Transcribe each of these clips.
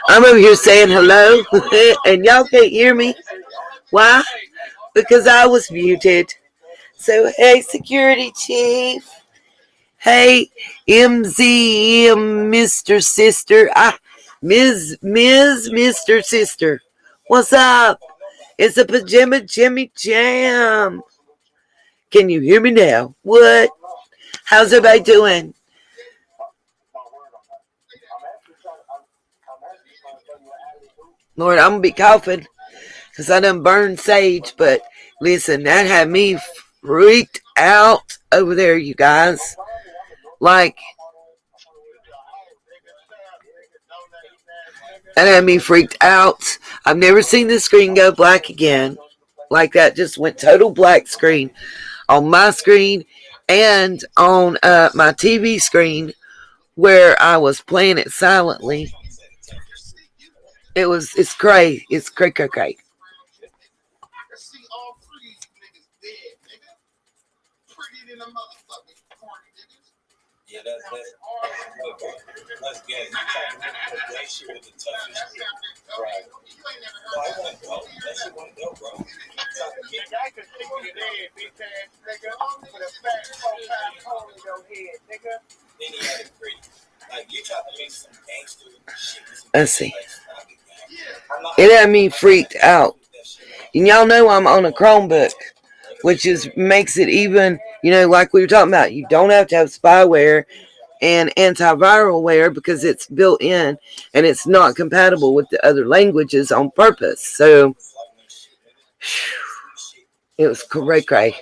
I'm over here saying hello, and y'all can't hear me. Why? Because I was muted. So, hey, security chief. Hey, MZM, Mr. Sister. Ms. Mr. Sister. What's up? It's a pajama Jimmy Jam. Can you hear me now? What? How's everybody doing? Lord, I'm going to be coughing because I done burned sage, but listen, that had me freaked out over there, you guys. Like, that had me freaked out. I've never seen the screen go black again. Like that just went total black screen on my screen and on my TV screen where I was playing it silently. It's crazy. It's cray. Let's see. It had me freaked out. And y'all know I'm on a Chromebook, which makes it even, like we were talking about, you don't have to have spyware and antiviralware because it's built in and it's not compatible with the other languages on purpose. So it was cray.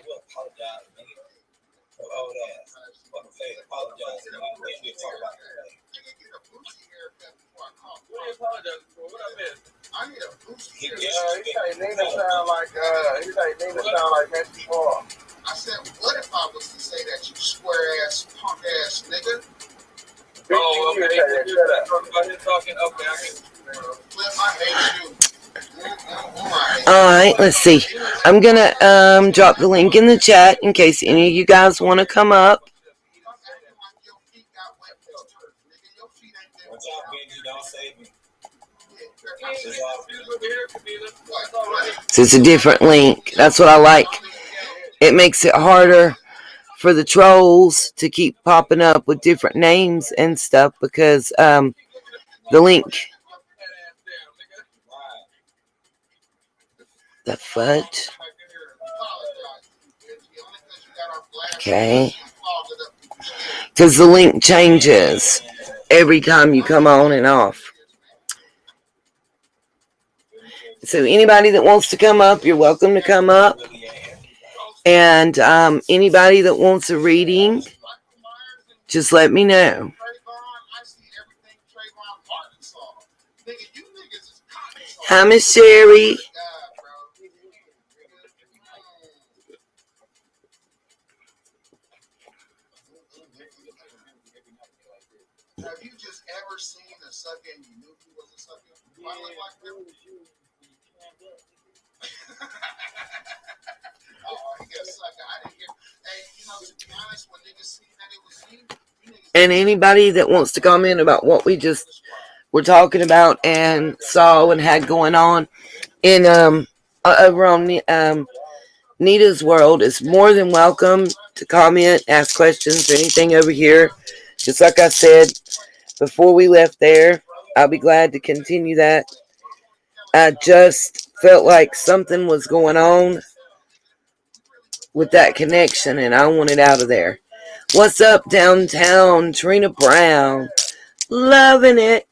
I said, what if I was to say that you square ass, punk ass nigga? Oh, okay. Alright, let's see. I'm gonna drop the link in the chat in case any of you guys want to come up. So it's a different link. That's what I like. It makes it harder for the trolls to keep popping up with different names and stuff because the link. The fudge. Okay. Because the link changes every time you come on and off. So anybody that wants to come up, you're welcome to come up. And anybody that wants a reading, just let me know. Hi, Miss Sherry. And anybody that wants to comment about what we just were talking about and saw and had going on in over on Nita's world is more than welcome to comment, ask questions, or anything over here. Just like I said before we left there, I'll be glad to continue that. I just felt like something was going on with that connection and I wanted out of there. What's up, downtown? Trina Brown. Loving it.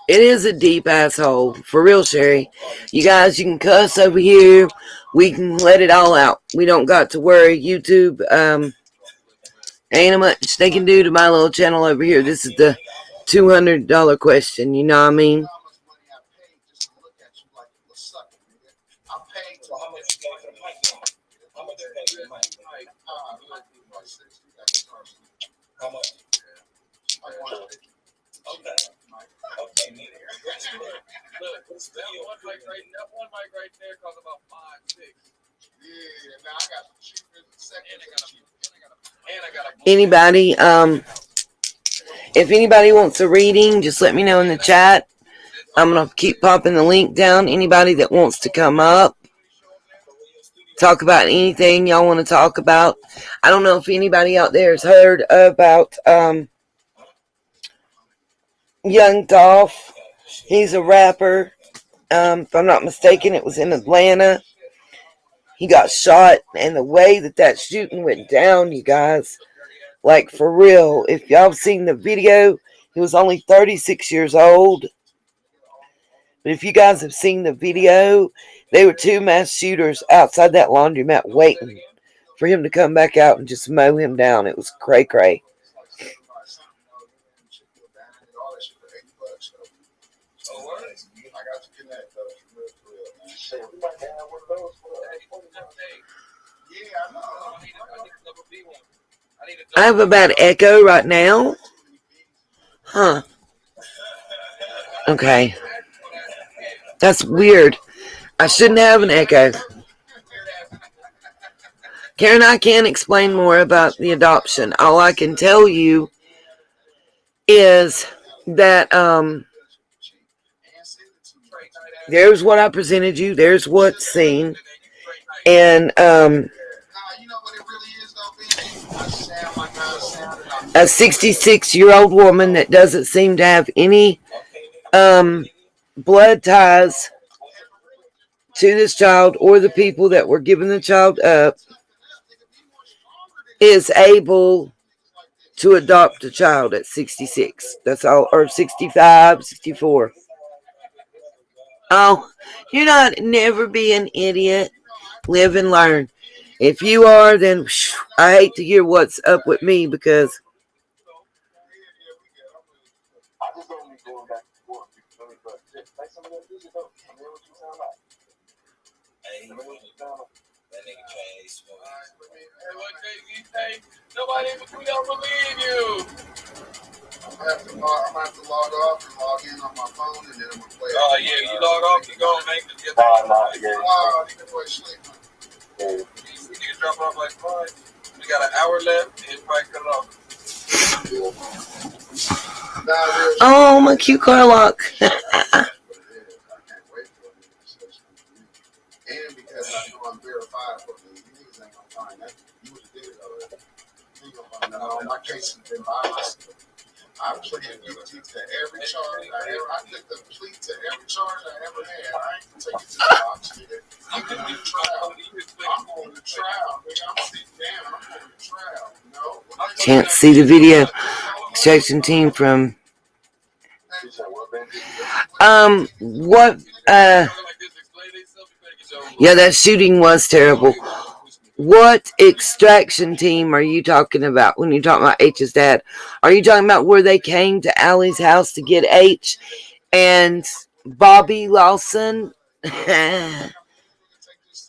It is a deep asshole. For real, Sherry. You guys, you can cuss over here. We can let it all out. We don't got to worry. YouTube, ain't much they can do to my little channel over here. This is the $200 question. You know what I mean? Anybody, if anybody wants a reading, just let me know in the chat. I'm going to keep popping the link down. Anybody that wants to come up, talk about anything y'all want to talk about. I don't know if anybody out there has heard about Young Dolph. He's a rapper. If I'm not mistaken, it was in Atlanta. He got shot, and the way that shooting went down, you guys, like for real, if y'all have seen the video, he was only 36 years old. But if you guys have seen the video, they were two mass shooters outside that laundromat waiting for him to come back out and just mow him down. It was cray cray. I have a bad echo right now. Huh. Okay. That's weird. I shouldn't have an echo. Karen, I can't explain more about the adoption. All I can tell you is that there's what I presented you. There's what's seen. And a 66-year-old woman that doesn't seem to have any blood ties to this child or the people that were giving the child up is able to adopt a child at 66. That's all, or 65, 64. Oh, you're not, never be an idiot. Live and learn. If you are, then I hate to hear what's up with me because nobody, we don't believe you. I'm gonna have to log off and log in on my phone, and then I'm gonna play it. Oh yeah, you log off, you go and make it. I need to play sleep. You can drop off like 5. We got an hour left, and probably cut it off. oh, my cute car lock. And because I know I'm verifiable, you niggas ain't gonna find that. You would have did it already. You ain't gonna find that. No, my case has been violated. I pleaded guilty to every charge I took the plea to every charge I ever had. I ain't gonna take it to the box, nigga. I'm going to trial. I'm going to trial. Nigga, I'm sitting down. I'm going to trial. No. Can't see the video. Extraction team from what Yeah, that shooting was terrible. What extraction team are you talking about when you're talking about H's dad? Are you talking about where they came to Allie's house to get H and Bobby Lawson?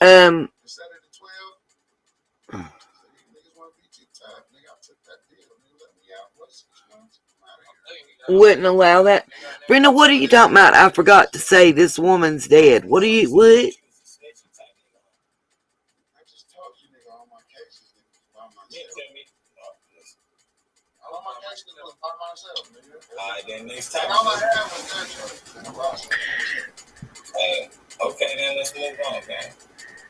um, wouldn't allow that. Brenda, what are you talking about? I forgot to say this woman's dead. What are you, what? Then next time. Hey, okay, then let's move on, man.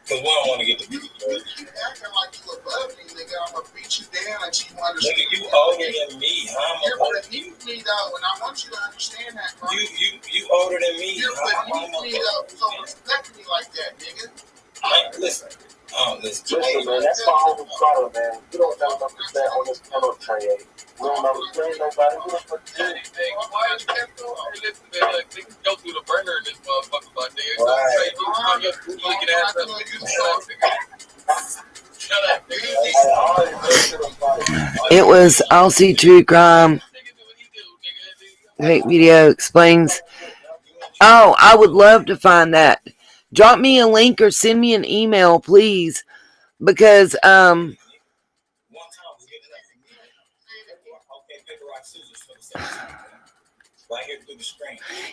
Because we don't want to get to beat you. You keep acting like you above me, nigga. I'm going to beat you down until you understand. Nigga, you older than me. How am I older than you? Me, though, and I want you to understand that, bro. You older than me. You're me, though, so respect me like that, nigga. Listen. Listen, man, that's my own color, man. You don't know nothing that on this pillow tray. We don't understand nobody. We don't understand anything. Why you can't go? Listen, man, like, niggas go through the burner in this motherfucker, my nigga. So, right. You looking at us, shut up, nigga. It was Aussie True Crime. Great video explains. Oh, I would love to find that. Drop me a link or send me an email, please, because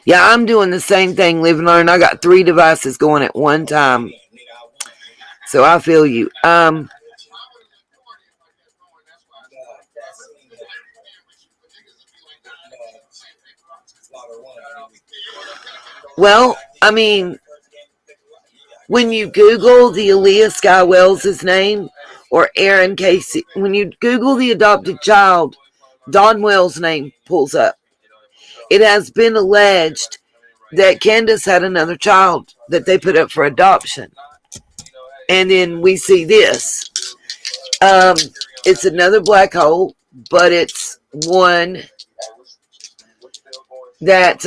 yeah, I'm doing the same thing, live and learn. I got 3 devices going at one time, so I feel you. Well, I mean, when you Google the Aaliyah Sky Wells' name or Aaron Casey, when you Google the adopted child, Don Wells' name pulls up. It has been alleged that Candace had another child that they put up for adoption. And then we see this. It's another black hole, but it's one that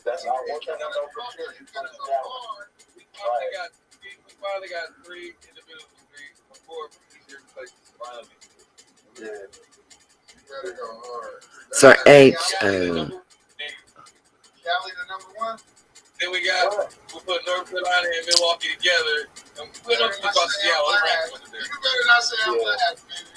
that's not one thing I know for sure. We finally got 3 individuals from 4 easier places around me. Yeah. You better go hard. Sorry, H. Cali the number 1. Then we put North Carolina and Milwaukee together. And we put them across Seattle. You better not say I'm last, baby.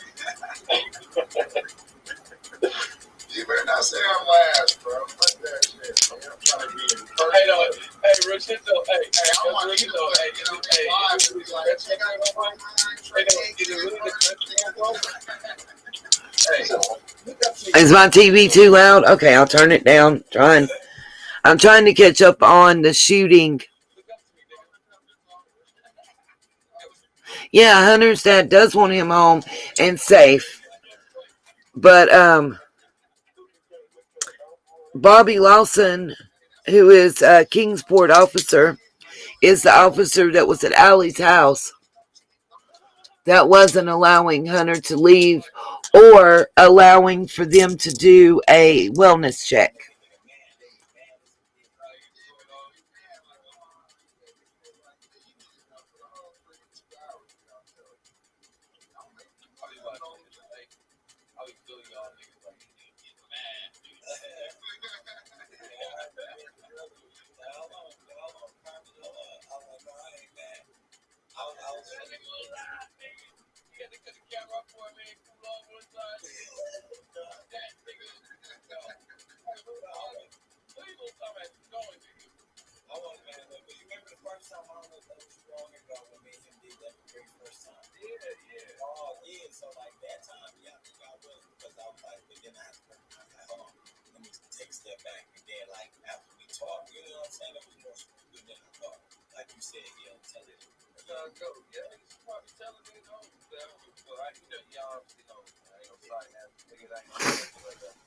You better not say I'm last, bro. Fuck that shit, man. I'm trying to be in first. Hey, no, hey, Rashid, though, hey, I want you to know, hey, is it really the Is my TV too loud? Okay, I'll turn it down. I'm trying to catch up on the shooting. Yeah, Hunter's dad does want him home and safe. But Bobby Lawson, who is a Kingsport officer, is the officer that was at Allie's house that wasn't allowing Hunter to leave or allowing for them to do a wellness check.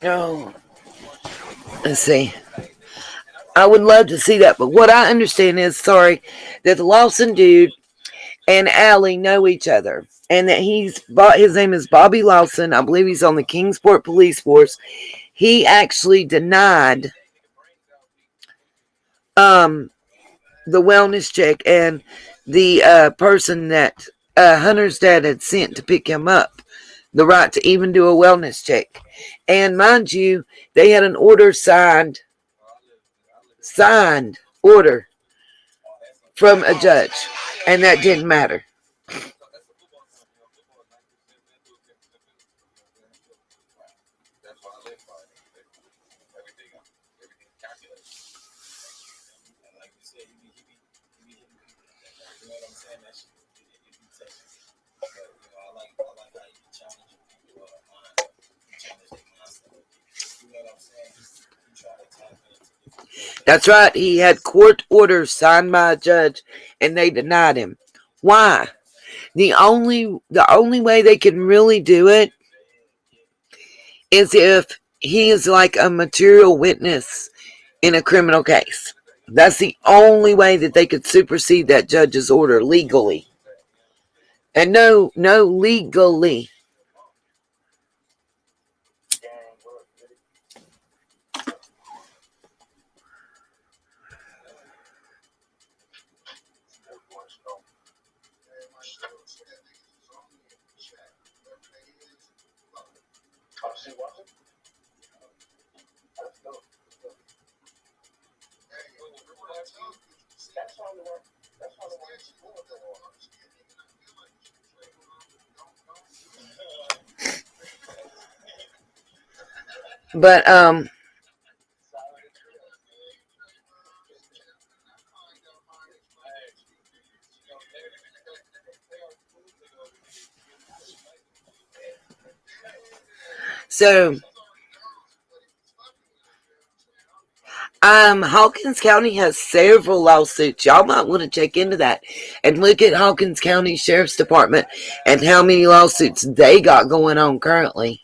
Oh, let's see. I would love to see that. But what I understand is, sorry, that the Lawson dude and Allie know each other. And that his name is Bobby Lawson. I believe he's on the Kingsport Police Force. He actually denied um, the wellness check, and the person that Hunter's dad had sent to pick him up the right to even do a wellness check. And mind you, they had an order signed order from a judge, and that didn't matter. That's right. He had court orders signed by a judge, and they denied him. Why? The only way they can really do it is if he is like a material witness in a criminal case. That's the only way that they could supersede that judge's order legally. And no, legally. But so Hawkins County has several lawsuits. Y'all might want to check into that and look at Hawkins County Sheriff's Department and how many lawsuits they got going on currently.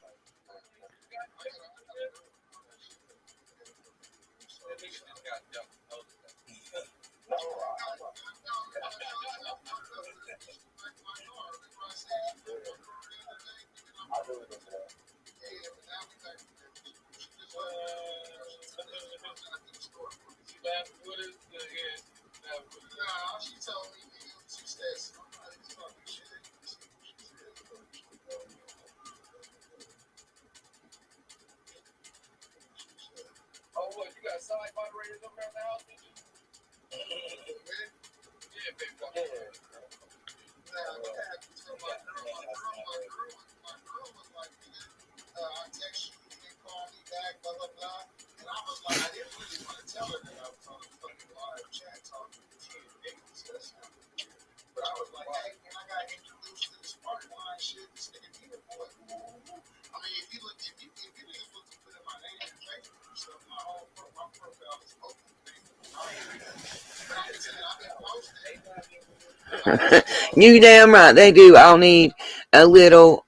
You damn right they do. I'll need a little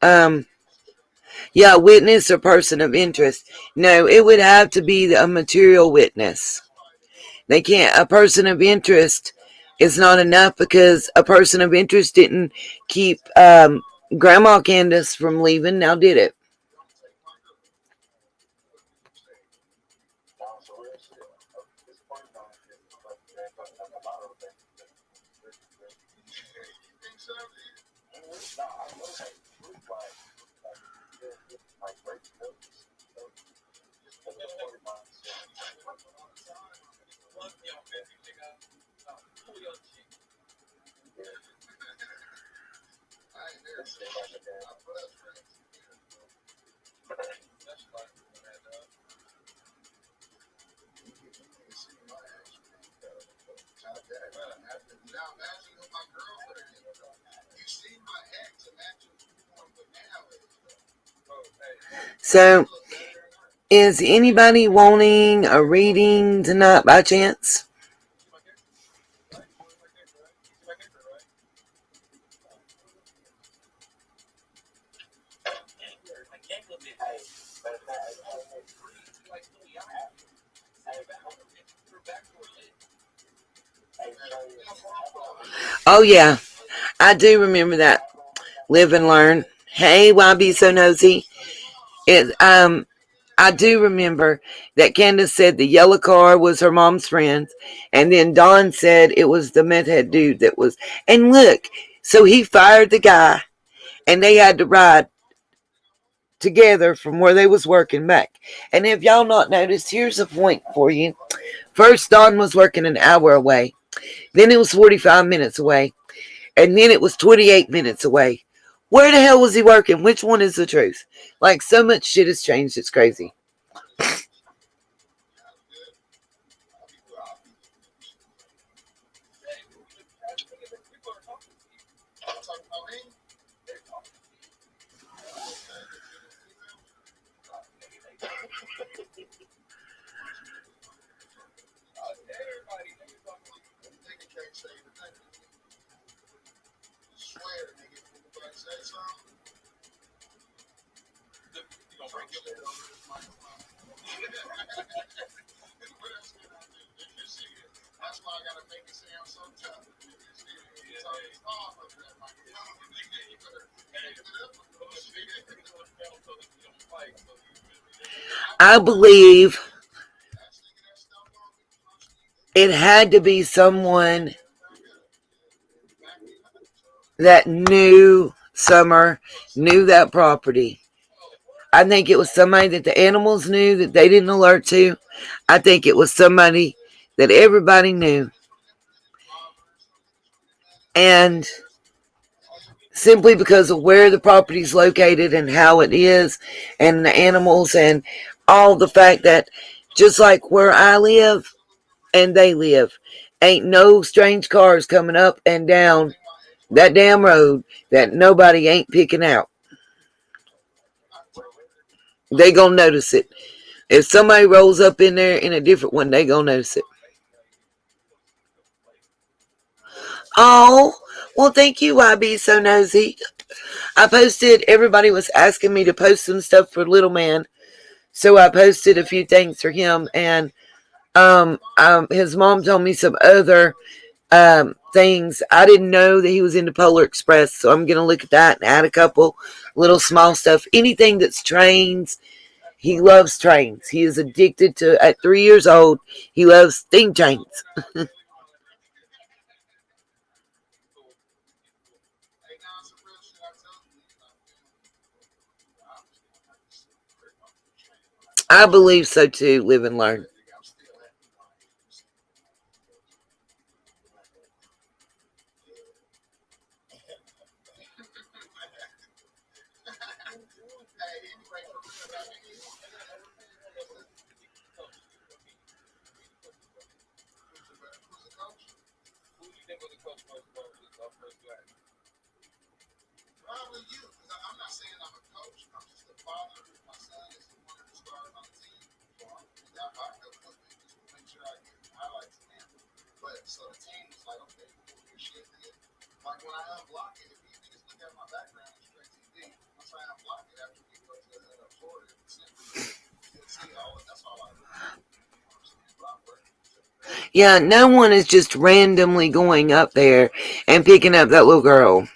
yeah, witness or person of interest. No, it would have to be a material witness. They can't. A person of interest is not enough because a person of interest didn't keep Grandma Candace from leaving. Now did it? So, is anybody wanting a reading tonight by chance? Oh yeah, I do remember that. Live and learn. Hey, why be so nosy? It I do remember that Candace said the yellow car was her mom's friend, and then Dawn said it was the meth head dude that was. And look, so he fired the guy, and they had to ride together from where they was working back. And if y'all not noticed, here's a point for you. First, Dawn was working an hour away. Then it was 45 minutes away. And then it was 28 minutes away. Where the hell was he working? Which one is the truth? Like, so much shit has changed. It's crazy. That's why I gotta make it sound so tough. I believe it had to be someone that knew Summer, knew that property. I think it was somebody that the animals knew that they didn't alert to. I think it was somebody that everybody knew. And simply because of where the property is located and how it is, and the animals, and all the fact that just like where I live and they live, ain't no strange cars coming up and down that damn road that nobody ain't picking out. They gonna notice it. If somebody rolls up in there in a different one, they gonna notice it. Oh, well, thank you, YB So Nosy. I posted, everybody was asking me to post some stuff for Little Man. So I posted a few things for him. And his mom told me some other things. I didn't know that he was into Polar Express. So I'm going to look at that and add a couple little small stuff. Anything that's trains. He loves trains. He is addicted to, at 3 years old, he loves steam trains. I believe so too. Live and learn. Probably you, because I'm not saying I'm a coach. I'm just a father. My son is one of the stars on the team. So I'm just that backup with me just to make sure I get highlights in him. But so the team was like, okay, your shit is like when I unblock it, if you just look at my background, it's straight TV. Once I unblock it after we go to Florida, you'll see all that's all I do. Yeah, no one is just randomly going up there and picking up that little girl.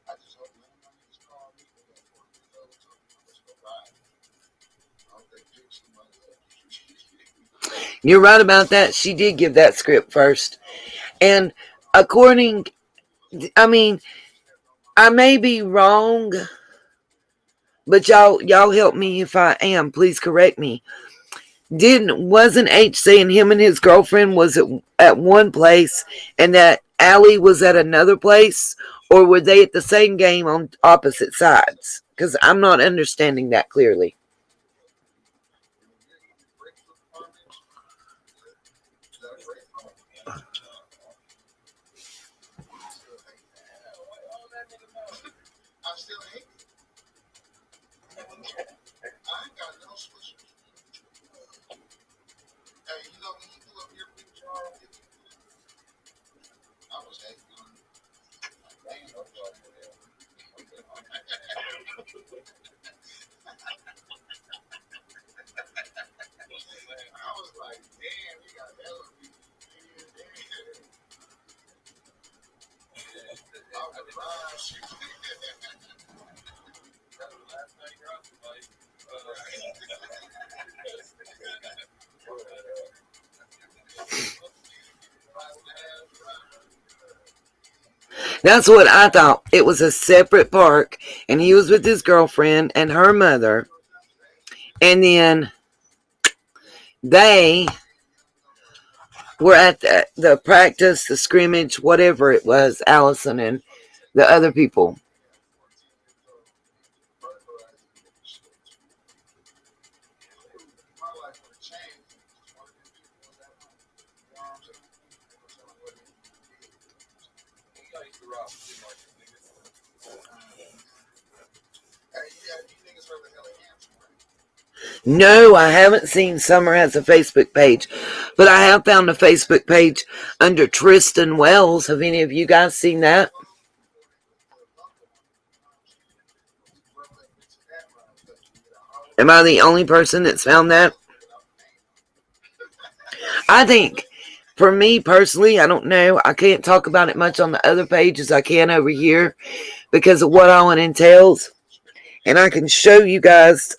I just hope none of them just call me for that 4 years old. So let's go ride. I hope they pick somebody up. You're right about that. She did give that script first. And according, I mean, I may be wrong, but y'all help me if I am. Please correct me. Wasn't H saying him and his girlfriend was at one place and that Allie was at another place, or were they at the same game on opposite sides? Because I'm not understanding that clearly. I still hate it. I ain't got no switchers. Hey, you know when you do up your picture, I was hating on it. Damn, I was like, damn, you got hella people. That's what I thought. It was a separate park, and he was with his girlfriend and her mother, and then they were at the practice, the scrimmage, whatever it was, Allison and the other people. No, I haven't seen Summer has a Facebook page, but I have found a Facebook page under Tristan Wells. Have any of you guys seen that? Am I the only person that's found that? I think, for me personally, I don't know. I can't talk about it much on the other pages I can over here because of what all it entails. And I can show you guys.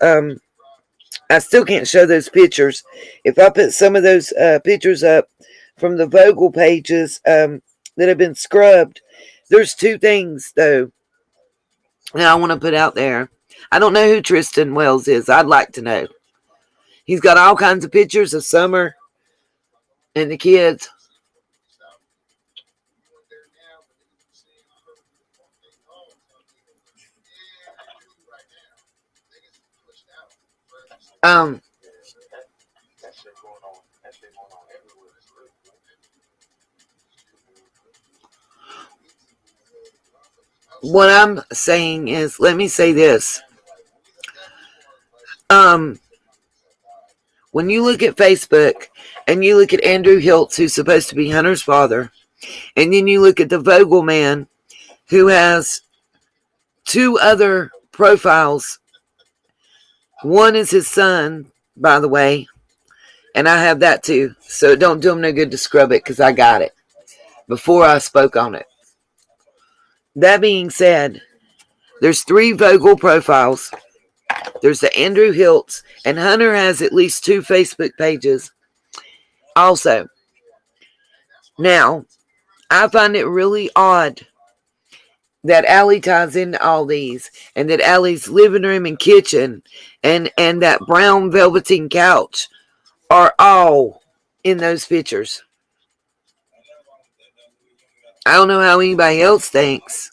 I still can't show those pictures. If I put some of those pictures up from the Vogel pages that have been scrubbed, there's two things, though, that I want to put out there. I don't know who Tristan Wells is. I'd like to know. He's got all kinds of pictures of Summer and the kids. Um, what I'm saying is, let me say this. When you look at Facebook and you look at Andrew Hiltz, who's supposed to be Hunter's father, and then you look at the Vogel man, who has two other profiles. One is his son, by the way, and I have that too. So it don't do him no good to scrub it because I got it before I spoke on it. That being said, there's three Vogel profiles. There's the Andrew Hiltz, and Hunter has at least two Facebook pages also. Now, I find it really odd that Allie ties into all these, and that Allie's living room and kitchen and that brown velveteen couch are all in those pictures. I don't know how anybody else thinks.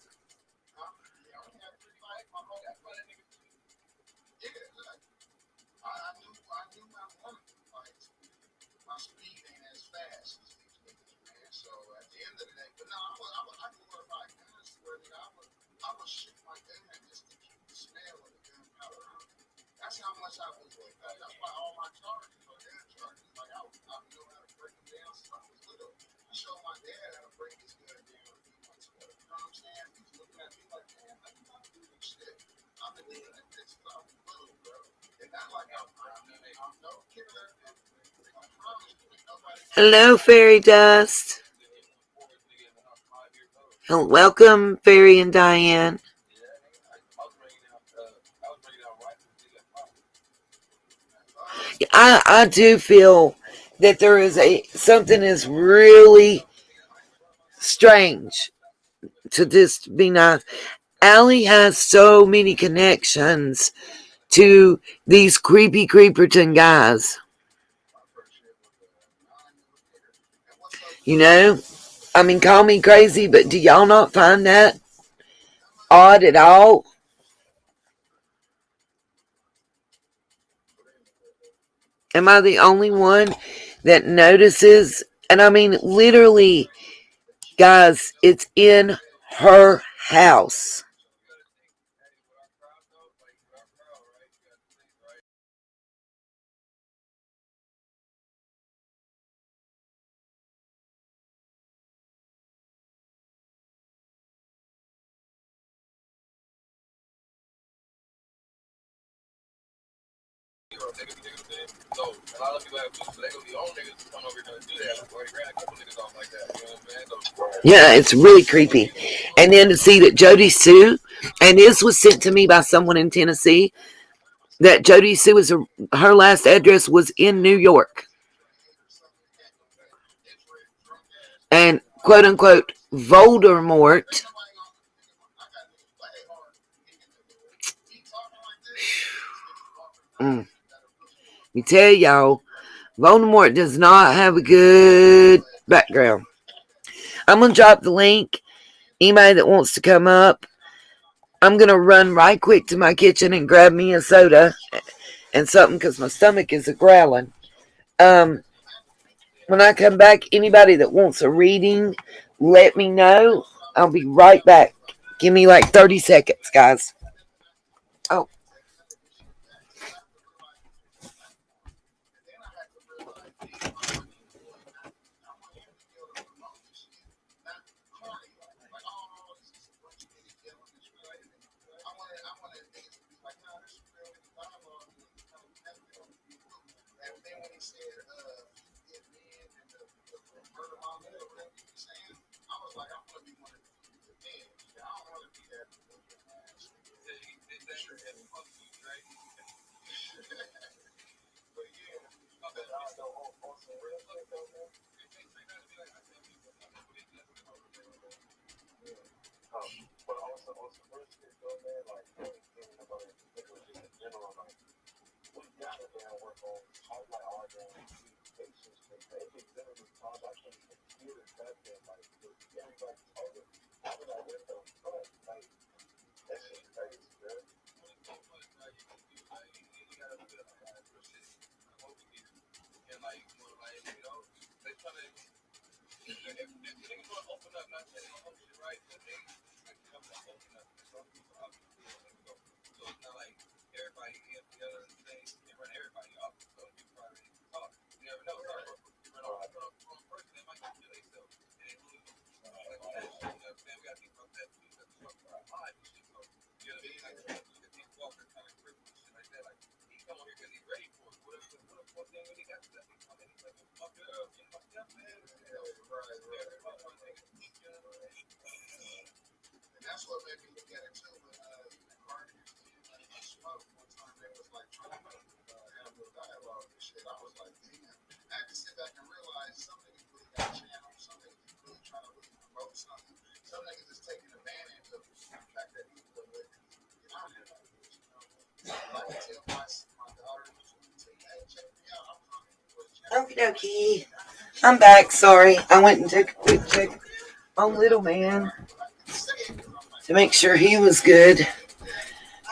Hello, Fairy Dust. Welcome, Fairy and Diane. I do feel that there is something is really strange to just be nice. Allie has so many connections to these creepy creeperton guys. You know, I mean, call me crazy, but do y'all not find that odd at all? Am I the only one that notices? And I mean, literally, guys, it's in her house. Yeah, it's really creepy. And then to see that Jody Sue, and this was sent to me by someone in Tennessee, that Jody Sue her last address was in New York. And quote unquote Voldemort Let me tell y'all, Voldemort does not have a good background. I'm gonna drop the link. Anybody that wants to come up, I'm gonna run right quick to my kitchen and grab me a soda and something because my stomach is a growling. Um, when I come back, anybody that wants a reading, let me know. I'll be right back. Give me like 30 seconds, guys. Oh, okie dokie. I'm back. Sorry. I went and took a quick check on little man to make sure he was good.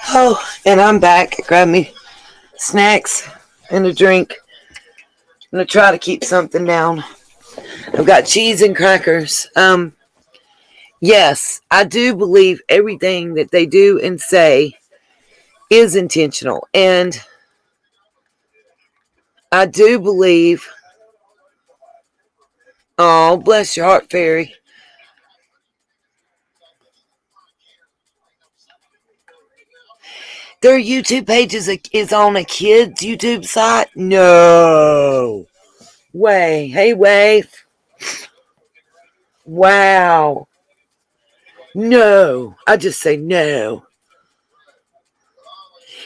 Oh, and I'm back. Grab me snacks and a drink. I'm gonna try to keep something down. I've got cheese and crackers. Yes, I do believe everything that they do and say is intentional, and I do believe. Oh, bless your heart, fairy. Their YouTube page is on a kid's YouTube site. No way. Hey, Wave. Wow. No. I just say no.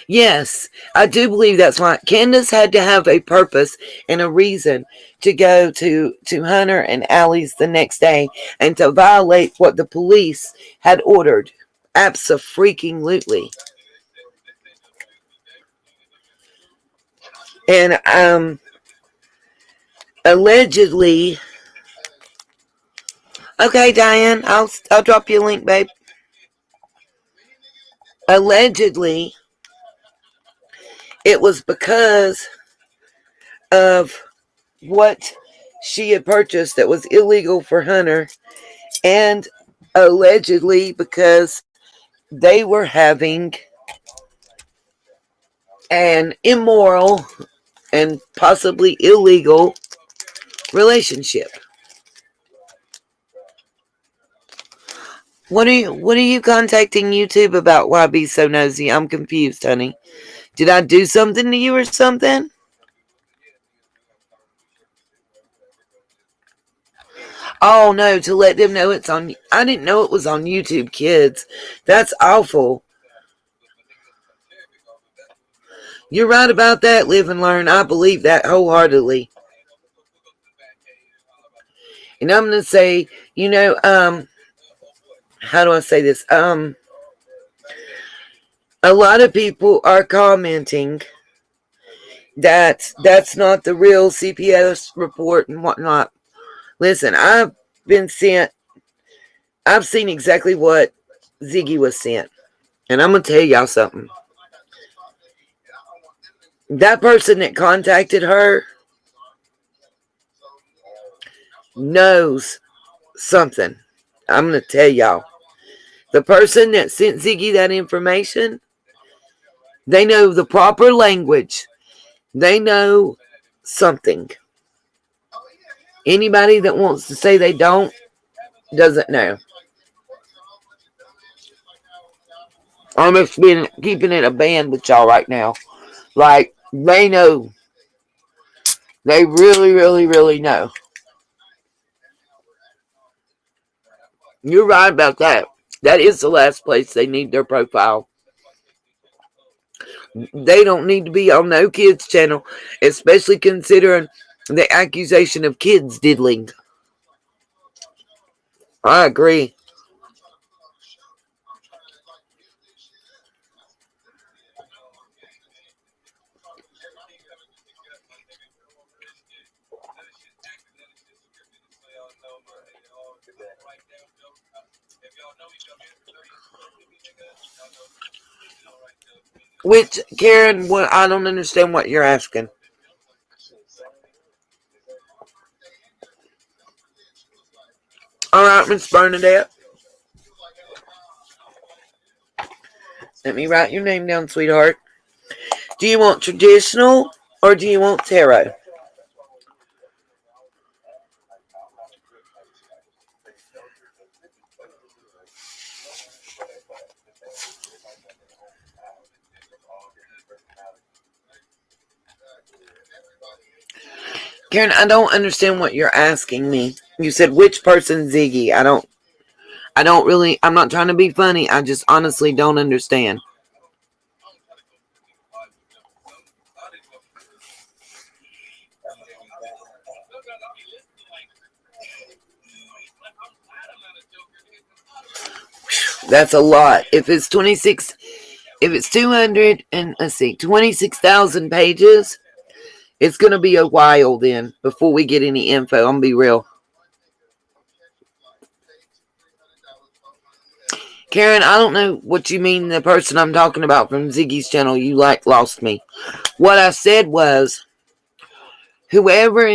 Yes, I do believe that's why Candace had to have a purpose and a reason to go to Hunter and Allie's the next day and to violate what the police had ordered. Abso-freaking-lutely. And allegedly, okay, Diane, I'll drop you a link, babe. Allegedly, it was because of what she had purchased that was illegal for Hunter, and allegedly because they were having an immoral and possibly illegal relationship. What are you contacting YouTube about? Why be so nosy? I'm confused, honey. Did I do something to you or something? Oh no, to let them know it's on. I didn't know it was on YouTube Kids. That's awful. You're right about that, live and learn. I believe that wholeheartedly. And I'm gonna say, how do I say this? A lot of people are commenting. That's not the real CPS report and whatnot. Listen, been sent. I've seen exactly what Ziggy was sent, and I'm gonna tell y'all something. That person that contacted her knows something. I'm gonna tell y'all. The person that sent Ziggy that information, they know the proper language. They know something. Anybody that wants to say they don't doesn't know. I'm just been keeping it a band with y'all right now. Like, they know. They really, really, really know. You're right about that. That is the last place they need their profile. They don't need to be on no kids channel, especially considering the accusation of kids diddling. I agree. Which, Karen, what I don't understand what you're asking. All right, Miss Bernadette. Let me write your name down, sweetheart. Do you want traditional or do you want tarot? Karen, I don't understand what you're asking me. You said which person, Ziggy. I don't really, I'm not trying to be funny. I just honestly don't understand. That's a lot. If it's 26, if it's 200 and let's see, 26,000 pages, it's going to be a while then before we get any info. I'm going to be real. Karen, I don't know what you mean. The person I'm talking about from Ziggy's channel, you like lost me. What I said was, whoever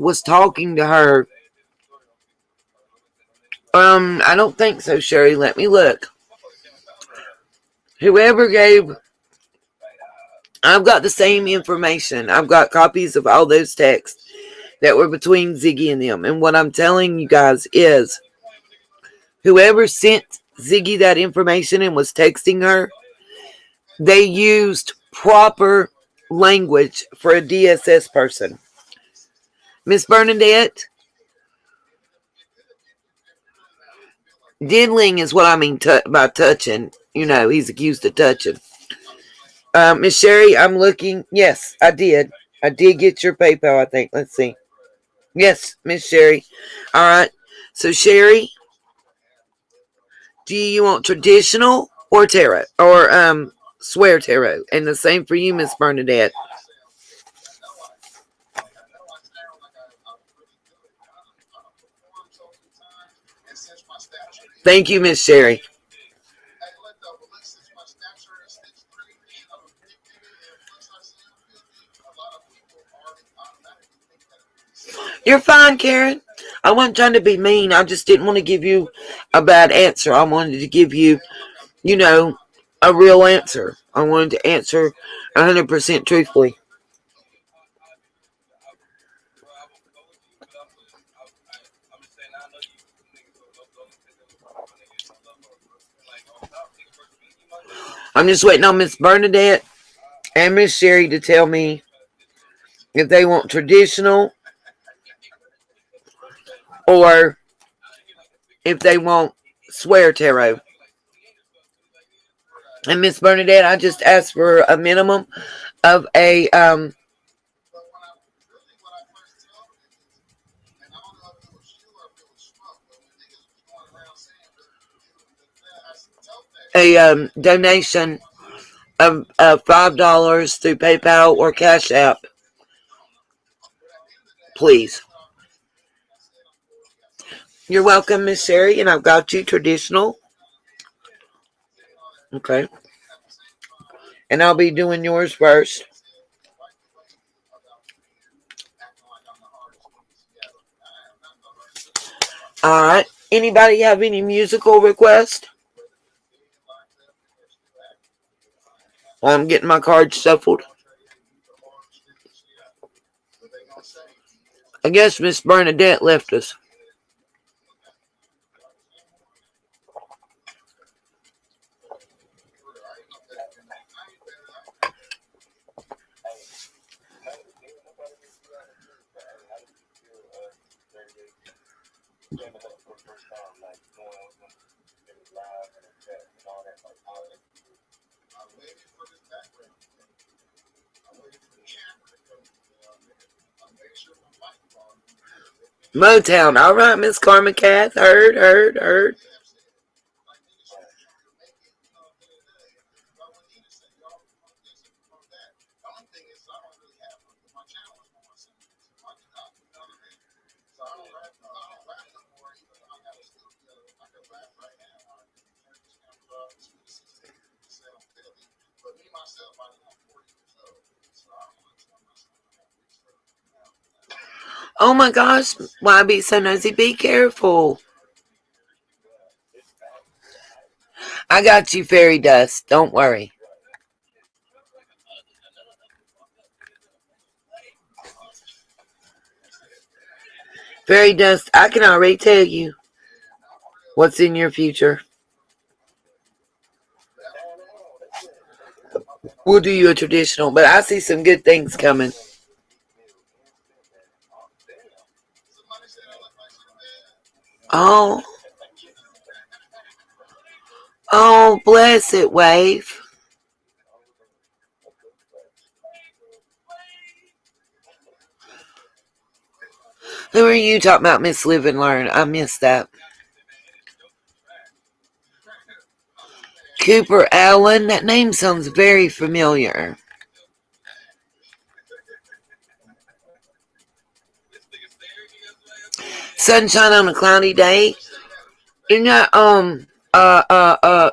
was talking to her. I don't think so, Sherry. Let me look. Whoever gave, I've got the same information. I've got copies of all those texts that were between Ziggy and them. And what I'm telling you guys is, whoever sent Ziggy that information and was texting her, they used proper language for a DSS person. Miss Bernadette, diddling is what I mean by touching. You know, he's accused of touching. Miss Sherry, I'm looking. Yes, I did. I did get your PayPal, I think. Let's see. Yes, Miss Sherry. All right. So, Sherry, do you want traditional or tarot? Or swear tarot? And the same for you, Miss Bernadette. Thank you, Miss Sherry. You're fine, Karen. I wasn't trying to be mean. I just didn't want to give you a bad answer. I wanted to give you, you know, a real answer. I wanted to answer 100% truthfully. I'm just waiting on Miss Bernadette and Miss Sherry to tell me if they want traditional or if they want swear tarot. And Miss Bernadette, I just asked for a minimum of a donation $5 through PayPal or Cash App, please. You're welcome, Miss Sherry, and I've got you traditional. Okay. And I'll be doing yours first. All right. Anybody have any musical requests? I'm getting my cards shuffled. I guess Miss Bernadette left us. Motown. All right, Miss Carmen Cath. Heard. Oh my gosh. Why be so nosy? Be careful. I got you, fairy dust. Don't worry. Fairy dust, I can already tell you what's in your future. We'll do you a traditional, but I see some good things coming. Oh, oh, bless it, Wave. Who are you talking about, Miss Live and Learn? I missed that. Cooper Allen? That name sounds very familiar. Sunshine on a Cloudy Day? Isn't that,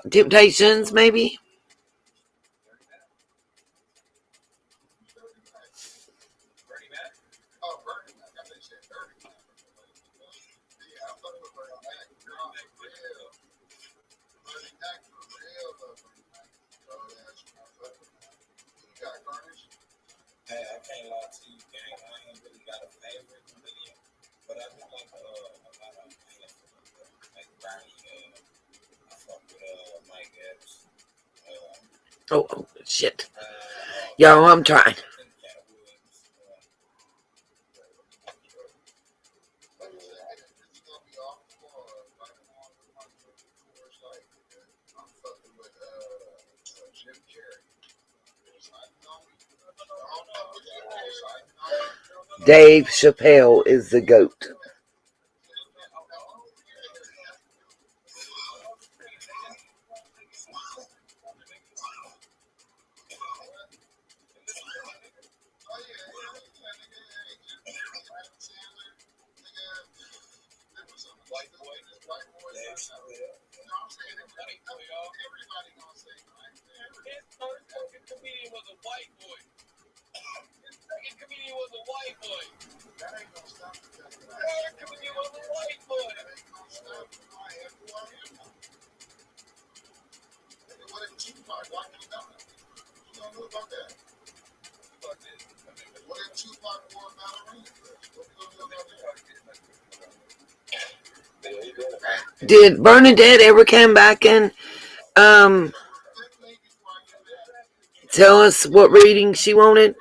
Temptations, maybe? Oh, shit. Y'all, I'm trying. Dave Chappelle is the GOAT. Did Bernadette ever come back and um tell us what reading she wanted?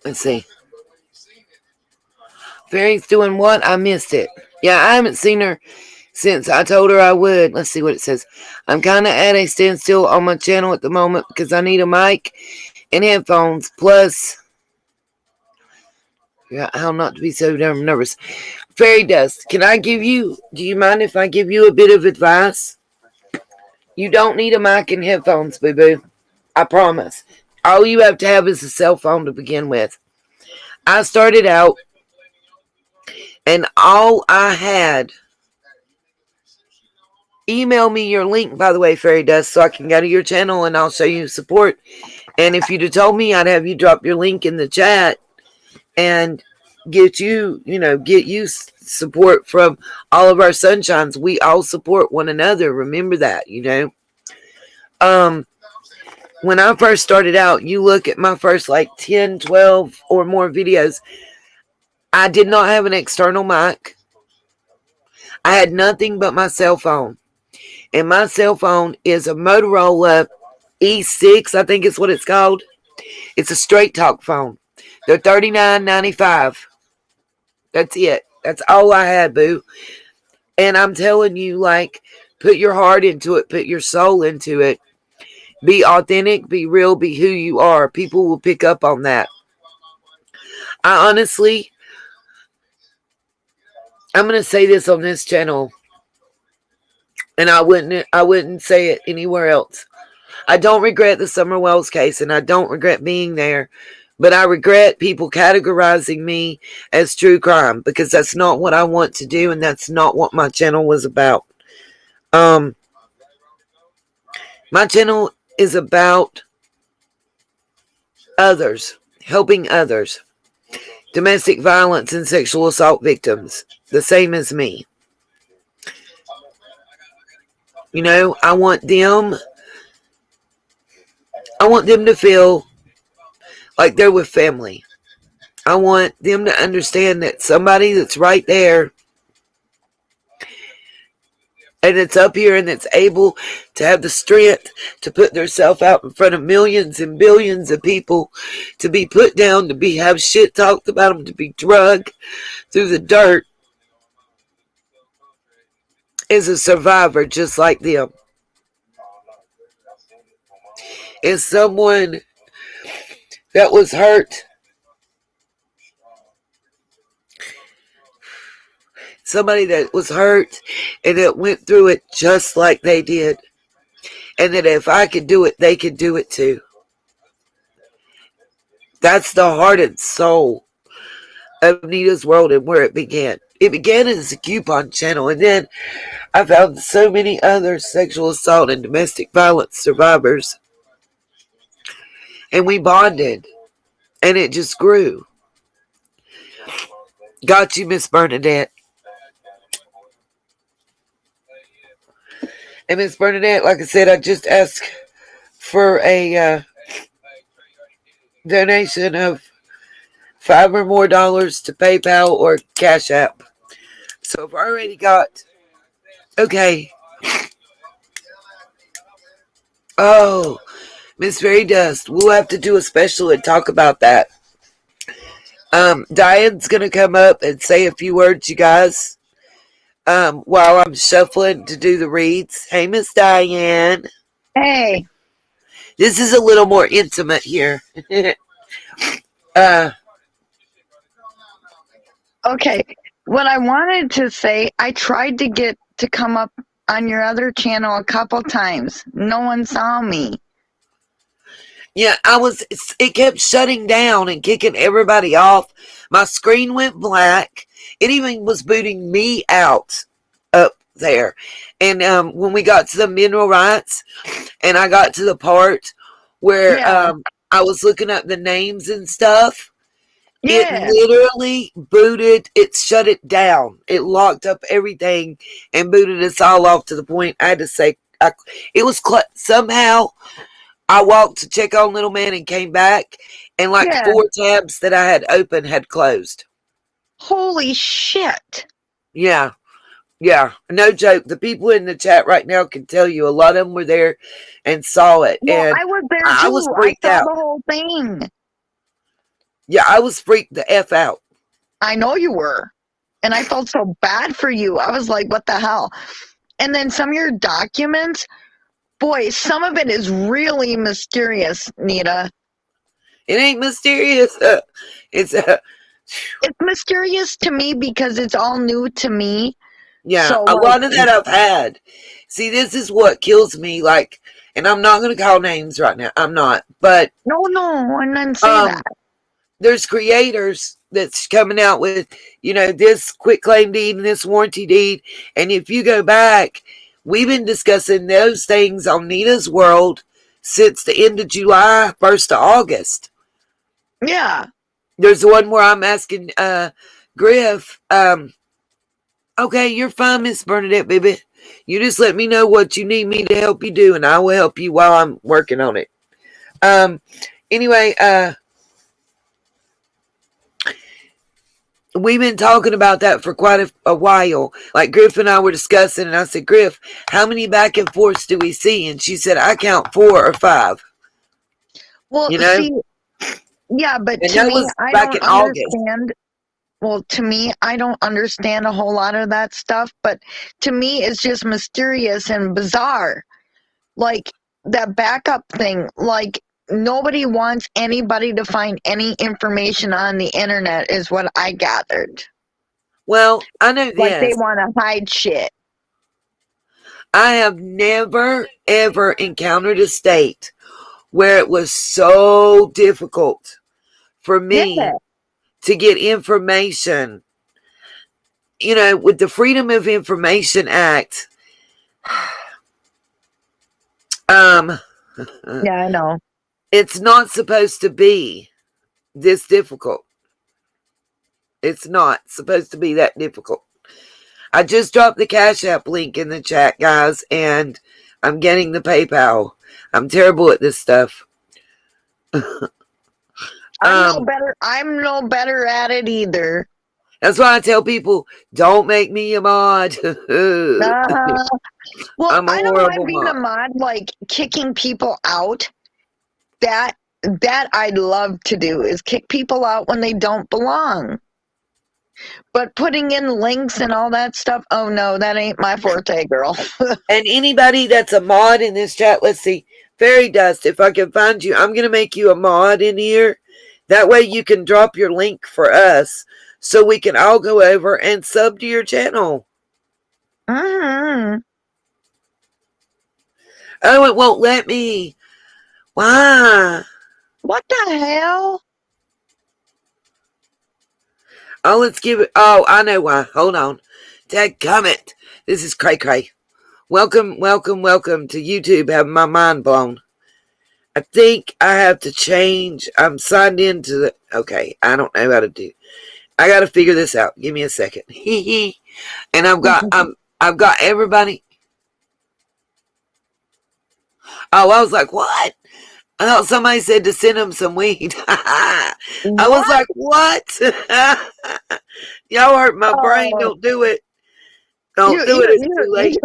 Let's see. Fairy's doing what? I missed it. Yeah, I haven't seen her since I told her I would. Let's see what it says. I'm kind of at a standstill on my channel at the moment because I need a mic and headphones. Plus, yeah, how not to be so damn nervous. Fairy Dust, can I give you, do you mind if I give you a bit of advice? You don't need a mic and headphones, boo boo. I promise. All you have to have is a cell phone to begin with. I started out and all I had. Email me your link, by the way, Fairy Dust, so I can go to your channel and I'll show you support. And if you'd have told me, I'd have you drop your link in the chat and get you support from all of our sunshines. We all support one another. Remember that, When I first started out, you look at my first 10, 12 or more videos, I did not have an external mic. I had nothing but my cell phone. And my cell phone is a Motorola E6, I think is what it's called. It's a straight talk phone. They're $39.95. That's it. That's all I had, boo. And I'm telling you, put your heart into it. Put your soul into it. Be authentic. Be real. Be who you are. People will pick up on that. I honestly, I'm going to say this on this channel. And I wouldn't say it anywhere else. I don't regret the Summer Wells case, and I don't regret being there. But I regret people categorizing me as true crime because that's not what I want to do, and that's not what my channel was about. My channel is about others, helping others, domestic violence and sexual assault victims, the same as me. I want them to feel like they're with family. I want them to understand that somebody that's right there and it's up here and that's able to have the strength to put themselves out in front of millions and billions of people, to be put down, to have shit talked about them, to be drugged through the dirt, is a survivor just like them. Is someone that was hurt, somebody that was hurt and that went through it just like they did, and that if I could do it, they could do it too. That's the heart and soul of Nita's World and where it began. It began as a coupon channel, and then I found so many other sexual assault and domestic violence survivors, and we bonded, and it just grew. Got you, Miss Bernadette. And Miss Bernadette, like I said, I just asked for a donation of $5 or more to PayPal or Cash App. So I've already got, okay. Oh, Miss Fairy Dust, we'll have to do a special and talk about that. Diane's going to come up and say a few words, you guys. While I'm shuffling to do the reads. Hey, Miss Diane. Hey. This is a little more intimate here. Okay. What I wanted to say, I tried to get to come up on your other channel a couple times. No one saw me. Yeah, it kept shutting down and kicking everybody off. My screen went black. It even was booting me out there. And when we got to the mineral rights, and I got to the part where Yeah. I was looking up the names and stuff, it Yeah. literally booted, it shut it down. It locked up everything and booted us all off to the point I had to say, it was somehow I walked to check on little man and came back, and like Yeah. 4 tabs that I had open had closed. Holy shit. Yeah. Yeah, no joke. The people in the chat right now can tell you a lot of them were there and saw it, Well, and I was there I was too. I freaked saw out. the whole thing. Yeah, I was freaked the F out. I know you were. And I felt so bad for you. I was like, what the hell? And then some of your documents, boy, some of it is really mysterious, Nita. It ain't mysterious. It's It's mysterious to me because it's all new to me. yeah, So, a like, lot of that I've had. See, this is what kills me. Like, and I'm not going to call names right now. I'm not, but no, I didn't say that. there's creators that's coming out with, this quit claim deed and this warranty deed. And if you go back, we've been discussing those things on Nina's World since the end of July, 1st of August. Yeah. There's one where I'm asking Griff, okay, you're fine, Miss Bernadette, baby. You just let me know what you need me to help you do, and I will help you while I'm working on it. Anyway, we've been talking about that for quite a while. Like Griff and I were discussing, and I said, Griff, how many back and forths do we see? And she said, I count 4 or 5. Well, see, yeah, but and to that me, was I back don't in August. understand. Well, to me, I don't understand a whole lot of that stuff, but to me, it's just mysterious and bizarre. Like that backup thing, like nobody wants anybody to find any information on the internet, is what I gathered. Well, I know Like they this. want to hide shit. I have never, ever encountered a state where it was so difficult for me to get information. With the Freedom of Information Act, Yeah, I know. it's not supposed to be this difficult. It's not supposed to be that difficult. I just dropped the Cash App link in the chat, guys, and I'm getting the PayPal. I'm terrible at this stuff. I'm no better at it either. That's why I tell people, don't make me a mod. Well, I'm a I don't horrible mind being mod. a mod, like kicking people out. That I'd love to do is kick people out when they don't belong. But putting in links and all that stuff, oh no, that ain't my forte, girl. And anybody that's a mod in this chat, let's see, Fairy Dust, if I can find you, I'm going to make you a mod in here. That way you can drop your link for us so we can all go over and sub to your channel. Mm-hmm. Oh, it won't let me. Why? What the hell? Oh, let's give it. Oh, I know why. Hold on. Dadgummit. This is cray cray. Welcome, welcome, welcome to YouTube. Having my mind blown. I think I have to change. I'm signed into the. Okay, I don't know how to do. I got to figure this out. Give me a second. And I've got everybody. Oh, I was like, what? I thought somebody said to send them some weed. I was like, what? Y'all hurt my brain. Don't do it. Don't do it. It's too late.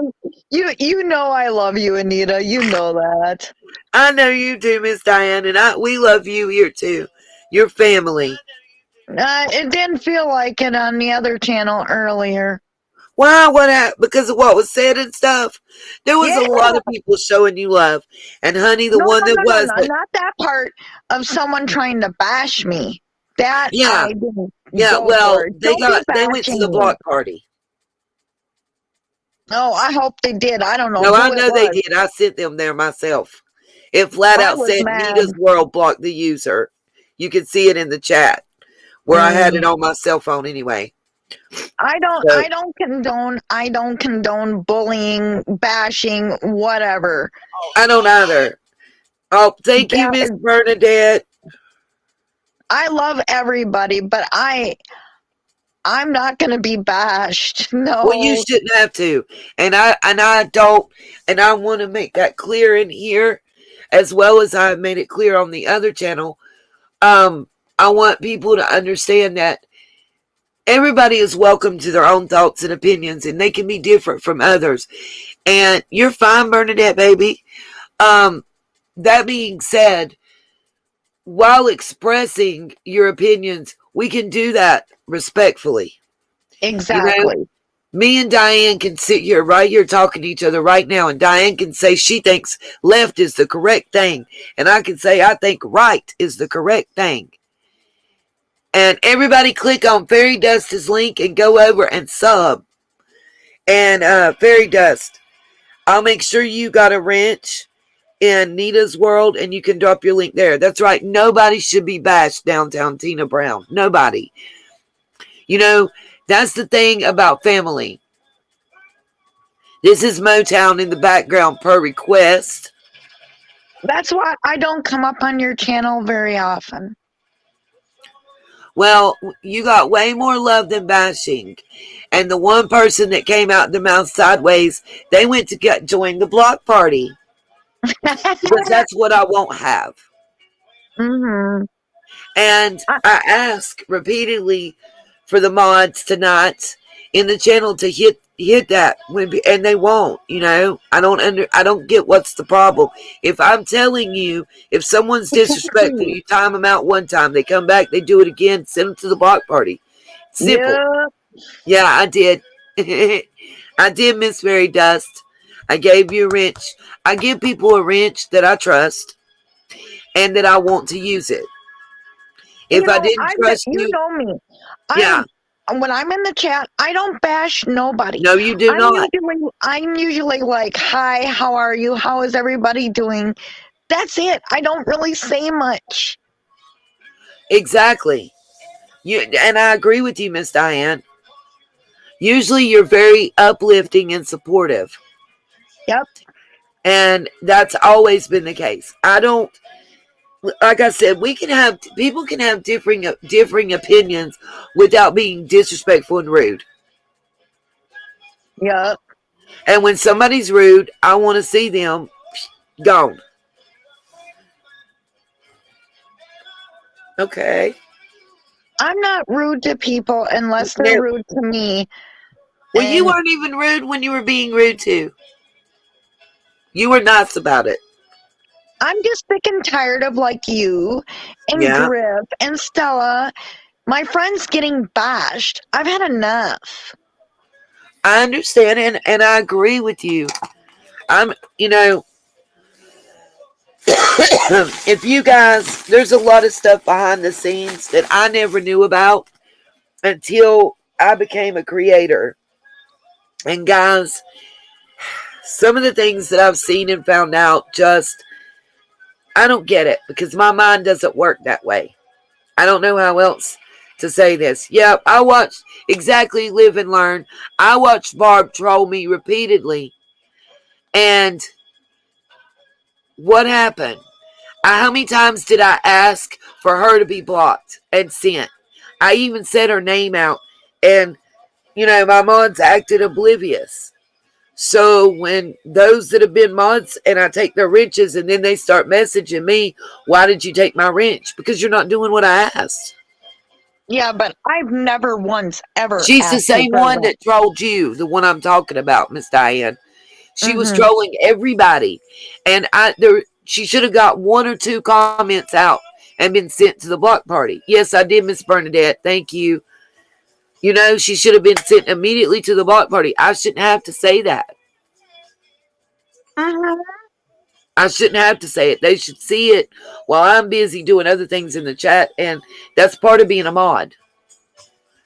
You know I love you, Anita. You know that. I know you do, Miss Diane, and we love you here too. Your family. It didn't feel like it on the other channel earlier. Why? What happened? Because of what was said and stuff? There was a lot of people showing you love. And honey, the one that was. No, not that part of someone trying to bash me. That yeah. I didn't. Yeah, well, they went to the block party. Oh, I hope they did. I don't know. No, I know they did. I sent them there myself. It flat out said Nita's World blocked the user. You can see it in the chat where I had it on my cell phone anyway. So I don't condone bullying, bashing, whatever. I don't either. Oh, thank you, Miss That Bernadette. I love everybody, but I'm not going to be bashed. Well, you No. shouldn't have to, and I don't, and I want to make that clear in here, as well as I've made it clear on the other channel. Um, I want people to understand that everybody is welcome to their own thoughts and opinions, and they can be different from others. And you're fine, Bernadette, baby. Um, that being said, while expressing your opinions, we can do that respectfully. You know, Exactly. me and Diane can sit here right here talking to each other right now, and Diane can say she thinks left is the correct thing, and I can say I think right is the correct thing. And everybody click on Fairy Dust's link and go over and sub. And Fairy Dust, I'll make sure you got a wrench in Nita's world, and you can drop your link there. That's right. Nobody should be bashed downtown Tina Brown. Nobody. You know, that's the thing about family. This is Motown in the background per request. That's why I don't come up on your channel very often. Well, you got way more love than bashing. And the one person that came out their mouth sideways, they went to join the block party. Because that's what I won't have. Mm-hmm. And I ask repeatedly for the mods tonight in the channel to hit that and they won't. I don't get what's the problem. If I'm telling you, if someone's disrespectful, you time them out one time, they come back, they do it again, send them to the block party. Simple. Yeah, I did. I did, Miss Fairy Dust. I gave you a wrench. I give people a wrench that I trust and that I want to use it. If I didn't trust you, you know me. Yeah. When I'm in the chat, I don't bash nobody. No, you do not. I'm usually like, "Hi, how are you? How is everybody doing?" That's it. I don't really say much. Exactly. And I agree with you, Miss Diane. Usually you're very uplifting and supportive. Yep. And that's always been the case. I don't, like I said, people can have differing opinions without being disrespectful and rude. Yep. And when somebody's rude, I want to see them gone. Okay. I'm not rude to people unless they're rude to me. Well, you weren't even rude when you were being rude to. You were nice about it. I'm just sick and tired of like you and Griff and Stella, my friends getting bashed. I've had enough. I understand and I agree with you. If you guys, there's a lot of stuff behind the scenes that I never knew about until I became a creator. And guys, some of the things that I've seen and found out, I don't get it because my mind doesn't work that way. I don't know how else to say this. Yep, I watched Exactly Live and Learn. I watched Barb troll me repeatedly. And what happened? How many times did I ask for her to be blocked and sent? I even said her name out. And, my mods acted oblivious. So when those that have been mods and I take their wrenches and then they start messaging me, why did you take my wrench? Because you're not doing what I asked. Yeah, but I've never once ever. She's the same one that trolled you, the one I'm talking about, Miss Diane. She was trolling everybody. And she should have got one or two comments out and been sent to the block party. Yes, I did, Miss Bernadette. Thank you. She should have been sent immediately to the block party. I shouldn't have to say that. I shouldn't have to say it. They should see it while I'm busy doing other things in the chat, and that's part of being a mod.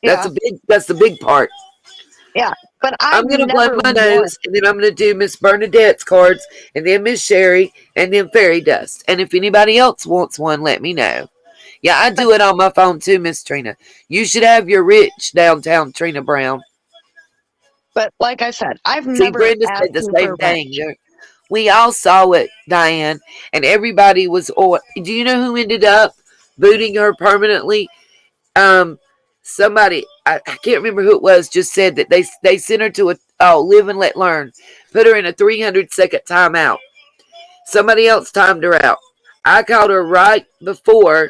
Yeah. That's the big part. Yeah, but I'm going to blow my nose, and then I'm going to do Miss Bernadette's cards, and then Miss Sherry, and then Fairy Dust. And if anybody else wants one, let me know. Yeah, I do it on my phone too, Miss Trina. You should have your rich downtown Trina Brown. But like I said, I've See, never Brenda said asked the you same for thing. rent. We all saw it, Diane, and everybody was. Do you know who ended up booting her permanently? Um, somebody I can't remember who it was. Just said that they sent her to a live and let learn, put her in a 300-second timeout. Somebody else timed her out. I called her right before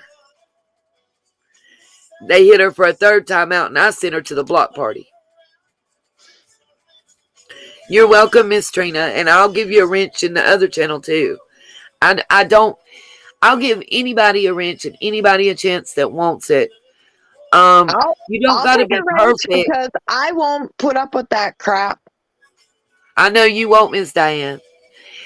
they hit her for a third timeout, and I sent her to the block party. You're welcome, Miss Trina, and I'll give you a wrench in the other channel too. I don't. I'll give anybody a wrench and anybody a chance that wants it. I'll You don't I'll got to take be a wrench perfect. because I won't put up with that crap. I know you won't, Miss Diane.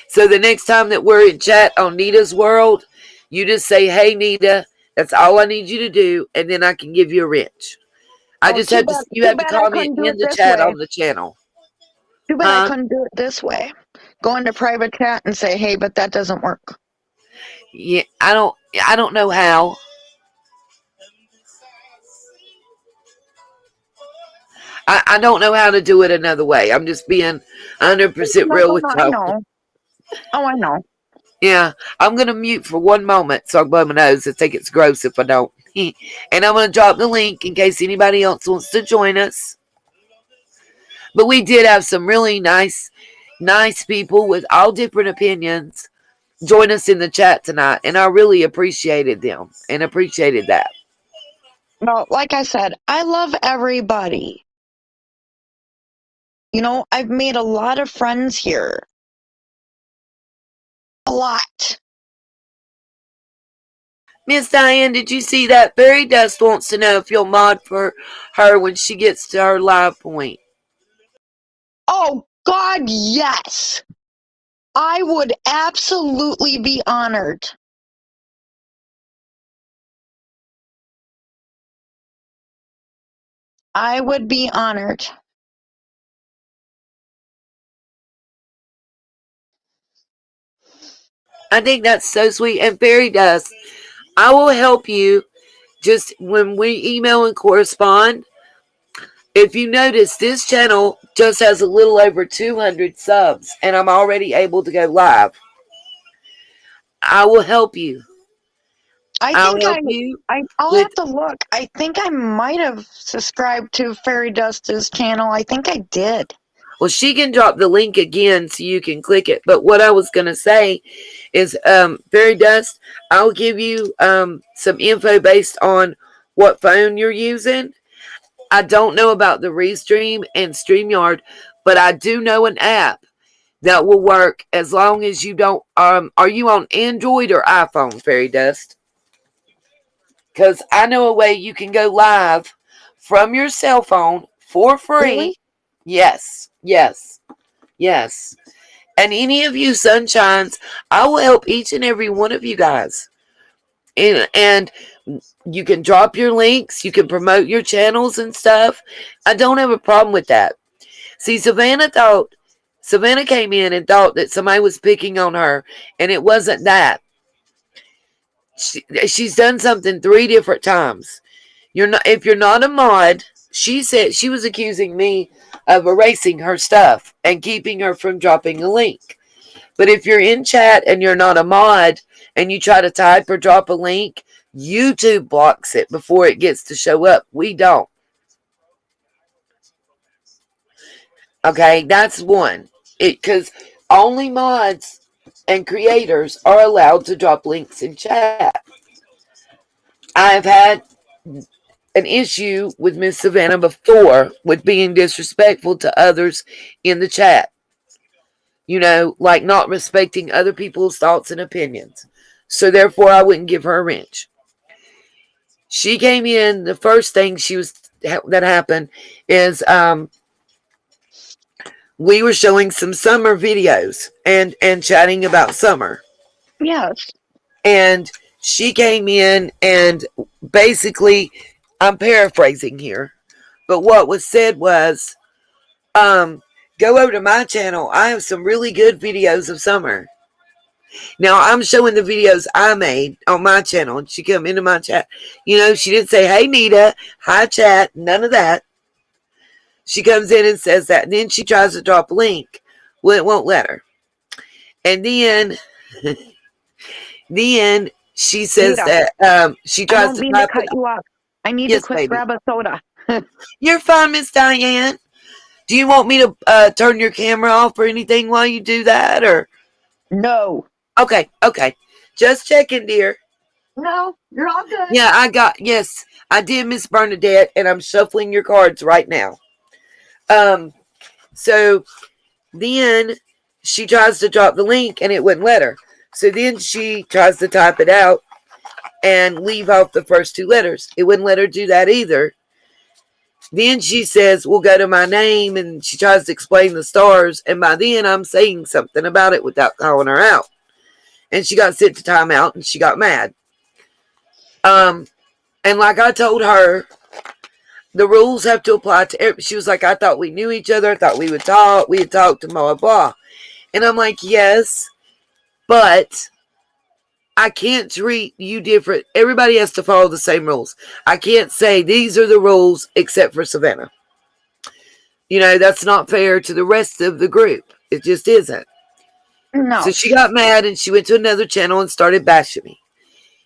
So the next time that we're in chat on Nita's World, you just say, "Hey, Nita," that's all I need you to do, and then I can give you a wrench. I Oh, just have to. You too have to bad I comment couldn't do in it the this chat way. on the channel, Too bad I huh? couldn't do it this way. Go into private chat and say, hey, but that doesn't work. Yeah, I don't. I don't know how. I don't know how to do it another way. I'm just being 100% No, real no, with no, I y'all. know. Oh, I know. Yeah, I'm gonna mute for 1 moment so I can blow my nose. I think it's gross if I don't. And I'm gonna drop the link in case anybody else wants to join us. But we did have some really nice people with all different opinions join us in the chat tonight, and I really appreciated them and appreciated that. No, like I said, I love everybody. You know, I've made a lot of friends here. A lot. Miss Diane, did you see that? Fairy Dust wants to know if you'll mod for her when she gets to her live point. Oh, God, yes. I would absolutely be honored. I would be honored. I think that's so sweet. And Fairy Dust, I will help you just when we email and correspond. If you notice, this channel just has a little over 200 subs, and I'm already able to go live. I will help you. I I'll think help you I'll with. have to look. I think I might have subscribed to Fairy Dust's channel. I think I did. Well, she can drop the link again so you can click it. But what I was gonna say is, Fairy Dust, I'll give you some info based on what phone you're using. I don't know about the Restream and StreamYard, but I do know an app that will work as long as you don't. Are you on Android or iPhone, Fairy Dust? Because I know a way you can go live from your cell phone for Really? free. Yes, yes, yes. And any of you sunshines, I will help each and every one of you guys. And you can drop your links, you can promote your channels and stuff. I don't have a problem with that. See, Savannah came in and thought that somebody was picking on her, and it wasn't that. She's done something 3 different times. If you're not a mod, she said she was accusing me of erasing her stuff and keeping her from dropping a link. But if you're in chat and you're not a mod and you try to type or drop a link, YouTube blocks it before it gets to show up. We don't. Okay, that's one. Because only mods and creators are allowed to drop links in chat. I've had an issue with Miss Savannah before with being disrespectful to others in the chat. Like not respecting other people's thoughts and opinions. So therefore, I wouldn't give her a wrench. She came in. The first thing that happened is we were showing some summer videos and chatting about summer. Yes. And she came in and basically, I'm paraphrasing here, but what was said was, go over to my channel. I have some really good videos of summer. Now I'm showing the videos I made on my channel, and she come into my chat. She didn't say, "Hey Nita, hi chat," none of that. She comes in and says that, and then she tries to drop a link. Well, it won't let her. And then she says Nita, that she I tries don't to mean to type it. cut you off. I need to Yes, quick baby. grab a soda. You're fine, Miss Diane. Do you want me to turn your camera off or anything while you do that, or? No. Okay. Just checking, dear. No, you're all good. Yeah, yes, I did, Miss Bernadette, and I'm shuffling your cards right now. So then she tries to drop the link and it wouldn't let her. So then she tries to type it out and leave off the first two letters. It wouldn't let her do that either. Then she says, "We'll go to my name," and she tries to explain the stars. And by then I'm saying something about it without calling her out. And she got sent to timeout and she got mad. And like I told her, the rules have to apply to everybody. She was like, "I thought we knew each other. I thought we would talk. We had talked and blah, blah, blah." And I'm like, "Yes, but I can't treat you different. Everybody has to follow the same rules. I can't say these are the rules except for Savannah. That's not fair to the rest of the group. It just isn't." So No. she got mad and she went to another channel and started bashing me.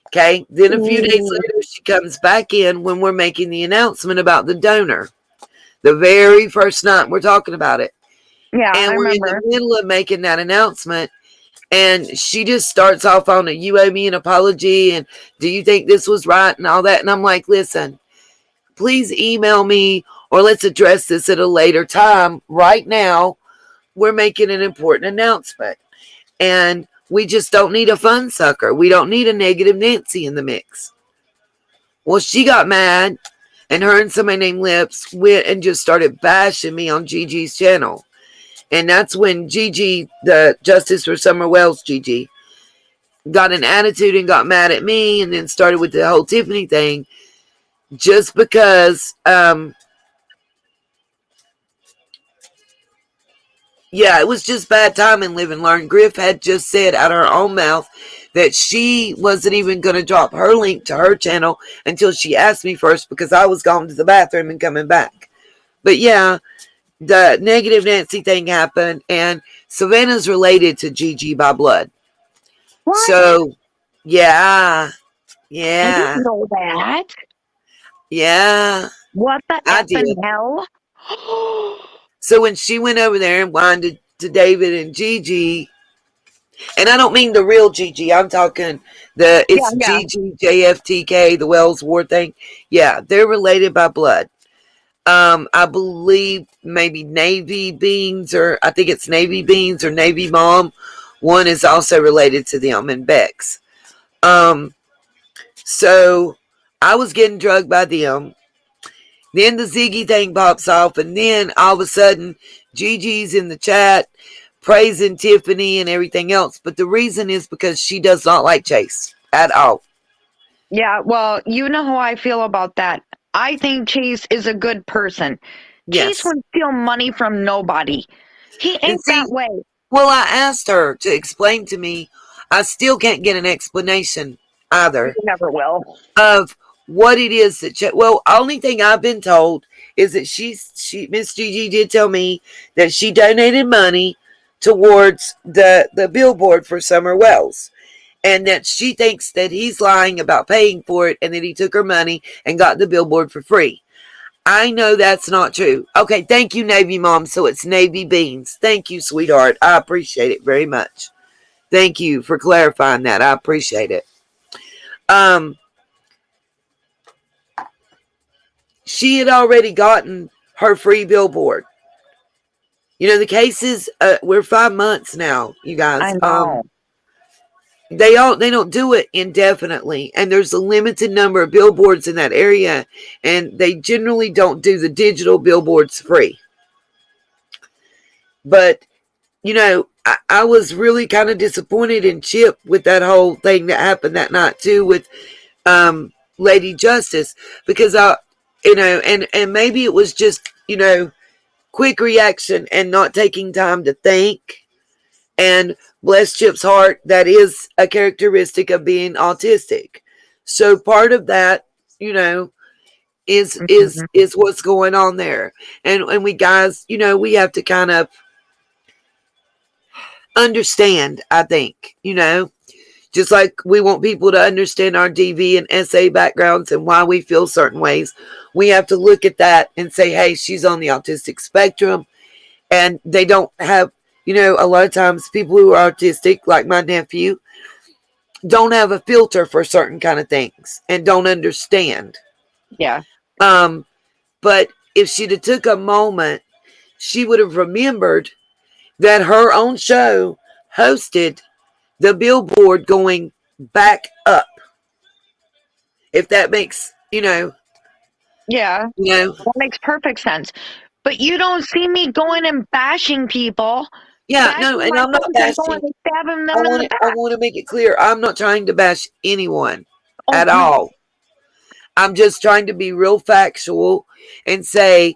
Okay. Then a few days Ooh. later, she comes back in when we're making the announcement about the donor. The very first night we're talking about it. Yeah, And I we're in the remember. middle of making that announcement. And she just starts off on a "you owe me an apology," and "do you think this was right," and all that. And I'm like, "Listen, please email me, or let's address this at a later time. Right now, we're making an important announcement. And we just don't need a fun sucker. We don't need a negative Nancy in the mix." Well, she got mad, and her and somebody named Lips went and just started bashing me on Gigi's channel. And that's when Gigi, the Justice for Summer Wells Gigi, got an attitude and got mad at me, and then started with the whole Tiffany thing, just because yeah, it was just bad timing. Live and learn. Griff had just said out of her own mouth that she wasn't even going to drop her link to her channel until she asked me first, because I was going to the bathroom and coming back. But yeah, the negative Nancy thing happened, and Savannah's related to Gigi by blood. What? So yeah, I yeah, didn't know that. yeah, What the I effing did. hell? So when she went over there and whined to David and Gigi, and I don't mean the real Gigi, I'm talking Yeah, it's yeah. Gigi JFTK, the Wells War thing. Yeah, they're related by blood. I believe maybe Navy Beans, or I think it's Navy Beans or Navy Mom. One is also related to them, and Bex. So I was getting drugged by them. Then the Ziggy thing pops off, and then all of a sudden, Gigi's in the chat praising Tiffany and everything else. But the reason is because she does not like Chase at all. Yeah, well, you know how I feel about that. I think Chase is a good person. Chase Yes. wouldn't steal money from nobody. He And ain't see, that way. well, I asked her to explain to me. I still can't get an explanation You either never will. of what it is that well, only thing I've been told is that she Miss Gigi did tell me that she donated money towards the billboard for Summer Wells, and that she thinks that he's lying about paying for it, and that he took her money and got the billboard for free. I know that's not true. Okay, thank you, Navy Mom. So it's Navy Beans. Thank you, sweetheart. I appreciate it very much. Thank you for clarifying that. I appreciate it. She had already gotten her free billboard. The cases, we're 5 months now, you I guys. know. They don't do it indefinitely, and there's a limited number of billboards in that area, and they generally don't do the digital billboards free. But I was really kind of disappointed in Chip with that whole thing that happened that night too with Lady Justice, because and maybe it was just quick reaction and not taking time to think And bless Chip's heart, that is a characteristic of being autistic. So part of that, you know, is what's going on there. And we guys, you know, we have to kind of understand, I think, you know, just like we want people to understand our DV and SA backgrounds and why we feel certain ways, we have to look at that and say, hey, she's on the autistic spectrum. And they don't have, you know, a lot of times people who are autistic, like my nephew, don't have a filter for certain kind of things and don't understand. Yeah. But if she'd have took a moment, she would have remembered that her own show hosted the billboard going back up. If that makes, Yeah. That makes perfect sense. But you don't see me going and bashing people. Yeah, no, and I'm not bashing. I want to make it clear, I'm not trying to bash anyone at all. I'm just trying to be real factual and say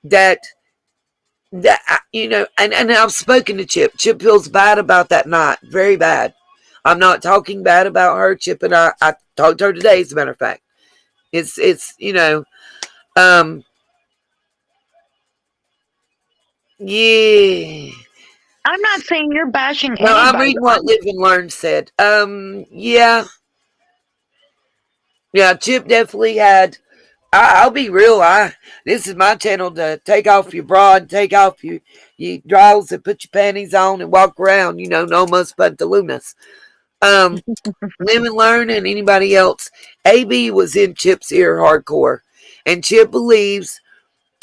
that you know, and I've spoken to Chip. Chip feels bad about that night, very bad. I'm not talking bad about her. Chip and I talked to her today, as a matter of fact. It's you know, yeah. I'm not saying you're bashing anybody. No, I'm reading what Live and Learn said. Yeah. Yeah, Chip definitely had. I'll be real. This is my channel to take off your bra and take off your drawers and put your panties on and walk around. You know, no mas but the lunas. Live and Learn and anybody else. AB was in Chip's ear hardcore, and Chip believes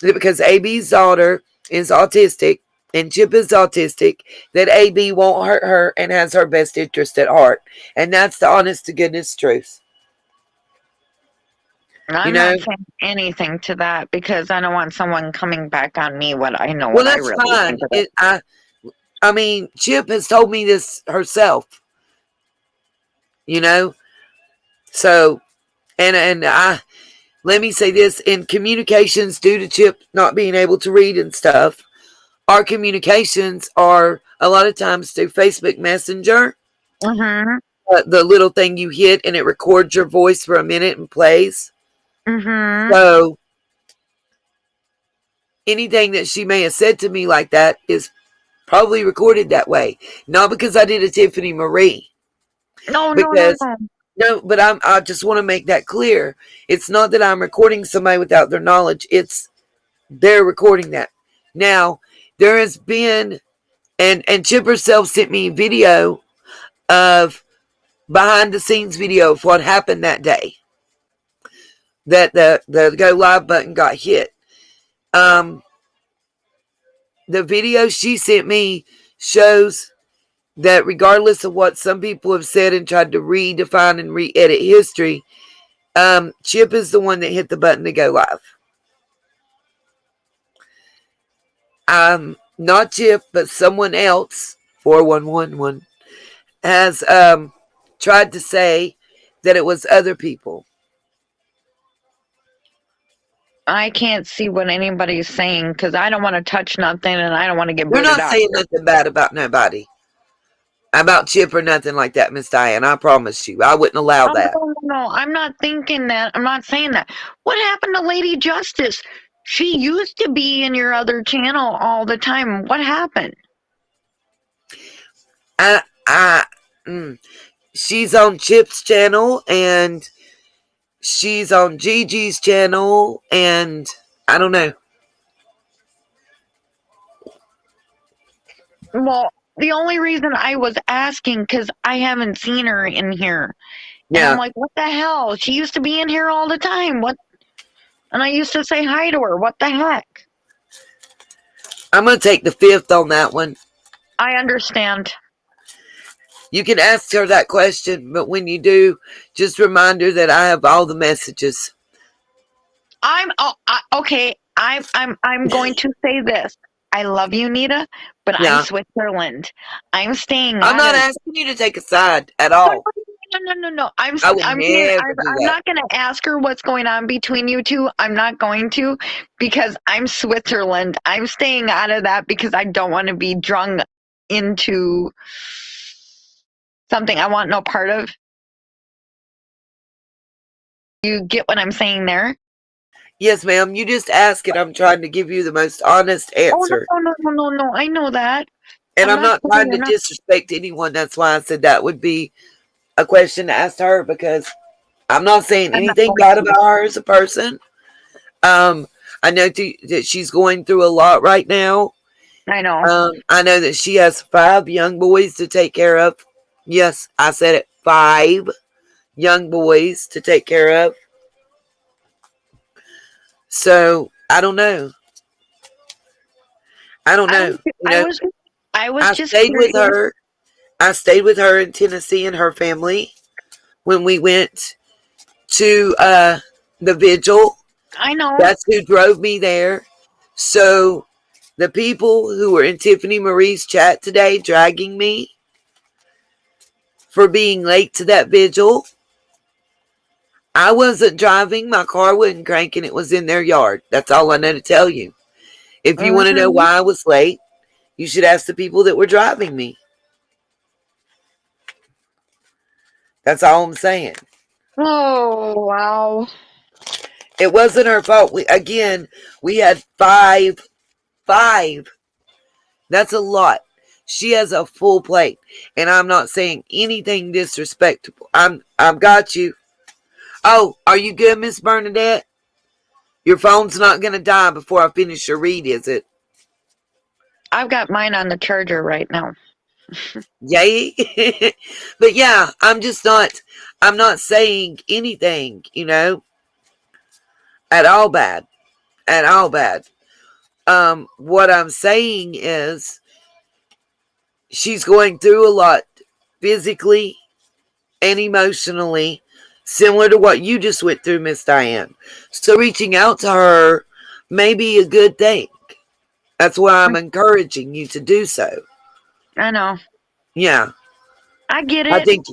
that because AB's daughter is autistic and Chip is autistic, that AB won't hurt her and has her best interest at heart, and that's the honest to goodness truth. I'm not saying anything to that because I don't want someone coming back on me what I know. Well, that's fine. I mean, Chip has told me this herself. You know, so and let me say this: in communications, due to Chip not being able to read and stuff, our communications are a lot of times through Facebook Messenger. The little thing you hit and it records your voice for a minute and plays. So anything that she may have said to me like that is probably recorded that way. Not because I did a Tiffany Marie. No, but I just want to make that clear. It's not that I'm recording somebody without their knowledge. It's they're recording that. Now, there has been, and Chip herself sent me a video of behind the scenes video of what happened that day. That the go live button got hit. The video she sent me shows that regardless of what some people have said and tried to redefine and re-edit history, Chip is the one that hit the button to go live. Not Chip, but someone else, 4111, has tried to say that it was other people. I can't see what anybody's saying because I don't want to touch nothing and I don't want to get booted out. We're not not saying nothing bad about nobody. About Chip or nothing like that, Miss Diane. I promise you. I wouldn't allow that. No, I'm not thinking that. I'm not saying that. What happened to Lady Justice? She used to be in your other channel all the time. What happened? She's on Chip's channel and she's on Gigi's channel, and I don't know. Well, the only reason I was asking because I haven't seen her in here. Yeah. And I'm like, what the hell? She used to be in here all the time. What? And I used to say hi to her. What the heck? I'm going to take the fifth on that one. I understand. You can ask her that question, but when you do, just remind her that I have all the messages. Okay. I'm going to say this. I love you, Nita, but I'm Switzerland. I'm staying. I'm not asking you to take a side at all. No. I'm not going to ask her what's going on between you two. I'm not going to because I'm Switzerland. I'm staying out of that because I don't want to be drunk into something I want no part of. You get what I'm saying there? Yes, ma'am. You just ask it. I'm trying to give you the most honest Oh, answer. no. I know that. And I'm I'm not not saying trying you're to not. disrespect anyone. That's why I said that would be a question to ask her, because I'm not saying I'm not anything going bad to. about her as a person. Um, I know that she's going through a lot right now. I know. I know that she has 5 young boys to take care of. Yes, I said it. 5 young boys to take care of. So I don't know. I don't I know. was, You I know, was, I was I just stayed with curious. her. I stayed with her in Tennessee and her family when we went to the vigil. I know. That's who drove me there. So the people who were in Tiffany Marie's chat today dragging me for being late to that vigil, I wasn't driving. My car wasn't cranking. It was in their yard. That's all I know to tell you. If you want to know Hmm. why I was late, you should ask the people that were driving me. That's all I'm saying. Oh, wow. It wasn't her fault. We had five. That's a lot. She has a full plate, and I'm not saying anything disrespectful. I've got you. Oh, are you good, Miss Bernadette? Your phone's not gonna die before I finish your read, is it? I've got mine on the charger right now. Yay! But yeah, I'm just not. I'm not saying anything, at all bad, at all bad. What I'm saying is she's going through a lot physically and emotionally, similar to what you just went through, Miss Diane. So reaching out to her may be a good thing. That's why I'm encouraging you to do so. I know. Yeah, I get I it. think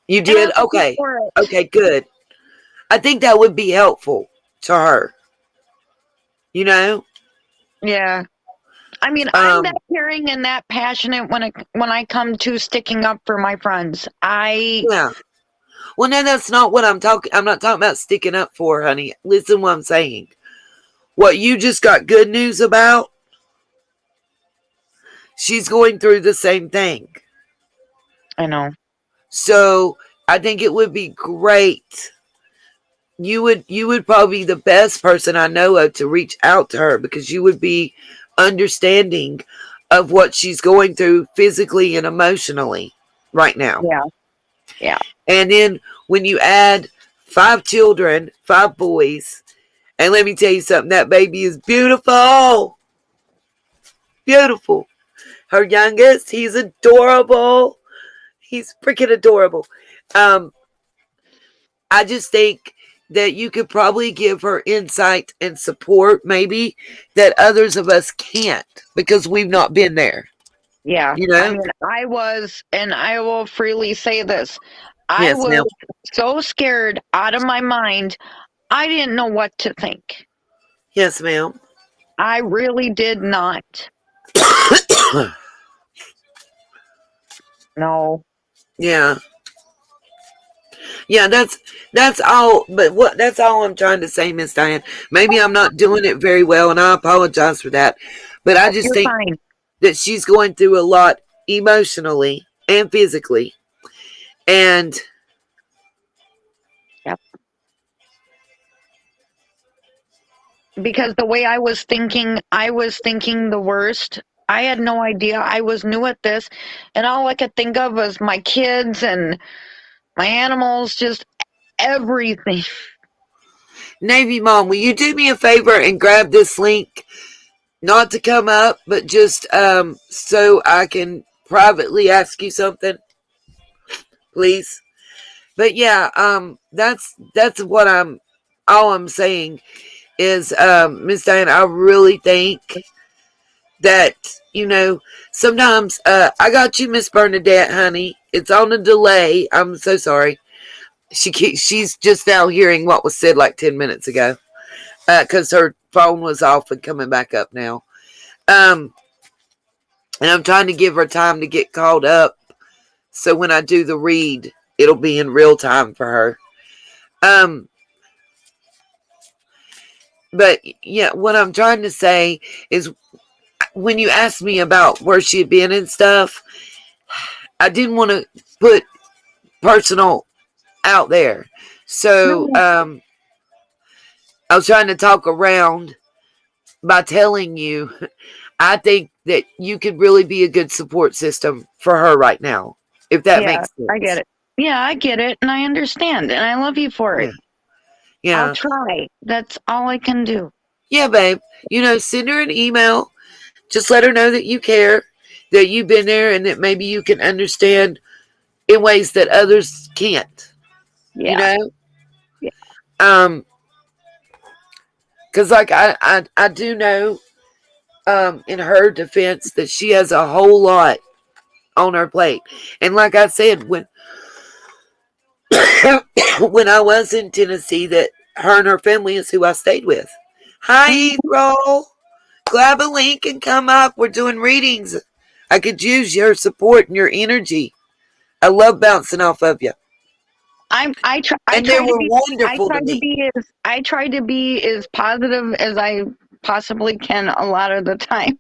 you And did. I'm here Okay. for it. Okay, good. I think that would be helpful to her. You know? Yeah. I mean, I'm that Um, caring and that passionate when I come to sticking up for my friends. yeah. Well, no, that's not what I'm talking. I'm not talking about sticking up for, honey. Listen what I'm saying. What you just got good news about, she's going through the same thing. I know. So I think it would be great. You would probably be the best person I know of to reach out to her, because you would be understanding of what she's going through physically and emotionally right now. Yeah. Yeah. And then when you add 5 children, 5 boys, and let me tell you something, that baby is beautiful. Beautiful. Her youngest, he's adorable. He's freaking adorable. Um, I just think that you could probably give her insight and support, maybe, that others of us can't, because we've not been there. Yeah. You I know? mean, I was, and I will freely say this, I Yes, was ma'am. so scared out of my mind, I didn't know what to think. Yes, ma'am. I really did not. No. Yeah. Yeah, that's all. But what that's all I'm trying to say, Miss Diane. Maybe I'm not doing it very well, and I apologize for that. But I just You're think fine. that she's going through a lot emotionally and physically, and Yep. Because the way I was thinking the worst. I had no idea. I was new at this, and all I could think of was my kids and my animals, just everything. Navy Mom, will you do me a favor and grab this link? Not to come up, but just so I can privately ask you something, please. But yeah, that's what I'm. All I'm saying is, Miss Diane, I really think that sometimes I got you, Miss Bernadette, honey. It's on a delay. I'm so sorry. She's just now hearing what was said like 10 minutes ago, because her phone was off and coming back up now. Um, And I'm trying to give her time to get caught up. So when I do the read, it'll be in real time for her. Um, but yeah, what I'm trying to say is when you asked me about where she had been and stuff, I didn't want to put personal out there. So No, I was trying to talk around by telling you I think that you could really be a good support system for her right now, if that yeah, makes I get sense. it. Yeah, I get it, and I understand, and I love you for Yeah. it. I'll Yeah. try. That's all I can do. Yeah, babe. Send her an email. Just let her know that you care, that you've been there, and that maybe you can understand in ways that others can't. You Yeah, know? yeah. Um, because like I do know in her defense that she has a whole lot on her plate. And like I said, when when I was in Tennessee, that her and her family is who I stayed with. Hi, Mhm. Ethel. Grab a link and come up. We're doing readings. I could use your support and your energy. I love bouncing off of you. I And they try to were be wonderful to me. I try to be as positive as I possibly can a lot of the time.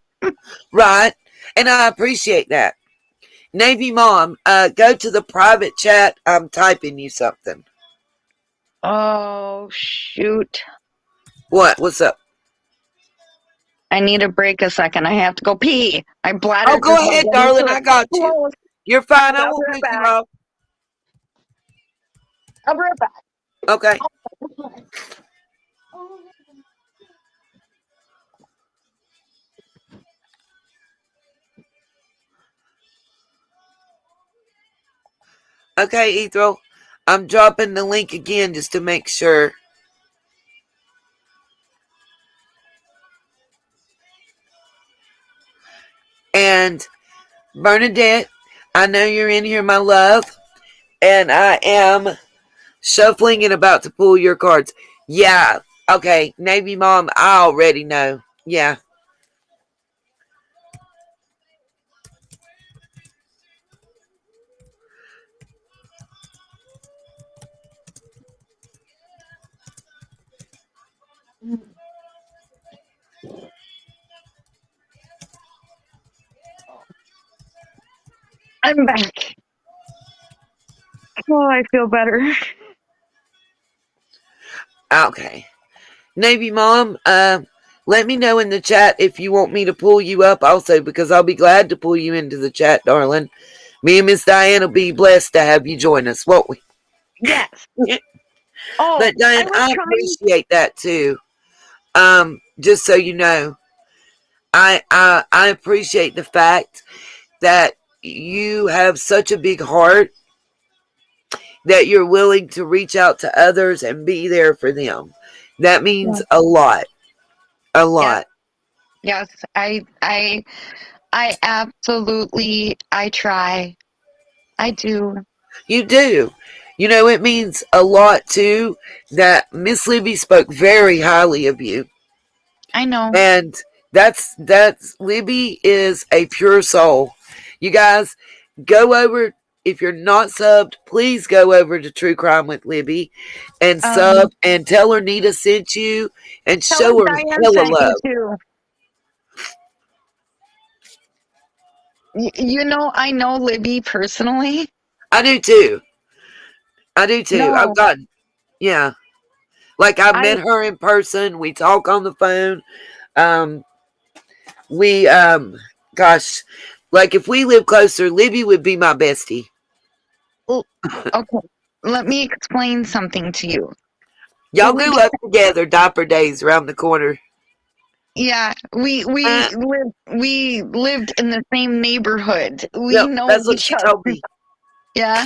Right? And I appreciate that. Navy Mom, go to the private chat. I'm typing you something. Oh shoot. What? What's up? I need a break a second. I have to go pee. My Oh, bladder go just won't ahead, let me darling. I got you. close. You're fine. I I'll be won't right pick you back. up. I'll be right back. Okay. Okay, Ethel. I'm dropping the link again just to make sure. And Bernadette, I know you're in here, my love. And I am shuffling and about to pull your cards. Yeah. Okay. Navy Mom, I already know. Yeah. I'm back. Oh, I feel better. Okay. Navy Mom, let me know in the chat if you want me to pull you up also, because I'll be glad to pull you into the chat, darling. Me and Miss Diane will be blessed to have you join us, won't we? Yes. Oh, But I Diane, was I trying. appreciate that too. Just so you know, I appreciate the fact that you have such a big heart that you're willing to reach out to others and be there for them. That Yeah. means a lot. A Yes. lot. Yes. I absolutely. I try. I do. You do. It means a lot too that Miss Libby spoke very highly of you. I know. And that's Libby is a pure soul. You guys go over, if you're not subbed, please go over to True Crime with Libby and Um, sub and tell her Nita sent you and tell her show her Diane hella sent you love. too. You know, I know Libby personally. I do too. I do too. I've No, gotten, yeah. Like I've I met her in person. We talk on the phone. Um, we gosh, like if we live closer, Libby would be my bestie. oh, okay. Let me explain something to you. Y'all When we grew get up together, diaper days around the corner. yeah, Uh, we lived in the same neighborhood. We yep, know that's what each she other. told me. Yeah,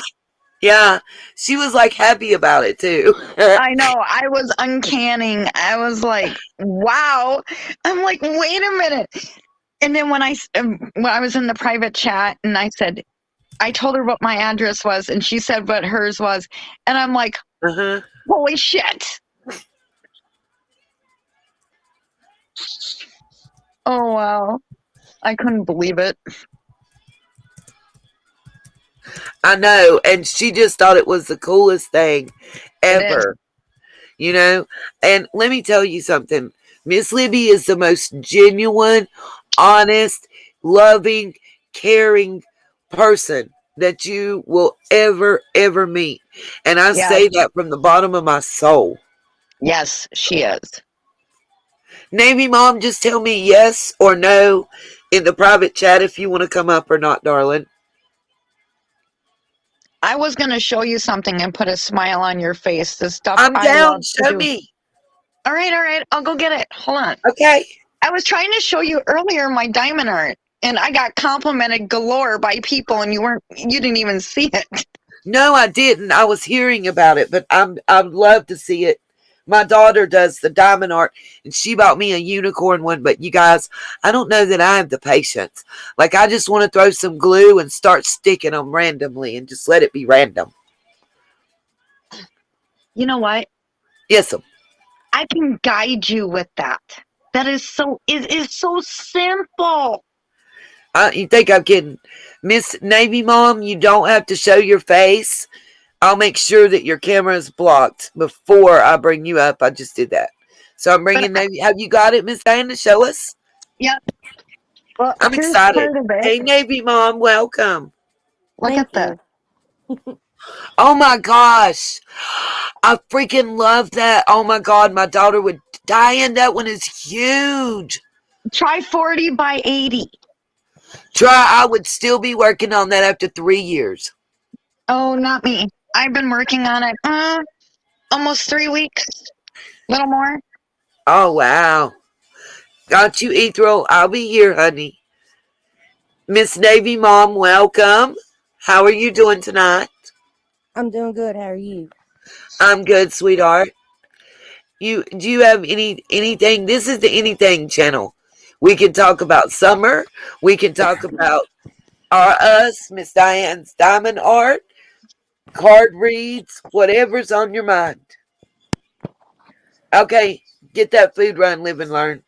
Yeah, she was like happy about it too. I know. I was uncanning. I was like, wow. I'm like, wait a minute. And then when I was in the private chat and I told her what my address was and she said what hers was. And I'm like, Uh-huh. holy shit. Oh, wow. I couldn't believe it. I know, and she just thought it was the coolest thing It is. ever, you know? And let me tell you something. Miss Libby is the most genuine, honest, loving, caring person that you will ever meet. And I Yes. say that from the bottom of my soul. Yes, she is. Navy Mom, just tell me yes or no in the private chat if you want to come up or not, darling. I was going to show you something and put a smile on your face. The stuff I'm I down. love to Show do. me. All right. I'll go get it. Hold on. Okay. I was trying to show you earlier my diamond art, and I got complimented galore by people, and you didn't even see it. No, I didn't. I was hearing about it, but I'd love to see it. My daughter does the diamond art, and she bought me a unicorn one. But you guys, I don't know that I have the patience. Like, I just want to throw some glue and start sticking them randomly and just let it be random. You know what? Yes, I can guide you with that. That is so. It is so simple. you think I'm kidding? Miss Navy Mom, you don't have to show your face. I'll make sure that your camera is blocked before I bring you up. I just did that. So I'm But bringing Navy. Have you got it, Miss Diana? Show us. yeah. Well, I'm here's excited. part of it. Hey, Navy Mom, welcome. Look Thank at this. you. Oh my gosh. I freaking love that. Oh my God. My daughter would die in that one is huge. Try 40 by 80. I would still be working on that after 3 years. Oh, not me. I've been working on it almost 3 weeks. A little more. Oh wow. Got you, Ethel. I'll be here, honey. Miss Navy Mom, welcome. How are you doing tonight? I'm doing good. How are you? I'm good, sweetheart. Do you have anything? This is the anything channel. We can talk about summer. We can talk about us, Miss Diane's diamond art, card reads, whatever's on your mind. Okay, get that food run, live and learn.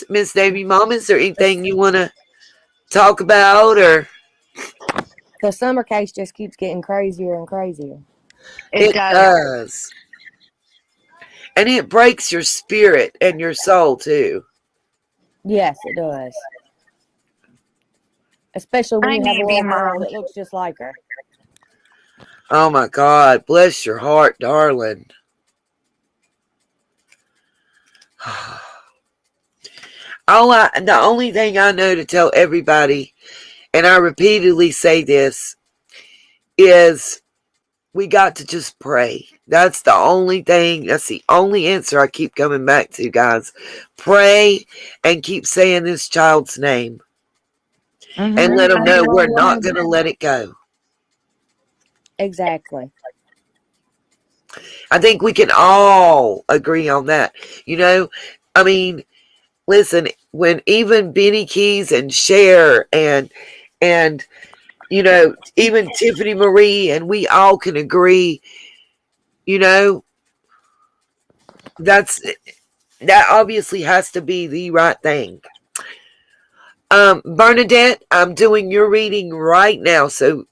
Miss Navy Mom, is there anything you want to talk about or? The summer case just keeps getting crazier and crazier. It It does. does. And it breaks your spirit and your soul too. Yes, it does. Especially when I you have a may be little girl mom. that looks just like her. Oh my God, bless your heart, darling. The only thing I know to tell everybody, and I repeatedly say this, is we got to just pray. That's the only thing, that's the only answer I keep coming back to, guys. Pray and keep saying this child's name and let them know we're not going to let it go. Exactly. I think we can all agree on that. You know, I mean, listen, when even Benny Keys and Cher and you know, even Tiffany Marie and we all can agree, you know, that obviously has to be the right thing. Bernadette, I'm doing your reading right now, so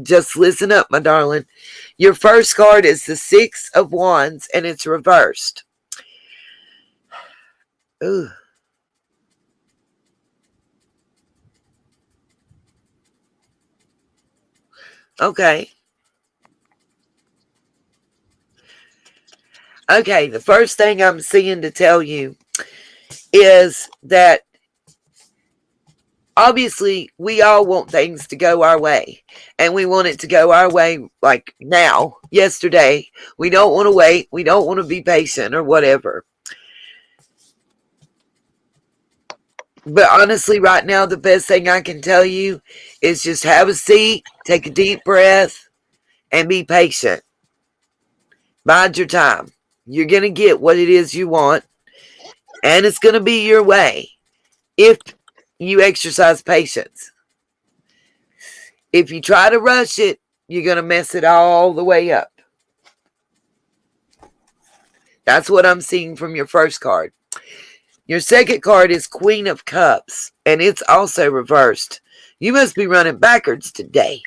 just listen up, my darling. Your first card is the Six of Wands, and it's reversed. Ooh. Okay. Okay, the first thing I'm seeing to tell you is that obviously we all want things to go our way, and we want it to go our way like now, yesterday. We don't want to wait. We don't want to be patient or whatever. But honestly, right now, the best thing I can tell you is just have a seat, take a deep breath, and be patient. Bide your time. You're going to get what it is you want, and it's going to be your way if you exercise patience. If you try to rush it, you're going to mess it all the way up. That's what I'm seeing from your first card. Your second card is Queen of Cups, and it's also reversed. You must be running backwards today.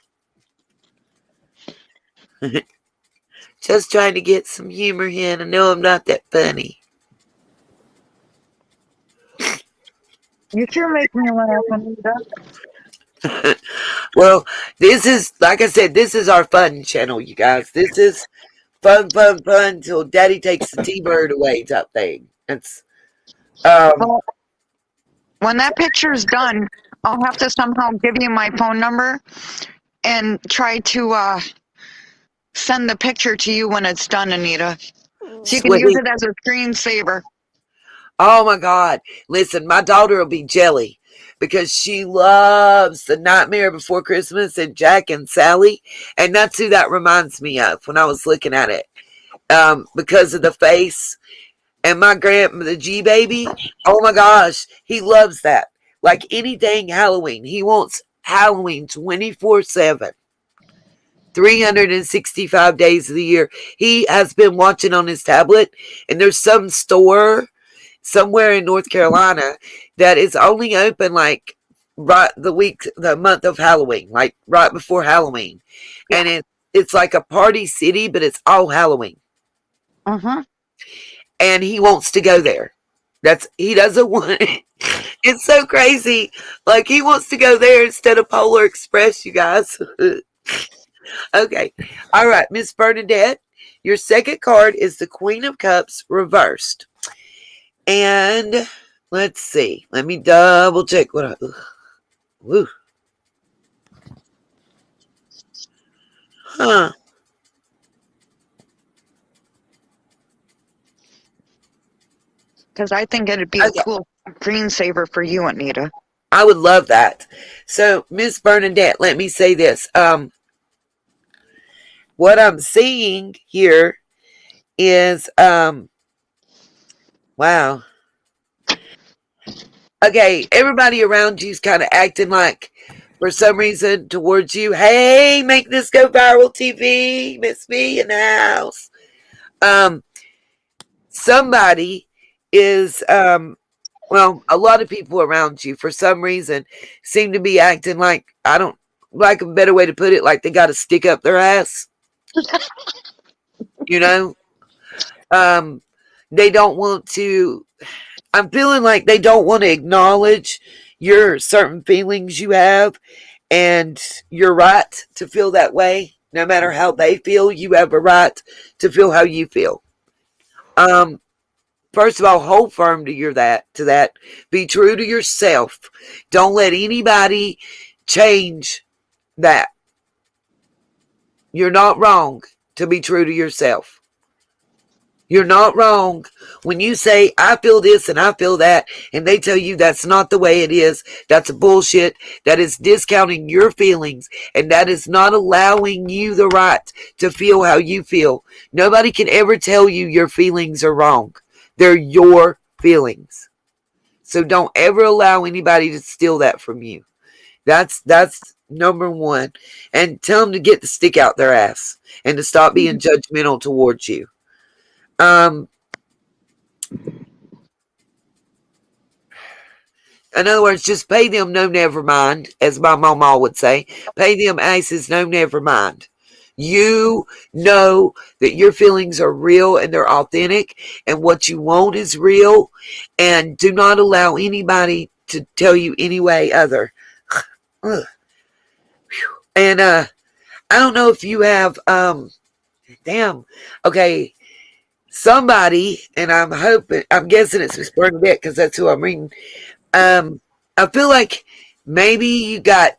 Just trying to get some humor in. I know I'm not that funny. You sure make me laugh, Anita. Well, this is, like I said, this is our fun channel, you guys. This is fun, fun, fun till Daddy takes the T-bird away type thing. It's Well, when that picture's done, I'll have to somehow give you my phone number and try to send the picture to you when it's done, Anita. So you can use sweet. it as a screensaver. Oh my God! Listen, my daughter will be jelly because she loves The Nightmare Before Christmas and Jack and Sally, and that's who that reminds me of when I was looking at it. Because of the face. And my the G baby, oh my gosh, he loves that. Like anything Halloween. He wants Halloween 24/7. 365 days of the year. He has been watching on his tablet, and there's some store somewhere in North Carolina that is only open like right the month of Halloween, like right before Halloween. Yeah. And it's like a party city, but it's all Halloween. And he wants to go there. He doesn't want it. It's so crazy. Like he wants to go there instead of Polar Express, you guys. Okay. All right, Miss Bernadette, your second card is the Queen of Cups reversed. And let's see. Let me double check what woo. Huh. Because I think it'd be a cool screensaver for you, Anita. I would love that. So, Miss Bernadette, let me say this. What I'm seeing here is wow. Okay, everybody around you's kind of acting like for some reason towards you, hey, make this go viral TV, Miss B in the house. Somebody is well, a lot of people around you for some reason seem to be acting like, I don't like a better way to put it, like they got to stick up their ass. You know? They don't want to, I'm feeling like they don't want to acknowledge your certain feelings you have, and you're right to feel that way. No matter how they feel, you have a right to feel how you feel. First of all, hold firm to that. Be true to yourself. Don't let anybody change that. You're not wrong to be true to yourself. You're not wrong when you say, I feel this and I feel that, and they tell you that's not the way it is. That's bullshit. That is discounting your feelings, and that is not allowing you the right to feel how you feel. Nobody can ever tell you your feelings are wrong. They're your feelings. So don't ever allow anybody to steal that from you. That's number one. And tell them to get the stick out their ass and to stop being judgmental towards you. In other words, just pay them no never mind, as my mama would say. Pay them asses no never mind. You know that your feelings are real and they're authentic, and what you want is real, and do not allow anybody to tell you any way other. And I don't know if you have okay, somebody, and I'm guessing it's Miss Bernadette because that's who I'm reading. I feel like maybe you got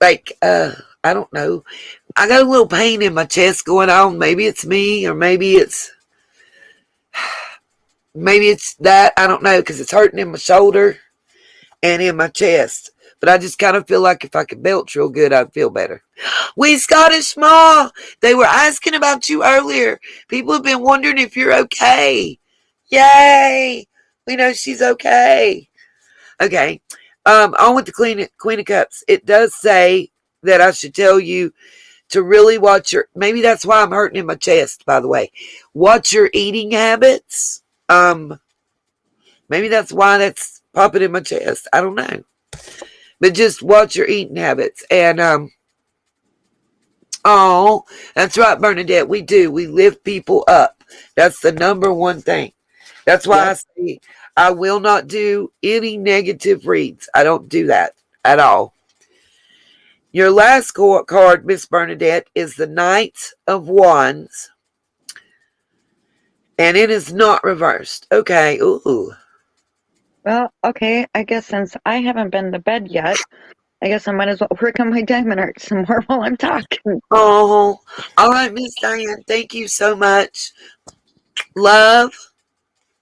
like I don't know. I got a little pain in my chest going on. Maybe it's me, or maybe it's that. I don't know, because it's hurting in my shoulder and in my chest. But I just kind of feel like if I could belch real good, I'd feel better. We Scottish Ma, they were asking about you earlier. People have been wondering if you're okay. Yay! We know she's okay. Okay. On with the Queen of Cups. It does say that I should tell you to really watch maybe that's why I'm hurting in my chest, by the way. Watch your eating habits. Maybe that's why that's popping in my chest. I don't know. But just watch your eating habits. And oh, that's right, Bernadette. We do. We lift people up. That's the number one thing. That's why I Yep. say I will not do any negative reads. I don't do that at all. Your last card, Miss Bernadette, is the Knight of Wands. And it is not reversed. Okay. Ooh. Well, okay. I guess since I haven't been to bed yet, I guess I might as well work on my diamond art some more while I'm talking. Oh. All right, Miss Diane. Thank you so much. Love.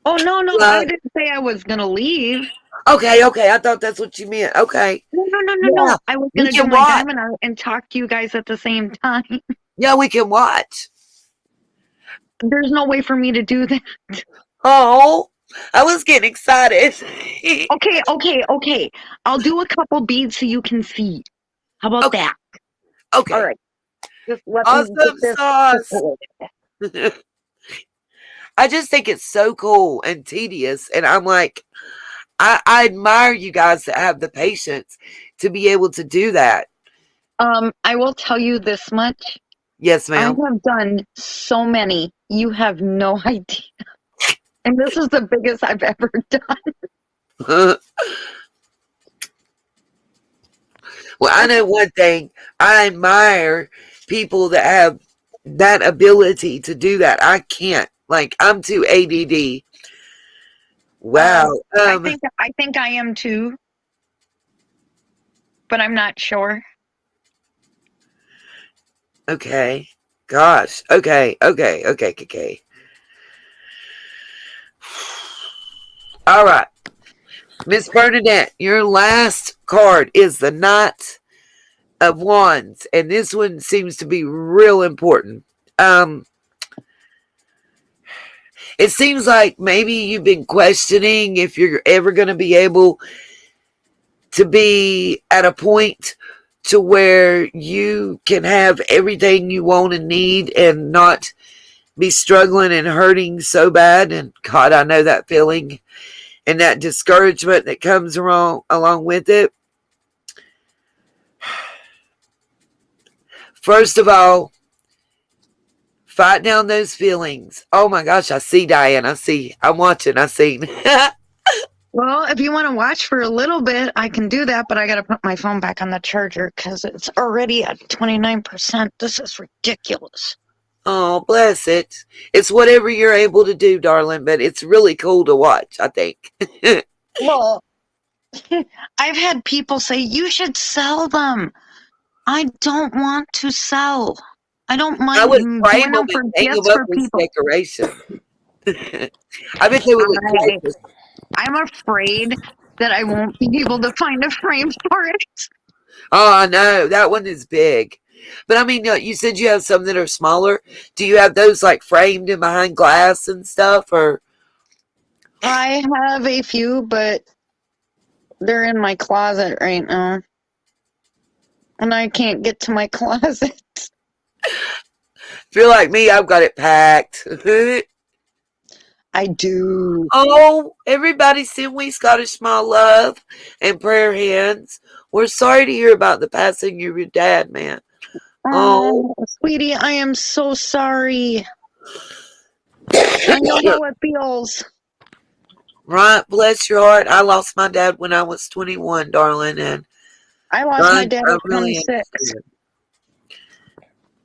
Oh, no, I Love. didn't say I was going to leave. Okay. I thought that's what you meant. Okay. Yeah. No. I was We going to do can my watch. diamond art and talk to you guys at the same time. Yeah, we can watch. There's no way for me to do that. Oh. I was getting excited. Okay. I'll do a couple beads so you can see. How about Okay. that? Okay. All right. Just let me get Awesome this sauce. situated. I just think it's so cool and tedious. And I'm like, I admire you guys that have the patience to be able to do that. I will tell you this much. Yes, I ma'am. have done so many. You have no idea. And this is the biggest I've ever done. Well, I know one thing. I admire people that have that ability to do that. I can't. Like, I'm too ADD. Wow. I think I am too, but I'm not sure. Okay. Gosh. Okay. All right. Miss Bernadette, your last card is the Knight of Wands, and this one seems to be real important. It seems like maybe you've been questioning if you're ever going to be able to be at a point to where you can have everything you want and need and not be struggling and hurting so bad. And God, I know that feeling and that discouragement that comes along with it. First of all, fight down those feelings. Oh my gosh, I see Diane. I'm watching. I see. Well, if you want to watch for a little bit, I can do that, but I got to put my phone back on the charger because it's already at 29%. This is ridiculous. Oh, bless it. It's whatever you're able to do, darling, but it's really cool to watch, I think. Well, I've had people say, you should sell them. I don't want to sell. I don't I would mind frame doing them them and for hang them gifts up for as people. decoration. I bet they would look I, gorgeous. I'm afraid that I won't be able to find a frame for it. Oh, I know. That one is big. But I mean, you said you have some that are smaller. Do you have those like framed in behind glass and stuff? Or I have a few, but they're in my closet right now. And I can't get to my closet. if you're like me, I've got it packed. I do. Oh, everybody send we Scottish Smile love and prayer hands. We're sorry to hear about the passing of your dad, man. Oh, Oh, sweetie, I am so sorry. I know how it feels. right, bless your heart. I lost my dad when I was 21, darling, and I lost my dad I at really 26. understand.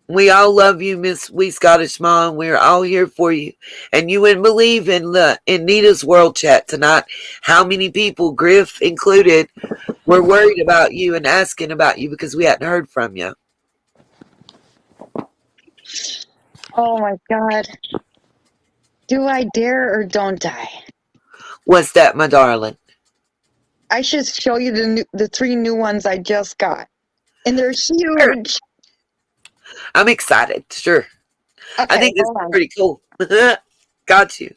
We all love you, Miss We Scottish Mom. We're all here for you. And you wouldn't believe in Nita's World Chat tonight how many people, Griff included, were worried about you and asking about you because we hadn't heard from you. Oh my God. Do I dare or don't I? What's that, my darling? I should show you the 3 new ones I just got. And they're huge. I'm excited. Sure. Okay, I think this hold is on. pretty cool. Got you.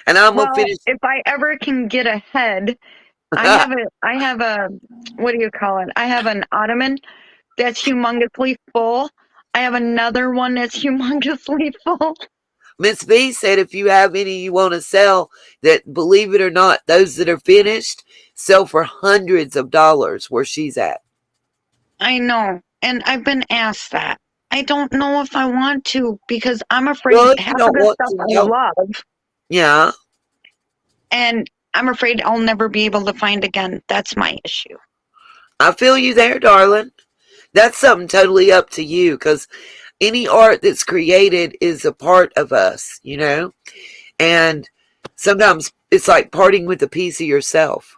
And I'm going to finish. If I ever can get ahead, I have a, what do you call it? I have an ottoman that's humongously full. I have another one that's humongously full. Miss B said if you have any you want to sell, that believe it or not, those that are finished sell for hundreds of dollars where she's at. I know. And I've been asked that. I don't know if I want to because I'm afraid Well, if you half of don't the want stuff to, I no. love, Yeah. and I'm afraid I'll never be able to find again. That's my issue. I feel you there, darling. That's something totally up to you because any art that's created is a part of us, you know? And sometimes it's like parting with a piece of yourself.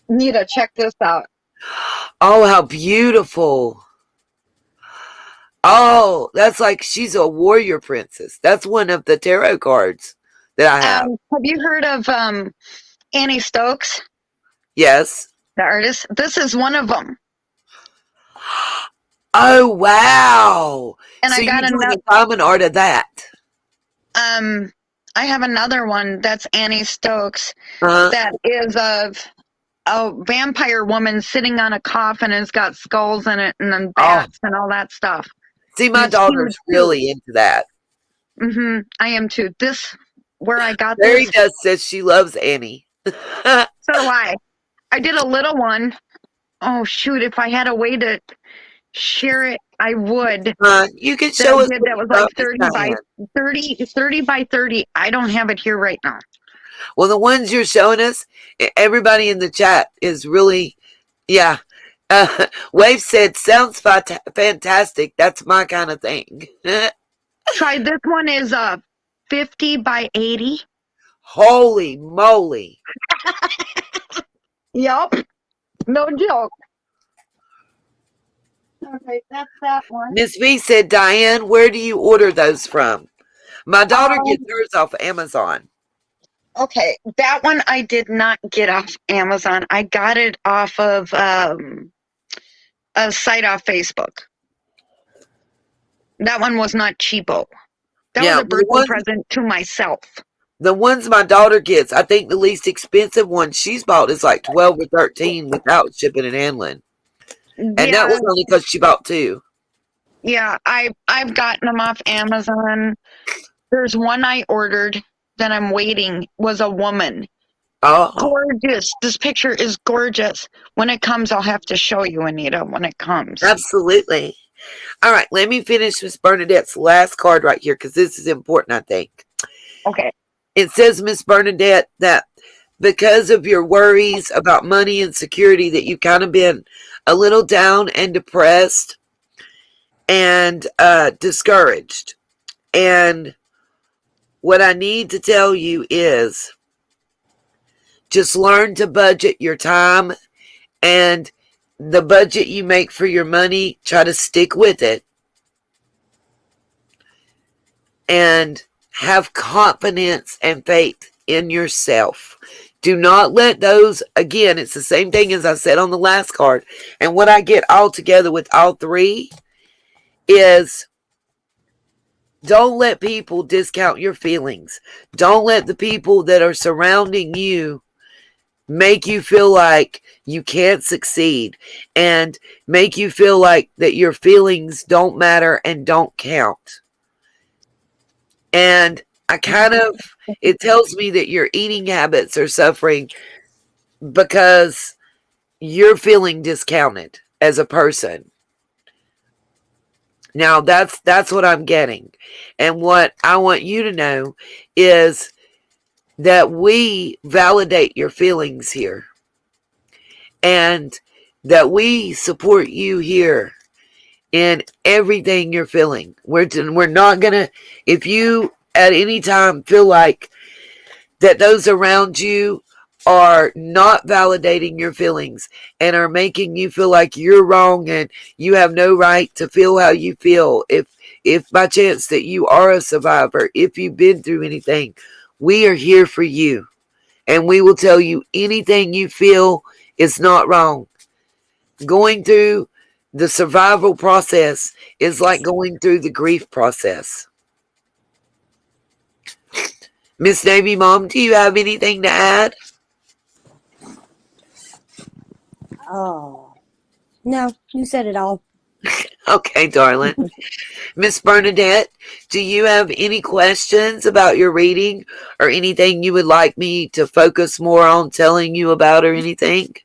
Nita, check this out. Oh, how beautiful. Oh, that's like she's a warrior princess. That's one of the tarot cards that I have. Have you heard of Annie Stokes, Yes. the artist? This is one of them. Oh, wow. And So I got you're doing another. a common art of that. I have another one that's Annie Stokes Uh-huh. that is of a vampire woman sitting on a coffin and it's got skulls in it and then Oh, bats and all that stuff. see, And my it's huge daughter's too. really into that. I am too. This, where I got Mary this, does says she loves Annie. so do I. I did a little one. Oh shoot! If I had a way to share it, I would. You can That I show us did what that you was like got, Miss 30 by Diane. 30 by 30. I don't have it here right now. Well, the ones you're showing us, everybody in the chat is really, yeah. Wave said, sounds fantastic. That's my kind of thing. Try this one is 50 by 80. Holy moly. Yup. No joke. Okay, that's that one. Miss V said, Diane, where do you order those from? My daughter gets hers off Amazon. Okay, that one I did not get off Amazon. I got it off of a site off Facebook. That one was not cheapo. That was a birthday present to myself. The ones my daughter gets, I think the least expensive one she's bought is like 12 or 13 without shipping and handling. And that was only because she bought 2. Yeah, I've gotten them off Amazon. There's one I ordered that I'm waiting, was a woman. Oh. Gorgeous. This picture is gorgeous. When it comes, I'll have to show you, Anita, when it comes. Absolutely. All right, let me finish Miss Bernadette's last card right here because this is important, I think. Okay. It says, Miss Bernadette, that because of your worries about money and security that you've kind of been a little down and depressed and discouraged. And what I need to tell you is just learn to budget your time, and the budget you make for your money, try to stick with it. And have confidence and faith in yourself. Do not let those, again, it's the same thing as I said on the last card. And what I get all together with all 3 is don't let people discount your feelings. Don't let the people that are surrounding you make you feel like you can't succeed and make you feel like that your feelings don't matter and don't count. And it tells me that your eating habits are suffering because you're feeling discounted as a person. Now that's what I'm getting. And what I want you to know is that we validate your feelings here. And that we support you here in everything you're feeling. We're not going to, if you at any time feel like that those around you are not validating your feelings and are making you feel like you're wrong and you have no right to feel how you feel, if by chance that you are a survivor, if you've been through anything, we are here for you. And we will tell you anything you feel is not wrong. Going through the survival process is like going through the grief process. Miss Navy Mom, do you have anything to add? Oh, no, you said it all. Okay, darling. Miss Bernadette, do you have any questions about your reading or anything you would like me to focus more on telling you about or anything?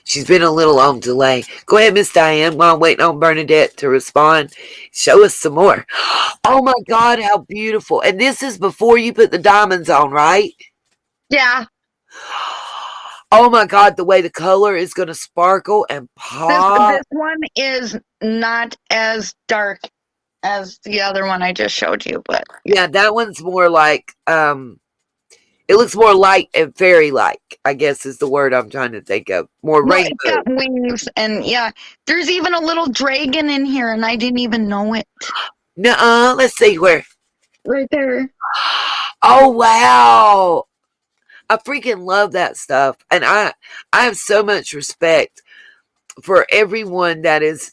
She's been a little on delay. Go ahead, Miss Diane, while I'm waiting on Bernadette to respond. Show us some more. Oh my God, how beautiful. And this is before you put the diamonds on, right? Yeah. Oh my God, the way the color is going to sparkle and pop. This one is not as dark as the other one I just showed you, but Yeah, that one's more like, it looks more light and fairy-like, I guess is the word I'm trying to think of. More well, it's rainbow. got wings, and yeah, there's even a little dragon in here, and I didn't even know it. Nuh-uh, let's see where. Right there. Oh, wow. I freaking love that stuff. And I have so much respect for everyone that has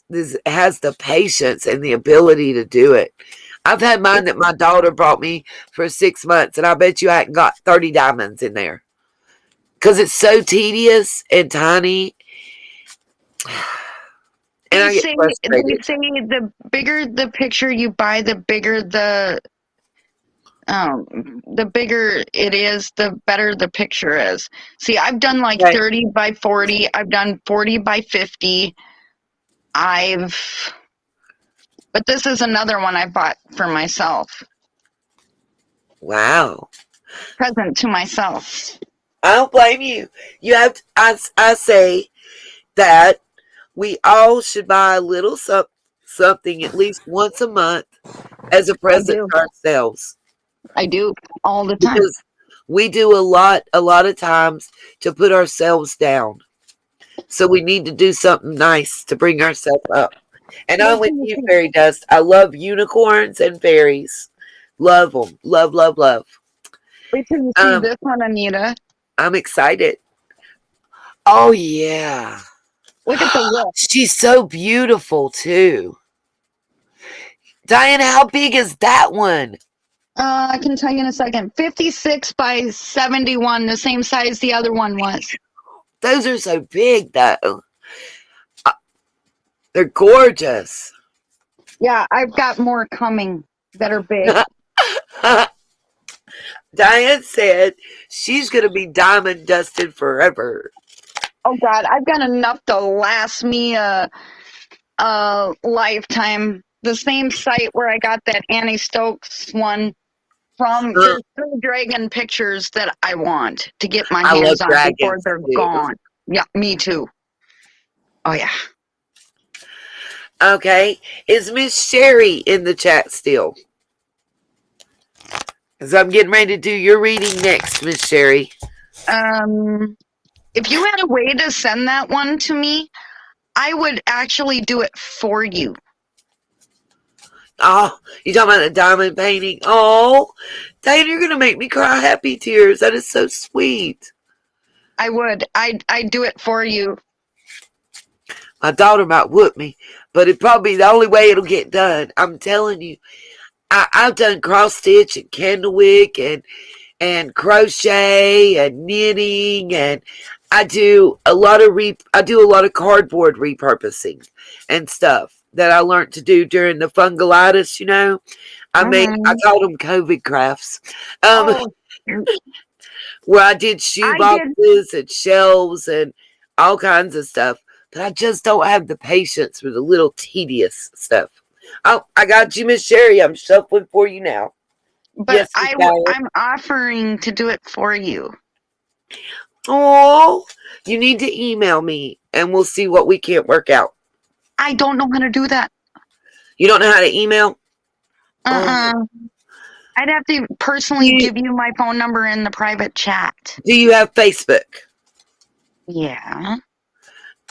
the patience and the ability to do it. I've had mine that my daughter brought me for 6 months, and I bet you I hadn't got 30 diamonds in there. Because it's so tedious and tiny. And I get frustrated. They say the bigger the picture you buy, the bigger the bigger it is, the better the picture is. See, I've done like Right. 30 by 40. I've done 40 by 50. But this is another one I bought for myself. Wow. Present to myself. I don't blame you. You have to, I say that we all should buy a little something at least once a month as a present to ourselves. I do all the time. Because we do a lot of times to put ourselves down. So we need to do something nice to bring ourselves up. And I'm with you, Fairy Dust. I love unicorns and fairies. Love them. Love, love, love. Wait till you see this one, Anita. I'm excited. Oh, yeah. Look at the lip. She's so beautiful, too. Diana, how big is that one? I can tell you in a second. 56 by 71, the same size the other one was. Those are so big, though. They're gorgeous. Yeah, I've got more coming that are big. Diane said she's going to be diamond dusted forever. Oh, God, I've got enough to last me a lifetime. The same site where I got that Annie Stokes one from. There's 3 dragon pictures that I want to get my hands on before they're gone. Yeah, me too. Oh, yeah. Okay. Is Miss Sherry in the chat still? Because I'm getting ready to do your reading next, Miss Sherry. If you had a way to send that one to me, I would actually do it for you. Oh, you talking about the diamond painting? Oh, Diane, you're going to make me cry happy tears. That is so sweet. I would. I'd do it for you. My daughter might whoop me, but it probably the only way it'll get done. I'm telling you. I've done cross stitch and candle wick and crochet and knitting, and I do a lot of cardboard repurposing and stuff that I learned to do during the fungalitis. I called them COVID crafts. Where I did shoe boxes and shelves and all kinds of stuff, but I just don't have the patience for the little tedious stuff. Oh, I got you, Miss Sherry. I'm shuffling for you now. But yes, I'm offering to do it for you. Oh, you need to email me and we'll see what we can't work out. I don't know how to do that. You don't know how to email? I'd have to personally give you my phone number in the private chat. Do you have Facebook? Yeah.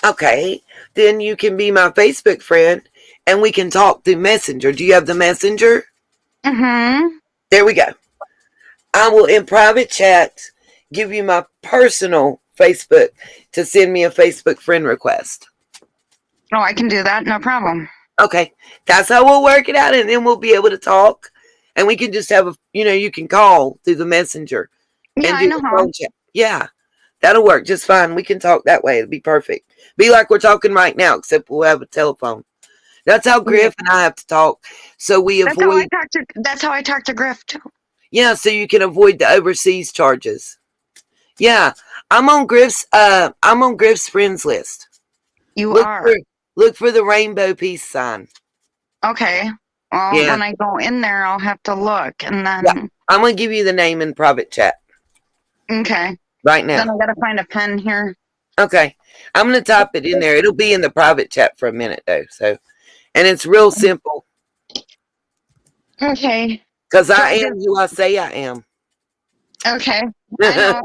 Okay, then you can be my Facebook friend and we can talk through Messenger. Do you have the Messenger? Mm-hmm. There we go. I will, in private chat, give you my personal Facebook to send me a Facebook friend request. Oh, I can do that. No problem. Okay. That's how we'll work it out, and then we'll be able to talk. And we can just have you can call through the Messenger. Yeah, I know how. Yeah. That'll work just fine. We can talk that way. It'll be perfect. Be like we're talking right now, except we'll have a telephone. That's how Yeah. Griff and I have to talk. So we That's how I avoid, talk to. That's how I talk to Griff too. yeah, so you can avoid the overseas charges. Yeah. I'm on Griff's friends list. You Look are for look for the rainbow peace sign. okay. Well, Yeah. when I go in there, I'll have to look, and Yeah. then I'm gonna give you the name in private chat okay. right Then now. I gotta find a pen here. Okay. I'm gonna type it in there. It'll be in the private chat for a minute though. So and it's real simple. Okay. Because So I am who I say I am. okay. I know.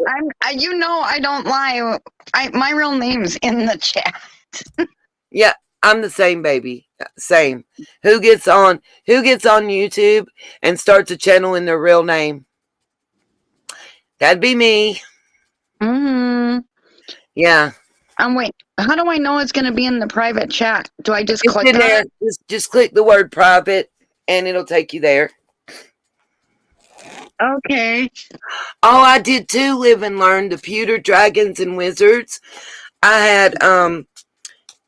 You know, I don't lie. My real name's in the chat. Yeah, I'm the same, baby. Same. Who gets on YouTube and starts a channel in their real name? That'd be me. Mm-hmm. Yeah. Wait. How do I know it's gonna be in the private chat? Do I just It's click in on there. it? Just click the word private and it'll take you there. Okay. Oh, I did too live and learn the pewter dragons and wizards. I had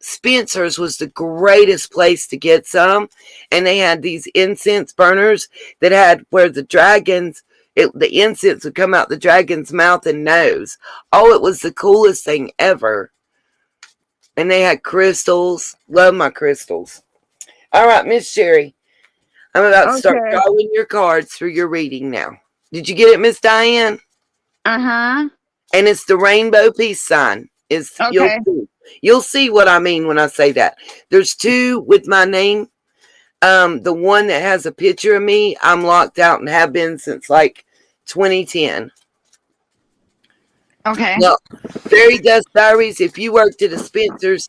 Spencer's was the greatest place to get some, and they had these incense burners that had where the dragons, the incense would come out the dragon's mouth and nose. Oh, it was the coolest thing ever. And they had crystals. Love my crystals. All right, Miss Sherry, I'm about to start Okay. drawing your cards for your reading now. Did you get it, Miss Diane? Uh-huh. And it's the rainbow peace sign. Okay. You'll see what I mean when I say that. There's two with my name. The one that has a picture of me, I'm locked out and have been since like 2010. Okay. No, Fairy Dust Diaries. If you worked at the Spencers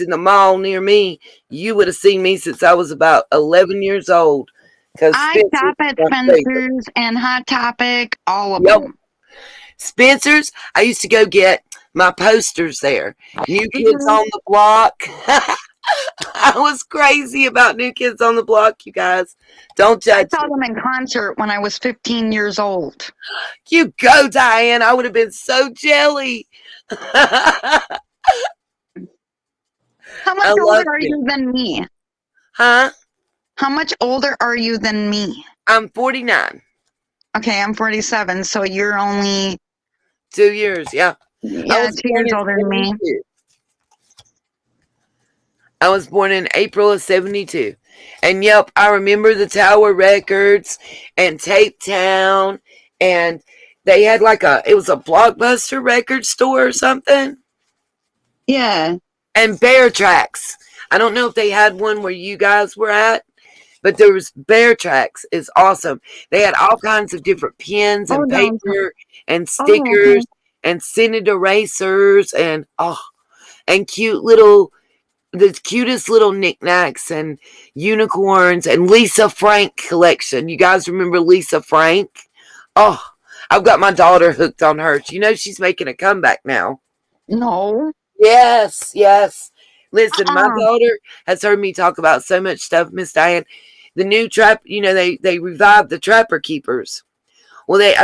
in the mall near me, you would have seen me since I was about 11 years old. Because I shop at Spencer's and Hot Topic, all of them. Spencer's, I used to go get my posters there. New Kids on the Block. I was crazy about New Kids on the Block, you guys. Don't judge I saw me. them in concert when I was 15 years old. You go, Diane. I would have been so jelly. How much older are you than me? Huh? How much older are you than me? I'm 49. Okay, I'm 47, so you're only 2 years, yeah. yeah, 2 years older than me. I was born in April of 72. And yep, I remember the Tower Records and Tape Town. And they had it was a Blockbuster record store or something. Yeah. And Bear Tracks. I don't know if they had one where you guys were at, but there was Bear Tracks. Is awesome. They had all kinds of different pens and paper and stickers and scented erasers and the cutest little knickknacks and unicorns and Lisa Frank collection. You guys remember Lisa Frank? Oh, I've got my daughter hooked on her. You know she's making a comeback now. No. Yes. Listen, my daughter has heard me talk about so much stuff, Miss Diane. The new trap, they revived the Trapper Keepers. Well, they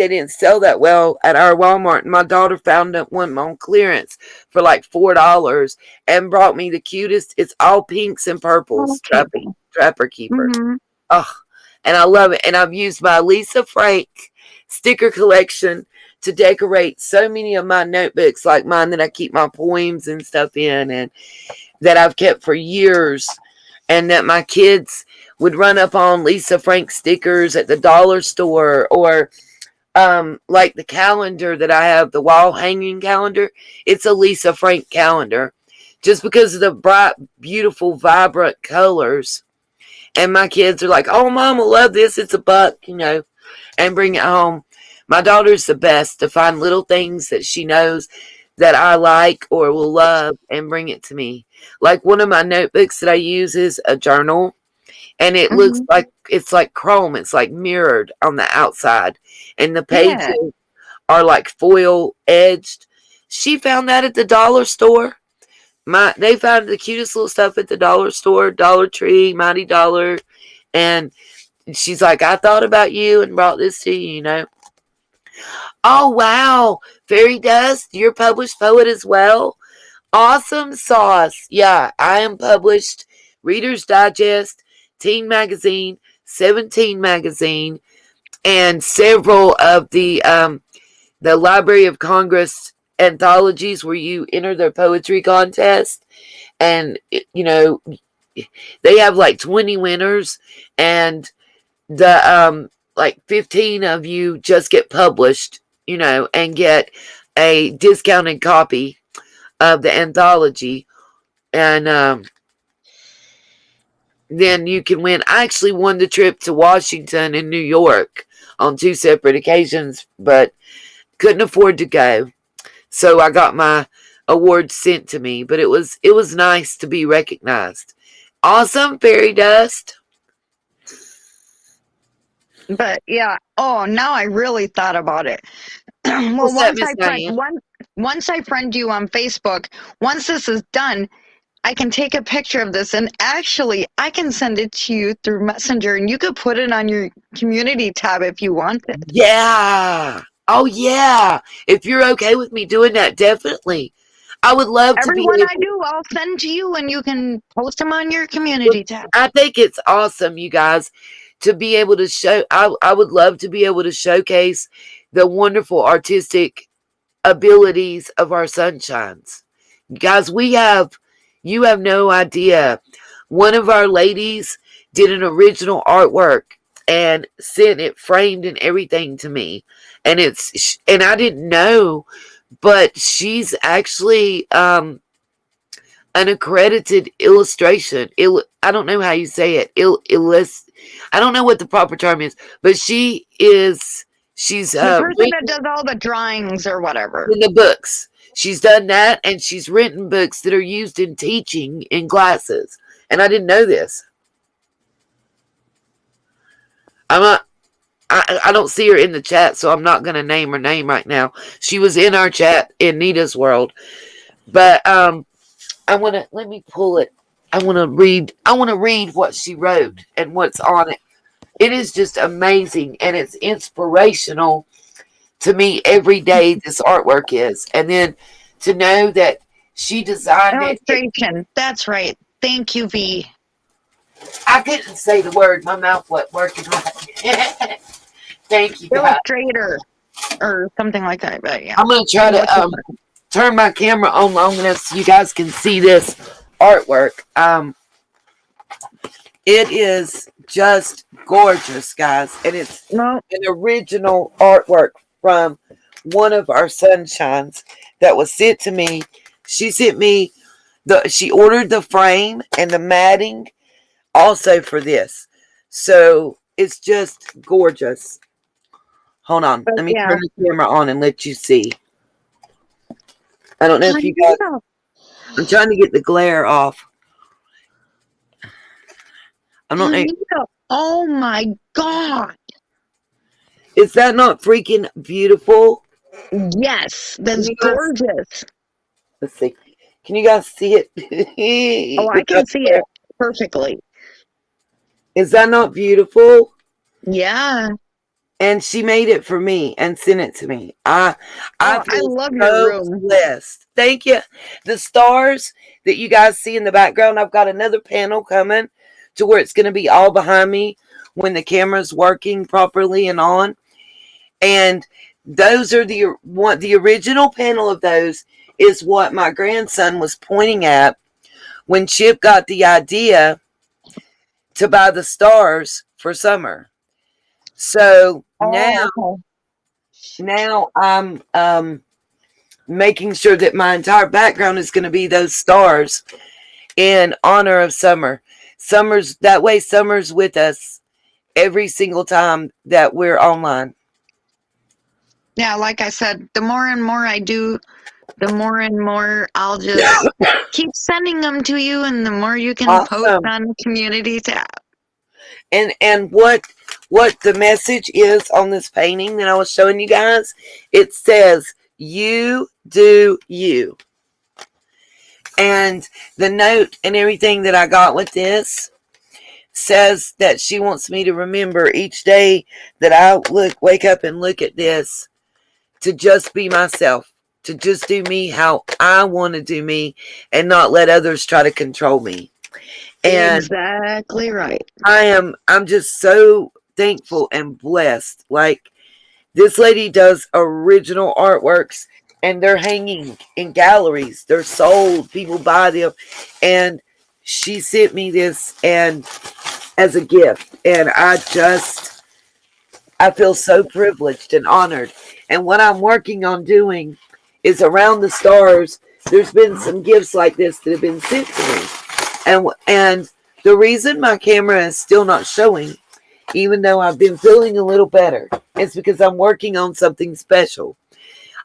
didn't sell that well at our Walmart. And my daughter found one on clearance for like $4 and brought me the cutest. It's all pinks and purples. Trapper Keeper. Mm-hmm. Oh, and I love it. And I've used my Lisa Frank sticker collection to decorate so many of my notebooks, like mine that I keep my poems and stuff in, and that I've kept for years, and that my kids would run up on Lisa Frank stickers at the dollar store, or like the calendar that I have, the wall hanging calendar. It's a Lisa Frank calendar, just because of the bright, beautiful, vibrant colors. And my kids are like, "Oh, Mom, I love this. It's $1, and bring it home." My daughter's the best to find little things that she knows that I like or will love and bring it to me. Like one of my notebooks that I use is a journal, and it looks like it's like chrome. It's like mirrored on the outside, and the pages are like foil edged. She found that at the dollar store. They found the cutest little stuff at the dollar store, Dollar Tree, Mighty Dollar, and she's like, "I thought about you and brought this to you, Oh, wow. Fairy Dust, you're a published poet as well? Awesome sauce. Yeah, I am published Reader's Digest, Teen Magazine, 17 Magazine, and several of the Library of Congress anthologies where you enter their poetry contest. And, they have like 20 winners, and like 15 of you just get published, and get a discounted copy of the anthology. And then you can win. I actually won the trip to Washington and New York on 2 separate occasions, but couldn't afford to go. So I got my award sent to me, but it was nice to be recognized. Awesome, Fairy Dust. But yeah, oh, now I really thought about it. Well, What's that, Miss Diane? once I friend you on Facebook, once this is done, I can take a picture of this, and actually I can send it to you through Messenger, and you could put it on your community tab if you want it. Yeah. Oh, yeah. If you're okay with me doing that, definitely. I would love to be Everyone able. I do, I'll send to you, and you can post them on your community tab. I think it's awesome, you guys, to be able to show. I would love to be able to showcase the wonderful artistic abilities of our sunshines. Guys, you have no idea. One of our ladies did an original artwork and sent it framed and everything to me. And I didn't know, but she's actually an accredited illustration. I don't know how you say it. I don't know what the proper term is, but she's The person that does all the drawings or whatever. in the books. She's done that, and she's written books that are used in teaching in classes. And I didn't know this. I don't see her in the chat, so I'm not going to name her name right now. She was in our chat in Nita's world, but let me pull it. I want to read what she wrote and what's on it. It is just amazing, and it's inspirational to me every day. This artwork is, and then to know that she designed illustration. That's right. Thank you, V. I couldn't say the word. My mouth wasn't working right. Thank you, guys. Illustrator or something like that. But yeah, I'm gonna try to turn my camera on long enough so you guys can see this artwork. It is just gorgeous, guys, and it's an original artwork from one of our sunshines that was sent to me. She sent me she ordered the frame and the matting also for this, so it's just gorgeous. Hold on, let me turn the camera on and let you see. I don't know if you guys. I'm trying to get the glare off. I don't know. Oh my God! Is that not freaking beautiful? Yes, that's gorgeous. Let's see. Can you guys see it? Oh, I can see it perfectly. Is that not beautiful? Yeah. And she made it for me and sent it to me. I love your room. Blessed. Thank you. The stars that you guys see in the background, I've got another panel coming to where it's going to be all behind me when the camera's working properly and on. And those are the original panel of those is what my grandson was pointing at when Chip got the idea to buy the stars for summer. So now I'm making sure that my entire background is going to be those stars in honor of summer. Summer's with us every single time that we're online. Yeah, like I said, the more and more I do, the more and more I'll just keep sending them to you, and the more you can post on the community tab. And what the message is on this painting that I was showing you guys, it says, "You do you." And the note and everything that I got with this says that she wants me to remember each day that I wake up and look at this, to just be myself, to just do me how I want to do me and not let others try to control me. And Exactly right. I'm just so thankful and blessed. Like, this lady does original artworks and they're hanging in galleries. They're sold. People buy them. And she sent me this and as a gift. And I feel so privileged and honored. And what I'm working on doing is around the stars. There's been some gifts like this that have been sent to me. And the reason my camera is still not showing, even though I've been feeling a little better, is because I'm working on something special.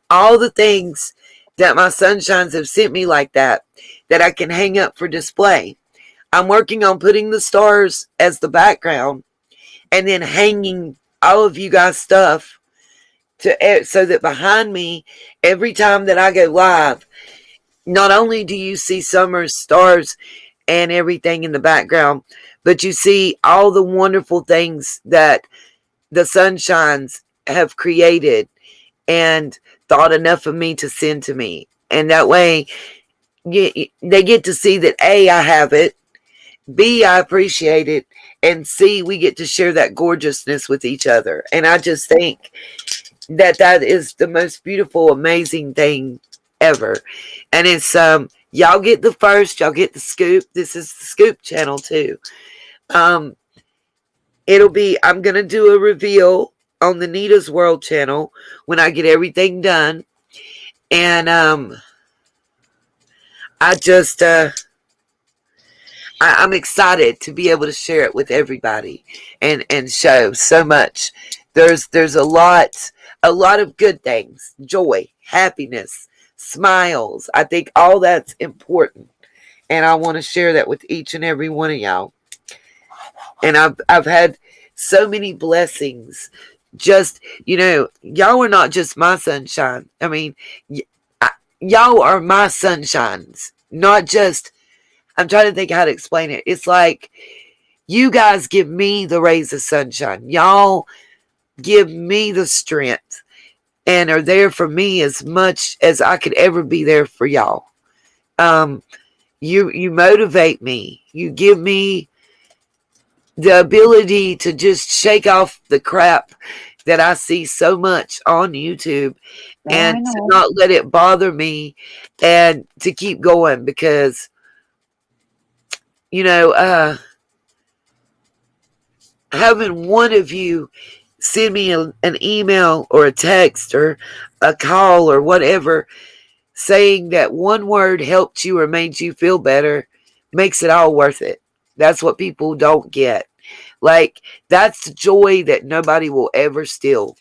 All the things that my sunshines have sent me like that I can hang up for display. I'm working on putting the stars as the background and then hanging all of you guys' stuff so that behind me, every time that I go live, not only do you see summer's stars and everything in the background, but you see all the wonderful things that the sunshines have created and thought enough of me to send to me. And that way, they get to see that A, I have it, B, I appreciate it, and C, we get to share that gorgeousness with each other. And I just think that is the most beautiful, amazing thing ever. And it's y'all get the first, y'all get the scoop. This is the scoop channel too. I'm gonna do a reveal on the Nita's World channel when I get everything done. And I'm excited to be able to share it with everybody and show so much. There's a lot of good things, joy, happiness, smiles. I think all that's important, and I want to share that with each and every one of y'all. And I've had so many blessings. Just, y'all are not just my sunshine. I mean, y'all are my sunshines, not just. I'm trying to think how to explain it. It's like you guys give me the rays of sunshine. Y'all give me the strength and are there for me as much as I could ever be there for y'all. You motivate me. You give me the ability to just shake off the crap that I see so much on YouTube and to not let it bother me and to keep going because having one of you send me an email or a text or a call or whatever saying that one word helped you or made you feel better makes it all worth it. That's what people don't get. Like, that's the joy that nobody will ever steal.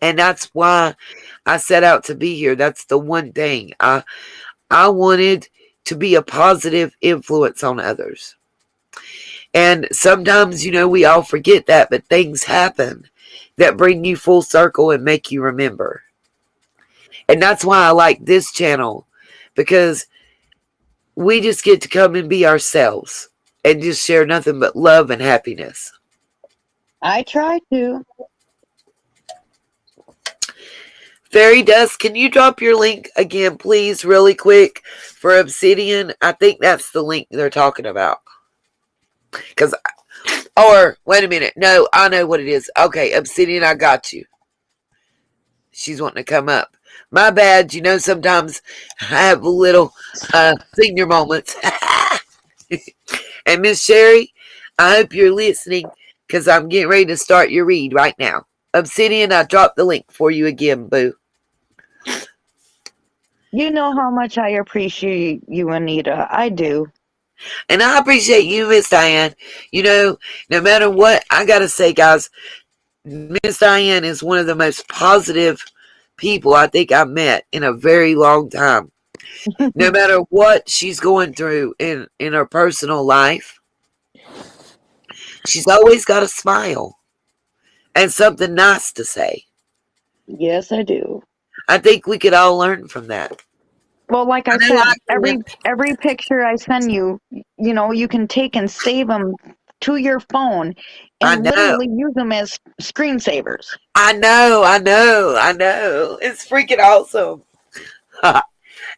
And that's why I set out to be here. That's the one thing. I wanted to be a positive influence on others. And sometimes, we all forget that, but things happen that bring you full circle and make you remember. And that's why I like this channel, because we just get to come and be ourselves and just share nothing but love and happiness. I try to. Fairy Dust, can you drop your link again, please, really quick for Obsidian? I think that's the link they're talking about. Or, wait a minute. No, I know what it is. Okay, Obsidian, I got you. She's wanting to come up. My bad. Sometimes I have little senior moments. And Miss Sherry, I hope you're listening because I'm getting ready to start your read right now. Obsidian, I dropped the link for you again, boo. You know how much I appreciate you, Anita. I do. And I appreciate you, Miss Diane. No matter what, I got to say, guys, Miss Diane is one of the most positive people I think I've met in a very long time. No matter what she's going through in her personal life, she's always got a smile and something nice to say. Yes, I do. I think we could all learn from that. Well, like I said, every picture I send you, you can take and save them to your phone I and know. literally use them as screensavers. I know. I know. I know. It's freaking awesome.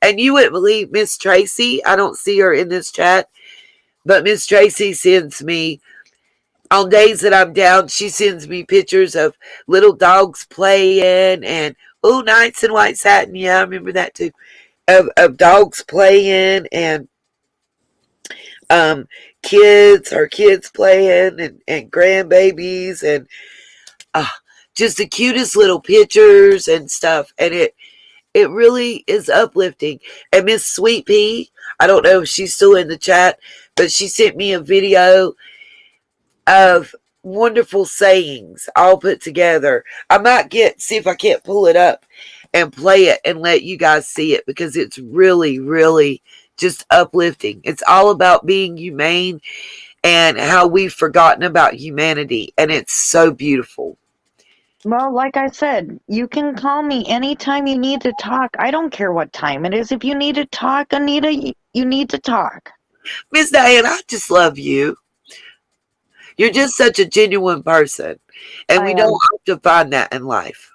And you wouldn't believe Miss Tracy. I don't see her in this chat, but Miss Tracy sends me on days that I'm down. She sends me pictures of little dogs playing and nights in white satin. Yeah, I remember that too. Of dogs playing and um her kids playing and grandbabies and uh, just the cutest little pictures and stuff. And it really is uplifting. And Miss Sweet Pea, I don't know if she's still in the chat, but she sent me a video of wonderful sayings all put together. I might see if I can't pull it up and play it and let you guys see it, because it's really, really just uplifting. It's all about being humane and how we've forgotten about humanity, and it's so beautiful. Well, like I said, you can call me anytime you need to talk. I don't care what time it is. If you need to talk, Anita, you need to talk. Miss Diane, I just love you. You're just such a genuine person, and we don't often find that in life.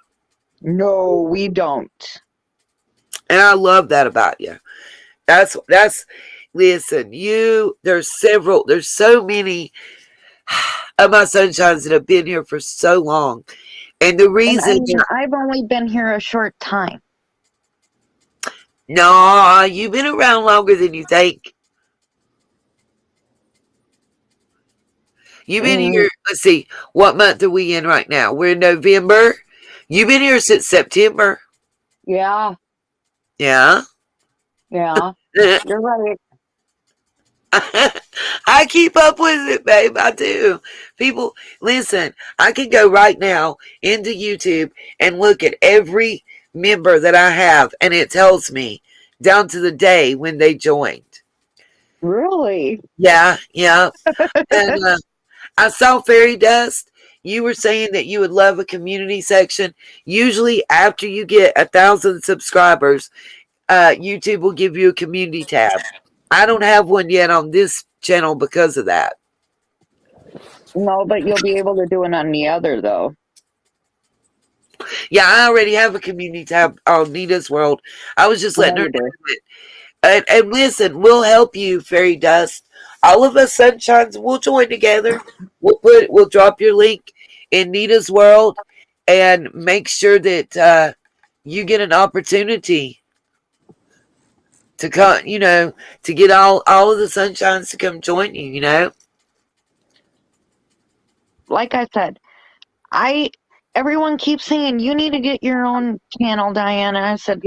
No, we don't. And I love that about you. That's listen, there's so many of my sunshines that have been here for so long. And the And I reason mean, I've only been here a short time. No, you've been around longer than you think. You've been here, let's see, what month are we in right now? We're in November. You've been here since September. Yeah, Yeah. yeah. You're right. I keep up with it, babe. I do. People, listen, I can go right now into YouTube and look at every member that I have, and it tells me down to the day when they joined. Really? Yeah, yeah. And I saw Fairy Dust. You were saying that you would love a community section. Usually, after you get 1,000 subscribers, YouTube will give you a community tab. I don't have one yet on this channel because of that. No, but you'll be able to do it on the other, though. Yeah, I already have a community tab on Nita's World. I was just letting her do it. And listen, we'll help you, Fairy Dust. All of us sunshines, we'll join together. We'll drop your link in Nita's World and make sure that you get an opportunity to come, to get all of the sunshines to come join you, Like I said, everyone keeps saying you need to get your own channel, Diana. I said,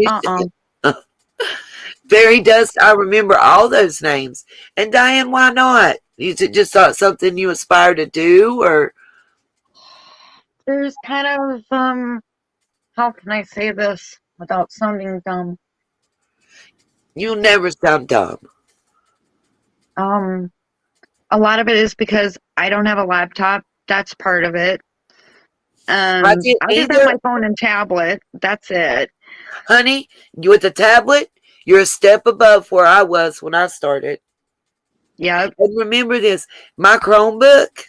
Fairy Dust, I remember all those names. And Diane, why not? Is it just something you aspire to do, or? There's kind of, how can I say this without sounding dumb? You never sound dumb. A lot of it is because I don't have a laptop. That's part of it. I just have my phone and tablet. That's it. Honey, you with the tablet, you're a step above where I was when I started. Yep. And remember this, my Chromebook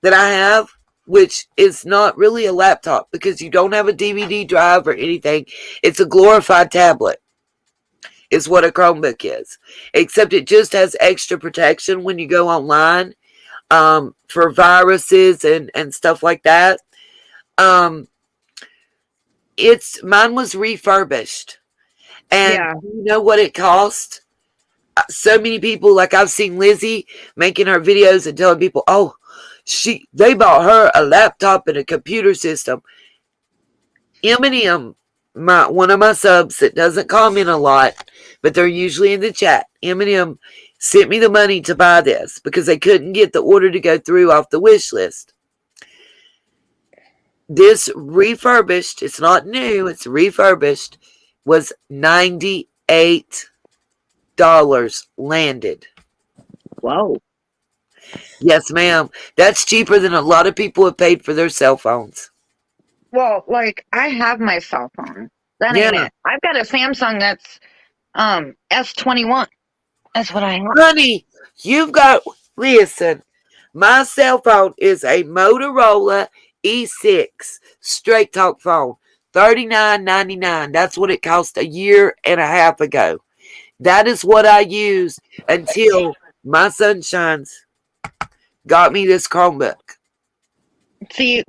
that I have, which is not really a laptop because you don't have a DVD drive or anything. It's a glorified tablet. Is what a Chromebook is. Except it just has extra protection when you go online for viruses and stuff like that. Mine was refurbished. And you know what it cost? So many people, like I've seen Lizzie making her videos and telling people, oh, they bought her a laptop and a computer system. Eminem, one of my subs that doesn't comment a lot, but they're usually in the chat. Eminem sent me the money to buy this because they couldn't get the order to go through off the wish list. This refurbished, it's not new, it's refurbished, was $98 landed. Whoa. Yes, ma'am. That's cheaper than a lot of people have paid for their cell phones. Well, like, I have my cell phone. That ain't it. I've got a Samsung that's S21. That's what I have. Honey, listen, My cell phone is a Motorola E6 straight talk phone. $39.99. That's what it cost a year and a half ago. That is what I use until my sunshine's got me this Chromebook. See,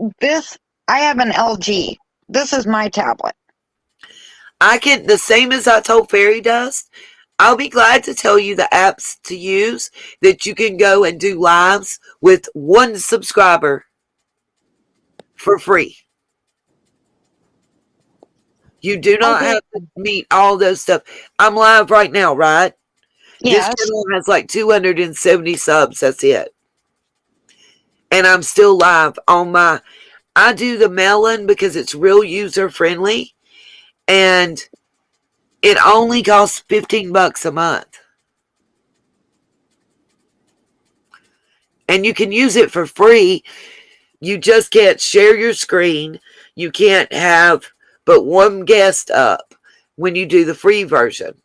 I have an LG. This is my tablet. I can, the same as I told Fairy Dust, I'll be glad to tell you the apps to use that you can go and do lives with one subscriber for free. You do not have to meet all those stuff. I'm live right now, right? Yes. This channel has like 270 subs. That's it. And I'm still live on I do the Melon because it's real user friendly. And it only costs $15 a month. And you can use it for free. You just can't share your screen. You can't have but one guest up when you do the free version.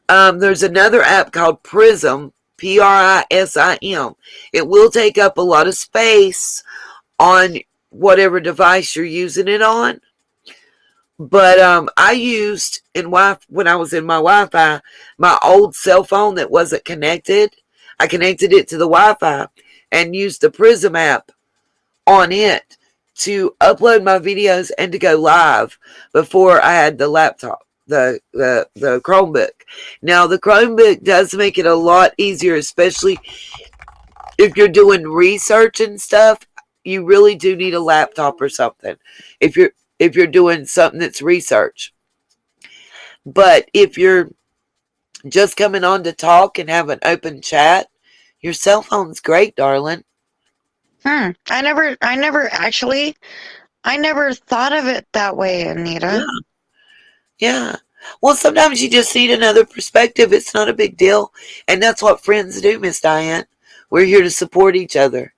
There's another app called Prism, Prisim. It will take up a lot of space on whatever device you're using it on. But I used when I was in my Wi-Fi, my old cell phone that wasn't connected. I connected it to the Wi-Fi and used the Prism app on it to upload my videos and to go live before I had the laptop, the Chromebook. Now the Chromebook does make it a lot easier, especially if you're doing research and stuff. You really do need a laptop or something if you're doing something that's research. But if you're just coming on to talk and have an open chat, your cell phone's great, darling. I never thought of it that way, Anita. Yeah. Well, sometimes you just need another perspective. It's not a big deal. And that's what friends do, Miss Diane. We're here to support each other.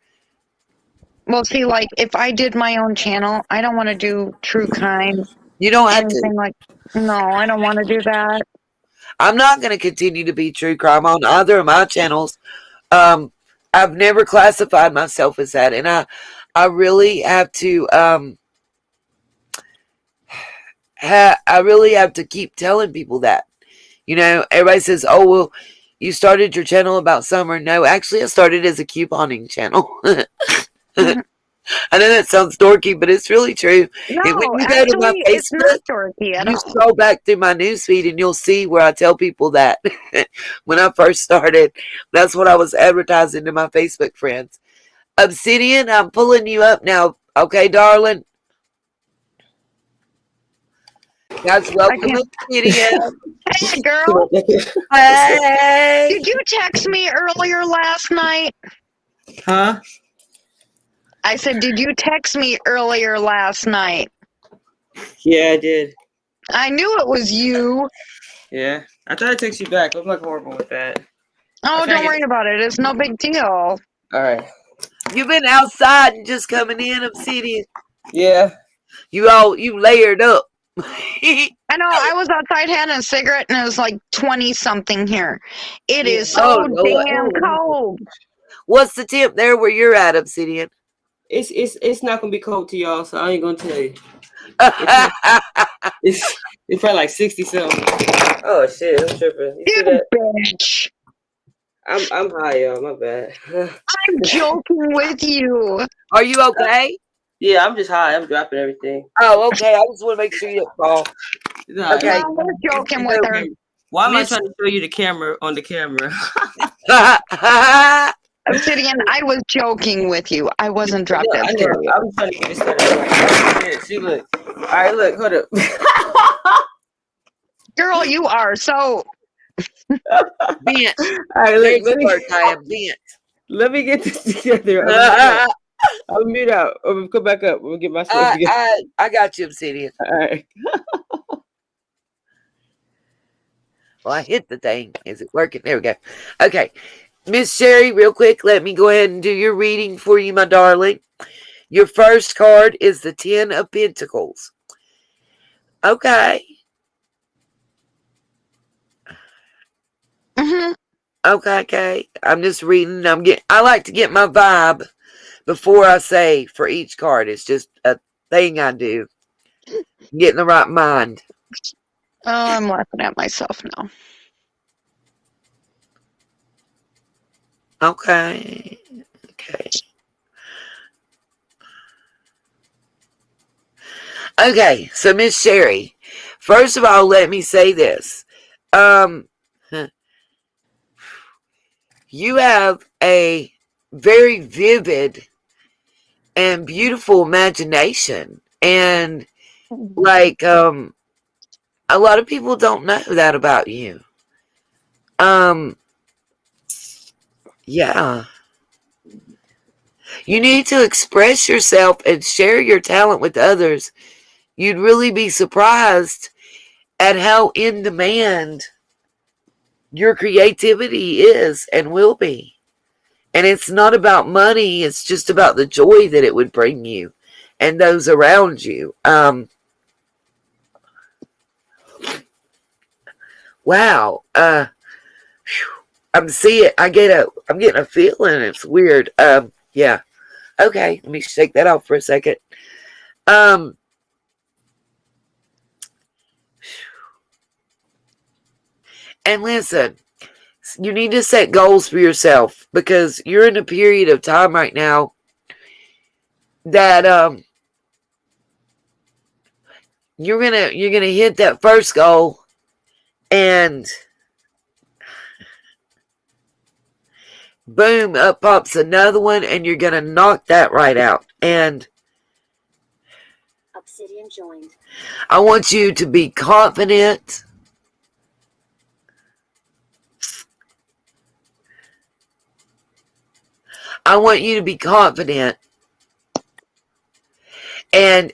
Well, see, like, if I did my own channel, I don't want to do true crime. You don't have anything to. No, I don't want to do that. I'm not going to continue to be true crime on either of my channels. I've never classified myself as that. And I really have to, I really have to keep telling people that. You know, everybody says, oh, well, you started your channel about summer. No, actually, I started as a couponing channel. I know that sounds dorky, but it's really true. No, and when you actually, go to my Facebook, it's not dorky at all. Scroll back through my newsfeed and you'll see where I tell people that when I first started, that's what I was advertising to my Facebook friends. Obsidian, I'm pulling you up now. Okay, darling? Guys, welcome, Obsidian. Hey, girl. Hey. Did you text me earlier last night? Huh? I said, did you text me earlier last night? Yeah, I did. I knew it was you. Yeah. I tried to text you back. I'm like horrible with that. Oh, don't worry about it. It's no big deal. Alright. You've been outside and just coming in, Obsidian. Yeah. You layered up. I know. I was outside having a cigarette and it was like 20-something here. It is so damn cold. What's the temp there where you're at, Obsidian? It's not gonna be cold to y'all, so I ain't gonna tell you. It's probably like 60 something. Oh shit, I'm tripping. You see that? Bitch. I'm high, y'all. My bad. I'm joking with you. Are you okay? Yeah, I'm just high. I'm dropping everything. Oh, okay. I just want to make sure you don't fall. Nah, okay, we're joking with her. Why am I trying to show you the camera on the camera? Obsidian, I was joking with you. I wasn't dropped I that know. serious. I was trying to get this started. See, look. All right, look. Hold up. Girl, you are so bent. All right, look. Let me get this together. I'll mute out. Or come back up. We'll get myself together. I got you, Obsidian. All right. Well, I hit the thing. Is it working? There we go. Okay. Miss Sherry, real quick, let me go ahead and do your reading for you, my darling. Your first card is the 10 of Pentacles. Okay. Mm-hmm. Okay. I'm just reading. I like to get my vibe before I say for each card. It's just a thing I do. Get in the right mind. Oh, I'm laughing at myself now. Okay. Okay, so Miss Sherry, first of all, let me say this. Um, you have a very vivid and beautiful imagination. And like, a lot of people don't know that about you. Um, yeah. You need to express yourself and share your talent with others. You'd really be surprised at how in demand your creativity is and will be. And it's not about money, it's just about the joy that it would bring you and those around you. Wow. I'm getting a feeling. It's weird. Yeah. Okay, let me shake that off for a second. Um, and listen, you need to set goals for yourself because you're in a period of time right now that you're gonna hit that first goal and boom, up pops another one, and you're gonna knock that right out. And Obsidian joined. I want you to be confident. I want you to be confident and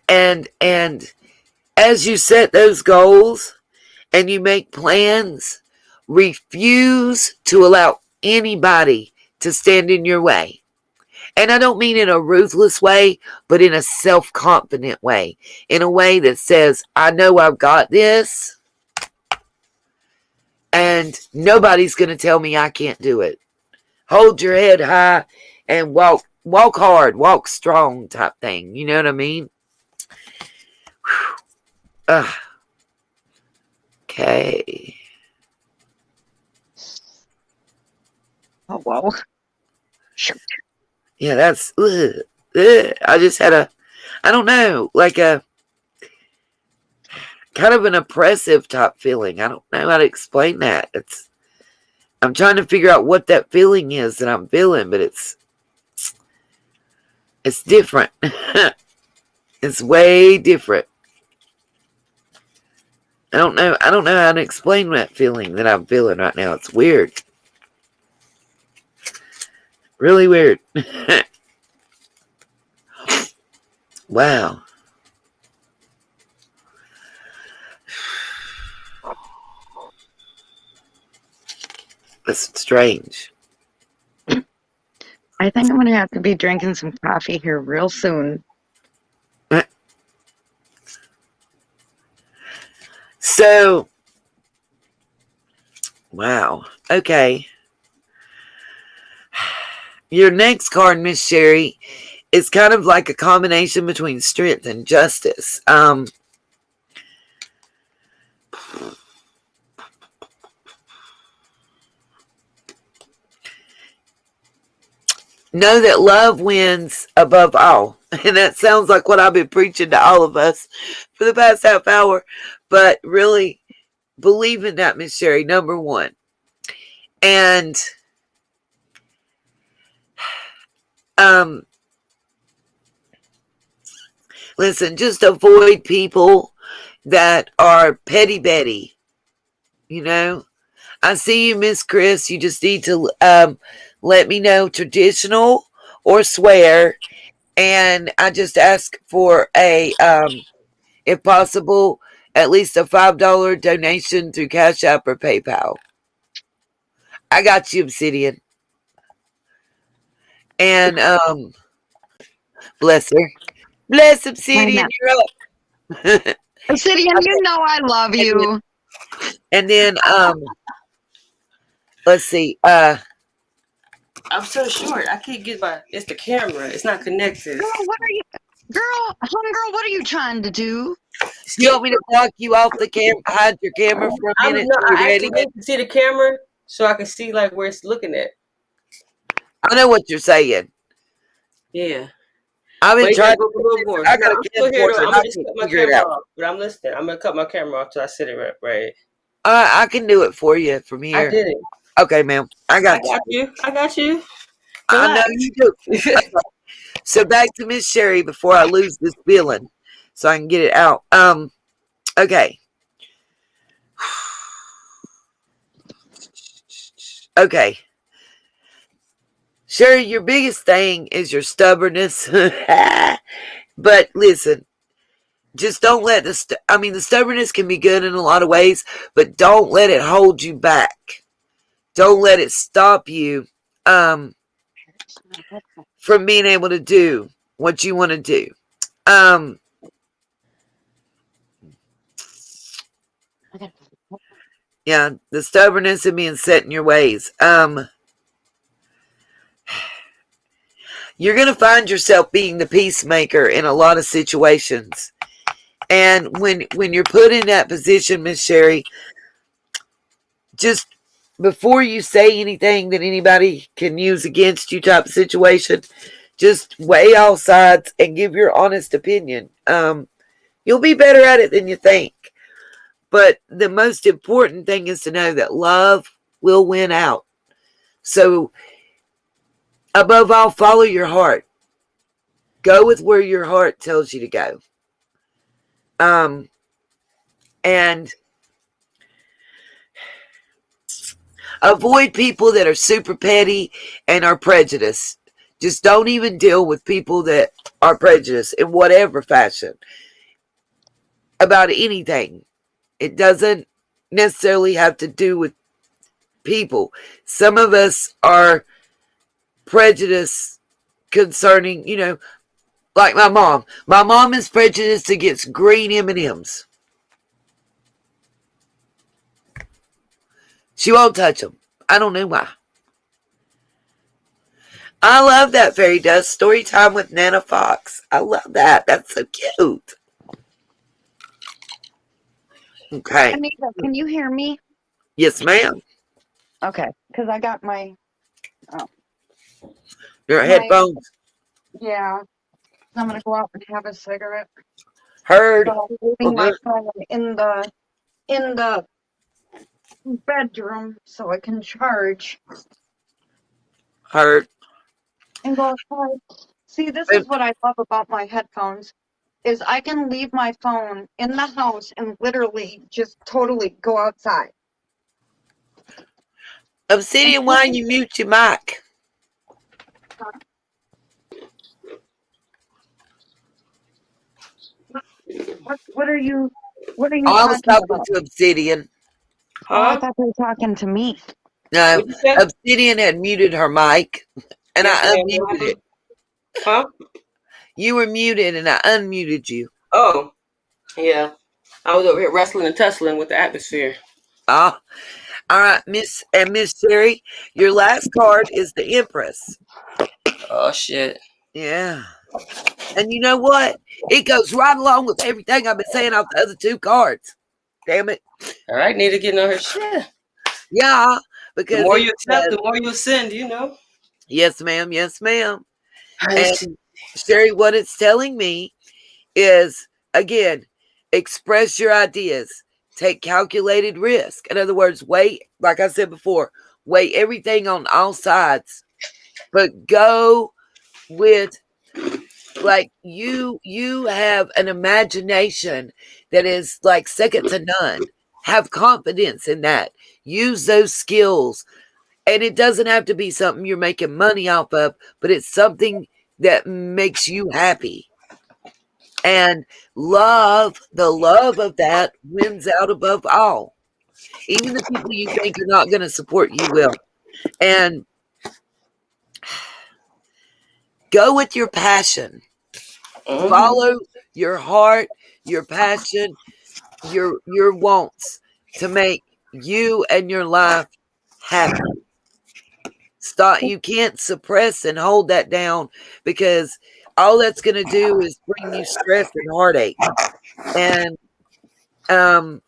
as you set those goals and you make plans, refuse to allow anybody to stand in your way. And I don't mean in a ruthless way, but in a self-confident way. In a way that says, I know I've got this, and nobody's going to tell me I can't do it. Hold your head high and walk hard, walk strong type thing. You know what I mean? Okay. Oh, whoa. Shoot. Yeah, that's... I just had I don't know, like a kind of an oppressive type feeling. I don't know how to explain that. I'm trying to figure out what that feeling is that I'm feeling, but it's different. It's way different. I don't know how to explain that feeling that I'm feeling right now. It's weird. Really weird. Wow. That's strange. I think I'm going to have to be drinking some coffee here real soon. So, wow. Okay. Your next card, Miss Sherry, is kind of like a combination between strength and justice. Know that love wins above all. And that sounds like what I've been preaching to all of us for the past half hour. But really, believe in that, Miss Sherry, number one. And listen, just avoid people that are petty Betty. You know, I see you, Miss Chris. You just need to let me know traditional or swear, and I just ask for a, if possible, at least a $5 donation through Cash App or PayPal. I got you, Obsidian. And bless her. Bless Obsidian, you're up. Obsidian, okay. You know I love you. And then Let's see. I'm so short. I can't get my. It's the camera. It's not connected. Homegirl, what are you trying to do? You want me to block you off the camera, hide your camera for a I'm minute no. till you're I ready? actually need to see the camera so I can see like where it's looking at. I know what you're saying. Yeah. I've been But you gotta trying go up a little more. I No, got a I'm still here though. camcorder I'm and I gonna just can cut my figure it camera out. off. But I'm listening. I'm gonna cut my camera off till I sit it right. I can do it for you from I here. did it. Okay, ma'am. I got you. I got you. I know Relax. you do. Okay. So back to Miss Sherry before I lose this feeling, so I can get it out. Okay. Okay. Sherry, your biggest thing is your stubbornness. But listen, just don't let the stubbornness can be good in a lot of ways, but don't let it hold you back. Don't let it stop you from being able to do what you want to do. Um, yeah, the stubbornness and being set in your ways. You're going to find yourself being the peacemaker in a lot of situations. And when you're put in that position, Miss Sherry, just before you say anything that anybody can use against you type of situation, just weigh all sides and give your honest opinion. You'll be better at it than you think. But the most important thing is to know that love will win out. So, above all, follow your heart. Go with where your heart tells you to go. And avoid people that are super petty and are prejudiced. Just don't even deal with people that are prejudiced in whatever fashion about anything. It doesn't necessarily have to do with people. Some of us are prejudiced concerning, like my mom. My mom is prejudiced against green M&Ms. She won't touch them. I don't know why. I love that fairy dust story time with Nana Fox. I love that. That's so cute. Okay. Anita, can you hear me? Yes, ma'am. Okay, because I got my Your headphones. yeah. I'm gonna go out and have a cigarette. Heard. So I'm leaving my phone in the bedroom so I can charge Heard. and go outside. See, this is what I love about my headphones is I can leave my phone in the house and literally just totally go outside. Obsidian, why you mute your mic? What are you I was talking talking about? to Obsidian. Oh, I Huh? thought you were talking to me. No, What'd you say? Obsidian had muted her mic, and Yes, I ma'am. unmuted it. Huh? You were muted, and I unmuted you. Oh, yeah. I was over here wrestling and tussling with the atmosphere. Ah, all right, Miss Sherry. Your last card is the Empress. Oh shit. Yeah, and you know what? It goes right along with everything I've been saying off the other two cards. Damn it. All right, need to get on her shit. Yeah, The because more it you accept, says, the more you ascend. You know. yes, ma'am. Yes, ma'am. Let's And see. Sherry, what it's telling me is, again, express your ideas, take calculated risk. In other words, weigh, like I said before, weigh everything on all sides, but go with, like, you have an imagination that is like second to none. Have confidence in that. Use those skills. And it doesn't have to be something you're making money off of, but it's something that makes you happy. And the love of that wins out above all. Even the people you think are not going to support you will. And go with your passion. Follow your heart, your passion, your wants to make you and your life happy. Stop. You can't suppress and hold that down because all that's going to do is bring you stress and heartache. And um,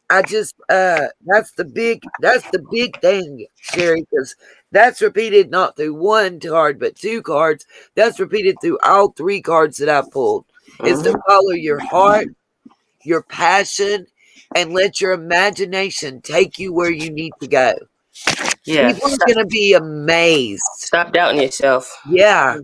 I just that's the big thing, Sherry, because that's repeated not through one card but two cards. That's repeated through all three cards that I pulled. Is to Mhm. follow your heart, your passion, and let your imagination take you where you need to go. Yeah. People are gonna be amazed. Stop doubting yourself. Yeah,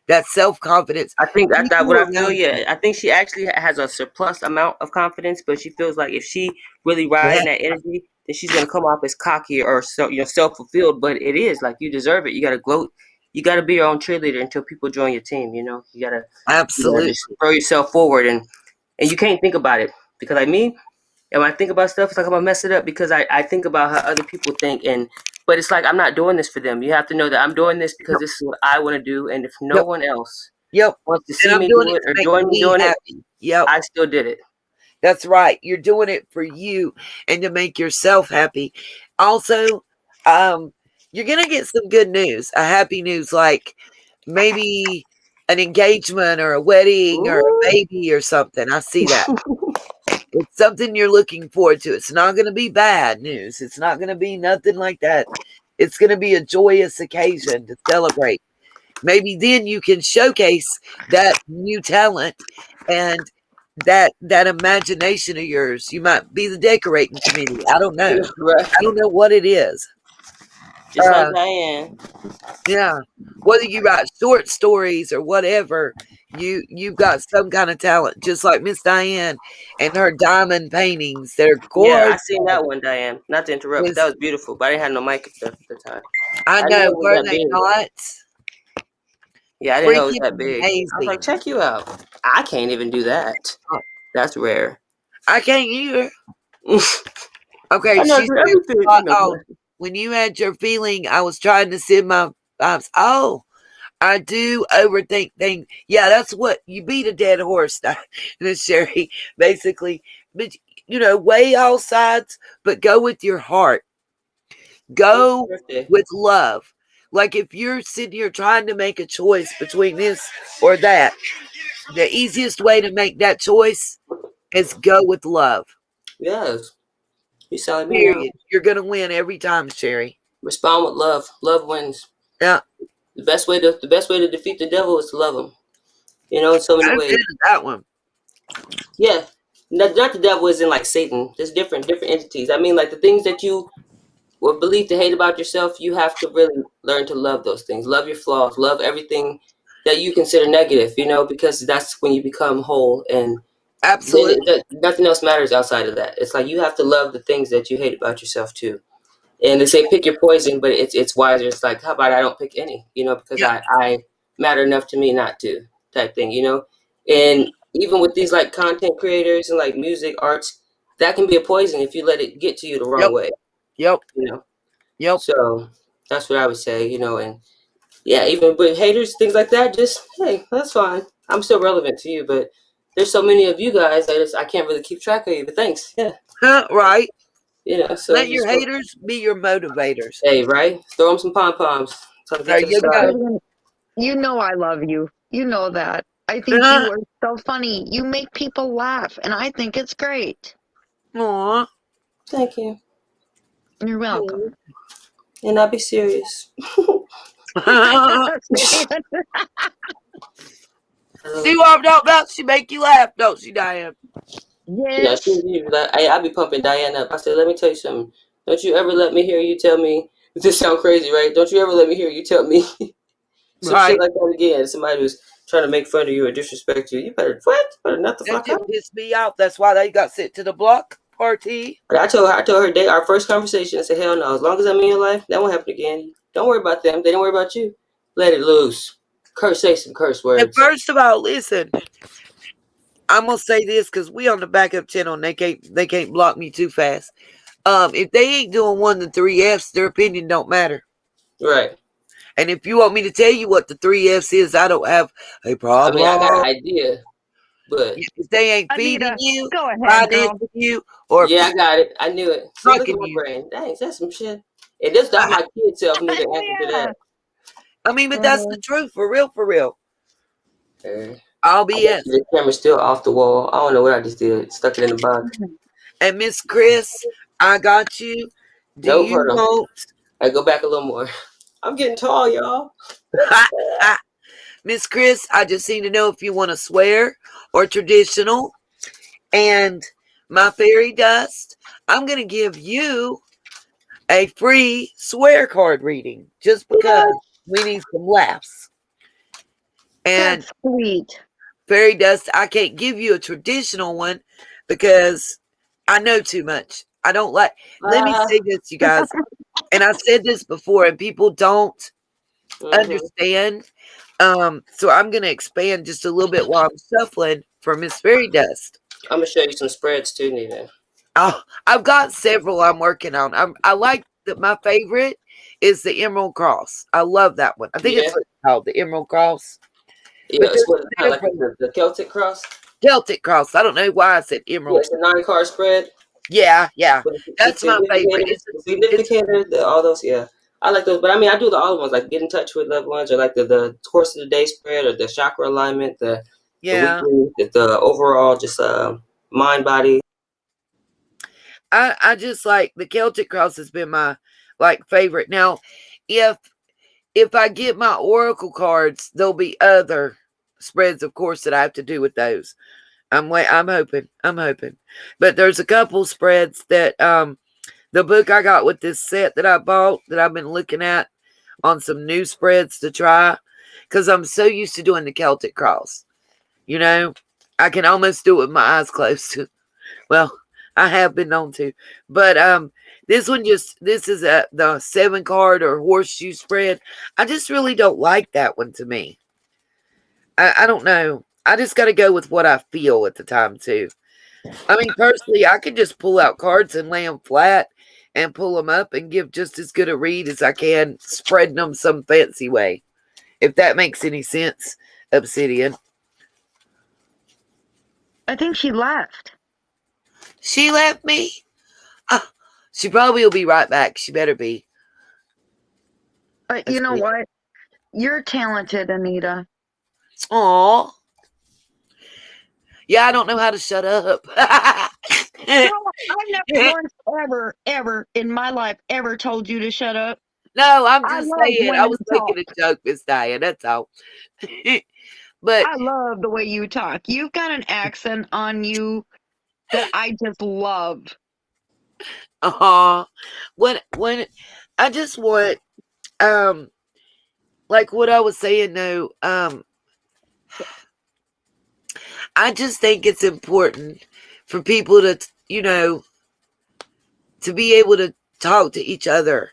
that self confidence. I think I thought People what I feel. around you. Yeah, I think she actually has a surplus amount of confidence, but she feels like if she really Yeah, riding that energy, then she's gonna come off as cocky or self fulfilled. But it is like you deserve it. You gotta gloat. You gotta be your own cheerleader until people join your team. You gotta absolutely. just throw yourself forward and you can't think about it because like me, and when I think about stuff, it's like I'm gonna mess it up because I think about how other people think but it's like I'm not doing this for them. You have to know that I'm doing this because Yep, this is what I want to do, and if no yep, one else yep. wants to And see I'm me doing do it it to or make join me me doing it, happy. Yep. I still did it. That's right. You're doing it for you and to make yourself happy. Also, um, you're gonna get some good news, a happy news, like maybe an engagement or a wedding or a Ooh. baby or something. I see that. It's something you're looking forward to. It's not gonna be bad news. It's not gonna be nothing like that. It's gonna be a joyous occasion to celebrate. Maybe then you can showcase that new talent and that imagination of yours. You might be the decorating committee. I don't know. Right. I don't know what it is. Just like Uh, Diane. yeah. Whether you write short stories or whatever, you've got some kind of talent, just like Miss Diane and her diamond paintings. They're Yeah, I gorgeous. seen that one, Diane. Not to interrupt, but that Miss, was beautiful. But I didn't have no mic at the time. I I didn't know know, it was were that they big. not Yeah, I didn't know it was freaking that big. I was like, amazing? check you out. I can't even do that. Uh, That's rare. I can't either. I Okay, know she do said, everything. No, oh, when you had your feeling, I was trying to send my vibes. Oh, I do overthink things. Yeah, that's what you beat a dead horse, Miss Sherry, basically. But weigh all sides, but go with your heart. when's Go your birthday? with love. Like if you're sitting here trying to make a choice between this or that, the easiest way to make that choice is go with love. Yes. You selling me now. Period. You're gonna win every time, Sherry. Respond with love. Love wins. Yeah, The best way to defeat the devil is to love him. In so many I ways. did that one. Yeah. Not the devil is in like Satan. There's different entities. I mean like the things that you were believed to hate about yourself, you have to really learn to love those things. Love your flaws. Love everything that you consider negative, because that's when you become whole and then Absolutely. nothing else matters outside of that. It's like you have to love the things that you hate about yourself too. And they say pick your poison, but it's wiser. It's like, how about I don't pick any, because Yep. I matter enough to me not to type thing. And even with these like content creators and like music, arts, that can be a poison if you let it get to you the wrong Yep. way, Yep. you know. Yep. So that's what I would say. And yeah, even with haters, things like that, just hey, that's fine. I'm still relevant to you, but there's so many of you guys that I can't really keep track of you. But thanks, yeah, Huh, right. So Let your just haters be your motivators. hey, right? Throw them some pom poms. Tell them There get to the you side. go. Vivian, you know I love you. You know that. I think you are so funny. You make people laugh, and I think it's great. Aw. Thank you, You're welcome. and I'll be serious. See what I'm talking about? She make you laugh, don't she, Diane? Yeah, Yes. I be pumping Diane up. I said, let me tell you something. Don't you ever let me hear you tell me. This sound crazy, right? Don't you ever let me hear you tell me some shit Right. like that again. Somebody was trying to make fun of you or disrespect you. You better what? Better not the That fuck up. just pissed me off. That's why they got sent to the block party. But I told her day our first conversation. I said, hell no. As long as I'm in your life, that won't happen again. Don't worry about them. They don't worry about you. Let it loose. Say some curse And words. first of all, listen, I'm gonna say this because we on the backup channel and they can't block me too fast. If they ain't doing one of the three F's, their opinion don't matter. Right. And if you want me to tell you what the three F's is, I don't have a I mean, I got problem. an idea, but If they ain't feeding Anita, you, go ahead, girl. financing you, or yeah, I got it. I knew it. See, look at fucking my you, brain. Dang, that's some shit. And this that's my kid self knew the answer to Yeah. that. I mean, but that's the truth, for real, for real. I'll I be bet yes. you the camera's still off the wall. I don't know what I just did. Stuck it in the box. And Miss Chris, I got you. Do Nope, you hold on. want I go back a little more. I'm getting tall, y'all. Miss Chris? I just need to know if you want to swear or traditional. And my fairy dust, I'm gonna give you a free swear card reading just because we need some laughs. And That's sweet. fairy dust, I can't give you a traditional one because I know too much. I don't like. Let me say this, you guys, and I said this before, and people don't understand. So I'm gonna expand just a little bit while I'm shuffling for Miss Fairy Dust. I'm gonna show you some spreads too, Nee-Nee. Oh, I've got several I'm working on. I like that. My favorite is the Emerald Cross. I love that one. I think Yeah, it's what it's called, the Emerald Cross. yeah. But It's there's what kind of like several the Celtic cross. Celtic Cross. I don't know why I said Yeah, Emerald. it's a 9 card spread. Yeah, yeah. With the That's my favorite. It's significator, all those. Yeah, I like those. But I mean, I do the other ones like get in touch with loved ones, or like the course of the day spread, or the chakra alignment, the yeah. weekly, the overall just mind body. I just like the Celtic Cross has been my like favorite. Now, if I get my oracle cards, there'll be other spreads, of course, that I have to do with those. I'm hoping. But there's a couple spreads that the book I got with this set that I bought that I've been looking at on some new spreads to try because I'm so used to doing the Celtic Cross. You know, I can almost do it with my eyes closed. Well, I have been known to, but this is the 7 card or horseshoe spread. I just really don't like that one to me. I don't know. I just got to go with what I feel at the time too. I mean, personally, I could just pull out cards and lay them flat and pull them up and give just as good a read as I can, spreading them some fancy way. If that makes any sense, Obsidian. I think she left. She left me. Ah, she probably will be right back. She better be. But Let's you know see. what? You're talented, Anita. Aw. Yeah, I don't know how to shut up. No, I've never once, ever in my life ever told you to shut up. No, I'm I just love saying. I women was talk. making a joke, Miss Diane. That's all. But I love the way you talk. You've got an accent on you that I just love. when I just want um like what I was saying though, I just think it's important for people to to be able to talk to each other.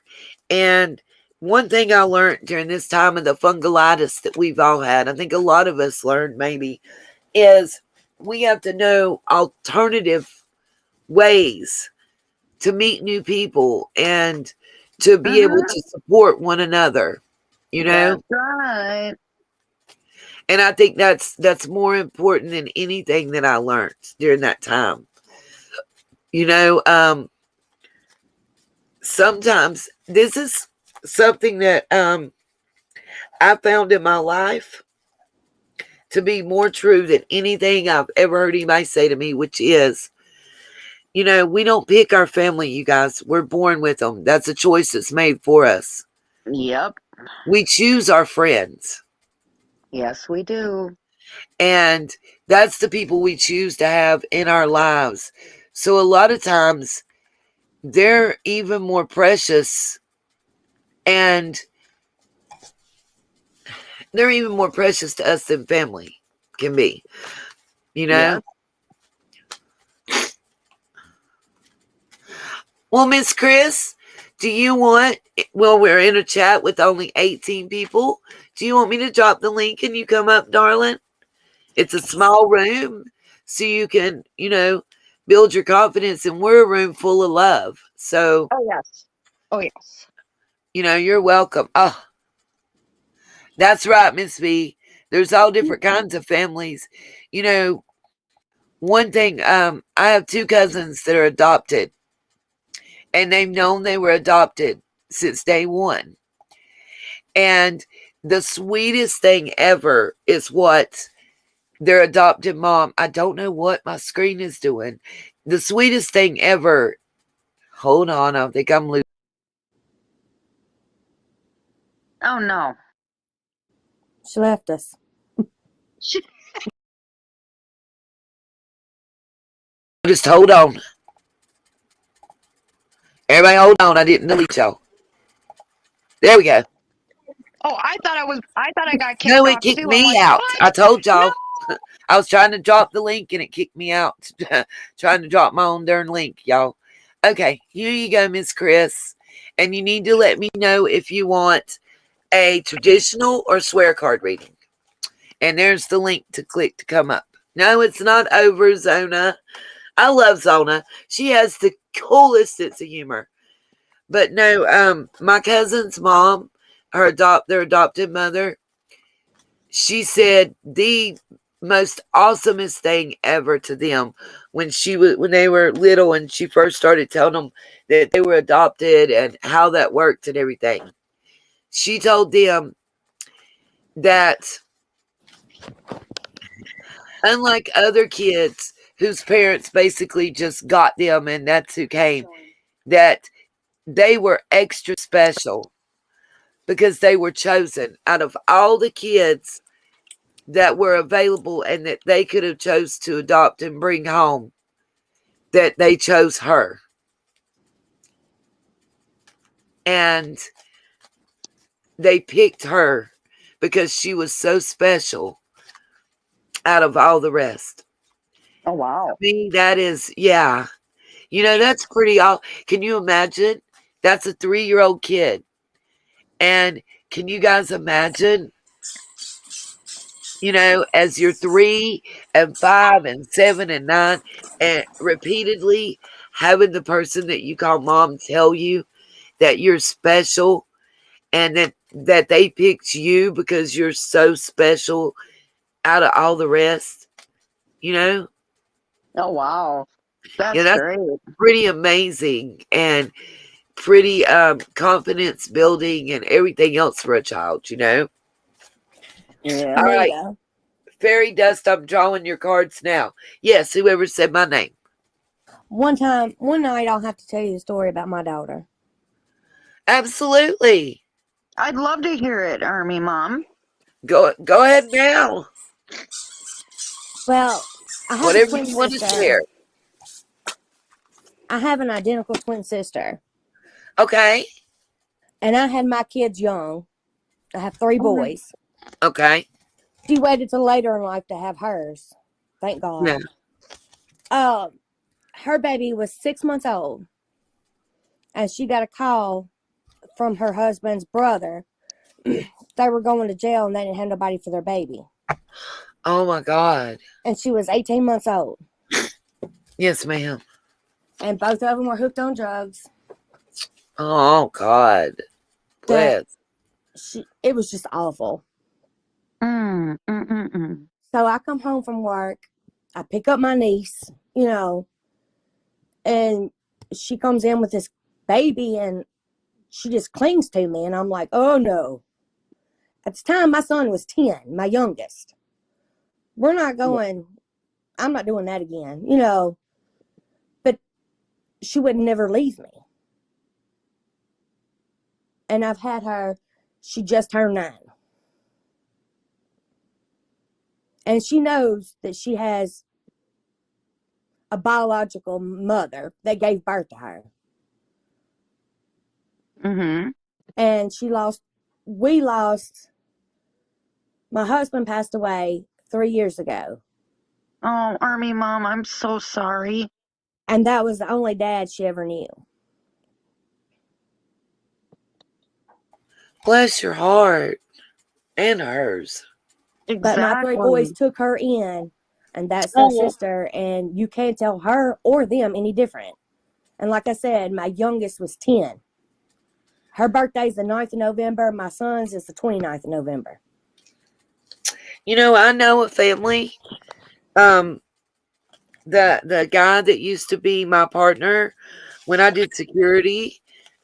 And one thing I learned during this time of the fungalitis that we've all had, I think a lot of us learned maybe, is we have to know alternative ways to meet new people and to be able Uh-huh. to support one another, you know? That's right. And I think that's more important than anything that I learned during that time. You know, sometimes this is something that I found in my life to be more true than anything I've ever heard anybody say to me, which is, we don't pick our family, you guys. We're born with them. That's a choice that's made for us. Yep. We choose our friends. Yes, we do. And that's the people we choose to have in our lives. So a lot of times they're even more precious and they're even more precious to us than family can be, you know? Yes. Well, Miss Chris, do you want, well, we're in a chat with only 18 people. Do you want me to drop the link and you come up, darling? It's a small room so you can, build your confidence. And we're a room full of love. So, Oh, yes. Oh, yes. you're welcome. Oh, that's right, Miss V. There's all different kinds of families. One thing, I have 2 cousins that are adopted, and they've known they were adopted since day one. And the sweetest thing ever is what their adopted mom, I don't know what my screen is doing. The sweetest thing ever, hold on, I think I'm losing. Oh no. She left us. Just hold on. Everybody hold on, I didn't delete y'all. There we go. Oh, I thought I got kicked No, it off kicked too. I'm me like, out. what? I told No. y'all. I was trying to drop the link and it kicked me out. Trying to drop my own darn link, y'all. Okay, here you go, Miss Chris. And you need to let me know if you want a traditional or swear card reading. And there's the link to click to come up. No, it's not over, Zona. I love Zona. She has the coolest sense of humor. But no, my cousin's mom, their adopted mother, she said the most awesomest thing ever to them when they were little and she first started telling them that they were adopted and how that worked and everything. She told them that unlike other kids whose parents basically just got them and that's who came, that they were extra special because they were chosen out of all the kids that were available and that they could have chose to adopt and bring home, that they chose her. And they picked her because she was so special out of all the rest. Oh wow. I mean, that is, yeah. That's pretty all. Can you imagine? That's a 3-year-old kid. And can you guys imagine, as you're 3 and 5 and 7 and 9 and repeatedly having the person that you call mom tell you that you're special and that they picked you because you're so special out of all the rest, you know? Oh wow. Yeah, That's that's great. pretty amazing and pretty confidence building and everything else for a child. Yeah. All right. Anita. Fairy dust, I'm drawing your cards now. Yes, whoever said my name. One night, I'll have to tell you the story about my daughter. Absolutely. I'd love to hear it, Army Mom. Go ahead now. Well, I have a Whatever twin you want to sister. share. I have an identical twin sister. Okay. And I had my kids young. I have 3 Mhm. boys. Okay. She waited till later in life to have hers. Thank God. Yeah. Her baby was 6 months old. And she got a call from her husband's brother. They were going to jail and they didn't have nobody for their baby. Oh my God. And she was 18 months old. Yes, ma'am. And both of them were hooked on drugs. Oh God. That Bless. it was just awful. So I come home from work. I pick up my niece, and she comes in with this baby and she just clings to me. And I'm like, oh no. At the time, my son was 10, my youngest. I'm not doing that again, but she would never leave me. And I've had her, she just turned 9. And she knows that she has a biological mother that gave birth to her. Mm-hmm. And my husband passed away 3 years ago. Oh, Army Mom, I'm so sorry. And that was the only dad she ever knew. Bless your heart. And hers. But my 3 boys Exactly. took her in, and that's their Oh. sister, and you can't tell her or them any different. And like I said, my youngest was 10. Her birthday's the 9th of November. My son's is the 29th of November. I know a family. Um, the guy that used to be my partner when I did security,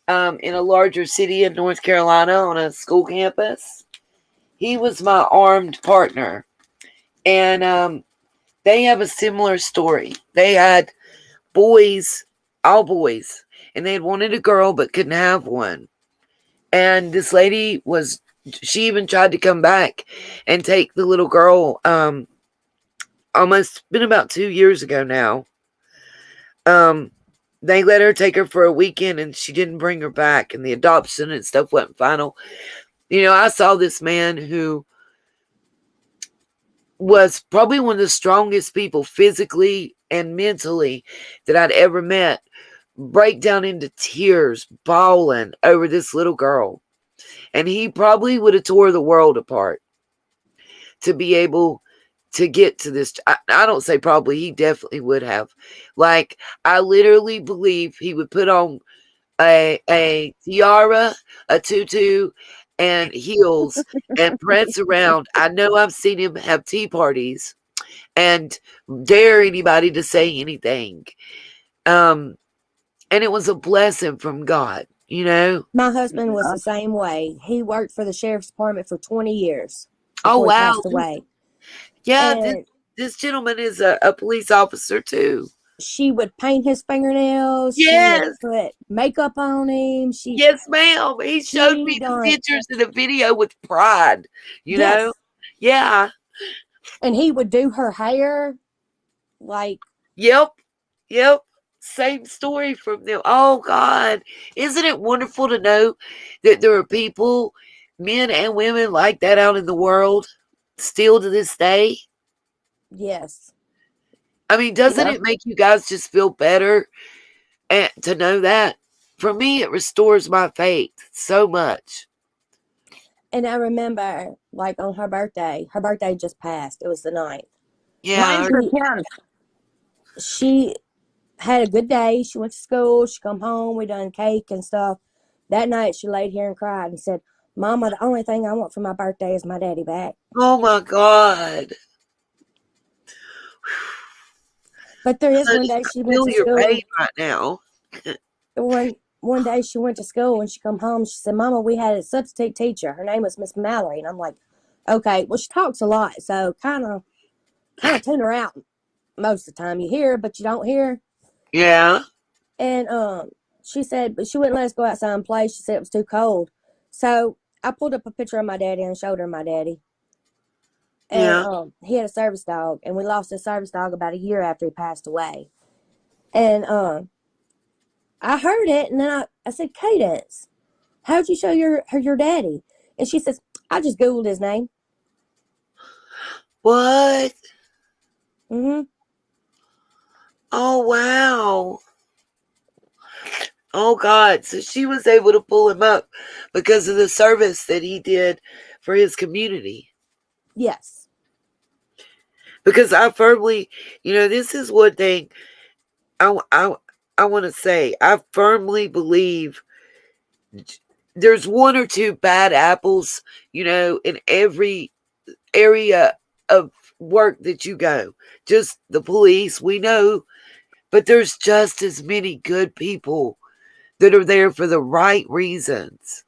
in a larger city in North Carolina on a school campus. He was my armed partner. And they have a similar story. They had boys, all boys, and they had wanted a girl but couldn't have one. And this lady she even tried to come back and take the little girl, almost been about 2 years ago now. They let her take her for a weekend and she didn't bring her back, and the adoption and stuff wasn't final. I saw this man who was probably one of the strongest people physically and mentally that I'd ever met break down into tears, bawling over this little girl. And he probably would have tore the world apart to be able to get to this. I don't say probably, he definitely would have. Like, I literally believe he would put on a tiara, a tutu, and heels and prance around. I know I've seen him have tea parties and dare anybody to say anything. And it was a blessing from God, My husband was the same way. He worked for the sheriff's department for 20 years Oh, before he wow. passed away. Yeah, And this gentleman is a police officer too. she would paint his fingernails. She would Yes. put makeup on him. Yes, ma'am. He showed me the pictures and the video with pride, Yes. Yeah. And he would do her hair. Like, Yep. Same story from them. Oh, God. Isn't it wonderful to know that there are people, men and women, like that out in the world still to this day? yes. I mean, doesn't it make you guys just feel better to know that? For me, it restores my faith so much. And I remember, like, on her birthday just passed. It was the 9th. Yeah. Mine's the 10th. She had a good day. She went to school. She come home. We done cake and stuff. That night, she laid here and cried and said, "Mama, the only thing I want for my birthday is my daddy back." Oh, my God. But there is one day she went Feel to your school. pain right now. One day she went to school and she come home. She said, "Mama, we had a substitute teacher. Her name was Miss Mallory." And I'm like, "Okay, well, she talks a lot, so kind of tune her out most of the time. You hear her, but you don't hear." Yeah. And she said, but she wouldn't let us go outside and play. She said it was too cold. So I pulled up a picture of my daddy and showed her my daddy. And he had a service dog, and we lost his service dog about a year after he passed away. And I heard it, and then I said, "Cadence, how'd you show your daddy?" And she says, "I just Googled his name." What? Mm-hmm. Oh, wow. Oh, God. So she was able to pull him up because of the service that he did for his community. Yes. Because I firmly, this is one thing I want to say. I firmly believe there's one or two bad apples, in every area of work that you go. Just the police, we know, but there's just as many good people that are there for the right reasons.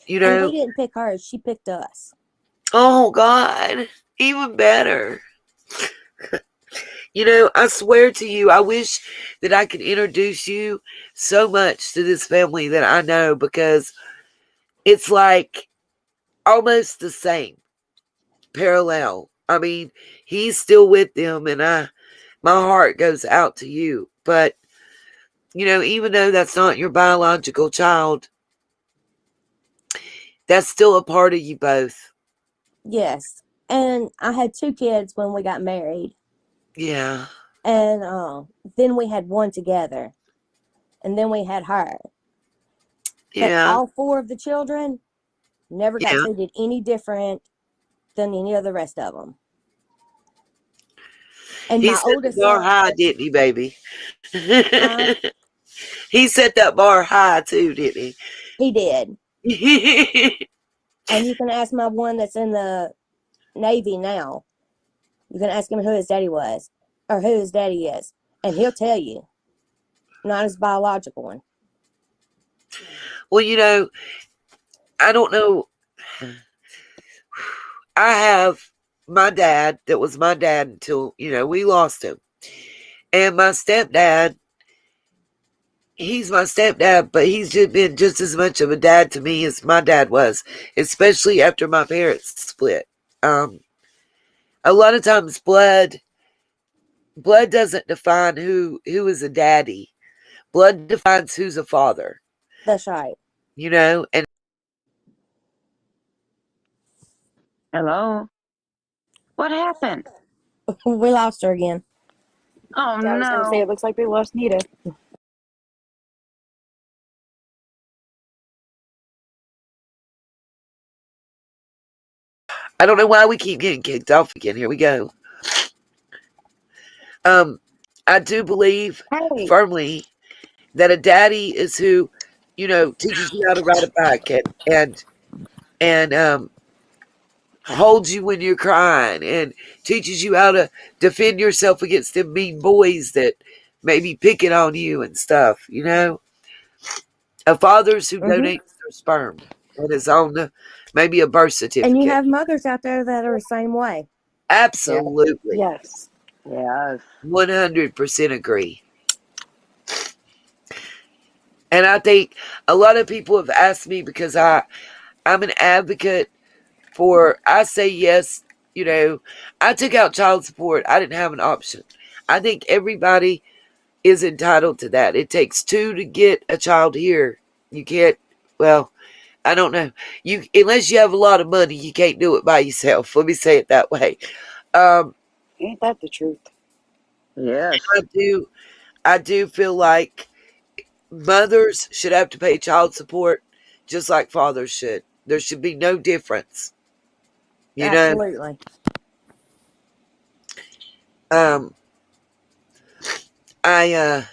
And we didn't pick her; she picked us. Oh, God, even better. I swear to you, I wish that I could introduce you so much to this family that I know, because it's like almost the same, parallel. I mean, he's still with them, and my heart goes out to you. But, even though that's not your biological child, that's still a part of you both. Yes. And I had 2 kids when we got married. Yeah. And then we had one together. And then we had her. Yeah. But all 4 of the children never got treated any different than any of the rest of them. And He my set oldest the bar son, high, didn't he, baby? He set that bar high too, didn't he did. he? And you can ask my one that's in the Navy now. You can ask him who his daddy was, or who his daddy is, and he'll tell you. Not his biological one. Well, I don't know. I have my dad that was my dad until, we lost him. And my stepdad, he's my stepdad, but he's just been just as much of a dad to me as my dad was, especially after my parents split. Um, a lot of times blood doesn't define who is a daddy. Blood defines who's a father. That's right. And Hello? What happened? We lost her again. Oh, Yeah, I was going to say, no. it looks like we lost Nita. I don't know why we keep getting kicked off again. Here we go. I do believe Hey. firmly that a daddy is who, teaches you how to ride a bike and holds you when you're crying and teaches you how to defend yourself against them mean boys that may be picking on you and stuff. A father's who Hmm. donates their sperm and is on maybe a birth And you certificate. have mothers out there that are the same way. Yeah. Absolutely. Yes. Yes. 100% agree. And I think a lot of people have asked me because I'm an advocate for, I say yes, I took out child support. I didn't have an option. I think everybody is entitled to that. It takes two to get a child here. You can't, well, I don't know. Unless you have a lot of money, you can't do it by yourself. Let me say it that way. Um, Ain't that the truth? Yes. I do feel like mothers should have to pay child support just like fathers should. There should be no difference. You know, Absolutely. um, I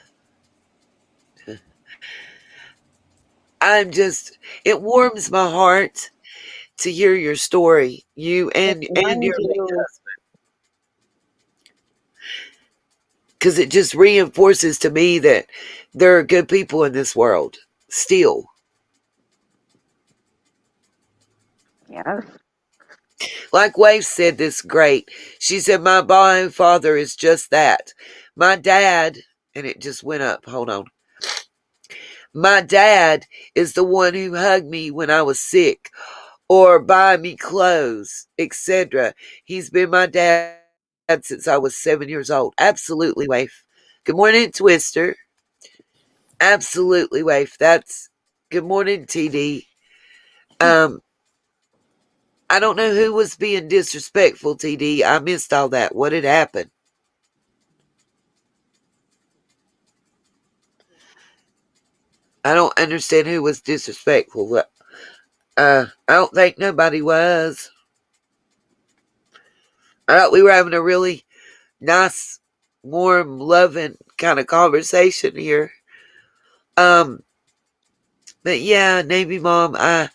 I'm just, it warms my heart to hear your story, you and Mine your late too. husband, because it just reinforces to me that there are good people in this world still. Yes. Like Wave said this great. She said, my bio father is just that. My dad, and it just went up. Hold on. My dad is the one who hugged me when I was sick or buy me clothes, etc. He's been my dad since I was 7 years old. Absolutely, Waif. Good morning, Twister. Absolutely, Waif. That's good morning, TD. Um, I don't know who was being disrespectful, TD. I missed all that. What had happened? I don't understand who was disrespectful. I don't think nobody was. I thought we were having a really nice, warm, loving kind of conversation here. Um, but yeah, Navy Mom, I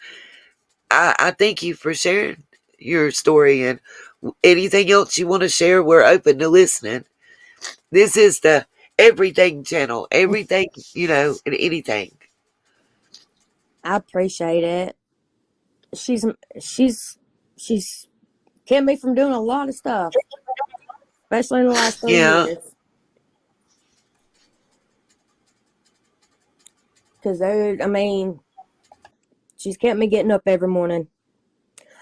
thank you for sharing your story and anything else you want to share. We're open to listening. This is the everything channel. Everything, and anything. I appreciate it. She's she's kept me from doing a lot of stuff, especially in the last 3 Yeah, years. Because I mean, she's kept me getting up every morning.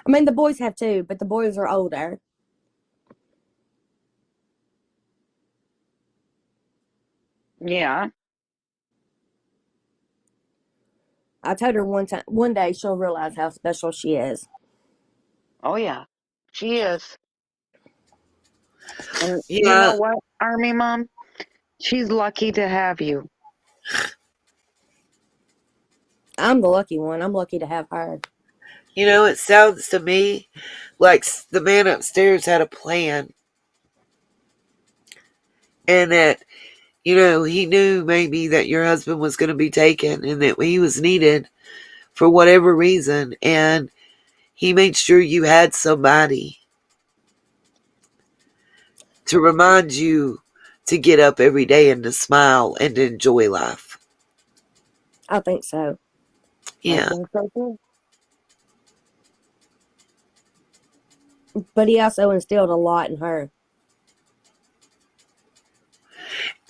I mean, the boys have too, but the boys are older. Yeah. I told her one day she'll realize how special she is. Oh, yeah. She is. And you know yeah. what, Army Mom? She's lucky to have you. I'm the lucky one. I'm lucky to have her. It sounds to me like the man upstairs had a plan, and that he knew maybe that your husband was going to be taken and that he was needed for whatever reason, and he made sure you had somebody to remind you to get up every day and to smile and to enjoy life. I think so. I Yeah. think so too. But he also instilled a lot in her.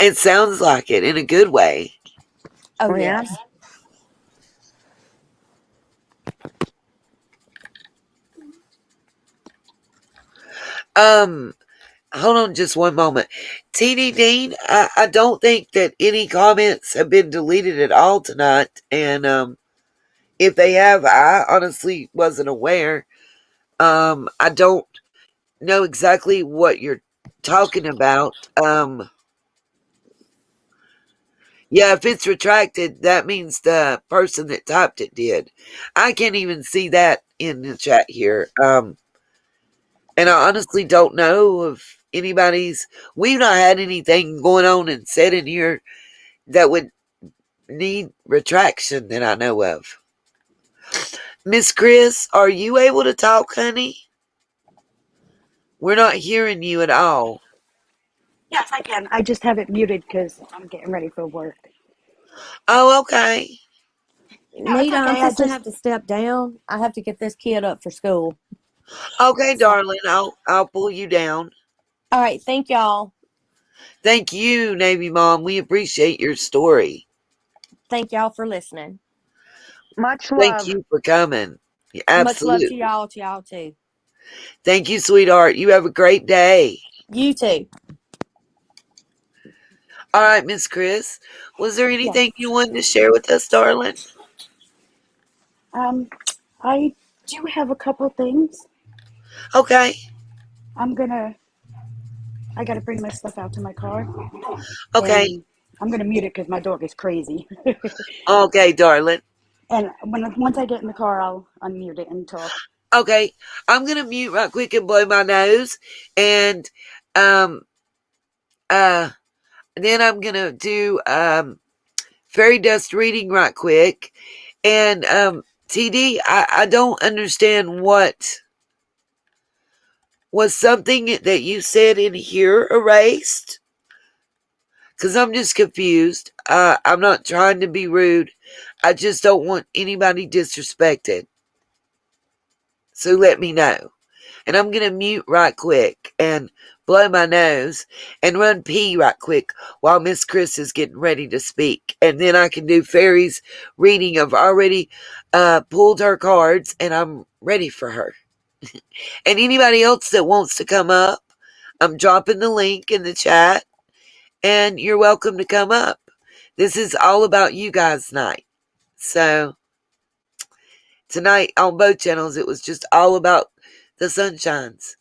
It sounds like it in a good way. Oh Oh yeah. yes. Um, hold on just one moment. TD Dean, I don't think that any comments have been deleted at all tonight. And if they have, I honestly wasn't aware. I don't know exactly what you're talking about. Yeah, if it's retracted, that means the person that typed it did. I can't even see that in the chat here. And I honestly don't know if anybody's. We've not had anything going on and said in here that would need retraction that I know of. Miss Chris, are you able to talk, honey? We're not hearing you at all. Yes, I can. I just have it muted because I'm getting ready for work. Oh, okay. No, it's Nita, I'm okay. I just gonna just have to step down. I have to get this kid up for school. Okay, So, darling. I'll pull you down. all right, thank y'all. Thank you, Navy Mom. We appreciate your story. Thank y'all for listening. Much Thank love. you for coming. Much love Absolutely. to y'all too. Thank you, sweetheart. You have a great day. You too. All right, Miss Chris. Was there yes. anything you wanted to share with us, darling? Um, I do have a couple things. Okay. I'm gonna. I gotta bring my stuff out to my car, Okay. and I'm gonna mute it because my dog is crazy. Okay, darling. And once I get in the car, I'll unmute it and talk. Okay. I'm gonna mute right quick and blow my nose, and um uh then I'm gonna do fairy dust reading right quick. And TD, I don't understand what was something that you said in here erased? Because I'm just confused. I'm not trying to be rude. I just don't want anybody disrespected. So let me know. And I'm going to mute right quick and blow my nose and run pee right quick while Miss Chris is getting ready to speak. And then I can do Fairy's reading. I've already pulled her cards and I'm ready for her. And anybody else that wants to come up, I'm dropping the link in the chat and you're welcome to come up. This is all about you guys' night. So tonight on both channels, it was just all about the sunshines.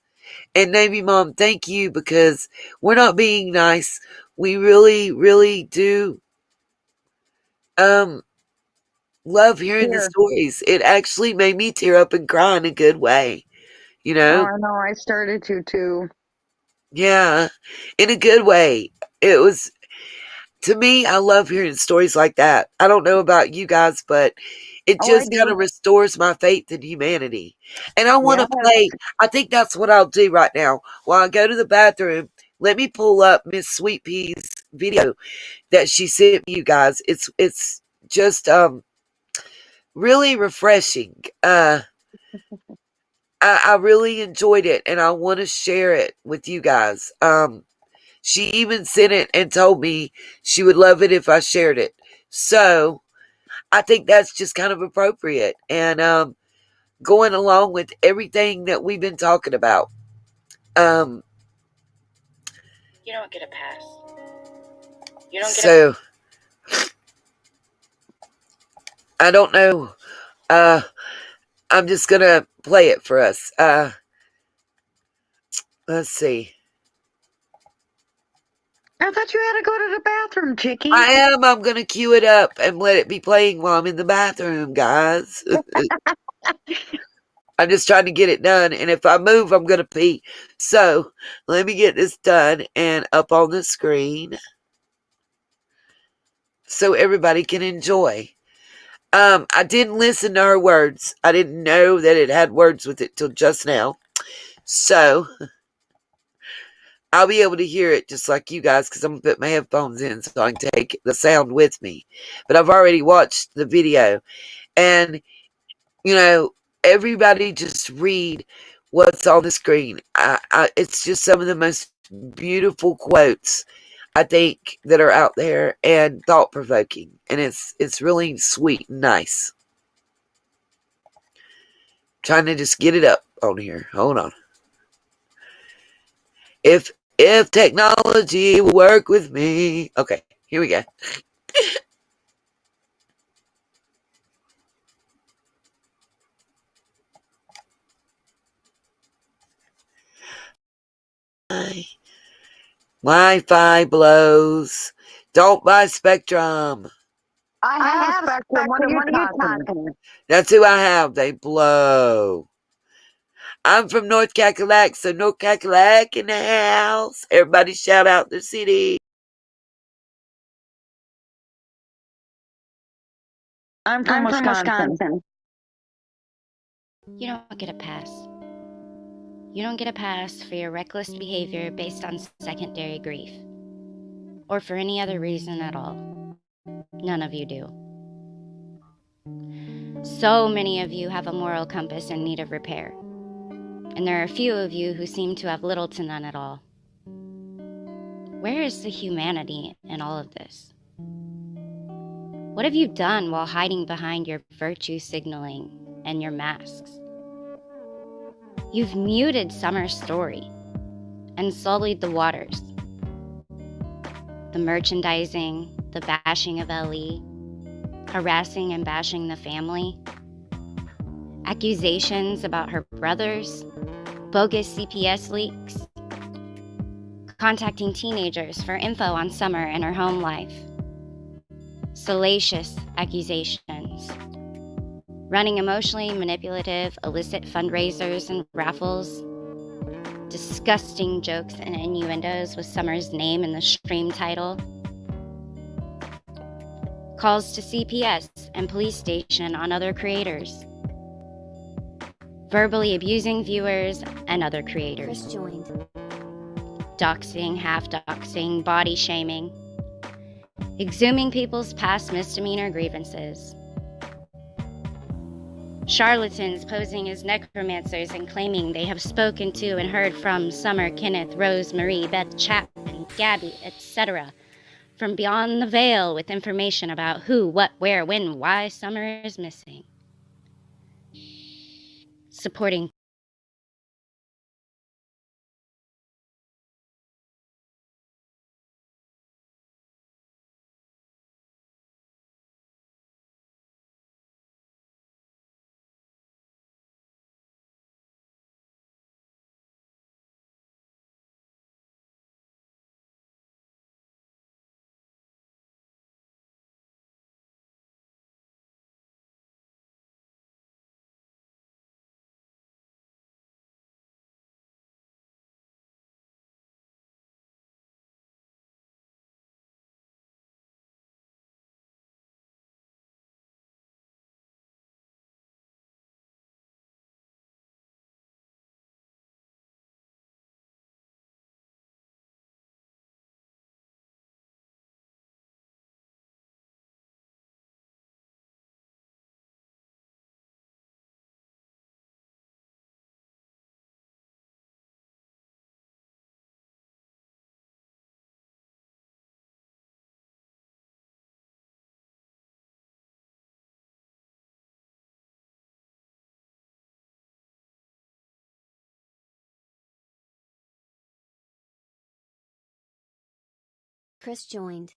And Navy Mom, thank you, because we're not being nice. We really, really do love hearing the Here. stories. It actually made me tear up and cry in a good way. You Oh, know? I know. I started to too. Yeah. In a good way. It was, to me, I love hearing stories like that. I don't know about you guys, but it Oh, I just kind do. of restores my faith in humanity. And I want Yes. to play. I think that's what I'll do right now. While I go to the bathroom, let me pull up Miss Sweet Pea's video that she sent me, you guys. It's just really refreshing. I really enjoyed it and I want to share it with you guys. She even sent it and told me she would love it if I shared it. So I think that's just kind of appropriate and going along with everything that we've been talking about. Um, You don't get a pass. You don't get so I don't know. Uh, I'm just gonna play it for us. Let's see. I thought you had to go to the bathroom, Chicky. I am. I'm gonna cue it up and let it be playing while I'm in the bathroom, guys. I'm just trying to get it done, and if I move, I'm gonna pee. So let me get this done and up on the screen so everybody can enjoy. I didn't listen to her words. I didn't know that it had words with it till just now. So I'll be able to hear it just like you guys because I'm gonna put my headphones in so I can take the sound with me. But I've already watched the video. And, you know, everybody just read what's on the screen. It's just some of the most beautiful quotes I think that are out there and thought provoking, and it's really sweet and nice. Trying to just get it up on here. Hold on. If technology will work with me. Okay, here we go. Wi-Fi blows. Don't buy Spectrum. I I have have Spectrum. What are Spectrum. you What are you talking? talking? That's who I have. They blow. I'm from North Cackalack, so North Cackalack in the house. Everybody shout out the city. I'm from I'm from Wisconsin. Wisconsin. You don't get a pass. You don't get a pass for your reckless behavior based on secondary grief. Or for any other reason at all. None of you do. So many of you have a moral compass in need of repair. And there are a few of you who seem to have little to none at all. Where is the humanity in all of this? What have you done while hiding behind your virtue signaling and your masks? You've muted Summer's story and sullied the waters. The merchandising, the bashing of LE, harassing and bashing the family, accusations about her brothers, bogus CPS leaks, contacting teenagers for info on Summer and her home life, salacious accusations, running emotionally manipulative illicit fundraisers and raffles, disgusting jokes and innuendos with Summer's name in the stream title, calls to CPS and police station on other creators, verbally abusing viewers and other creators, doxing, half-doxing, body shaming, exhuming people's past misdemeanor grievances, charlatans posing as necromancers and claiming they have spoken to and heard from Summer, Kenneth, Rose, Marie, Beth Chapman, Gabby, etc., from beyond the veil with information about who, what, where, when, why Summer is missing. Supporting Chris joined.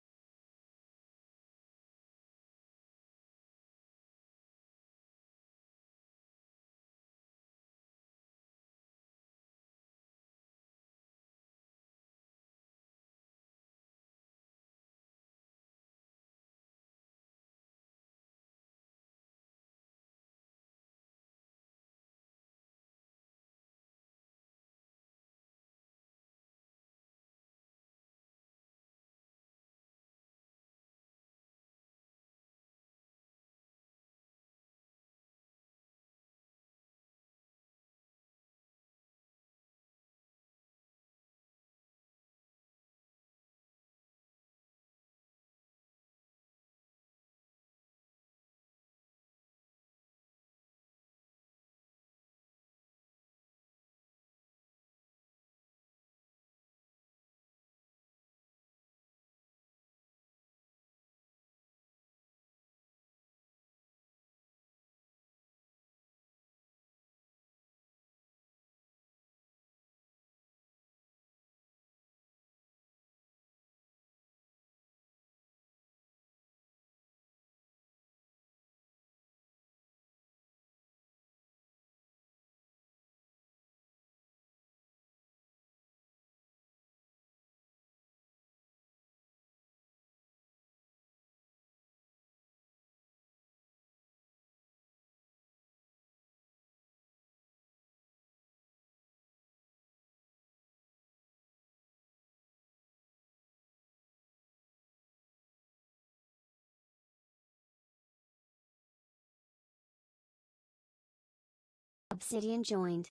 Obsidian joined.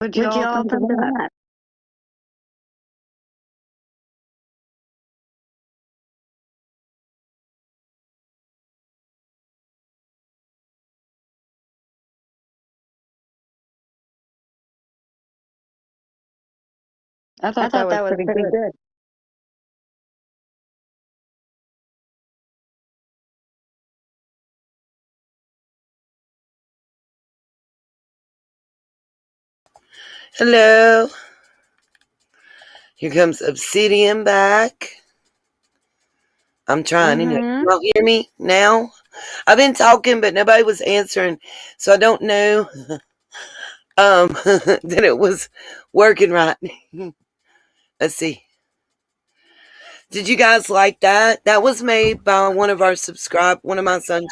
Would you all think of that? I thought that was pretty good. Hello. Here comes Obsidian back. I'm trying. Anyway. Mm-hmm. You all hear me now? I've been talking, but nobody was answering, so I don't know that it was working right. Let's see. Did you guys like that? That was made by one of my sunshines.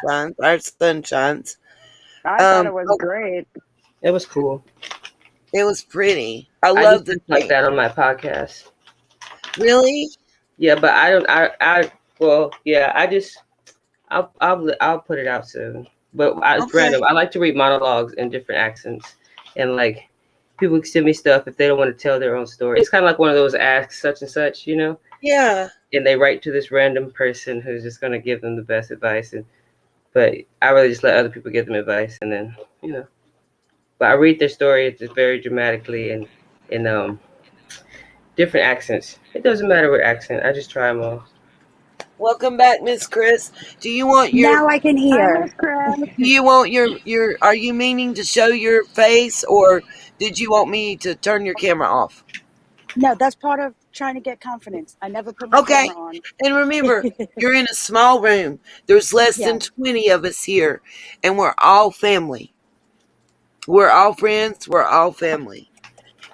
I thought it was great. It was cool. It was pretty. I I love just the think like thing. that on my podcast. Really? Yeah, but I don't. Well, yeah. I'll put it out soon. But it's Okay. random. I like to read monologues in different accents, and like people send me stuff if they don't want to tell their own story. It's kind of like one of those ask such and such, Yeah. And they write to this random person who's just going to give them the best advice. But I really just let other people give them advice, and then But I read their story just very dramatically and in different accents. It doesn't matter what accent. I just try them all. Welcome back, Miss Chris. Do you want your Now I can Hi, hear. Miss Chris. do you want your are you meaning to show your face, or did you want me to turn your camera off? No, that's part of trying to get confidence. I never put my Okay. camera on. And remember, you're in a small room. There's less Yeah. than 20 of us here, and we're all family. We're all friends. We're all family.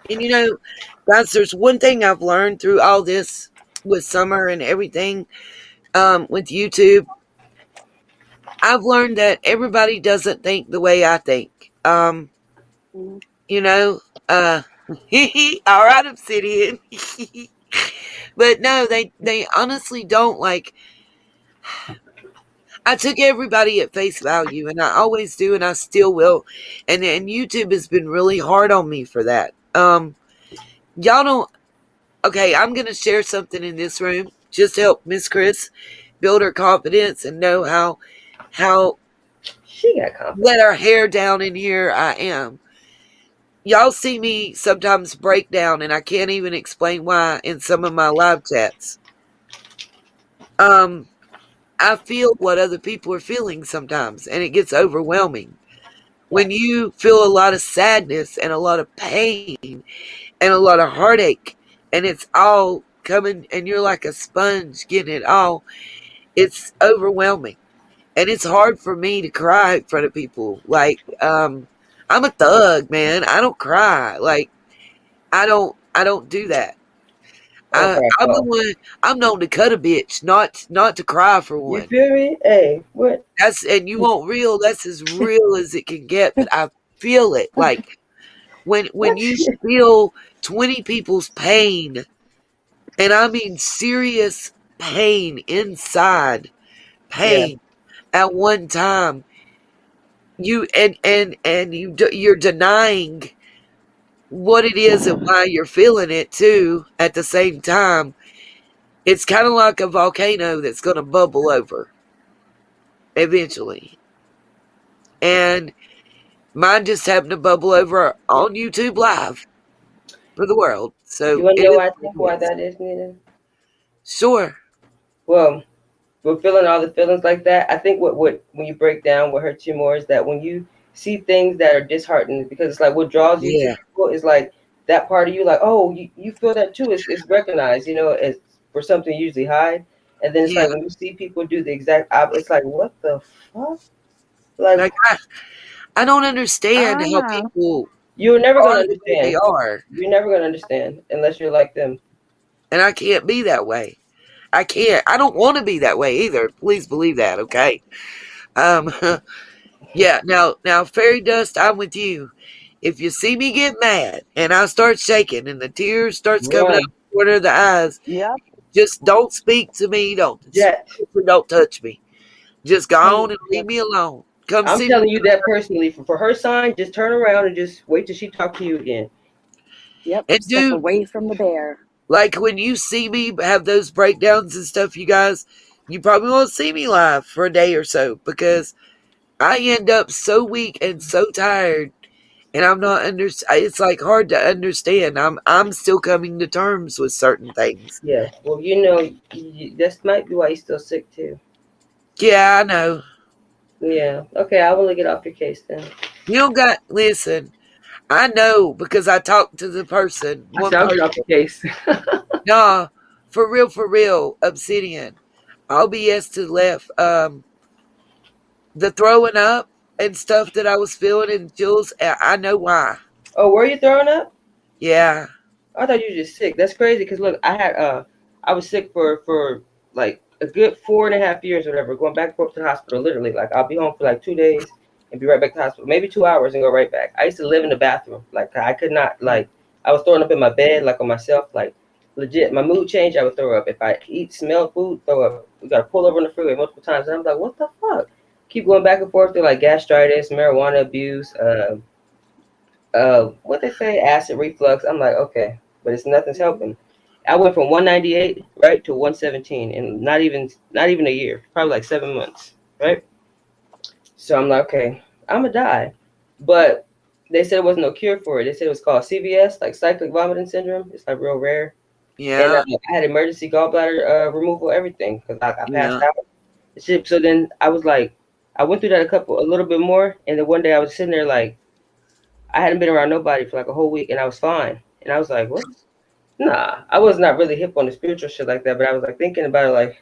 And guys, there's one thing I've learned through all this with summer and everything, with YouTube. I've learned that everybody doesn't think the way I think. Mhm. You know, uh, all right, Obsidian. But no, they honestly don't. Like, I took everybody at face value, and I always do, and I still will. And YouTube has been really hard on me for that. Y'all don't. Okay, I'm gonna share something in this room. Just to help Miss Chris build her confidence and know how She got confidence. let her hair down in here I am. Y'all see me sometimes break down, and I can't even explain why in some of my live chats. I feel what other people are feeling sometimes, and it gets overwhelming. When you feel a lot of sadness and a lot of pain and a lot of heartache, and it's all coming, and you're like a sponge getting it all, it's overwhelming. And it's hard for me to cry in front of people. Like, I'm a thug, man. I don't cry. Like, I don't do that. I'll crack I'm the off. one. I'm known to cut a bitch, not to cry for You one. feel me? Hey, what? And you want real. That's as real as it can get. But I feel it. Like when What? you feel 20 people's pain, and I mean serious pain inside, Yeah, pain at one time. You're denying what it is and why you're feeling it too at the same time. It's kind of like a volcano that's going to bubble over eventually. And mine just happened to bubble over on YouTube Live. for the world. You So want to it know is why I what think it why is. that is, Nita? Sure. Well, we're feeling all the feelings like that. I think what when you break down what hurts you more is that when you see things that are disheartening, because it's like what draws you to Yeah. people is like that part of you, like, oh, you feel that too. It's recognized, as for something you usually hide. And then it's Yeah. like when you see people do the exact opposite, it's like, what the fuck? Like, Like I don't understand how Ah, people you're never gonna are the way they understand. are. You're never gonna understand unless you're like them. And I can't be that way. I can't. I don't want to be that way either. Please believe that, okay? Um yeah, now fairy dust, I'm with you. If you see me get mad and I start shaking and the tears starts coming out Run, the corner of the eyes, yep. just don't speak to me. jet. Don't touch me. Just go Hey, on and leave yep. me alone. Come I'm see me. telling you that personally. For her sign, just turn around and just wait till she talk to you again. Yep. And Step do away from the bear. like when you see me have those breakdowns and stuff, you guys, you probably won't see me live for a day or so because I end up so weak and so tired, and I'm not under. It's like hard to understand. I'm still coming to terms with certain things. Yeah. Well, that might be why you're still sick too. Yeah, I know. Yeah. Okay, I will get off your case then. You don't got listen. I know because I talked to the person, I one said I'll get off person. your case. Nah, for real, Obsidian. I'll be yes to the left. The throwing up and stuff that I was feeling in Jules, I know why. Oh, were you throwing up? Yeah, I thought you were just sick. That's crazy. Because look, I was sick for like a good 4.5 years or whatever, going back and forth to the hospital. Literally, like I'll be home for like 2 days and be right back to the hospital. Maybe 2 hours and go right back. I used to live in the bathroom. Like I could not like I was throwing up in my bed, like on myself, like legit. My mood changed. I would throw up. If I smell food, throw up. We got to pull over on the freeway multiple times, and I'm like, what the fuck? Keep going back and forth through like gastritis, marijuana abuse, what they say, acid reflux. I'm like, okay, but it's nothing's helping. I went from 198 right to 117 in not even a year, probably like 7 months, right? So I'm like, okay, I'm gonna die, but they said there was no cure for it. They said it was called CVS, like cyclic vomiting syndrome. It's like real rare, and yeah, I had emergency gallbladder removal, everything, because I passed yeah, out. Shit. So then I was like, I went through that a little bit more, and then one day I was sitting there like I hadn't been around nobody for like a whole week, and I was fine. And I was like, "What? Nah." I was not really hip on the spiritual shit like that, but I was like thinking about it, like,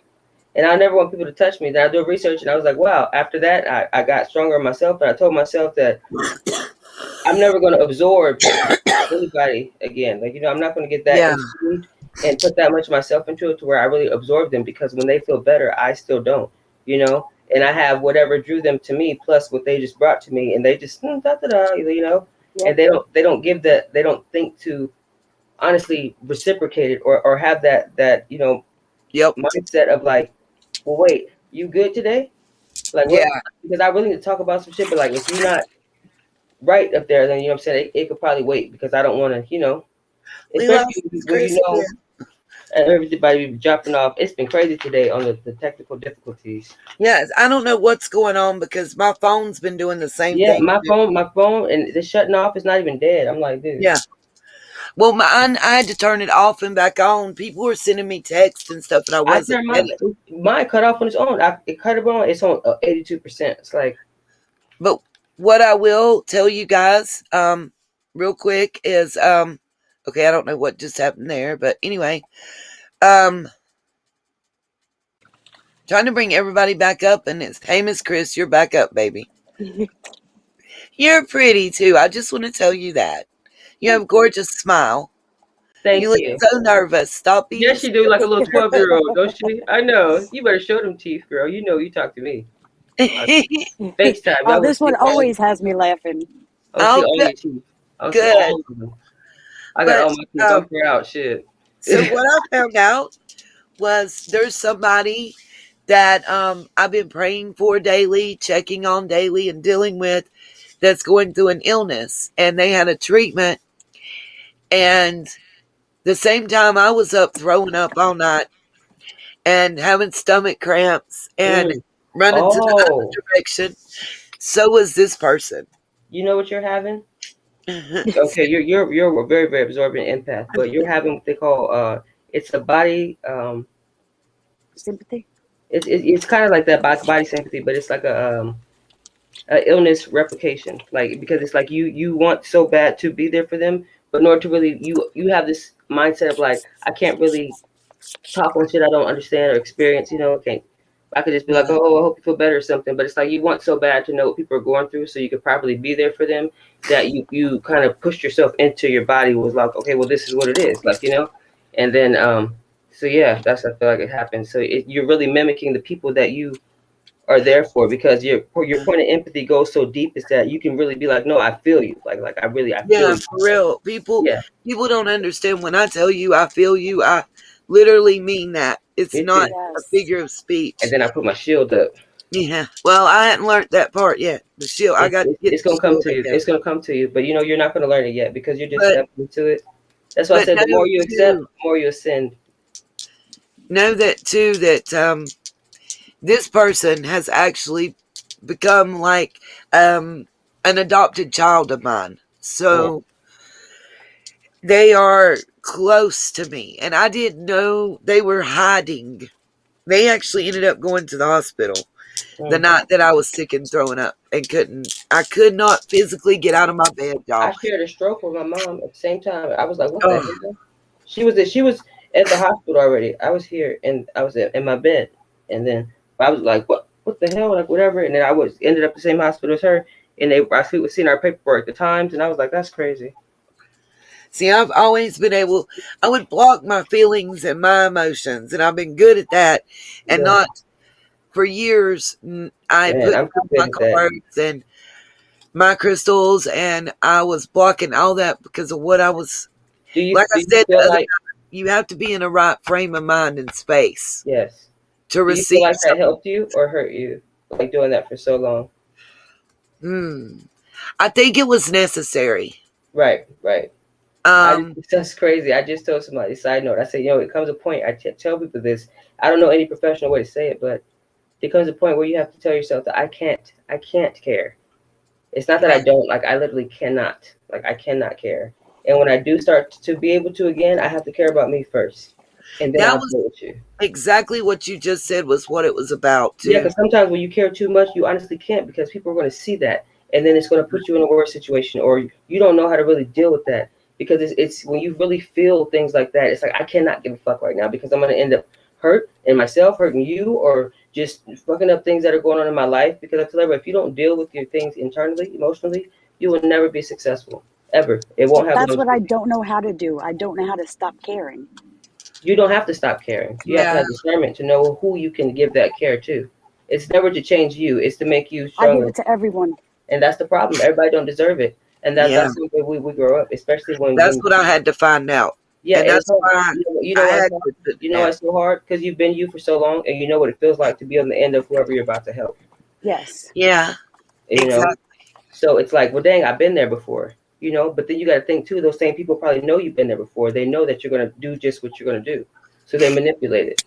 and I never want people to touch me. Then I do research, and I was like, "Wow." After that, I got stronger in myself, and I told myself that I'm never going to absorb anybody again. Like, I'm not going to get that yeah. consumed and put that much myself into it to where I really absorb them because when they feel better, I still don't, and I have whatever drew them to me plus what they just brought to me and they just da da da, Yep. and they don't give that, they don't think to honestly reciprocate it or have that Yep. mindset of like, well, wait, you good today? Like Yeah. what? Because I really need to talk about some shit, but like if you're not right up there, then what I'm saying, it could probably wait because I don't want to, We especially lost Miss when Chris again. everybody be dropping off. It's been crazy today on the technical difficulties. Yes, I don't know what's going on because my phone's been doing the same Yeah, thing. my phone, and the shutting off is not even dead. I'm like, dude, Yeah. Well, I had to turn it off and back on. People were sending me texts and stuff, and I I wasn't turned getting. mine cut off on its own. It cut it on. It's on 82%. It's like, But what I will tell you guys, real quick is, okay, I don't know what just happened there, but anyway, um, trying to bring everybody back up, and it's, hey, Miss Chris, you're back up, baby. You're pretty too. I just want to tell you that. You have a gorgeous smile. You thank look you. so nervous. Stop being Yes, she do like a little silly. 12-year-old, don't she? I know. You better show them teeth, girl. You talk to me. I FaceTime. Oh, Y'all will this see one all. always has me laughing. I'll see Oh, all good, your teeth. I'll see good. all of them. I got But all my teeth. I'm proud. Shit. so what I found out was there's somebody that I've been praying for daily, checking on daily, and dealing with that's going through an illness, and they had a treatment, and the same time I was up throwing up all night and having stomach cramps and Mm. running to the Oh, other direction. So was this person. you know what you're having? Okay, you're a very very absorbent empath, but you're having what they call it's a body Sympathy. it's kind of like that body sympathy, but it's like a illness replication, like because it's like you want so bad to be there for them, but in order to really you have this mindset of like I can't really talk on shit I don't understand or experience. Can't. I could just be like, Yeah. oh, I hope you feel better or something. But it's like you want so bad to know what people are going through, so you could probably be there for them. That you kind of pushed yourself into your body was like, okay, well, this is what it is, and then so yeah, that's I feel like it happens. So you're really mimicking the people that you are there for because your point of empathy goes so deep is that you can really be like, no, I feel you, like I feel Yeah, you. for real. Yeah, People don't understand when I tell you I feel you, I literally mean that. It's me not too. a Yes. figure of And speech. then I put my shield up. Yeah. Well, I hadn't learned that part yet. The shield. I It's, got to it's get it's the gonna come shield to you. It's together. gonna come to you, but you're not gonna learn it yet because you're just But stepping into it. That's why I but said the more you accept, too, the more you ascend. know that too that this person has actually become like an adopted child of mine. Yeah. So they are close to me, and I didn't know they were hiding. They actually ended up going to the hospital the Mm. night that I was sick and throwing up and I could not physically get out of my bed, I y'all. shared a stroke with my mom at the same time. I was like, what the Oh, hell? She was at the hospital already. I was here and I was in my bed, and then I was like, what the hell, like whatever. And then I was ended up the same hospital as her, and I was seeing our paperwork, the times, and I was like, that's crazy. see, I've always been able, I would block my feelings and my emotions, and I've been good at that and Yeah, not for years. I man, put I'm too down good my at that. cards and my crystals, and I was blocking all that because of what I was, Do you like I do you said the feel other like time, you have to be in a right frame of mind and space yes? to Do you feel receive like that something. helped you or hurt you, like doing that for so long? Hmm. I think it was necessary. Right, right. Um, That's crazy. I just told somebody, side note, I said, it comes a point, tell people this. I don't know any professional way to say it, but there comes a point where you have to tell yourself that I can't care. It's not that I yeah, don't, like, I literally cannot. Like, I cannot care. And when I do start to be able to again, I have to care about me first. And then that I'll was deal with you. exactly what you just said was what it was about Yeah, too. because sometimes when you care too much, you honestly can't because people are going to see that, and then it's going to put you in a worse situation, or you don't know how to really deal with that because it's when you really feel things like that, it's like I cannot give a fuck right now because I'm going to end up hurt in myself, hurting you, or just fucking up things that are going on in my life. Because I tell everybody, if you don't deal with your things internally, emotionally, you will never be successful ever. It won't have That's no. what I don't know how to do. I don't know how to stop caring. You don't have to stop caring. You have to Yeah, have discernment to know who you can give that care to. It's never to change you. It's to make you I give stronger. it to everyone. And that's the problem. Everybody don't deserve it, and yeah, that's the way we grow up, especially that's when what I had to find out, yeah, and and it's that's hard. why You know I why it's had hard? to put You it know why down. it's so hard? Because you've been you for so long, and you know what it feels like to be on the end of whoever you're about to help. Yes. Yeah, You know, exactly. so it's like, well, dang, I've been there before. But then you got to think too. Those same people probably know you've been there before. They know that you're gonna do just what you're gonna do, so they manipulate it.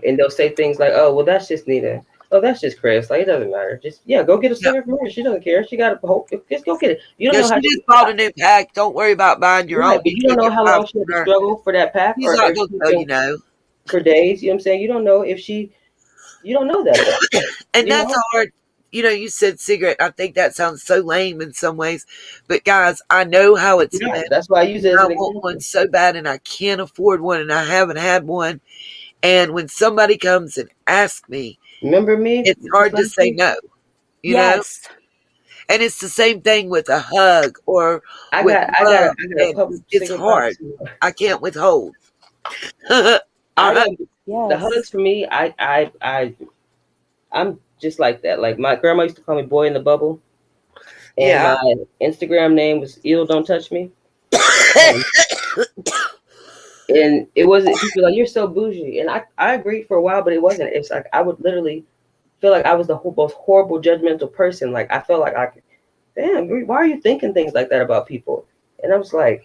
And they'll say things like, "Oh, well, that's just Nita. Oh, that's just Chris. Like it doesn't matter. Just yeah, go get a Yep. cigarette from her. She doesn't care. She got a hope. Just go get it. You don't Yeah, know how she she just bought a new pack. Don't worry about buying your right, own. but You you don't can know get how mine long she from had to her. struggle for that pack, She's or not if gonna she's tell been you no. for days. You know what I'm saying? You don't know if you don't know that though. And You that's know? hard. You said cigarette. I think that sounds so lame in some ways, but guys, I know how it's No, meant. that's why I use it as I an want one example. so bad, and I can't afford one, and I haven't had one. And when somebody comes and asks me, Remember me it's just hard to last say week? no, you know? Yes. And it's the same thing with a hug or I with got I got a love. I got a And public it's cigarette box. hard. I can't withhold. A I hug. don't the hugs Yes. for me. I'm just like that. Like my grandma used to call me "boy in the bubble," and Yeah. my Instagram name was "Eel Don't Touch Me." Um, and it wasn't. People were like, "You're so bougie," and I agreed for a while, but it wasn't. It's like I would literally feel like I was the most horrible, judgmental person. Like I felt like damn, why are you thinking things like that about people? And I was like,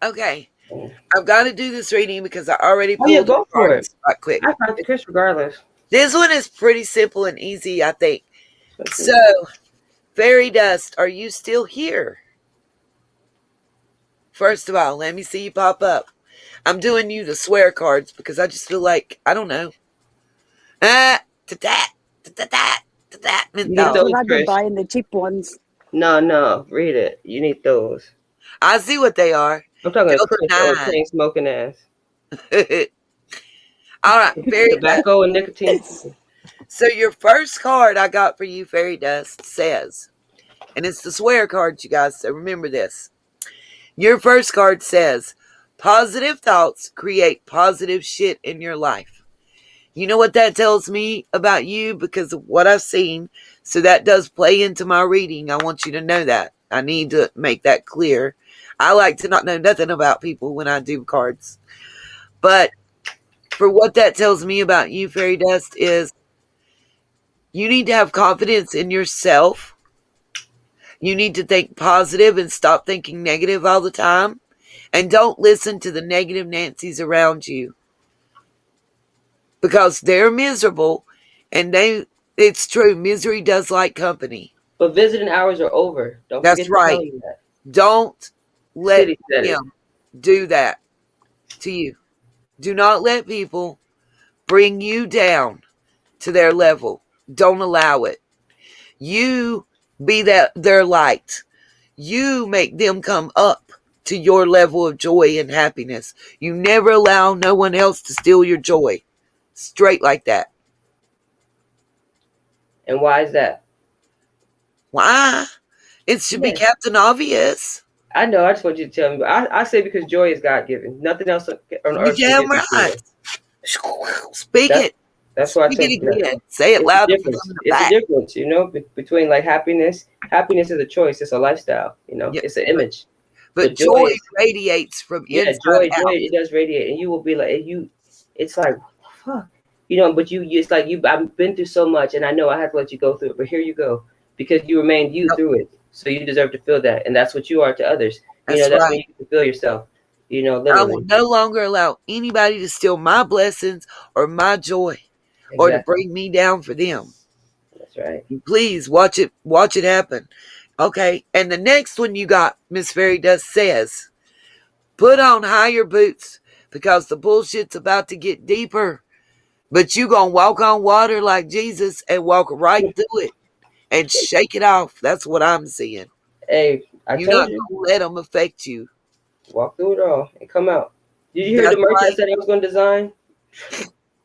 Okay. oh I've got to do this reading because I already yeah, pulled the go for it. cards right quick. I talked to Chris regardless. This one is pretty simple and easy, I think. Let's So, see. Fairy Dust, are you still here? First of all, let me see you pop up. I'm doing you the swear cards because I just feel like, I don't know. To that, to that, to that You need That's menthol. what those, I've been Chris. buying, the cheap ones. No, read it. You need those. I see what they are. I'm talking to Delta Chris, old 9. chain smoking ass. All right, Fairy Dust. Tobacco and nicotine. So your first card I got for you, Fairy Dust, says, and it's the swear cards, you guys, so remember this. Your first card says, positive thoughts create positive shit in your life. You know what that tells me about you because of what I've seen. So that does play into my reading. I want you to know that. I need to make that clear. I like to not know nothing about people when I do cards. But for what that tells me about you, Fairy Dust, is you need to have confidence in yourself. You need to think positive and stop thinking negative all the time. And don't listen to the negative Nancy's around you because they're miserable and it's true. Misery does like company. But visiting hours are over. Don't That's forget to tell right. you that. Don't let City said it. him do that to you. Do not let people bring you down to their level. Don't allow it. You be their light. You make them come up to your level of joy and happiness. You never allow no one else to steal your joy. Straight like that. And why is that? Why? It should be Yeah, Captain Obvious. I know. I just want you to tell me. But I say because joy is God given. Nothing else on You earth can damn give me right. joy. Speak That's it. that's why I Speak take it that. again. Say it It's a louder for them difference. in the It's a back. difference, between like happiness. Happiness is a choice. It's a lifestyle. Yeah, It's an image. but But joy joy is, radiates from yeah, inside joy. out. It does radiate, and you will be like you. It's like, fuck, But it's like you. I've been through so much, and I know I have to let you go through it. But here you go, because you remained you Yep, through it. So you deserve to feel that, and that's what you are to others. that's That's when right. you can feel yourself. I will Literally, no longer allow anybody to steal my blessings or my joy or to exactly. bring me down for them. That's right. Please watch it happen. Okay. And the next one you got, Miss Fairy Dust says, put on higher boots because the bullshit's about to get deeper. But you gonna walk on water like Jesus and walk right through it and shake it off. That's what I'm seeing. Hey, I You're not told you, gonna let them affect you. walk through it all and come out. Did you hear the That's merch I right. said I was going to design?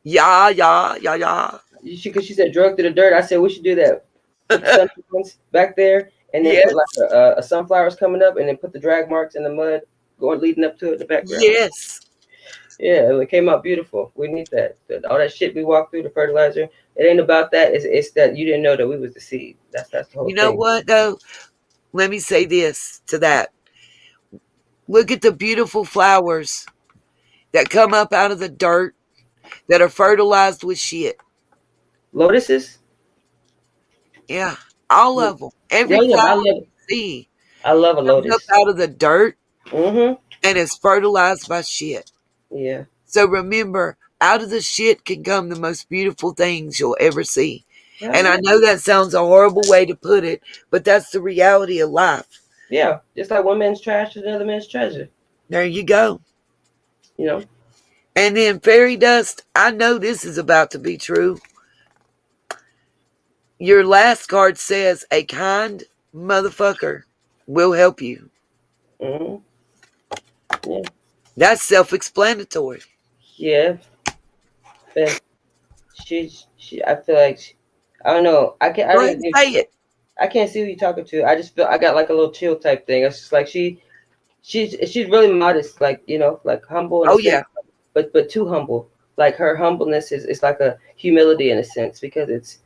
Yeah, yeah, yeah, yeah. Because she said drug to the dirt. I said we should do that. Put the sunflowers back there, and then put Yes, like a sunflowers coming up, and then put the drag marks in the mud going leading up to it in the background. yes. Yeah, it came out beautiful. We need that. All that shit we walked through, the fertilizer. It ain't about that. It's that you didn't know that we was the seed. That's the whole You know thing. what though? Let me say this to that. Look at the beautiful flowers that come up out of the dirt that are fertilized with shit. Lotuses. Yeah, all Yeah, of them. Every yeah. flower I love. you see I love a comes up lotus. out of the dirt Mm-hmm. and is fertilized by shit. Yeah. So remember, out of the shit can come the most beautiful things you'll ever see. Hell And I yeah. know that sounds a horrible way to put it, but that's the reality of life. Yeah. Just like one man's trash is another man's treasure. There you go. You know. And then fairy dust, I know this is about to be true. Your last card says a kind motherfucker will help you. Mm-hmm. Yeah. That's self-explanatory. Yeah. But she. I feel like I don't know. I can't. I Go don't ahead and even. say it. I can't see who you're talking to. I just feel I got like a little chill type thing. It's just like she's really modest, like like humble in a Oh sense, yeah. but too humble. Like her humbleness is like a humility in a sense because it's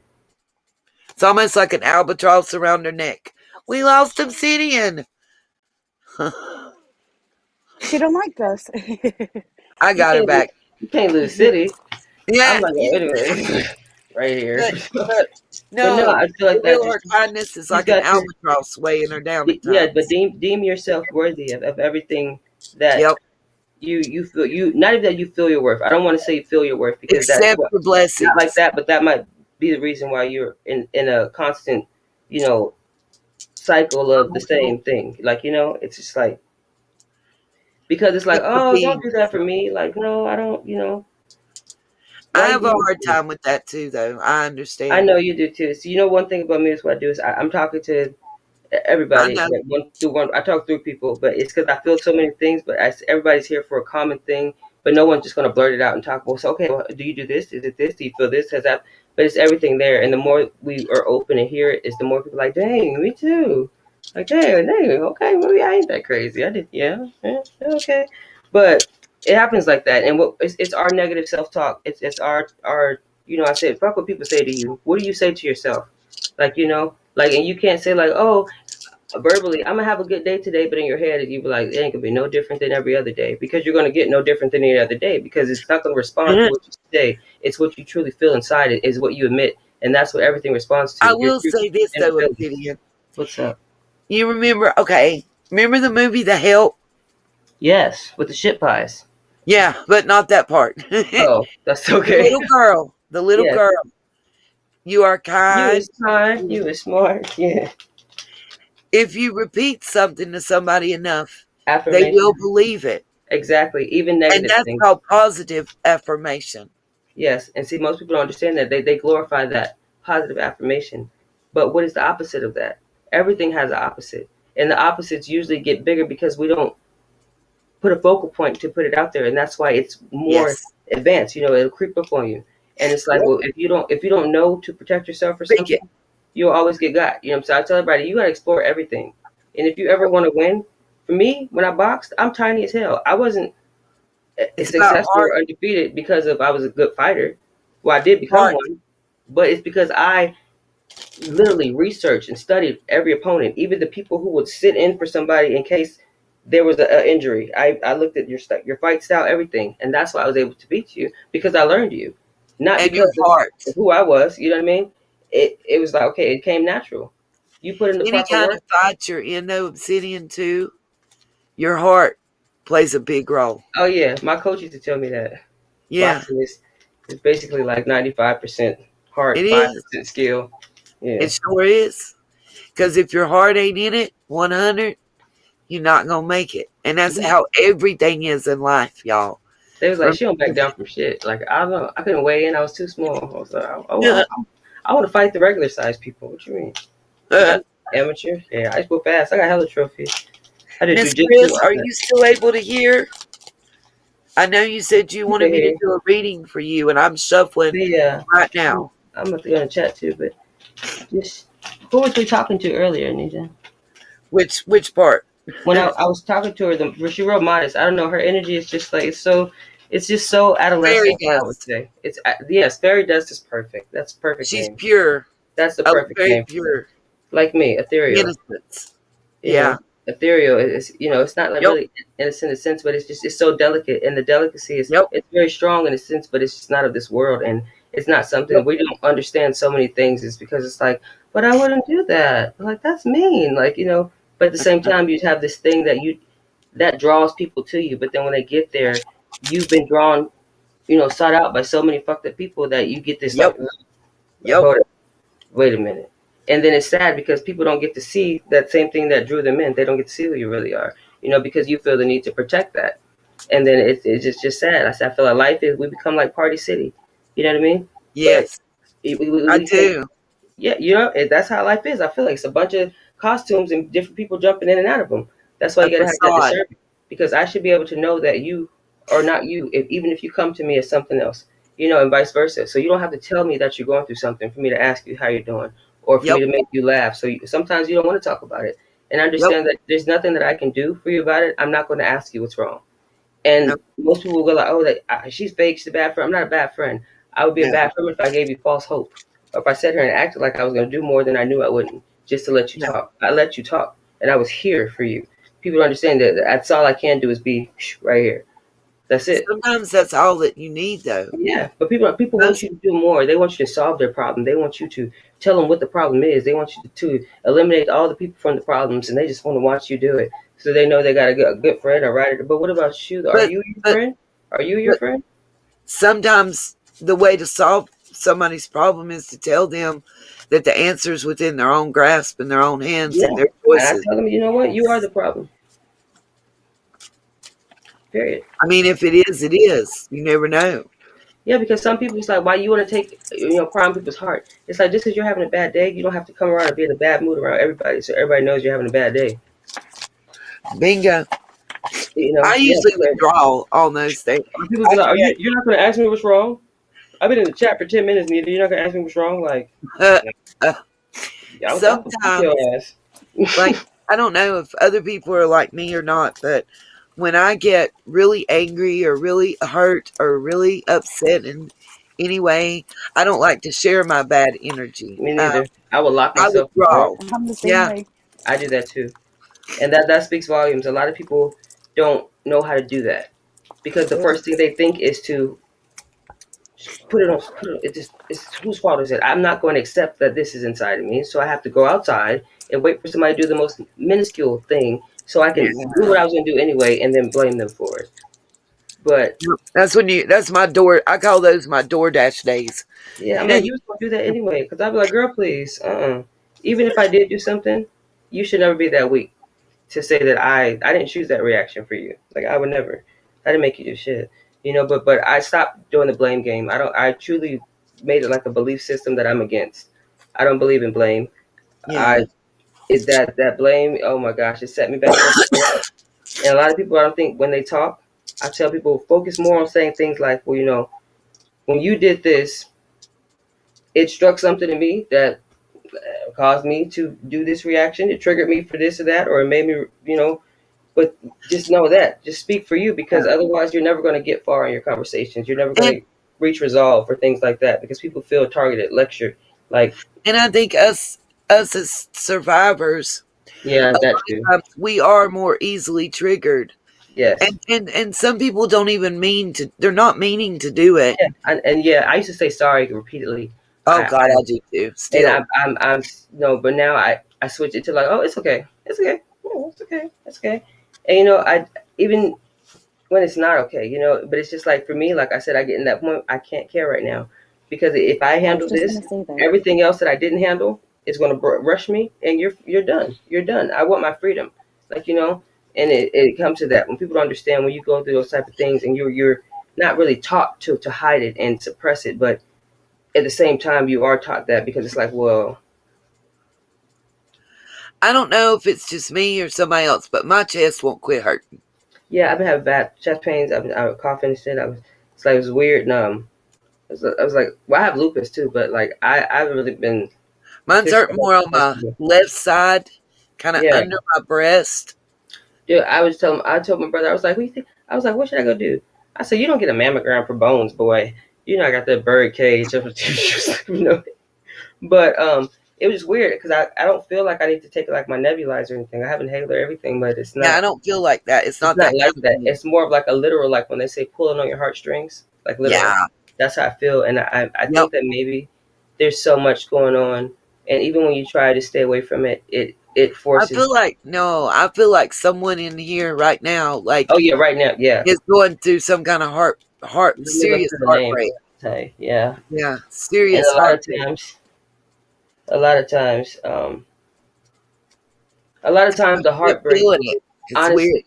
It's almost like an albatross around her neck. We lost obsidian. She don't like us. I you got her can't back. you can't lose city. I'm Yeah, like yeah. anyway, right here. But But no, no, I feel for like that real, her kindness is she's like an got this. albatross weighing her down at Yeah, but times. deem yourself worthy of everything that Yep. you feel not even that you feel your worth. I don't want to say you feel your worth because that's Except what for not like blessings. that, but that might be the reason why you're in a constant, you know, cycle of the same thing. Like, it's just like, because it's like, Keep oh, don't repeating do that for yourself. me. Like, no, I don't, I why you have a doing hard this? time with that too, though. I I understand. know you do too. So, one thing about me is what I do is I'm talking to I everybody. know. Like, I talk through people, but it's because I feel so many things. But everybody's here for a common thing. But no one's just going to blurt it out and talk. Well, so okay, well, do you do this? Is it this? Do you feel this? Has that? But it's everything there. And the more we are open to hear it, is the more people are like, dang, me too. Like, dang, okay, maybe I ain't that crazy. I did, yeah, okay. But it happens like that, and it's our negative self talk. It's our. I said, fuck what people say to you. What do you say to yourself? Like, and you can't say like, oh, verbally, I'm gonna have a good day today, but in your head, you be like, it ain't gonna be no different than every other day, because you're gonna get no different than any other day, because it's not gonna respond to what you say. It's what you truly feel inside. It is what you admit, and that's what everything responds I to. Your will true say this inner though, feelings. Obsidian. What's up? You remember? Okay, remember the movie The Help? Yes, with the shit pies. Yeah, but not that part. The Oh, that's okay. little girl. The little Yes, girl. You are you kind. is kind. You is smart. Yeah, If you repeat something to somebody enough, they affirmation. will believe it. Exactly. Even And negative that's things. called positive affirmation. Yes, and see, most people don't understand that. They glorify that positive affirmation. But what is the opposite of that? Everything has an opposite. And the opposites usually get bigger because we don't put a focal point to put it out there. And that's why it's more Yes. advanced. It'll creep up on you. And it's like, Yep. well, if you don't know to protect yourself or Speak something, it. you'll always get got. So I tell everybody, you gotta explore everything. And if you ever want to win, for me, when I boxed, I'm tiny as hell. I wasn't It's about successful heart, or undefeated because of I was a good fighter. Well, I did become heart, one, but it's because I literally researched and studied every opponent, even the people who would sit in for somebody in case there was a injury. I looked at your fight style, everything, and that's why I was able to beat you, because I learned you, not and your because heart. of who I was. You know what I mean? It was like, okay, it came natural. You put in the Any proper kind of work. fight you're in, though, Obsidian, too, your heart plays a big role. Oh yeah, my coach used to tell me that Yeah, boxing is basically like 95% heart, it is. 5% skill. It Yeah. sure is. Because if your heart ain't in it, 100, you're not going to make it. And that's how everything is in life, y'all. They was like, Remember she don't back down that. from shit. Like, I don't know. I couldn't weigh in. I was too small. I was like, I want to fight the regular size people. What you mean? Like, I'm amateur. Yeah, I spoke fast. I got hella trophies. I did Miss jujitsu, Chris, all are that. you still able to hear? I know you said you You wanted can me hear to you. do a reading for you, and I'm shuffling right I'm, now. I'm about to go in the chat too, but just, who was we talking to earlier, Anita? Which part? When I was talking to her, she real modest. I don't know. Her energy is just like, it's just so Fairy adolescent. I would dust. say yes. Fairy dust is perfect. That's a perfect She's name. pure, That's the a perfect very name for her. pure Like me, ethereal. innocence. Yeah, Yeah. ethereal is, it's not like Yep. really innocent in a sense, but it's so delicate, and the delicacy is Yep. it's very strong in a sense, but it's just not of this world, and it's not something Yep. we don't understand. So many things is because it's like, but I wouldn't do that. Like, that's mean, like, But at the same time, you have this thing that draws people to you, but then when they get there, you've been drawn, sought out by so many fucked up people that you get this Yep. like, Yep. hold up, wait a minute. And then it's sad because people don't get to see that same thing that drew them in. They don't get to see who you really are, because you feel the need to protect that. And then it's just sad. I feel like life is, we become like Party City. You know what I mean? But Yes, I we can, do. yeah, that's how life is. I feel like it's a bunch of costumes and different people jumping in and out of them. That's why A you got to have that facade. discernment, because I should be able to know that you are not you, even if you come to me as something else, and vice versa. So you don't have to tell me that you're going through something for me to ask you how you're doing, or for me Yep. to make you laugh. So sometimes you don't want to talk about it, and I Yep. understand that there's nothing that I can do for you about it. I'm not going to ask you what's wrong. No. And most people will go like, "Oh, she's fake. She's a bad friend." I'm not a bad friend. I would be a No. bad friend if I gave you false hope, or if I sat here and acted like I was going to do more than I knew I wouldn't, just to let you No. talk. I let you talk, and I was here for you. People don't understand that that's all I can do is be right here. That's it. Sometimes that's all that you need, though. Yeah, but people want Most, you to do more. They want you to solve their problem. They want you to tell them what the problem is. They want you to eliminate all the people from the problems, and they just want to watch you do it, so they know they got a good friend or right. But what about you? Are but you your but friend? Are you your but friend? sometimes the way to solve somebody's problem is to tell them that the answer's within their own grasp and their own hands Yeah. and their And I choices. tell them, you know what? You are the problem. Period. I mean, if it is, it is. You never know. Yeah, because some people, it's like, why you want to take, prying people's heart? It's like, just because you're having a bad day, you don't have to come around and be in a bad mood around everybody, so everybody knows you're having a bad day. Bingo. I Yeah. usually withdraw on those things. People be like, you're not going to ask me what's wrong? I've been in the chat for 10 minutes, Nee-Nee. You're not going to ask me what's wrong? Like, Uh, uh, I'll beat your sometimes, ass. like, I don't know if other people are like me or not, but when I get really angry or really hurt or really upset in any way, I don't like to share my bad energy. Me neither. I will lock I myself in the withdraw. room. I'm the same Yeah. way. I do that too. And that speaks volumes. A lot of people don't know how to do that because the first thing they think is to put it on. It's whose fault is it? I'm not going to accept that this is inside of me, so I have to go outside and wait for somebody to do the most minuscule thing so I can do what I was going to do anyway and then blame them for it. But that's my I call those my DoorDash days. yeah, I'm like, you was going to do that anyway because I'd be like, girl, please, even if I did do something, you should never be that weak to say that I didn't choose that reaction for you. Like, I would never. I didn't make you do shit. But I stopped doing the blame game. I truly made it like a belief system that I'm against. I don't believe in blame. Yeah. That blame, oh my gosh, it set me back so far. And a lot of people, I don't think when they talk, I tell people focus more on saying things like, well, when you did this, it struck something in me that caused me to do this reaction. It triggered me for this or that, or it made me. But just know that. Just speak for you, because otherwise you're never going to get far in your conversations. You're never going to reach resolve for things like that because people feel targeted, lectured. And I think us as survivors, Yeah, a that lot too. of times we are more easily triggered. Yes. And some people don't even they're not meaning to do it. Yeah, and yeah, I used to say sorry repeatedly. Oh God, I do too. Still, and I'm no, but now I switch it to like, oh, it's okay, it's okay, oh, it's okay, it's okay, and I even when it's not okay, but it's just like for me, like I said, I get in that point, I can't care right now, because if I I was handle just this, gonna say that. everything else that I didn't handle is going to rush me, and you're done. You're done. I want my freedom, and it comes to that when people don't understand, when you go through those type of things, and you're not really taught to hide it and suppress it, but at the same time you are taught that, because it's like, well, I don't know if it's just me or somebody else, but my chest won't quit hurting. yeah, I've been having bad chest pains. I was coughing and shit. It's like, it was weird. And I was like, well, I have lupus too, but like I haven't really been. Mine's hurting more on my left side, kind of Yeah, under my breast. dude. I told my brother, I was like, what do you think? I was like, what should I go do? I said, you don't get a mammogram for bones, boy. You know, I got that bird cage, But it was just weird because I don't feel like I need to take like my nebulizer or anything. I have inhaler, everything, but it's not. Yeah, I don't feel like that. It's not that like that. It's more of like a literal, like when they say pulling on your heartstrings, like literal. Yeah. That's how I feel, and I think that maybe there's so much going on, and even when you try to stay away from it, it forces. I feel like someone in here right now, like, oh yeah, right now, yeah, is going through some kind of serious heartbreak. Yeah, Yeah, and serious heartbreak. A lot of times, the heartbreak. Feeling it. It's Honestly, weird.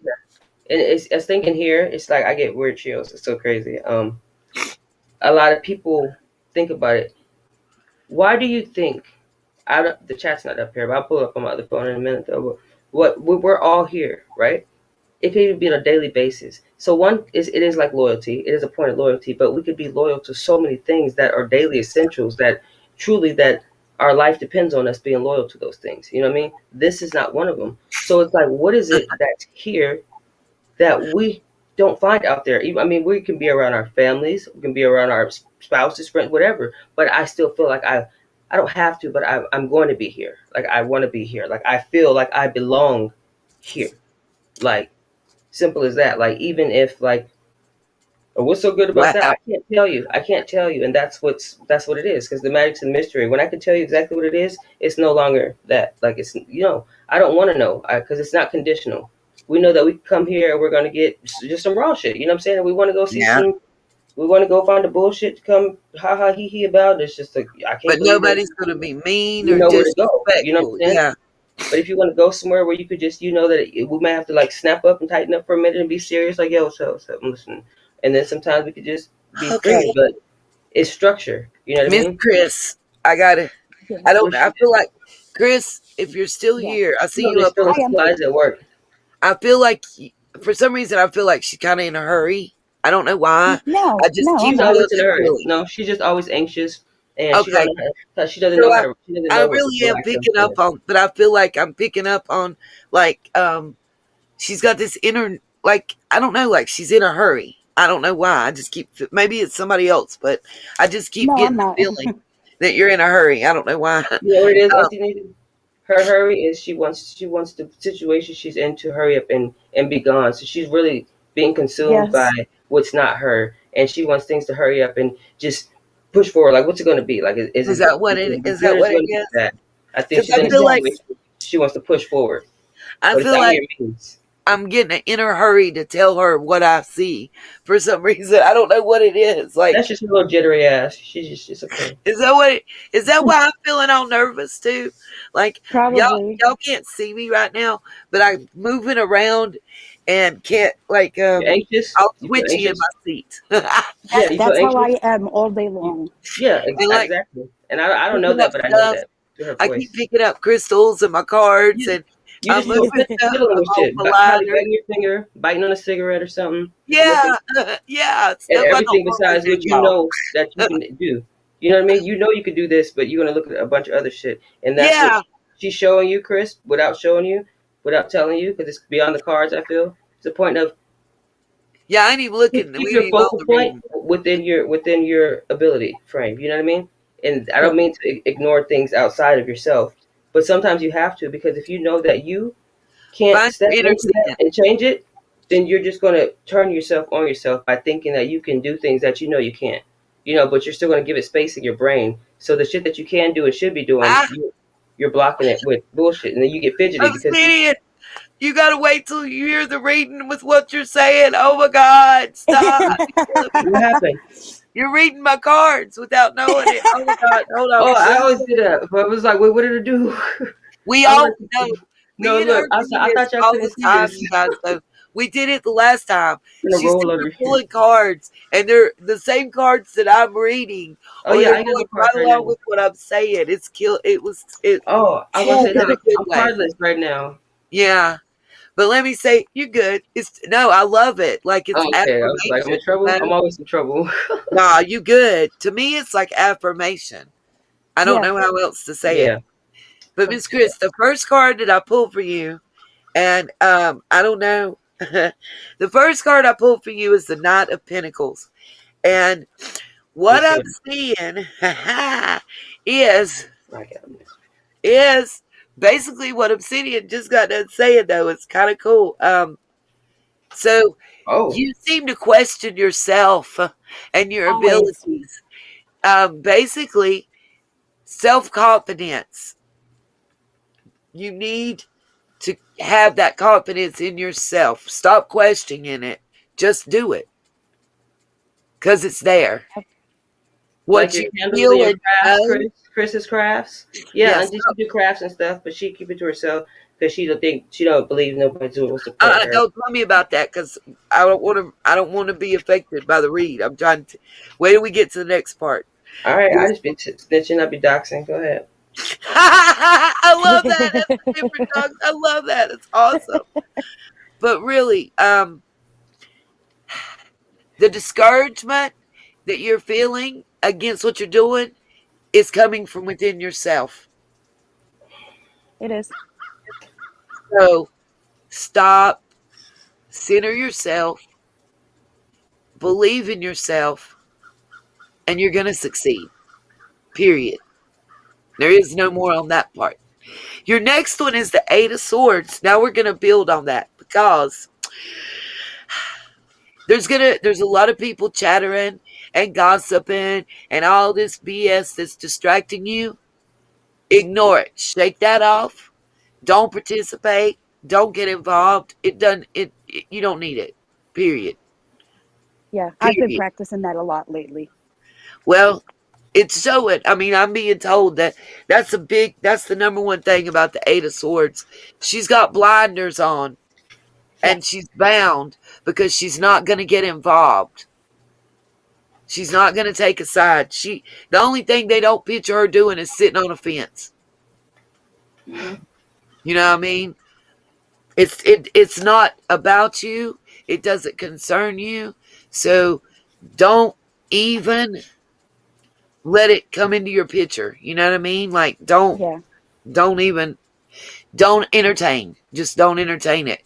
and it's thinking here. It's like I get weird chills. It's so crazy. A lot of people think about it. Why do you think? The chat's not up here, but I'll pull it up on my other phone in a minute though. But we're all here, right? It can even be on a daily basis. So it is like loyalty. It is a point of loyalty, but we could be loyal to so many things that are daily essentials that truly that our life depends on us being loyal to those things. You know what I mean? This is not one of them. So it's like, what is it that's here that we don't find out there? I mean, we can be around our families, we can be around our spouses, friends, whatever. But I still feel like I don't have to, but I'm going to be here. Like, I want to be here. Like, I feel like I belong here. Like, simple as that. Like, even if like, oh, what's so good about that? I can't tell you. I can't tell you, and that's what it is. Because the magic's in mystery. When I can tell you exactly what it is, it's no longer that. Like, it's I don't want to know, because it's not conditional. We know that we come here and we're gonna get just some raw shit. You know what I'm saying? And we want to go see some we want to go find the bullshit to come ha ha he about. It's just like I can't But believe that nobody's going to be mean you or know where to go. You know what disrespectful. I'm saying? Yeah. But if you want to go somewhere where you could just, you know, that we might have to like snap up and tighten up for a minute and be serious, like, yo, what's up, I'm listening. And then sometimes we could just be free, Okay. but it's structure. You know what I Miss mean? Chris, I got to, I Yes. don't know. What's I feel like, Chris, if you're still Yes. here, I see no, you they're up still on in I am. supplies at work. I feel like, for some reason, I feel like she's kind of in a hurry. I don't know why. I No, just no, I'm keep She's not. always in a feeling hurry. silly. No, she's just always anxious, and she don't Okay. know how, she doesn't So know how to. She doesn't I know what to really am relax picking up herself. on, but I feel like I'm picking up on, like, she's got this inner, like, I don't know, like she's in a hurry. I don't know why. I just keep, maybe it's somebody else, but I just keep No, I'm getting the not. feeling that you're in a hurry. I don't know why. You know what it is, Auntie Nita? Her hurry is she wants the situation she's in to hurry up and be gone. So she's really being consumed by Yes. what's not her, and she wants things to hurry up and just push forward. Like, what's it going to be? Like, Is is that what it it going to be is? good That or is what it it going to be is? bad? I think Because she's in a Yes. situation she wants to push forward, I but it's feel out of like your means. I'm getting an inner hurry to tell her what I see for some reason. I don't know what it is. That's Like, just a little jittery ass. She's okay. is that what? Is that why I'm feeling all nervous too? Like Probably. y'all can't see me right now, but I'm moving around and can't like You anxious? I'll You feel twitchy in anxious? my seat. Yeah, you feel That's how anxious? I am all day You, long. yeah, And like exactly. And I don't know picking up that, but I know stuff. that through her I keep voice. picking up crystals and my cards, Yeah. and You I'm just feel moving stuff. fiddling I'm with all shit, but probably lighter. biting your finger, biting on a cigarette or something, just Yeah, looking yeah, at stuff I don't everything normally besides do, what you y'all. know that you can do. You know what I mean? You know you can do this, but you're gonna look at a bunch of other shit, and that's what Yeah, she's showing you, Chris, without showing you, without telling you, because it's beyond the cards. I feel it's the point of yeah. I ain't even looking. keep We your ain't even on focal the point reading. within your ability frame. You know what I mean? And I Yeah. don't mean to ignore things outside of yourself, but sometimes you have to because if you know that you can't Find step your inner into that saint. and change it, then you're just going to turn yourself on yourself by thinking that you can do things that you know you can't. But you're still going to give it space in your brain. So the shit that you can do and should be doing, Ah, you're blocking it with bullshit, and then you get fidgety because Obsidian. You gotta wait till you hear the reading with what you're saying. Oh my God, stop. You're killing me. what happened? You're reading my cards without knowing it. Oh my God, hold on. Oh, I Let me always do that, but it was like, wait, what did it do? We I was all know. like, no, Me and her look, do I this thought y'all all couldn't the see time, this. you guys. Though we did it the last time. In a She roll started of shit. pulling cards, and they're the same cards that I'm reading, Oh or yeah, they're I got going no cards right right along now. with what I'm saying. It's kill. It Oh, I was gonna cool say in no, a good I'm way. cardless right now. Yeah, but let me say, you're good. It's no, I love it. Like it's Oh, okay, I was like, I'm in affirmation. trouble. I'm always in trouble. Nah, you good. To me, it's like affirmation. I don't Yeah. know how else to say it. Yeah. But Miss Chris, the first card that I pulled for you, and I don't know, the first card I pulled for you is the Knight of Pentacles, and what Let's see I'm what seeing is I got. is basically what Obsidian just got done saying. Though it's kind of cool. So Oh, you seem to question yourself and your Always. abilities. Basically, self confidence. You need to have that confidence in yourself. Stop questioning it. Just do it because it's there. like What your you candles and feel your and crafts, know, Chris's crafts. Yeah, yes. and she do crafts and stuff, but she keep it to herself because she don't believe nobody will support her. Don't tell me about that because I don't want to. I don't want to be affected by the read. I'm trying to. Wait till we get to the next part. All right, I just be snitching, I be doxing. Go ahead. I love that. That's a different dog. I love that. It's awesome. But really, the discouragement that you're feeling against what you're doing is coming from within yourself. It is. So stop, center yourself, believe in yourself, and you're going to succeed. Period. There is no more on that part. Your next one is the Eight of Swords. Now we're going to build on that because there's a lot of people chattering and gossiping and all this BS that's distracting you. Ignore it. Shake that off. Don't participate. Don't get involved. It doesn't. You don't need it. Period. Yeah, I've been Period. practicing that a lot lately. Well, it's showing. I mean, I'm being told that that's the number one thing about the Eight of Swords. She's got blinders on and Yes. she's bound because she's not going to get involved. She's not going to take a side. The only thing they don't picture her doing is sitting on a fence. Mm-hmm. You know what I mean? It's not about you. It doesn't concern you. So don't even let it come into your picture. You know what I mean? Like Yeah. don't even don't entertain. Just don't entertain it.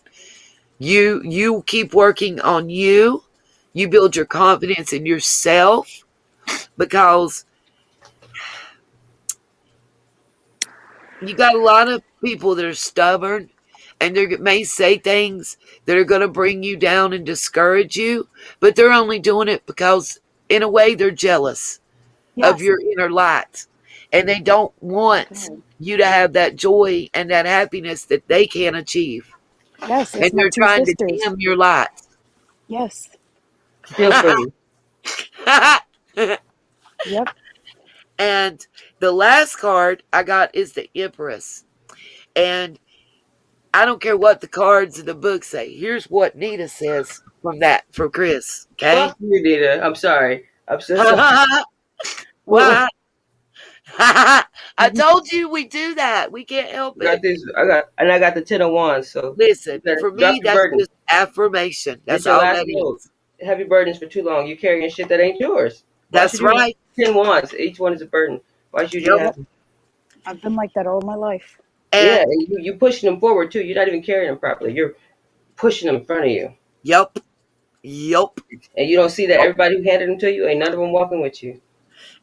You keep working on you. You build your confidence in yourself because you got a lot of people that are stubborn and they may say things that are going to bring you down and discourage you, but they're only doing it because in a way they're jealous of Yes. your inner light and they don't want God. you to have that joy and that happiness that they can achieve, Yes, and it's my they're two trying to sisters. dim your light. Yes. Feel free. Yep. And the last card I got is the Empress. And I don't care what the cards in the book say. Here's what Nita says from Chris. Okay? Fuck you, Nita. I'm sorry. I'm so sorry. Well, Why? I told you we do that. We can't help I got it. this. I got the 10 of Wands. So you Listen, better for drop me, your that's burden. just affirmation. This That's your all last that note. is. Heavy burdens for too long. You're carrying shit that ain't yours. Why should That's you have right. 10 wands? Each one is a burden. Why should you Yep. have? Yep. I've been like that all my life. Yeah, And and you pushing them forward too. You're not even carrying them properly. You're pushing them in front of you, yep. Yep. and you don't see that Yep. everybody who handed them to you ain't none of them walking with you.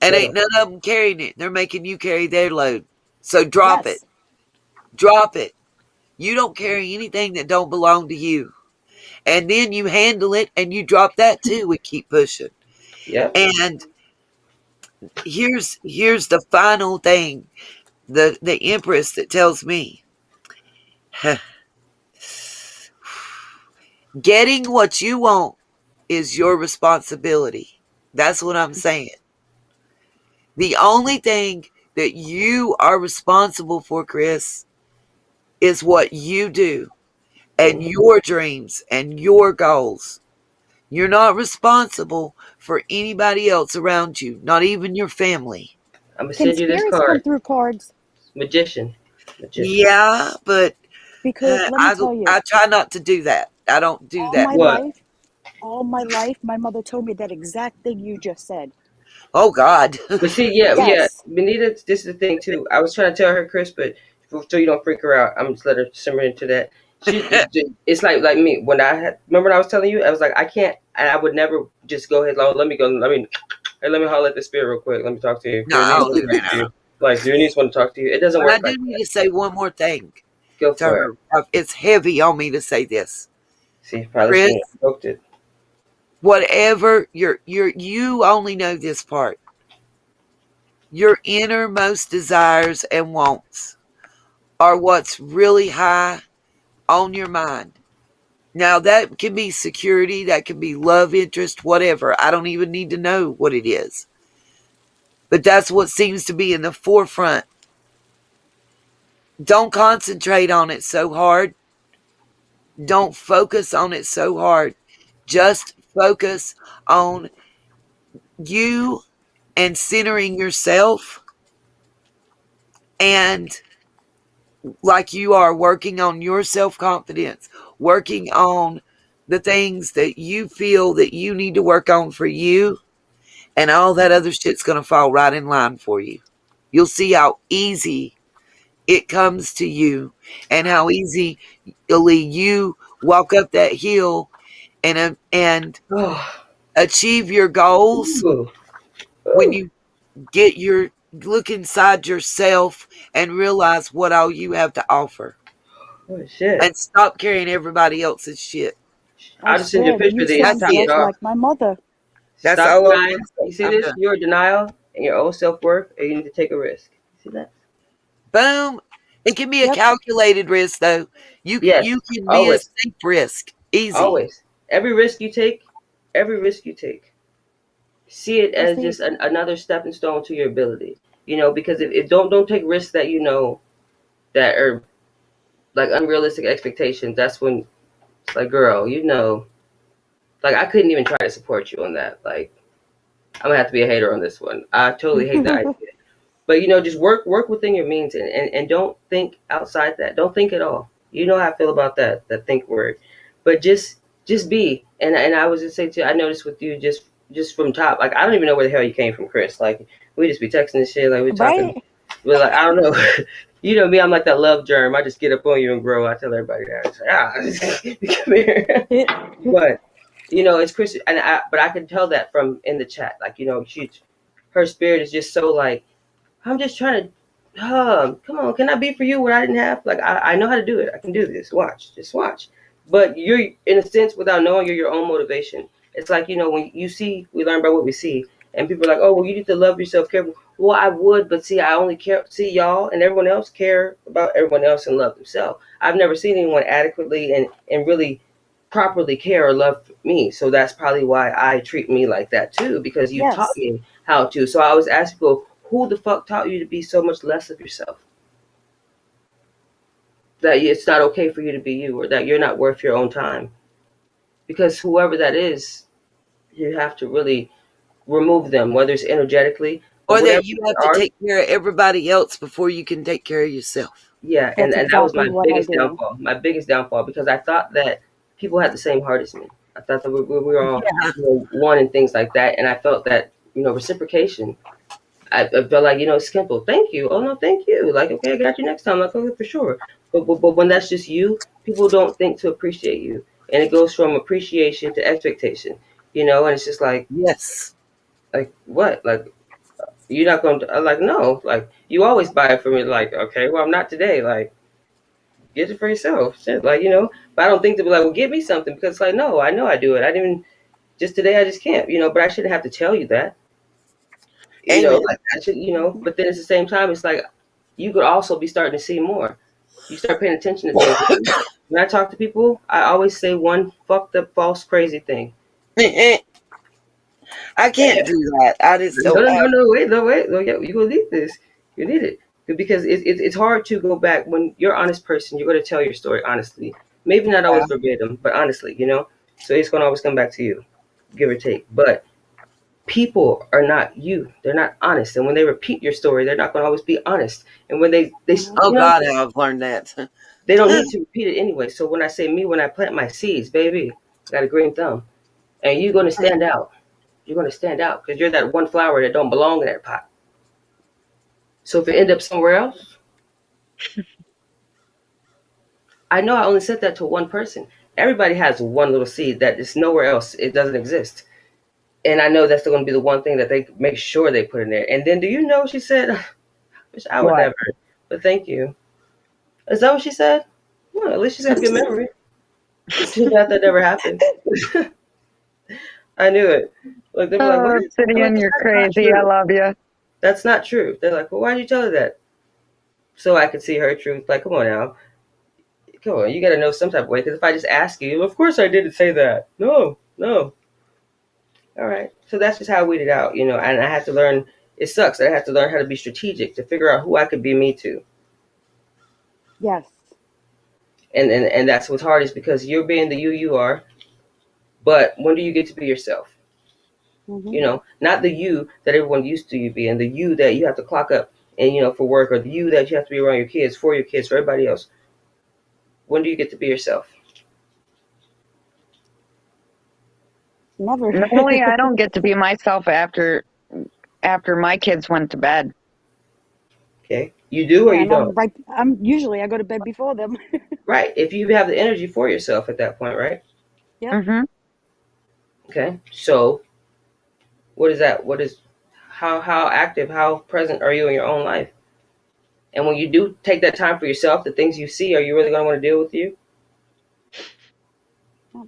And ain't So none of them carrying it. They're making you carry their load. So drop it. Yes. Drop it. You don't carry anything that don't belong to you. And then you handle it and you drop that too and keep pushing. yep. And here's the final thing. The Empress that tells me getting what you want is your responsibility. That's what I'm saying. The only thing that you are responsible for, Chris, is what you do and Mm-hmm. your dreams and your goals. You're not responsible for anybody else around you, not even your family. I'm gonna Can send you this spirits come card, through cards? magician. Magician. Yeah, but Because let me tell you, I try not to do that. I don't do all that. my What? life, all my life, my mother told me that exact thing you just said. Oh God. But see, yeah, Yes. Benita. This is the thing too. I was trying to tell her, Chris, but so you don't freak her out, I'm just let her simmer into that. It's like me when remember when I was telling you, I was like, I can't, and I would never just go ahead. Let me go. Let me holler at the spirit real quick. Let me talk to you. No, Your I niece don't want do to talk that. to you. Like your niece want to talk to you. It doesn't But I work do like need that. to say one more thing Go to for it. her. It's heavy on me to say this. See, probably Chris, shouldn't have poked it. whatever you only know this part. Your innermost desires and wants are what's really high on your mind. Now that can be security, that can be love interest, whatever. I don't even need to know what it is. But that's what seems to be in the forefront. Don't concentrate on it so hard. Don't focus on it so hard. Just focus on you and centering yourself, and like you are working on your self confidence, working on the things that you feel that you need to work on for you, and all that other shit's going to fall right in line for you. You'll see how easy it comes to you and how easily you walk up that hill and Oh, achieve your goals ooh, when ooh. you get your look inside yourself and realize what all you have to offer Oh shit. and stop carrying everybody else's shit. I I'll just send you a swear, picture you of these. That's sound Top it it. just off. like my mother. That's Stop all I'm denying. going to You say. see I'm this? done. You're in denial and your own self worth, or you need to take a risk. See that? Boom. It can be a Yep. calculated risk though. You Yes. can be a Always. safe risk. Easy. Always. Every risk you take, every risk you take, see it Well, as see, just another stepping stone to your ability. Because if don't take risks that that are like unrealistic expectations. That's when it's like, girl, like I couldn't even try to support you on that. Like I'm gonna have to be a hater on this one. I totally hate that idea. But just work within your means, and don't think outside that. Don't think at all. You know how I feel about that think word. But just be. And I was just saying to you, I noticed with you just from top, like I don't even know where the hell you came from, Chris. Like we just be texting and shit, like we talking. right? But like I don't know. You know me, I'm like that love germ. I just get up on you and grow. I tell everybody that. Come here. But it's Chris, but I can tell that from in the chat. Like her spirit is just so like, I'm just trying to, come on, can I be for you what I didn't have? Like, I know how to do it. I can do this. Watch, just watch. But you're, in a sense, without knowing, you're your own motivation. It's like, when we learn by what we see. And people are like, oh, well, you need to love yourself, care. Well, I would, but see, I only care, see, y'all and everyone else care about everyone else and love themselves. I've never seen anyone adequately and really properly care or love me. So that's probably why I treat me like that too, because you taught Yes. me how to. So I always ask people, who the fuck taught you to be so much less of yourself? That it's not okay for you to be you, or that you're not worth your own time. Because whoever that is, you have to really remove them, whether it's energetically or Or whatever that you they have to are. take care of everybody else before you can take care of yourself. Yeah, and, That's and that was exactly my what I biggest do. downfall. My biggest downfall, because I thought that people had the same heart as me. I thought that we were all Yeah. one and things like that, and I felt that reciprocation. I felt like it's simple. Thank you. Oh no, thank you. Like okay, I got you next time. Like okay, for sure. But when that's just you, people don't think to appreciate you, and it goes from appreciation to expectation. And it's just Yes. like what like. You're not going to like no like you always buy it for me like okay well I'm not today like get it for yourself shit like but I don't think to be like well give me something because it's like no I know I do it I didn't even just today I just can't but I shouldn't have to tell you that Amen. like I should Hmm. but then at the same time it's like you could also be starting to see more you start paying attention to things when I talk to people I always say one fucked up false crazy thing. I can't do that. I just No, don't no, no, have. no, wait, no, wait. No, yeah, you gonna need this. You need it because it's hard to go back when you're an honest person. You're gonna tell your story honestly. Maybe not always Yeah. verbatim, but honestly. So it's gonna always come back to you, give or take. But people are not you. They're not honest, and when they repeat your story, they're not gonna always be honest. And when they Hmm. Oh God, how I've learned that. they don't need to repeat it anyway. So when I say me, when I plant my seeds, baby, I got a green thumb, and you're gonna stand out. You're gonna stand out because you're that one flower that don't belong in that pot. So if it end up somewhere else, I know I only said that to one person. Everybody has one little seed that is nowhere else. It doesn't exist. And I know that's going to be the one thing that they make sure they put in there. And then do you know she said, which I would What? never, but thank you. Is that what she said? Well, at least she's got a good memory. It's too bad that never happened. I knew it. Like they were like, what? Oh, I'm like, Obsidian, you're that's not crazy. I true. love you. That's not true. They're like, well, why did you tell her that? So I could see her truth. Like, come on now. Come on, you got to know some type of way. Because if I just ask you, of course I didn't say that. No, no. All right. So that's just how I weed it out. And I had to learn, it sucks. I had to learn how to be strategic to figure out who I could be me to. Yes. And that's what's hard is because you're being the you are, but when do you get to be yourself? Hmm. Not the you that everyone used to you being, the you that you have to clock up and for work, or the you that you have to be around your kids, for everybody else. When do you get to be yourself? Never. Normally, I don't get to be myself after my kids went to bed. Okay. You do or Yeah, you and I'm don't? right. I go to bed before them. Right. If you have the energy for yourself at that point, right? Yep. Mm-hmm. Okay. So what is that? What is how active, how present are you in your own life? And when you do take that time for yourself, the things you see, are you really going to want to deal with you?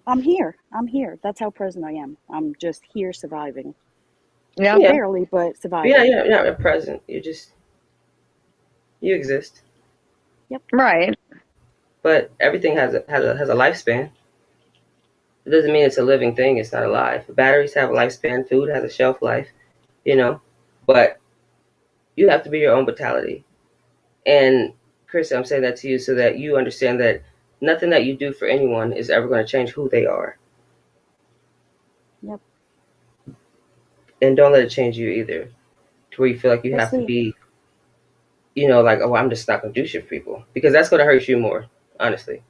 I'm here. I'm here. That's how present I am. I'm just here surviving. Yeah. Yeah. Barely, but But surviving. you're not present. You exist. Yep. Right. But everything has a lifespan. It doesn't mean it's a living thing. It's not alive. Batteries have a lifespan. Food has a shelf life. You know, but you have to be your own vitality. And Chris, I'm saying that to you so that you understand that nothing that you do for anyone is ever going to change who they are. Yep. And don't let it change you either, to where you feel like you But have to see, be, like, oh, I'm just not going to do shit for people, because that's going to hurt you more, honestly.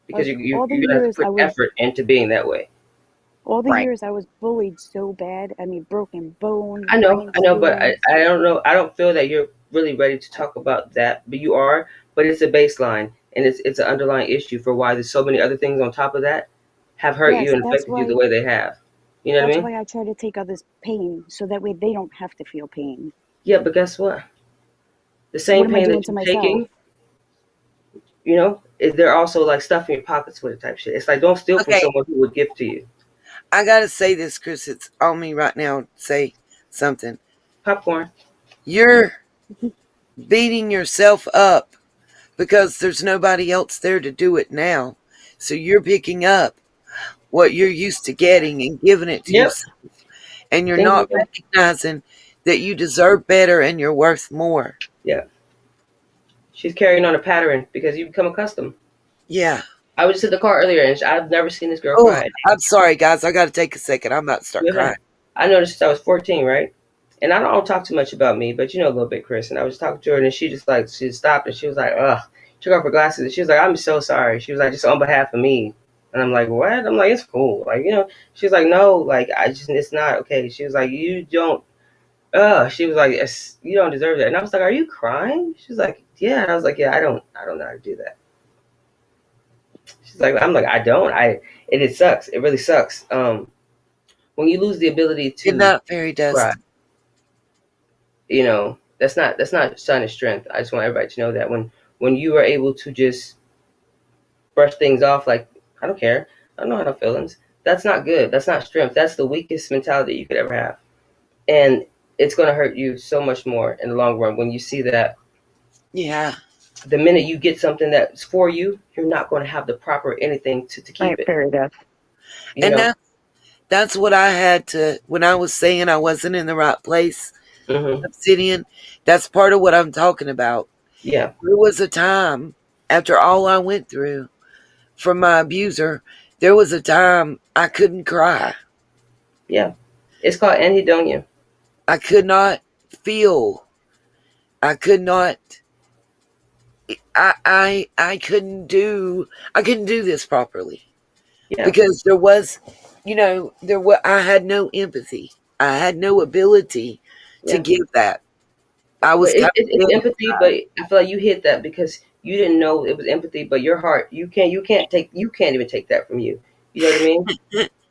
Because like all the you're going to have to years put I was, effort into being that way. all the Right. years I was bullied so bad. I mean, broken bones, brain I know, but scars. I don't know. I don't feel that you're really ready to talk about that, but you are. But it's a baseline, and it's an underlying issue for why there's so many other things on top of that have hurt you Yes, and affected you the way they have. You know what I that's mean? why I try to take others' pain so that way they don't have to feel pain. Yeah, but guess what? The What same am I pain doing that to you're myself? taking, they're also like stuffing your pockets with it type shit. It's like, don't steal from Okay, someone who would give to you. I gotta say this, Chris. It's on me right now. Say something. Popcorn. You're beating yourself up because there's nobody else there to do it now. So you're picking up what you're used to getting and giving it to Yep. yourself. And you're Things not like that. recognizing that you deserve better and you're worth more. Yeah. She's carrying on a pattern because you become accustomed. Yeah. I was just at the car earlier, and I've never seen this girl Oh, cry. I'm sorry, guys. I got to take a second. I'm about to start Go ahead. crying. I noticed since I was 14, right? And I don't talk too much about me, but you know a little bit, Chris. And I was talking to her, and she stopped, and she was like, ugh. Took off her glasses, and she was like, I'm so sorry. She was like, just on behalf of me. And I'm like, what? I'm like, it's cool. Like, she was like, no, like, it's not okay. She was like, you don't, she was like, you don't deserve that. And I was like, are you crying? She was like, yeah. And I was like, yeah, I don't know how to do that. She's like, I'm like, I don't. It sucks. It really sucks. When you lose the ability Good to night, fairy cry, dust. that's not a sign of strength. I just want everybody to know that when you are able to just brush things off, like, I don't care, I don't know how no feelings. That's not good. That's not strength. That's the weakest mentality you could ever have, and it's going to hurt you so much more in the long run when you see that. Yeah. The minute you get something that's for you, you're not going to have the proper anything to keep Right, it. fairy dust. You And know. that's what I had to, when I was saying I wasn't in the right place, Hmm. Obsidian, that's part of what I'm talking about. Yeah. There was a time, after all I went through from my abuser, there was a time I couldn't cry. Yeah. It's called anhedonia. I could not feel. I could not. I couldn't do this properly Yeah. because there was, I had no empathy. I had no ability to Yeah. give that. I But was kind of it's dead empathy, but inside. I feel like you hit that because you didn't know it was empathy, but your heart, you can't even take that from you. You know what I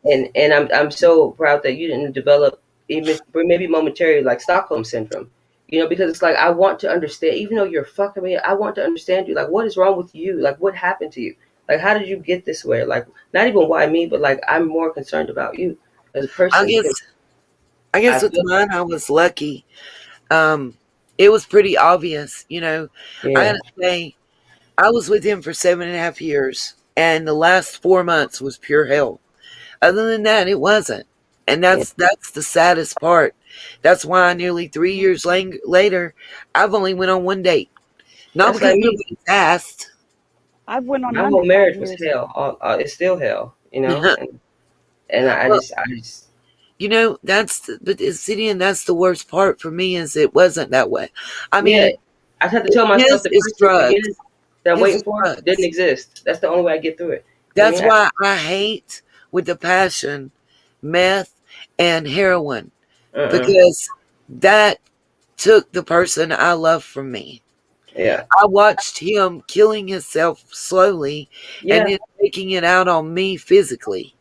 mean? And I'm so proud that you didn't develop, even maybe momentarily, like Stockholm syndrome. Because it's like, I want to understand, even though you're fucking me, I want to understand you. Like, what is wrong with you? Like, what happened to you? Like, how did you get this way? Like, not even why me, but like, I'm more concerned about you as a I person, guess because I I guess with feel, mine I was lucky. Um, it was pretty obvious, I yeah, gotta say, I was with him for 7.5 years, and the last 4 months was pure hell. Other than that, it wasn't. And yeah. that's the saddest part. That's why nearly 3 years later, I've only went on one date. Not That's like because me. nobody's asked. I've went on My none whole for five marriage was years. hell. It's still hell, and Well, I just, but Obsidian, that's the worst part for me is it wasn't that way. I yeah. mean, I just have to tell myself his the is person again drugs. that I'm His waiting is for didn't drugs. exist. That's the only way I get through it. You know That's what I mean? why I hate with the passion meth and heroin Uh-uh. because that took the person I love from me. Yeah. I watched him killing himself slowly and Yeah. then taking it out on me physically.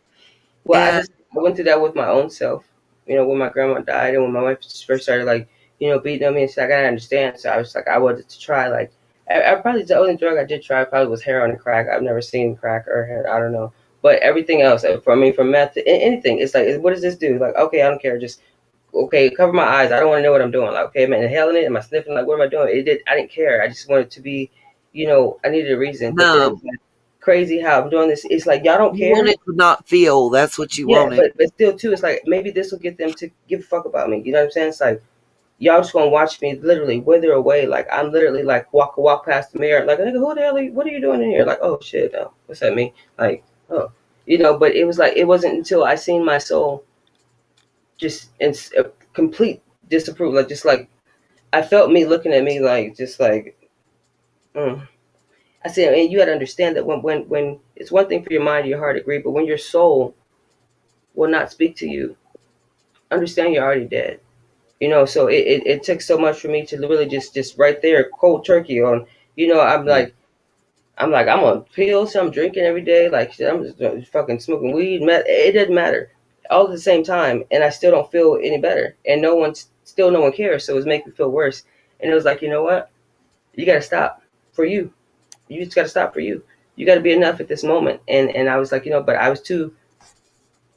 Well, And I went through that with my own self. When my grandma died and when my wife first started, like, beating on me and shit, I gotta understand. So I was like, I wanted to try, like, I probably, the only drug I did try probably was heroin and crack. I've never seen crack or heroin. I don't know. But everything else, from meth to anything, it's like, what does this do? Like, okay, I don't care. Just, okay, cover my eyes. I don't want to know what I'm doing. Like, okay, am I inhaling it? Am I sniffing? Like, what am I doing? I didn't care. I just wanted to be, I needed a reason. But then, numb. crazy how I'm doing this. It's like y'all don't You care. wanted to not feel. That's what you Yeah, wanted. but still too, it's like maybe this will get them to give a fuck about me. You know what I'm saying? It's like y'all just gonna watch me literally wither away. Like I'm literally like walk past the mirror, like nigga, who the hell? What are you doing in here? Like, oh shit, what's that mean? Like, oh, But it was like it wasn't until I seen my soul just in a complete disapproval, like just like I felt me looking at me like just like. Mm. I said, and you got to understand that when it's one thing for your mind or your heart to agree, but when your soul will not speak to you, understand you're already dead. So it took so much for me to really just right there, cold turkey on, I'm Yeah. like, I'm on pills, I'm drinking every day, like shit, I'm just fucking smoking weed, it doesn't matter. All at the same time, and I still don't feel any better. And no one cares, so it was making me feel worse. And it was like, you know what? You gotta stop for you. You just gotta stop for you. You gotta be enough at this moment. And I was like, but I was too,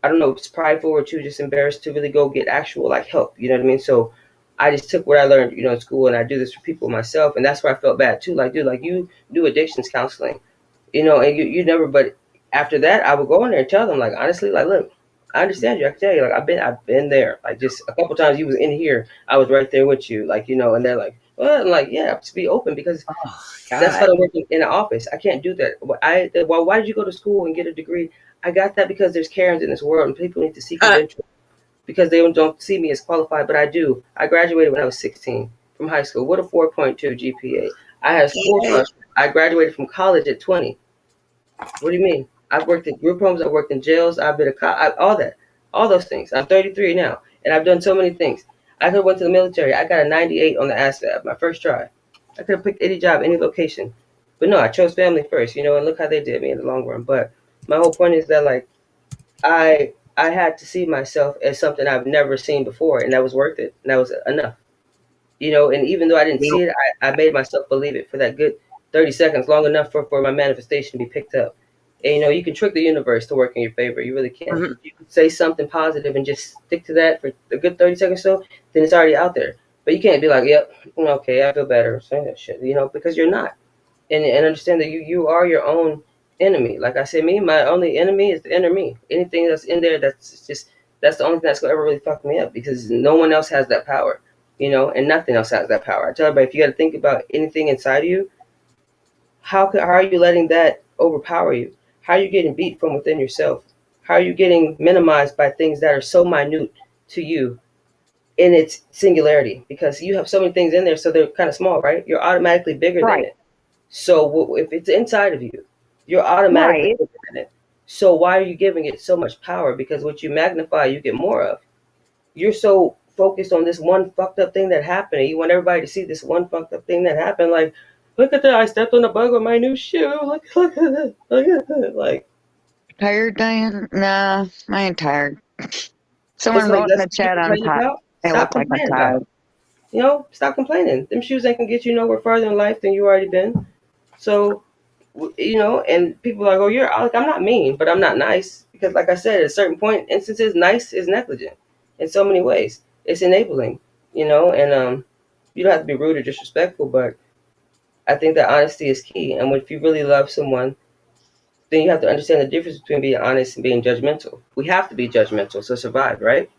I don't know, it's prideful or too just embarrassed to really go get actual like help. You know what I mean? So I just took what I learned, in school, and I do this for people myself, and that's where I felt bad too. Like, dude, like you do addictions counseling, and you never. But after that, I would go in there and tell them, like, honestly, like, look, I understand you. I can tell you, like, I've been there. Like, just a couple times you was in here, I was right there with you, like, and they're like, well, I'm like, yeah, to be open because Oh that's God. what I'm working in an office. I can't do that. Well, why did you go to school and get a degree? I got that because there's Karens in this world, and people need to see credentials because they don't see me as qualified, but I do. I graduated when I was 16 from high school with a 4.2 GPA. I had full Yeah. scholarship. I graduated from college at 20. What do you mean? I've worked in group homes. I've worked in jails. I've been all that, all those things. I'm 33 now, and I've done so many things. I could have went to the military. I got a 98 on the ASVAB, my first try. I could have picked any job, any location, but no, I chose family first. And look how they did me in the long run. But my whole point is that like I had to see myself as something I've never seen before, and that was worth it, and that was enough. And even though I didn't Yeah. see it, I made myself believe it for that good 30 seconds, long enough for my manifestation to be picked up. And you can trick the universe to work in your favor. You really can. Mhm. If you can say something positive and just stick to that for a good 30 seconds or so, then it's already out there. But you can't be like, yep, okay, I feel better, saying that shit, because you're not. And understand that you are your own enemy. Like I said, my only enemy is the inner me. Anything that's in there that's the only thing that's gonna ever really fuck me up because no one else has that power, and nothing else has that power. I tell everybody if you got to think about anything inside of you, how are you letting that overpower you? How are you getting beat from within yourself? How are you getting minimized by things that are so minute to you in its singularity? Because you have so many things in there, so they're kind of small, right? You're automatically bigger than Right. it. So if it's inside of you, you're automatically Right. bigger than it. So why are you giving it so much power? Because what you magnify, you get more of. You're so focused on this one fucked up thing that happened, and you want everybody to see this one fucked up thing that happened. Like, look at that! I stepped on a bug with my new shoe. Look at that! Look at that! Like, Tired, Diane? Nah, I ain't tired. it's Someone like wrote in that's the what you chat I'm complain tired. about. They Stop look like I'm complaining about tired. it. Stop complaining. Them shoes ain't gonna get you nowhere farther in life than you already been. So and people are like, oh, I'm not mean, but I'm not nice because, like I said, at a certain point, instances, nice is negligent in so many ways. It's enabling, and you don't have to be rude or disrespectful, but I think that honesty is key. And if you really love someone, then you have to understand the difference between being honest and being judgmental. We have to be judgmental to survive, right?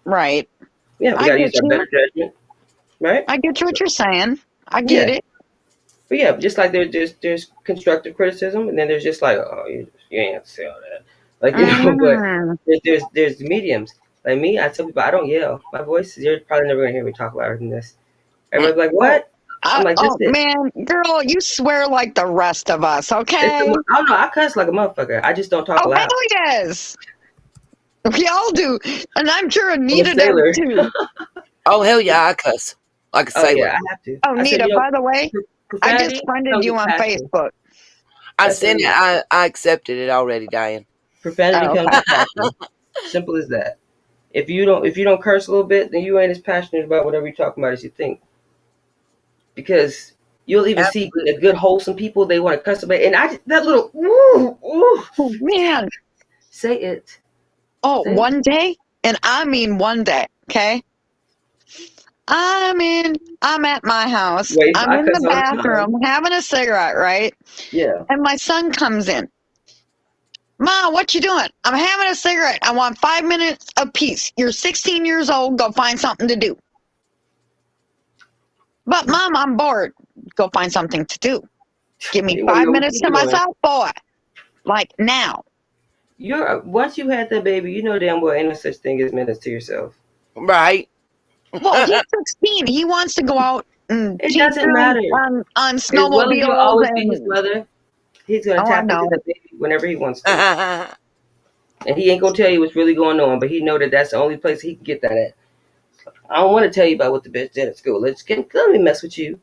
Right. Yeah, we I got to get use our you. better judgment, right? I get what you're saying. I get Yeah. it. But yeah, just like there's constructive criticism, and then there's just like, oh, you ain't have to say all that, like But Mm. there's mediums. Like me, I tell people I don't yell. My voice, you're probably never gonna hear me talk louder than this. Mm. Everybody's like, Oh, what? I'm like, this oh is. man, girl, you swear like the rest of us, okay? I don't know. I cuss like a motherfucker. I just don't talk Oh, loud. hell yes. We all do. And I'm sure I'm a Anita does sailor. too. Oh hell yeah, I cuss like a Oh sailor. yeah, I have to. Oh, I said, Nita, by the way, I just profanity friended comes you with on passion. Facebook. I That's what sent it it. is. I accepted it already, Diane. Profanity Oh, comes okay. with passion. Simple as that. If you don't curse a little bit, then you ain't as passionate about whatever you're talking about as you think. Because you'll even see Absolutely. the good wholesome people they want to cuss about, and that little ooh, Oh, man. say it, Oh, say it. one day? And I mean one day, okay? I'm at my house. Waste I'm in vodka the all the time. bathroom having a cigarette, right? Yeah. And my son comes in. Mom, what you doing? I'm having a cigarette. I want 5 minutes of peace. You're 16 years old. Go find something to do. But Mom, I'm bored. Go find something to do. Give me You want to 5 know what minutes you're to doing. myself, boy. Like now. Once you had that baby, you know damn well ain't no such thing as minutes to yourself. Right. Well, he's 16. He wants to go out and It doesn't tinker matter. on As well as you'll snowmobiles always be his and mother, he's gonna oh, I tap into know. the baby whenever he wants to. And he ain't gonna tell you what's really going on, but he know that that's the only place he can get that at. I don't want to tell you about what the bitch did at school. Let me mess with you.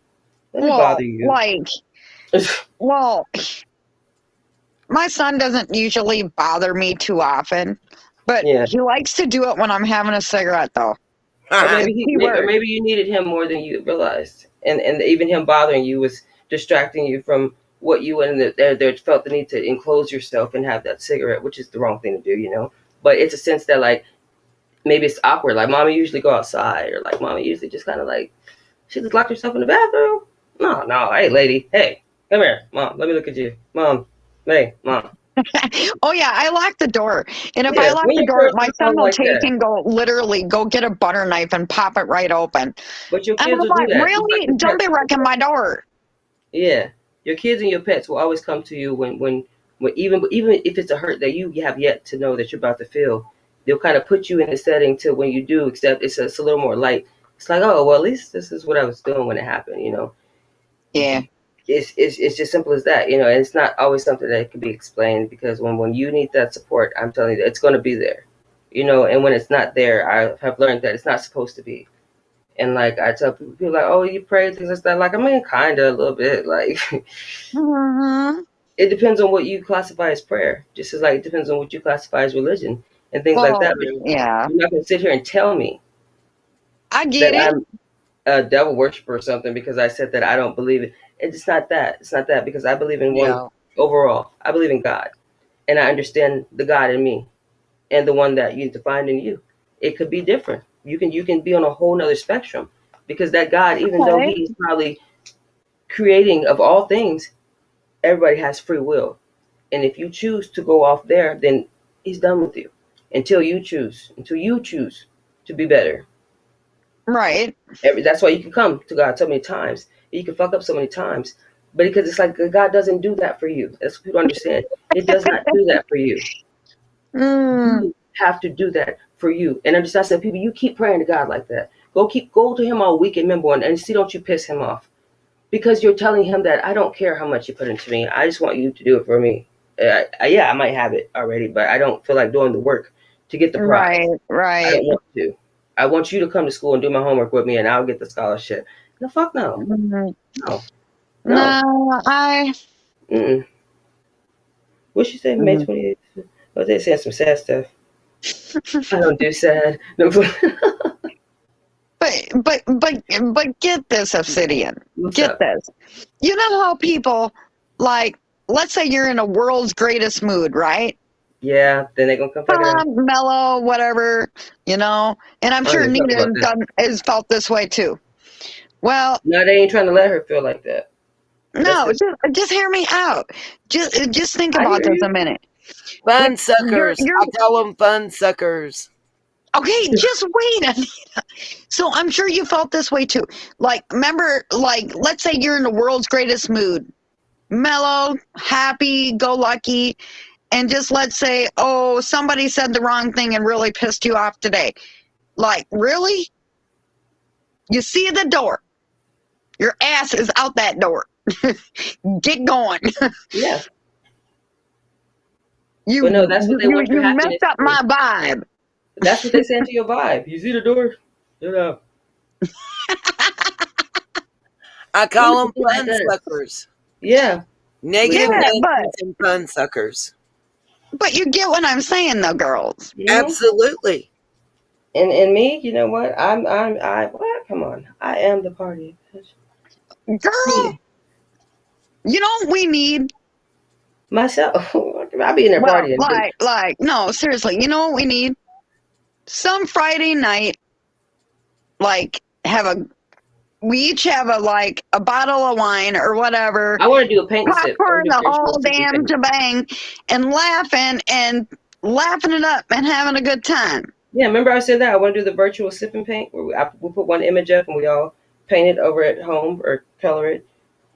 Let me Well, bother you. well, my son doesn't usually bother me too often, but Yeah. he likes to do it when I'm having a cigarette, though. Or It's keyword. maybe you needed him more than you realized, and even him bothering you was distracting you from what you and there felt the need to enclose yourself and have that cigarette, which is the wrong thing to do, you know. But it's a sense that like maybe it's awkward. Like mommy usually go outside, or like mommy usually just kind of like she just locked herself in the bathroom. No, hey lady, hey, come here, mom. Let me look at you, mom. Hey, mom. Oh yeah, I lock the door, and if I Yeah, lock when the your door, kids my do son something will like take that, and go get a butter knife and pop it right open. but your And kids I'm will do like, that, just like really? your Don't pets. be wrecking my door. Yeah, your kids and your pets will always come to you when even if it's a hurt that you have yet to know that you're about to feel, they'll kind of put you in a setting to when you do, except it's a little more light. It's like, oh well, at least this is what I was doing when it happened, you know. Yeah. It's just simple as that, you know. And it's not always something that can be explained because when you need that support, I'm telling you, it's going to be there, you know. And when it's not there, I have learned that it's not supposed to be. And like I tell people like, oh, you pray things like that. Like I mean, kinda a little bit. Like Mm-hmm. it depends on what you classify as prayer, just as like it depends on what you classify as religion and things like Well, that. But yeah, you're not gonna sit here and tell me I that get it. I'm a devil worshiper or something because I said that I don't believe it. It's not that. It's not that because I believe in one Yeah. overall. I believe in God, and I understand the God in me and the one that you defined in you. It could be different. You can be on a whole nother spectrum because that God, even though Okay. He's probably creating of all things, everybody has free will. And if you choose to go off there, then He's done with you until you choose to be better. Right. That's why you can come to God so many times. You can fuck up so many times. But because it's like God doesn't do that for you. That's what people understand. It does not do that for you. Mm, You have to do that for you. And understand that people, you keep praying to God like that. Go to Him all week and remember and see, don't you piss Him off. Because you're telling Him that I don't care how much you put into me. I just want you to do it for me. Yeah, I might have it already, but I don't feel like doing the work to get the right. prize. I Right. don't want to. I want you to come to school and do my homework with me, and I'll get the scholarship. No, fuck no, Mhm. no, no. No, Mm-mm. What she say? May mm. 28th. Oh, they saying some sad stuff. I don't do sad. No, But get this, Obsidian. what's Get up? this. You know how people like, let's say you're in a world's greatest mood, right? Yeah, then they gonna come fucking out. Calm, mellow, whatever, you know. And I'm I don't sure even talk Nina about this. has felt this way too. Well, No, they ain't trying to let her feel like that. That's no, it. just hear me out. Just think I about hear this a you. minute. When Fun suckers. you're I call them fun suckers. okay, just wait. So I'm sure you felt this way too. Like, remember, like, let's say you're in the world's greatest mood, mellow, happy, go lucky, and just let's say, oh, somebody said the wrong thing and really pissed you off today. Like, really? You see the door. Your ass is out that door. Get going. Yeah, You but no, that's what they want your you happiness messed up to be. my vibe. That's what they saying to your vibe. You see the door? Shut up. I What call is them it like fun that? suckers. Yeah, Negative Yeah, Nancy's and fun suckers. but you get what I'm saying, though, girls. hmm Absolutely. and me, you know what? I what? Come on, I am the party. Girl, Me, you know what we need? myself. I'll be in there Well, partying, but no, seriously, you know what we need? Some Friday night, like we each have a bottle of wine or whatever, I want to do a paint and sip. I want popcorn, to do the virtual whole sip and damn paint. shebang, and laughing it up and having a good time. Yeah, remember I said that I want to do the virtual sip and paint where we put one image up and we all paint it over at home or color it.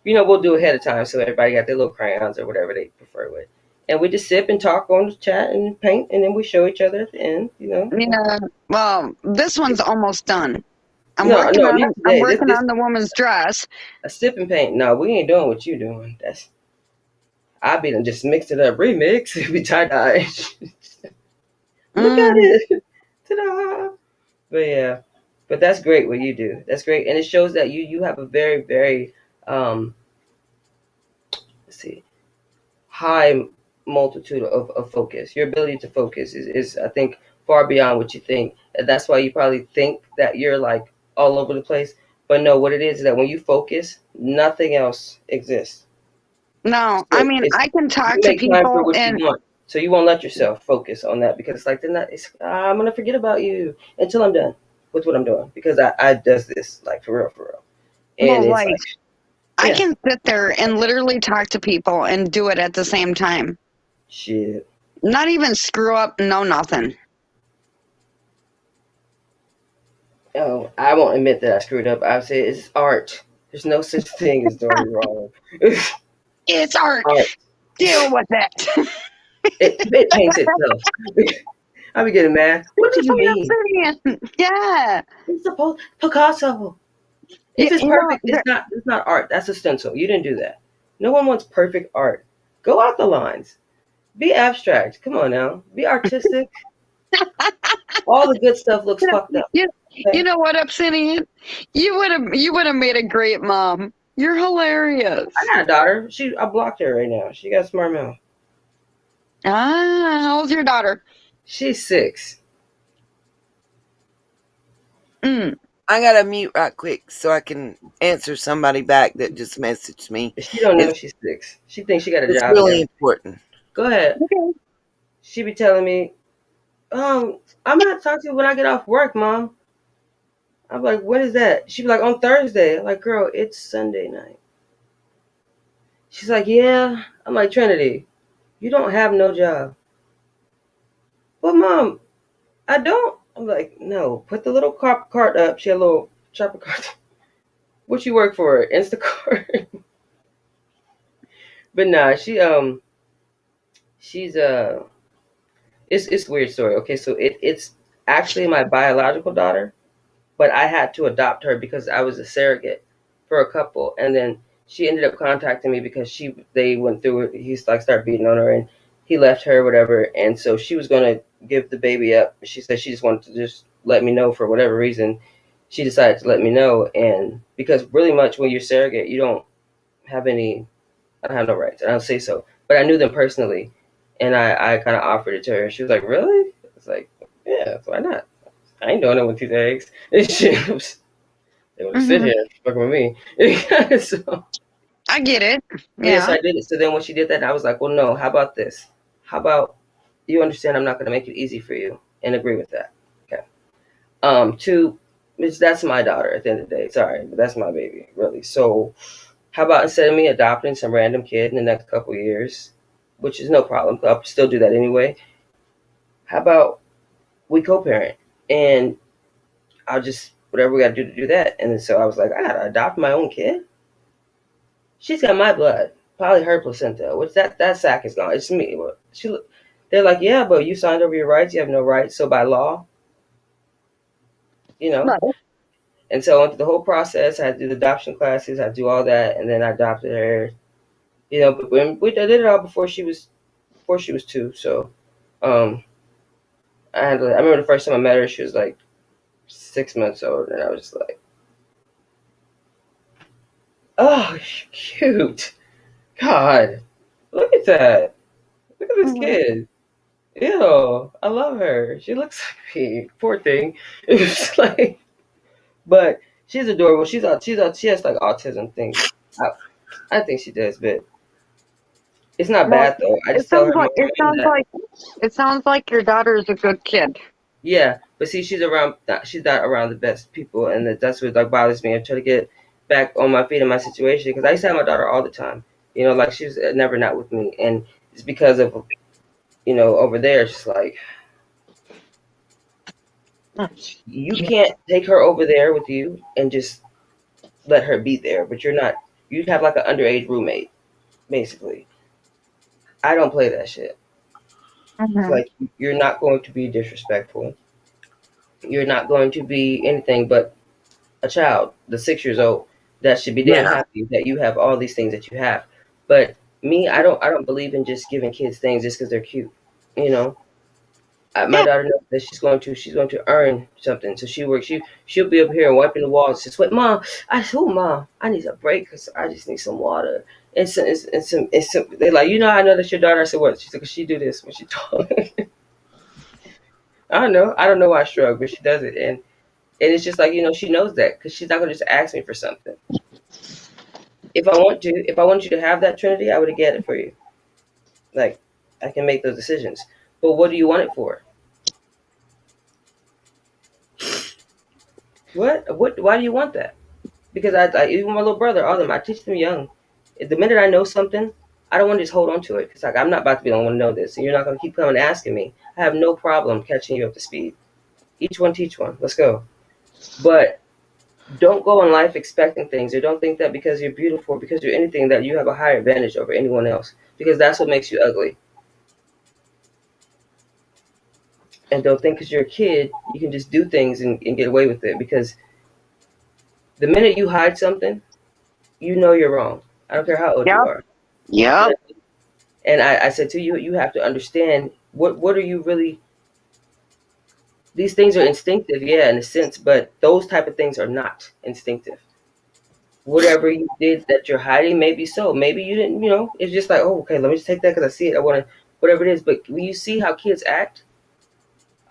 We'll do ahead of time so everybody got their little crayons or whatever they prefer with. And we just sip and talk on the chat and paint, and then we show each other at the end. Yeah. Well, this one's almost done. I'm No, working no, on not it. I'm today. working This on the woman's dress. a sip and paint. No, we ain't doing what you doing. I be done just mixed it up, remix. We tie dye. Look at it. Ta-da. But yeah, but that's great what you do. That's great, and it shows that you have a very very let's see high multitude of focus. Your ability to focus is I think far beyond what you think, and that's why you probably think that you're like all over the place. But no, what it is that when you focus, nothing else exists. No, So I mean, I can talk you to make time for people what you and want. So you won't let yourself focus on that because it's like then I'm gonna forget about you until I'm done with what I'm doing because I does this like for real, and well, it's like like I yeah can sit there and literally talk to people and do it at the same time. shit. Not even screw up, no nothing. Oh, I won't admit that I screwed up. I say it's art. There's no such thing as doing it wrong. It's art. Art. Deal with it. It paints itself. I be getting mad. What do you mean? Yeah. It's supposed Picasso. If it's You know, perfect, it's not art. That's a stencil. You didn't do that. No one wants perfect art. Go out the lines. Be abstract. Come on now. Be artistic. All the good stuff looks fucked up. you know what, Obsidian? You would have made a great mom. You're hilarious. I got a daughter. I blocked her right now. She got a smart mouth. Ah, how old's your daughter? She's 6. Mm. I gotta mute right quick so I can answer somebody back that just messaged me. She don't know It's, she's 6. She thinks she got a it's job really now. important. Go ahead. Okay. She be telling me, I'm gonna talk to you when I get off work, Mom. I'm like, when is that? She be like, on Thursday. I'm like, girl, it's Sunday night. She's like, yeah. I'm like, Trinity, you don't have no job. Well, Mom, I don't. I'm like, no. Put the little cart up. She had a little chopper cart. What you work for? Instacart. But nah, she's it's a weird story. Okay, so it's actually my biological daughter, but I had to adopt her because I was a surrogate for a couple, and then she ended up contacting me because they went through it. He like started beating on her, and he left her, whatever. And so she was gonna give the baby up. She said she just wanted to just let me know for whatever reason. She decided to let me know, and because really much when you're surrogate, you don't have any. I don't have no rights. I don't say so, but I knew them personally, and I kind of offered it to her. She was like, "Really?" It's like, "Yeah, why not? I ain't doing it with these eggs." They want to sit here fucking with me. So, I get it. but yes, Yeah. I did it. So then when she did that, I was like, well, no, how about this? How about you understand I'm not going to make it easy for you and agree with that? Okay. Two, that's my daughter at the end of the day. Sorry, but that's my baby, really. So how about instead of me adopting some random kid in the next couple of years, which is no problem, I'll still do that anyway. How about we co-parent and I'll just whatever we got to do that. And so I was like, I got to adopt my own kid. She's got my blood, probably her placenta, which that sac is gone. It's me. They're like, yeah, but you signed over your rights. You have no rights. So by law, you know. Right. And so I went through the whole process. I had to do the adoption classes. I had to do all that, and then I adopted her. But when I did it all before she was 2. So, I remember the first time I met her, she was like 6 months old, and I was just like, oh, cute. God, look at that. Look at this kid. Ew, I love her. She looks like me. Poor thing. It's like, but she's adorable. She has like autism thing. I think she does, but it's not Well, bad though. I it just tell sounds her, like Mom, that it sounds like your daughter is a good kid. Yeah, but see, she's not around the best people, and that's what like bothers me. I'm trying to get back on my feet in my situation because I used to have my daughter all the time. Like she was never not with me, and it's because of over there. It's just like you can't take her over there with you and just let her be there, but you're not. You'd have like an underage roommate, basically. I don't play that shit. It's Mhm. like you're not going to be disrespectful. You're not going to be anything but a child, the 6 years old, that should be damn Yeah. happy that you have all these things that you have. But me, I don't believe in just giving kids things just because they're cute. You know, my Yeah. daughter knows that she's going to earn something. So she works. She'll be up here and wiping the walls. Just wait, mom. Mom, I need a break because I just need some water. And some. They're like, I know that's your daughter. I said, what? She said, 'cause she do this when she talk. I don't know. I don't know why I shrug, but she does it, and it's just like she knows that because she's not gonna just ask me for something. If I want you to have that Trinity, I would have get it for you. Like, I can make those decisions. But what do you want it for? What? Why do you want that? Because even my little brother, all of them, I teach them young. The minute I know something, I don't want to just hold on to it because like I'm not about to be the only one to know this, and you're not going to keep coming asking me. I have no problem catching you up to speed. Each one teach one. Let's go. But don't go in life expecting things, or don't think that because you're beautiful, or because you're anything, that you have a higher advantage over anyone else. Because that's what makes you ugly. And don't think because you're a kid you can just do things and get away with it, because the minute you hide something, you're wrong. I don't care how old you Yep. are. Yep. And I said to you, you have to understand what are you really. These things are instinctive, yeah, in a sense, but those type of things are not instinctive. Whatever you did that you're hiding, maybe so, maybe you didn't. It's just like, oh, okay, let me just take that because I see it, I want to, whatever it is. But when you see how kids act,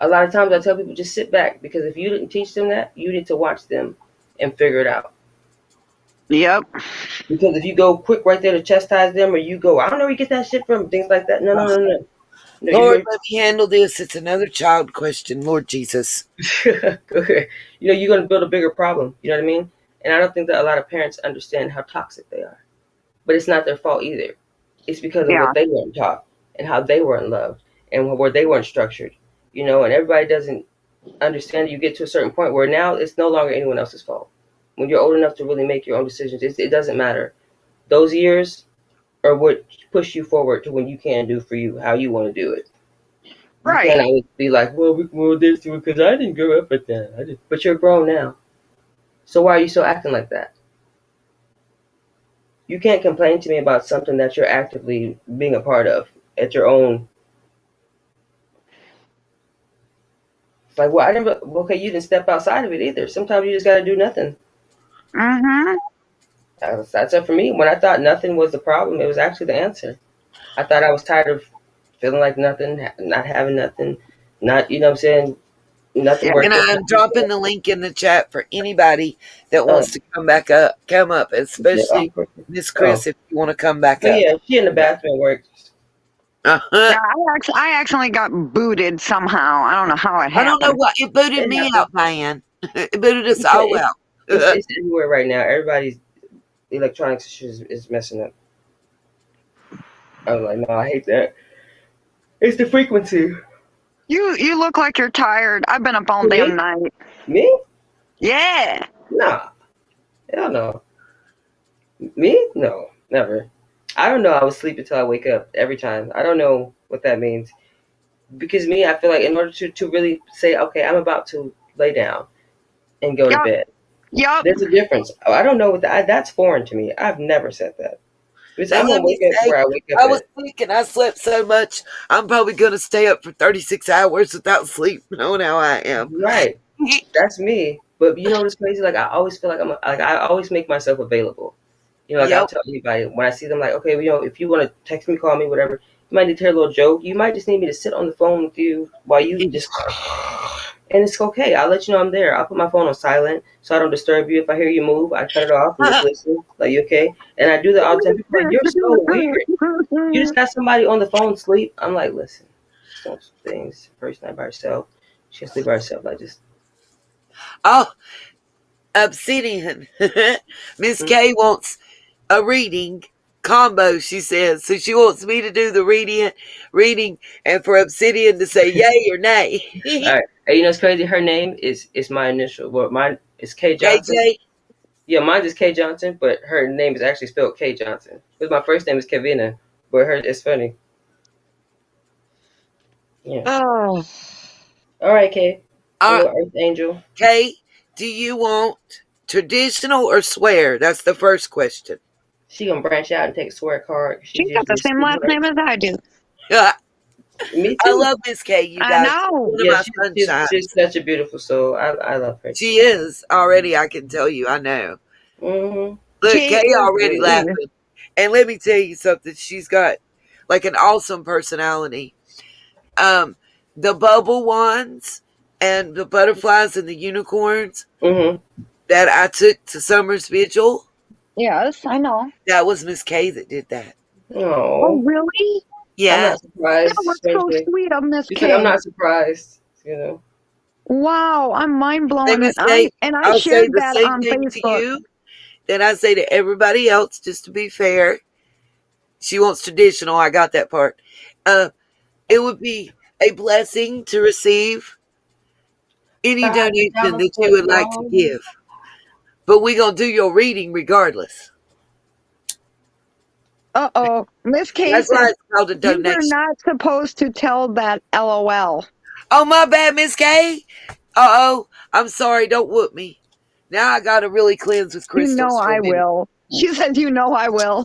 a lot of times I tell people just sit back, because if you didn't teach them that, you need to watch them and figure it out. Yep. Because if you go quick right there to chastise them, or you go, I don't know where you get that shit from, things like that. No, no, no, no. No, Lord, you're let me handle this. It's another child question. Lord Jesus. you're going to build a bigger problem. You know what I mean? And I don't think that a lot of parents understand how toxic they are. But it's not their fault either. It's because of Yeah. what they weren't taught and how they weren't loved and where they weren't structured. And everybody doesn't understand. You get to a certain point where now it's no longer anyone else's fault. When you're old enough to really make your own decisions, it doesn't matter. Those years are what push you forward to when you can do for you how you want to do it. You can't Right. always be like, well, this because I didn't grow up with that. But you're grown now, so why are you still acting like that? You can't complain to me about something that you're actively being a part of at your own. It's like, well, I didn't. Okay, you didn't step outside of it either. Sometimes you just got to do nothing. Mhm. That's it for me. When I thought nothing was the problem, it was actually the answer. I thought I was tired of feeling like nothing, not having nothing, not, what I'm saying, nothing Yeah. And working. I'm dropping the link in the chat for anybody that Uh, wants to come up, especially Miss oh, Chris, if you want to come back but up. yeah, she in the bathroom works. Uh-huh. Yeah. I actually got booted somehow. I don't know how it I don't know happened. what it booted It me happens. out, man. It booted us It's, all it's out. it's everywhere right now. Everybody's electronics is messing up. I was like, no, I hate that. It's the frequency. You look like you're tired. I've been up all For damn me? night. Me? Yeah. Nah. Hell no. Me? No. Never. I don't know. I was sleeping until I wake up every time. I don't know what that means. Because me, I feel like in order to really say, okay, I'm about to lay down and go to Yup. bed, Yup. there's a difference. I don't know what that's foreign to me. I've never said that. Because Now I'm let going to me wake up say, where I wake up I was at. sick and I slept so much. I'm probably going to stay up for 36 hours without sleep, knowing how I am. Right. That's me. But you know what's crazy? Like, I always feel like I always make myself available. Like I'll Yep. tell anybody when I see them, like, okay, if you want to text me, call me, whatever, you might need to hear a little joke. You might just need me to sit on the phone with you while you just, and it's okay. I'll let you know I'm there. I'll put my phone on silent so I don't disturb you. If I hear you move, I cut it off and just listen. Like, you okay? And I do that all the time. People are like, you're so weird. You just got somebody on the phone asleep. I'm like, listen, she's doing some things. First night by herself. She can sleep by herself. Like just. Oh, obsidian. Miss K wants a reading combo, she says. So she wants me to do the reading and for Obsidian to say yay or nay. All right. Hey, you know it's crazy. Her name is my initial. Well, mine is K Johnson. KJ? Yeah, mine is K Johnson, but her name is actually spelled K Johnson. Because my first name is Kevina, but her it's funny. Yeah. Oh, All right, K. All right. Little Earth Angel. Kay, do you want traditional or swear? That's the first question. She gonna branch out and take a swear card. She's she's got the usually a same last sweetheart. name as I do. I Me too. love Miss K, you I guys. She's know. one of Yeah, my she's sunshines. such a beautiful soul. I love her She too. is already, I can tell you, I know. Mm-hmm. Look, She Kay already is. laughing. And let me tell you something. She's got like an awesome personality. Um, the bubble ones and the butterflies and the unicorns Mm-hmm. that I took to Summer's Vigil, Yes, I know. that was Miss Kay that did that. Oh, Oh, really? I'm Yeah. not surprised. That was so Strangely, sweet of Miss she's like, I'm K. not surprised. You know. Wow, I'm mind Hey, blowing, and Miss Kay, I I'll say shared the that same on thing to Facebook. you that I say to everybody else, just to be fair. She wants traditional. I got that part. Uh, it would be a blessing to receive any donation that you would like to give. But we're going to do your reading regardless. Uh-oh, Miss K That's why said it's called a you were donation. not supposed to tell that. LOL. Oh, my bad, Miss Kay. Uh-oh. I'm sorry. Don't whoop me. Now I got to really cleanse with You know crystals for I a minute. will. She said, "You know I will."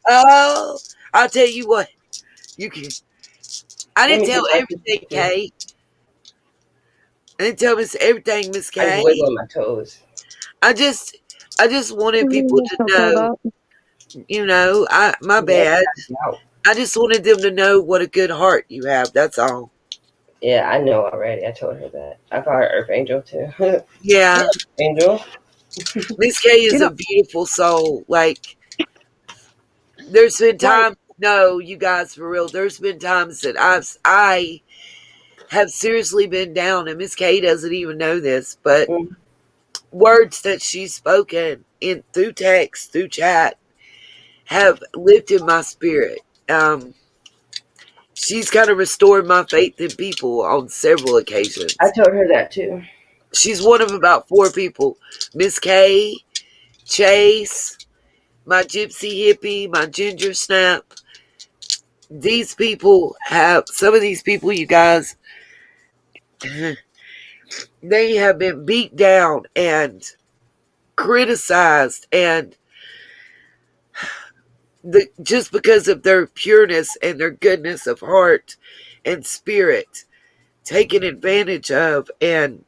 Oh, I'll tell you what. You can. I Let didn't me tell get my everything, sister too. Kay. I didn't tell Miss everything, Miss I just Kay. wiggle on my toes. I just I just wanted people to So curled know, up. my Yeah, bad. out. I just wanted them to know what a good heart you have. That's all. Yeah, I know already. I told her that. I call her Earth Angel too. Yeah. Angel. Miss K You is know, a beautiful soul. Like there's been like times no, you guys for real, there's been times that I have seriously been down and Miss K doesn't even know this, but Mm. words that she's spoken in through text, through chat have lifted my spirit. She's kind of restored my faith in people on several I occasions. told her that too. She's one of about 4 people. Miss K, Chase, my gypsy hippie, my ginger snap. These people have, some of these people, you guys, they have been beat down and criticized and just because of their pureness and their goodness of heart and spirit, taken advantage of and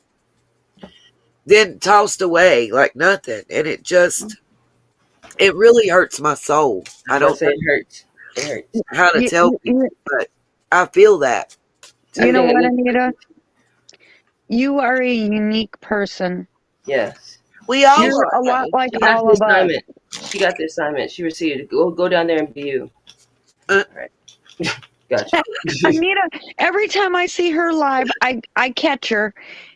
then tossed away like nothing. And it really hurts my soul. I was I about to don't say it hurts. It hurts. know how to you, tell you, people, you but I feel that. you I know think it what, needs. Anita? You are a unique person. Yes. We She all You're a are. lot like she has all the of us. assignment. She got the assignment. She received it. Go down there and be you. Uh, All right. Gotcha. Anita, every time I see her live, I catch her,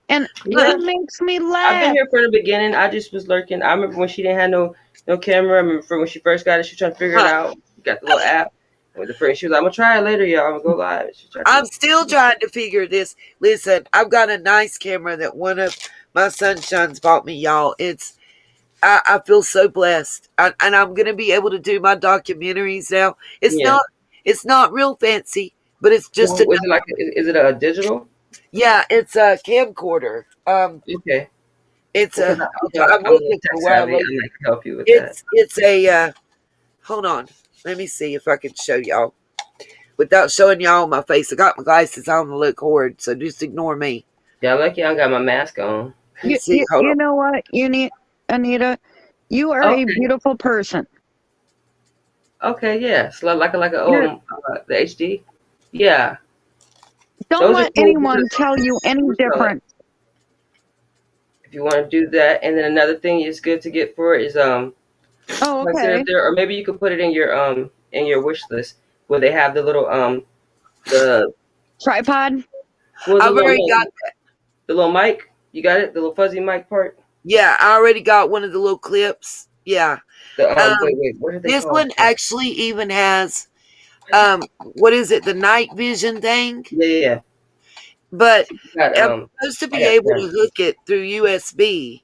and Yeah. it makes me I've been laugh. here from the beginning. I just was lurking. I remember when she didn't have no camera. I remember when she first got it, she was trying to figure it out. She got the little app. With the first, she was like, "I'm gonna try it later, y'all. I'm gonna go live." She tried I'm to. still trying to figure this. Listen, I've got a nice camera that one of my sunshines bought me, y'all. I feel so blessed, and I'm gonna be able to do my documentaries now. It's Yeah. not it's not real fancy, but it's just Well, enough. is it like? Is it a digital? Yeah, it's a camcorder. Okay. It's Because a. I'm I'm a little looking tech for where I savvy. look. I might help you with that. It's a. Hold on, let me see if I can show y'all without showing y'all my face. I got my glasses on to look horrid, so just ignore me. Yeah, I'm lucky I got my mask on. Let me see. Hold You on. know what, you need, Anita? You are a Okay. beautiful person. Okay. Yeah. So like a You're, the HD. Yeah. don't Those are let cool anyone because tell you any color. different. If you want to do that, and then another thing is good to get for it is Oh, like I said okay. up there, or maybe you could put it in your wish list where they have the little the Tripod. well the I've little already got no, that. The little mic, you got it? The little fuzzy mic part? Yeah, I already got one of the little clips. Yeah. Wait, what are they This called? one actually even has, what is it, the night vision thing? Yeah. But Got, I'm supposed to I be got able them. to hook it through USB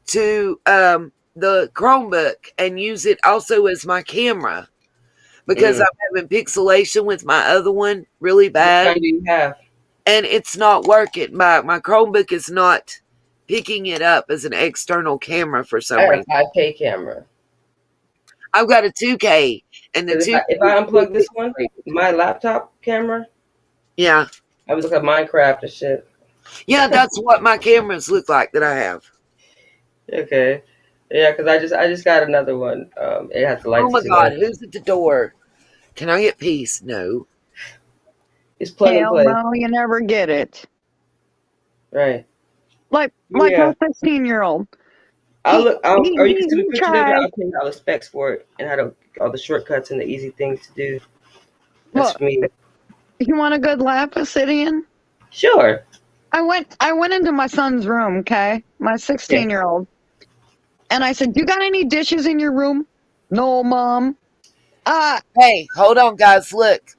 to the Chromebook and use it also as my camera because I'm having pixelation with my other one really What bad, kind do you have? and it's not working. My Chromebook is not picking it up as an external camera for I some got a reason. 5K camera. I've got a 2K, and the 2K. If I unplug this one, my laptop camera, Yeah, I would look at Minecraft and shit. yeah, that's what my cameras look like that I have. Okay. Yeah, because I just got another one. It has the Oh lights my too. God, who's at the door? Can I get peace? No. It's plug and Hell play. no, you never get it. Right. Like Yeah. my 16-year-old. I'll look. Or you can send me He pictures of it. tried. I'll tell you all the specs for it and how to all the shortcuts and the easy things to do. That's Look, for me. you want a good laugh, Obsidian? Sure. I went into my son's room, okay? My 16-year-old. And I said, "You got any dishes in your room?" "No, Mom." Hey, hold on, guys. Look.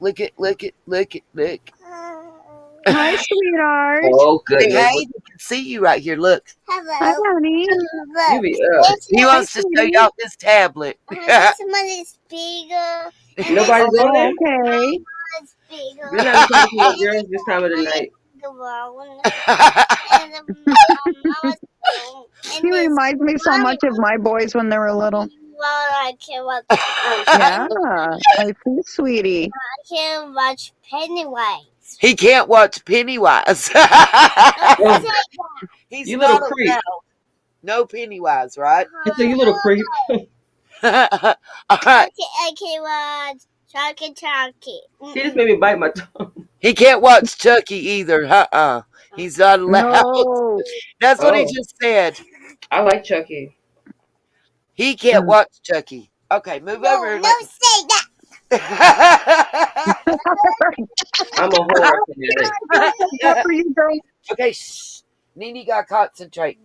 Hi, sweetheart. Oh Hey, goodness. they can see you right here. Look. Hi, honey. You be He wants to show you off his tablet. Somebody's bigger. Nobody's on there. Okay. You're not talking to no girls this time of the night. He reminds me so much of my boys when they were little. I can watch. Yeah, I see, sweetie. I can watch Pennywise. He can't watch Pennywise. He's You little not creep. allowed. No Pennywise, right? So you little creep. All right. I can watch Chucky. He just made me bite my tongue. He can't watch Chucky either. He's not allowed. No. That's what he Oh. just said. I like Chucky. He can't watch Chucky. Okay, move over. No, say that. I'm a horror fanatic. Where you go? Okay, shh. Nee-Nee gotta concentrate.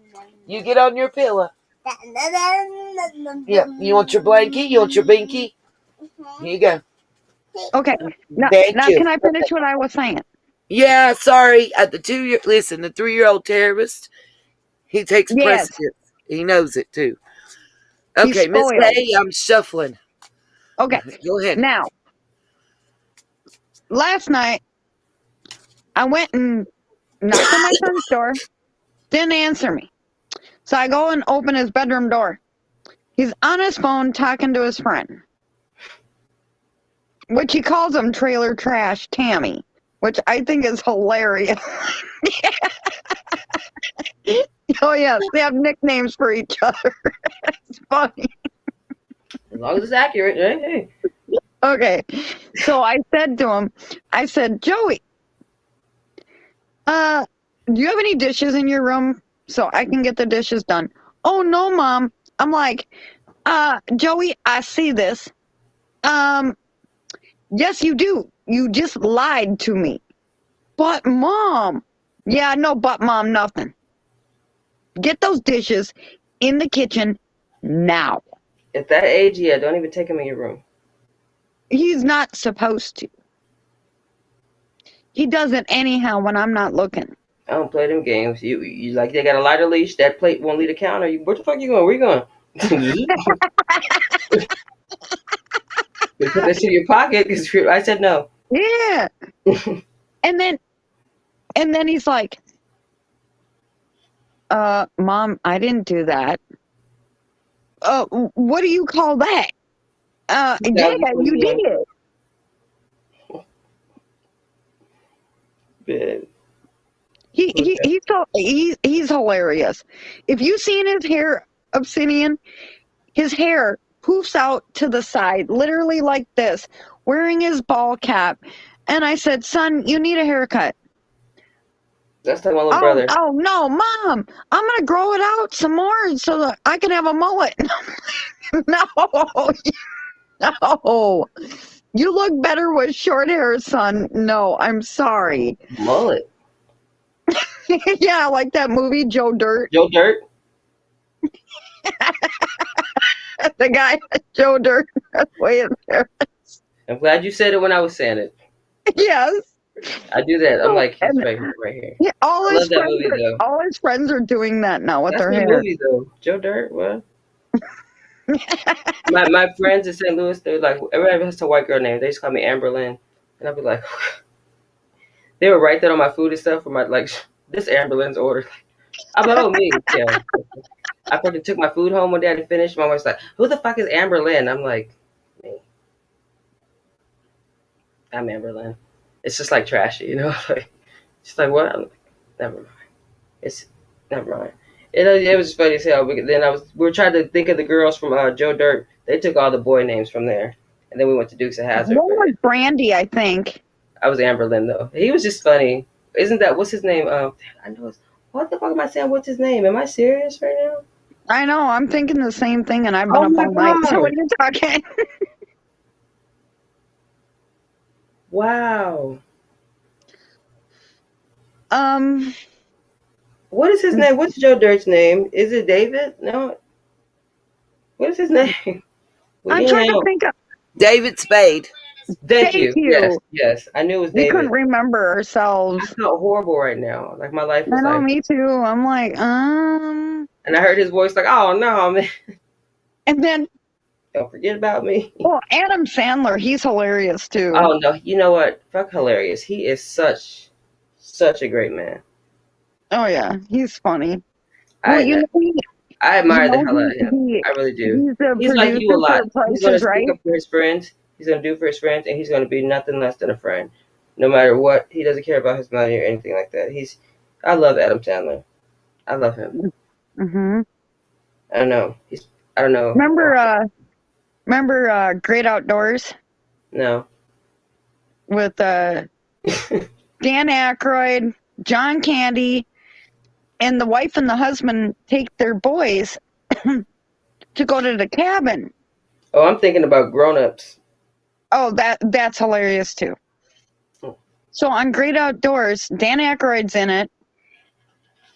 You get on your pillow. Yeah. You want your blankie? You want your binky? Here you go. Okay. Now Thank you. can I finish what I was saying? Yeah, sorry. At the 2 year, listen, the 3-year-old terrorist, he takes Yes. precedence. He knows it too. He's Okay, Miss spoiled. A, I'm shuffling. Okay. Go ahead. Now, last night, I went and knocked on my son's door. Didn't answer me. So I go and open his bedroom door. He's on his phone talking to his friend, which he calls him Trailer Trash Tammy, which I think is hilarious. Oh, yes, they have nicknames for each other. It's funny. As long as it's accurate, right? Hey. Okay, so I said to him, I said, "Joey, do you have any dishes in your room so I can get the dishes done?" "Oh, no, Mom." I'm like, Joey, I see this. Yes, you do. You just lied to me. "But, Mom." "Yeah, no, but, Mom, nothing. Get those dishes in the kitchen now." At that age, yeah, don't even take him in your room. He's not supposed to. He does it anyhow when I'm not looking. I don't play them games. You like they got a lighter leash. That plate won't leave the counter. Where the fuck you going? Where you going? You put that shit in your pocket because I said no. Yeah. And then he's like, "Mom, I didn't do that." What do you call that?" Yeah, you did. Bad. He's hilarious. If you seen his hair, Obsidian, his hair poofs out to the side, literally like this, wearing his ball cap. And I said, "Son, you need a haircut." That's like my little brother. Oh no, Mom, I'm gonna grow it out some more so that I can have a mullet. No, no. You look better with short hair, son. No, I'm sorry. Mullet. Yeah, like that movie Joe Dirt. Joe Dirt. The guy Joe Dirt. That's way in there. I'm glad you said it when I was saying it. Yes. I do that. I'm So, like, he's and right here, right here. yeah, I love that movie though. all his friends are doing that now with That's their my hair. movie though. Joe Dirt. What? My friends in St. Louis, they're like, everybody has a white girl name. They just call me Amberlyn, and I'd be like, they would write that on my food and stuff for my like, this Amberlyn's order. I'm like, oh me, yeah. I fucking took my food home one day and finished. My wife's like, who the fuck is Amberlyn? I'm like, me. I'm Amberlyn. It's just like trashy, you know? Like, she's like, what? I'm like, never mind. It's never mind. It was funny as hell. Then we were trying to think of the girls from Joe Dirt. They took all the boy names from there, and then we went to Dukes of Hazzard. One was Brandy, I think. I was Amberlyn though. He was just funny. Isn't that what's his name? I know. What the fuck am I saying? What's his name? Am I serious right now? I know. I'm thinking the same thing, and I've been Oh up my all night. So God. what are you talking? Wow. What is his name? What's Joe Dirt's name? Is it David? No. What is his name? I'm trying to think of David Spade. Thank you. Yes. I knew it was We David. couldn't remember I ourselves. felt horrible right now. Like my life was I know, like. me too. I'm like, And I heard his voice like, oh no, man. And then don't forget about me. Well, Adam Sandler, he's hilarious too. Oh no, you know what? Fuck hilarious. He is such a great man. Oh yeah, he's funny. I admire the know, hell out of him. I really do. He's like you a lot. He's going to speak up for his friends. He's going to do for his friends, and he's going to be nothing less than a friend, no matter what. He doesn't care about his money or anything like that. I love Adam Sandler. I love him. Mm-hmm. I don't know. I don't know. Remember Great Outdoors? No. With Dan Aykroyd, John Candy, and the wife and the husband take their boys to go to the cabin. Oh, I'm thinking about Grown Ups. Oh, that's hilarious too. So on Great Outdoors, Dan Aykroyd's in it,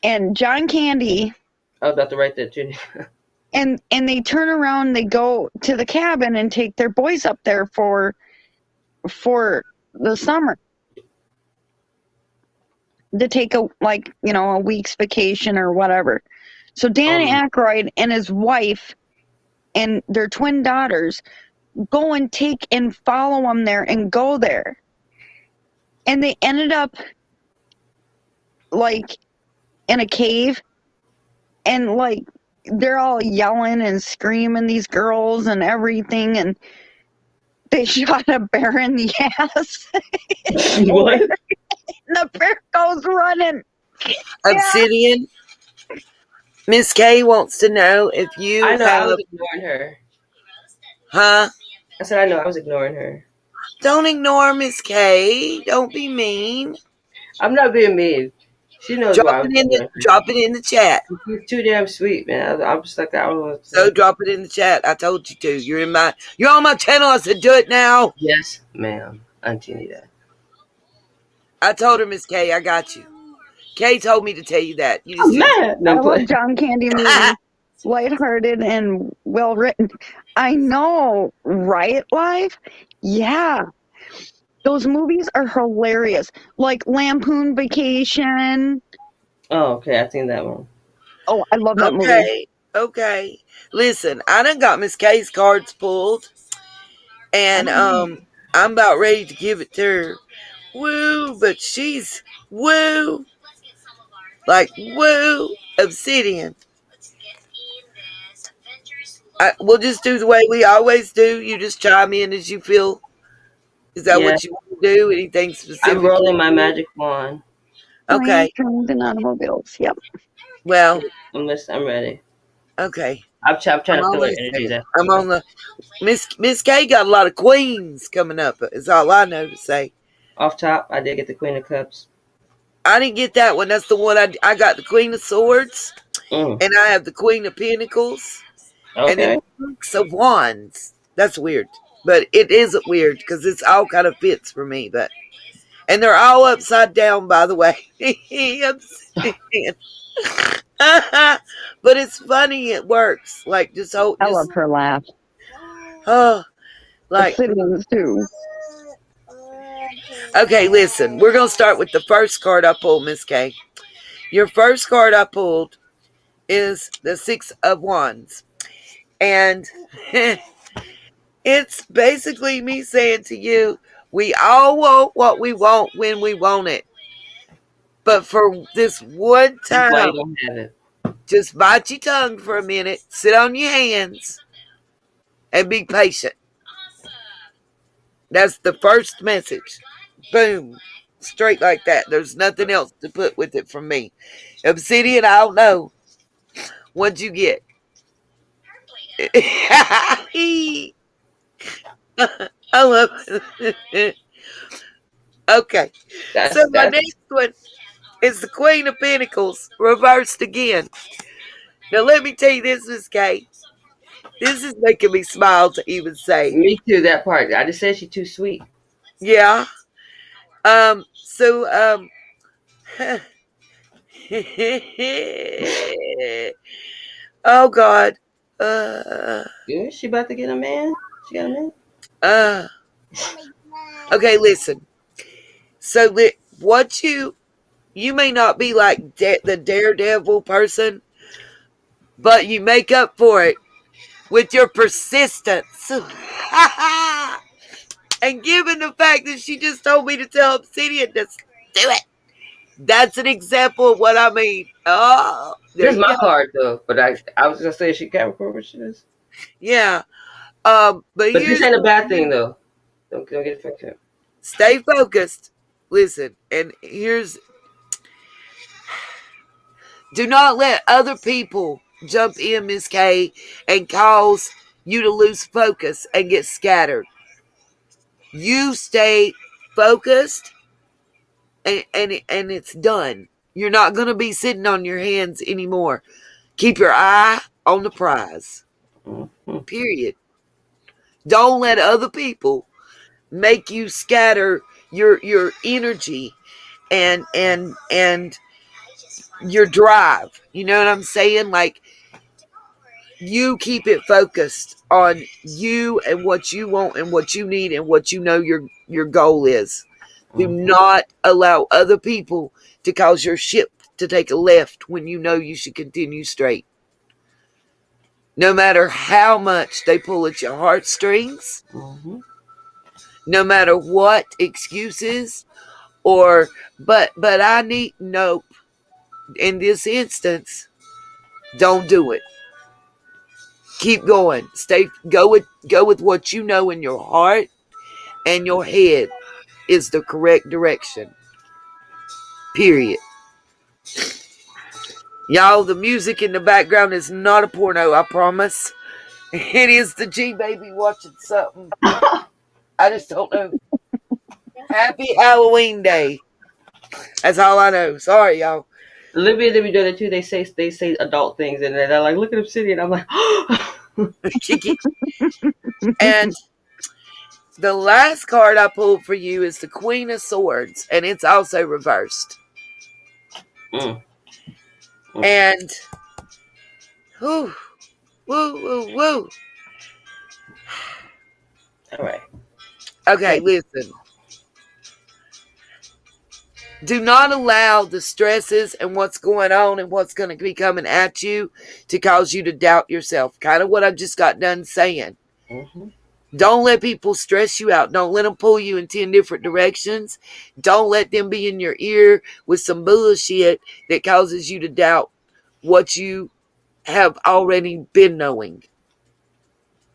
and John Candy. I was about to write that too. and they turn around, they go to the cabin and take their boys up there for the summer to take a week's vacation or whatever. So Dan Aykroyd and his wife and their twin daughters go and take and follow them there and go there. And they ended up like in a cave, and like they're all yelling and screaming, these girls and everything, and they shot a bear in the ass. What? And the bear goes running. Obsidian. Yeah. Miss K wants to know if you I know I was ignoring her. Huh? I said I know I was ignoring her. Don't ignore Miss K. Don't be mean. I'm not being mean. She knows why I'm doing. Drop it in the chat. She's too damn sweet, man. I'm just like, I don't know. So drop it in the chat. I told you to. You're on my channel. I said do it now. Yes, ma'am. Auntie Nita. I told her, Miss K, I got you. Kay told me to tell you that. You just I love John Candy movies. Lighthearted and well written. I know, right, Live? Yeah. Those movies are hilarious. Like Lampoon Vacation. Oh, okay. I've seen that one. Oh, I love that movie. Okay. Listen, I done got Miss K's cards pulled. And I'm about ready to give it to her. Woo, but she's woo. Like woo, Obsidian. We'll just do the way we always do. You just chime in as you feel. Is that what you want to do? Anything specific? I'm rolling my magic wand. Okay. Trains and automobiles. Yep. Well, I'm ready. Okay. I'm trying to feel her energy. I'm on the Miss K got a lot of queens coming up. Is all I know to say. Off top, I did get the Queen of Cups. I didn't get that one. That's the one I got. The Queen of Swords, and I have the Queen of Pentacles, and then the Six of Wands. That's weird, but it isn't weird because it's all kind of fits for me. But And they're all upside down, by the way. But it's funny. It works. Like just hold, I love her laugh. oh, like Obsidian's too. okay. Listen, we're gonna start with the first card I pulled, Miss K. Your first card I pulled is the Six of Wands, and it's basically me saying to you, we all want what we want when we want it. But for this one That's why you time, don't have it. just bite your tongue for a minute, sit on your hands, and be patient. That's the first message. Boom. Straight like that. There's nothing else to put with it from me. Obsidian, I don't know. What'd you get? I love it. Okay. So my That's next one is the Queen of Pentacles reversed again. Now let me tell you this, Miss Kay. This is making me smile to even say. me too. That part. I just said she's too sweet. Yeah. So oh God. Is she about to get a man? She got a man? Uh okay, listen. So what you may not be like the daredevil person, but you make up for it with your persistence. And given the fact that she just told me to tell Obsidian to do it, that's an example of what I mean. Oh, there This is you go. my card though, but I was gonna say she Capricorn, but she is. Yeah. But But this here's ain't a bad thing though. Don't get affected. stay focused. Listen, and here's do not let other people jump in, Miss K, and cause you to lose focus and get scattered. You stay focused and it's done. You're not going to be sitting on your hands anymore. Keep your eye on the prize. Mm-hmm. Period. Don't let other people make you scatter your energy and your drive. You know what I'm saying? Like you keep it focused on you and what you want and what you need and what you know your goal is. Do Mm-hmm. not allow other people to cause your ship to take a left when you know you should continue straight. No matter how much they pull at your heartstrings, Mm-hmm. no matter what excuses or but I need nope. In this instance, don't do it. Keep going. Go with what you know in your heart and your head is the correct direction. Period. Y'all, the music in the background is not a porno, I promise. It is the G baby watching something. I just don't know. Happy Halloween Day. That's all I know. Sorry, y'all. Olivia, they be doing it too. They say adult things, and they're like, "Look at Obsidian." I'm like, Kiki. And the last card I pulled for you is the Queen of Swords, and it's also reversed. mm. And whoo, woo, woo, woo. All right. Okay, listen. Do not allow the stresses and what's going on and what's going to be coming at you to cause you to doubt yourself. Kind of what I've just got done saying. Mm-hmm. Don't let people stress you out. Don't let them pull you in 10 different directions. Don't let them be in your ear with some bullshit that causes you to doubt what you have already been knowing.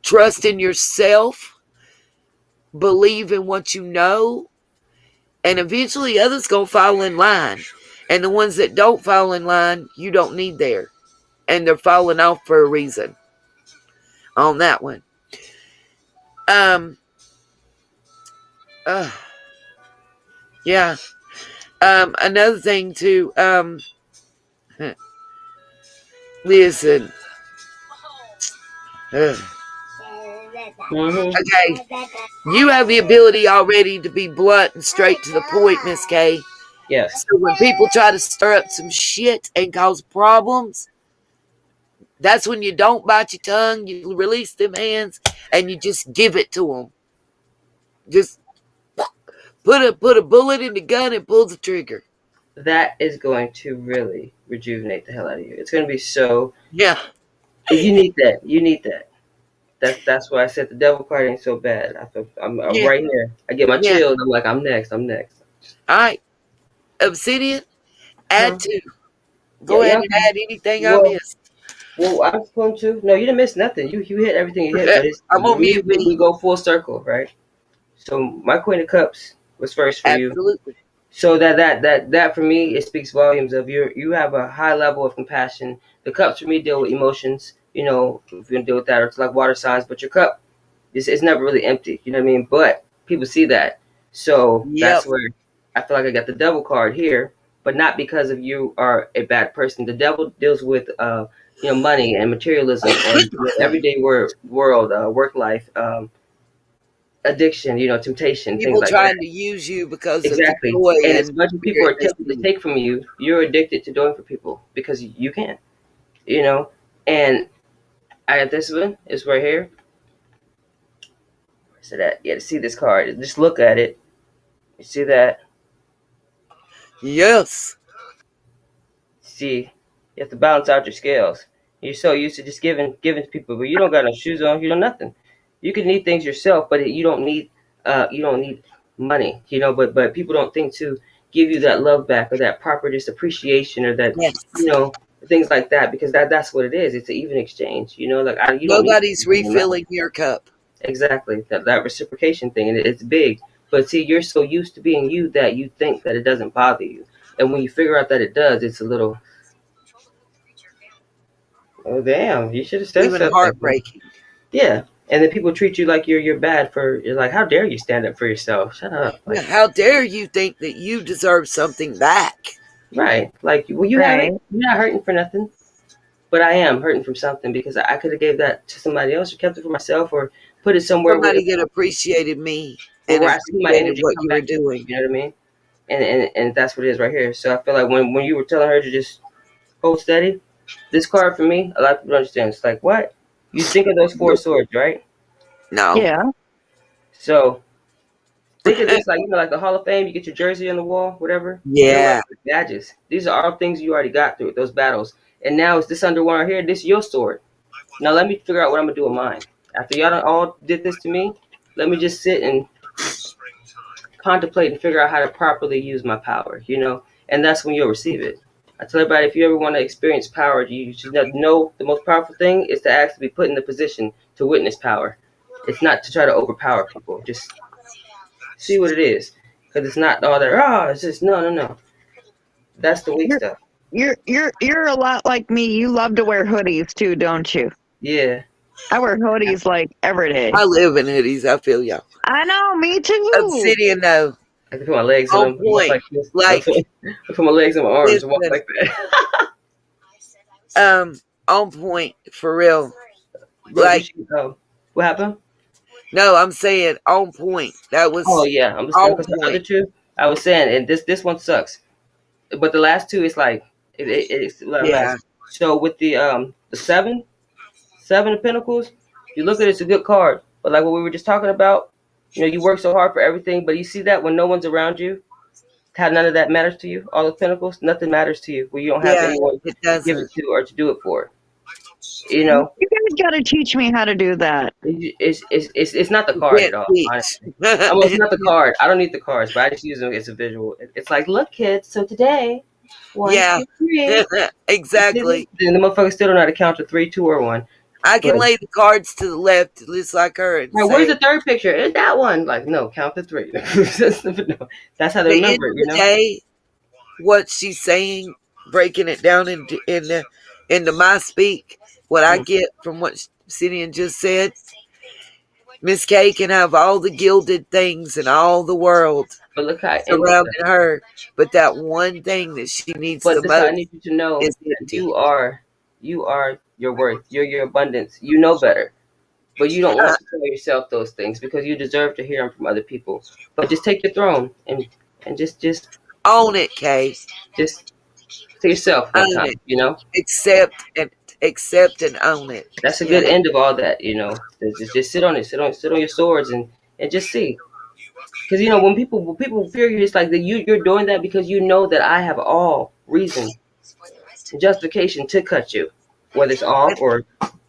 Trust in yourself. Believe in what you know. And eventually others going to fall in line. And the ones that don't fall in line, you don't need there. And they're falling off for a reason on that one. Um, uh, yeah. Another thing too, listen. Uh, Mm-hmm. Okay, you have the ability already to be blunt and straight to the point, Miss K. Yes. So when people try to stir up some shit and cause problems, that's when you don't bite your tongue, you release them hands, and you just give it to them. Just put a bullet in the gun and pull the trigger. That is going to really rejuvenate the hell out of you. It's going to be so. Yeah, You need that. You need that. That's why I said the devil card ain't so bad. I'm yeah, right here. I get my yeah. chills. I'm like, I'm next. I'm next. All right, Obsidian, Huh? add to. Yeah, Go yeah. ahead and Okay. add anything I Well, missed. I'm going to. No, you didn't miss nothing. You hit everything you hit, but it's I'm gonna we, mute we me. we go full circle, right? So my Queen of Cups was first for you. Absolutely. So that for me, it speaks volumes of you have a high level of compassion. The cups for me deal with emotions. You know, if you're gonna deal with that, or it's like water signs. But your cup it's never really empty. You know what I mean? But people see that, so Yep. that's where I feel like I got the devil card here, but not because of you are a bad person. The devil deals with money and materialism and everyday world work life, addiction, temptation, things People like that. trying to use you because of the Exactly. joy And and as much as people spirit are they tempted to see. take from you, you're addicted to doing for people because you can, you know. And I got this one. It's right here. So that you got to see this card. Just look at it. You see that? Yes. See, you have to balance out your scales. You're so used to just giving to people, but you don't got no shoes on. You don't nothing. You can need things yourself, but you don't need money. But people don't think to give you that love back or that proper just appreciation or that Yes. you know things like that because that's what it is. It's an even exchange. You don't need Nobody's nothing. refilling your cup. Exactly that reciprocation thing, and it's big. But see, you're so used to being you that you think that it doesn't bother you, and when you figure out that it does, it's a little. Oh damn! You should have said Even something. heartbreaking. Yeah, and then people treat you like you're bad for. You're like, how dare you stand up for yourself? Shut up! Yeah, Like, how dare you think that you deserve something back? right? Like, well, you have Right. it. You're not hurting for nothing, but I am hurting from something because I could have gave that to somebody else or kept it for myself or put it somewhere where Somebody that appreciated me and where I see my appreciated energy what come you were back to me. doing. You know what I mean? And that's what it is right here. So I feel like when you were telling her to just hold steady, this card for me, a lot of people don't understand. It's like what you think of those four Nope. swords, right? No. Yeah. So think of this like like the Hall of Fame. You get your jersey on the wall, whatever. They're like Yeah. badges. These are all things you already got through those battles. And now it's this under one right here. This is your sword. Now let me figure out what I'm gonna do with mine. After y'all done all did this to me, let me just sit and contemplate and figure out how to properly use my power. And that's when you'll receive it. I tell everybody if you ever want to experience power, you should know the most powerful thing is to actually be put in the position to witness power. It's not to try to overpower people. Just see what it is, because it's not all that. Oh, it's just no, no, no. That's the weak You're stuff. you're a lot like me. You love to wear hoodies too, don't you? Yeah, I wear hoodies like every day. I live in hoodies. I feel y'all. I know, me too. Obsidian, though. I can put my legs in On them and walk point. like this. Like, I put my legs in my arms and walk listen, like that. on point for real. But Like, what happened? no, I'm saying on point. That Oh was yeah, I'm just on because the other point. two I was saying, and this one sucks. But the last two is like it's a lot Yeah. less. So with the seven of Pentacles, if you look at it, it's a good card. But like what we were just talking about, you work so hard for everything, but you see that when no one's around you, how none of that matters to you. All the Pentacles, nothing matters to you. Where you don't have Yeah, anyone it to give it doesn't. to or to do it for. You You know, guys got to teach me how to do that. it's not the You card at can't all. teach. Honestly, almost not the card. I don't need the cards, but I just use them as a visual. It's like, look, kids. So today, one, Yeah. two, three. You see this? Exactly. Then the motherfucker still don't know how to count to three, two, or one. I can But lay the cards to the left just like her and right, where's say, the third picture? It's that one. Like, no, count to three. No, that's how they the end remember it. of the day, what she's saying, breaking it down into my speak, what I Mm. get from what Obsidian just said, Miss K can have all the gilded things in all the world But look how I ended surrounding that. her, but that one thing that she needs the But this, I most need you to know is that empty. you are your worth. You're your abundance. You know better. but you don't want to tell yourself those things because you deserve to hear them from other people. But just take your throne and just Own it, Kay. just to yourself one Own time. it. You know, Accept and own it. that's a Yeah. good end of all that. You know, just sit on it, sit on your swords and just see. Because you know when people fear you, it's like that you're doing that because you know that I have all reason and justification to cut you, whether it's off or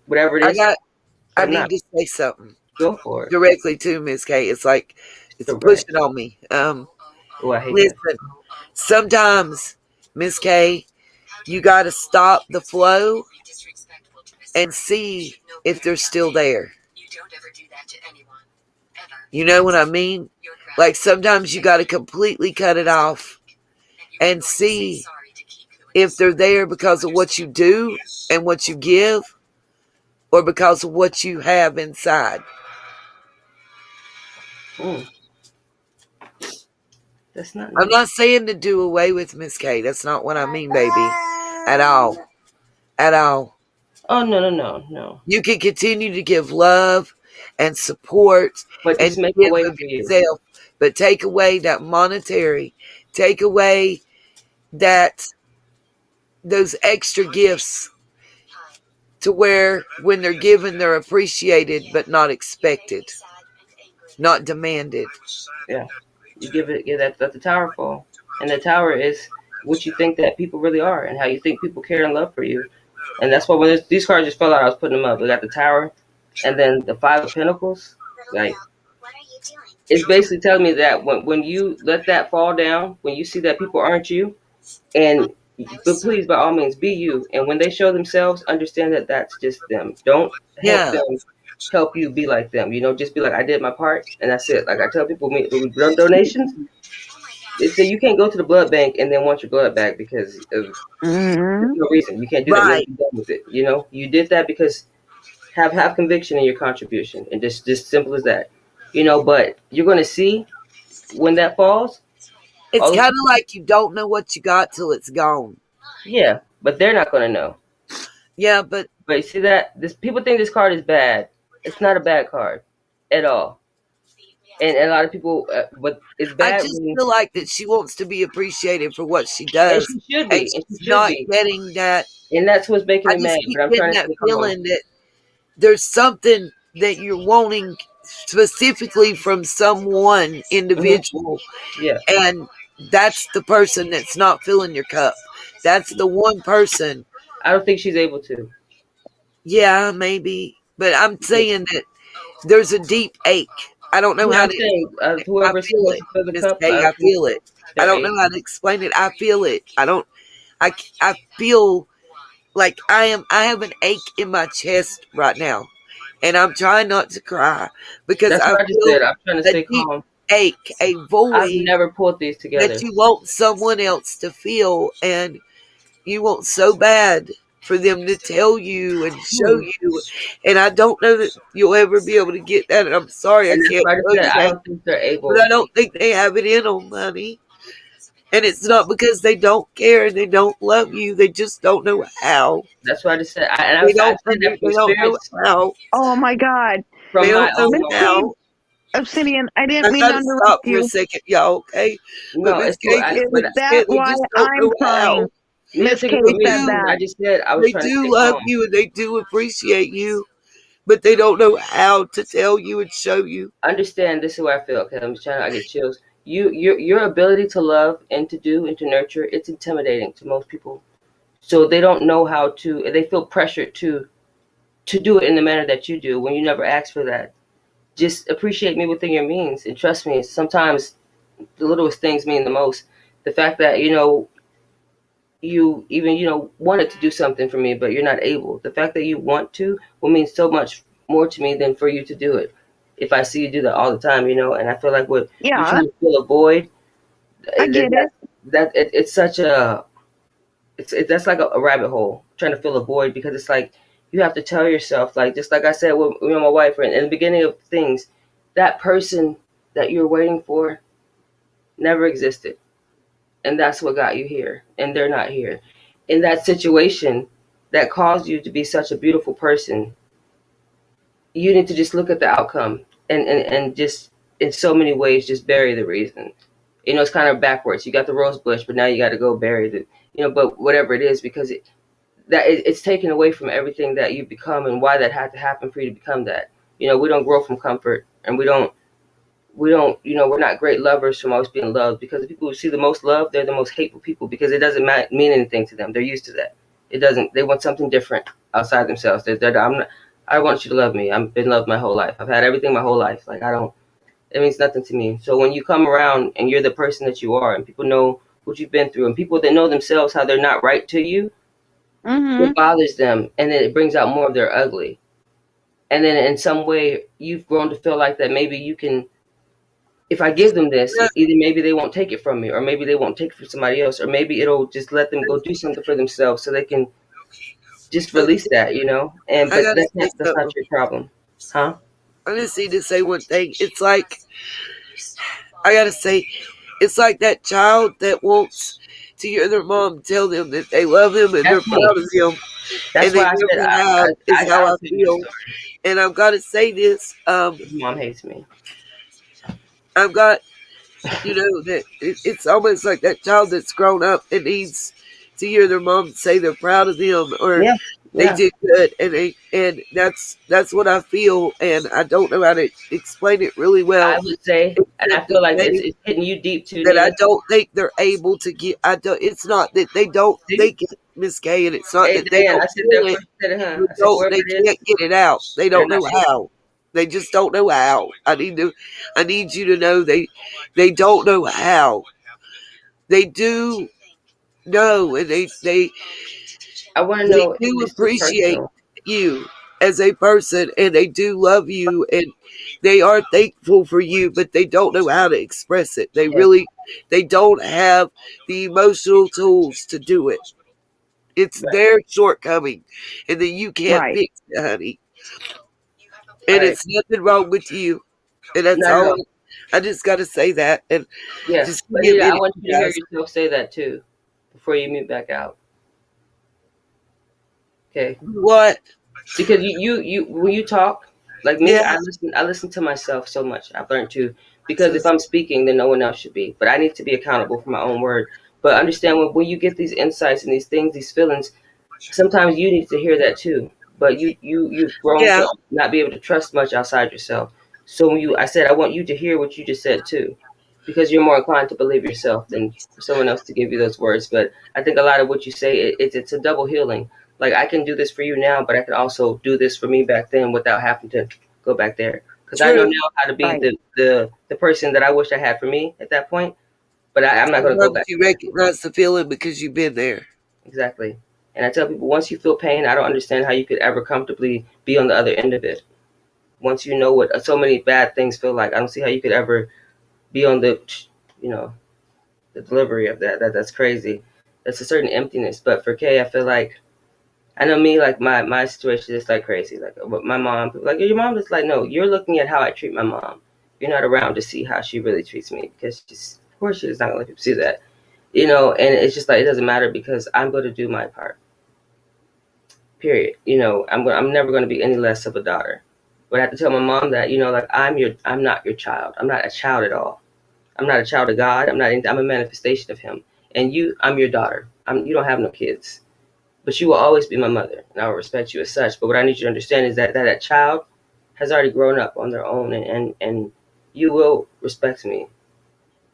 whatever it I is. got. But I I'm need not. to say something Go for it. directly to Miss K. It's like it's Correct. pushing on me. Oh, I hate that. Listen. Sometimes, Miss K, you got to stop the flow and see if they're still there. You know what I mean? Like sometimes you got to completely cut it off and see if they're there because of what you do and what you give or because of what you have inside. Mm, that's not I'm nice. not saying to do away with Miss K. That's not what I mean, baby. At all. At all. Oh no. You can continue to give love and support But and just make a give way of for you. yourself, but take away that monetary, take away that those extra gifts to where when they're given they're appreciated but not expected, not demanded. Yeah, you give that let the tower fall, and the tower is what you think that people really are and how you think people care and love for you. And that's why when these cards just fell out, I was putting them up. We got the tower, and then the five of pentacles. Like it's basically telling me that when you let that fall down, when you see that people aren't you, and but please by all means be you. And when they show themselves, understand that that's just them. Don't help Yeah. them help you be like them. You know, just be like I did my part, and that's it. Like I tell people, when we run donations, they say you can't go to the blood bank and then want your blood back because of there's Hmm. no reason. You can't do that. You have Right. to be done with it. You know, you did that because have conviction in your contribution, and just simple as that. You know, but you're gonna see when that falls. It's All those kind of people, like you don't know what you got till it's gone. yeah, but they're not gonna know. Yeah, but But you see that this people think this card is bad. It's not a bad card at all. And a lot of people, but it's I bad just when, feel like that she wants to be appreciated for what she and does, she should and be, and she she's should not be, getting that. and that's what's making I me just mad. keep But I'm getting trying to that stay calm. feeling that there's something that you're wanting specifically from someone Hmm. individual, Yeah, and that's the person that's not filling your cup. That's the one person. I don't think she's able to. Yeah, maybe, but I'm saying that there's a deep ache. I don't know Yeah, how I'm to saying explain it. I whoever's feel supposed it, to fill the Miss cup, I K. I don't think feel it. I they're don't know how able. to explain it. I feel it. I don't. I feel like I have an ache in my chest right now, and I'm trying not to cry because That's I what I just feel said. I'm trying to a stay deep calm. ache, a I've void never pulled these that together. you want someone else to feel, and you want so bad for them to tell you and show Hmm. you. And I don't know that you'll ever be able to get that. And I'm sorry I And that's can't why I just tell said you I that, don't think they're but I able. don't think they have it in them, honey. And it's not because they don't care and they don't love you. They just don't know how. That's what I just said. I They said don't that from they don't know experience, how. Oh my God. They from my don't know own Miss life. K, how. Obsidian, I didn't I mean to gotta interrupt stop for a you. second, y'all, okay? But No, Miss it's cool. K just Is But that said they why just don't I'm know crying? how. neither Miss take K it from They me. said do. that. I just said I was They trying to do stay love calm. you and they do appreciate you, but they don't know how to tell you and show you. Understand this is what I feel. Okay, I'm just trying. I get chills. Your ability to love and to do and to nurture, it's intimidating to most people. So they don't know how to. They feel pressured to do it in the manner that you do when you never asked for that. Just appreciate me within your means and trust me. Sometimes the littlest things mean the most. The fact that you even wanted to do something for me but you're not able, the fact that you want to will mean so much more to me than for you to do it if I see you do that all the time. And I feel like what you're Yeah, trying to fill a void, I get it. it's such a that's like a rabbit hole trying to fill a void, because it's like you have to tell yourself, like, just like I said with my wife, in the beginning of things, that person that you're waiting for never existed, and that's what got you here, and they're not here. In that situation that caused you to be such a beautiful person, you need to just look at the outcome and just in so many ways just bury the reason. It's kind of backwards. You got the rose bush, but now you got to go bury the, but whatever it is, because it's taken away from everything that you become and why that had to happen for you to become that. We don't grow from comfort, and we don't, we're not great lovers from always being loved, because the people who see the most love, they're the most hateful people, because it doesn't mean anything to them. They're used to that. It doesn't. They want something different outside themselves. I want you to love me. I've been loved my whole life. I've had everything my whole life. Like, it means nothing to me. So when you come around and you're the person that you are, and people know what you've been through, and people that know themselves how they're not right to you, it bothers them, and then it brings out more of their ugly. And then in some way, you've grown to feel like that maybe you can, if I give them this, either maybe they won't take it from me, or maybe they won't take it from somebody else, or maybe it'll just let them go do something for themselves so they can just release that, I but gotta say that's not something. your problem. Huh? I just need to say one thing. It's like, I gotta say, it's like that child that wants to hear their mom tell them that they love him and they're That's me. proud of him, That's and why they I said never have, is how I'll I tell you the feel. story. And I've got to say this. His mom hates me. I've got, that it's almost like that child that's grown up and needs to hear their mom say they're proud of them, or Yeah, they yeah. did good, and that's what I feel, and I don't know how to explain it really well, I would say, and I except to feel like say it's hitting you deep too, that I Nina. don't think they're able to get. I don't. It's not that they don't See? think it, Miss Kay, and it's not Hey, that they Diane, don't I said feel that it. first. I said, huh? They I said, don't. whoever They it is, can't get it out. They they're don't not know able to. how. They just don't know how. I need you to know they don't know how. They do know, and I want to they know, is do this too appreciate personal? you as a person, and they do love you, and they are thankful for you, but they don't know how to express it. Yeah, They don't have the emotional tools to do it. It's right, their shortcoming, and then you can't Right. fix it, honey. And right. it's nothing wrong with you. And that's Not at all. all. I just got to say that. And Yeah, just give but me a Nina, I minute, want you you to hear guys. yourself say that too before you mute back out. Okay, What? because you when you talk, like me, Yeah. I listen to myself so much. I've learned to, because So, if I'm speaking, then no one else should be. But I need to be accountable for my own word. But understand, when you get these insights and these things, these feelings, sometimes you need to hear that too. But you've grown yeah. to not be able to trust much outside yourself. So I said, I want you to hear what you just said too, because you're more inclined to believe yourself than for someone else to give you those words. But I think a lot of what you say, it's a double healing. Like, I can do this for you now, but I can also do this for me back then without having to go back there. Because I know True. now how to be Right. the person that I wish I had for me at that point. But I'm not going to go Sometimes back you there. recognize the feeling because you've been there. Exactly. And I tell people, once you feel pain, I don't understand how you could ever comfortably be on the other end of it. Once you know what so many bad things feel like, I don't see how you could ever be on you know, the delivery of that. That's crazy. That's a certain emptiness. But for Kay, I feel like, I know me, like my situation is like crazy. Like, with my mom, people like, your mom is like, no, you're looking at how I treat my mom. You're not around to see how she really treats me, because of course she's not gonna let people see that. And it's just like, it doesn't matter, because I'm going to do my part. Period. I'm never going to be any less of a daughter. But I have to tell my mom that, like, I'm not your child. I'm not a child at all. I'm not a child of God. I'm a manifestation of Him. And I'm your daughter. You don't have no kids, but you will always be my mother, and I will respect you as such. But what I need you to understand is that child has already grown up on their own, and you will respect me,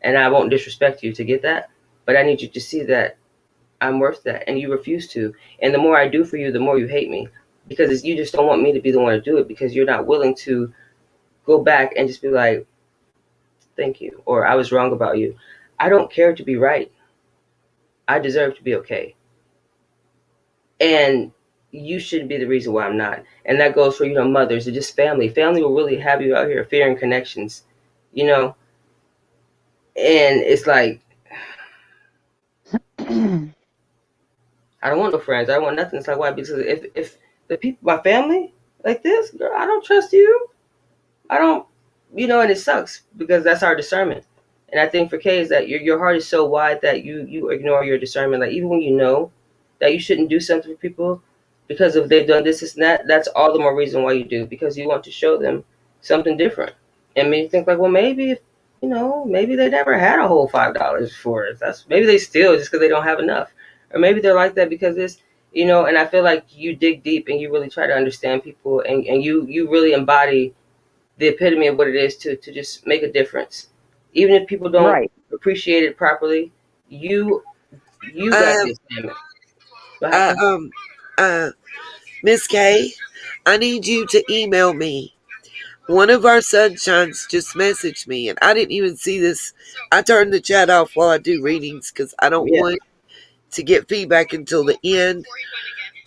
and I won't disrespect you to get that. But I need you to see that I'm worth that, and you refuse to. And the more I do for you, the more you hate me, because you just don't want me to be the one to do it, because you're not willing to go back and just be like, thank you, or I was wrong about you. I don't care to be right. I deserve to be okay. And you shouldn't be the reason why I'm not. And that goes for, mothers or just family. Family will really have you out here fearing connections, you know? And it's like, I don't want no friends. I don't want nothing. It's like, why? Because if the people, my family, like this, girl, I don't trust you. I don't, and it sucks, because that's our discernment. And I think for Kay is that your heart is so wide that you ignore your discernment. Like, even when you know that you shouldn't do something for people, because if they've done this and that, that's all the more reason why you do, because you want to show them something different. And you think like, well, maybe if, maybe they never had a whole $5 for it. That's maybe they steal just because they don't have enough, or maybe they're like that because it's, And I feel like you dig deep and you really try to understand people, and you really embody the epitome of what it is to just make a difference, even if people don't Right. appreciate it properly. You got Um, the assignment. What uh, happened? um, uh, Miss K, I need you to email me. One of our sunshines just messaged me, and I didn't even see this. I turned the chat off while I do readings because I don't Yeah, want to get feedback until the end.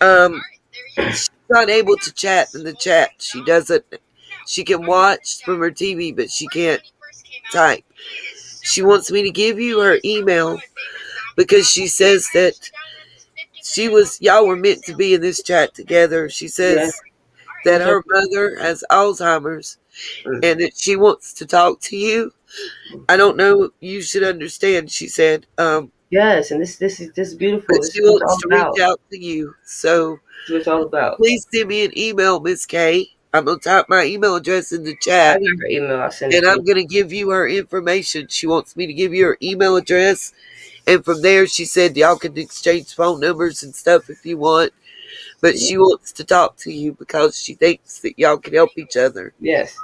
Um, she's not able to chat in the chat. She doesn't. She can watch from her TV, but she can't type. She wants me to give you her email because she says that y'all were meant to be in this chat together. She yeah. says that What's her? her mother has Alzheimer's Mm. and that she wants to talk to you. I don't know. You should understand, she said. Yes, and this is But beautiful. This she is what it's wants all to reach about. out to you. So This is what it's all about. please send me an email, Miss K. I'm going to type my email address in the I chat, got her email. I'll send it and to I'm you. going to give you her information. She wants me to give you her email address. And from there, she said y'all can exchange phone numbers and stuff if you want. But Yeah. she wants to talk to you because she thinks that y'all can help each other. Yes,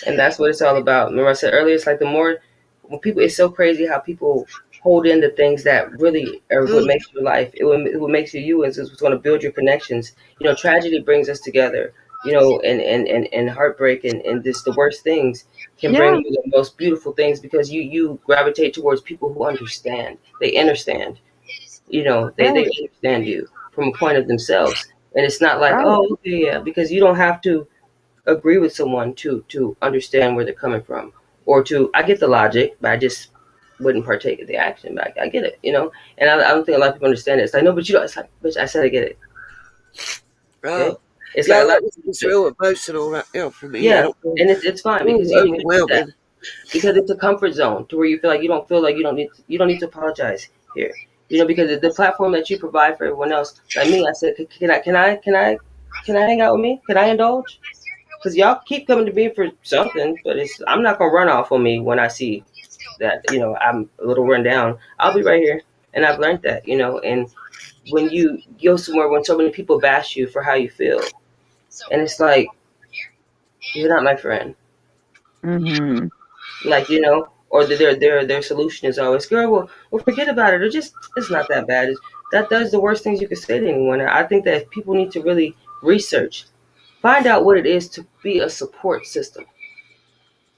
and that's what it's all about. Remember, I said earlier, it's like the more when people. It's so crazy how people hold into things that really are what Mm, makes your life. What makes you you is what's going to build your connections. Tragedy brings us together. And heartbreak and this the worst things can bring Yeah. you the most beautiful things because you gravitate towards people who understand. They understand. They Right. understand you from a point of themselves, and it's not like, Right. oh, okay, yeah, because you don't have to agree with someone to understand where they're coming from, or to I get the logic, but I just wouldn't partake of the action. But I get it. And I don't think a lot of people understand it. It's like, no, but you don't. It's like, bitch, I said I get it. Okay, oh, it's like yeah, a lot that of was people just do. real emotional right now for me. I Yeah, don't know. and it's fine because Ooh, you need that, overwhelming. because it's a comfort zone to where you feel like you don't need to apologize here. Because the platform that you provide for everyone else, like me, I said, can I hang out with me? Can I indulge? Because y'all keep coming to me for something, but I'm not gonna run off on me when I see that I'm a little run down. I'll be right here, and I've learned that. And when you go somewhere when so many people bash you for how you feel, and it's like you're not my friend, Hmm. like or their solution is always, girl, well forget about it, or just it's not that bad. That does the worst things you could say to anyone. I think that people need to really research, find out what it is to be a support system,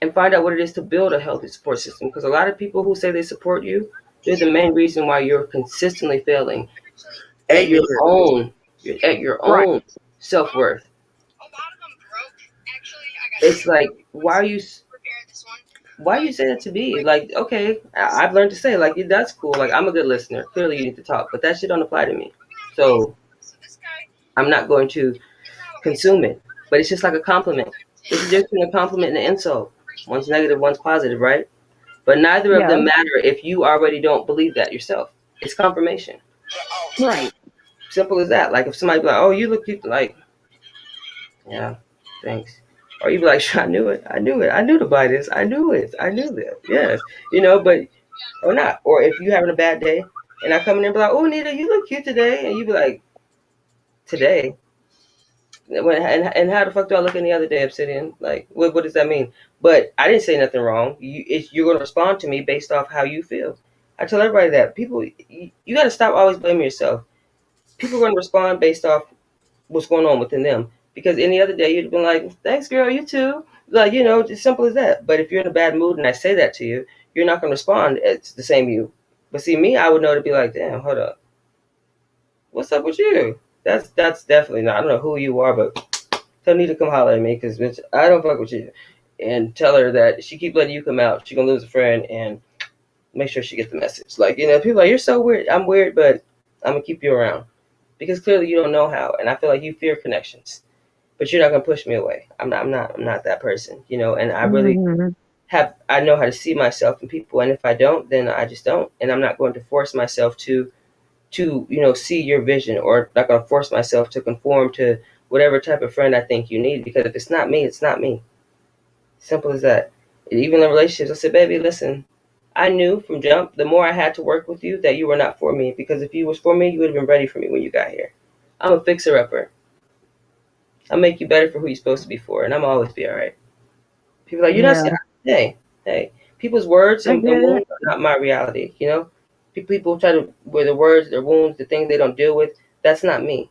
and find out what it is to build a healthy support system. Because a lot of people who say they support you, they're the main reason why you're consistently failing at Amen. your Right. own self worth. It's like, why you say that to me? Like, okay, I've learned to say, like, yeah, that's cool. Like, I'm a good listener. Clearly, you need to talk, but that shit don't apply to me. So I'm not going to consume it. But it's just like a compliment. It's just between a compliment and an insult. One's negative, one's positive, right? But neither of Yeah. them matter if you already don't believe that yourself. It's confirmation. Right. Simple as that. Like if somebody be like, "Oh, you look cute," like, yeah, thanks. Or you be like, "Sure, I knew it. I knew it. I knew to buy this. I knew it. I knew that. Yes, but or not. Or if you having a bad day, and I come in and be like, "Oh, Nita, you look cute today," and you be like, "Today." And how the fuck do I look any other day, Obsidian? Like, what does that mean? But I didn't say nothing wrong. You're going to respond to me based off how you feel. I tell everybody that people, you got to stop always blaming yourself. People are going to respond based off what's going on within them. Because any other day you'd been like, "Thanks, girl, you too." Like, it's simple as that. But if you're in a bad mood and I say that to you, you're not going to respond. It's the same you. But see, me, I would know to be like, "Damn, hold up, what's up with you?" That's definitely not. I don't know who you are, but tell Nita to come holler at me, because bitch, I don't fuck with you. And tell her that she keep letting you come out, she gonna lose a friend, and make sure she get the message. Like, people are like, "You're so weird." I'm weird, but I'm gonna keep you around because clearly you don't know how, and I feel like you fear connections, but you're not gonna push me away. I'm not that person. And I really Hmm. I know how to see myself in people, and if I don't, then I just don't, and I'm not going to force myself to to, see your vision, or not going to force myself to conform to whatever type of friend I think you need, because if it's not me, it's not me. Simple as that. And even in relationships, I said, baby, listen, I knew from jump, the more I had to work with you, that you were not for me, because if you was for me, you would have been ready for me when you got here. I'm a fixer-upper. I'll make you better for who you're supposed to be for, and I'm always be all right. People are like, you're not Yeah, saying, hey, people's words I and get it. wounds are not my reality, People try to, where the words, their wounds, the things they don't deal with, that's not me.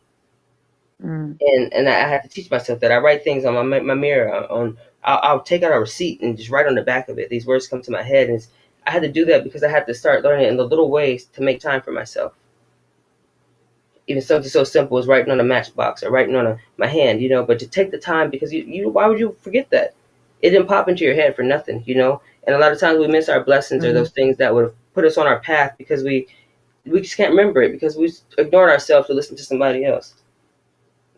Mm. And I have to teach myself that. I write things on my mirror. I'll take out a receipt and just write on the back of it. These words come to my head, and I had to do that because I had to start learning in the little ways to make time for myself. Even something so simple as writing on a matchbox or writing on my hand, But to take the time, because why would you forget that? It didn't pop into your head for nothing. And a lot of times we miss our blessings or Mm. those things that would have put us on our path because we just can't remember it because we ignored ourselves to listen to somebody else.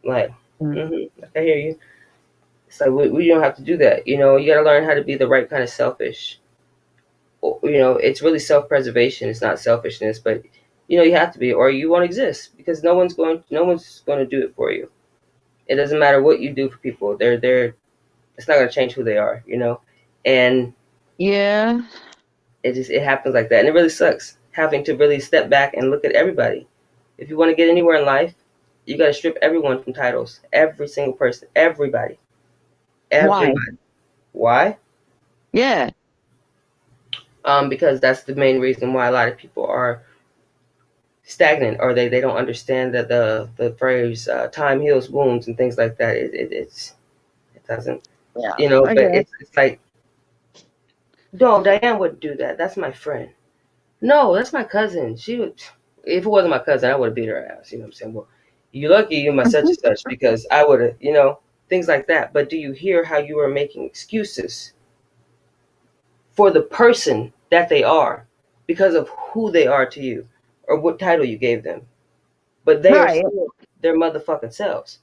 Like, Mm. I hear you. It's like we don't have to do that. You got to learn how to be the right kind of selfish. It's really self-preservation. It's not selfishness, but you have to be, or you won't exist because no one's going to do it for you. It doesn't matter what you do for people. They're it's not going to change who they are. And Yeah. it happens like that, and it really sucks having to really step back and look at everybody. If you want to get anywhere in life, you got to strip everyone from titles. Every single person, everybody, Why? everybody. Why? Yeah. Because that's the main reason why a lot of people are stagnant, or they don't understand that the phrase time heals wounds and things like that. It doesn't, Yeah. I but guess. it's like, no, Diane wouldn't do that. That's my friend. No, that's my cousin. She would. If it wasn't my cousin, I would have beat her ass. You know what I'm saying? Well, you're lucky you're my such and such because I would have, things like that. But do you hear how you are making excuses for the person that they are because of who they are to you or what title you gave them? But they are Right. still their motherfucking selves.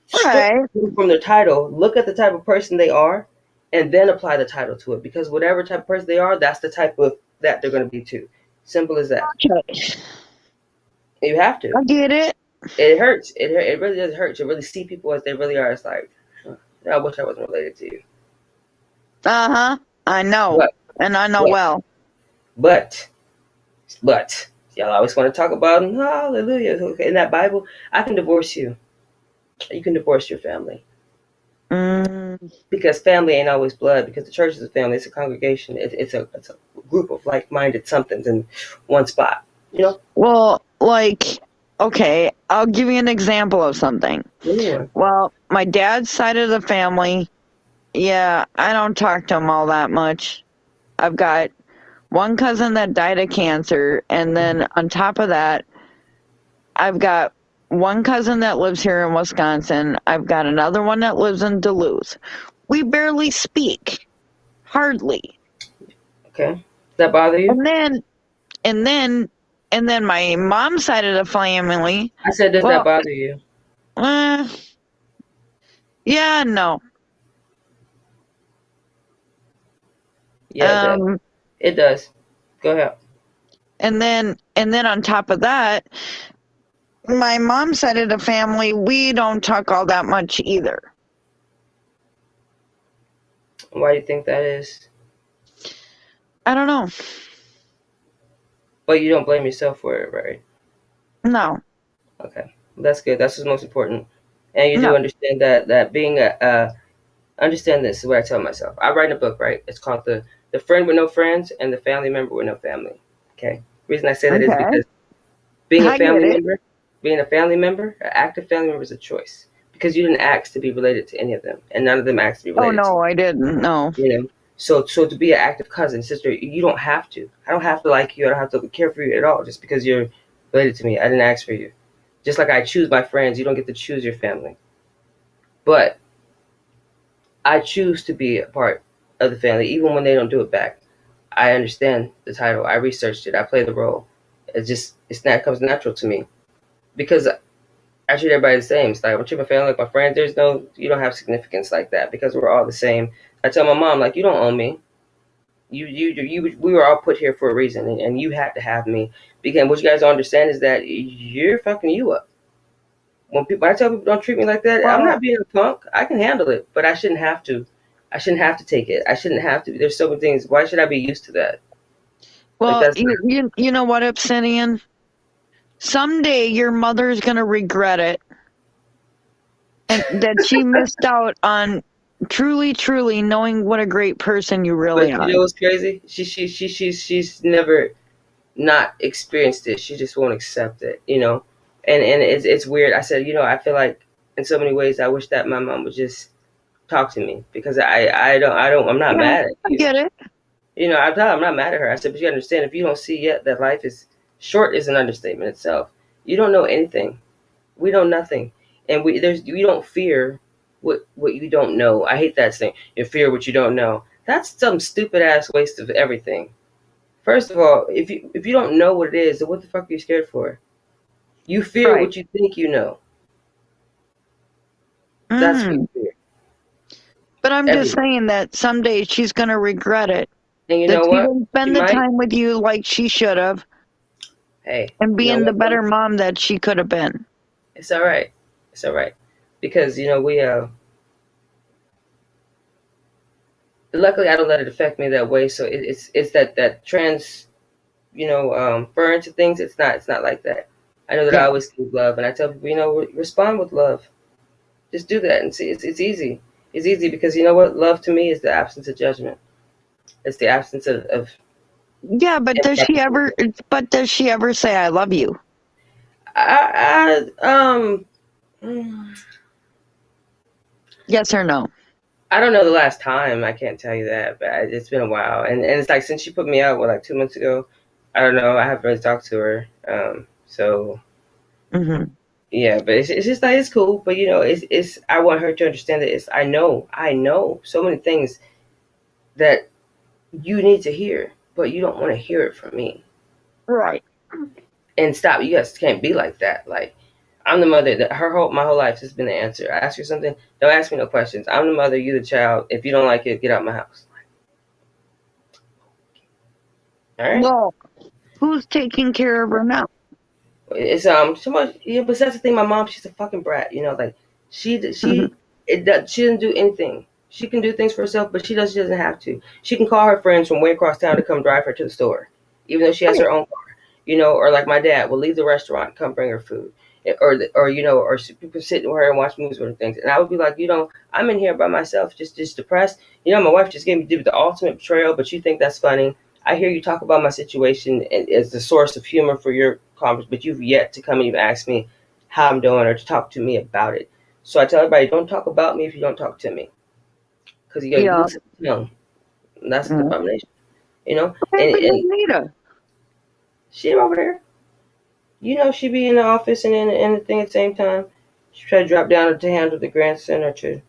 Strip Right. them from their title, look at the type of person they are, and then apply the title to it. Because whatever type of person they are, that's the type of that they're going to be too. Simple as that. Okay. You have to. I get it. It hurts. It really does hurt to really see people as they really are. It's like, I wish I wasn't related to you. Uh-huh. I know. But, And I know but, well. but, y'all always want to talk about hallelujah. Okay, in that Bible, I can divorce you. You can divorce your family. Mm. Because family ain't always blood. Because the church is a family. It's a congregation. It's a group of like-minded somethings in one spot. Well, like, okay, I'll give you an example of something. Anyone. Well, my dad's side of the family, yeah, I don't talk to him all that much. I've got one cousin that died of cancer, and then on top of that, I've got one cousin that lives here in Wisconsin. I've got another one that lives in Duluth. We barely speak. Hardly. Okay. Does that bother you? And then my mom's side of the family. I said, does that Well, bother you? Yeah, no. Yeah, it does. It does. Go ahead. And then on top of that, my mom's side of the family, we don't talk all that much either. Why do you think that is? I don't know. But you don't blame yourself for it, right? No. Okay. That's good. That's what's most important. And you do No. understand that being understand this is what I tell myself. I write in a book, right? It's called the friend with no friends and the family member with no family. Okay. The reason I say that is Okay. because being a I get it. an active family member is a choice. Because you didn't ask to be related to any of them. And none of them asked to be Oh related to you. no, I didn't. No. So to be an active cousin, sister, you don't have to. I don't have to like you. I don't have to care for you at all just because you're related to me. I didn't ask for you. Just like I choose my friends, you don't get to choose your family. But I choose to be a part of the family, even when they don't do it back. I understand the title. I researched it. I play the role. It comes natural to me because I treat everybody the same. It's like I treat my family like my friends. You don't have significance like that because we're all the same. I tell my mom, like, you don't own me. We were all put here for a reason, and you had to have me. Because what you guys don't understand is that you're fucking you up. When I tell people don't treat me like that, I'm Well, not being a punk. I can handle it, but I shouldn't have to. I shouldn't have to take it. I shouldn't have to. There's so many things. Why should I be used to that? Like well, that's you know what, Obsidian? Someday your mother's gonna regret it, and that she missed out on truly knowing what a great person you really But you are. know what's crazy? She's never not experienced it. She just won't accept it, you know. And it's weird. I said, I feel like in so many ways I wish that my mom would just talk to me because I'm not Yeah, mad at I you. get it. I'm not mad at her. I said, but you understand if you don't see yet that life is short is an understatement itself. You don't know anything. We know nothing, and you don't fear what you don't know. I hate that saying. You fear what you don't know. That's some stupid ass waste of everything. First of all, if you don't know what it is, then what the fuck are you scared for? You fear Right. what you think you know. That's what Hmm. you fear. But I'm just Everything. saying that someday she's gonna regret it. And you That know she what? didn't She spend the might. time with you like she should have, Hey, and you know being the what though? better mom that she could have been. It's all right. It's all right. Because we luckily I don't let it affect me that way. So it's that trans fur into things. It's not like that. I know that I Yeah. always give love, and I tell people, respond with love. Just do that and see. It's easy. It's easy because you know what? Love to me is the absence of judgment. It's the absence of Yeah, but does she ever? impractical. But does she ever say "I love you"? Mm, Yes or no? I don't know the last time. I can't tell you that, but it's been a while. And it's like since she put me out, like 2 months ago. I don't know. I haven't really talked to her. So Hmm. yeah, but it's just like it's cool. But it's I want her to understand that I know so many things that you need to hear, but you don't want to hear it from me. Right. And stop. You guys can't be like that. Like I'm the mother that my whole life has been the answer. I ask you something, don't ask me no questions. I'm the mother, you the child. If you don't like it, get out my house. All right. Well, who's taking care of her now? It's so much. Yeah, but that's the thing. My mom, she's a fucking brat. Like she doesn't do anything. She can do things for herself, but she doesn't have to. She can call her friends from way across town to come drive her to the store, even though she has Right. her own car. Or like my dad will leave the restaurant and come bring her food, or people sit with her and watch movies or things. And I would be like, I'm in here by myself, just depressed. My wife just gave me the ultimate betrayal, but you think that's funny. I hear you talk about my situation as the source of humor for your conference, but you've yet to come and even ask me how I'm doing or to talk to me about it. So I tell everybody, don't talk about me if you don't talk to me, because you Yeah. lose the tongue. And that's the Mm. abomination, you know. What And happened to and Nita? she over there, she be in the office and in the thing at the same time. She try to drop down to handle the grandson or to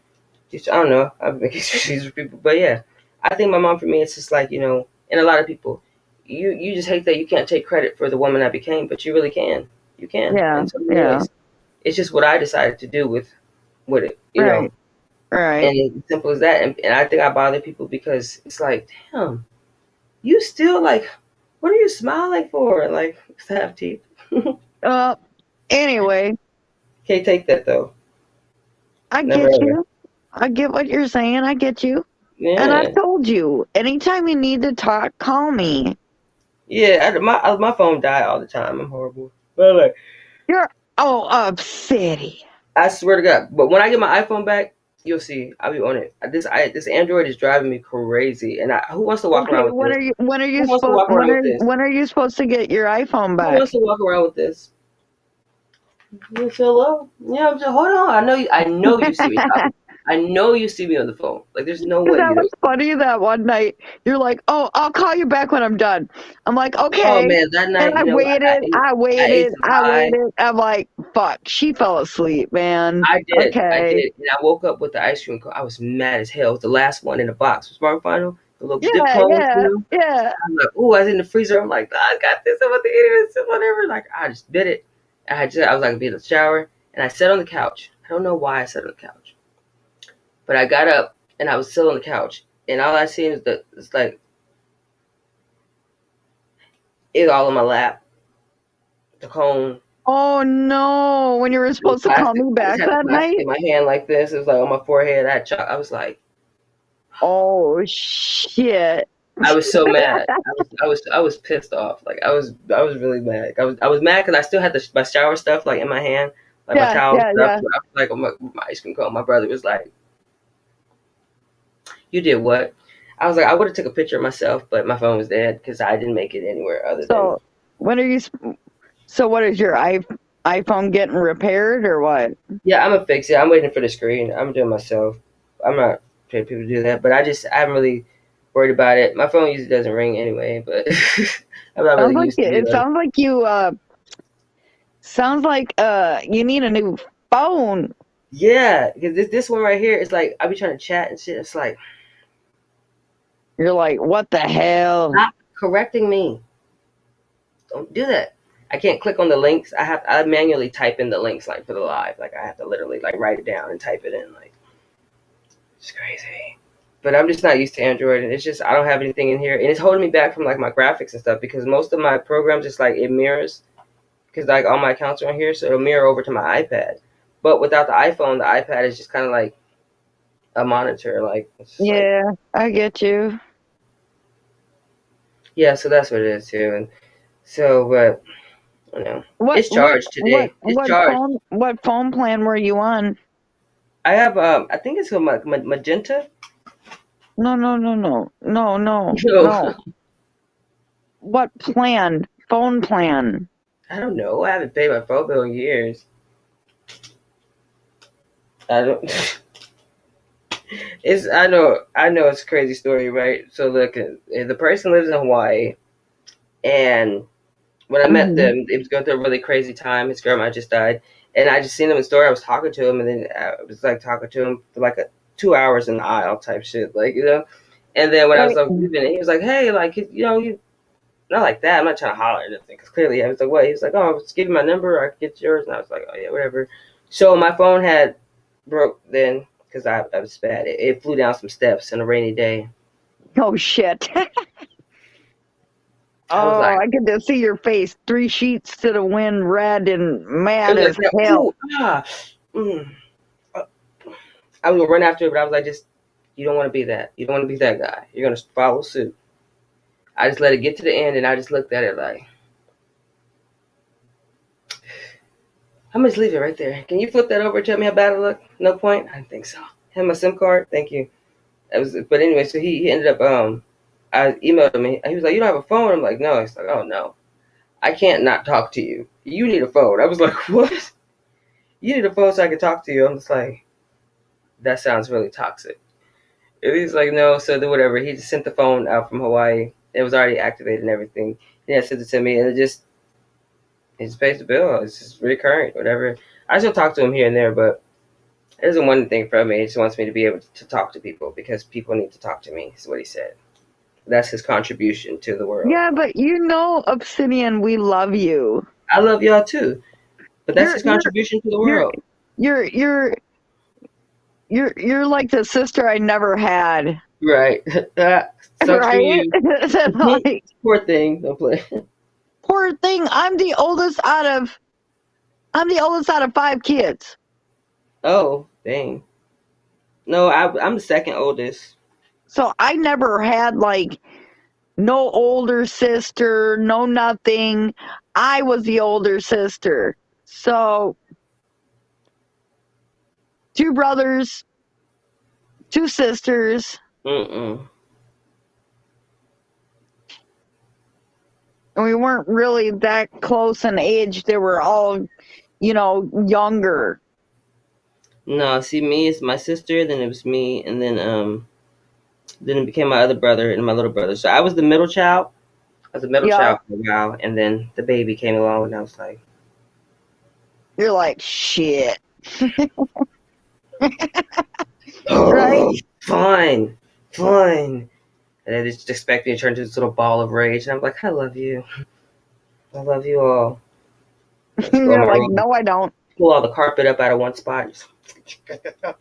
just I don't know. I'm making excuses for people, but yeah, I think my mom for me it's just like and a lot of people, you just hate that you can't take credit for the woman I became, but you really can. You can Yeah. in so many Yeah. ways. It's just what I decided to do with it, Right. Right. and it's simple as that. And I think I bother people because it's like, damn, you still like, what are you smiling for? Like, 'cause I have teeth. Uh. Anyway, Can't take that though. I Never get ever. you. I get what you're saying. I get you. And I've Yeah. told you, anytime you need to talk, call me. Yeah, my phone die all the time. I'm horrible. But like, You're Obsidian. I swear to God. But when I get my iPhone back, you'll see. I'll be on it. This Android is driving me crazy. And who wants to walk Okay, around with this? Who wants to walk around with this? when are you supposed to get your iPhone Who wants back? to walk around with this? You feel low? Yeah, I'm just hold on. I know you. I know you see me talking. I know you see me on the phone. Like there's no way That you was don't. funny that one night. You're like, "Oh, I'll call you back when I'm done." I'm like, Oh "Okay." man, that And night, I waited, I I ate waited, some I pie. waited. I'm like, "Fuck, she fell asleep, man." I Okay. did, and I woke up with the ice cream cone. I was mad as hell. It was the last one in the box. It was Mark Final, the little dip Yeah, cones, yeah, yeah. I'm like, ooh, I was in the freezer. I'm like, I got this. I'm about to eat it, whatever. Like, I just did it. I was like, be in the shower, and I sat on the couch. I don't know why I sat on the couch, but I got up and I was still on the couch, and all I seen is it's like It was all in my lap. The cone. Oh no! When you were The supposed to call plastic. me I just back had the that plastic night? in my hand like this. It was like on my forehead. I was like, Oh shit! I was so mad. I was pissed off. Like I was really mad. I was mad because I still had my shower stuff like in my hand, like my Yeah, towel and yeah, stuff. yeah. But I was like, on my ice cream cone. My brother was like, "You did what?" I was like, "I would have took a picture of myself, but my phone was dead because I didn't make it anywhere other than." So when are you? So what is your iPhone getting repaired or what? Yeah, I'm gonna fix it. I'm waiting for the screen. I'm doing it myself. I'm not paying people to do that, but I haven't really worried about it. My phone usually doesn't ring anyway, but I'm not Sounds really like used to it sounds like you sounds like you need a new phone. Yeah, because this one right here is like I be trying to chat and shit. It's like You're like, what the hell? stop correcting me. Don't do that. I can't click on the links. I manually type in the links like for the live. Like I have to literally like write it down and type it in. Like it's crazy. But I'm just not used to Android, and it's just I don't have anything in here, and it's holding me back from like my graphics and stuff because most of my programs just like it mirrors because like all my accounts are on here, so it'll mirror over to my iPad. But without the iPhone, the iPad is just kind of like a monitor. Like it's just like Yeah, I get you. yeah, so that's what it is too. And so, but you know, What it's what charged today. It's charged. what phone plan were you on? I have I think it's a magenta. No, no, no, no, no, no, No, no. What plan? Phone plan. I don't know. I haven't paid my phone bill in years. I don't. It's I know it's a crazy story, right? So look, the person lives in Hawaii, and when I met Mhm. them, it was going through a really crazy time. His grandma just died, and I just seen him in the store. I was talking to him, and then I was like talking to him for like 2 hours in the aisle type shit, like you know. And then when I was Right. like leaving, he was like, "Hey, like you know, you not like that. I'm not trying to holler or anything, because clearly I was like, what? He was like, oh, I'll just give you my number. I can get yours. And I was like, oh yeah, whatever. So my phone had broke then because I was bad. It flew down some steps on a rainy day. Oh shit. I was like, Oh, I get to see your face. 3 sheets to the wind, red and it mad was like as that. hell. Ooh, ah. Mm. Uh, I was gonna run after it, but I was like, just you don't want to be that. You don't want to be that guy. You're gonna follow suit. I just let it get to the end, and I just looked at it like, I'm gonna just leave it right there. Can you flip that over and tell me how bad it looked? No point. I didn't think so. Have my SIM card. Thank you. It was, but anyway, so he ended up. I emailed him. He was like, "You don't have a phone." I'm like, "No." He's like, "Oh no, I can't not talk to you. You need a phone." I was like, "What? You need a phone so I can talk to you?" I'm just like, "That sounds really toxic." And he's like, "No." So then whatever. He just sent the phone out from Hawaii. It was already activated and everything. He had sent it to me, and it just pays the bill. It's just recurring, whatever. I still talk to him here and there, but it doesn't want anything from me. He just wants me to be able to talk to people because people need to talk to me. Is what he said. That's his contribution to the world. Yeah, but you know, Obsidian, we love you. I love y'all too, but that's You're his you're contribution to the you're world. you're you're you're like the sister I never had. Right. Sucks for Right? you. Like, Poor thing. Don't play. poor thing, I'm the oldest out of 5 kids. Oh, dang. No, I'm the second oldest. So I never had like no older sister, no nothing. I was the older sister. So 2 brothers, 2 sisters, Mm-mm. and we weren't really that close in age. They were all, younger. No, see, me is my sister. Then it was me, and then it became my other brother and my little brother. So I was the middle child. I was the middle Yeah. child for a while, and then the baby came along, and I was like, You're like, shit. Right? oh, fine, fine. And they just expect me to turn into this little ball of rage, and I'm like, I love you. I love you all. I just go in You're my like, room, no, I don't. pull all the carpet up out of one spot.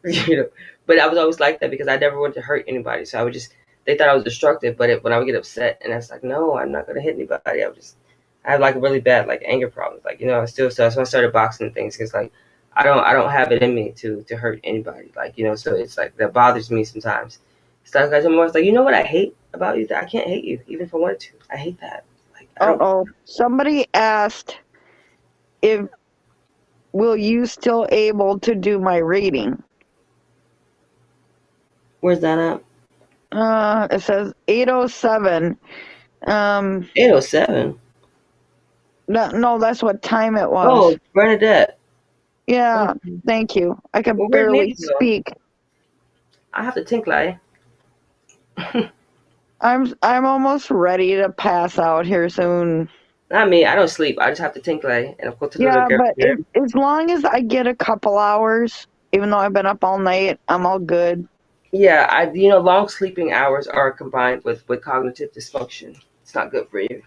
You know. But I was always like that because I never wanted to hurt anybody. So I would just, they thought I was destructive. But when I would get upset, and I was like, no, I'm not going to hit anybody. I would just I have like really bad like anger problems. Like, I still so I started boxing and things because like I don't have it in me to hurt anybody. Like, so it's like that bothers me sometimes. It's like I'm always like, what I hate about you? That I can't hate you even if I wanted to. I hate that. Like I don't. Uh-oh. Somebody asked if will you still able to do my reading? Where's that at? It says 8:07. 8:07. No, that's what time it was. Oh, Bernadette. Yeah, Okay. thank you. I can Well, where's barely Nee-Nee go? speak. I have to think like. I'm almost ready to pass out here soon. Not me. I don't sleep. I just have to think like, and I go to the Yeah, liquor. but as long as I get a couple hours, even though I've been up all night, I'm all good. Yeah, long sleeping hours are combined with cognitive dysfunction. It's not good for you.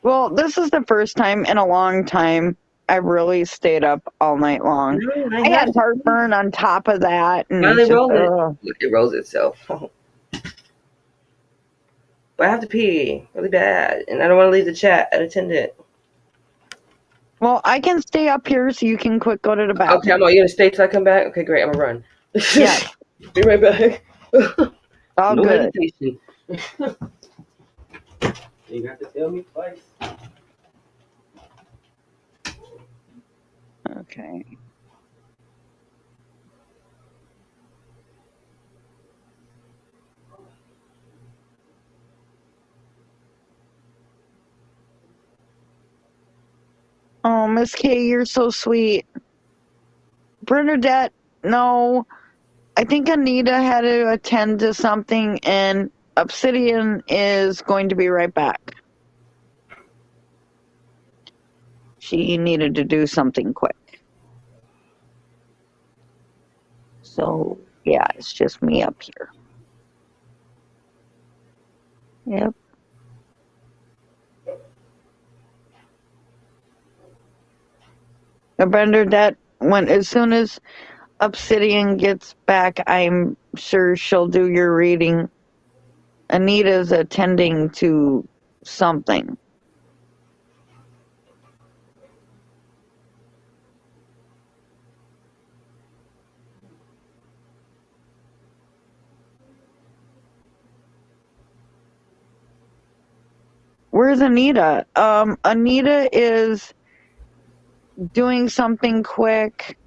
Well, this is the first time in a long time I've really stayed up all night long. No, I I had have to. heartburn on top of that, and it's Finally just, rolls it. Look, it rolls itself. But I have to pee really bad, and I don't want to leave the chat unattended. Well, I can stay up here so you can quick go to the Okay, bathroom. you gonna stay till I come back? Okay, great. I'm gonna run. Yes, Be right back. all No good. hesitation. You got to tell me twice. Okay. Oh, Miss K, you're so sweet. Bernadette, no. I think Anita had to attend to something, and Obsidian is going to be right back. She needed to do something quick. So, yeah, it's just me up here. Yep. Bernadette, as soon as Obsidian gets back, I'm sure she'll do your reading. Anita's attending to something. Where's Anita? Anita is doing something quick.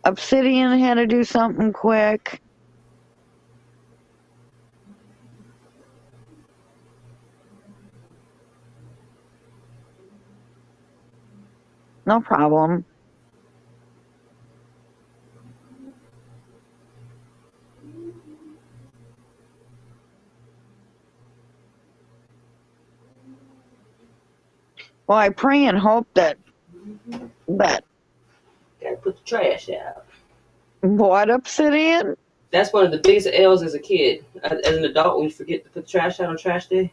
Obsidian had to do something quick. No problem. Well, I pray and hope that Gotta put the trash out. what, Obsidian? That's one of the biggest L's as a kid. As an adult, when you forget to put the trash out on trash day.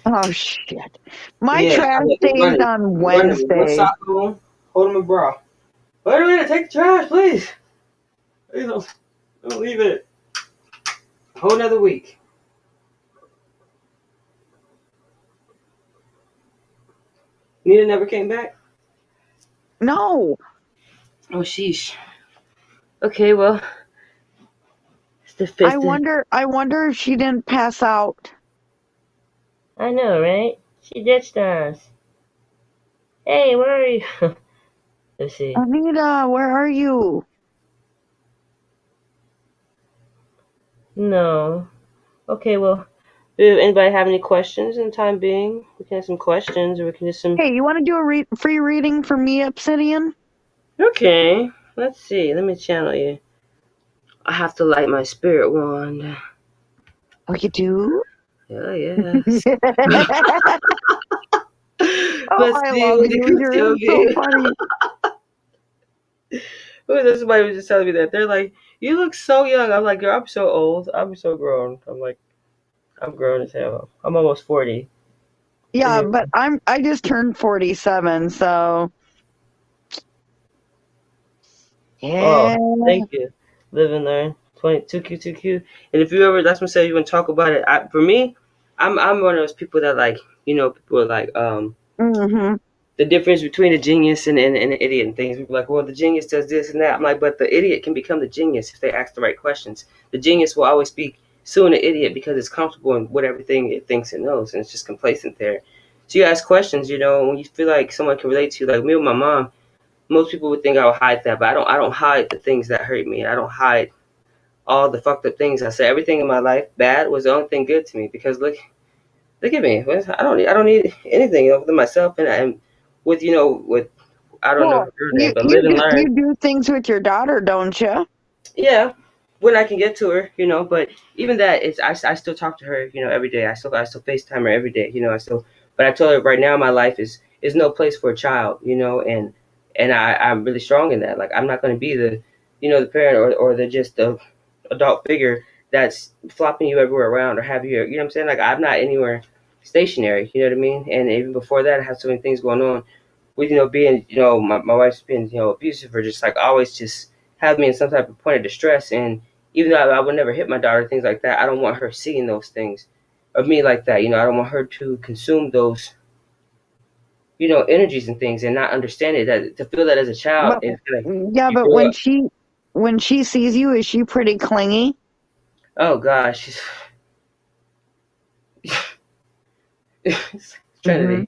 Oh shit! My Yeah, trash I'm like, day is on running with one Wednesday. sock on, holding my bra. Wait a minute, take the trash, please. Please don't leave it. A whole another week. Nita never came back. No, Oh sheesh. Okay, well, it's the I fifth. wonder if she didn't pass out. I know, right? She ditched us. Hey, where are you? Let's see. Anita, where are you? No. Okay, well, do anybody have any questions in the time being? We can have some questions, or we can just some. Hey, you want to do a free reading for me, Obsidian? Okay, let's see. Let me channel you. I have to light my spirit wand. Oh, you do? Oh yes. Oh, Let's I see love what the you. You're so custodian. funny. Oh, somebody was just telling me that they're like, "You look so young." I'm like, "Girl, I'm so old. I'm so grown." I'm like, "I'm grown as hell. I'm almost 40." Yeah, Yeah. but I just turned 47, so Oh, yeah. thank you. Live and learn. 22Q2Q. And if you ever, that's what I say you want to talk about it. For me, I'm one of those people that like, people are like, Mm-hmm. the difference between a genius and an idiot and things. People are like, well, the genius does this and that. I'm like, but the idiot can become the genius if they ask the right questions. The genius will always be still an idiot because it's comfortable in what everything it thinks it knows, and it's just complacent there. So you ask questions, when you feel like someone can relate to you, like me with my mom. Most people would think I would hide that, but I don't hide the things that hurt me. I don't hide all the fucked up things. I say everything in my life bad was the only thing good to me, because look at me. I don't need anything other than myself, and I'm with with I don't know Well, her name, you but you live and do learn. you do things with your daughter, don't you? Yeah, when I can get to her, but even that, I still talk to her, every day. I still FaceTime her every day, but I told her right now my life is no place for a child, and I'm really strong in that. Like, I'm not going to be the parent, or the just the adult figure that's flopping you everywhere around, or have you, what I'm saying? Like, I'm not anywhere stationary, you know what I mean? And even before that, I had so many things going on with, being, my wife's been, abusive, or just like always just have me in some type of point of distress. And even though I would never hit my daughter, things like that, I don't want her seeing those things of me like that. I don't want her to consume those, energies and things, and not understand it, that to feel that as a child But is gonna, yeah, you but grow up. when she sees you, is she pretty clingy? Oh gosh, it's Mm-hmm. Trinity.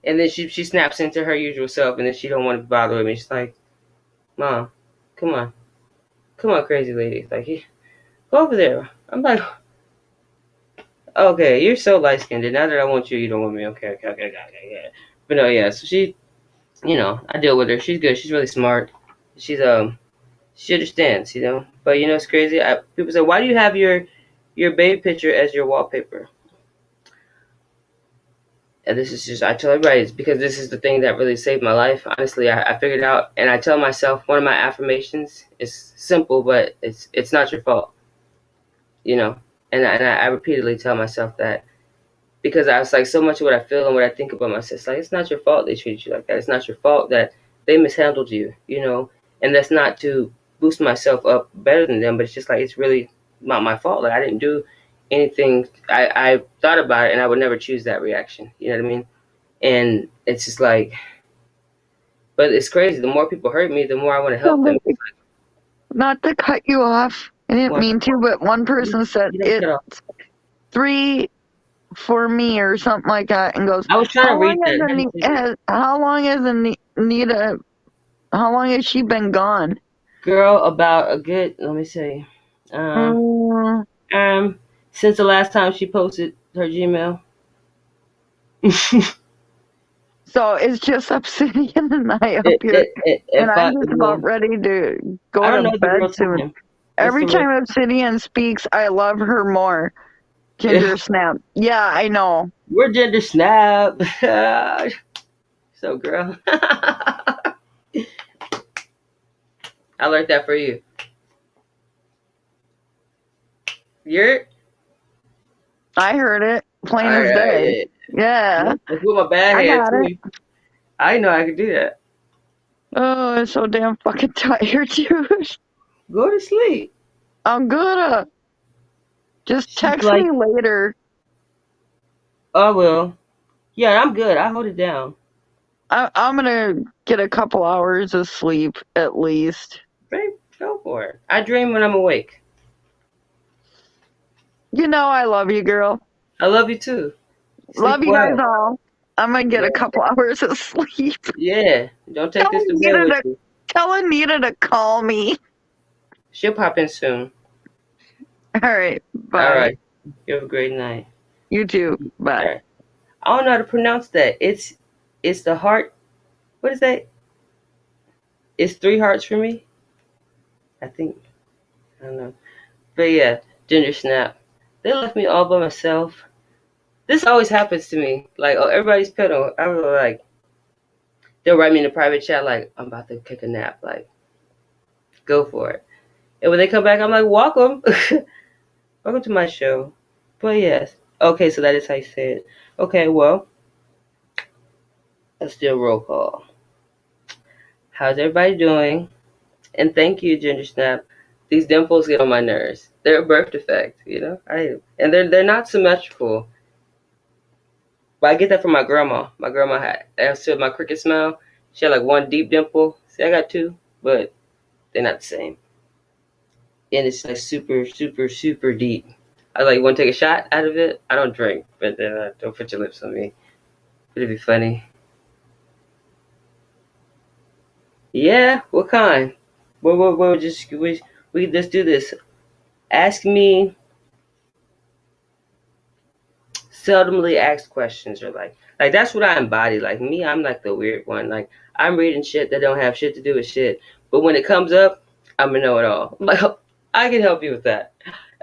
And then she snaps into her usual self, and then she don't want to bother with me. She's like, Mom, come on, come on, crazy lady, like, go over there. I'm like, okay, you're so light skinned, and now that I want you, you don't want me. Okay, yeah. But no, yeah. So she, I deal with her. She's good. She's really smart. She's she understands, But it's crazy. People say, why do you have your baby picture as your wallpaper? And this is just, I tell everybody, it's because this is the thing that really saved my life. Honestly, I figured out, and I tell myself, one of my affirmations is simple, but it's not your fault, And I repeatedly tell myself that, because I was like, so much of what I feel and what I think about myself, it's like, it's not your fault they treated you like that. It's not your fault that they mishandled you, And that's not to boost myself up better than them, but it's just like, it's really not my fault. Like, I didn't do anything. I thought about it, and I would never choose that reaction. You know what I mean? And it's just like, but it's crazy. The more people hurt me, the more I want to help them. Somebody, not to cut you off, I didn't Well, mean to, but one person said you don't it's cut off. 3 for me or something like that, and goes, I was trying to read that. How do you say that? How long has she been gone? Girl, about a good, let me see. Um, Mm, um, since the last time she posted her Gmail. so it's just Obsidian and I up it, here, it, it, and if I'm I, just about ready to I go don't to know the bed real soon. time. What's Every the real? time Obsidian speaks, I love her more. Ginger Snap. Yeah, I know. We're gender snap. So, girl, I learned that for you. You're. I heard it plain All as right, day. yeah. Yeah, It's with my bad I head got it. too. I know I could do that. Oh, I'm so damn fucking tired, dude. Go to sleep. I'm gonna just She's text like, me later. oh well. Yeah, I'm good. I hold it down. I'm gonna get a couple hours of sleep at least. Babe, go for it. I dream when I'm awake. You know I love you, girl. I love you too. Sleep Love you guys well. all. I'm gonna get Yeah. a couple hours of sleep. Yeah. Don't take Tell this to bed Anita with to you. tell Anita to call me. She'll pop in soon. All right, All bye. right. You have a great night. You too. All Bye. right. I don't know how to pronounce that. It's the heart. What is that? It's 3 hearts for me. I think. I don't know. But yeah, Ginger Snap. They left me all by myself. This always happens to me. Like, oh, everybody's pedal. I was like, they'll write me in a private chat like, I'm about to take a nap. Like, go for it. And when they come back, I'm like, welcome. Welcome to my show. But yes. Okay, so that is how you say it. Okay, well, let's do a roll call. How's everybody doing? And thank you, Ginger Snap. These dimples get on my nerves. They're a birth defect, and they're not symmetrical. But I get that from my grandma. My grandma had, as to my cricket smile, she had like one deep dimple. See, I got two, but they're not the same. And it's like super, super, super deep. I was like, you want to take a shot out of it? I don't drink, but don't put your lips on me. It'd be funny. Yeah, what kind? What just we can just do this. Ask me seldomly asked questions, or like that's what I embody. Like me, I'm like the weird one. Like I'm reading shit that don't have shit to do with shit, but when it comes up, I'm a know it all. Like I can help you with that.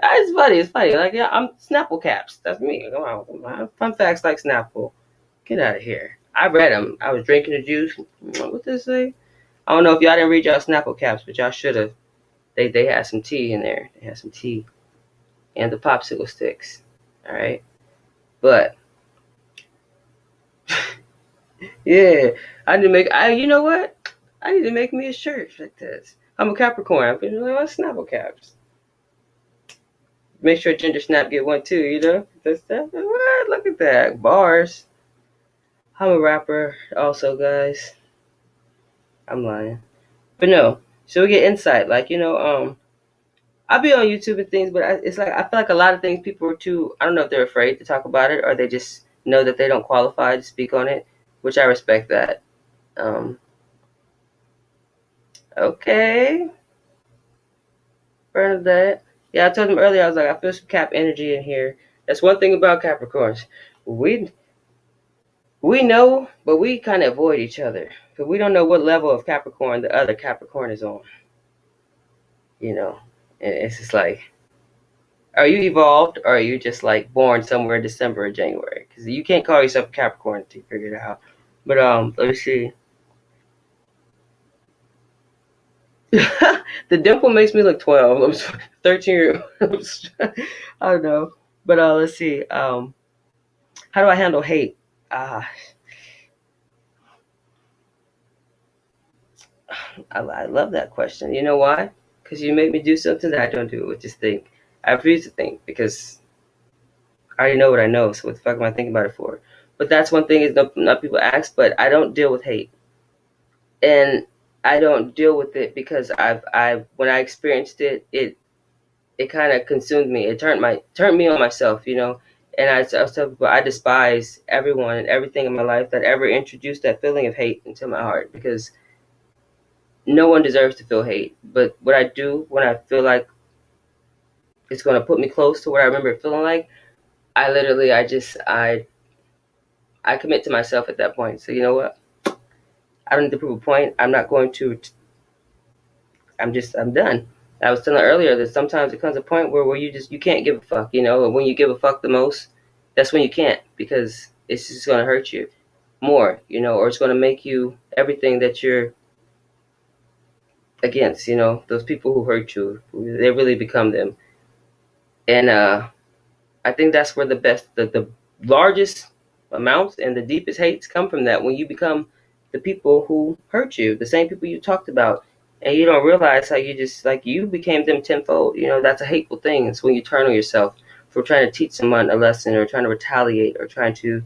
It's funny. It's funny. Like yeah, I'm Snapple caps. That's me. Come on. Fun facts like Snapple. Get out of here. I read them. I was drinking the juice. What did it say? I don't know if y'all didn't read y'all Snapple caps, but y'all should have. They had some tea in there. They had some tea and the popsicle sticks. All right, but yeah, I need to make. You know what? I need to make me a shirt like this. I'm a Capricorn. I'm feeling like Snapple caps. Make sure Ginger Snap get one too. You know, that's that. What? Look at that bars. I'm a rapper, also, guys. I'm lying, but no. So we get insight, like I'll be on YouTube and things, but it's like I feel like a lot of things people are too. I don't know if they're afraid to talk about it or they just know that they don't qualify to speak on it, which I respect that. Um, okay, Bernadette. Yeah, I told him earlier. I was like, I feel some Cap energy in here. That's one thing about Capricorns. We we know, but we kind of avoid each other because we don't know what level of Capricorn the other Capricorn is on. You know, and it's just like, are you evolved or are you just like born somewhere in December or January? Because you can't call yourself a Capricorn until you figure it out. But let me see. The dimple makes me look 12. I'm 13 I don't know. But let's see. How do I handle hate? I love that question. You know why? Because you make me do something that I don't do, which is think. I refuse to think because I already know what I know. So what the fuck am I thinking about it for? But that's one thing is not people ask, but I don't deal with hate. And I don't deal with it because I when I experienced it, it kind of consumed me. It turned me on myself, And I was telling people I despise everyone and everything in my life that ever introduced that feeling of hate into my heart because no one deserves to feel hate. But what I do when I feel like it's going to put me close to what I remember it feeling like, I literally I commit to myself at that point. So you know what? I don't need to prove a point. I'm not going to I'm done. I was telling earlier that sometimes it comes a point where you can't give a fuck, and when you give a fuck the most, that's when you can't because it's just gonna hurt you more, or it's gonna make you everything that you're against, those people who hurt you, they really become them. And I think that's where the largest amounts and the deepest hates come from that when you become the people who hurt you, the same people you talked about, and you don't realize how you just like you became them tenfold. That's a hateful thing. It's when you turn on yourself for trying to teach someone a lesson or trying to retaliate or trying to.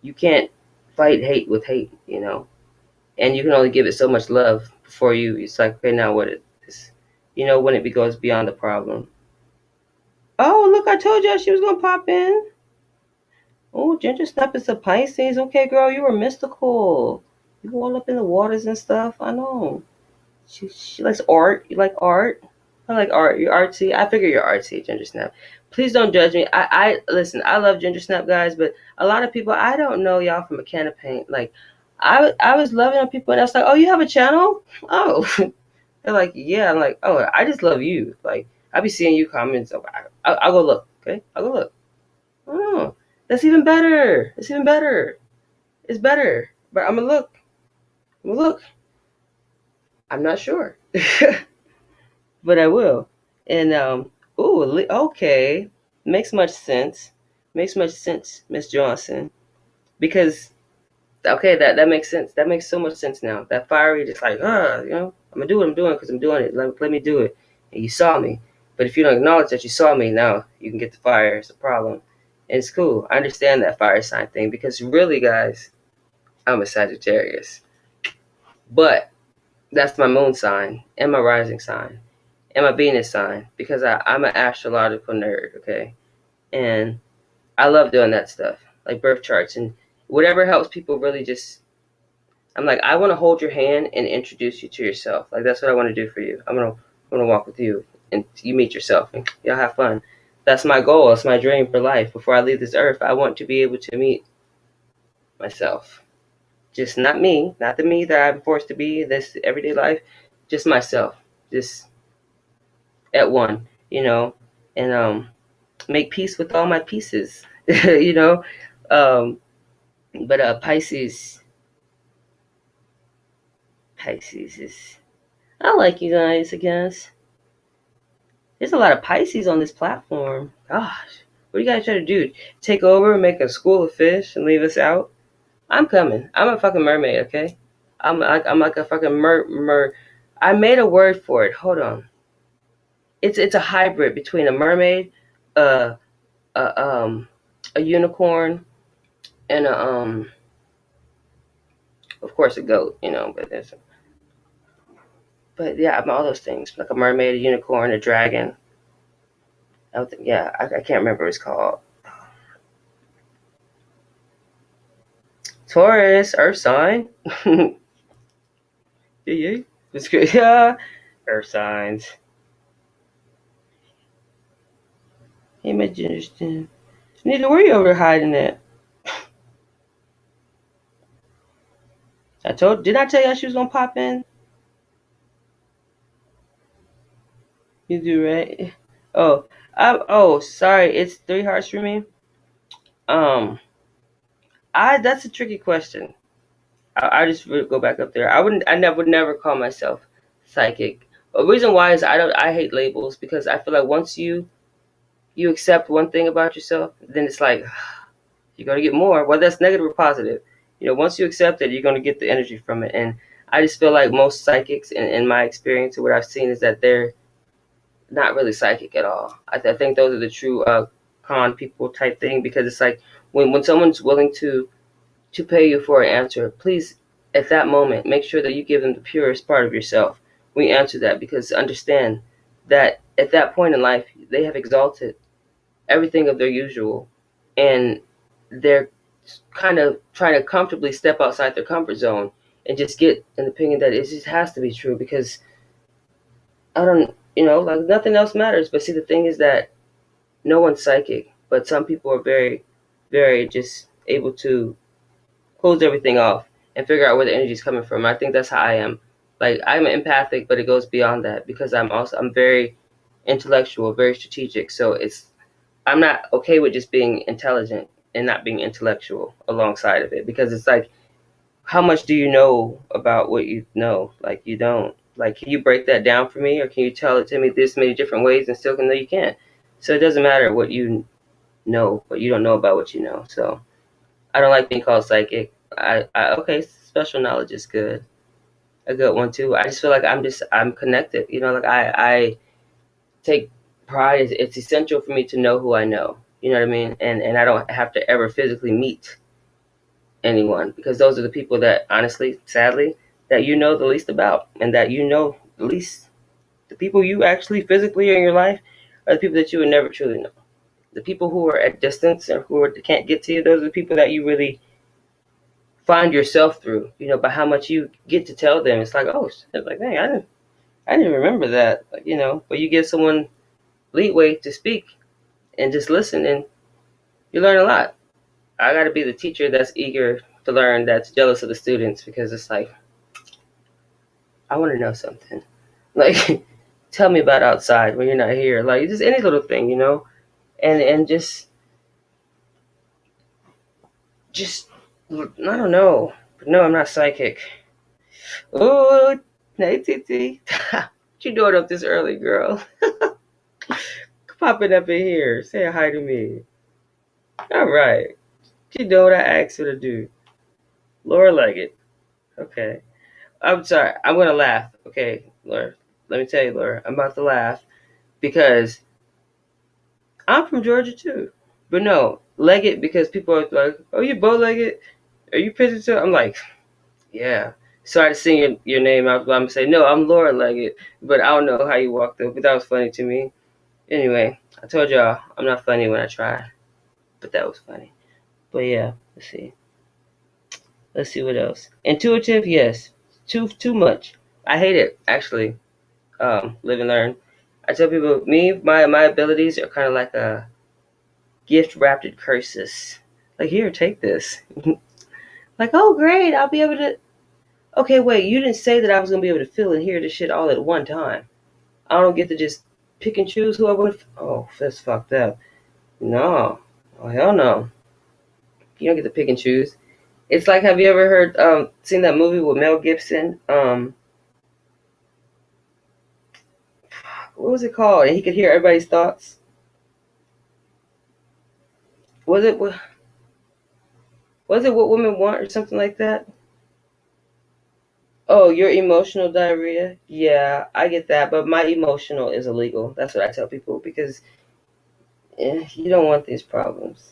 You can't fight hate with hate, and you can only give it so much love before you. It's like okay, now what it is, when it goes beyond the problem. Oh, look, I told you she was gonna pop in. Oh, Ginger Snap is a Pisces. Okay, girl, you were mystical. You go all up in the waters and stuff. I know. She likes art. You like art? I like art. You're artsy. I figure you're artsy, Ginger Snap. Please don't judge me. I listen. I love Ginger Snap guys, but a lot of people I don't know y'all from a can of paint. Like, I was loving on people, and I was like, oh, you have a channel? Oh, they're like, yeah. I'm like, oh, I just love you. Like, I be seeing you comments. I'll go look. Okay, I'll go look. Oh, that's even better. It's even better. It's better. But I'm gonna look. I'm gonna look. I'm not sure, but I will. And ooh, okay, makes much sense. Makes much sense, Miss Johnson. Because okay, that makes sense. That makes so much sense now. That fiery, just like I'm gonna do what I'm doing because I'm doing it. Let me do it. And you saw me, but if you don't acknowledge that you saw me, now you can get the fire. It's a problem. It's cool. I understand that fire sign thing because really, guys, I'm a Sagittarius. But that's my moon sign and my rising sign and my Venus sign because I'm an astrological nerd, okay? And I love doing that stuff, like birth charts and whatever helps people really just. I'm like, I want to hold your hand and introduce you to yourself. Like that's what I want to do for you. I'm gonna walk with you and you meet yourself and y'all have fun. That's my goal. It's my dream for life. Before I leave this earth, I want to be able to meet myself. Just not me, not the me that I'm forced to be in this everyday life. Just myself. Just at one, and make peace with all my pieces, you know. Um, but Pisces is. I like you guys. I guess there's a lot of Pisces on this platform. Gosh, what do you guys try to do? Take over and make a school of fish and leave us out? I'm coming. I'm a fucking mermaid. Okay, I'm like a fucking mer. I made a word for it. Hold on. It's a hybrid between a mermaid, a a a unicorn, and of course a goat, but yeah, I'm all those things like a mermaid, a unicorn, a dragon. I can't remember what it's called. Taurus, Earth sign. Yeah, it's good. Yeah, Earth signs. Hey, my Justin. Nita, where you over hiding at? Didn't I tell you she was gonna pop in? You do, right? Oh, sorry. It's 3 hearts for me. Um, that's a tricky question. I just would go back up there. Would never call myself psychic. The reason why is I hate labels because I feel like once you accept one thing about yourself, then it's like you're gonna get more, whether that's negative or positive. Once you accept it, you're gonna get the energy from it. And I just feel like most psychics, in my experience, or what I've seen, is that they're not really psychic at all. I think those are the true con people type thing because it's like when someone's willing to pay you for an answer, please, at that moment, make sure that you give them the purest part of yourself when you answer that, because understand that at that point in life, they have exalted everything of their usual, and they're kind of trying to comfortably step outside their comfort zone and just get an opinion that it just has to be true because I don't, like nothing else matters. But see, the thing is that no one's psychic, but some people are very, very just able to close everything off and figure out where the energy is coming from. I think that's how I am. Like I'm empathic, but it goes beyond that because I'm very intellectual, very strategic. So I'm not okay with just being intelligent and not being intellectual alongside of it because it's like, how much do you know about what you know? Like you don't. Like, can you break that down for me, or can you tell it to me this many different ways and still know you can't? So it doesn't matter what you know, but you don't know about what you know. So I don't like being called psychic. Okay, special knowledge is good, a good one too. I just feel like I'm connected. Like I take pride. It's essential for me to know who I know. You know what I mean? And I don't have to ever physically meet anyone because those are the people that, honestly, sadly, that you know the least about, and that the least. The people you actually physically are in your life are the people that you would never truly know. The people who are at distance or can't get to you, those are the people that you really find yourself through, by how much you get to tell them. It's like, oh, it's like, dang, I didn't remember that, like, but you give someone leeway to speak and just listen, and you learn a lot. I got to be the teacher that's eager to learn, that's jealous of the students, because it's like, I want to know something. Like, tell me about outside when you're not here. Like, just any little thing, and just I don't know. But no, I'm not psychic. Oh, hey, Titi. What you doing up this early, girl? Popping up in here. Say hi to me. All right. What you doing what I asked her to do? Laura Leggett. Okay. I'm sorry. I'm going to laugh. Okay, Laura. Let me tell you, Laura. I'm about to laugh because I'm from Georgia, too. But no, legged because people are like, "Oh, you bow legged? Are you pigeon tail?" I'm like, "Yeah." So I had to sing your name out. I'm gonna say, "No, I'm Laura Leggett," but I don't know how you walked up. But that was funny to me. Anyway, I told y'all I'm not funny when I try, but that was funny. But yeah, let's see. Let's see what else. Intuitive, yes. Too much. I hate it actually. Live and learn. I tell people, my abilities are kind of like a gift wrapped in curses. Like, here, take this. Like, oh great, I'll be able to. Okay, wait, you didn't say that I was gonna be able to feel and hear this shit all at one time. I don't get to just pick and choose who I want to. Oh, that's fucked up. No, oh hell no. You don't get to pick and choose. It's like, have you ever seen that movie with Mel Gibson? What was it called? And he could hear everybody's thoughts. Was it What Women Want or something like that? Oh, your emotional diarrhea? Yeah, I get that, but my emotional is illegal. That's what I tell people because you don't want these problems.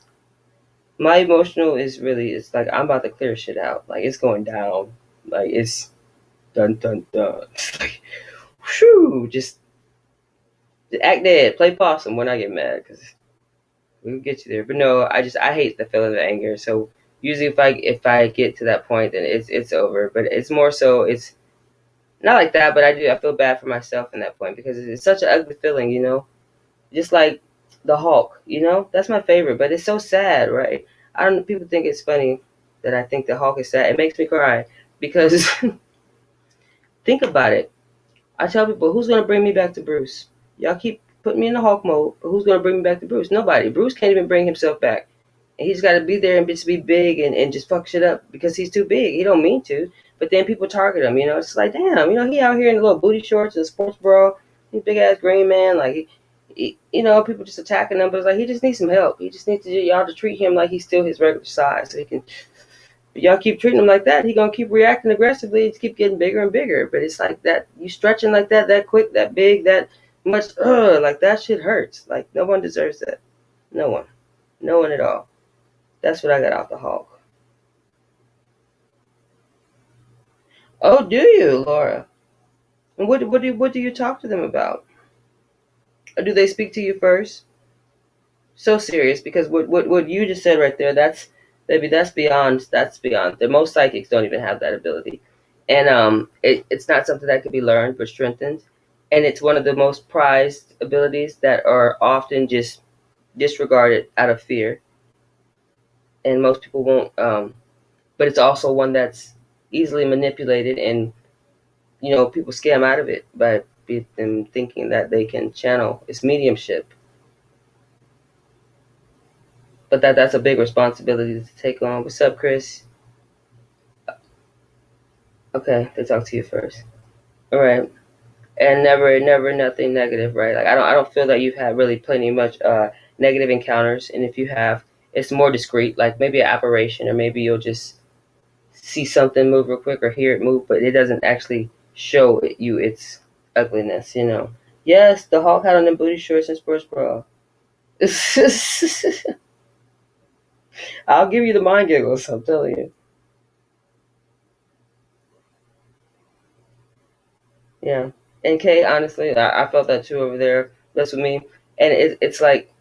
My emotional is really, it's like I'm about to clear shit out. Like it's going down. Like it's dun dun dun. It's like, whew, just act dead, play possum when I get mad because we'll get you there. But no, I hate the feeling of anger. So usually if I get to that point, then it's over. But it's more so it's not like that. But I feel bad for myself in that point because it's such an ugly feeling, you know. Just like the Hulk, you know, that's my favorite. But it's so sad, right? I don't. People think it's funny that I think the Hulk is sad. It makes me cry because think about it. I tell people, who's gonna bring me back to Bruce? Y'all keep putting me in the Hulk mode, but who's gonna bring me back to Bruce? Nobody. Bruce can't even bring himself back. And he's got to be there and just be big and just fuck shit up because he's too big. He don't mean to, but then people target him. You know, it's like, damn, you know, he out here in the little booty shorts and sports bra. He's big ass green man. Like, you know, people just attacking him, but it's like he just needs some help. He just needs y'all to treat him like he's still his regular size, so he can. But y'all keep treating him like that, he gonna keep reacting aggressively. It's keep getting bigger and bigger. But it's like that, you stretching like that quick, that big, that much. Like that shit hurts. Like no one deserves that. No one, no one at all. That's what I got off the Hulk. Oh, do you, Laura? And what do you talk to them about? Or do they speak to you first? So serious because what you just said right there, that's baby, that's beyond. The most psychics don't even have that ability, and it's not something that could be learned but strengthened, and it's one of the most prized abilities that are often just disregarded out of fear, and most people won't. But it's also one that's easily manipulated, and you know people scam out of it by them thinking that they can channel. It's mediumship, but that's a big responsibility to take on. What's up, Chris? Okay, they talk to you first. All right, and never nothing negative, right? Like I don't feel that you've had really plenty much negative encounters, and if you have, it's more discreet. Like maybe an apparition, or maybe you'll just see something move real quick or hear it move, but it doesn't actually show you its ugliness. You know. Yes, the Hulk had on them booty shorts and sports bra. I'll give you the mind giggles. I'm telling you. Yeah. And Kay, honestly, I felt that too over there. That's with me. And it's like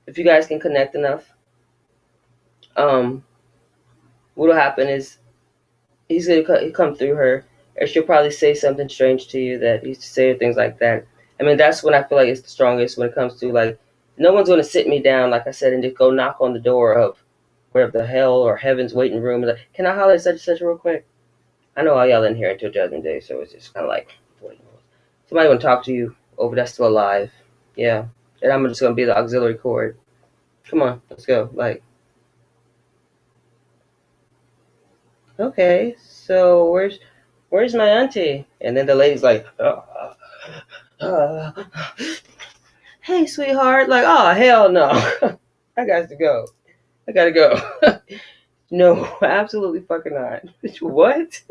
if you guys can connect enough, um, what'll happen is he's gonna come through her, and she'll probably say something strange to you that he used to say or things like that. I mean, that's when I feel like it's the strongest when it comes to like, no one's gonna sit me down like I said and just go knock on the door of wherever the hell or heaven's waiting room. Like, can I holler at such and such real quick? I know all y'all in here until Judgment Day, so it's just kind of like somebody want to talk to you over that's still alive. Yeah, and I'm just gonna be the auxiliary cord. Come on, let's go. Like, okay, so where's my auntie? And then the lady's like, uh, hey, sweetheart. Like, oh hell no, I got to go. I gotta go. No, absolutely fucking not. What?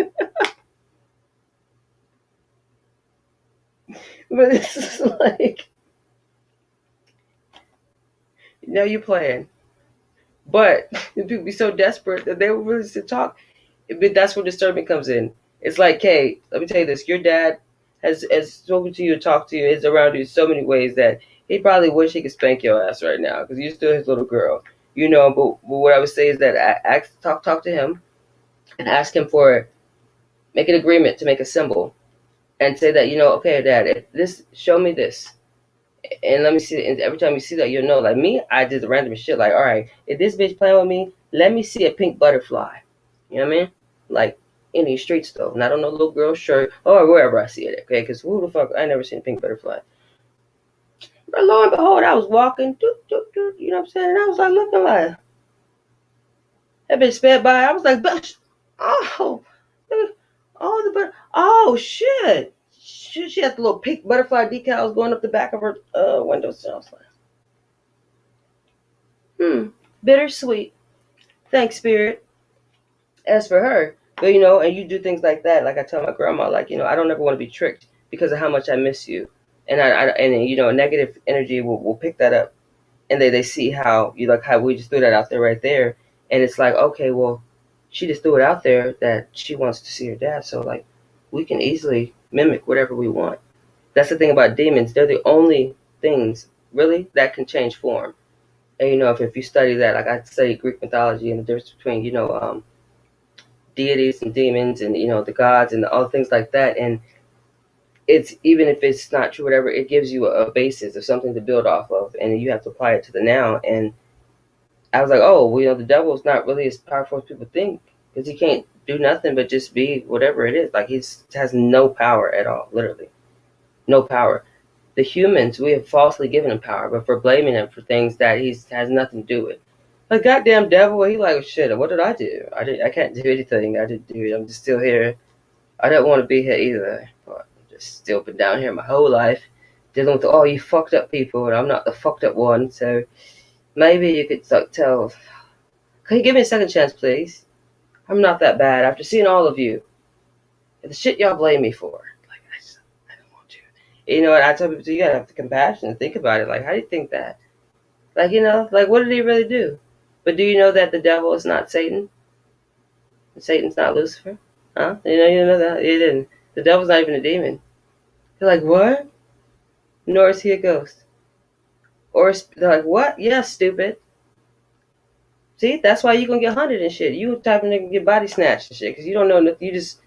But it's like now you playing. But people be so desperate that they will really to talk. But that's where disturbing comes in. It's like, hey, let me tell you this: your dad has spoken to you, talked to you, is around you in so many ways that he probably wish he could spank your ass right now because you're still his little girl, you know. But what I would say is that talk to him and ask him for make an agreement to make a symbol and say that, you know, okay, Dad, if this show me this and let me see. And every time you see that, you'll know. Like me, I did the random shit. Like, all right, if this bitch playing with me, let me see a pink butterfly. You know what I mean? Like in these streets though, not on no little girl shirt or wherever I see it. Okay, because who the fuck? I never seen a pink butterfly. But lo and behold, I was walking, doop, doop, doop, you know what I'm saying? And I was like looking like that bitch sped by. I was like, oh, oh shit. She had the little pink butterfly decals going up the back of her window. So I was like, bittersweet. Thanks, Spirit. As for her, but you know, and you do things like that. Like I tell my grandma, like, you know, I don't ever want to be tricked because of how much I miss you. And and you know, negative energy will pick that up, and they see how you like how we just threw that out there right there, and it's like, okay, well, she just threw it out there that she wants to see her dad, so like, we can easily mimic whatever we want. That's the thing about demons; they're the only things really that can change form. And you know, if you study that, like I study Greek mythology and the difference between, you know, deities and demons and, you know, the gods and all things like that, and it's, even if it's not true, whatever, it gives you a basis of something to build off of, and you have to apply it to the now. And I was like, oh, well, you know, the devil's not really as powerful as people think, because he can't do nothing but just be whatever it is. Like he has no power at all, literally no power. The humans, we have falsely given him power, but for blaming him for things that he has nothing to do with. Like goddamn devil, he like, shit, what did I do? I can't do anything. I didn't do it. I'm just still here. I don't want to be here either. But I'm just still been down here my whole life, dealing with all you fucked up people, and I'm not the fucked up one. So maybe you could like tell. Can you give me a second chance, please? I'm not that bad. After seeing all of you, the shit y'all blame me for, like I don't want to. You know what I tell people? You gotta have the compassion and think about it. Like, how do you think that? Like, you know, like what did he really do? But do you know that the devil is not Satan? Satan's not Lucifer? Huh? You know that? You didn't. The devil's not even a demon. They're like, what? Nor is he a ghost. Or they're like, what? Yeah, stupid. See, that's why you gonna get hunted and shit. You type of nigga get body snatched and shit, because you don't know nothing. You just,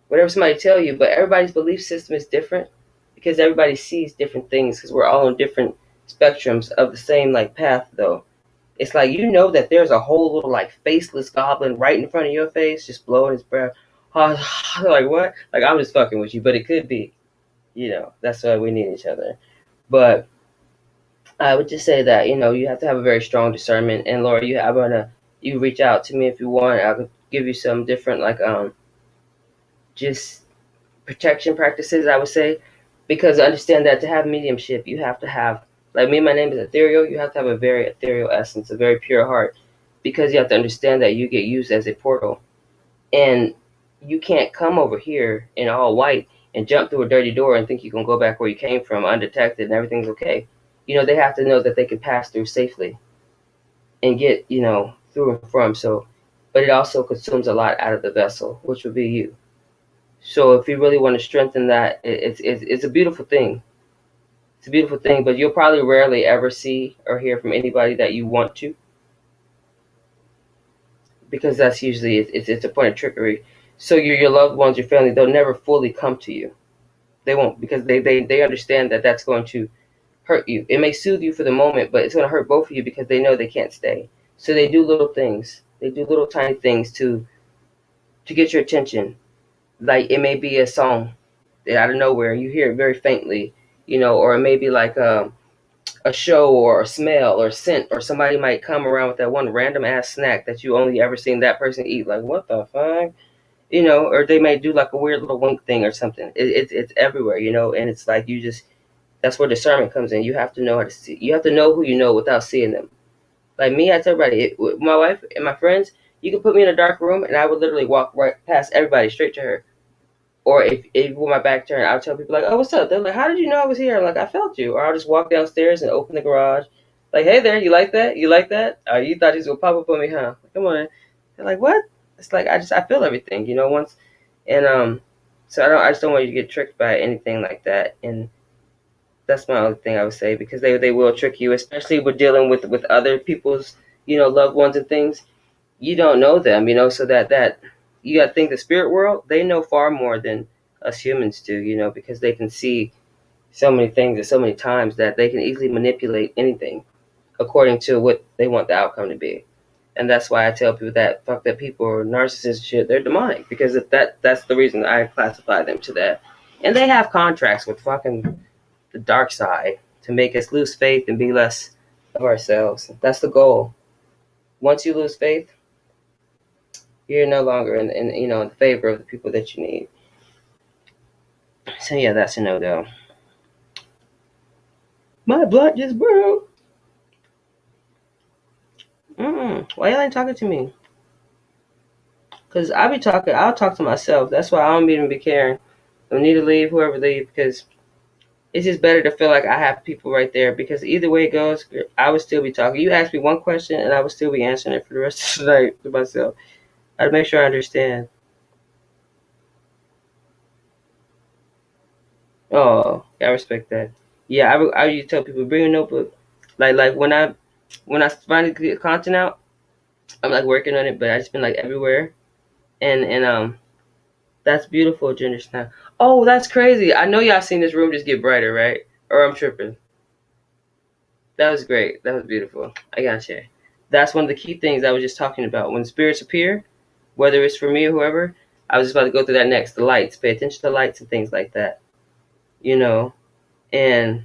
whatever somebody tell you, but everybody's belief system is different because everybody sees different things, because we're all on different spectrums of the same like path though. It's like, you know, that there's a whole little like faceless goblin right in front of your face, just blowing his breath. Like what? Like I'm just fucking with you, but it could be. You know, that's why we need each other. But I would just say that, you know, you have to have a very strong discernment. And Laura, you reach out to me if you want. I could give you some different like just protection practices, I would say, because understand that to have mediumship, you have to have, like me, my name is ethereal. You have to have a very ethereal essence, a very pure heart, because you have to understand that you get used as a portal, and you can't come over here in all white and jump through a dirty door and think you can go back where you came from undetected and everything's okay. You know, they have to know that they can pass through safely and get, you know, through and from. So, but it also consumes a lot out of the vessel, which would be you. So if you really want to strengthen that, it's a beautiful thing. It's a beautiful thing, but you'll probably rarely ever see or hear from anybody that you want to, because that's usually it's a point of trickery. So your loved ones, your family, they'll never fully come to you. They won't, because they understand that that's going to hurt you. It may soothe you for the moment, but it's going to hurt both of you because they know they can't stay. So they do little things. They do little tiny things to get your attention. Like it may be a song that out of nowhere you hear it very faintly, you know, or it may be like a show or a smell or scent, or somebody might come around with that one random ass snack that you only ever seen that person eat. Like, what the fuck? You know, or they may do like a weird little wink thing or something. It's everywhere, you know, and it's like you just, that's where discernment comes in. You have to know how to see. You have to know who you know without seeing them. Like me, I tell everybody, my wife and my friends, you can put me in a dark room and I would literally walk right past everybody straight to her. Or if with my back turned, I'll tell people like, "Oh, what's up?" They're like, "How did you know I was here?" I'm like, "I felt you." Or I'll just walk downstairs and open the garage, Like, hey there, you like that? You like that? You thought he was gonna pop up on me, huh? Come on. They're like, what? It's like I feel everything, once, and so I just don't want you to get tricked by anything like that, and that's my only thing I would say, because they will trick you, especially with dealing with other people's loved ones and things. You don't know them, so that you got to think the spirit world, they know far more than us humans do, because they can see so many things at so many times that they can easily manipulate anything according to what they want the outcome to be. And that's why I tell people that fuck that people are narcissists shit, they're demonic, because if that's the reason I classify them to that. And they have contracts with fucking the dark side to make us lose faith and be less of ourselves. That's the goal. Once you lose faith, you're no longer in favor of the people that you need. So yeah, that's a no-go. My blood just broke. Why y'all ain't talking to me? Cause I'll talk to myself. That's why I don't even be caring. I need to leave, whoever leave, because it's just better to feel like I have people right there. Because either way it goes, I would still be talking. You ask me one question, and I would still be answering it for the rest of the night to myself. I'd make sure I understand. Oh, I respect that. Yeah, I used to tell people, bring a notebook. Like when I finally get content out, I'm like working on it, but I just been like everywhere, and that's beautiful, Ginger Snap. Oh, that's crazy. I know y'all seen this room just get brighter, right? Or I'm tripping. That was great. That was beautiful. I gotcha. That's one of the key things I was just talking about. When spirits appear, whether it's for me or whoever, I was just about to go through that next. The lights. Pay attention to lights and things like that. And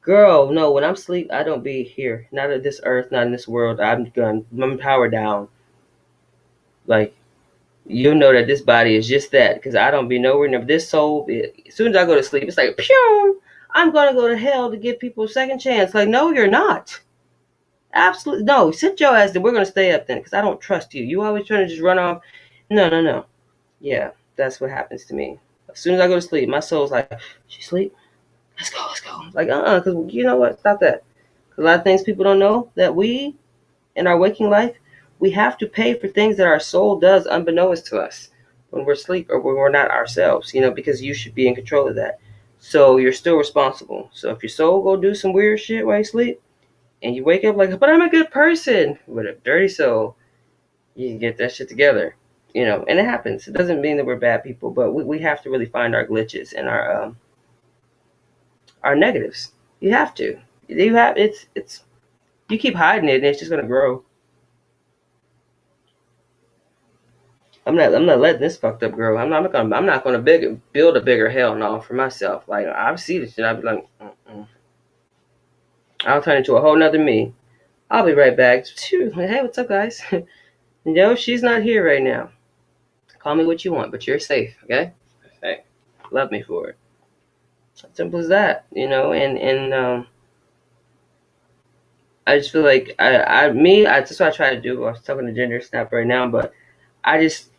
girl, no, when I'm asleep, I don't be here. Not at this earth, not in this world. I'm power down. Like, you know that this body is just that, because I don't be nowhere near this soul. As soon as I go to sleep, it's like, pew, I'm going to go to hell to give people a second chance. Like, no, you're not. Absolutely. No, sit your ass there. We're going to stay up then, because I don't trust you. You always trying to just run off. No, no, no. Yeah, that's what happens to me. As soon as I go to sleep, my soul's like, she sleep? Let's go, let's go. Like, because you know what? Stop that. A lot of things people don't know, that we, in our waking life, we have to pay for things that our soul does unbeknownst to us when we're asleep or when we're not ourselves, because you should be in control of that. So you're still responsible. So if your soul go do some weird shit while you sleep and you wake up like, but I'm a good person with a dirty soul, you can get that shit together. And it happens. It doesn't mean that we're bad people, but we have to really find our glitches and our negatives. You have to. It's you keep hiding it and it's just gonna grow. I'm not letting this fucked up grow. I'm not gonna build a bigger hell no for myself. Like, I see this shit, I'll be like, I'll turn into a whole nother me. I'll be right back. Hey, what's up, guys? No, she's not here right now. Call me what you want, but you're safe, okay? Hey, love me for it. Simple as that, and I just feel like that's what I try to do. I was talking to Ginger Snap right now, but I just,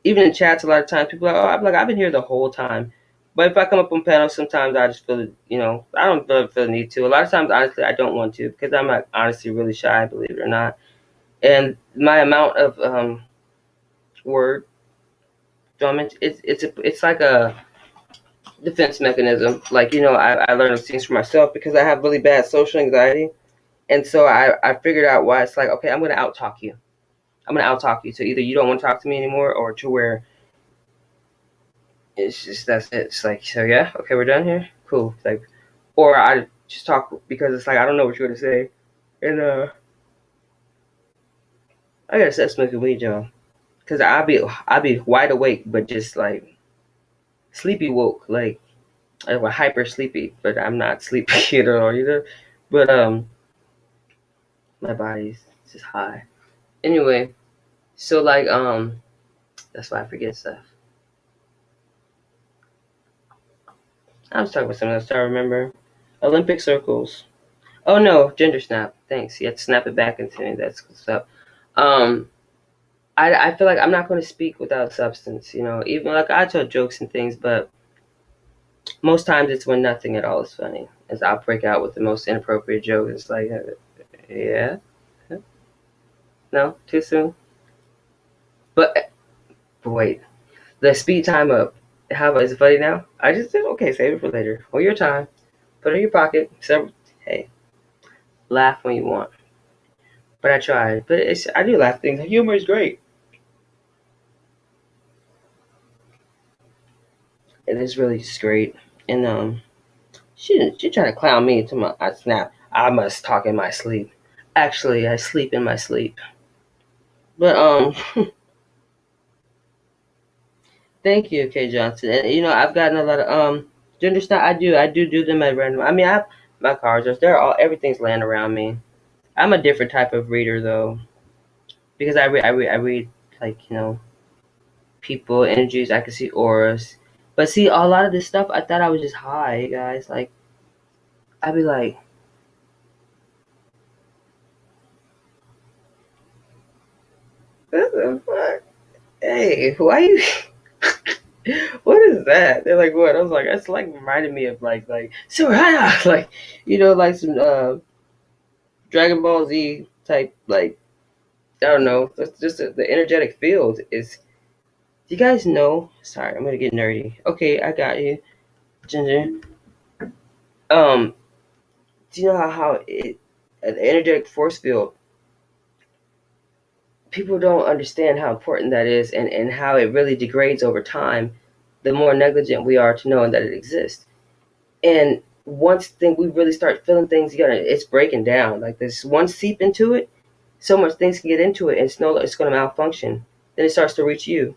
even in chats, a lot of times people are like, oh, I'm like, I've been here the whole time. But if I come up on panels, sometimes I just feel, I don't feel the need to. A lot of times, honestly, I don't want to, because I'm like, honestly really shy, believe it or not. And my amount of word dormant, it's like a defense mechanism. Like, I learned those things for myself because I have really bad social anxiety. And so I figured out why. It's like, okay, I'm going to out-talk you. So either you don't want to talk to me anymore, or to where it's just, that's it. It's like, so yeah, okay, we're done here. Cool. Like, or I just talk because it's like, I don't know what you're gonna say, and I gotta set smoking weed, y'all, because I be wide awake, but just like sleepy woke, like I'm hyper sleepy, but I'm not sleepy at all either. But my body's just high. Anyway, so like that's why I forget stuff. I was talking about something else. I remember Olympic circles. Oh no, Ginger Snap. Thanks. You had to snap it back into me. That's what's up. Um, I feel like I'm not going to speak without substance. Even like I tell jokes and things, but most times it's when nothing at all is funny. As I'll break out with the most inappropriate joke. It's like, Yeah. No, too soon. But wait, the speed time up. How about is it funny now? I just did okay. Save it for later. Hold your time. Put it in your pocket. Hey, laugh when you want. But I tried. But I do laugh things. Humor is great. It is really just great. And she tried to clown me to my I snap. I must talk in my sleep. Actually, I sleep in my sleep. But thank you, Kay Johnson. And I've gotten a lot of gender stuff. I do them at random. I mean, my cards are they're all everything's laying around me. I'm a different type of reader though, because I read like people energies. I can see auras, but see a lot of this stuff. I thought I was just high, guys. Like I'd be like, what the fuck? Hey, why you? What is that? They're like, what? I was like, that's like reminded me of like Soraya, like like some Dragon Ball Z type, like I don't know. That's just the energetic field is. Do you guys know? Sorry, I'm gonna get nerdy. Okay, I got you, Ginger. Um, do you know how it the energetic force field? People don't understand how important that is, and how it really degrades over time. The more negligent we are to knowing that it exists, and once we really start feeling things, it's breaking down. Like this one seep into it, so much things can get into it, and it's going to malfunction. Then it starts to reach you,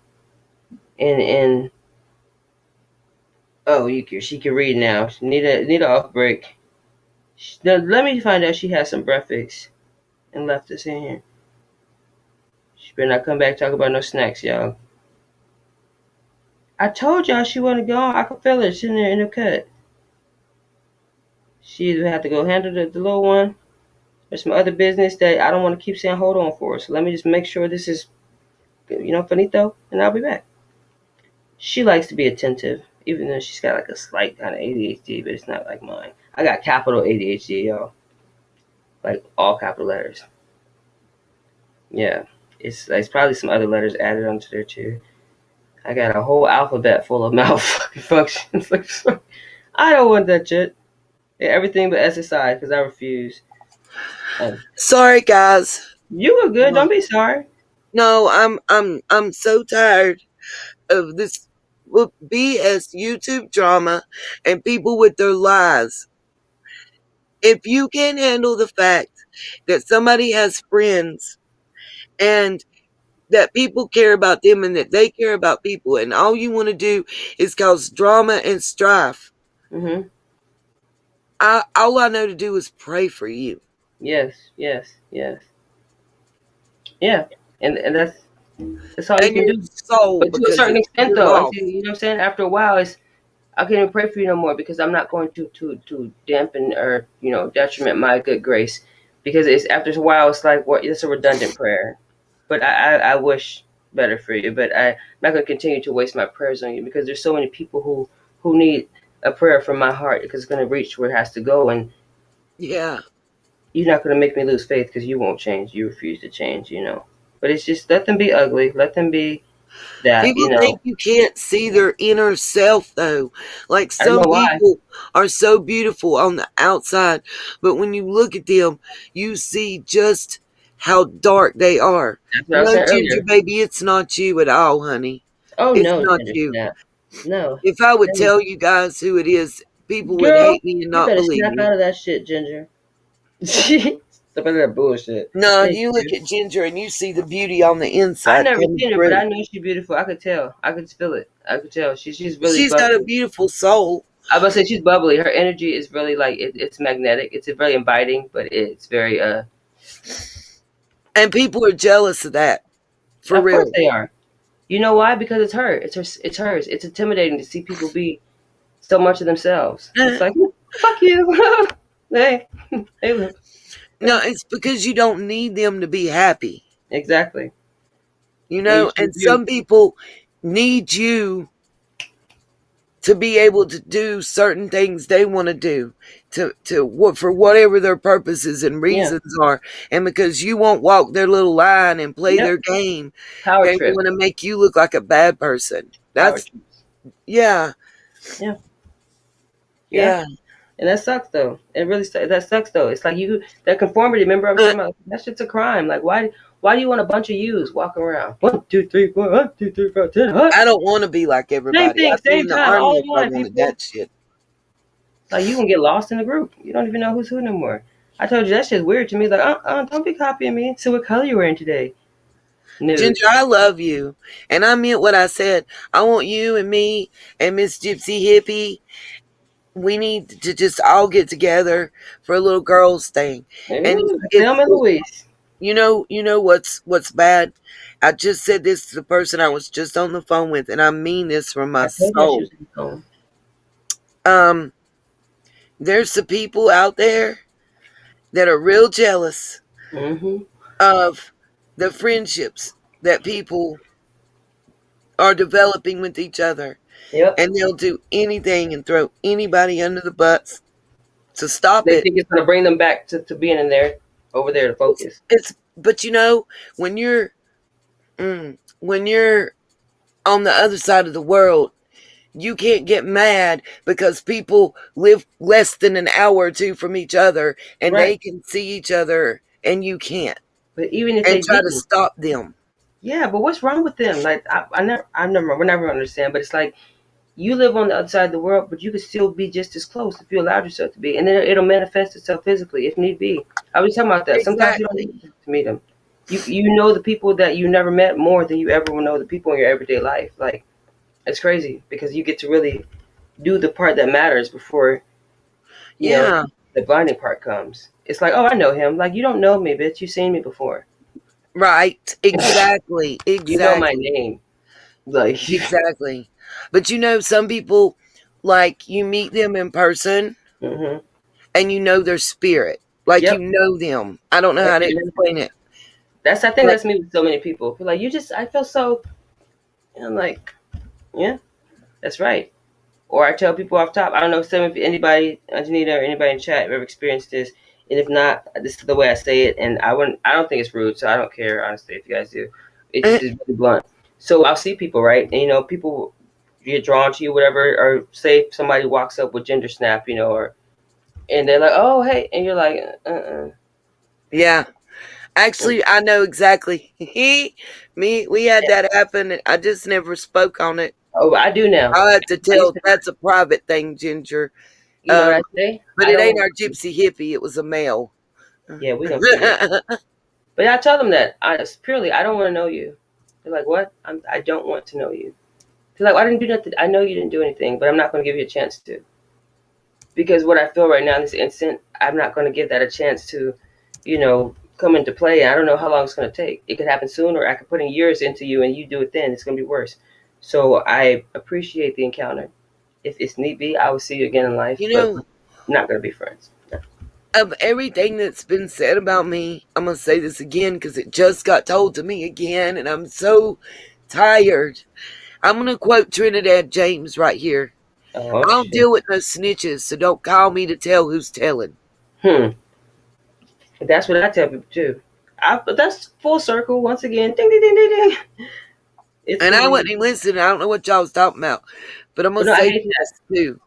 and oh, she can read now. She need a off break. Let me find out she has some breakfast and left us in here. She better not come back talk about no snacks, y'all. I told y'all she wasn't gone. I could feel her sitting there in the cut. She either have to go handle the little one. There's some other business that I don't want to keep saying hold on for. So let me just make sure this is, finito, and I'll be back. She likes to be attentive, even though she's got like a slight kind of ADHD, but it's not like mine. I got capital ADHD, y'all. Like all capital letters. Yeah. It's probably some other letters added onto there too. I got a whole alphabet full of malfunctions. Like, I don't want that shit. Everything but SSI because I refuse. Sorry, guys. You were good. Don't be sorry. No, I'm so tired of this BS YouTube drama and people with their lies. If you can't handle the fact that somebody has friends and that people care about them and that they care about people, and all you want to do is cause drama and strife, Mm-hmm. all I know to do is pray for you. Yes. Yeah. And that's all you And can your do. soul, But to a because certain extent, you're though, lost. until you know what I'm saying. After a while, I can't even pray for you no more because I'm not going to dampen or detriment my good grace, because it's after a while it's like what it's a redundant prayer. But I wish better for you, but I'm not going to continue to waste my prayers on you because there's so many people who need a prayer from my heart because it's going to reach where it has to go, and Yeah. you're not going to make me lose faith because you won't change. You refuse to change, But it's just let them be ugly. Let them be that, People think you can't see their inner self, though. Like I don't some know why. people are so beautiful on the outside, but when you look at them, you see just how dark they are. That's what I was No, saying Ginger earlier. baby, it's not you at all, honey. Oh It's no, not Ginger you. Snap. No. If I would No. tell you guys who it is, people would Girl, hate me and you not better believe snap me. out of that shit, Ginger. Stop out of that bullshit. No, Thank you look you. at Ginger and you see the beauty on the I inside never coming seen her, but through. I know she's beautiful. I could tell. I could feel it. I could tell. She's really She's got a bubbly. beautiful soul, I was about to say she's bubbly. Her energy is really like it's magnetic. It's very inviting, but it's very and people are jealous of that. For Of course real. they are. You know why? Because it's her. It's her. It's hers. It's intimidating to see people be so much of themselves. It's like fuck you. Hey, hey, look. No, it's because you don't need them to be happy, Exactly. you And you know? choose And you. some people need you to be able to do certain things they want to do, for whatever their purposes and Yeah. reasons are, and because you won't walk their little line and play Yep. their game, Power they trip. want to make you look like a bad person. Power That's trips. yeah, Yeah. Yeah. yeah. And that sucks though. It really that sucks though. It's like that conformity. Remember I was Uh, talking about that shit's a crime. Like why do you want a bunch of yous walking around? 1, 2, 3, 4, 1, 2, 3, 4, 10. Huh? I don't want to be like Same everybody. thing, I'd be same in the time, army all if in I one, wanted people. that shit. Like you can get lost in the group. You don't even know who's who no more. I told you that shit's weird to me. Like, don't be copying me. So what color you wearing today? Nude. Ginger, I love you, and I meant what I said. I want you and me and Miss Gypsy Hippie. We need to just all get together for a little girls thing. And Ooh, if, Thelma and if Louise. you know what's bad. I just said this to the person I was just on the phone with, and I mean this from my I told you that she soul. was in the phone. Um, there's some people out there that are real jealous Mm-hmm. of the friendships that people are developing with each other, Yep. and they'll do anything and throw anybody under the bus to stop They it. think it's gonna bring them back to being in there over there to focus. It's but when you're on the other side of the world, you can't get mad because people live less than an hour or two from each other and Right. they can see each other and you can't, But even if and they try to didn't, stop them. yeah, but what's wrong with them? Like we're never understand. But it's like you live on the other side of the world, but you could still be just as close if you allowed yourself to be, and then it'll manifest itself physically if need be. I was talking about that. Sometimes you don't Exactly. need to meet them. You know the people that you never met more than you ever will know the people in your everyday life. Like it's crazy because you get to really do the part that matters before you know Yeah. the blinding part comes. It's like, oh, I know him. Like you don't know me, bitch. You've seen me before. Right. Exactly. You know my Exactly. name. Like, Exactly. But some people, like, you meet them in person hmm and you know their spirit. Like, you yep. know them. I don't know how to explain it. That's I think But that's me with so many people. Feel like I feel so. And I'm like, yeah, that's right. Or I tell people off top. I don't know if anybody, Anjanita or anybody in chat have ever experienced this. And if not, this is the way I say it. And I wouldn't. I don't think it's rude, so I don't care honestly if you guys do. It just is really blunt. So I'll see people, right? And people get drawn to you, whatever. Or say if somebody walks up with gender snap, or and they're like, oh hey, and you're like, yeah. Actually, I know exactly. We had that happen. And I just never spoke on it. oh, I do now. I had to I used tell to, that's a private thing, Ginger. you know what I say? But I it ain't don't. our gypsy hippie. It was a male. Yeah, we gonna figure it. But I tell them that purely, I don't want to know you. They're like, what? I don't want to know you. They're like, well, I didn't do nothing. I know you didn't do anything, but I'm not going to give you a chance to. Because what I feel right now in this instant, I'm not going to give that a chance to, come into play. I don't know how long it's going to take. It could happen soon, or I could put in years into you and you do it then. It's going to be worse. So I appreciate the encounter. If it's need be, I will see you again in life, you but know, we're not going to be friends. of everything that's been said about me, I'm going to say this again because it just got told to me again, and I'm so tired. I'm going to quote Trinidad James right here. Oh, I don't shit. deal with no snitches, so don't call me to tell who's telling. Hmm. That's what I tell people too. But that's full circle once again. Ding ding ding ding ding. It's And the I reason. wasn't even listening. I don't know what y'all was talking about. But I'm going But to no, I say hate that. this too.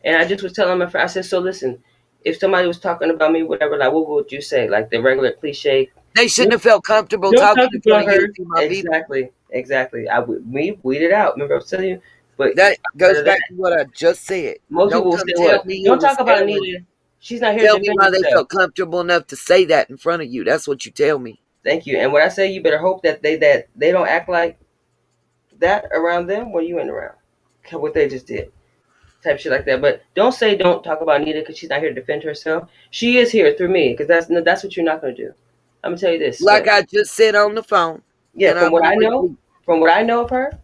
And I just was telling my friend. I said, so listen, if somebody was talking about me, whatever, like, what would you say? Like the regular cliche. They shouldn't Don't, have felt comfortable don't talking talk in front about of you her. to see my people. Exactly. Exactly. We weeded out. Remember I was telling you. But That outside goes of that, back to what I just said. most Don't people will come say tell what? me who Don't was talk about telling. Nita. She's not here Tell to me defend why they herself. felt comfortable enough to say that in front of you. That's what you tell me. Thank you. And when I say you better hope that they don't act like that around them when you ain't around. What they just did. Type shit like that. But don't talk about Nita because she's not here to defend herself. She is here through me because that's what you're not going to do. I'm gonna tell you this. Like I just said on the phone, Yeah, and I'm going to repeat. from what I know of her,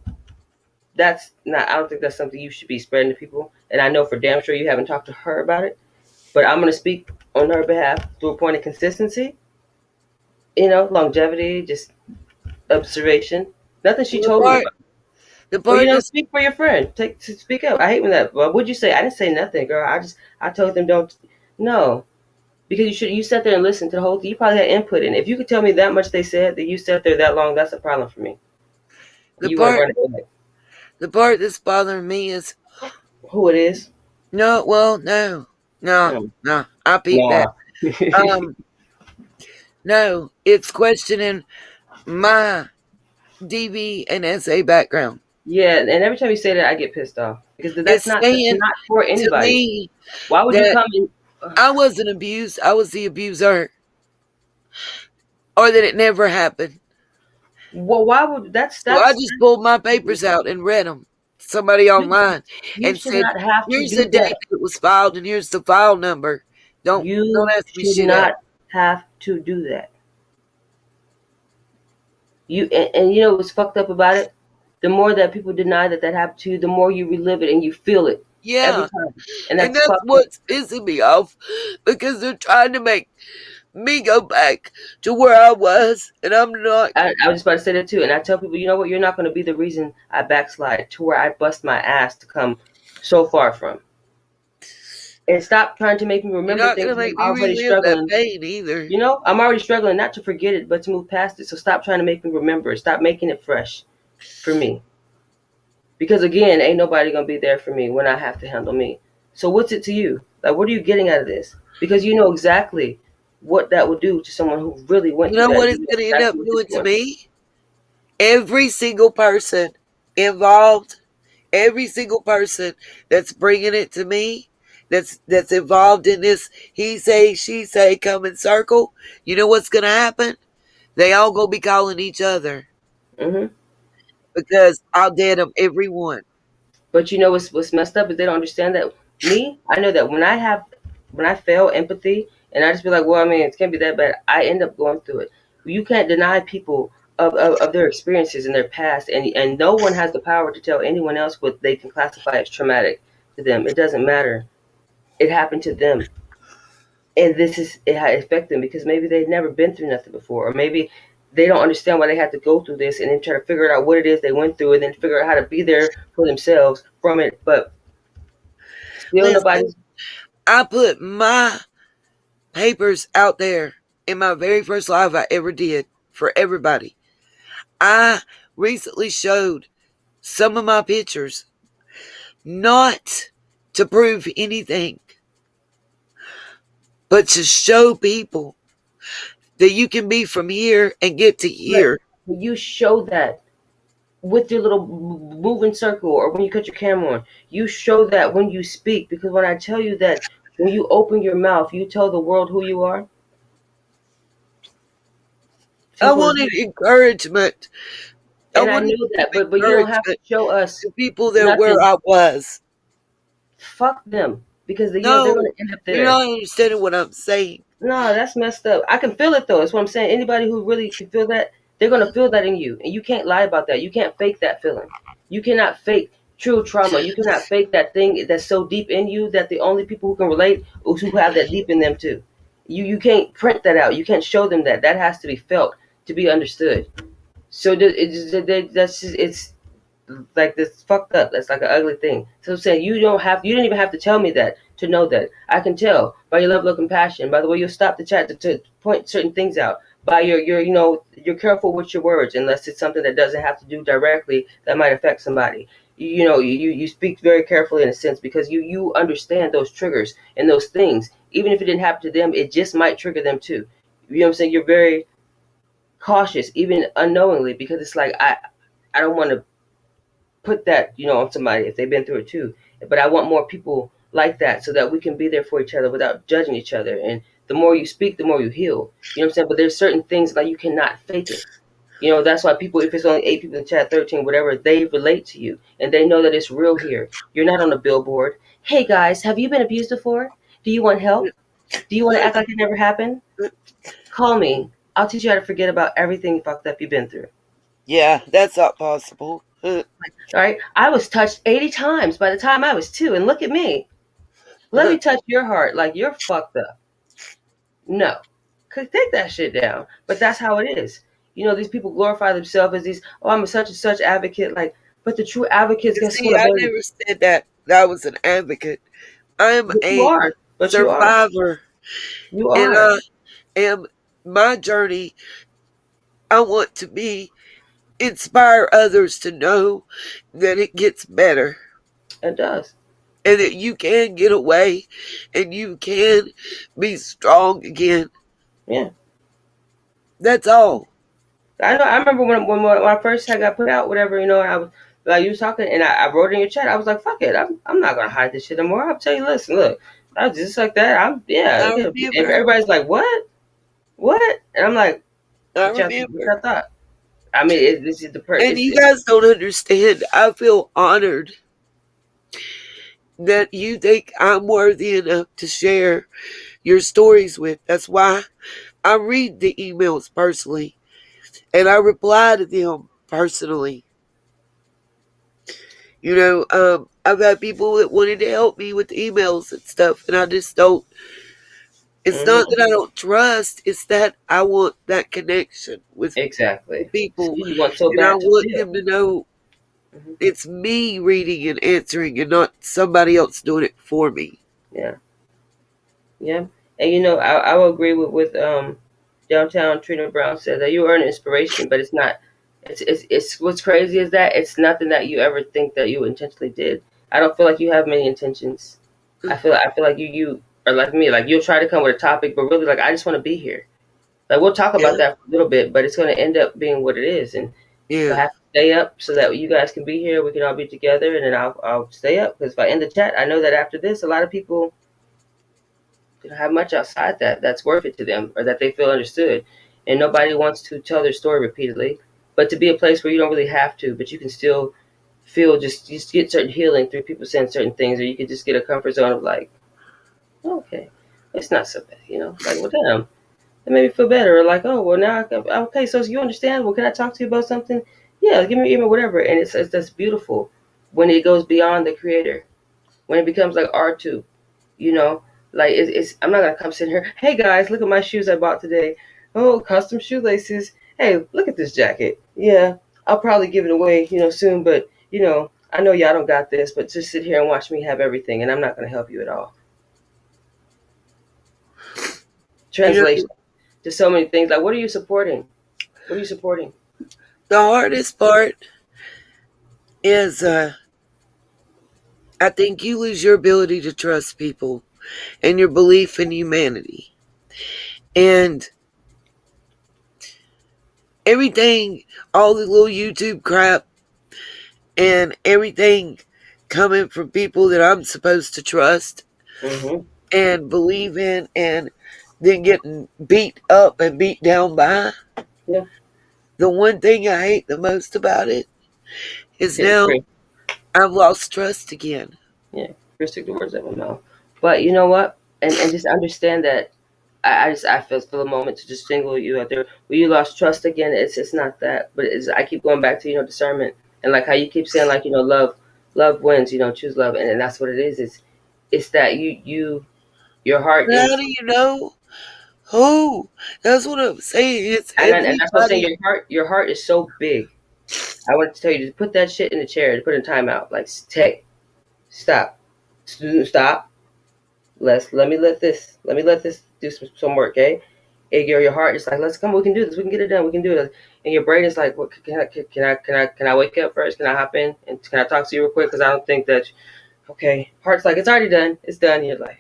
that's not. I don't think that's something you should be spreading to people. And I know for damn sure you haven't talked to her about it. But I'm gonna speak on her behalf through a point of consistency. Longevity, just observation. Nothing she Well, told me about. The Well, part that's speak for your friend. Speak up. I hate when that. Well, what'd you say? I didn't say nothing, girl. I told them don't. No, because you sat there and listened to the whole thing. You probably had input in it. If you could tell me that much they said that you sat there that long, that's a problem for me. the You want to part run it back. the part that's bothering me is Who it is? no. Well, no, no, No. no. I peeped that. Nah. Um, no, it's questioning my DV and SA background. Yeah, and every time you say that, I get pissed off because It's that's saying not for to anybody. me Why would you that come in? I wasn't abused. I was the abuser, or that it never happened. Well, why would So I just pulled my papers out and read them. Somebody you online you and should said, not have to "Here's the do date that. that it was filed, and here's the file number." Don't You ask me should shit else. not have to do that. And you know what's fucked up about it? The more that people deny that happened to you, the more you relive it and you feel it every Yeah, time, and and that's that's fucked up. what's pissing me off because they're trying to make me go back to where I was, and I'm not. I was just about to say that too, and I tell people, you know what? You're not going to be the reason I backslide to where I bust my ass to come so far from. And stop trying to make me You're remember not things gonna when make I'm me already relive that struggling. pain either. I'm already struggling not to forget it, but to move past it. So stop trying to make me remember it. Stop making it fresh for me. Because again, ain't nobody gonna be there for me when I have to handle me. So what's it to you? Like, what are you getting out of this? Because you know exactly what that would do to someone who really went You through know that. what And you it's know gonna end up exactly what you're doing to going through. me? Every single person involved, every single person that's bringing it to me, that's involved in this he say she say come in circle. You know what's gonna happen? They all gonna be calling each other Hmm. because I'll dead them every one. But you know what's messed up is they don't understand that. I know that when I fail empathy and I just be like, well, I mean, it can't be that bad. I end up going through it. You can't deny people of their experiences in their past, and no one has the power to tell anyone else what they can classify as traumatic to them. It doesn't matter. It happened to them, and it affect them because maybe they've never been through nothing before, or maybe they don't understand why they had to go through this, and then try to figure out what it is they went through, and then figure out how to be there for themselves from it. But still, Listen, nobody's. I put my papers out there in my very first live I ever did for everybody. I recently showed some of my pictures, not to prove anything, but to show people that you can be from here and get to But here. you show that with your little moving circle, or when you cut your camera on, you show that when you speak. Because when I tell you that when you open your mouth, you tell the world who you are. I Simple as wanted that. encouragement. I And I wanted know to give that, but you don't have to encouragement show us to people that where nothing. I was. Fuck them, because they're No, going to end up you're there. not understanding what I'm saying. No, that's messed up. I can feel it though. That's what I'm saying. Anybody who really can feel that, they're gonna feel that in you, and you can't lie about that. You can't fake that feeling. You cannot fake true trauma. You cannot fake that thing that's so deep in you that the only people who can relate is who have that deep in them too. You can't print that out. You can't show them that. That has to be felt to be understood. So it's like this fucked up. That's like an ugly thing. So I'm saying you don't even have to tell me that to know that. I can tell by your level of compassion, by the way you stop the chat to point certain things out, by your you're careful with your words unless it's something that doesn't have to do directly that might affect somebody. You speak very carefully in a sense because you understand those triggers and those things. Even if it didn't happen to them, it just might trigger them too. You know what I'm saying? You're very cautious, even unknowingly, because it's like I don't want to put that on somebody if they've been through it too. But I want more people like that so that we can be there for each other without judging each other. And the more you speak, the more you heal. You know what I'm saying? But there's certain things like you cannot fake it. That's why people, if it's only 8 people in chat, 13, whatever, they relate to you and they know that it's real here. You're not on a billboard. Hey guys, have you been abused before? Do you want help? Do you want to act like it never happened? Call me. I'll teach you how to forget about everything fucked up you've been through. Yeah, that's not possible. All right. I was touched 80 times by the time I was 2, and look at me. Let me touch your heart like you're fucked up. No. Could take that shit down. But that's how it is. These people glorify themselves as these, oh, I'm a such and such advocate. Like, But the true advocates get See, school of I birds. never said that I was an advocate. I'm But you a are. But you are. survivor, You and are. I am my journey. I want to be inspire others to know that it gets better It does. and that you can get away and you can be strong again. Yeah. That's all. I know. I remember when I first had got put out, whatever, and I was like, you was talking, and I wrote in your chat. I was like, fuck it, I'm not gonna hide this shit anymore. I'll tell you, listen, look, I was just like that. I Okay. remember. Everybody's like, what? And I'm like, I what remember. I thought. I mean, this is the And you guys don't understand. I feel honored that you think I'm worthy enough to share your stories with. That's why I read the emails personally and I reply to them personally. I've had people that wanted to help me with emails and stuff, and I just don't. It's not that I don't trust, it's that I want that connection with exactly. people, You want so and I bad to want feel. them to know Hmm. it's me reading and answering and not somebody else doing it for me. Yeah, yeah. And I will agree with downtown Trina Brown said that you are an inspiration, but it's not. It's what's crazy is that it's nothing that you ever think that you intentionally did. I don't feel like you have many intentions. I feel like you are like me. Like you'll try to come with a topic, but really like I just want to be here. Like we'll talk Yeah, about that for a little bit, but it's going to end up being what it is. And if I yeah. have to stay up so that you guys can be here, we can all be together, and then I'll stay up because if I end the chat, I know that after this, a lot of people don't have much outside that's worth it to them or that they feel understood, and nobody wants to tell their story repeatedly. But to be a place where you don't really have to, but you can still feel just get certain healing through people saying certain things, or you could just get a comfort zone of like, oh, okay, it's not so bad, like well damn. It made me feel better. Or like, oh well, now okay. So you understand? Well, can I talk to you about something? Yeah, give me email, whatever. And it's that's beautiful when it goes beyond the creator, when it becomes like art too. You know, like it's. I'm not gonna come sit here. Hey guys, look at my shoes I bought today. Oh, custom shoelaces. Hey, look at this jacket. Yeah, I'll probably give it away, soon. But I know y'all don't got this, but just sit here and watch me have everything, and I'm not gonna help you at all. You know, Translation to so many things. Like, what are you supporting? What are you supporting? the hardest part is I think you lose your ability to trust people and your belief in humanity. And everything, all the little YouTube crap and everything coming from people that I'm supposed to trust Mm-hmm. and believe in and then getting beat up and beat down by. Yeah. The one thing I hate the most about it is Hit now Chris. I've lost trust again. Yeah, Chris took the words out of my mouth. But you know what? And just understand that I feel a moment to just single you out there. When you lost trust again, it's not that, but I keep going back to discernment and like how you keep saying like love wins. Choose love, and that's what it is. It's that your heart But how is, do you know who? That's what I'm saying. It's and that's what I'm saying. everybody. Your heart is so big. I want to tell you to put that shit in the chair, to put in timeout. Like, take, stop, stop. Let me let this do some work, okay? And your heart is like, let's come, we can do this, we can get it done, we can do this. And your brain is like, what can I wake up first? Can I hop in and can I talk to you real quick? Because I don't think that okay. Heart's like, it's already done, it's done. And you're like,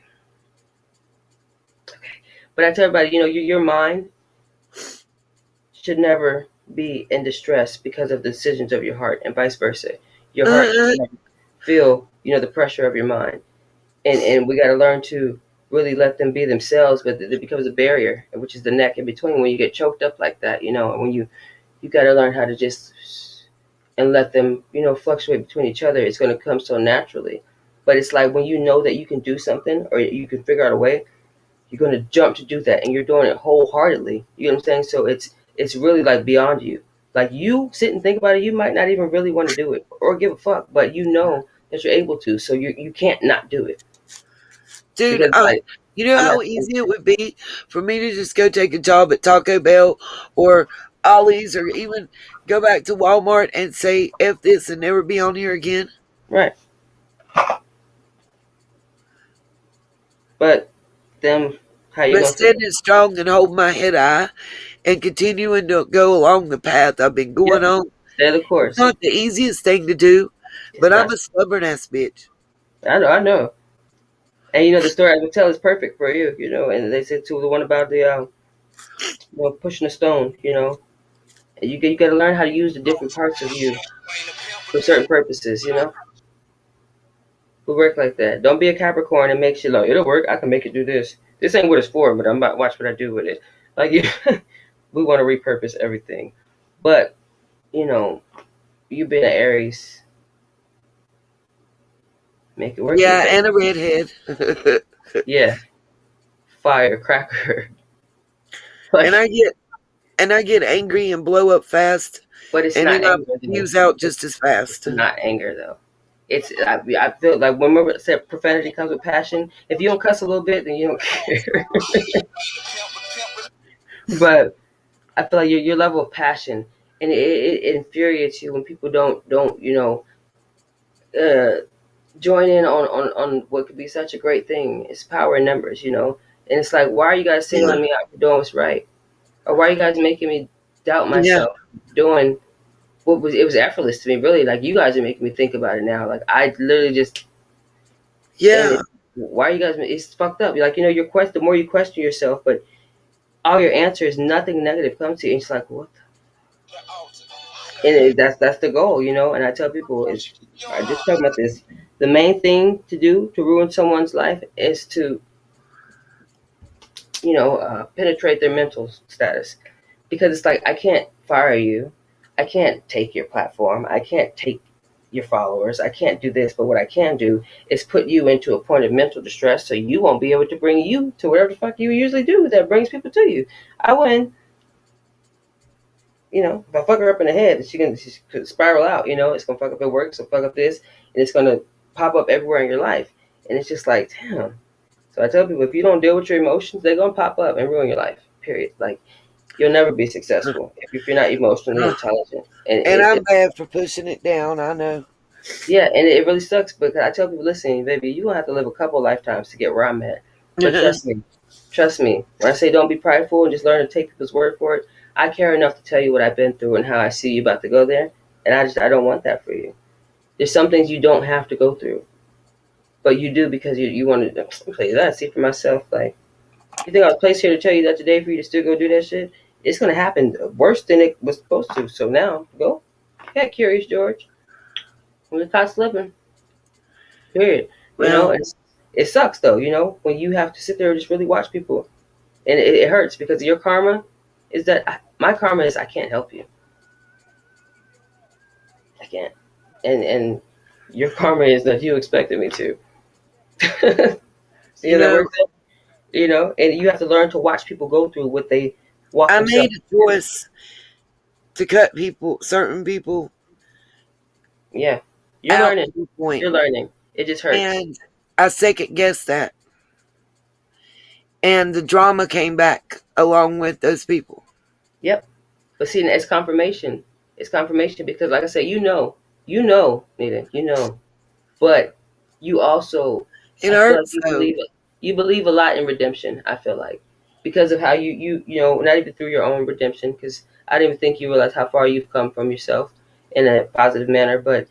okay. But I tell everybody, your mind should never be in distress because of the decisions of your heart, and vice versa. Your heart should Uh, never feel, the pressure of your mind. And we got to learn to really let them be themselves, but it becomes a barrier, which is the neck in between. When you get choked up like that, and when you got to learn how to just and let them, fluctuate between each other. It's going to come so naturally. But it's like when you know that you can do something or you can figure out a way, you're going to jump to do that, and you're doing it wholeheartedly. You know what I'm saying? So it's really like beyond you. Like you sit and think about it, you might not even really want to do it or give a fuck, but you know that you're able to, so you can't not do it dude, because like you know I'm not. how easy it would be for me to just go take a job at Taco Bell or Ollie's or even go back to Walmart and say F this and never be on here again. Right. But them, how you But gonna say that? standing strong and holding my head high and continuing to go along the path I've been going Yep. on. Stay the It's course. not the easiest thing to do, It's but I'm not. a stubborn ass bitch. I know. I know. And the story I would tell is perfect for you. And they said too the one about the pushing a stone. And you got to learn how to use the different parts of you for certain purposes. We work like that. Don't be a Capricorn and make shit like it'll work. I can make it do this. This ain't what it's for, but I'm about to watch what I do with it. Like we want to repurpose everything, but you've been an Aries, make it work for you, Yeah, baby. and a redhead. Yeah, firecracker. and Like, I get angry and blow up fast, but it's and not then I anger though. fuse out It's, just as fast. it's not anger though. I feel like when we said profanity comes with passion. If you don't cuss a little bit, then you don't care. But I feel like your level of passion, and it infuriates you when people don't uh, join in on what could be such a great thing. It's power in numbers. And it's like, why are you guys Yeah, singling me out for doing what's right, or why are you guys making me doubt yeah, myself doing what was it was effortless to me, really. Like, you guys are making me think about it now. Like, I literally just and yeah, it, why are you guys? It's fucked up. Like, your quest. The more you question yourself, but all your answers, nothing negative comes to you. And it's like, what? That's the goal. And I tell people, I just talking about this. The main thing to do to ruin someone's life is to penetrate their mental status, because it's like, I can't fire you, I can't take your platform, I can't take your followers, I can't do this, but what I can do is put you into a point of mental distress so you won't be able to bring you to whatever the fuck you usually do that brings people to you. I win. If I fuck her up in the head, she could spiral out. It's gonna fuck up her work, it's gonna fuck up this, and it's gonna pop up everywhere in your life. And it's just like, damn. So I tell people, if you don't deal with your emotions, they're gonna pop up and ruin your life. Period. Like, you'll never be successful if you're not emotionally intelligent. And and I'm bad for pushing it down. I know. yeah, and it really sucks, because I tell people, listen, baby, you gonna have to live a couple lifetimes to get where I'm at. But trust me. When I say don't be prideful and just learn to take people's word for it, I care enough to tell you what I've been through and how I see you about to go there, and I don't want that for you. There's some things you don't have to go through, but you do because you want to play that. See for myself, like, you think I was placed here to tell you that today for you to still go do that shit? It's gonna happen worse than it was supposed to. So now go. Yeah, Curious George. When the caught slipping. Period. Well, It sucks though. When you have to sit there and just really watch people, and it hurts, because your karma is that my karma is I can't help you. I can't. And your karma is that you expected me to. See you how that know, works out? And you have to learn to watch people go through what they walk I themselves made a through. choice to cut certain people Yeah. You're out learning. to a point, You're learning. It just hurts. and I second guessed that, and the drama came back along with those people. Yep. But see, it's confirmation. It's confirmation because, like I said, Nee-Nee, but you also, It I feel like hurts though. you believe a lot in redemption. I feel like, because of how not even through your own redemption, because I didn't even think you realize how far you've come from yourself in a positive manner. But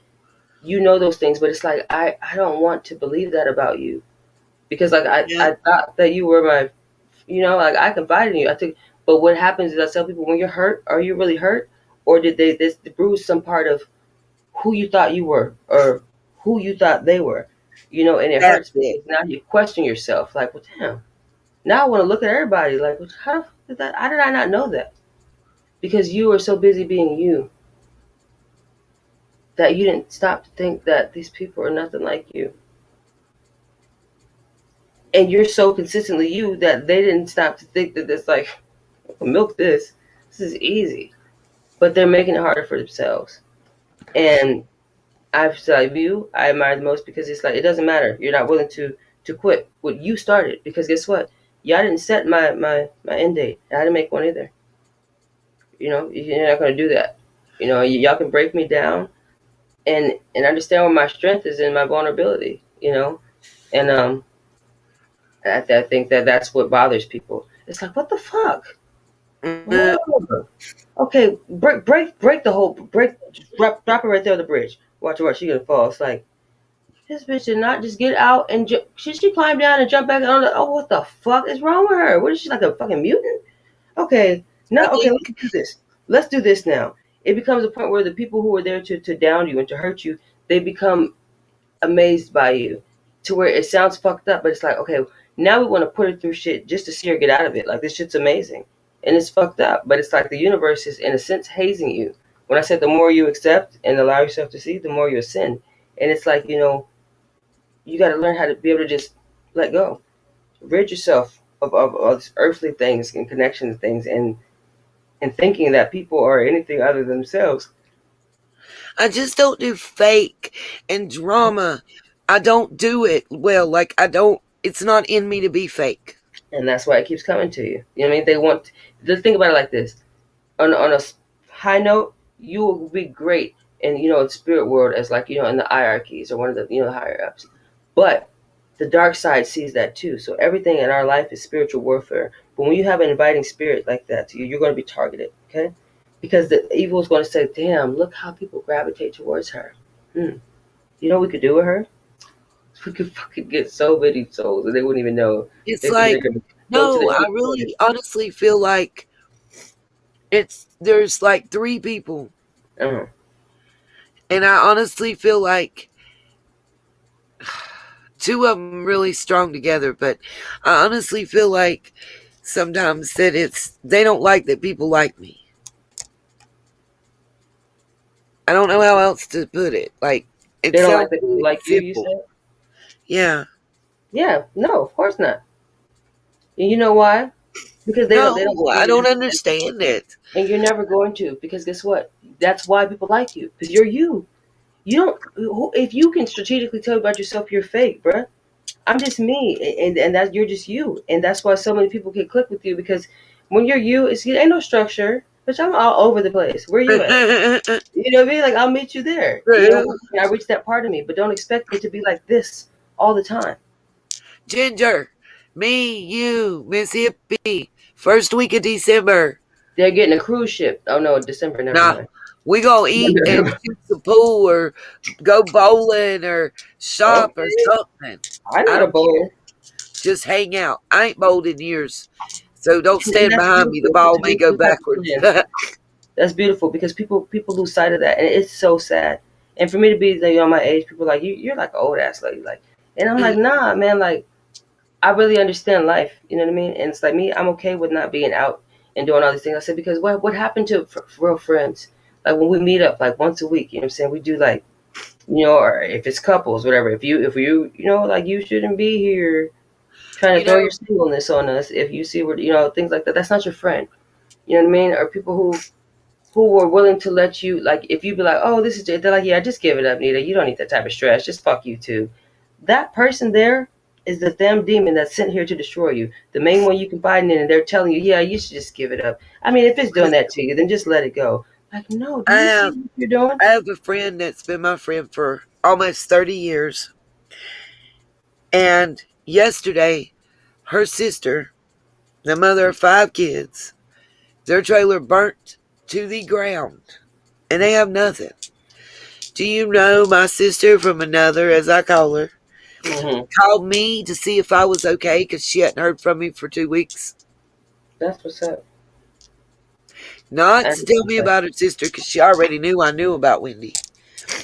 those things. But it's like, I don't want to believe that about you, because like Yeah, I thought that you were my, like, I confided in you. I think, but what happens is I tell people, when you're hurt, are you really hurt, or did they this bruise some part of who you thought you were, or who you thought they were? And it that's hurts it. because now you question yourself, like, well, damn. Now I want to look at everybody like, well, how did I not know that? Because you were so busy being you that you didn't stop to think that these people are nothing like you. And you're so consistently you that they didn't stop to think that it's like, milk this. This is easy. But they're making it harder for themselves. And I admire the most, because it's like, it doesn't matter. You're not willing to quit what you started, because guess what? Y'all didn't set my end date. I didn't make one either. You're not going to do that. Y'all can break me down and understand where my strength is in my vulnerability. And I think that's what bothers people. It's like, what the fuck? Uh, Whoa. Okay, break the whole break. Drop her right there on the bridge. Watch her. She gonna fall. It's like this bitch did not just get out and she climbed down and jumped back on. Oh, what the fuck is wrong with her? What is she, like a fucking mutant? Okay, no. Okay, let's do this. Let's do this now. It becomes a point where the people who are there to down you and to hurt you, they become amazed by you, to where it sounds fucked up, but it's like, okay, now we want to put her through shit just to see her get out of it. Like, this shit's amazing, and it's fucked up, but it's like the universe is in a sense hazing you. When I said the more you accept and allow yourself to see, the more you ascend. And it's like, you got to learn how to be able to just let go, rid yourself of these earthly things and connections things, and thinking that people are anything other than themselves. I just don't do fake and drama. I don't do it well. Like, I don't. It's not in me to be fake. And that's why it keeps coming to you. You know what I mean? They want to think about it like this. On a high note, you will be great in the spirit world as, like, in the hierarchies or one of the higher ups. But the dark side sees that too. So everything in our life is spiritual warfare. But when you have an inviting spirit like that to you, you're going to be targeted. Okay, because the evil is going to say, "Damn, look how people gravitate towards her. You know what we could do with her? We could fucking get so many souls, and they wouldn't even know. It's They think like, they're going to go to no, I really honestly feel like there's like three people. uh And I honestly feel like two of them really strong together, but I honestly feel like sometimes that they don't like that people like me. I don't know how else to put it. Like, it They don't like sounds the people really like you. You simple. said, Yeah. yeah, no, of course not. And you know why? Because they don't No, see I you, don't understand it. and you're never going to. Because guess what? That's why people like you. Because you're you. You don't. If you can strategically tell about yourself, you're fake, bruh. I'm just me, and that you're just you, and that's why so many people can click with you. Because when you're you, it ain't no structure. But I'm all over the place. Where you at? You know what I mean? Like, I'll meet you there. I reach that part of me, but don't expect me to be like this all the time. Ginger, me, you, Miss Hippie, first week of December. They're getting a cruise ship. Oh no, December. Never Nah, mind. we gonna eat and shoot the pool or go bowling or shop or Okay, something. I know I how to don't care. bowl, Just hang out. I ain't bowled in years, so don't and stand that's behind me. The beautiful ball to may be go some type of backwards. plan. That's beautiful because people lose sight of that, and it's so sad. And for me to be my age, people are like you're like an old ass lady, like, and I'm like, nah, man, like, I really understand life. You know what I mean? And it's like me, I'm okay with not being out and doing all these things. I said, because what happened to real friends? Like, when we meet up like once a week, you know what I'm saying? We do, like, or if it's couples, whatever. If you like, you shouldn't be here trying to You throw know, your singleness on us. If you see where things like that, that's not your friend. You know what I mean? Or people who were willing to let you, like, if you be like, oh, this is, they're like, yeah, just give it up, Nita. You don't need that type of stress. Just fuck you too. That person there is the damn demon that's sent here to destroy you. The main one you confide in, and they're telling you, yeah, you should just give it up. I mean, if it's doing that to you, then just let it go. Like, no, do I you see have what you're doing? I have a friend that's been my friend for almost 30 years, and yesterday, her sister, the mother of 5 kids, their trailer burnt to the ground, and they have nothing. Do you know my sister from another, as I call her, Mm-hmm. called me to see if I was okay because she hadn't heard from me for 2 weeks? That's what's up. Not That's to tell me what's up. about her sister because she already knew I knew about Wendy.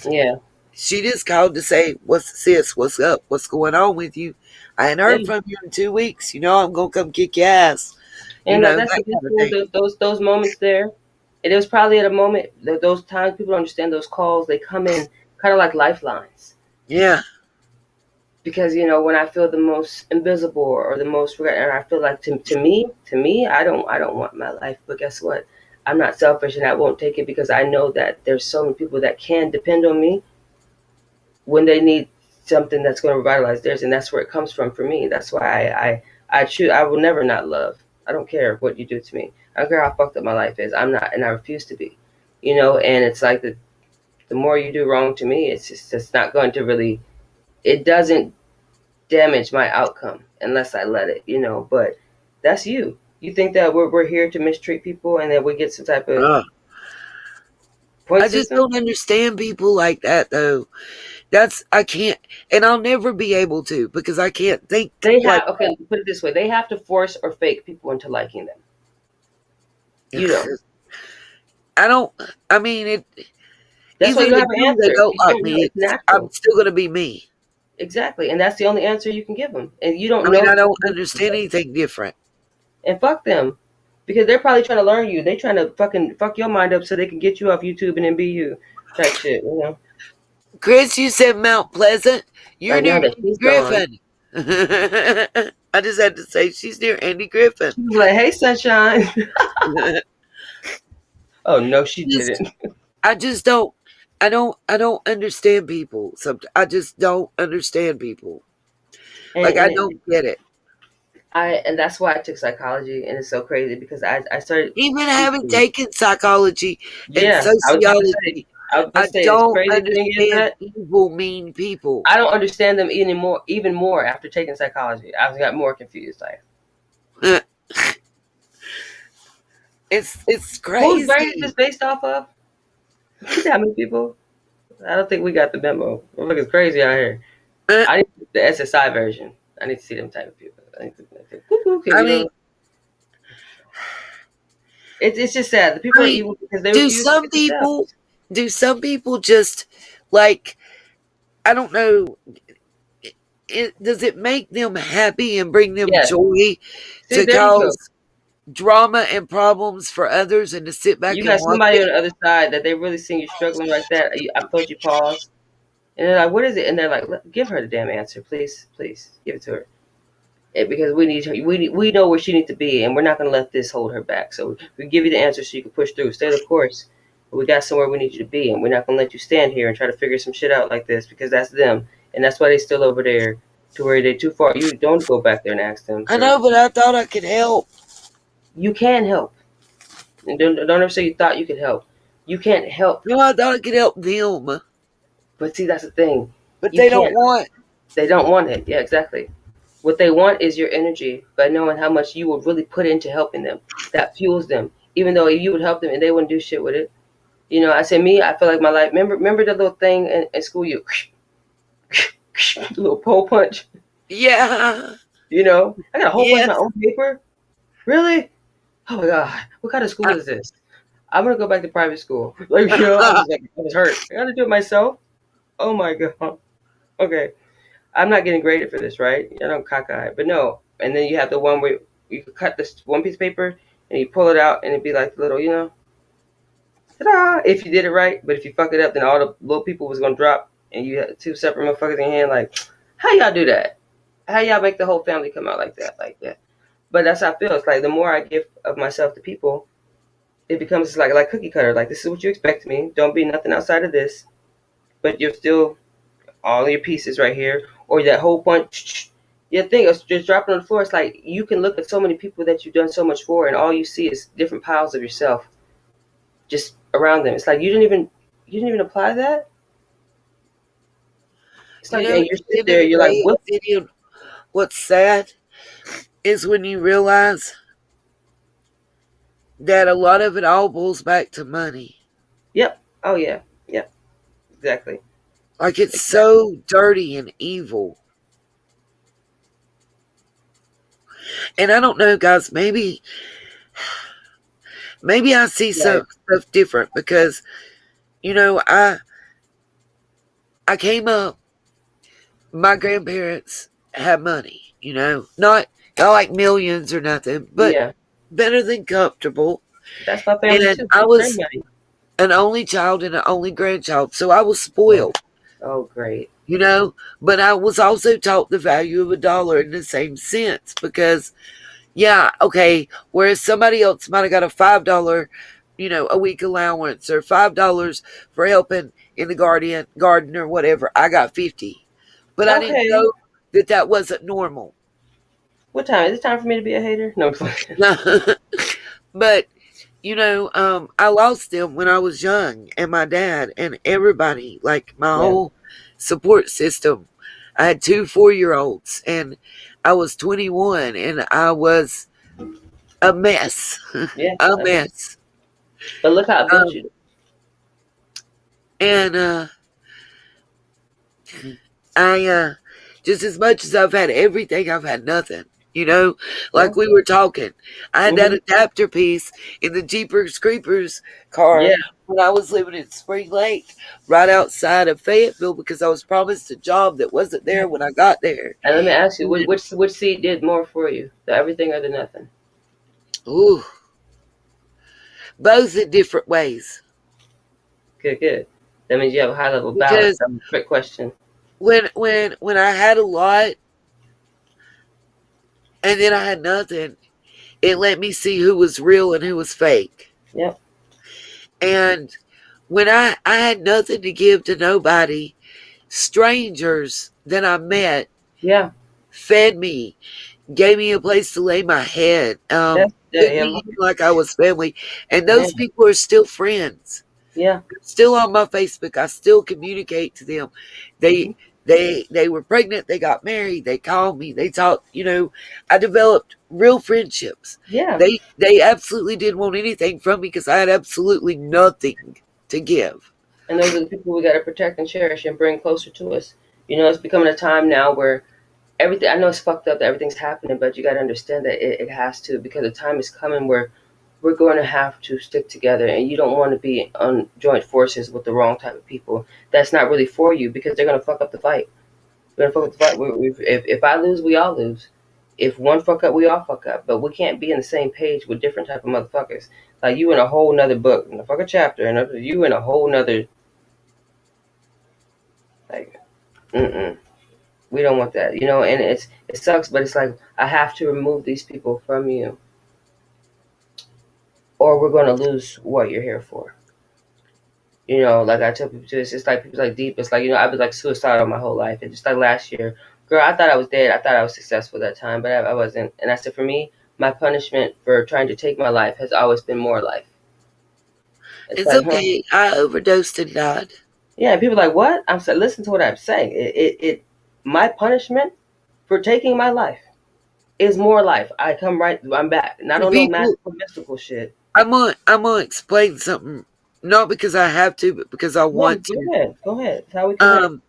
Yeah. She just called to say, what's up? What's going on with you? I hadn't heard Yeah. from you in 2 weeks. I'm going to come kick your ass. And that's the That kind of beautiful, thing. those moments there. It was probably at a moment, those times people don't understand those calls. They come in kind of like lifelines. Yeah. Because when I feel the most invisible or the most regret, and I feel like to me, I don't want my life. But guess what? I'm not selfish, and I won't take it because I know that there's so many people that can depend on me when they need something that's going to revitalize theirs, and that's where it comes from for me. That's why I choose. I will never not love. I don't care what you do to me. I don't care how fucked up my life is. I'm not, and I refuse to be. You know, and it's like the more you do wrong to me, it's not going to really. It doesn't damage my outcome unless I let it. You know, but that's you. You think that we're here to mistreat people and that we get some type of point I just system? don't understand people like that though. I can't, and I'll never be able to because I can't think They like have okay. Put it this way: they have to force or fake people into liking them. You don't. I don't. I mean, That's why either you don't they have an do or they answer. don't You like don't know. me. It's I'm natural. still gonna be me. Exactly, and that's the only answer you can give them. And you don't I mean, know I the don't situation. understand anything different. And fuck them, because they're probably trying to learn you. They trying to fucking fuck your mind up so they can get you off YouTube and then be you type shit. You know. Chris, you said Mount Pleasant. I You're know near that Andy she's gone. Griffin. I just had to say she's near Andy Griffin. She was like, "Hey, sunshine." I Oh no, she just, didn't. I just don't. I don't understand people. I just don't understand people. And, Like I and don't get it. and that's why I took psychology, and it's so crazy because I started Even having teaching. taken psychology and Yeah, sociology, I was about I to say, the don't crazy thing is understand that evil, mean people. I don't understand them even more after taking psychology. I got more confused. Like, It's whose brain is this crazy. based off of? That many people? I don't think we got the memo. We're looking crazy out here. Uh, I need the SSI version. I need to see them type of people. I need to, okay, I you mean, know, it's just sad. The I people are mean, evil because they do refuse to some get the steps. people do some people just like I don't know, does it make them happy and bring them Yes. joy See, to there you go. cause drama and problems for others and to sit back You and got watch somebody on it? the other side that they really seeing you struggling like that. I told you pause, and they're like, "What is it?" And they're like, "Give her the damn answer, please, please, give it to her." Because we need her. We know where she needs to be, and we're not going to let this hold her back. So we give you the answer so you can push through. Stay the course. But we got somewhere we need you to be, and we're not going to let you stand here and try to figure some shit out like this because that's them, and that's why they still over there to where they're too far. You don't go back there and ask them I for. know, but I thought I could help. You can help, and don't ever say you thought you could help. You can't help. No, I thought I could help them, But see, that's the thing. but You they don't can't. want. They don't want it. Yeah, exactly. What they want is your energy by knowing how much you will really put into helping them. That fuels them. Even though you would help them and they wouldn't do shit with it. You know, I say me, I feel like my life. Remember the little thing in school, you the little pole punch. Yeah, You know, I got a whole bunch of my yes. own paper. Really? Oh my god, what kind of school I, is this? I'm gonna go back to private school. Like, you know, I was like, I was hurt. I got to do it myself. Oh my god. Okay. I'm not getting graded for this, right? I don't cockeye, but no. And then you have the one where you could cut this one piece of paper and you pull it out and it'd be like little, ta-da, if you did it right. But if you fuck it up, then all the little people was gonna drop and you had two separate motherfuckers in your hand. Like, how y'all do that? How y'all make the whole family come out like that? Like that? But that's how I feel. It's like the more I give of myself to people, it becomes like cookie cutter. Like, this is what you expect of me. Don't be nothing outside of this. But you're still all your pieces right here, or that whole bunch. Your thing is just dropping on the floor. It's like you can look at so many people that you've done so much for, and all you see is different piles of yourself just around them. It's like you didn't even apply that. It's You like, know, and at you the sit end of there, the you're like, day, what? what's sad is when you realize that a lot of it all boils back to money. Yep. Oh yeah. Yep. Exactly. Like it's Exactly. so dirty and evil. And I don't know, guys, maybe I see Right. some stuff different because, you know, I came up, my grandparents had money, not like millions or nothing, but Yeah. better than comfortable. That's my family And too. I Great was money. an only child and an only grandchild, so I was Oh. spoiled, Oh, great. you know, but I was also taught the value of a dollar in the same sense because yeah, okay. Whereas somebody else might have got a $5, a week allowance or $5 for helping in the garden or whatever. I got 50, but I didn't Okay. know that wasn't normal. What time? Is it time for me to be a hater? No. But I lost them when I was young, and my dad and everybody, like my Yeah. whole support system. I had two 4-year-olds, and I was 21, and I was a mess, Yeah. a I know. mess. But look how it built Um, you. and I just as much as I've had everything, I've had nothing. Yeah. Like we were talking, I had that Hmm. adapter piece in the Jeepers Creepers Yeah. car when I was living in Spring Lake, right outside of Fayetteville, because I was promised a job that wasn't there when I got there. And let me ask you, And, which seed did more for you? The everything or the nothing? ooh, both in different ways. Good, good. That means you have a high level balance. Because That was a quick question. when I had a lot and then I had nothing, it let me see who was real and who was fake. Yep. And when I had nothing to give to nobody, strangers that I met Yeah. fed me, gave me a place to lay my head, That's took yeah. me in like I was family. And Yeah. those people are still friends. Yeah. They're still on my Facebook. I still communicate to them. Hmm. They were pregnant, they got married, they called me, they talked, I developed real friendships. Yeah. They absolutely didn't want anything from me because I had absolutely nothing to give. And those are the people we got to protect and cherish and bring closer to us. It's becoming a time now where everything. I know it's fucked up that everything's happening, but you got to understand that it has to, because the time is coming where we're going to have to stick together, and you don't want to be on joint forces with the wrong type of people. That's not really for you, because they're going to fuck up the fight. They're going to fuck up the fight. If I lose, we all lose. If one fuck up, we all fuck up. But we can't be on the same page with different type of motherfuckers. Like you in a whole nother book, in a fucking chapter, and you in a whole nother, like, mm-mm. We don't want that, and it sucks, but it's like I have to remove these people from you, or we're gonna lose what you're here for. Like I tell people too, it's just like people like deep. It's like I've been like suicidal my whole life, and just like last year, girl, I thought I was dead. I thought I was successful that time, but I wasn't. And I said, for me, my punishment for trying to take my life has always been more life. It's It's like, huh? okay. I overdosed and died. Yeah. And people are like, what? I'm saying, listen to what I'm saying. My punishment for taking my life is more life. I'm back. And I And don't know people, magical, mystical shit. I'm gonna explain something, not because I have to, but because I Yeah, want to. go ahead. Go ahead. It's how we connect. Um,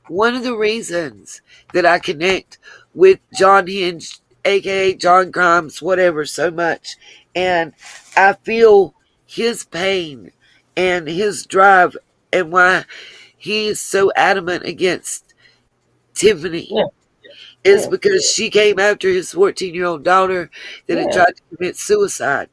One of the reasons that I connect with John Hinge, aka John Grimes, whatever, so much, and I feel his pain and his drive, and why he is so adamant against Tiffany, Yeah, is yeah, because she came after his 14-year-old daughter that had yeah. tried to commit suicide.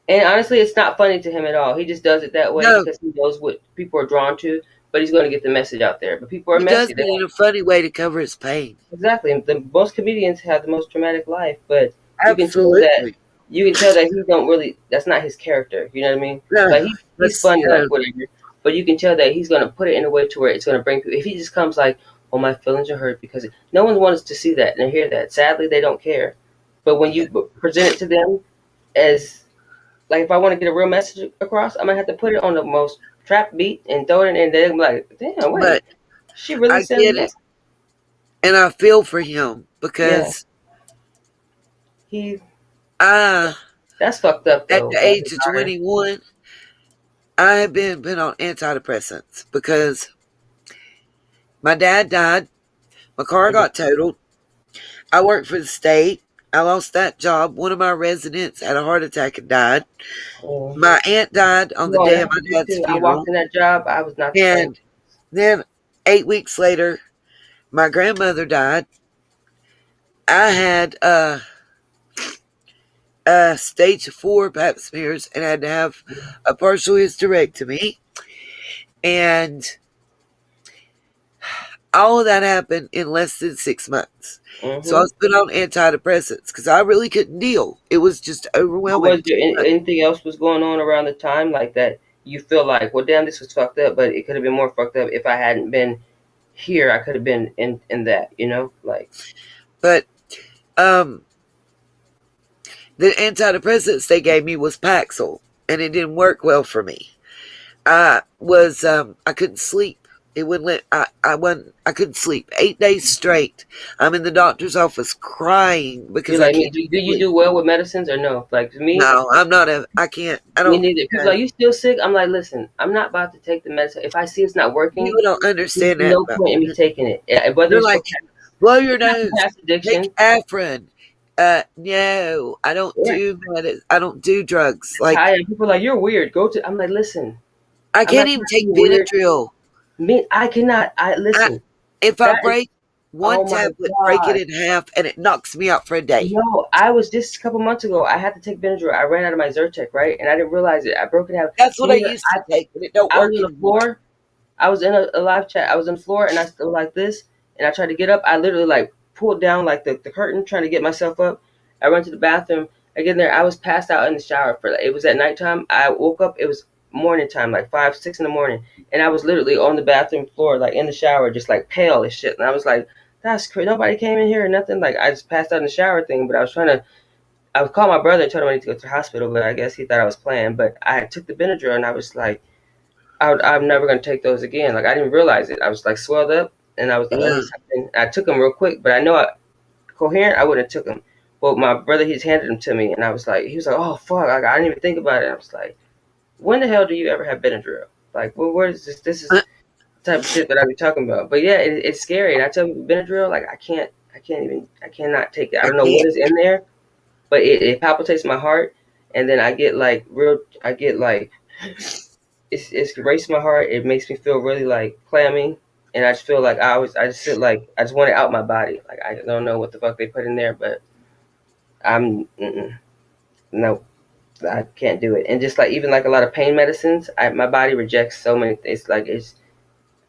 And honestly, it's not funny to him at all. He just does it that way No, because he knows what people are drawn to, but he's going to get the message out there. But people are he does messy. it in a funny way to cover his pain. Exactly. The most comedians have the most dramatic life, but you can tell that Absolutely. he don't really. That's not his character. You know what I mean? No, Like he's that's, funny, like whatever. But you can tell that he's gonna put it in a way to where it's gonna bring people. If he just comes like, "Oh, my feelings are hurt," because no one wants to see that and hear that. Sadly, they don't care. But when you present it to them as like, if I want to get a real message across, I'm gonna have to put it on the most trap beat and throw it in, and they're like, "Damn, wait, but she really I sent a get it. message." And I feel for him Yeah, because he. I, That's fucked up at though the about his age of daughter. 21, I have been on antidepressants because my dad died, my car got totaled, I worked for the state, I lost that job, one of my residents had a heart attack and died, Yeah. my aunt died on the No, day that of my happened to me dad's too. I walked funeral, in that job. I was not the same. and then 8 weeks later, my grandmother died. I had stage 4 pap smears and had to have a partial hysterectomy. And all of that happened in less than 6 months. So I Mm-hmm. was put on antidepressants because I really couldn't deal. It was just Was overwhelming. there anything else was going on around the time like that? You feel like, well, damn, this was fucked up, but it could have been more fucked up if I hadn't been here. I could have been in that, like. But Um, the antidepressants they gave me was Paxil, and it didn't work well for me. I couldn't sleep. It wouldn't let I couldn't sleep 8 days straight. I'm in the doctor's office crying You because I like me? can't Do you sleep. do well with medicines or no? Like me, No, I'm not a. I can't. I me don't. neither. People Uh, like, you still sick? I'm like, listen, I'm not about to take the medicine. If I see it's not working, People don't there's understand that. no point in me taking it. Whether They're it's for like, blow your it's not for nose, past take addiction. Afrin. No, I don't Yeah. do I don't do drugs. Like People are like, you're weird. Go to. I'm like, listen, I I'm not can't even trying to take be weird. Benadryl. Me, I cannot. I I, listen. if I That is. break one Oh my tablet, break it god. in half, and it knocks me out for a day. No, I was just a couple months ago. I had to take Benadryl. I ran out of my Zyrtec, right, and I didn't realize it. I broke it out. That's what I Nina, used to take, and it don't I was work on the anymore. floor. I was in a live chat. I was on the floor and I still like this. And I tried to get up. I literally like pulled down like the curtain trying to get myself up. I went to the bathroom. I get in there. I was passed out in the shower for it was at nighttime. I woke up. It was morning time, like 5, 6 in the morning. And I was literally on the bathroom floor, like in the shower, just like pale as shit. And I was like, that's crazy. Nobody came in here or nothing. Like I just passed out in the shower thing. But I was calling my brother and told him I need to go to the hospital. But I guess he thought I was playing. But I took the Benadryl and I was like, I'm never gonna take those again. Like I didn't realize it. I was like swelled up, and I was like, let me Yeah, something. I took them real quick, but I know coherent. I wouldn't have took them. But my brother, he's handed them to me, and I was like, he was like, oh fuck, I didn't even think about it. I was like, when the hell do you ever have Benadryl? Like, well, where is this? This is the type of shit that I be talking about. But yeah, it's scary. And I tell people Benadryl, like I cannot take it. I I don't know can't. what is in there, but it palpitates my heart, and then I get like it's racing my heart. It makes me feel really like clammy, and I just feel like I just feel like I just want it out my body. Like I don't know what the fuck they put in there, but no, I can't do it. And just like even like a lot of pain medicines, my body rejects so many things. Like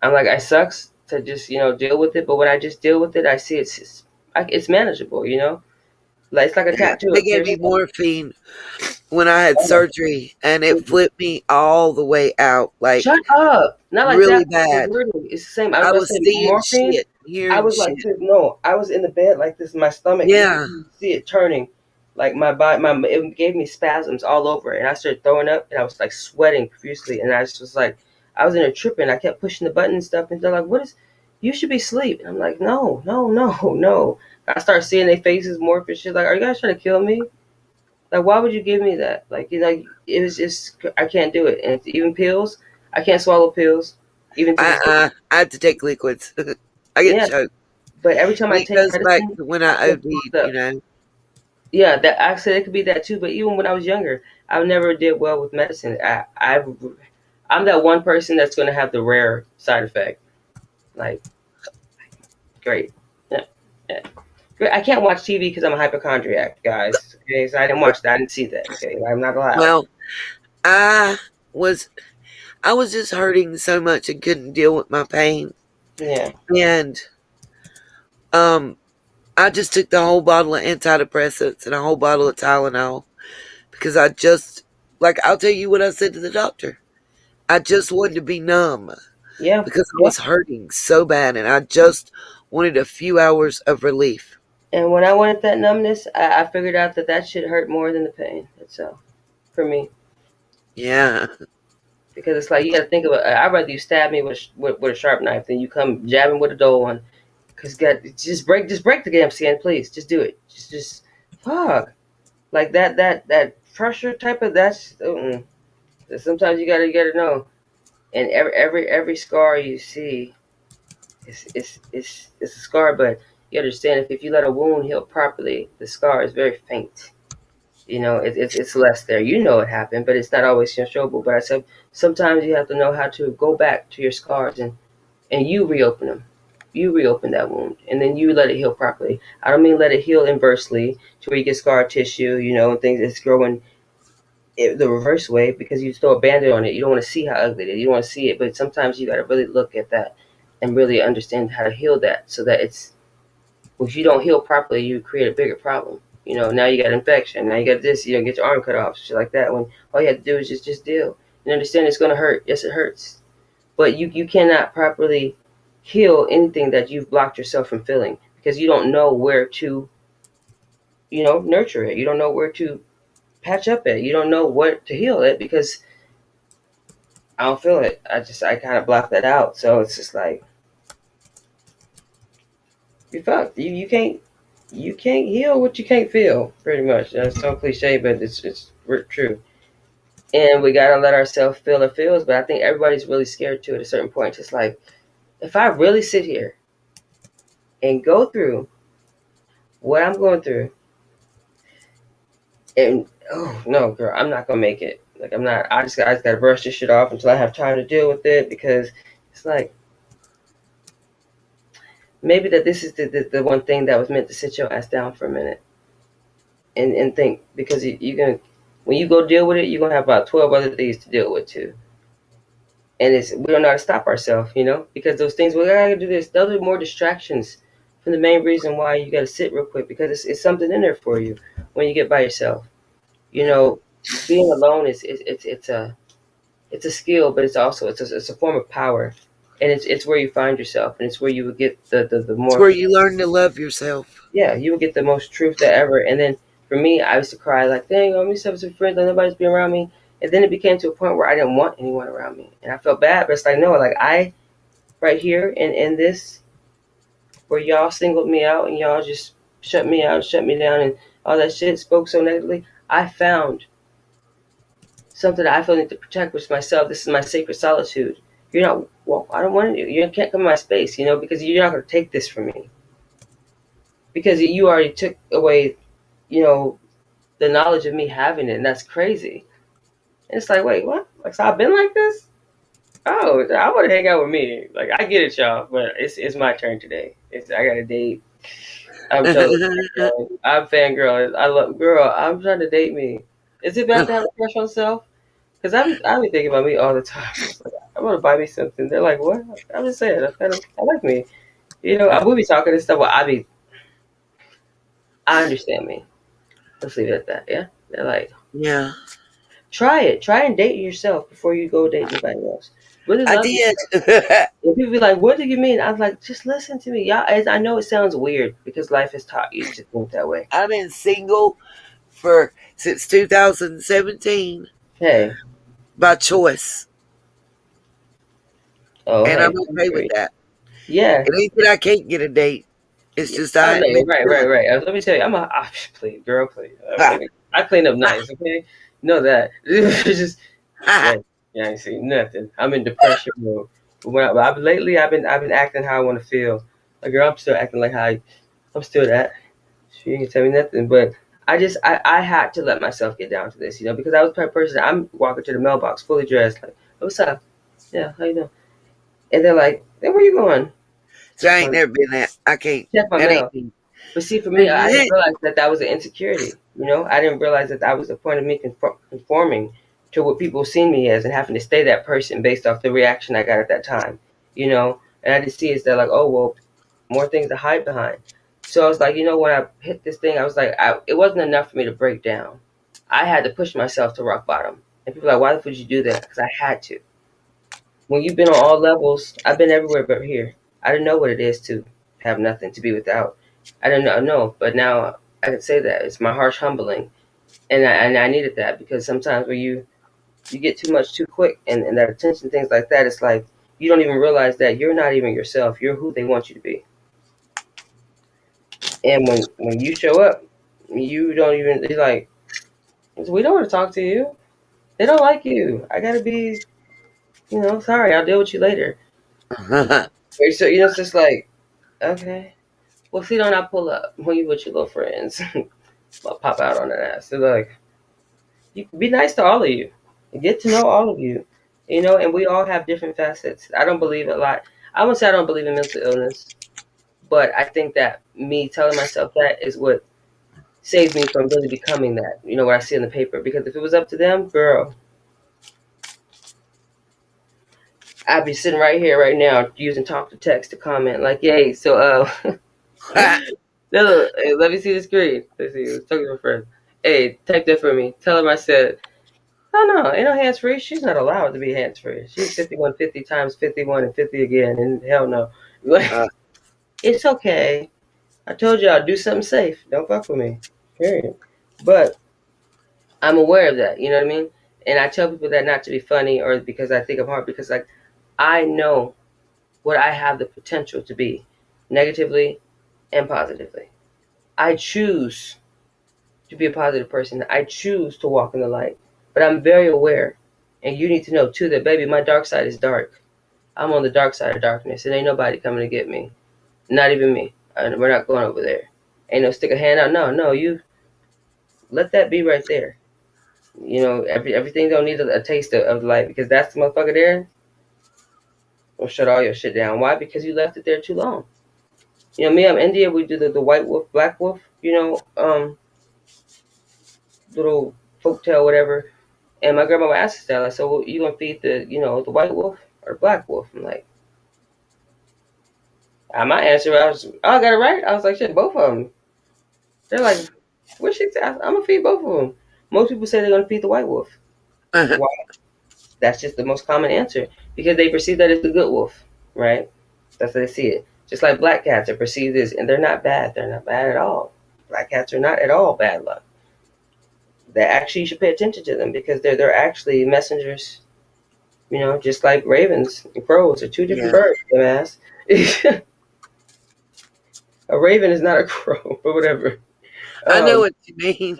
I'm like it sucks to just deal with it, but when I just deal with it, I see it's manageable. Like it's like a Yeah, tattoo. they It gave clears me up. morphine when I had surgery, and it Mhm. flipped me all the way out, like Shut up! Not like really that. But bad. weirdly, it's the same. I was I about to was say seeing morphine. shit, I hearing was like, shit. no, I was in the bed like this. My stomach, you Yeah, can see it turning, like my body, it gave me spasms all over, and I started throwing up, and I was like sweating profusely, and I just was like, I was in a tripping. I kept pushing the button and stuff, and they're like, "What is? You should be asleep." And I'm like, "No, no, no, no." I start seeing their faces morph and shit. Like, are you guys trying to kill me? Like, why would you give me that? Like, it was just I can't do it, and even pills, I can't swallow pills, even to this day. I had to take liquids. I get Yeah, choked. but every time And I it take goes back medicine, to when I I feel OD'd, fucked up. Yeah, that I said it could be that too. But even when I was younger, I never did well with medicine. I'm that one person that's going to have the rare side effect. Like, great. Yeah, yeah. Great. I can't watch TV because I'm a hypochondriac, guys. Okay, so I didn't watch that. I didn't see that. Okay, I'm not allowed. Well, I was I was just hurting so much and couldn't deal with my pain. Yeah, And um I just took the whole bottle of antidepressants and a whole bottle of Tylenol because I just like I'll tell you what I said to the doctor. I just wanted to be numb yeah, because I yeah. was hurting so bad and I just wanted a few hours of relief. And when I wanted that numbness, I figured out that shit hurt more than the pain itself for me. Yeah. Because it's like you got to think about. I'd rather you stab me with a sharp knife than you come jabbing with a dull one. Cause God, just break the damn skin, please. Just do it. Fuck. Like that pressure type of that's. Sometimes you gotta know. And every scar you see, it's a scar, but you understand if you let a wound heal properly, the scar is very faint. It's less there. You know it happened, but it's not always showable. But I said sometimes you have to know how to go back to your scars and you reopen them. You reopen that wound, and then you let it heal properly. I don't mean let it heal inversely to where you get scar tissue, and things that's growing the reverse way because you throw a band-aid on it. You don't want to see how ugly it is. You don't want to see it, but sometimes you got to really look at that and really understand how to heal that so that if you don't heal properly, you create a bigger problem. Now you got infection. Now you got this. You don't get your arm cut off, shit like that. When all you have to do is just deal. And understand it's going to hurt. Yes, it hurts. But you cannot properly heal anything that you've blocked yourself from feeling because you don't know where to nurture it. You don't know where to patch up at. You don't know what to heal it because I don't feel it. I kind of block that out. So it's just like you're fucked. You can't heal what you can't feel. Pretty much. That's so cliche, but it's true. And we gotta let ourselves feel our feels. But I think everybody's really scared to at a certain point. Just like if I really sit here and go through what I'm going through, and oh no, girl, I'm not gonna make it. Like I'm not. I just gotta brush this shit off until I have time to deal with it because it's like maybe that this is the one thing that was meant to sit your ass down for a minute and think because you're gonna when you go deal with it, you're gonna have about 12 other things to deal with too. And we don't know how to stop ourselves, because those things we gotta do this. Those are more distractions from the main reason why you gotta sit real quick because it's something in there for you when you get by yourself. Being alone it's a skill, but it's a form of power, and it's where you find yourself, and it's where you would get the It's more where you learn to love yourself. yeah, you would get the most truth that ever. And then for me, I used to cry like, dang, I miss having some friends, like nobody's been around me. And then it became to a point where I didn't want anyone around me, and I felt bad. But it's like no, like I right here in this where y'all singled me out and y'all just shut me out, shut me down, and all that shit spoke so negatively. I found something that I feel need to protect, which is myself. This is my sacred solitude. You're not. Well, I don't want you. You can't come in my space, because you're not going to take this from me. Because you already took away, the knowledge of me having it, and that's crazy. And it's like, wait, what? Like, so I've been like this? Oh, I want to hang out with me. Like, I get it, y'all, but it's my turn today. I got a date. I'm totally fangirl. I'm fangirl. I love girl. I'm trying to date me. Is it bad to have a crush on self? Because I be thinking about me all the time. It's like, I want to buy me something. They're like, what? I'm just saying. I like me. I will be talking and stuff. Well, I understand me. Let's leave it at that. Yeah. They're like, Yeah, try it. Try and date yourself before you go date anybody else. Really I love did. yourself. And people be like, what do you mean? I was like, just listen to me. Y'all, I know it sounds weird because life has taught you to think that way. I've been single for since 2017 Hey. by choice, Oh, and I'm hey. okay with that. Yeah. It ain't that I can't get a date. It's Yeah. just I I hadn't know. been Right, right, feeling right. Let me tell you, please, girl, please. it. I clean up nice, okay? Know that. It's just, yeah, yeah, I ain't see nothing. I'm in depression mode. But lately, I've been acting how I want to feel. Like, girl, I'm still acting like I'm still that. She ain't tell me nothing, but I had to let myself get down to this, because I was the type of person. I'm walking to the mailbox fully dressed, like, what's up? Yeah, how you doing? And they're like, hey, where you going? So I Check ain't my never been that. I can't. check my That ain't mail. me. But see, for me, I didn't realize that was an insecurity. I didn't realize that was a point of me conforming to what people seen me as and having to stay that person based off the reaction I got at that time. And I just see it's that like, oh well, more things to hide behind. So I was like, when I hit this thing, I was like, it wasn't enough for me to break down. I had to push myself to rock bottom. And people are like, why the fuck would you do that? Because I had to. When you've been on all levels, I've been everywhere but here. I didn't know what it is to have nothing, to be without. I didn't know, no, but now I can say that it's my harsh humbling, and I needed that because sometimes when you get too much too quick, and that attention, things like that, it's like you don't even realize that you're not even yourself. You're who they want you to be. And when you show up, you don't even. They're like, we don't want to talk to you. They don't like you. I gotta be, sorry. I'll deal with you later. So it's just like, okay. Well, see, don't I pull up when you with your little friends? I'll pop out on that ass. So like, you be nice to all of you, get to know all of you, and we all have different facets. I don't believe a lot. I won't say I don't believe in mental illness, but I think that me telling myself that is what saves me from really becoming that. What I see in the paper. Because if it was up to them, girl, I'd be sitting right here, right now, using talk to text to comment like, "Yay!" So, no, hey, let me see the screen. Let's see. Let's talk to my friend. Hey, take that for me. Tell him I said, oh no, ain't no hands free. She's not allowed to be hands free. She's 5150 times 51 and 50 again, and hell no. Like, it's okay. I told you I'll do something safe. Don't fuck with me. Period. But I'm aware of that. You know what I mean? And I tell people that not to be funny or because I think I'm hard, because like I know what I have the potential to be, negatively and positively. I choose to be a positive person. I choose to walk in the light. But I'm very aware, and you need to know too that baby, my dark side is dark. I'm on the dark side of darkness, and ain't nobody coming to get me. Not even me. We're not going over there. Ain't no stick a hand out. No, no, you let that be right there. You know, everything don't need a taste of light, because that's the motherfucker there. Will shut all your shit down. Why? Because you left it there too long. You know, me, I'm India. We do the white wolf, black wolf. You know, little folktale, whatever. And my grandma asked us that. Like, so you gonna feed the white wolf or black wolf? I'm like, my answer, I got it right. I was like, shit, both of them. They're like, what she said? I'm gonna feed both of them. Most people say they're gonna feed the white wolf. Why? That's just the most common answer, because they perceive that it's the good wolf, right? That's how they see it. Just like black cats are perceived as, and they're not bad. They're not bad at all. Black cats are not at all bad luck. They actually, you should pay attention to them, because they're actually messengers. You know, just like ravens and crows are two different birds, dumbass. A raven is not a crow, but whatever. I know what you mean.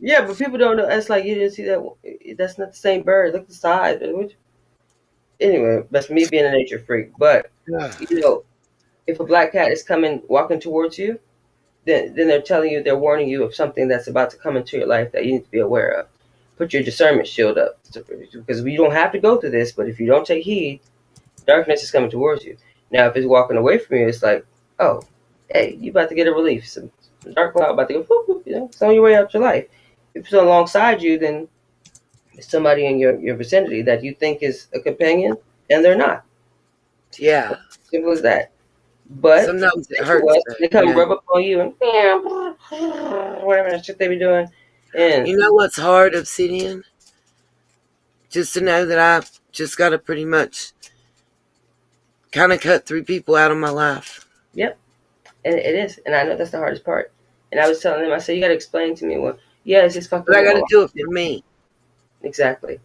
Yeah, but people don't know. It's like you didn't see that. That's not the same bird. Look at the size. Anyway, that's me being a nature freak. But you know, if a black cat is walking towards you, then they're telling you, they're warning you of something that's about to come into your life that you need to be aware of. Put your discernment shield up, because you don't have to go through this, but if you don't take heed, darkness is coming towards you. Now, if it's walking away from you, it's like, oh, hey, you about to get a relief. Some dark cloud about to go, whoop, whoop, it's on your way out your life. If it's alongside you, then it's somebody in your vicinity that you think is a companion, and they're not. Yeah. Simple as that. But sometimes it hurts. they come rub up on you and whatever that shit they be doing. And you know what's hard, Obsidian? Just to know that I've just got to pretty much kind of cut 3 people out of my life. Yep. And it is. And I know that's the hardest part. And I was telling them, I said, you got to explain to me, well, yeah, it's just fucking. But I got to do it for me. Exactly.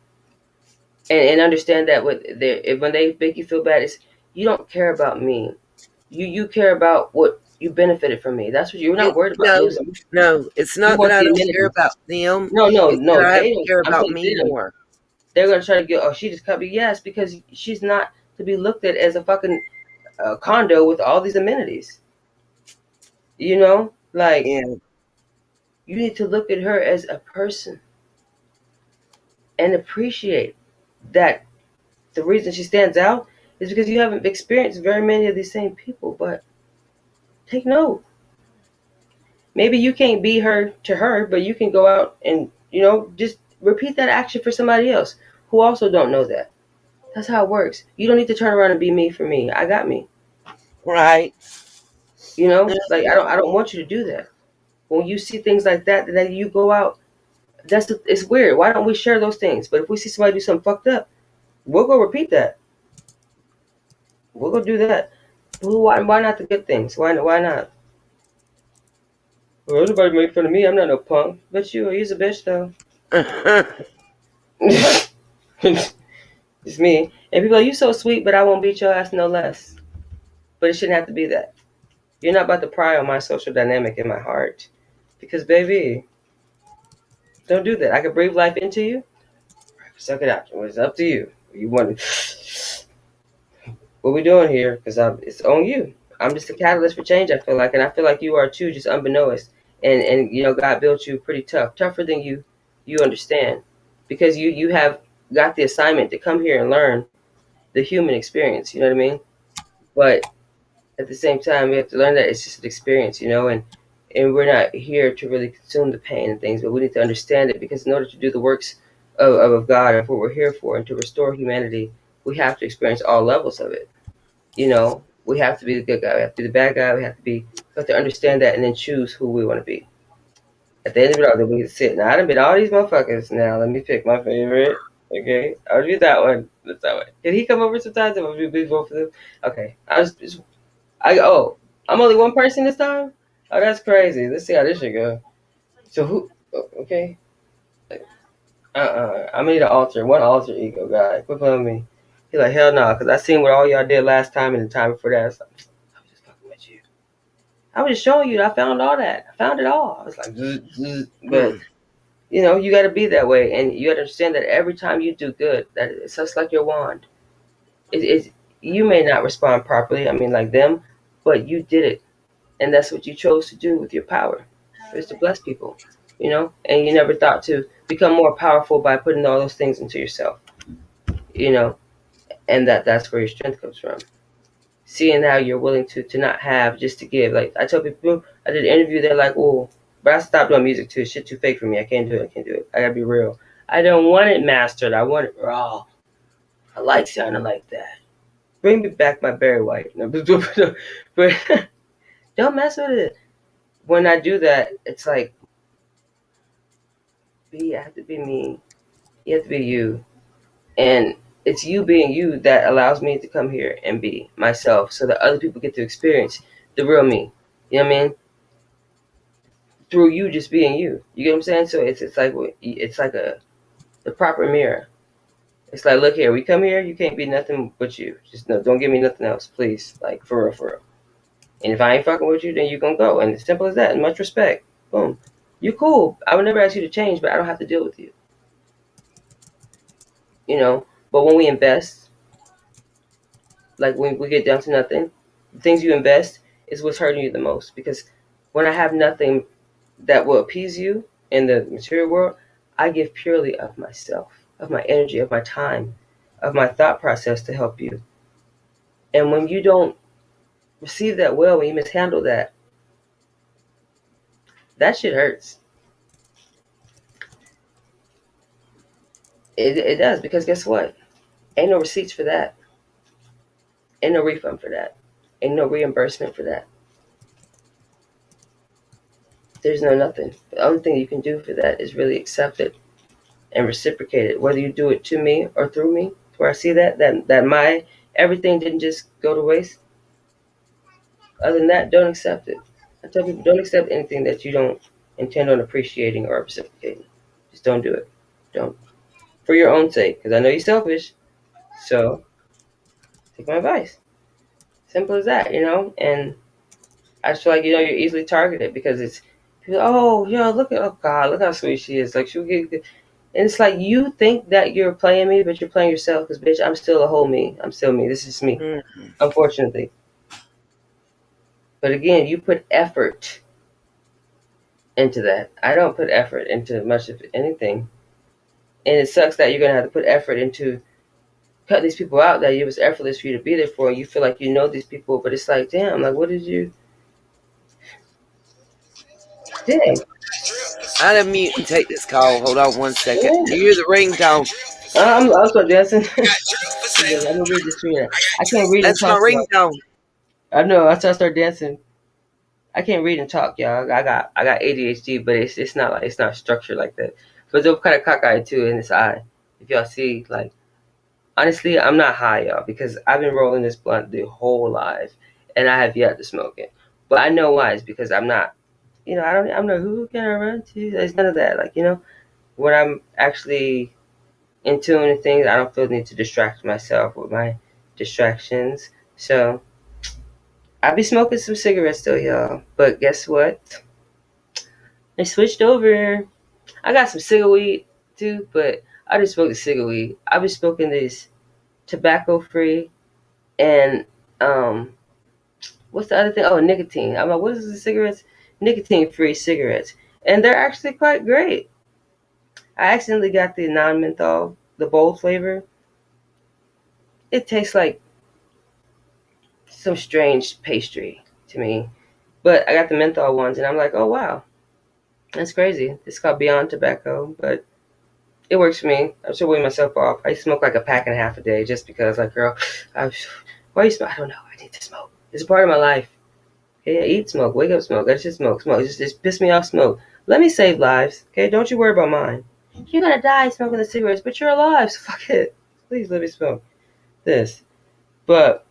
And understand that when they make you feel bad, it's, you don't care about me. You care about what you benefited from me. That's what you're not worried about. No, it's not that I don't care about them. No. That I They don't care about me more. They're gonna try to get. Oh, she just cut me. Yes, because she's not to be looked at as a fucking condo with all these amenities. You know, like you need to look at her as a person and appreciate that. The reason she stands out is because you haven't experienced very many of these same people. But take note. Maybe you can't be her to her, but you can go out and, just repeat that action for somebody else who also don't know that. That's how it works. You don't need to turn around and be me for me. I got me. Right. Like I don't want you to do that. When you see things like that, then you go out. It's weird. Why don't we share those things? But if we see somebody do something fucked up, we'll go repeat that. We'll go do that. Why not the good things? Why not? Well, everybody make fun of me. I'm not no punk. But he's a bitch though. It's me. And people are like, you so sweet, but I won't beat your ass no less. But it shouldn't have to be that. You're not about to pry on my social dynamic in my heart. Because, baby, don't do that. I can breathe life into you. Suck it out. It's up to you. You want to... What we doing here? Because it's on you. I'm just a catalyst for change, I feel like. And I feel like you are too, just unbeknownst. And God built you pretty tough. Tougher than you understand. Because you have got the assignment to come here and learn the human experience. You know what I mean? But at the same time, we have to learn that it's just an experience, and we're not here to really consume the pain and things, but we need to understand it, because in order to do the works of God, of what we're here for, and to restore humanity, we have to experience all levels of it. We have to be the good guy, we have to be the bad guy, we have to understand that and then choose who we want to be. At the end of it all, then we can sit. Now, I done been all these motherfuckers. Now, let me pick my favorite. Okay, I'll do that one. That's that one. Can he come over sometimes? I'm gonna be both of them. Okay, I'm only one person this time? Oh, that's crazy. Let's see how this should go. So who? Okay. I need one alter ego guy. Quit playing with me. He's like, hell no, because I seen what all y'all did last time and the time before that. I was just fucking with you. I was just showing you. I found all that. I found it all. I was like, but you got to be that way, and you got to understand that every time you do good, that it's just like your wand. You may not respond properly. I mean, like them, but you did it, and that's what you chose to do with your power, is to bless people. And you never thought to become more powerful by putting all those things into yourself. And that's where your strength comes from. Seeing how you're willing to not have just to give. Like I tell people, I did an interview. They're like, "Oh, but I stopped doing music too. Shit too fake for me. I can't do it. I gotta be real. I don't want it mastered. I want it raw. I like sounding like that. Bring me back my Barry White. No, but don't mess with it. When I do that, it's like, I have to be me. You have to be you, and it's you being you that allows me to come here and be myself, so that other people get to experience the real me. You know what I mean? Through you just being you. You get what I'm saying? So it's like the proper mirror. It's like, look here, we come here, you can't be nothing but you. Just no, don't give me nothing else, please. Like for real, for real. And if I ain't fucking with you, then you gonna go. And it's simple as that. And much respect. Boom. You cool. I would never ask you to change, but I don't have to deal with you. But when we invest, like when we get down to nothing, the things you invest is what's hurting you the most. Because when I have nothing that will appease you in the material world, I give purely of myself, of my energy, of my time, of my thought process to help you. And when you don't receive that well, when you mishandle that shit hurts. It does, because guess what? Ain't no receipts for that. Ain't no refund for that. Ain't no reimbursement for that. There's no nothing. The only thing you can do for that is really accept it and reciprocate it. Whether you do it to me or through me, where I see that my everything didn't just go to waste. Other than that, don't accept it. I tell people, don't accept anything that you don't intend on appreciating or reciprocating. Just don't do it. Don't. For your own sake, because I know you're selfish. So take my advice. Simple as that, And I just feel like you're easily targeted, because it's people. Oh, oh God, look how sweet she is. Like she'll get, and it's like you think that you're playing me, but you're playing yourself. Because bitch, I'm still a whole me. I'm still me. This is me. Unfortunately. But again, you put effort into that. I don't put effort into much of anything, and it sucks that you're gonna have to put effort into cut these people out that it was effortless for you to be there for, and you feel like you know these people, but it's like, damn, like what did you? Dang. I'd unmute and take this call. Hold on one second. You hear the ringtone? I'm so dancing. I'm gonna read this to you. I can't read and That's my talk. ringtone. I know. I start dancing. I can't read and talk, y'all. I got ADHD, but it's not like it's not structured like that. But it's kind of cockeyed too in this eye. If y'all see, like, honestly, I'm not high, y'all, because I've been rolling this blunt the whole life, and I have yet to smoke it. But I know why. It's because I'm not. I'm not, who can I run to? There's none of that. Like, when I'm actually in tune with things, I don't feel the need to distract myself with my distractions. So I be smoking some cigarettes still, y'all. But guess what? I switched over. I got some cigar weed too, but I just smoked the cigar weed. I've been smoking this tobacco free and what's the other thing? Oh, nicotine. I'm like, what is the cigarettes? Nicotine free cigarettes. And they're actually quite great. I accidentally got the non menthol, the bold flavor. It tastes like some strange pastry to me. But I got the menthol ones, and I'm like, oh wow, that's crazy. It's called Beyond Tobacco, but it works for me. I'm still weighing myself off. I smoke like a pack and a half a day just because, like, girl, why you smoke? I don't know. I need to smoke. It's a part of my life. Okay, I eat, smoke, wake up, smoke. I just smoke. Just piss me off, smoke. Let me save lives. Okay, don't you worry about mine. You're gonna die smoking the cigarettes, but you're alive, so fuck it. Please let me smoke this. But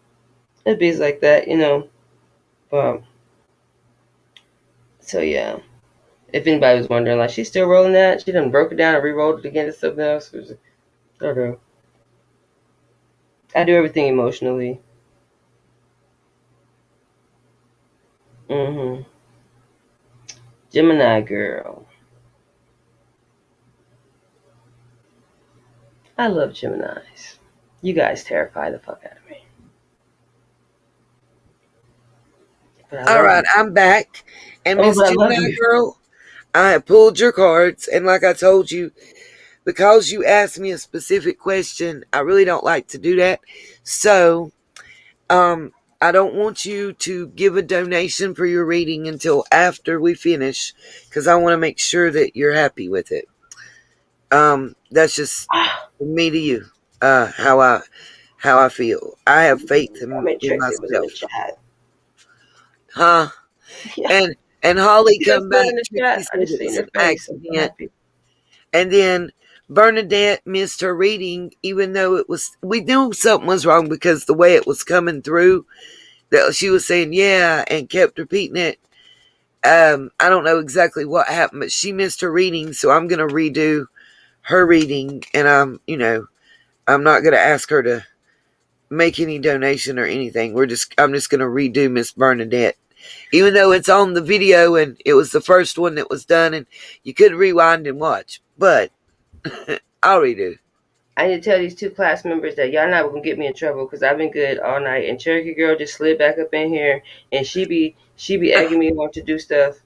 it be like that, But so yeah, If anybody was wondering, like, she's still rolling that. She done broke it down and re-rolled it again to something else. Okay. I do everything emotionally. Mm-hmm. Gemini girl. I love Geminis. You guys terrify the fuck out of me. But I All love right, you. I'm back. And Oh, Miss but I love Gemini you. girl, I have pulled your cards, and like I told you, because you asked me a specific question, I really don't like to do that. So, I don't want you to give a donation for your reading until after we finish, because I want to make sure that you're happy with it. That's just from me to you. How I feel. I have faith I in, mean, in Trixie was in the myself. chat. Huh? Yeah. And You Holly see us come still back. in the Trixie chat? I said just it seen was her an face. I'm so accident. happy. And then Bernadette missed her reading, even though it was, we knew something was wrong because the way it was coming through, that she was saying, yeah, and kept repeating it. I don't know exactly what happened, but she missed her reading. So I'm going to redo her reading. And I'm not going to ask her to make any donation or anything. I'm just going to redo Miss Bernadette. Even though it's on the video and it was the first one that was done and you could rewind and watch. But I'll redo. I need to tell these two class members that y'all not gonna get me in trouble because I've been good all night. And Cherokee girl just slid back up in here, and she be egging me on to do stuff,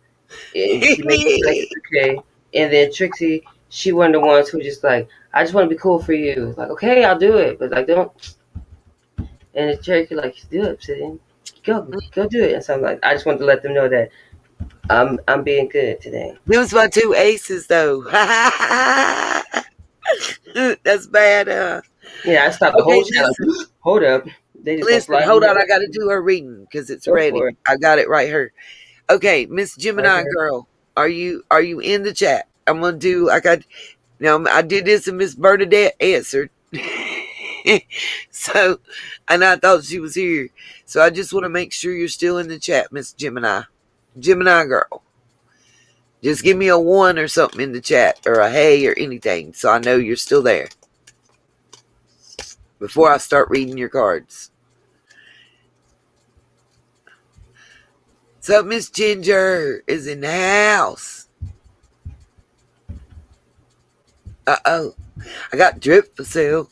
and she makes it like it's okay. And then Trixie, she one of the ones who just like, I just want to be cool for you. Like, okay, I'll do it, but like don't. And the Cherokee like, do it, Obsidian. Go do it. And so I'm like, I just wanted to let them know that I'm being good today. Them was my two aces, though. That's bad. Yeah, I stopped the Okay, whole channel. listen. Hold up, they just gonna Listen, slide in hold here. on. I got to do her reading because it's Go ready. for it. I got it right here. Okay, Miss Right Gemini here. girl, are you in the chat? I'm gonna do like I did this and Miss Bernadette answered. So, and I thought she was here. So I just want to make sure you're still in the chat, Miss Gemini. Gemini girl. Just give me a 1 or something in the chat or a hey or anything so I know you're still there before I start reading your cards. So Miss Ginger is in the house. Uh-oh. I got drip for sale.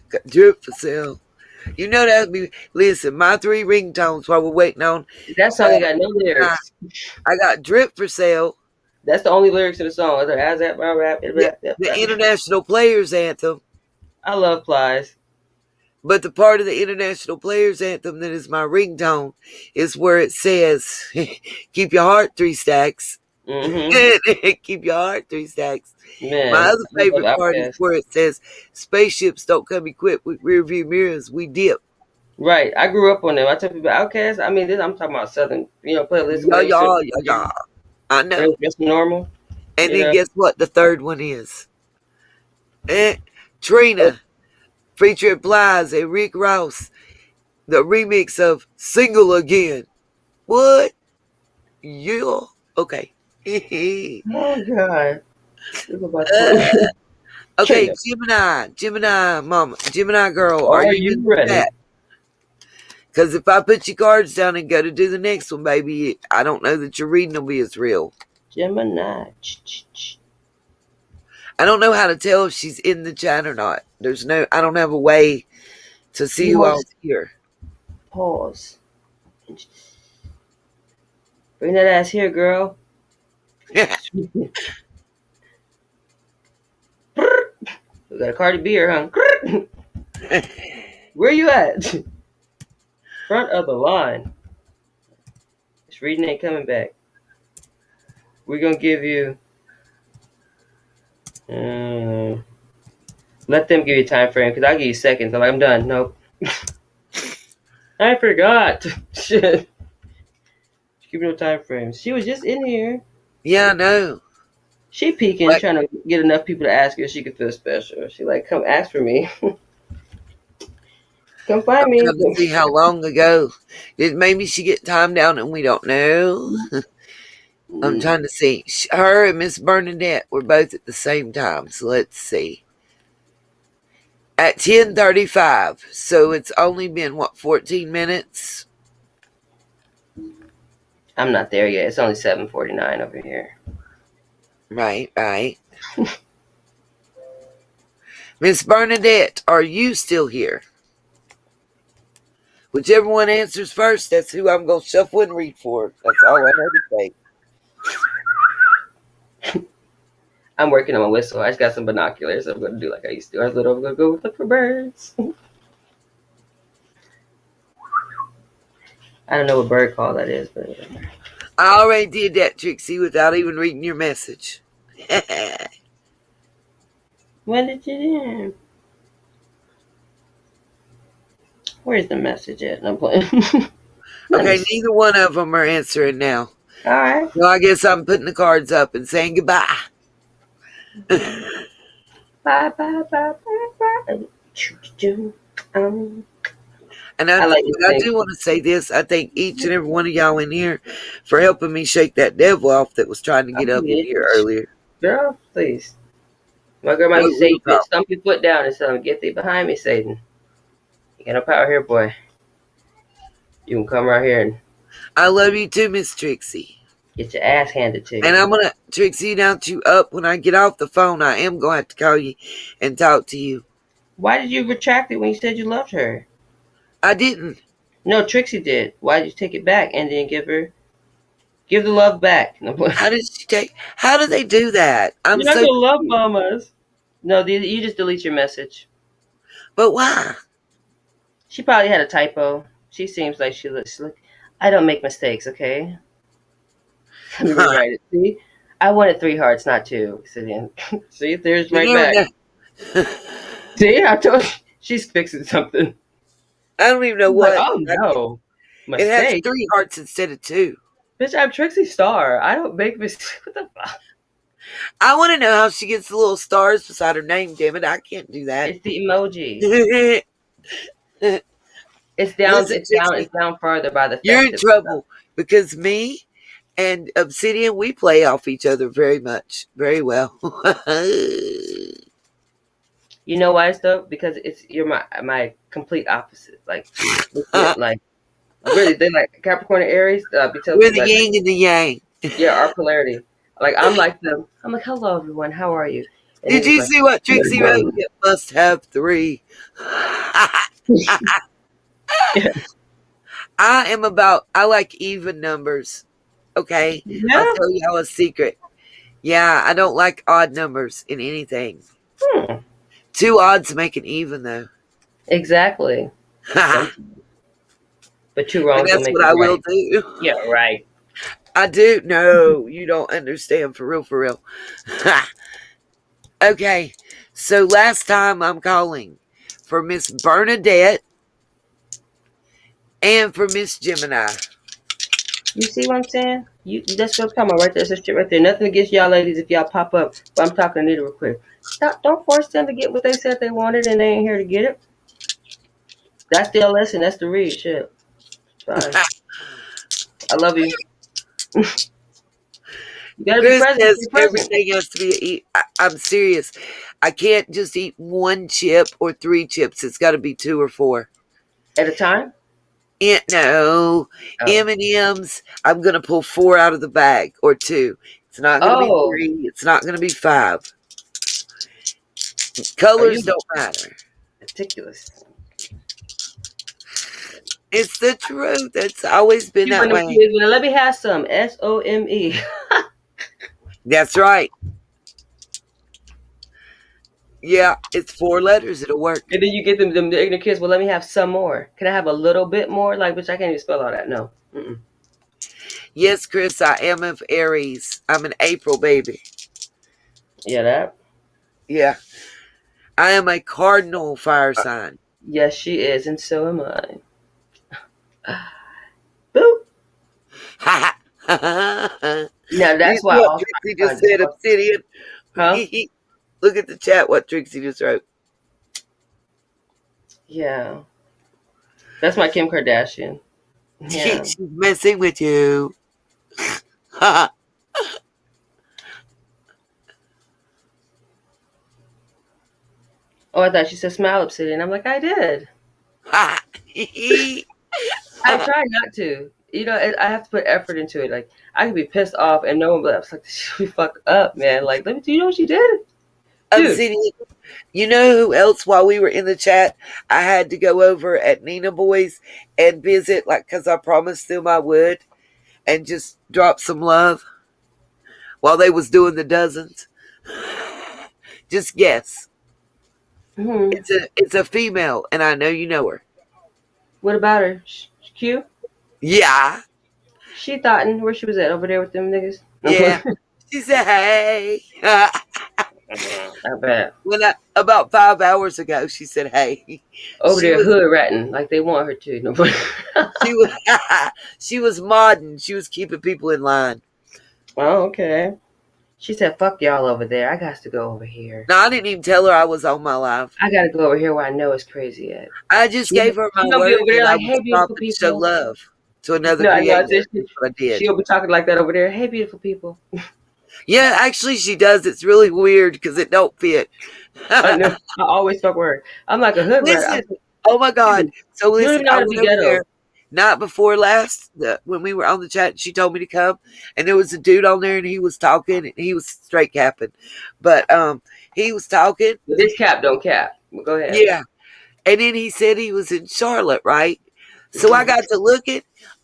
Got drip for sale. You know that would be, listen, my 3 ringtones while we're waiting on. That song ain't got no I, lyrics. I got drip for sale. That's the only lyrics in the song. Is there, as that The International Players Anthem. I love Plies. But the part of the International Players Anthem that is my ringtone is where it says, keep your heart 3 stacks. Mm-hmm. Keep your heart 3 stacks. My Man, other I love favorite part is Outkast. where it says, spaceships don't come equipped with rear view mirrors. We dip. Right. I grew up on them. I tell people Outkast. I mean, I'm talking about Southern, playlist when Yeah, they used to yeah, yeah, yeah. I they know. was just normal, And you then know. guess what? The third one is Trina, feature Plies and Rick Ross, the remix of Single Again. What? Yeah. Okay. Oh God. Look about 20. Okay, Trina, Gemini, mama, Gemini girl, are are you you in the ready? chat? Because if I put your cards down and go to do the next one, baby, I don't know that your reading will be as real. Gemini. I don't know how to tell if she's in the chat or not. I don't have a way to see You who want all's here. pause. Bring that ass here, girl. We got a Cardi B here, huh? Where you at? Front of the line. This reading ain't coming back. We're gonna give you. Let them give you a time frame because I'll give you seconds. I'm like, I'm done. Nope. I forgot. Shit. Give me no time frames. She was just in here. Yeah, I know. She peeking, Like, trying to get enough people to ask her if she could feel special. She like, come ask for me. Come find I'm me. trying to see how long ago. Did maybe she get time down and we don't know? I'm trying to see. Her and Miss Bernadette were both at the same time. So let's see. At 10:35. So it's only been, what, 14 minutes? I'm not there yet. It's only 7:49 over here. Right, right. Miss Bernadette, are you still here? Whichever one answers first, that's who I'm going to shuffle and read for. That's all I know to say. I'm working on my whistle. I just got some binoculars. I'm going to do like I used to. I was little. I'm going to go look for birds. I don't know what bird call that is, but I already did that, Trixie, without even reading your message. when did you do? Where's the message at? I'm playing. Okay, neither one of them are answering now. All right. Well, I guess I'm putting the cards up and saying goodbye. Bye, bye, bye, bye, bye. And I do want to say this. I thank each and every one of y'all in here for helping me shake that devil off that was trying to get up in here earlier. Girl, please. My grandma used to say, stomp your foot down and tell him, get thee behind me, Satan. You got no power here, boy. You can come right here and I love you too, Miss Trixie. Get your ass handed to you. And I'm going to, Trixie, now that you up, when I get off the phone, I am going to have to call you and talk to you. Why did you retract it when you said you loved her? I didn't. No, Trixie did. Why did you take it back and then give the love back? How do they do that? You're not going to love mamas. No, you just delete your message. But why? She probably had a typo. She seems like she looks like, I don't make mistakes, okay? Let me rewrite it. See? I wanted 3 hearts, not 2. See, there's right back. See, I told you. She's fixing something. I don't even know what. Like, oh, no. Mistake. It has 3 hearts instead of 2. Bitch, I'm Trixie Star. I don't make mistakes. What the fuck? I want to know how she gets the little stars beside her name, damn it. I can't do that. It's the emoji. It's down. Listen, it's down farther by the. You're in trouble because me and Obsidian, we play off each other very much, very well. You know why, though? Because you're my complete opposite. Like really, they like Capricorn and Aries. We're the yin and the yang. Yeah, our polarity. Like I'm like them. I'm like, hello everyone, how are you? And did you see what Trixie wrote? It must have 3. I like even numbers. Okay? Yeah. I'll tell y'all a secret. Yeah, I don't like odd numbers in anything. 2 odds make an even, though. Exactly. But 2 wrongs and that's what I will do. Yeah, right. I do. No, you don't understand. For real, for real. Okay, so last time I'm calling for Miss Bernadette and for Miss Gemini. You see what I'm saying? That's what I'm talking about right there. That's shit right there. Nothing against y'all ladies if y'all pop up. But I'm talking to Nita real quick. Don't force them to get what they said they wanted and they ain't here to get it. That's their lesson. That's the read. Shit. Fine. I love you. You gotta be present. Everything has to be. I'm serious. I can't just eat 1 chip or 3 chips. It's got to be 2 or 4 at a time. No, M&Ms. I'm gonna pull 4 out of the bag or 2. It's not gonna be 3. It's not gonna be 5. Colors don't matter. Ridiculous. It's the truth. It's always been that way. Let me have some SOME. That's right. Yeah, it's 4 letters. It'll work. And then you get them the ignorant kids. Well, let me have some more. Can I have a little bit more? Like, which I can't even spell all that. No. Mm-mm. Yes, Chris, I am of Aries. I'm an April baby. Yeah, that? Yeah. I am a cardinal fire sign. Yes, she is, and so am I. Boop. Now that's why Trixie just said Obsidian. Huh? Look at the chat. What Trixie just wrote. Yeah, that's my Kim Kardashian. Yeah. She's messing with you. Oh, I thought she said smile obsidian. I'm like, I did. I try not to. You know, I have to put effort into it. Like, I could be pissed off and no one but I was like, she fucked up, man. Like, let me do you know what she did? Dude. Obsidian. You know who else while we were in the chat, I had to go over at Nina Boys and visit, like, because I promised them I would, and just drop some love while they was doing the dozens. Just guess. Hmm. It's a female, and I know you know her. What about her? She cute? Yeah. She thoughtin' where she was at over there with them niggas. Yeah. She said, hey. Not bad. About 5 hours ago, she said, hey. Over She there was hood ratting like they want her to. No, she was she was modding. She was keeping people in line. oh, okay. She said, "Fuck y'all over there. I got to go over here. No, I didn't even tell her I was on my live. I got to go over here where I know it's crazy at." I just She, gave her my she gonna be word over there that I like, would "Hey, stop beautiful and show people." love to another No, I know. creator. That's what I did. She'll be talking like that over there. Hey, beautiful people. Yeah, actually, she does. It's really weird because it don't fit. I know. I always fuck with her. I'm like a hood rat. Listen, oh my God. So You don't listen, even know I how to went be over ghetto. there not before last when we were on the chat. She told me to come, and there was a dude on there, and he was talking, and he was straight capping, but he was talking. But this cap don't cap. Go ahead. Yeah, and then he said he was in Charlotte, right? So I got to looking.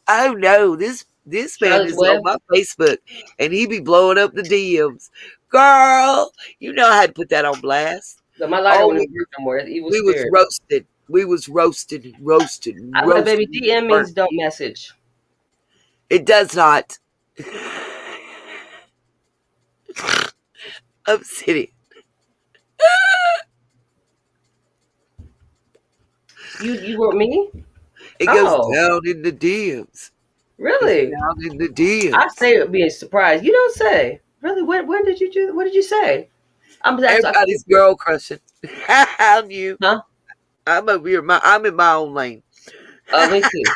Oh no, this man Charlotte's is on Web. my Facebook, and he be blowing up the DMs. Girl, you know how to put that on blast. But my lighter Oh, won't even work no more. That's evil we was spirit. roasted. We was roasted, roasted, I'm like, baby, roasted. DM means don't message. It does not. Obsidian. You wrote me? It goes Oh, down in the DMs. It's really? down in the I DMs. say it being surprised. You don't say. Really? When did you do? What did you say? That's Everybody's girl crushing. I knew. huh? I'm over here. I'm in my own lane. Oh, me too.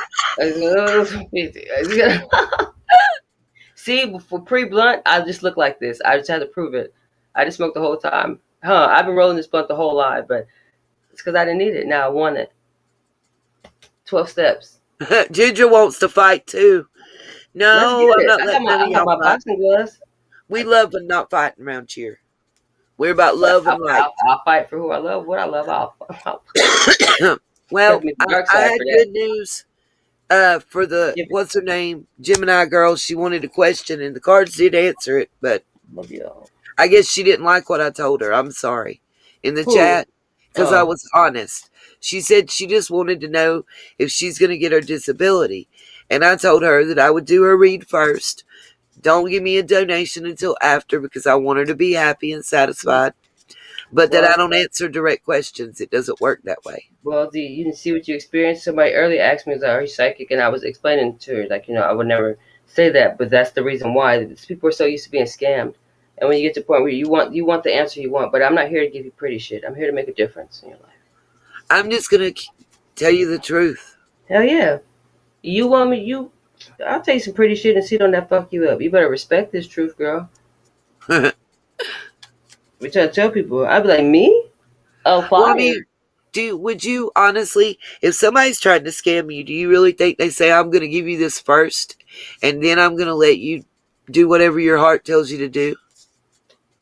See, for pre-blunt, I just look like this. I just had to prove it. I just smoked the whole time. I've been rolling this blunt the whole life, but it's because I didn't need it. Now I want it. 12 steps. Ginger wants to fight too. Let's No, get I'm it. not letting none of I got y'all my fight. boxing gloves. We love but not fighting around here. We're about But love and light. I'll fight for who I love. What I love, I'll Well, me the dark I side had for that. good news. For the Give it. what's her name, Gemini girl, she wanted a question and the cards did answer it, but Love y'all. I guess she didn't like what I told her. I'm sorry in the Who? chat because I Oh, was honest. She said she just wanted to know if she's going to get her disability, and I told her that I would do her read first. Don't give me a donation until after because I want her to be happy and satisfied. But that I well, don't answer direct questions. It doesn't work that way. well, you didn't see what you experienced. Somebody earlier asked me, "Are you psychic?" And I was explaining to her, like, I would never say that, but that's the reason why. People are so used to being scammed, and when you get to the point where you want the answer you want, but I'm not here to give you pretty shit. I'm here to make a difference in your life. I'm just going to tell you the truth. Hell yeah, you want me? I'll tell you some pretty shit and see don't that fuck you up. You better respect this truth, girl. We try to tell people. I'd be like, me? Oh, Well, I fire. mean, would you honestly, if somebody's trying to scam you, do you really think they say, I'm going to give you this first and then I'm going to let you do whatever your heart tells you to do?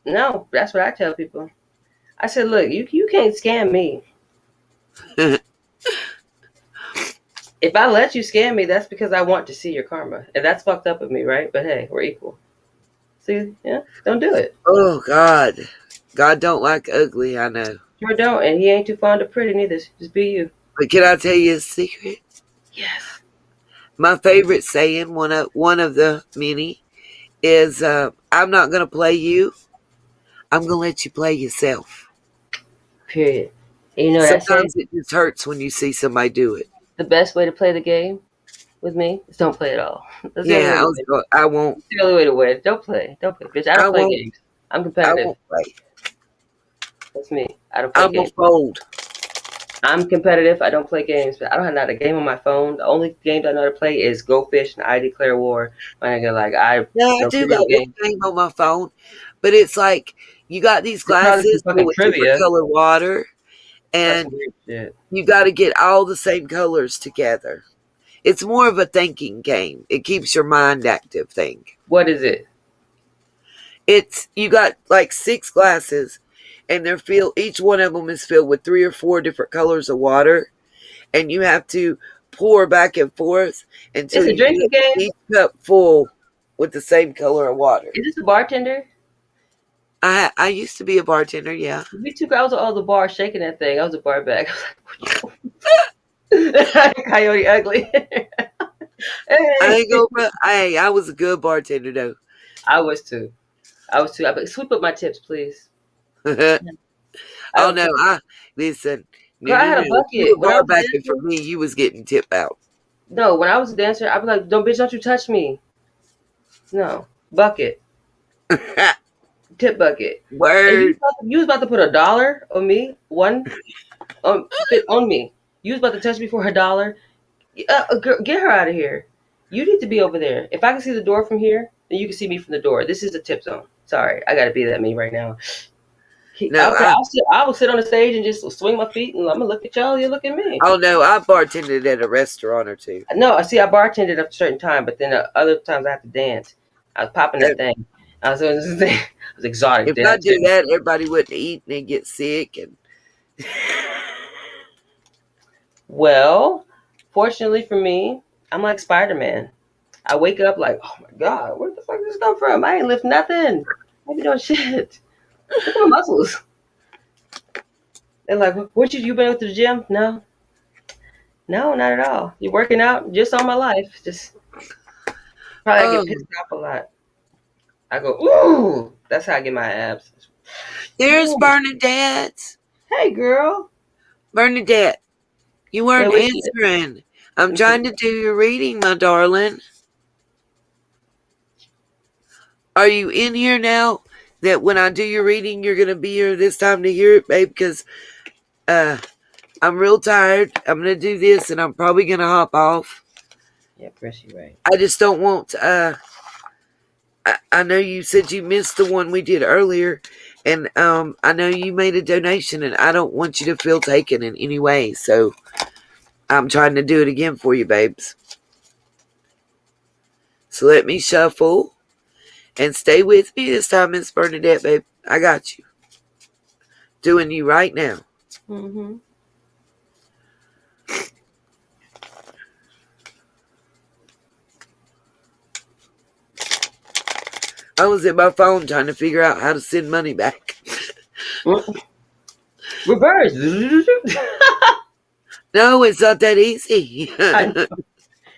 No, that's what I tell people. I said, look, you can't scam me. If I let you scam me, that's because I want to see your karma. And that's fucked up of me, right? But hey, we're equal. See, yeah, don't do it. Oh, God. God don't like ugly, I know. Sure don't. And he ain't too fond of pretty neither. Just be you. But can I tell you a secret? Yes. My favorite saying, one of the many, is I'm not going to play you. I'm going to let you play yourself. Period. And you know what I say? Sometimes it just hurts when you see somebody do it. The best way to play the game with me is don't play at all. That's the only way Yeah, to win. I won't. That's the only way to win. Don't play. Don't play, bitch. I I don't play won't. games. I'm I competitive. won't play. That's me. I don't play I'm a games. fold. I'm competitive. I don't play games, but I don't have not a game on my phone. The only games I know how to play is Go Fish and I Declare War. My nigga, like I Yeah, I no do video got one game. game on my phone, but it's like you got these It's probably some glasses fucking with different trivia. color water, That's and weird shit. you got to get all the same colors together. It's more of a thinking game. It keeps your mind active thing. What is it? It's you got like 6 glasses, and they're filled. Each one of them is filled with 3 or 4 different colors of water, and you have to pour back and forth until It's a you drinking get game. each cup full with the same color of water. Is this a bartender? I used to be a bartender, yeah. We took. I was at the bar shaking that thing. I was a bar back. I was like, Coyote Ugly. I ain't Hey. gonna. Hey, I was a good bartender though. I was too. I was too. I sweep up my tips, please. Oh I don't no, tip. I listen. No, Girl, I no, had a no. If you bucket were when I bar was a backing for dancer. me, you was getting tip out. No, when I was a dancer, I'd be like, "Don't, bitch, don't you touch me." No, bucket, tip bucket. And Word. you was about to put $1 on me, fit on me. You was about to touch me for $1. Girl, get her out of here. You need to be over there. If I can see the door from here, then you can see me from the door. This is the tip zone. Sorry, I gotta be that me right now. No, Okay, I will sit on the stage and just swing my feet, and I'm gonna look at y'all. You look at me. oh no, I bartended at a restaurant or two. No, I see. I bartended at a certain time, but then other times I have to dance. I was popping that If, thing. I was doing this thing. It was exotic if I do dancing. that, everybody wouldn't eat and they get sick. And Well, fortunately for me, I'm like Spider-Man. I wake up like, oh my god, where the fuck did this come from? I ain't lift nothing. I ain't doing shit. Look at my muscles. They're like, what you been to the gym? No, no, not at all. You working out just all my life. Just probably I oh, get pissed off a lot. I go, ooh, that's how I get my abs. there's Ooh. Bernadette. Hey, girl. Bernadette, you Wait, weren't wait. Let answering. I'm me see. trying to do your reading, my darling. Are you in here now? That when I do your reading, you're gonna be here this time to hear it, babe? Because uh, I'm real tired. I'm gonna do this, and I'm probably gonna hop off. Yeah, Chris, you're right. I just don't want. I know you said you missed the one we did earlier, and I know you made a donation, and I don't want you to feel taken in any way. So I'm trying to do it again for you, babes. So let me shuffle and stay with me this time, Miss Bernadette, babe. I got you. Doing you right now. Mm-hmm. I was at my phone trying to figure out how to send money back. Reverse. No, it's not that easy. I know.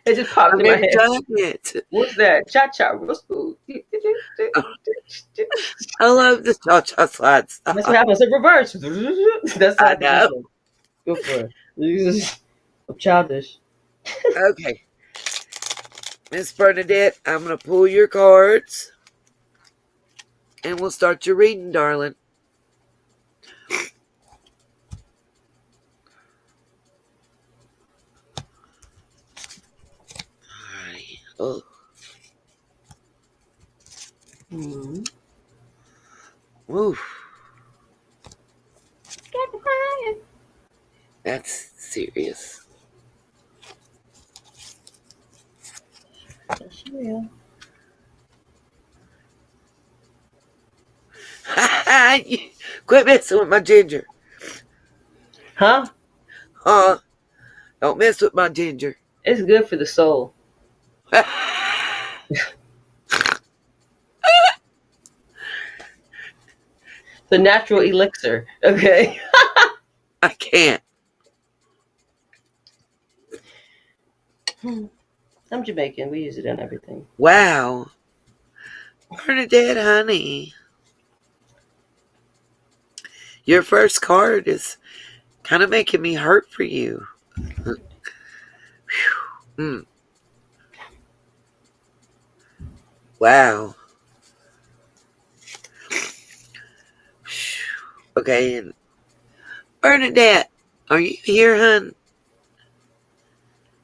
It just popped I've in my never head. done it. What's that? Cha cha, real smooth. I love the cha-cha slide That's what style. happens. It reverse. That's how I I can do know. it. Go for it. I'm childish. Okay. Miss Bernadette, I'm going to pull your cards and we'll start your reading, darling. Alrighty. Oh, Mm-hmm. woof. That's serious. Yes, you will. Quit messing with my ginger. Huh? Don't mess with my ginger. It's good for the soul. The natural elixir. Okay. I can't. I'm Jamaican. We use it in everything. Wow. Bernadette, honey. Your first card is kind of making me hurt for you. Mm. Wow. Okay, and Bernadette, are you here, hun?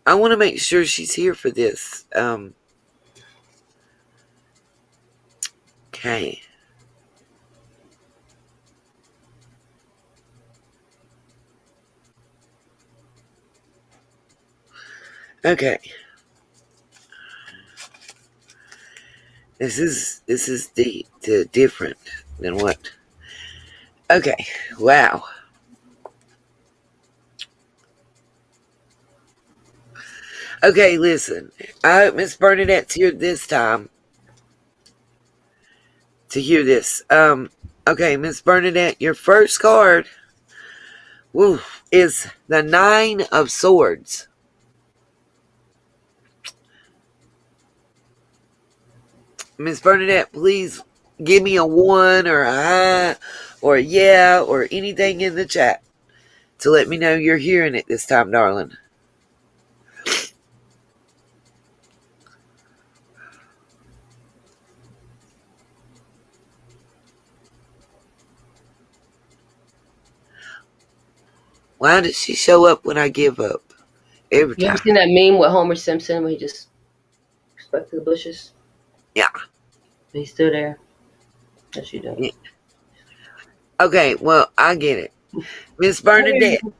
I want to make sure she's here for this. Okay. Okay. This is different than what. Okay. Wow. Okay, listen. I hope Miss Bernadette's here this time to hear this. Okay, Miss Bernadette, your first card, woo, is the Nine of Swords. Miss Bernadette, please give me a one or a hi or a yeah or anything in the chat to let me know you're hearing it this time, darling. Why does she show up when I give up? Every You ever time. seen that meme with Homer Simpson where he just stuck to the bushes? Yeah. But he's still there. Yes, you do. Yeah. Okay, well, I get it. Miss I hear Bernadette, you.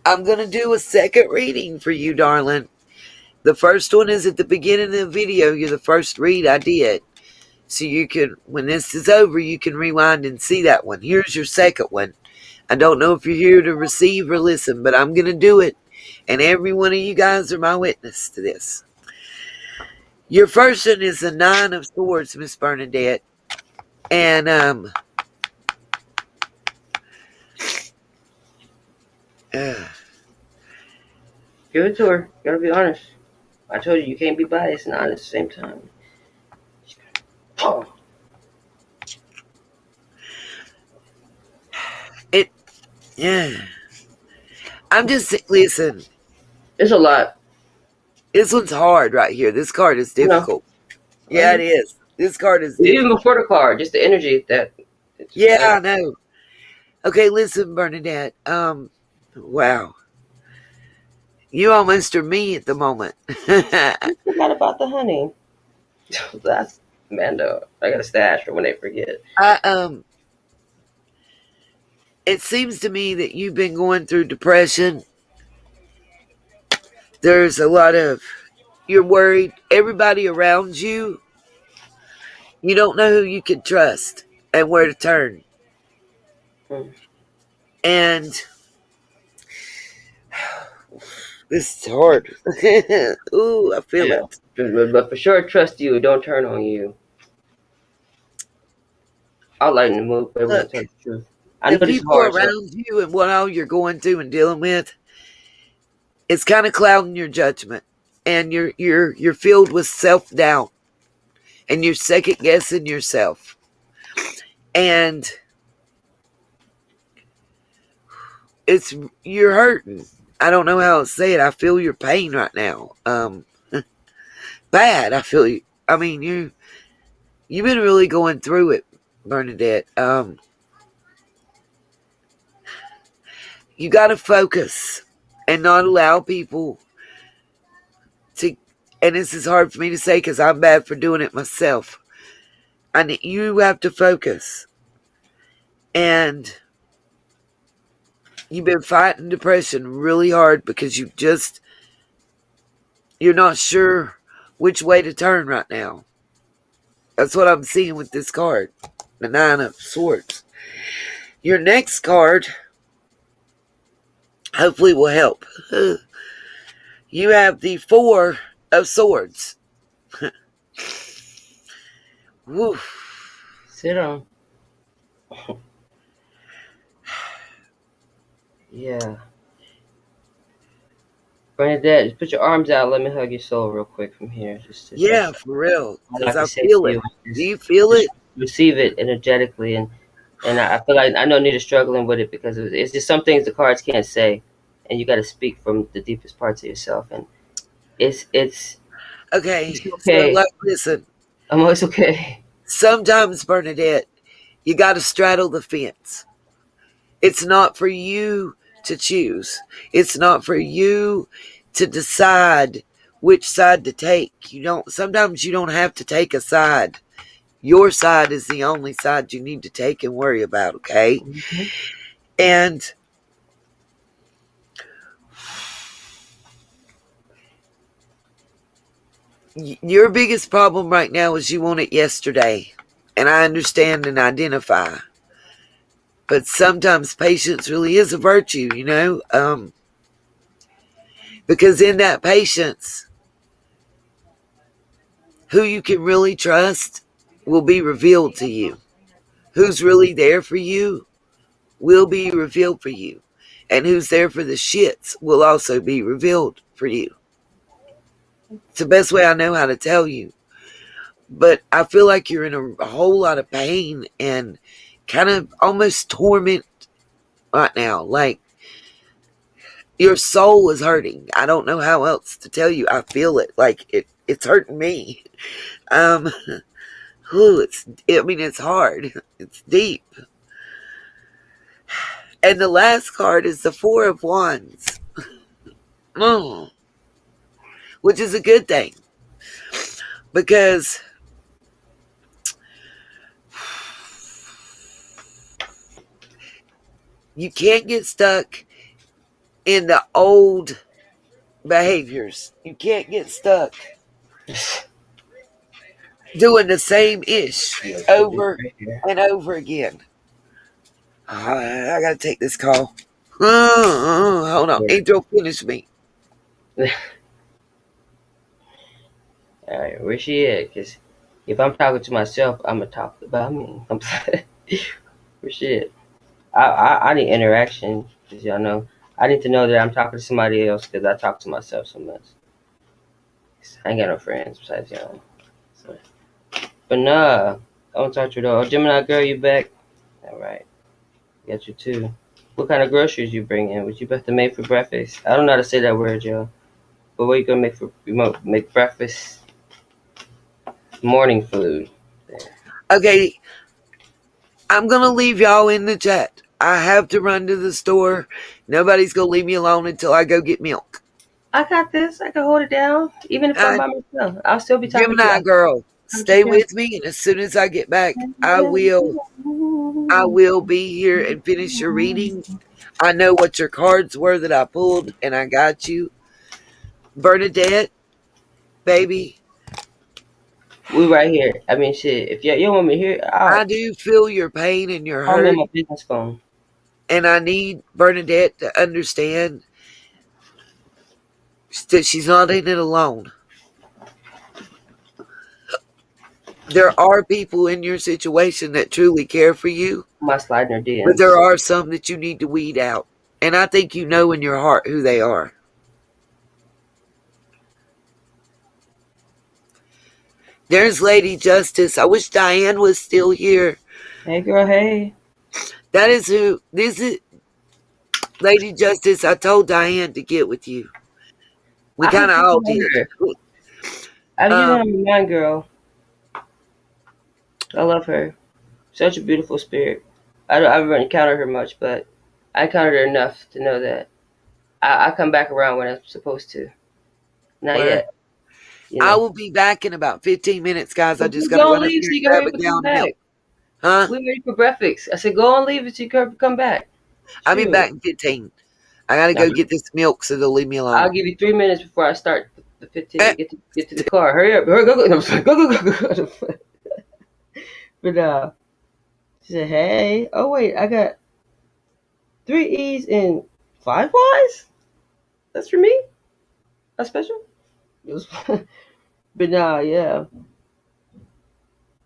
I'm going to do a second reading for you, darling. The first one is at the beginning of the video. You're the first read I did. So you can, when this is over, you can rewind and see that one. Here's your second one. I don't know if you're here to receive or listen, but I'm going to do it. And every one of you guys are my witness to this. Your first one is the Nine of Swords, Miss Bernadette. And, Give it to her. You gotta be honest. I told you, you can't be biased and honest at the same time. Oh. yeah. I'm just, listen, It's a lot. this one's hard right here. This card is You know. difficult. Yeah, it is. This card is Even difficult. before the card, just the energy that. Yeah, I know. Okay, listen, Bernadette. Wow. You almost are me at the moment. You forgot about the honey. That's Mando. I got a stash for when they forget. It seems to me that you've been going through depression. There's a lot of, you're worried. Everybody around you, you don't know who you can trust and where to turn. Mm. And this is hard. Ooh, I feel Yeah. it. But for sure, trust you. Don't turn on you. I'll lighten the mood, but everyone Look, tell the truth. I the know this is people hard, so around you and what all you're going through and dealing with, it's kind of clouding your judgment. And you're filled with self-doubt. And you're second guessing yourself. And it's, you're hurting. I don't know how to say it. I feel your pain right now. Bad. I feel you. I mean, you've been really going through it, Bernadette. You got to focus and not allow people to. And this is hard for me to say because I'm bad for doing it myself. And you have to focus. And you've been fighting depression really hard because you're not sure which way to turn right now. That's what I'm seeing with this card, the Nine of Swords. Your next card hopefully will help. You have the Four of Swords. Woo. sit on. Yeah. Bernadette, just put your arms out. Let me hug your soul real quick from here. Just Yeah, for real. all I Because can I say feel to it. you Do is you feel just it? receive it energetically, and I feel like I know Nita's struggling with it because it's just some things the cards can't say, and you got to speak from the deepest parts of yourself, and it's Okay, so okay. listen. I'm always okay. Sometimes, Bernadette, you got to straddle the fence. It's not for you to choose. It's not for you to decide which side to take. Sometimes you don't have to take a side. Your side is the only side you need to take and worry about, okay? Mm-hmm. And Your biggest problem right now is you want it yesterday. And I understand and identify. But sometimes patience really is a virtue, because in that patience, who you can really trust will be revealed to you. Who's really there for you will be revealed for you. And who's there for the shits will also be revealed for you. It's the best way I know how to tell you. But I feel like you're in a whole lot of pain and kind of almost torment right now. Like your soul is hurting. I don't know how else to tell you. I feel it. Like it's hurting me. Um, it's hard. It's deep. And the last card is the Four of Wands, which is a good thing because you can't get stuck in the old behaviors. You can't get stuck doing the same ish over and over again. I gotta take this call. Hold on. Angel, finish me. All right, where she at? Because if I'm talking to myself, I'm gonna talk about me. Where she at? I need interaction, because y'all know. I need to know that I'm talking to somebody else, because I talk to myself so much. I ain't got no friends besides y'all. So. But nah, I don't talk to you though. Oh, Gemini girl, you back? All right, got you too. What kind of groceries you bring in? What you about to make for breakfast? I don't know how to say that word, y'all. But what you gonna make for make breakfast? Morning food. Okay, I'm gonna leave y'all in the chat. I have to run to the store. Nobody's gonna leave me alone until I go get milk. I got this. I can hold it down. Even if I'm by myself, I'll still be talking to Gemini you. girl, I'm stay just down. with me, and as soon as I get back, I will be here and finish your reading. I know what your cards were that I pulled, and I got you. Bernadette, baby, We right here. I mean, shit. If you don't want me here, I I'll do feel your pain and your call me on hurt, my business phone. and I need Bernadette to understand that she's not in it alone. There are people in your situation that truly care for you, My sliding her but there DMs. are some that you need to weed out. And I think you know in your heart who they are. There's Lady Justice. I wish Diane was still here. Hey, girl. Hey. That is who. This is Lady Justice. I told Diane to get with you. We I kind have of to all call did. her. I'm just Um, on my mind, girl. I love her. Such a beautiful spirit. I haven't encountered her much, but I encountered her enough to know that I come back around when I'm supposed to. Not well, yet, you I know. will be back in about 15 minutes, guys. I But just you got to go and run up leave here so you and can hurry grab up a and come gallon of milk. back. Huh? We're ready for breakfast. I said, go and leave it so you can come back. I'll be back Shoot. in 15. I got to Now, go get this milk so they'll leave me I'll alone. give you 3 minutes before I start the 15 Eh, to get to the car. Hurry up. Hurry, go, go. No, I'm sorry. Go. But, she said, hey. Oh, wait. I got 3 E's and 5 Y's? That's for me? That's special? It was, but, yeah.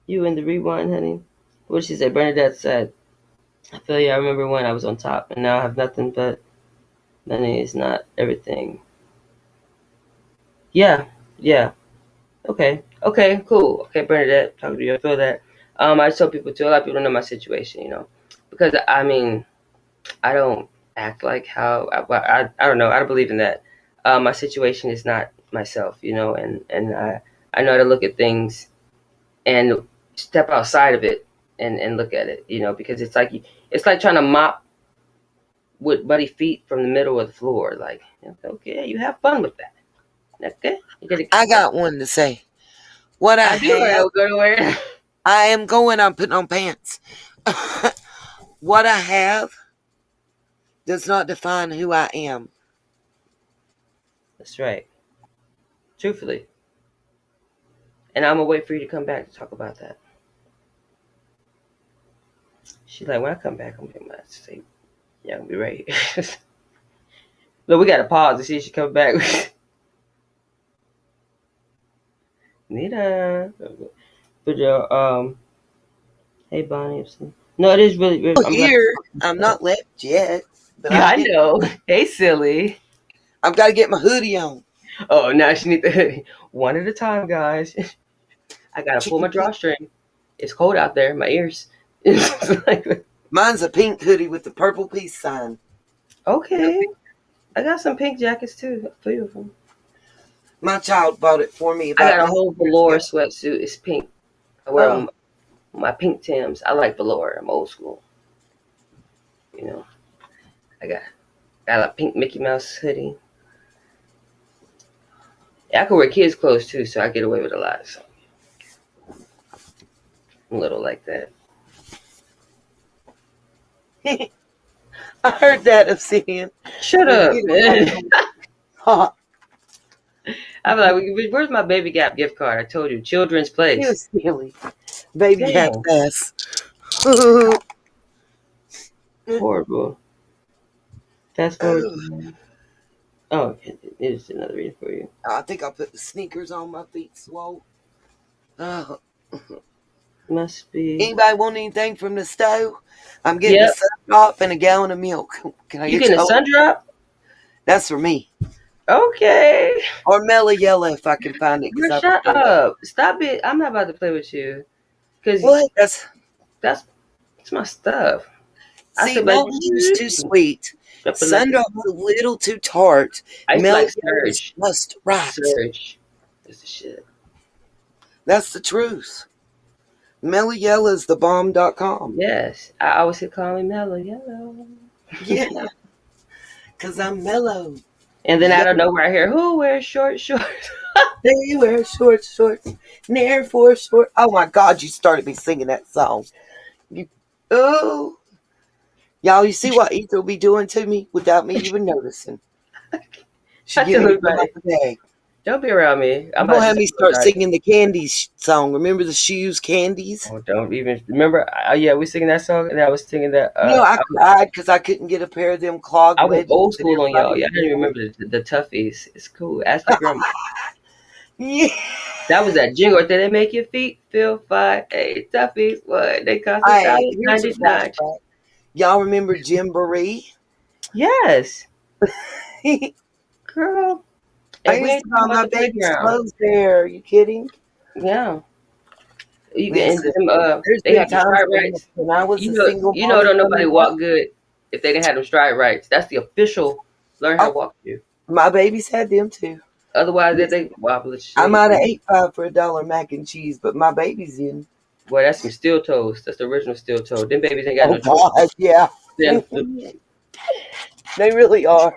You in the rewind, honey. What did she say? Bernadette said, I feel you. I remember when I was on top, and now I have nothing, but money is not everything. Yeah, yeah. Okay, cool. Okay, Bernadette, talking to you. I feel that. I tell people too. A lot of people don't know my situation, because I mean, I don't act like how I don't know. I don't believe in that. My situation is not myself, and I know how to look at things and step outside of it and look at it, because it's like trying to mop with muddy feet from the middle of the floor. Like, okay, you have fun with that. Okay, you gotta. I got one to say. What I I do know have, that go nowhere. I am going, I'm putting on pants. What I have does not define who I am. That's right. Truthfully. And I'm gonna wait for you to come back to talk about that. She's like, when I come back, I'm gonna say, yeah, I'm gonna be ready. Look, we gotta pause to see if she comes back. Nita. But hey Bonnie. No, it is really. I'm glad. Here, I'm not left yet, but Yeah, I'm I getting. know. Hey, silly. I've got to get my hoodie on. Oh, now she needs the hoodie. One at a time, guys. I gotta pull my drawstring. It's cold out there. My ears. Mine's a pink hoodie with the purple peace sign. Okay. I got some pink jackets too. A few of them. My child bought it for me I about got a 9 whole years velour ago. sweatsuit. It's pink. I wear Oh, my pink Tims. I like velour. I'm old school. You know. I got a pink Mickey Mouse hoodie. Yeah, I can wear kids' clothes too, so I get away with a lot. So I'm a little like that. I heard that, Obsidian. Shut With up, kids' man. clothes. Ha, I'm like, where's my Baby Gap gift card? I told you, Children's you Place. silly. Baby got Dang, ass. horrible. Fast forward Oh, to oh, okay. Here's another reading for you. I think I'll put the sneakers on my feet, swole. Oh. Must be. Anybody want anything from the stove? I'm getting a Yep. sun drop and a gallon of milk. Can I You get getting a you? sun drop? That's for me. Okay. Or Mellow Yellow if I can find it, because Girl, I shut prefer that. up. Stop it. I'm not about to play with you. Cause What? that's my stuff. I See, said like Mountain Dew's too sweet. Sundrop's a little too tart. I used to Mellow like Yellow's Surge. just right. Surge. That's the shit. That's the truth. Mellow Yellow's the bomb.com. Yes. I always say call me Mellow Yellow. Yeah, because I'm mellow. And then out Yeah, of nowhere I hear, who wears short shorts? they wear shorts, near for short. Oh my God, you started me singing that song. You, oh, y'all, you see what Ether will be doing to me without me even noticing. She I get tell me to come out everybody, the bag. don't be around me. I'm You about gonna to have just me start apologize. singing the Candies song. Remember the shoes, Candies? Oh, don't even remember. Yeah, we singing that song, and I was singing that. You know, I cried because I couldn't get a pair of them clogged I went wedges old that school on y'all. everybody Y'all didn't wore. remember the toughies. It's cool. Ask your grandma. Yeah, That was that jingle. Did they make your feet feel fine? Hey, toughies, what? They cost hey, here's a $1.99. flashback. Y'all remember Jim Baree? Yes, I girl. And we used ain't to talking buy about my the baby's playground. clothes there. Are you kidding? Yeah, you can. Listen, And there's they been had the times stride rights. when I was a single You know, mommy don't nobody coming up. walk good if they didn't have them stride rights. That's the official learn how to Oh, walk you. my babies had them too. Otherwise, they Listen, wobble the I shape. might have ate five for $1 mac and cheese, but my babies didn't. Boy, that's some steel toes. That's the original steel toe. Them babies ain't got Oh no choice. God, yeah, Then, they really are.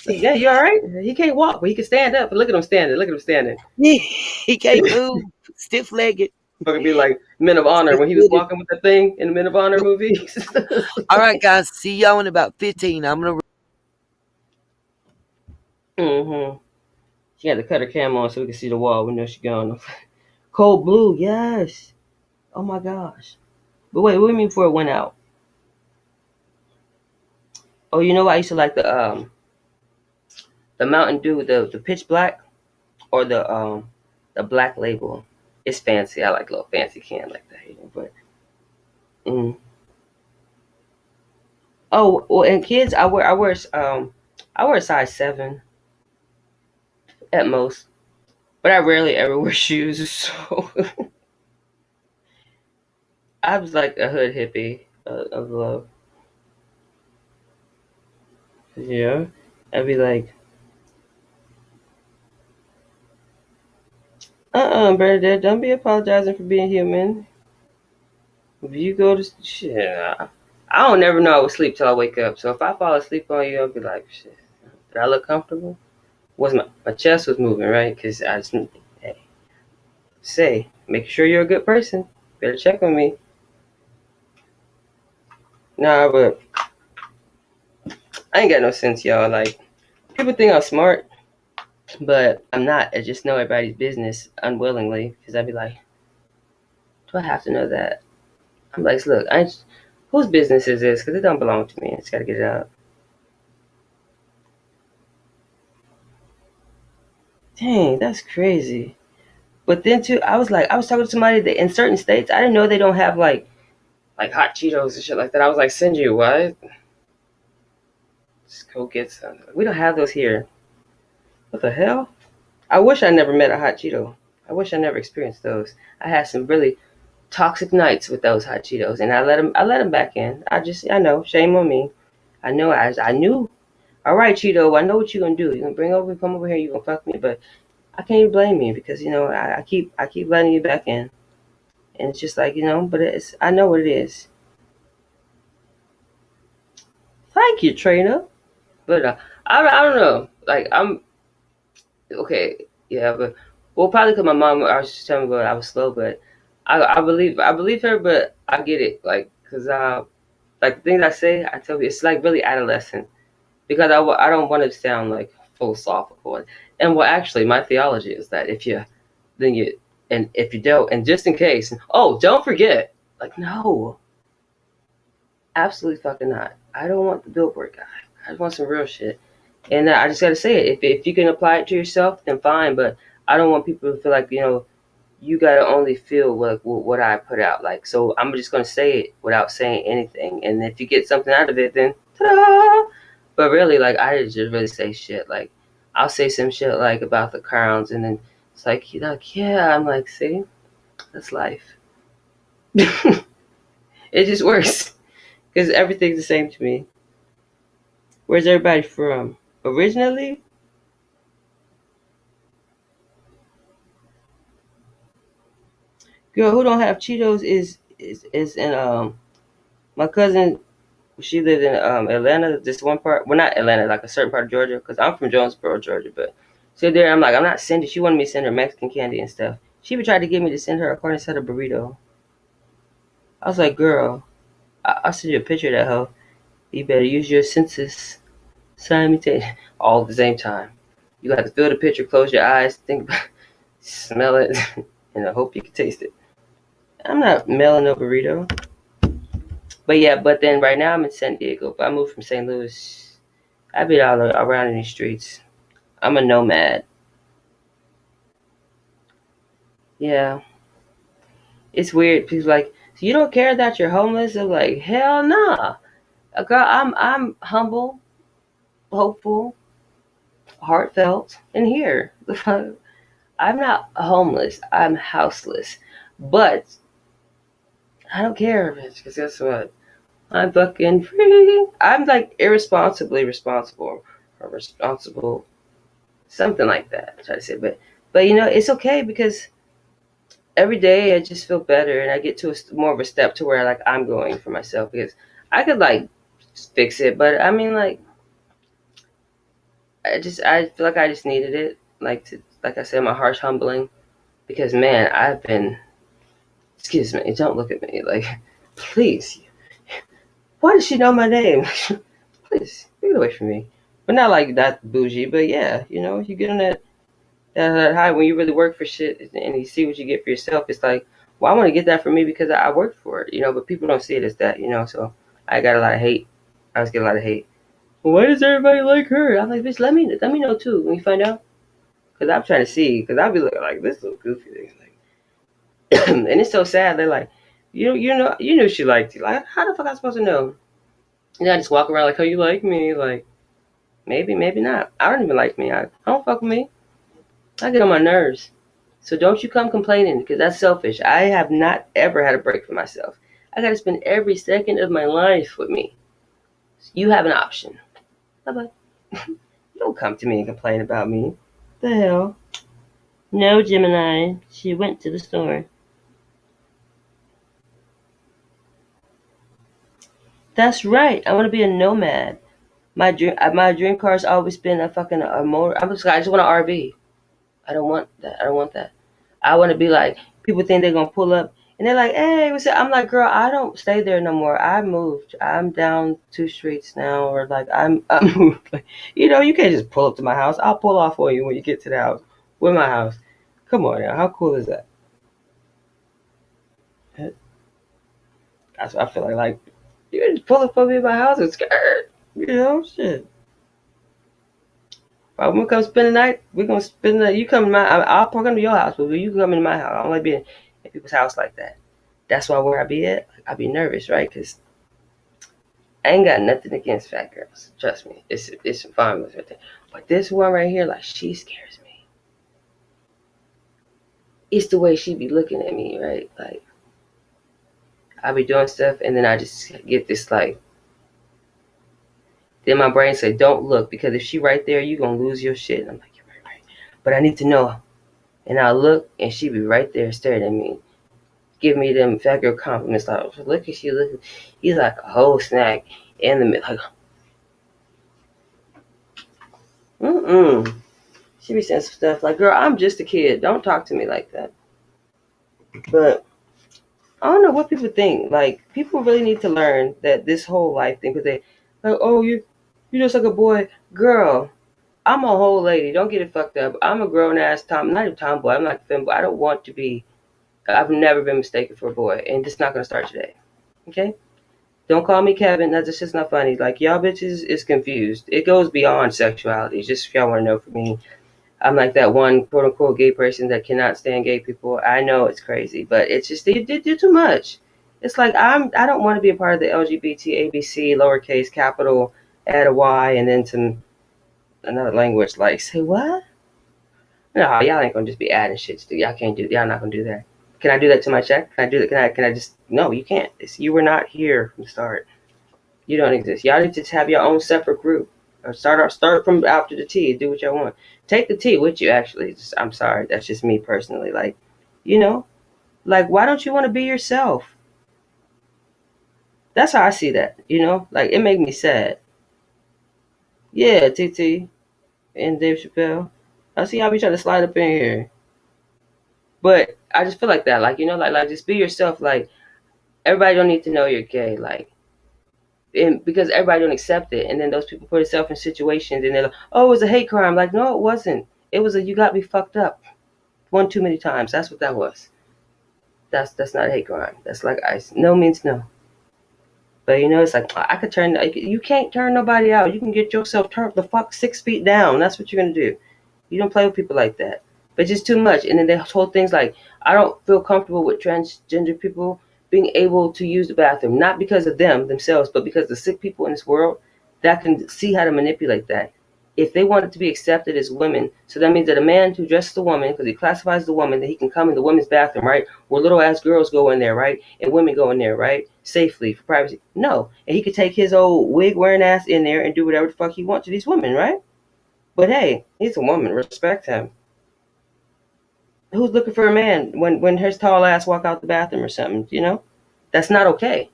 yeah, you all right? He can't walk, but he can stand up. Look at him standing. Look at him standing. He can't move, stiff legged. Fucking be like Men of Honor when he was walking with the thing in the Men of Honor movies. All right, guys. See y'all in about 15. I'm gonna. Mm-hmm. She had to cut her cam on so we can see the wall. We know she gone. Cold blue, yes. Oh my gosh. But wait, what do you mean before it went out? Oh, you know what? I used to like the Mountain Dew, the pitch black or the black label. It's fancy. I like a little fancy can like that, but mm. Oh, well, and kids, I wear a size 7 at most, but I rarely ever wear shoes. So I was like a hood hippie of love. Yeah, I'd be like, Bernadette, don't be apologizing for being human. If you go to shit, I don't never know I would sleep till I wake up. So if I fall asleep on you, I'll be like, shit, did I look comfortable? Was my chest was moving right? Because I just hey, say, make sure you're a good person. Better check on me. Nah, but I ain't got no sense, y'all. Like people think I'm smart. But I'm not. I just know everybody's business unwillingly because I'd be like, do I have to know that? I'm like, look, whose business is this? Because it don't belong to me. I just got to get it out. Dang, that's crazy. But then too, I was talking to somebody that in certain states, I didn't know they don't have like hot Cheetos and shit like that. I was like, send you what? Just go get some. We don't have those here. What the hell? I wish I never met a hot Cheeto. I wish I never experienced those. I had some really toxic nights with those hot Cheetos, and I let them back in. I know, shame on me. I know, I knew. All right, Cheeto, I know what you're gonna do. You're gonna come over here. You're gonna fuck me, but I can't even blame you because I keep letting you back in, and it's just like but I know what it is. Thank you, trainer. But I don't know. Like I'm okay, yeah, but well, probably because my mom I was just telling me I was slow, but I believe her, but I get it, like because like the things I say, I tell you, it's like really adolescent because I don't want to sound like philosophical, and well, actually, my theology is that if you then you and if you don't, and just in case, oh, don't forget, like no, absolutely fucking not. I don't want the billboard guy. I just want some real shit. And I just got to say it. If you can apply it to yourself, then fine. But I don't want people to feel like, you got to only feel what I put out. Like, so I'm just going to say it without saying anything. And if you get something out of it, then ta-da! But really, like, I just really say shit. Like, I'll say some shit, like, about the crowns. And then it's like, yeah. I'm like, see, that's life. It just works. Because everything's the same to me. Where's everybody from? Originally? Girl, who don't have Cheetos is in my cousin. She lived in Atlanta. This one part, well, not Atlanta, like a certain part of Georgia, because I'm from Jonesboro, Georgia. But so there, I'm like, I'm not sending. She wanted me to send her Mexican candy and stuff. She even tried to get me to send her a carne asada burrito. I was like, girl, I'll send you a picture of that hoe. You better use your senses simultaneously, all at the same time. You got to feel the picture, close your eyes, think about, smell it, and I hope you can taste it. I'm not mailing no burrito. But yeah, but then right now I'm in San Diego. But I moved from St. Louis. I've been all around in these streets. I'm a nomad. Yeah, it's weird. People like, so you don't care that you're homeless? I'm like, hell nah. Girl, I'm humble, hopeful, heartfelt, and here. I'm not homeless. I'm houseless. But I don't care, bitch, because guess what? I'm fucking free. I'm like irresponsibly responsible or responsible, something like that. I try to say, but it's okay because every day I just feel better and I get to more of a step to where like I'm going for myself because I could like fix it, but I mean like I feel like I just needed it, like I said, my heart's humbling because man, I've been. Excuse me, don't look at me like, please. Why does she know my name? Please, get away from me. But not like that bougie, but yeah, you get on that high when you really work for shit and you see what you get for yourself. It's like, well, I want to get that for me because I worked for it, but people don't see it as that, so I got a lot of hate. I always get a lot of hate. Well, why does everybody like her? I'm like, bitch, let me know too when you find out. Because I'm trying to see, because I'll be looking like this little goofy thing. Like, and it's so sad. They're like, you knew she liked you. Like, how the fuck am I supposed to know? I just walk around like, oh, you like me? Like, maybe, maybe not. I don't even like me. I don't fuck with me. I get on my nerves. So don't you come complaining because that's selfish. I have not ever had a break for myself. I got to spend every second of my life with me. You have an option. Bye-bye. You don't come to me and complain about me. The hell? No, Gemini. She went to the store. That's right. I want to be a nomad. My dream car's always been a motor. I just want an RV. I don't want that. I don't want that. I want to be like people think they're gonna pull up And they're like, hey, what's up? I'm like, girl, I don't stay there no more. I moved. I'm down 2 streets now, or like I'm moved. Like, you can't just pull up to my house. I'll pull off on you when you get to the house. With my house. Come on now, how cool is that? That's what I feel like you just pull up on me in my house and scared. Shit. If I'm gonna come spend the night, we're gonna spend the night. You come to I'll come to your house, but you come into my house. I don't like being in people's house like that. That's why where I be at, I be nervous, right? Because I ain't got nothing against fat girls. Trust me, it's fine with her. But this one right here, like, she scares me. It's the way she be looking at me, right? Like, I be doing stuff, and then I just get this like. Then my brain say, "Don't look, because if she right there, you gonna lose your shit." And I'm like, "You're right." But I need to know, and I look, and she be right there staring at me, give me them fat girl compliments. Like, look at you, look. He's like a whole snack in the middle. Like, She be saying some stuff like, girl, I'm just a kid. Don't talk to me like that. But I don't know what people think. Like, people really need to learn that this whole life thing, because they, like, oh, you just like a boy. Girl, I'm a whole lady. Don't get it fucked up. I'm a grown-ass not even tomboy. I'm like a femboy. I don't want to be, I've never been mistaken for a boy. And it's not going to start today. Okay? Don't call me Kevin. That's just not funny. Like, y'all bitches is confused. It goes beyond sexuality. Just if y'all want to know from me. I'm like that one quote unquote gay person that cannot stand gay people. I know it's crazy, but it's just they do too much. It's like I don't want to be a part of the LGBT ABC lowercase capital add a Y and then some another language. Like, say what? No, y'all ain't gonna just be adding shit. Y'all can't do. Y'all not gonna do that. Can I do that to my check? Can I do that? Can I just? No, you can't. You were not here from the start. You don't exist. Y'all need to have your own separate group. Or start from after the tea. Do what y'all want. Take the tea with you. Actually, I'm sorry. That's just me personally. Like, you know, like, why don't you want to be yourself? That's how I see that. Like, it make me sad. Yeah, TT and Dave Chappelle. I see y'all be trying to slide up in here, but I just feel like that. Like, like just be yourself. Like, everybody don't need to know you're gay. Like, and because everybody don't accept it, and then those people put themselves in situations, and they're like, "Oh, it was a hate crime." Like, no, it wasn't. It was a you got me fucked up one too many times. That's what that was. That's not a hate crime. That's like ice. No means no. But it's like I could turn. You can't turn nobody out. You can get yourself turned the fuck 6 feet down. That's what you're gonna do. You don't play with people like that. But just too much. And then they told things like, I don't feel comfortable with transgender people being able to use the bathroom, not because of them themselves, but because the sick people in this world that can see how to manipulate that. If they want it to be accepted as women, so that means that a man who dresses a woman, because he classifies the woman, that he can come in the women's bathroom, right? Where little ass girls go in there, right? And women go in there, right? Safely for privacy. No. And he could take his old wig wearing ass in there and do whatever the fuck he wants to these women, right? But hey, he's a woman. Respect him. Who's looking for a man when his tall ass walk out the bathroom or something? That's not okay.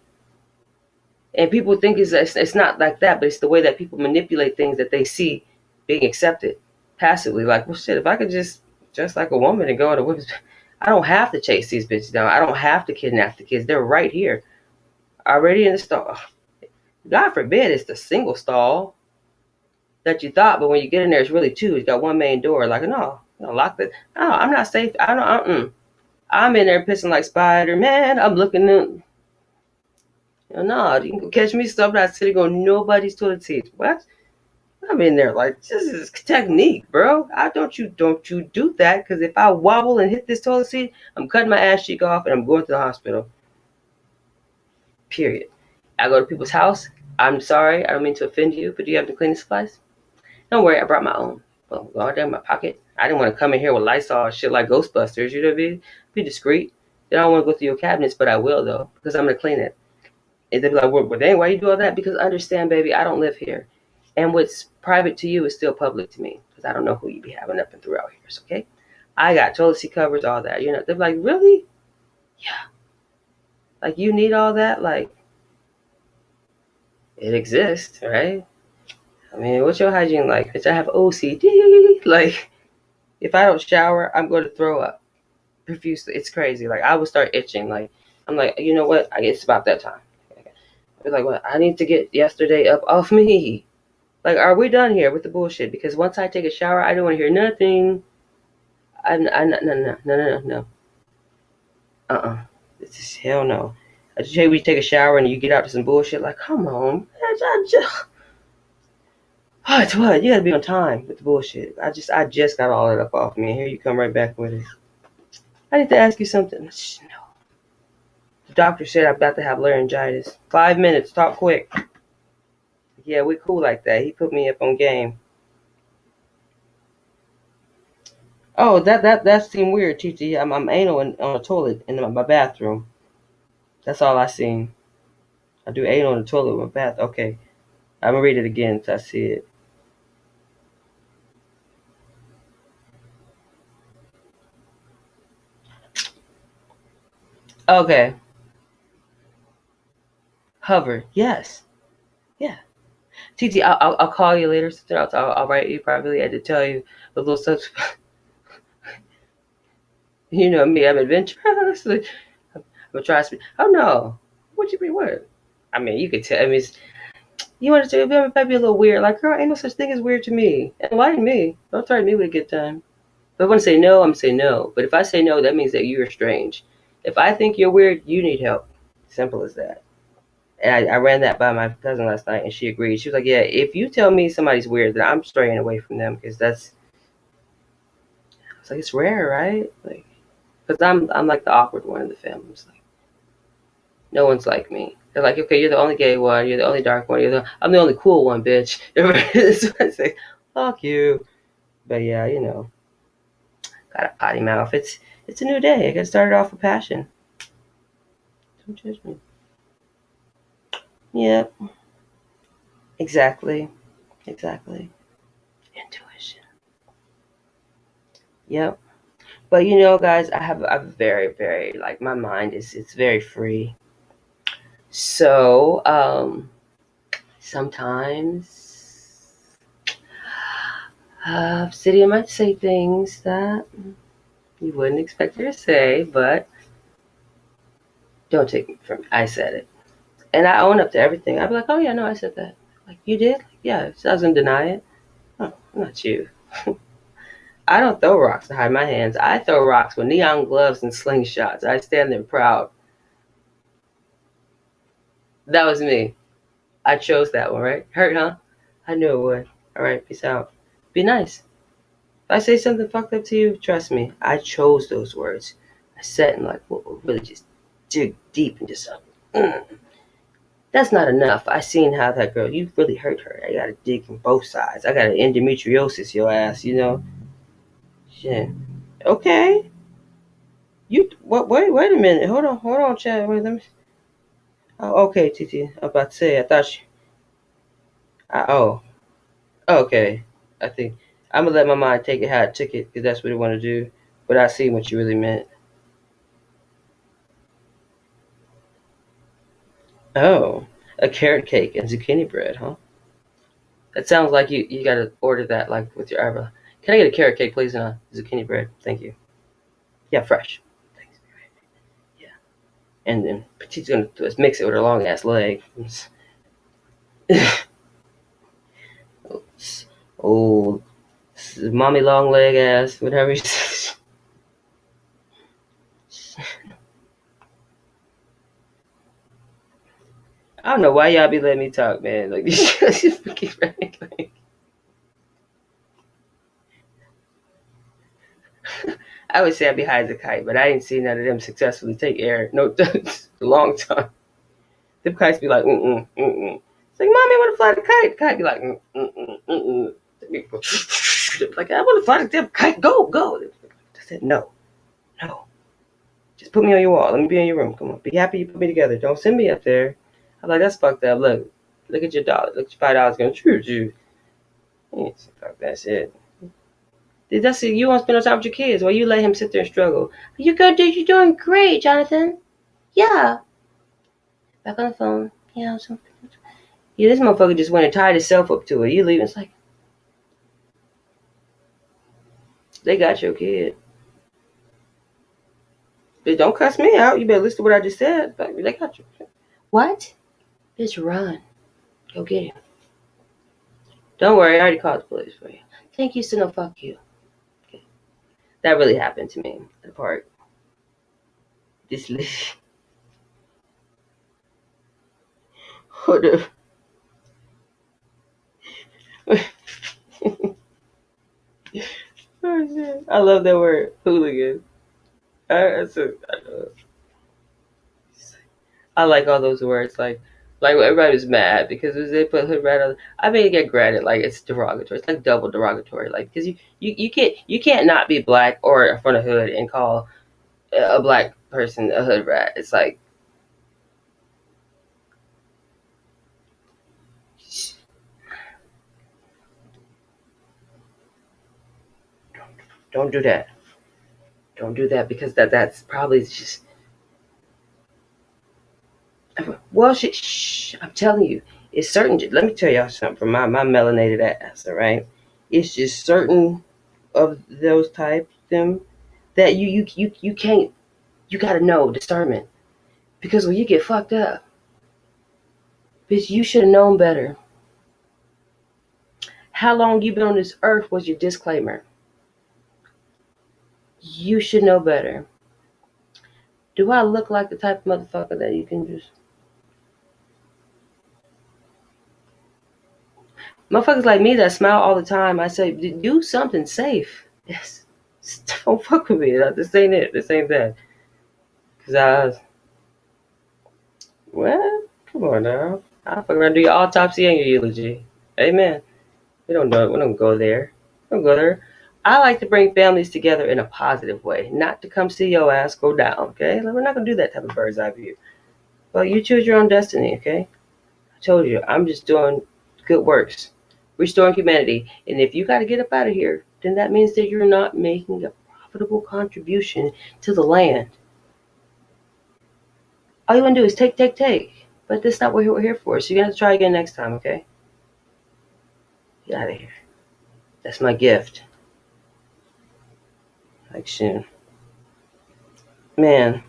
And people think it's not like that, but it's the way that people manipulate things that they see being accepted passively. Like, well, shit, if I could just dress like a woman and go to women's, I don't have to chase these bitches down. I don't have to kidnap the kids. They're right here, already in the stall. God forbid it's the single stall that you thought, but when you get in there, it's really two. It's got one main door. Like, no, lock it. No, I'm not safe. I don't. I'm in there pissing like Spider-Man. I'm looking in. No, you can catch me stuff not sitting on nobody's toilet seat. What? I'm in there like, this is technique, bro. Don't you do that, because if I wobble and hit this toilet seat, I'm cutting my ass cheek off and I'm going to the hospital. Period. I go to people's house. I'm sorry, I don't mean to offend you, but do you have the cleaning supplies? Don't worry, I brought my own. Well, go down in my pocket. I didn't want to come in here with Lysol shit like Ghostbusters. You know what I mean? Be discreet. Then I don't want to go through your cabinets, but I will though, because I'm gonna clean it. And they'll be like, well, dang, why you do all that? Because understand, baby, I don't live here. And what's private to you is still public to me, because I don't know who you be having up and throughout here. So, okay? I got toilet seat covers, all that. They're like, really? Yeah. Like, you need all that? Like, it exists, right? I mean, what's your hygiene like? Bitch, I have OCD. Like, if I don't shower, I'm going to throw up. profusely. It's crazy. Like, I would start itching. Like, I'm like, you know what? It's about that time. I'd be like, well, I need to get yesterday up off me. Like, are we done here with the bullshit? Because once I take a shower, I don't want to hear nothing. No. This is hell no. I just hate when you take a shower and you get out to some bullshit. Like, come on. What? You gotta be on time with the bullshit. I just got all that up off me, and here you come right back with it. I need to ask you something. No. The doctor said I'm about to have laryngitis. 5 minutes. Talk quick. Yeah, we cool like that. He put me up on game. Oh, that seemed weird, TT. I'm anal on the toilet in my bathroom. That's all I seen. I do anal on the toilet in my bath. Okay, I'm gonna read it again so I see it. Okay, hover. Yes, yeah. TT, I'll call you later. Sister. I'll write you probably. I had to tell you a little stuff. You know me, I'm adventurous. I'm gonna try to speak. Oh no, what you mean? What? I mean, you could tell. I mean, you want to say it might be a little weird. Like, girl, ain't no such thing as weird to me. Enlighten me. Don't threaten me with a good time. If I want to say no, I'm gonna say no. But if I say no, that means that you're strange. If I think you're weird, you need help. Simple as that. And I ran that by my cousin last night, and she agreed. She was like, "Yeah, if you tell me somebody's weird, then I'm straying away from them because that's." It's like it's rare, right? Like, because I'm like the awkward one in the family. It's like no one's like me. They're like, okay, you're the only gay one, you're the only dark one, I'm the only cool one, bitch. So I say, fuck you. But yeah, got a potty mouth. It's a new day. I got started off with passion. Don't judge me. Yep. Exactly. Intuition. Yep. But guys, I have a very, very like my mind it's very free. So sometimes Obsidian might say things that you wouldn't expect her to say, but don't take it from me. I said it. And I own up to everything. I'd be like, oh yeah, no, I said that. Like, you did? Like, yeah, so I was gonna deny it. Oh, not you. I don't throw rocks to hide my hands. I throw rocks with neon gloves and slingshots. I stand there proud. That was me. I chose that one, right? Hurt, huh? I knew it would. All right, peace out. Be nice. If I say something fucked up to you, trust me, I chose those words. I sat and really just dig deep and just That's not enough. I seen how that girl, you really hurt her. I gotta dig from both sides. I got an endometriosis, your ass, Shit. Okay. Wait a minute. Hold on, Chad. Wait, let me. Oh, okay, TT. I'm about to say. I thought she. Oh, okay. I think I'm gonna let my mind take it how it took it because that's what it want to do. But I see what you really meant. Oh, a carrot cake and zucchini bread, huh? That sounds like you gotta order that like with your eyebrow. Can I get a carrot cake, please, and a zucchini bread? Thank you. Yeah, fresh. Thanks. Yeah. And then Petite's gonna mix it with her long ass leg. Oh, mommy long leg ass, whatever you say. I don't know why y'all be letting me talk, man. Like just keep like, I would say I'd be high as a kite, but I ain't seen none of them successfully take air. No, it's a long time. Them kites be like, mm-mm. It's like, mommy, I want to fly the kite. The kite be like, mm-mm. Like, I want to fly the damn kite. Go. I said, no. Just put me on your wall. Let me be in your room. Come on. Be happy you put me together. Don't send me up there. I'm like, that's fucked up. Look at your dollar. Look at your $5 going to you. Fuck that shit. That's it. You want to spend no time with your kids while you let him sit there and struggle. You're doing great, Jonathan. Yeah. Back on the phone. Yeah, this motherfucker just went and tied himself up to it. You leaving? It's like, they got your kid. Bitch, don't cuss me out. You better listen to what I just said. They got you. What? Bitch, run. Go get him. Don't worry, I already called the police for you. Thank you, so no, fuck you. Okay. That really happened to me at the park. This lady. Hold up. Oh, shit. I love that word, hooligan. I like all those words. Like everybody was mad because they put hood rat on. I mean, get granted, like it's derogatory. It's like double derogatory. Like because you can't not be black or in front of hood and call a black person a hood rat. It's like don't do that. Don't do that because that's probably just. Well, shh, I'm telling you, it's certain. Let me tell y'all something from my melanated ass. All right, it's just certain of those types them that you can't. You gotta know discernment because when you get fucked up, bitch, you should have known better. How long you been on this earth was your disclaimer. You should know better. Do I look like the type of motherfucker that you can just? Motherfuckers like me that smile all the time, I say, do something safe. Yes. Don't fuck with me. This ain't it. This ain't that. Because well, come on now. I'll fuck around do your autopsy and your eulogy. Amen. We don't know it. We don't go there. We don't go there. I like to bring families together in a positive way, not to come see your ass go down, okay? We're not going to do that type of bird's eye view. But you choose your own destiny, okay? I told you, I'm just doing good works, restoring humanity. And if you got to get up out of here, then that means that you're not making a profitable contribution to the land. All you want to do is take. But that's not what we're here for. So you're going to have to try again next time, okay? Get out of here. That's my gift. Like, soon. Man.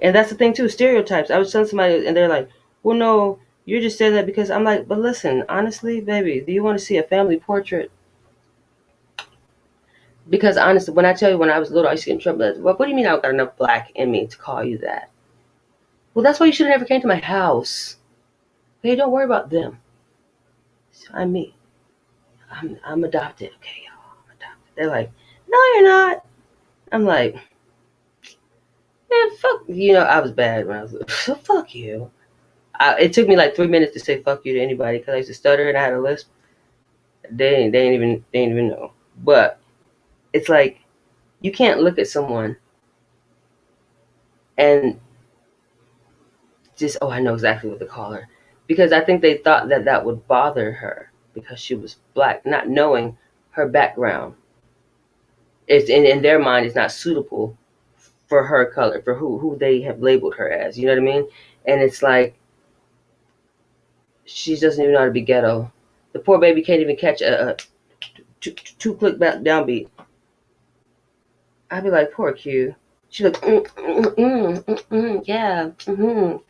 And that's the thing, too, stereotypes. I was telling somebody, and they're like, well, no, you're just saying that because I'm like, but listen, honestly, baby, do you want to see a family portrait? Because honestly, when I tell you when I was little, I used to get in trouble. What do you mean I got enough black in me to call you that? Well, that's why you should have never came to my house. Hey, don't worry about them. I'm me. I'm adopted. Okay, y'all, I'm adopted. They're like, no, you're not. I'm like, man, fuck. You know, I was bad when I was little. So fuck you. It took me like 3 minutes to say fuck you to anybody because I used to stutter and I had a lisp. They ain't even know. But it's like you can't look at someone and just, oh, I know exactly what to call her, because I think they thought that would bother her because she was black, not knowing her background. It's in their mind, it's not suitable for her color, for who they have labeled her as. You know what I mean? And it's like she doesn't even know how to be ghetto. The poor baby can't even catch a two click downbeat. I'd be like, poor Q. She like, yeah,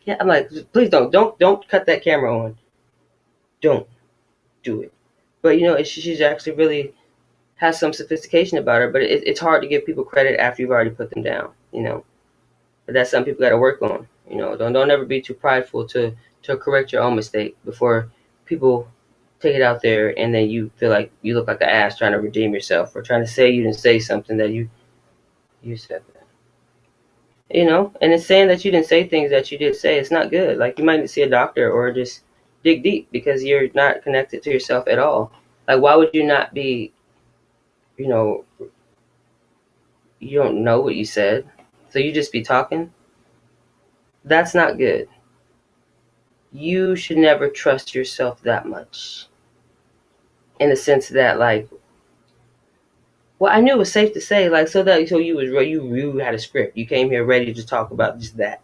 yeah. I'm like, please don't cut that camera on. Don't do it. But you know, she's actually really has some sophistication about her. But it's hard to give people credit after you've already put them down. You know, but that's something people got to work on. You know, don't ever be too prideful to correct your own mistake before people take it out there, and then you feel like you look like an ass trying to redeem yourself or trying to say you didn't say something that you said that. You know, and it's saying that you didn't say things that you did say. It's not good. Like you might need to see a doctor or just dig deep because you're not connected to yourself at all. Like why would you not be, you know, you don't know what you said, so you just be talking? That's not good. You should never trust yourself that much. In the sense that like, well, I knew it was safe to say like so you had a script. You came here ready to talk about just that.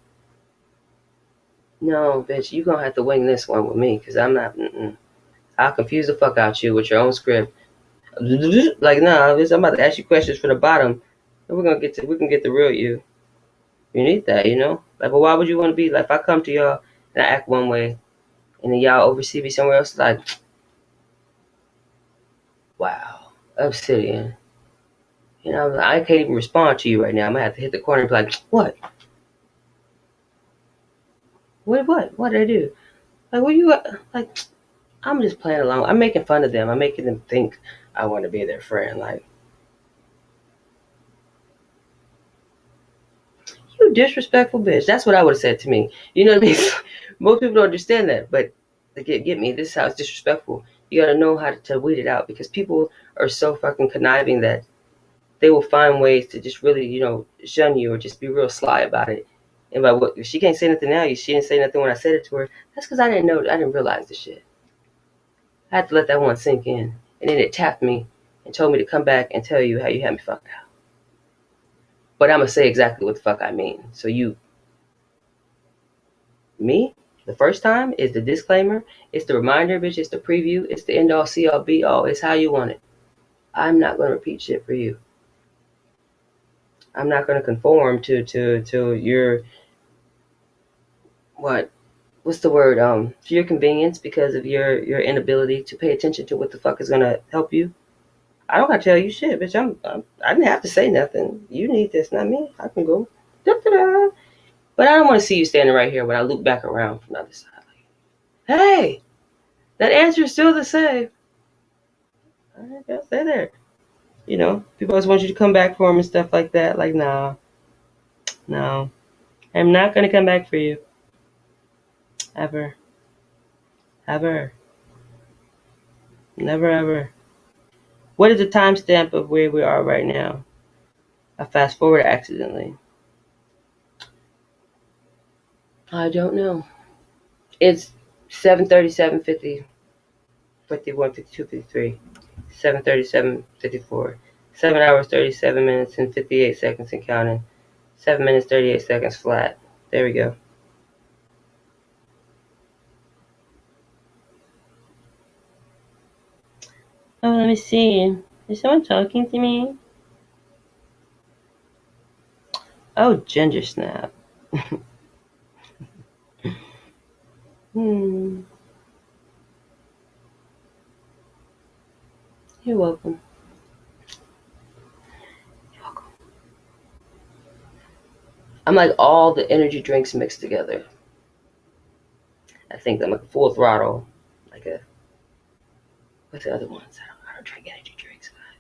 No, bitch, you gonna have to wing this one with me because I'm not. I'll confuse the fuck out you with your own script. Like, nah, bitch, I'm about to ask you questions from the bottom, and we can get the real you. You need that, Like, well, why would you want to be like? If I come to y'all and I act one way, and then y'all oversee me somewhere else, like, wow, obsidian. I can't even respond to you right now. I'm gonna have to hit the corner and be like, what? What did I do? Like, what you like? I'm just playing along. I'm making fun of them. I'm making them think I want to be their friend. Like, you disrespectful bitch. That's what I would have said to me. You know what I mean? Most people don't understand that, but they get me. This is how it's disrespectful. You got to know how to weed it out because people are so fucking conniving that they will find ways to just really, shun you or just be real sly about it. And by what, if she can't say nothing now, she didn't say nothing when I said it to her. That's because I didn't know. I didn't realize the shit. I had to let that one sink in, and then it tapped me and told me to come back and tell you how you had me fucked up. But I'm gonna say exactly what the fuck I mean. So me, the first time is the disclaimer. It's the reminder, bitch. It's the preview. It's the end all, see all, be all. It's how you want it. I'm not gonna repeat shit for you. I'm not gonna conform to your what's the word? To your convenience because of your inability to pay attention to what the fuck is gonna help you. I don't gotta tell you shit, bitch. I didn't have to say nothing. You need this, not me. I can go. Da-da-da. But I don't want to see you standing right here when I loop back around from the other side. Like, hey, that answer is still the same. I gotta stay there. People always want you to come back for them and stuff like that. Like, no, I'm not gonna come back for you. Ever. Ever. Never ever. What is the timestamp of where we are right now? I fast forward accidentally. I don't know. It's 7:37, 50, 51, 52, 53. 7:37, 54. 7 hours, 37 minutes, and 58 seconds and counting. 7 minutes, 38 seconds flat. There we go. Oh, let me see. Is someone talking to me? Oh, ginger snap. You're welcome. You're welcome. I'm like all the energy drinks mixed together. I think I'm like full throttle. What's the other ones? I don't drink energy drinks, guys.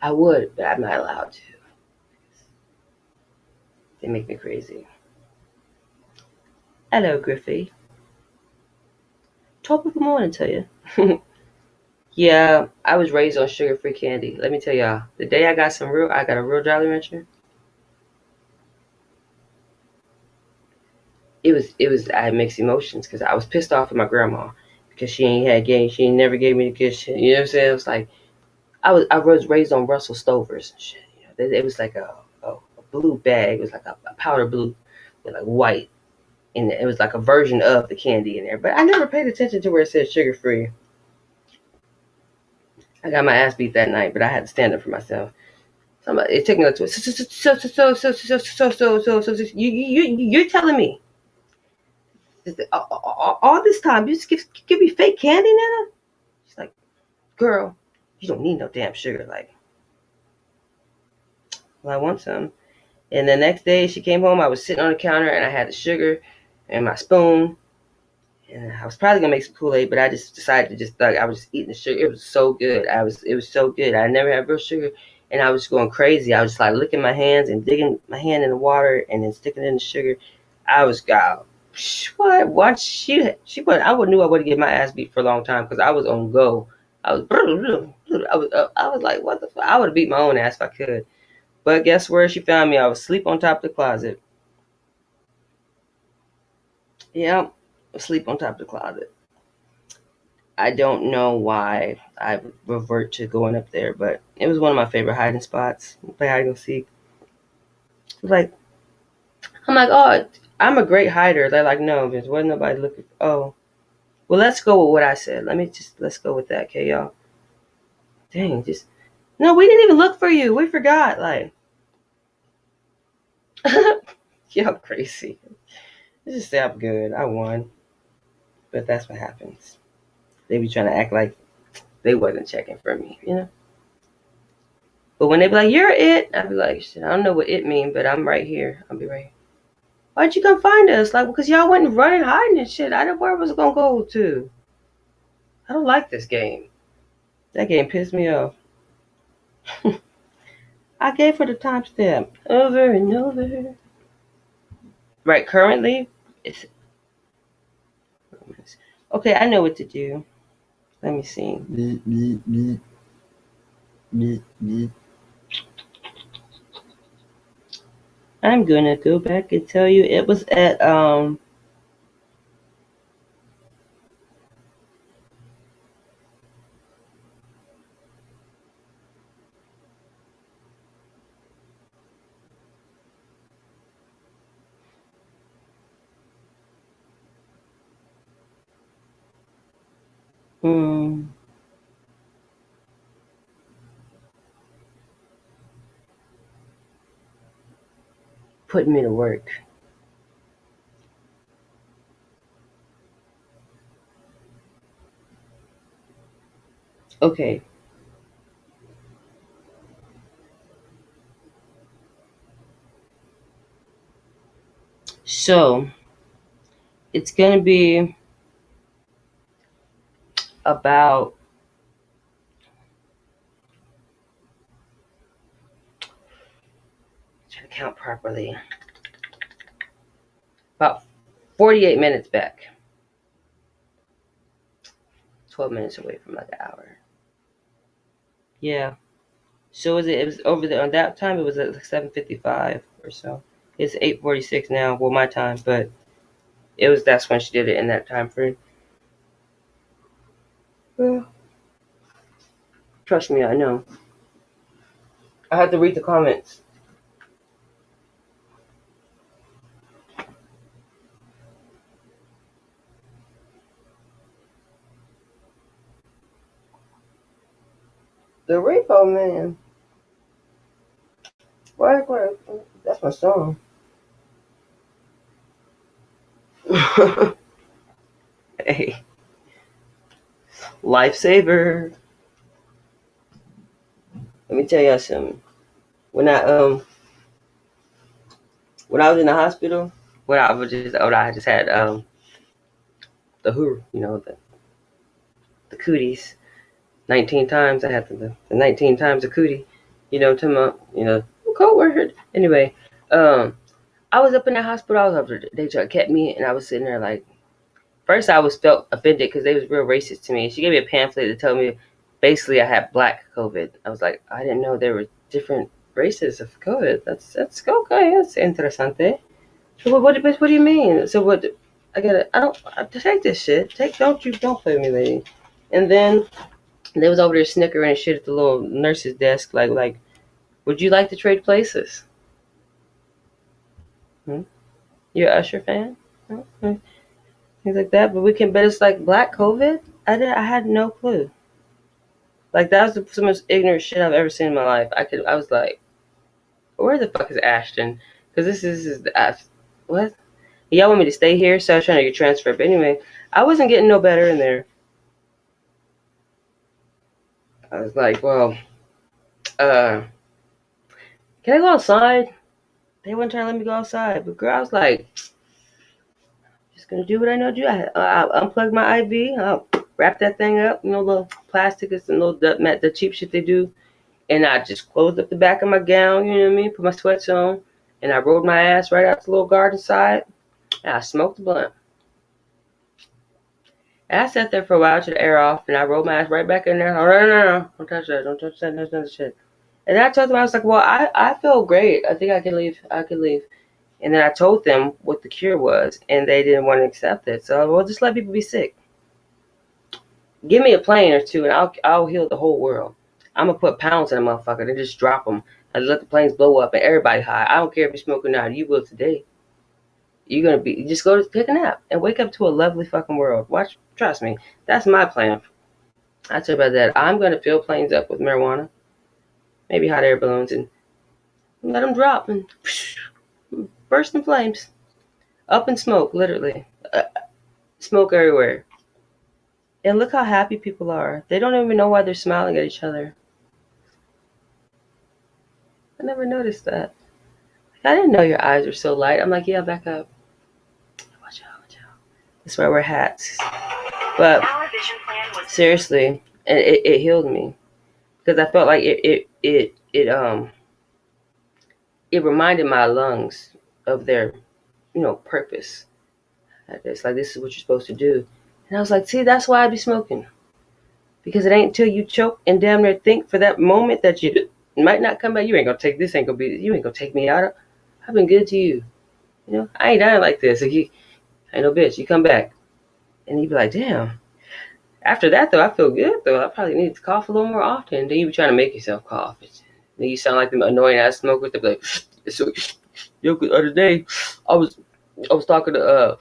I would, but I'm not allowed to. They make me crazy. Hello, Griffey. Top of the morning to you. Yeah, I was raised on sugar-free candy. Let me tell y'all, the day I got a real Jolly Rancher. I had mixed emotions because I was pissed off at my grandma because she ain't never gave me the good shit. You know what I'm saying? It was like I was raised on Russell Stovers and shit. It was like a blue bag. It was like a powder blue with like white, and it was like a version of the candy in there. But I never paid attention to where it said sugar free. I got my ass beat that night, but I had to stand up for myself. It took me up to it. So you're telling me all this time you just give me fake candy now? She's like, girl, you don't need no damn sugar. Like, well, I want some. And the next day she came home, I was sitting on the counter and I had the sugar and my spoon. And I was probably gonna make some Kool-Aid, but I just decided to just I was just eating the sugar. It was so good. It was so good. I never had real sugar, and I was going crazy. I was just like licking my hands and digging my hand in the water and then sticking it in the sugar. I was what she went. I knew I would get my ass beat for a long time because I was on go. I was like, what the fuck? I would have beat my own ass if I could. But guess where she found me? I was asleep on top of the closet. Yeah, asleep on top of the closet. I don't know why I revert to going up there, but it was one of my favorite hiding spots. Play hide and go seek. Like, I'm like, oh, I'm a great hider. They're like, no, there wasn't nobody looking. Oh, well, let's go with what I said. Let's go with that, okay, y'all. Dang, no, we didn't even look for you. We forgot. Like, Y'all crazy. Let's just say I'm good. I won. But that's what happens. They be trying to act like they wasn't checking for me, you know? But when they be like, you're it, I be like, shit, I don't know what it mean, but I'm right here. I'll be right here. Why'd you come find us? Like, because y'all wasn't running, hiding and shit. I didn't where was it gonna go to. I don't like this game. That game pissed me off. I gave her the timestamp over and over. Right, currently, it's okay. I know what to do. Let me see. I'm gonna go back and tell you it was at putting me to work. Okay. So it's gonna be about try to count properly. About 48 minutes back. 12 minutes away from like an hour. Yeah. So it was over there on that time. It was at like 7:55 or so. It's 8:46 now. Well, my time, but that's when she did it in that time frame. Well, trust me, I know. I had to read the comments. The Repo Man. Why? That's my song. Hey, lifesaver. Let me tell y'all something. When I was in the hospital, I just had the who, the cooties. 19 times I had the 19 times a cootie. To my cold word. Anyway, I was up in the hospital. I was up there. They kept me, and I was sitting there like. First, I was felt offended because they was real racist to me. She gave me a pamphlet to tell me, basically, I had black COVID. I was like, I didn't know there were different races of COVID. That's okay. That's interesante. So what do you mean? So what? I take this shit. Don't play with me, lady. And then they was over there snickering and shit at the little nurse's desk, like, would you like to trade places? You're an Usher fan? Things like that. But it's like black COVID. I had no clue. Like that was the most ignorant shit I've ever seen in my life. I was like, where the fuck is Ashton? Because this is what? Y'all want me to stay here? So I was trying to get transferred. But anyway, I wasn't getting no better in there. I was like, well, can I go outside? They weren't trying to let me go outside. But girl, I was like, just gonna do what I know to do. I unplug my IV. I'll wrap that thing up. Little plastic is and the cheap shit they do. And I just closed up the back of my gown. You know what I mean? Put my sweats on, and I rolled my ass right out the little garden side. And I smoked the blunt. And I sat there for a while to the air off, and I rolled my ass right back in there. Oh, no. Don't touch that. Don't touch that. Don't touch that shit. And I told them, I was like, well, I feel great. I think I can leave. And then I told them what the cure was, and they didn't want to accept it. So, well, just let people be sick. Give me a plane or two, and I'll heal the whole world. I'm going to put pounds in a motherfucker and just drop them. And let the planes blow up and everybody high. I don't care if you smoke or not. You will today. You're going to be, just go to take a nap and wake up to a lovely fucking world. Trust me. That's my plan. I tell you about that. I'm going to fill planes up with marijuana. Maybe hot air balloons and let them drop and burst in flames, up in smoke, literally, smoke everywhere. And look how happy people are. They don't even know why they're smiling at each other. I never noticed that. I didn't know your eyes were so light. I'm like, yeah, back up. Watch out, watch out. That's why I wear hats. But seriously, and it healed me because I felt like it reminded my lungs of their, purpose. It's like, this is what you're supposed to do. And I was like, see, that's why I be smoking. Because it ain't until you choke and damn near think for that moment that you might not come back. You ain't gonna take this. You ain't gonna take me out. I've been good to you. I ain't dying like this. Like you ain't no bitch. You come back, and you be like, damn. After that though, I feel good though. I probably need to cough a little more often. Then you be trying to make yourself cough. Then you sound like the annoying ass smoker. They be like, so, yo, the other day, I was talking to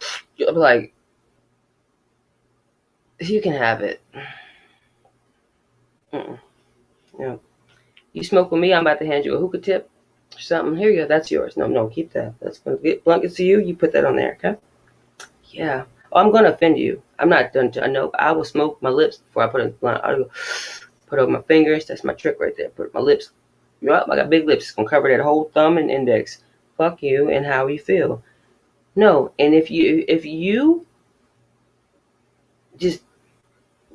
I'm like, you can have it. You smoke with me, I'm about to hand you a hookah tip or something. Here you go, that's yours. No, keep that. That's gonna get blankets to you. You put that on there, okay? Yeah. Oh, I'm gonna offend you. I'm not done. I know. I will smoke my lips before I put it in the blunt. I'll go put over my fingers. That's my trick right there. Put my lips. Yup, I got big lips. It's gonna cover that whole thumb and index. Fuck you and how you feel. No, and if you just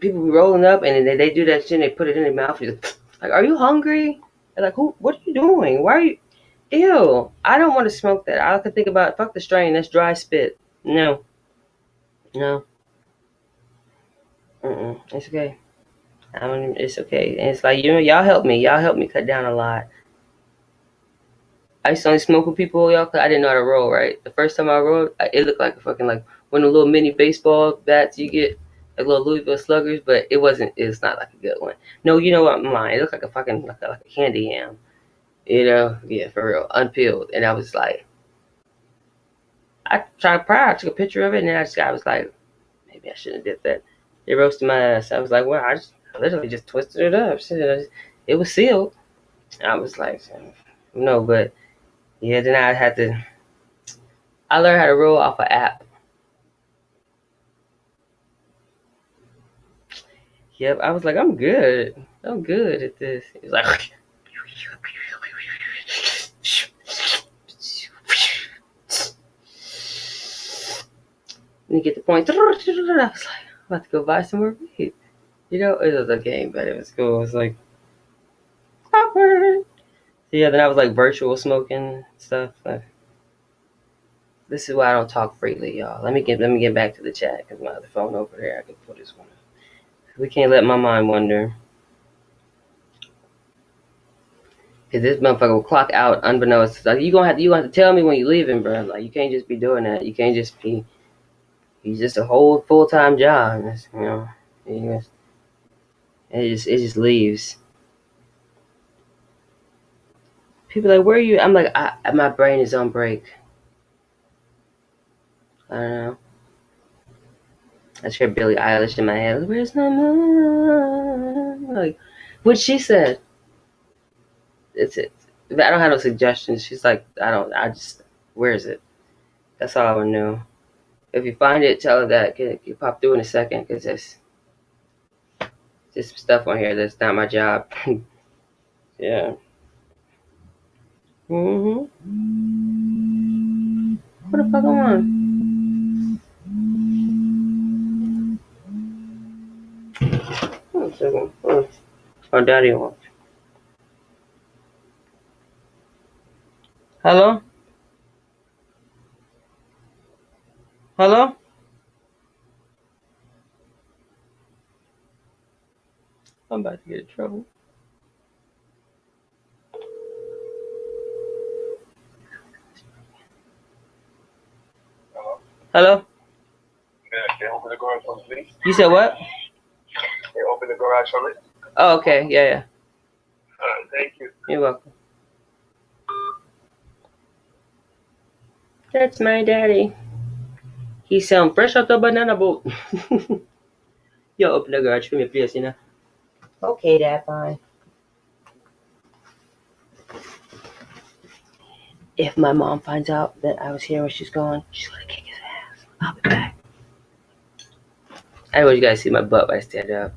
people be rolling up and they do that shit and they put it in their mouth. You're like, are you hungry? They're like, who? What are you doing? Why are you? Ew! I don't want to smoke that. I could think about fuck the strain. That's dry spit. No. It's okay. It's okay. And it's like y'all help me. Y'all help me cut down a lot. I used to only smoke with people, y'all, because I didn't know how to roll. Right, the first time I rolled, it looked like a fucking like one of the little mini baseball bats you get, like little Louisville Sluggers, but it wasn't. It's not like a good one. No, you know what? I'm lying. It looked like a fucking like a candy yam. Yeah, for real, unpeeled. And I was like, I tried prior. I took a picture of it, and then I was like, maybe I shouldn't have did that. They roasted my ass. I was like, well, I literally just twisted it up. It was sealed. I was like, no, but yeah. Then I learned how to roll off an app. Yep, I was like, I'm good. I'm good at this. It's like, and you get the point. I was like, I'm about to go buy some more weed. It was a game, but it was cool. It was like, awkward. Yeah, then I was like virtual smoking and stuff. Like, this is why I don't talk freely, y'all. Let me get back to the chat because my other phone over there. I can put this one. We can't let my mind wander. Cause this motherfucker will clock out unbeknownst. Like you gonna have to tell me when you leaving, bro. Like you can't just be doing that. You can't just be. He's just a whole full-time job. It just leaves. People are like, where are you? I'm like, my brain is on break. I don't know. I just hear Billie Eilish in my head. Where's my mom? Like, what she said. It's it. But I don't have no suggestions. She's like, where is it? That's all I know. If you find it, tell her that. You pop through in a second, because there's some stuff on here that's not my job. Yeah. What the fuck am I on? Hold on a second. Oh, daddy wants. Hello? Hello? I'm about to get in trouble. Hello? Yeah, can you open the garage for me, please? You said what? Can you open the garage for me? Oh, okay. Yeah. Thank you. You're welcome. That's my daddy. He sound fresh out the banana boat. Yo, open the garage for me, please, Okay, Dad, fine. if my mom finds out that I was here when she's gone, she's gonna kick his ass. I'll be back. I want you guys to see my butt when I stand up.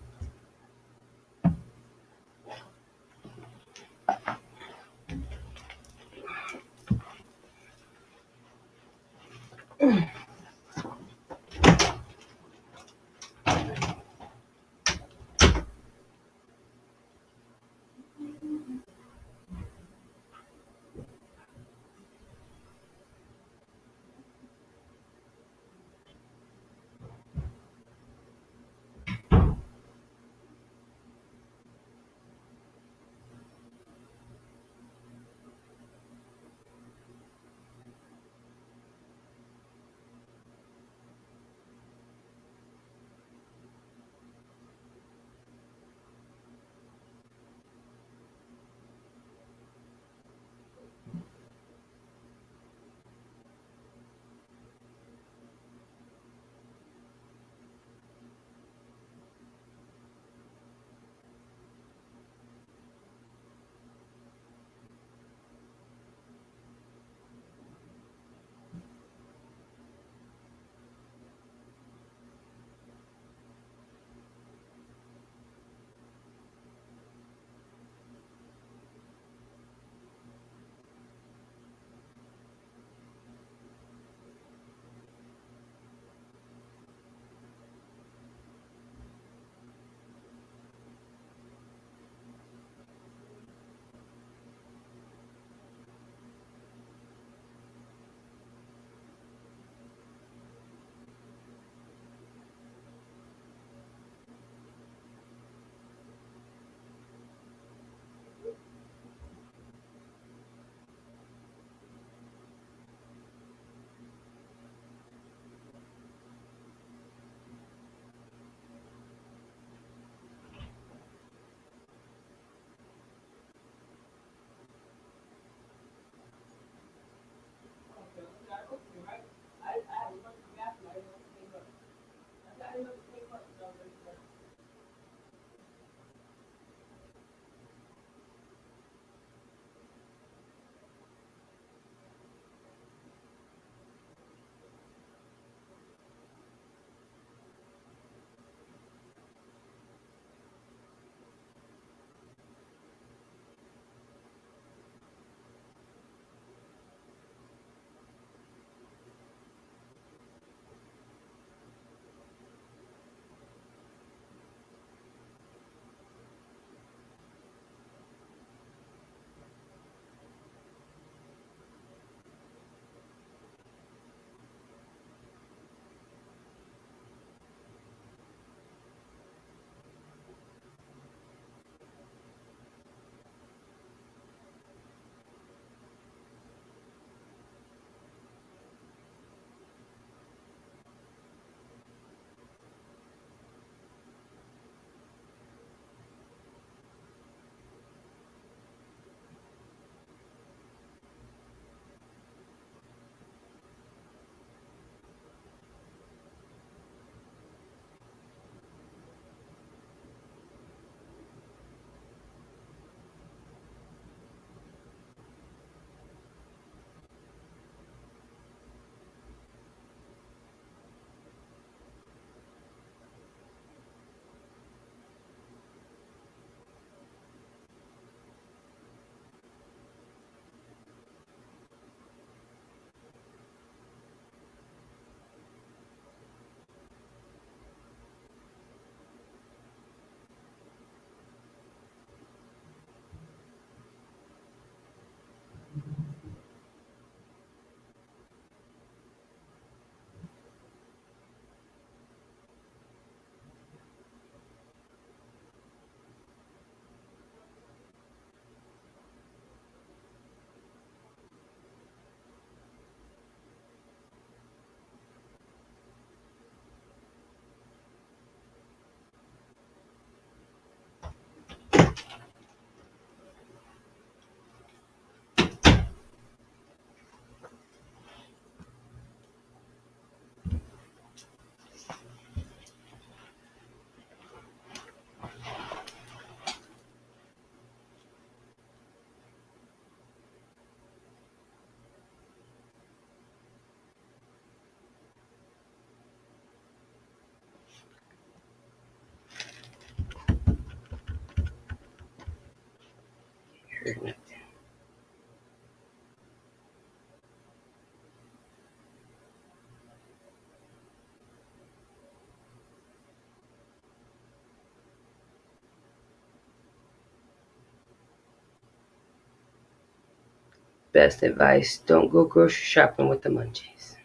Best advice: don't go grocery shopping with the munchies.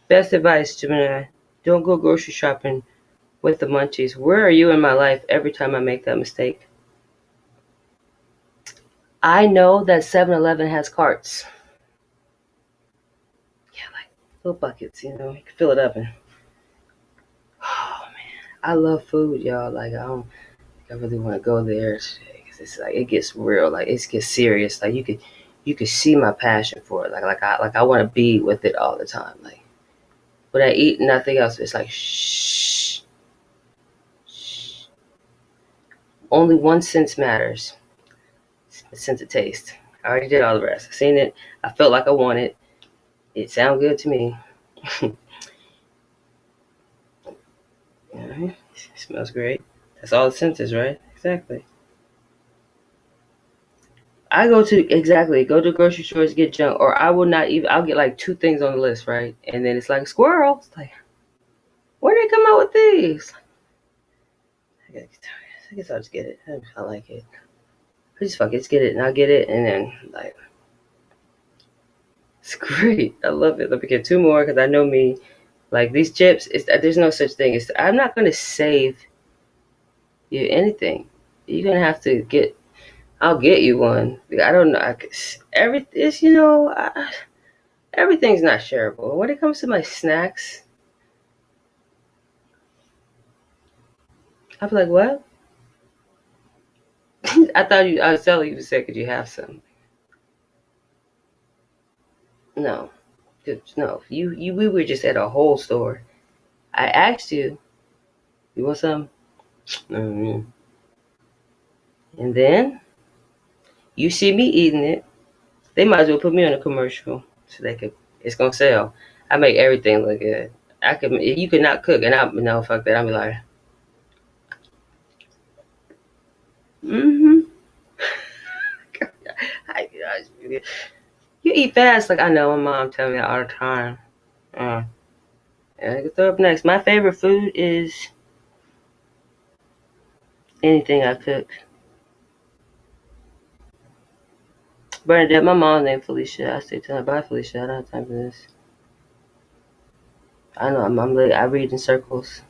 Best advice, Gemini: don't go grocery shopping with the munchies. Where are you in my life every time I make that mistake? I know that 7-Eleven has carts. Yeah, like little buckets, you can fill it up and oh man, I love food, y'all. Like I really want to go there today because it's like it gets real, like it gets serious. Like you could see my passion for it. I want to be with it all the time. Like when I eat nothing else, it's like shh. Only one sense matters. It's the sense of taste. I already did all the rest. I seen it. I felt like I want it. It sounded good to me. It smells great. That's all the senses, right? Exactly. I go to go to grocery stores, get junk, or I will not even. I'll get like 2 things on the list, right? And then it's like squirrel. It's like, where did they come out with these? I guess I'll just get it. I like it. I just fuck it, just get it, and I'll get it, and then like, it's great. I love it. Let me get 2 more because I know me. Like these chips, there's no such thing. I'm not gonna save you anything. You're gonna have to get. I'll get you one. I don't know. Everything's not shareable. When it comes to my snacks, I'll be like, what? I was telling you to say, could you have some? No. No. We were just at a whole store. I asked you, you want some? Mm-hmm. And then you see me eating it. They might as well put me on a commercial so it's gonna sell. I make everything look good. You could not cook, and no, fuck that. I'll be like, mm-hmm. You eat fast, like I know my mom tell me that all the time. And I can throw up next. My favorite food is anything I cook. Bernadette, my mom's named Felicia. I stay telling her, bye Felicia, I don't have time for this. I know I read in circles.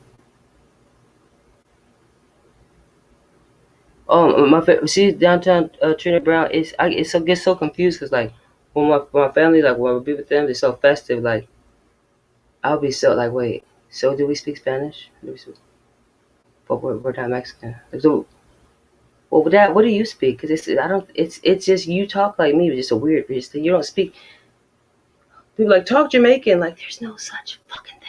Oh, my favorite. See, downtown Trina Brown. Gets so confused because like when my family like when we be with them, they're so festive. Like I'll be so like, wait. So do we speak Spanish? But we're not Mexican. So, well, what do you speak? Because it's just you talk like me. It's just a weird. You don't speak. People like talk Jamaican. Like there's no such fucking thing.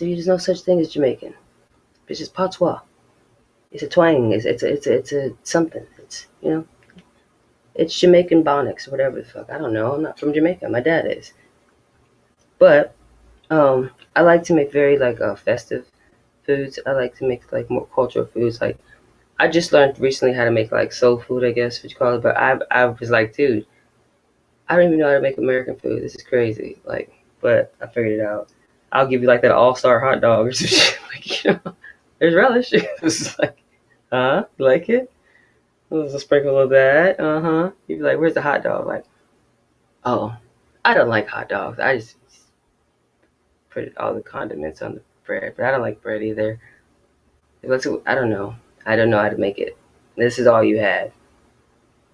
There's no such thing as Jamaican. It's just patois. It's a twang. It's a something. It's Jamaican Bonics, whatever the fuck. I don't know. I'm not from Jamaica. My dad is. But I like to make very like festive foods. I like to make like more cultural foods. Like I just learned recently how to make like soul food, I guess what you call it. But I was like, dude, I don't even know how to make American food. This is crazy. Like, but I figured it out. I'll give you like that all-star hot dog or some shit. Like, there's relish. It's like, you like it? There's a sprinkle of that. You'd be like, where's the hot dog? Like, oh, I don't like hot dogs. I just put all the condiments on the bread, but I don't like bread either. I don't know. I don't know how to make it. This is all you have.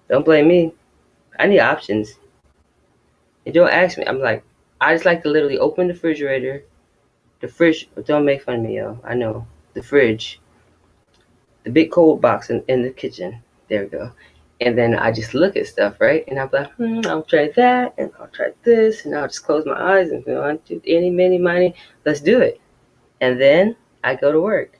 Don't blame me. I need options. And don't ask me. I'm like, I just like to literally open the refrigerator. The fridge, don't make fun of me, yo. I know. The fridge. The big cold box in the kitchen. There we go. And then I just look at stuff, right? And I'm like, I'll try that, and I'll try this, and I'll just close my eyes and do any, many, money. Let's do it. And then I go to work.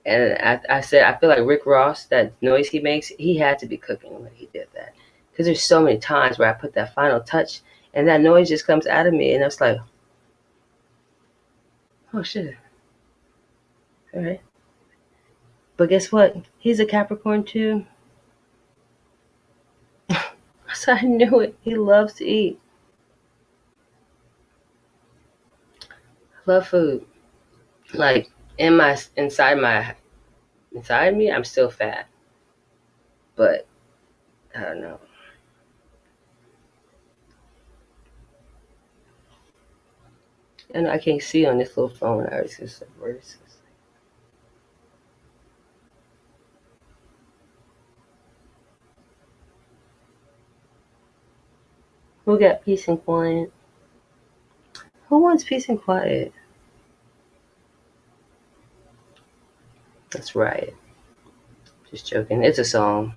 And I said, I feel like Rick Ross, that noise he makes, he had to be cooking when he did that. Because there's so many times where I put that final touch and that noise just comes out of me. And it's like, oh shit. All right. But guess what? He's a Capricorn too. So I knew it. He loves to eat. Love food. Like inside me, I'm still fat. But I don't know. And I can't see on this little phone. I was just like, where is this? Who got peace and quiet? Who wants peace and quiet? That's right. Just joking. It's a song.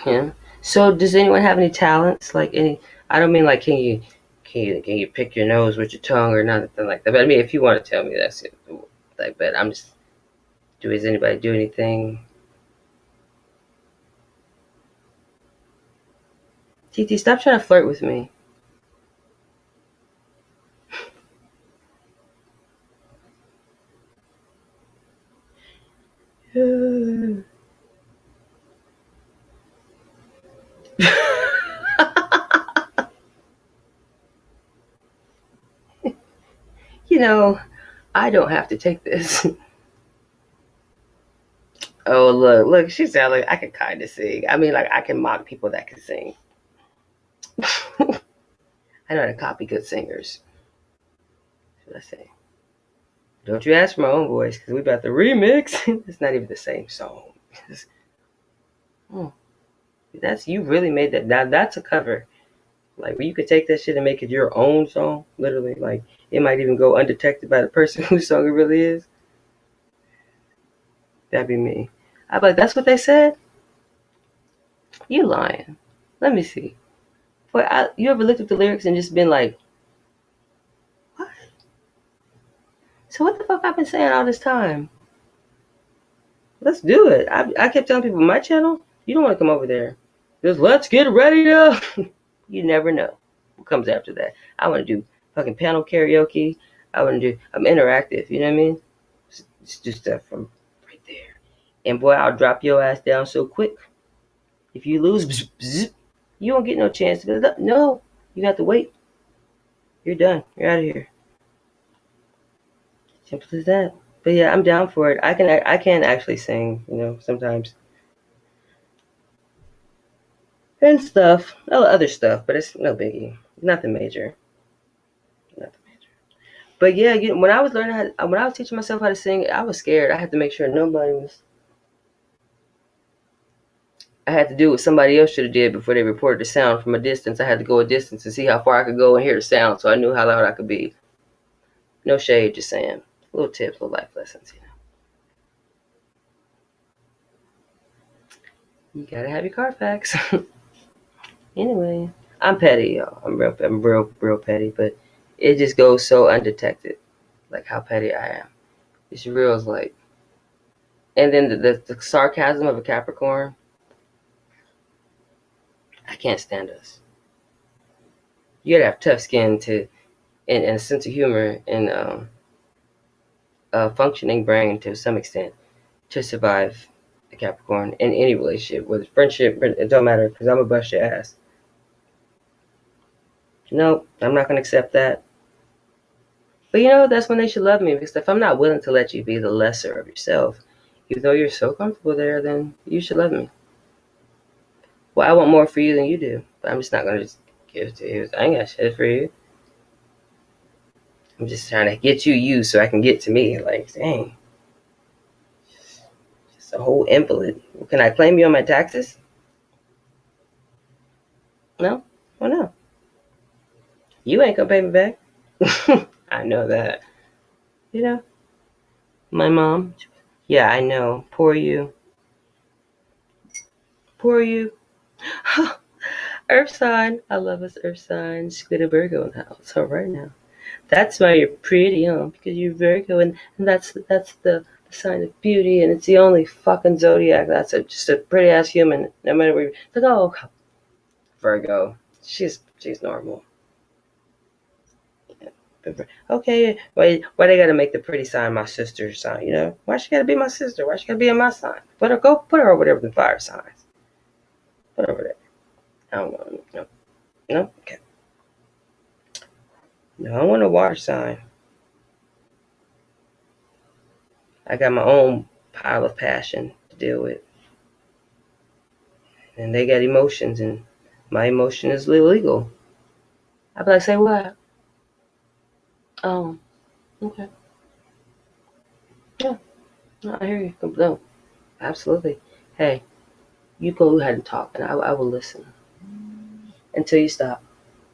Yeah. So does anyone have any talents? Like any? I don't mean like can you pick your nose with your tongue or nothing like that. But I mean, if you want to tell me, that's it. Like, but I'm just. Does anybody do anything? TT, stop trying to flirt with me. You know, I don't have to take this. Oh, look, she sounds like I can kind of sing. I mean, like, I can mock people that can sing. I know how to copy good singers. What should I say? Don't you ask for my own voice, because we about to remix. It's not even the same song. Oh, you really made that. Now, that's a cover. Like, where you could take that shit and make it your own song, literally. Like, it might even go undetected by the person whose song it really is. That'd be me. I'd be like, that's what they said? You lying. Let me see. You ever looked at the lyrics and just been like, what? So what the fuck I've been saying all this time? Let's do it. I kept telling people, my channel, you don't want to come over there. Just let's get ready to. You never know what comes after that. I want to do fucking panel karaoke. I'm interactive, you know what I mean? Just do stuff from right there. And boy, I'll drop your ass down so quick. If you lose, bzz, bzz, you won't get no chance to get it up. No, you have to wait. You're done. You're out of here. Simple as that. But yeah, I'm down for it. I can actually sing, sometimes. And stuff. Other stuff, but it's no biggie. Nothing major. Nothing major. But yeah, when I was when I was teaching myself how to sing, I was scared. I had to make sure nobody was. I had to do what somebody else should have did before they reported the sound from a distance. I had to go a distance and see how far I could go and hear the sound, so I knew how loud I could be. No shade, just saying. Little tips, little life lessons, You gotta have your Carfax. Anyway, I'm petty, y'all. I'm real petty, but it just goes so undetected, like how petty I am. It's real, it's like, and then the sarcasm of a Capricorn. I can't stand us. You gotta have tough skin and a sense of humor and a functioning brain to some extent to survive a Capricorn in any relationship, whether it's friendship, it don't matter because I'm gonna bust your ass. No, I'm not gonna accept that. But that's when they should love me, because if I'm not willing to let you be the lesser of yourself, even though you're so comfortable there, then you should love me. Well, I want more for you than you do, but I'm just not gonna just give it to you. I ain't got shit for you. I'm just trying to get you so I can get to me. Like, dang. Just a whole invalid. Can I claim you on my taxes? No? Oh no. You ain't gonna pay me back. I know that. My mom. Yeah, I know. Poor you. Poor you. Earth sign. I love us Earth signs. She got a Virgo in the house. All right now. That's why you're pretty, huh? Because you're Virgo, and that's the sign of beauty, and it's the only fucking zodiac that's just a pretty ass human. No matter where. It's like, oh, Virgo, she's normal. Okay, why they gotta make the pretty sign my sister's sign? You know, why she gotta be my sister? Why she gotta be in my sign? Go put her over there with the fire signs. Put her over there. I don't want no, okay. No, I don't want a water sign. I got my own pile of passion to deal with, and they got emotions, and my emotion is illegal. I'd be like, say what? Oh, okay, yeah, no, I hear you. No, absolutely. Hey, you go ahead and talk, and I will listen until you stop.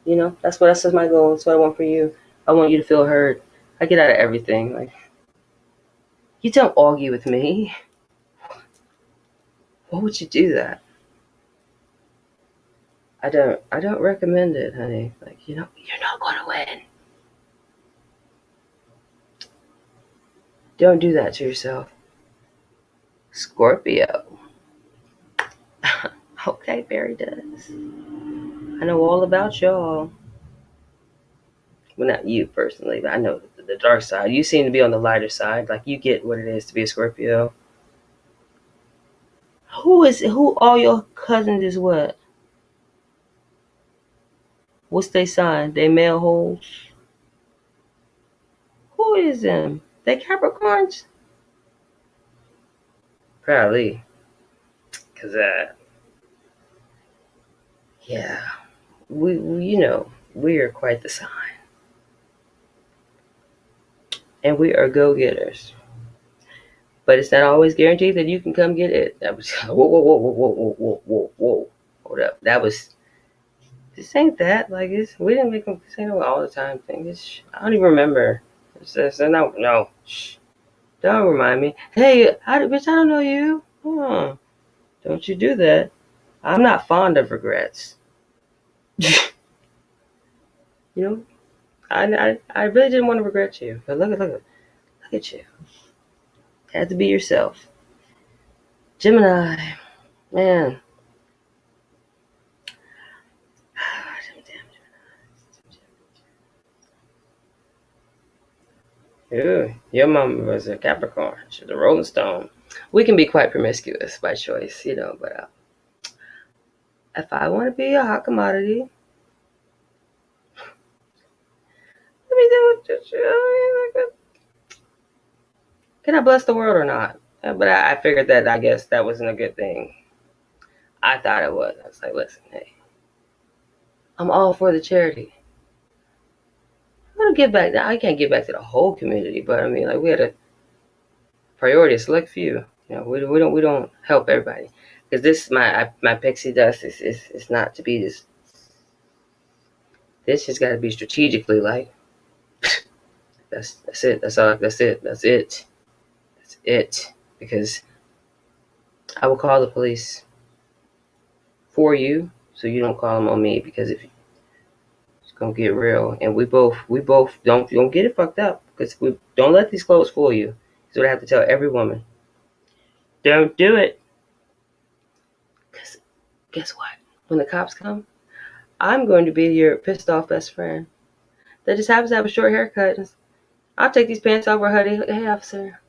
You know, that's my goal. That's what I want for you. I want you to feel heard. I get out of everything. Like, you don't argue with me. Why would you do that? I don't recommend it, honey. Like, you know, you're not gonna win. Don't do that to yourself. Scorpio. Okay, Barry does. I know all about y'all. Well, not you personally, but I know the dark side. You seem to be on the lighter side. Like, you get what it is to be a Scorpio. Who all your cousins is what? What's they sign? They male holes? Who is them? They Capricorns? Probably. Cause yeah, we you know, we are quite the sign. And we are go-getters. But it's not always guaranteed that you can come get it. That was whoa. Hold up. That was this ain't that. Like, we didn't make them say no all the time thing. I don't even remember. No. Shh. Don't remind me. Hey, bitch, I don't know you. Don't you do that. I'm not fond of regrets. You know, I really didn't want to regret you. But look at you. Had to be yourself. Gemini, man. Ooh, your mom was a Capricorn. She's a Rolling Stone. We can be quite promiscuous by choice, you know, but if I want to be a hot commodity, let me do it. Can I bless the world or not? But I figured that I guess that wasn't a good thing. I thought it was. I was like, listen, hey, I'm all for the charity. I'm gonna give back. I can't give back to the whole community, but I mean, like, we had a priority, a select few. You know, we don't help everybody because this my pixie dust is not to be this. This has got to be strategically like that's it. That's it. Because I will call the police for you, so you don't call them on me. Because if it's gonna get real, and we both don't get it fucked up. Because we don't let these clothes fool you. That's what I have to tell every woman. Don't do it. Because guess what? When the cops come, I'm going to be your pissed off best friend that just happens to have a short haircut. I'll take these pants off her hoodie. Hey, officer.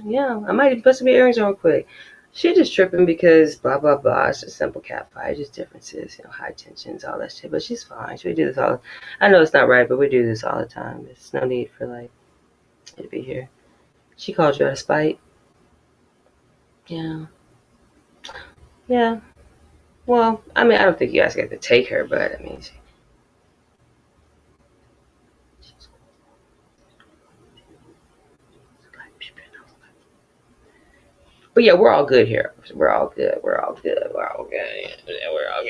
Yeah, I might even put some earrings on real quick. She just tripping because blah, blah, blah. It's just simple cat fight. Just differences, you know, high tensions, all that shit. But she's fine. We do this all. I know it's not right, but we do this all the time. There's no need for, like, it to be here. She called you out of spite. Yeah. Yeah. Well, I mean, I don't think you guys get to take her, but I mean, but yeah, we're all good here. We're all good. We're all good. We're all good. Yeah, we're all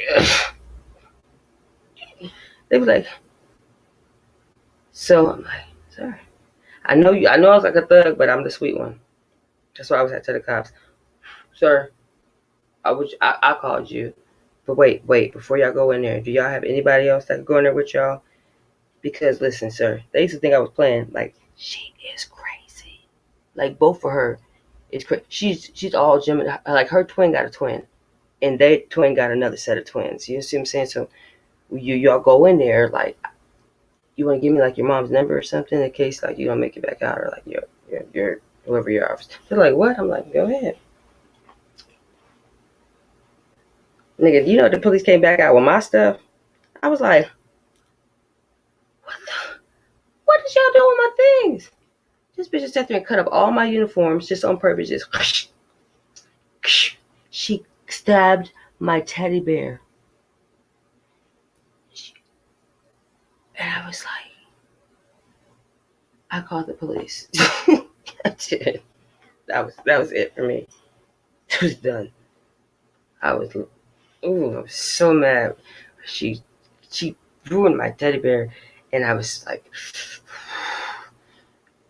good. They was like, so I'm like, sorry. I know you. I know I was like a thug, but I'm the sweet one. That's why I was at to the cops, sir. I called you, but wait. Before y'all go in there, do y'all have anybody else that could go in there with y'all? Because listen, sir, they used to think I was playing. Like, she is crazy. Like, both of her is crazy. She's all Gemini. Like, her twin got a twin, and they twin got another set of twins. You see what I'm saying? So y'all go in there like, you want to give me like your mom's number or something in case like you don't make it back out, or like your whoever your office. They're like, what? I'm like, go ahead, nigga. You know the police came back out with my stuff. I was like, what did y'all do with my things? This bitch just sat there and cut up all my uniforms just on purpose. Just she stabbed my teddy bear, and I was like, I called the police. I did. That was it for me. It was done. I was I was so mad. She ruined my teddy bear, and I was like,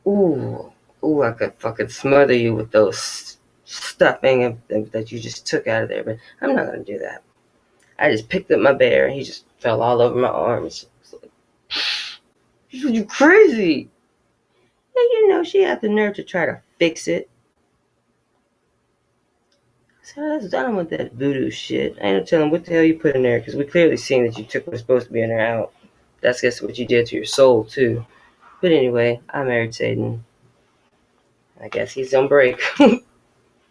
I could fucking smother you with those stuffing that you just took out of there, but I'm not gonna do that. I just picked up my bear, and he just fell all over my arms. Like, you crazy? And you know, she had the nerve to try to fix it. So that's done with that voodoo shit. I ain't no telling what the hell you put in there, because we clearly seen that you took what's supposed to be in there out. That's guess what you did to your soul too. But anyway, I married Satan. I guess he's on break. I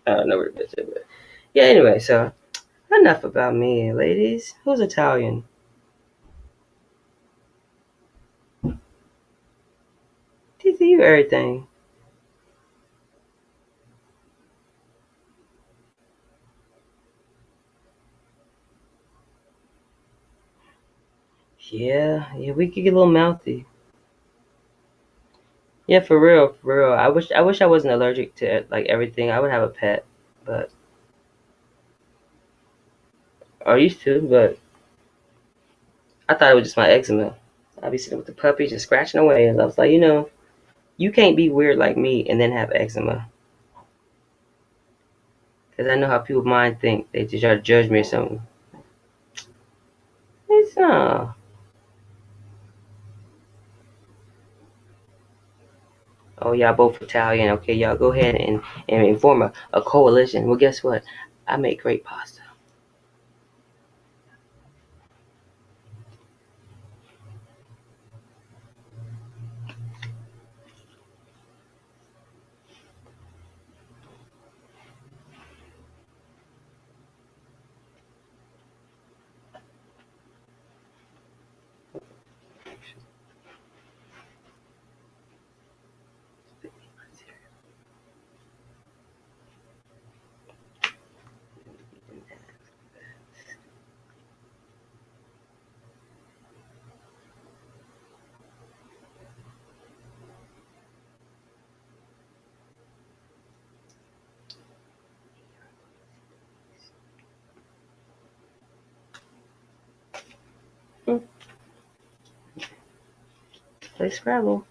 don't know what it is, but yeah. Anyway, so enough about me, ladies. Who's Italian? TC, you everything. Yeah, we could get a little mouthy. Yeah, for real, for real. I wish I wasn't allergic to like everything. I would have a pet, but I used to, but I thought it was just my eczema. I'd be sitting with the puppy just scratching away, and I was like, you can't be weird like me and then have eczema. Because I know how people mind think. They just try to judge me or something. It's not. Oh, y'all both Italian. Okay, y'all go ahead and form a coalition. Well, guess what? I make great pasta. Play Scrabble.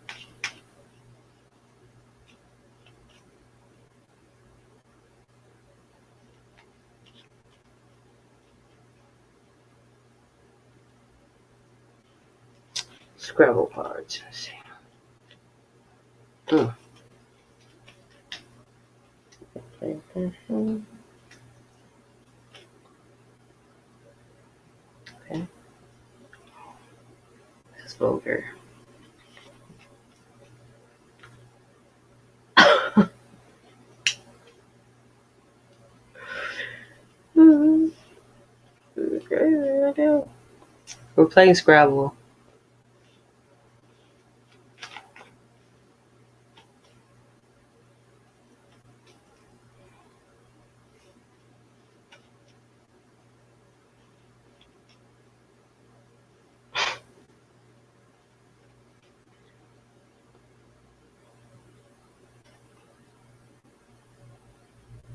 Scrabble cards. Let's see. Okay. That's vulgar. We're playing Scrabble.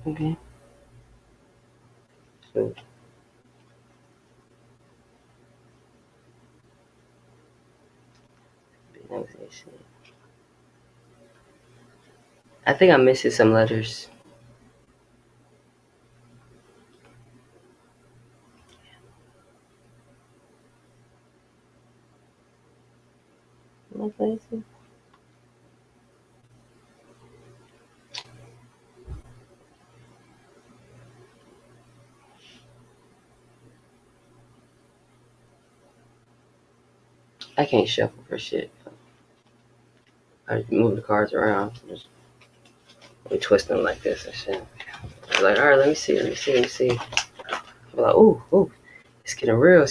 Okay. So, I think I'm missing some letters. Let me see. I can't shuffle for shit. I move the cards around. Just we twist them like this and shit. I'm like, all right, let me see. I'm like, ooh, it's getting real.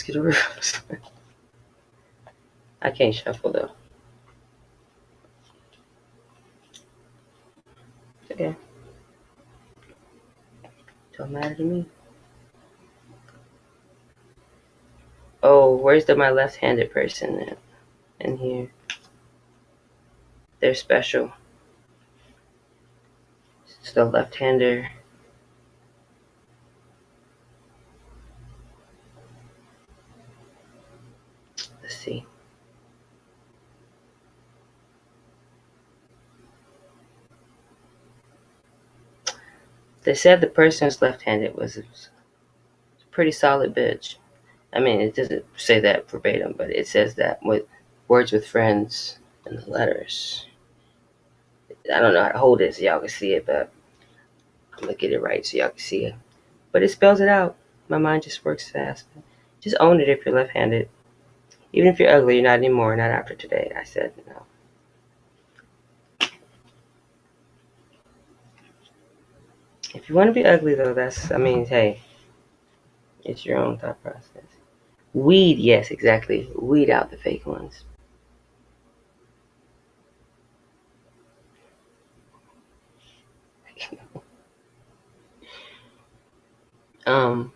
I can't shuffle though. Okay, don't matter to me. Oh, where's my left-handed person at? In here? They're special. It's the left-hander. Let's see. They said the person who's left-handed was a pretty solid bitch. I mean, it doesn't say that verbatim, but it says that with words with friends and the letters. I don't know how to hold it so y'all can see it, but I'm gonna get it right so y'all can see it. But it spells it out. My mind just works fast. Just own it if you're left-handed. Even if you're ugly, you're not anymore. Not after today. I said no. If you want to be ugly, though, hey, it's your own thought process. Weed, yes, exactly. Weed out the fake ones. Um,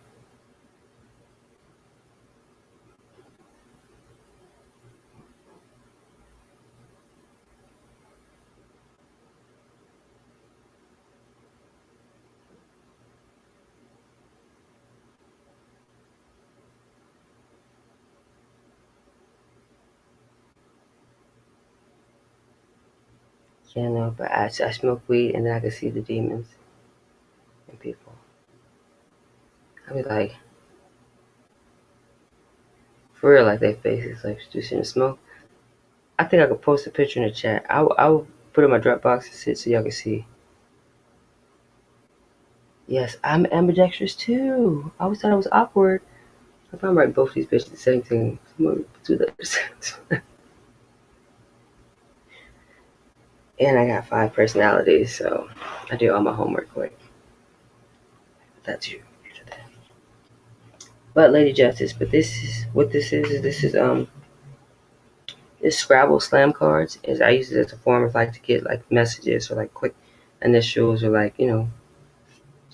yeah, no, but I smoke weed and then I can see the demons in people. I be like, for real, like their faces, like producing the smoke. I think I could post a picture in the chat. I'll put it in my Dropbox and sit so y'all can see. Yes, I'm ambidextrous too. I always thought it was awkward. If I'm writing both these bitches the same thing, I'm gonna do that. And I got 5 personalities, so I do all my homework quick. That's you. But Lady Justice, but this is what this is this Scrabble slam cards is I use it as a form of like to get like messages or like quick initials or like,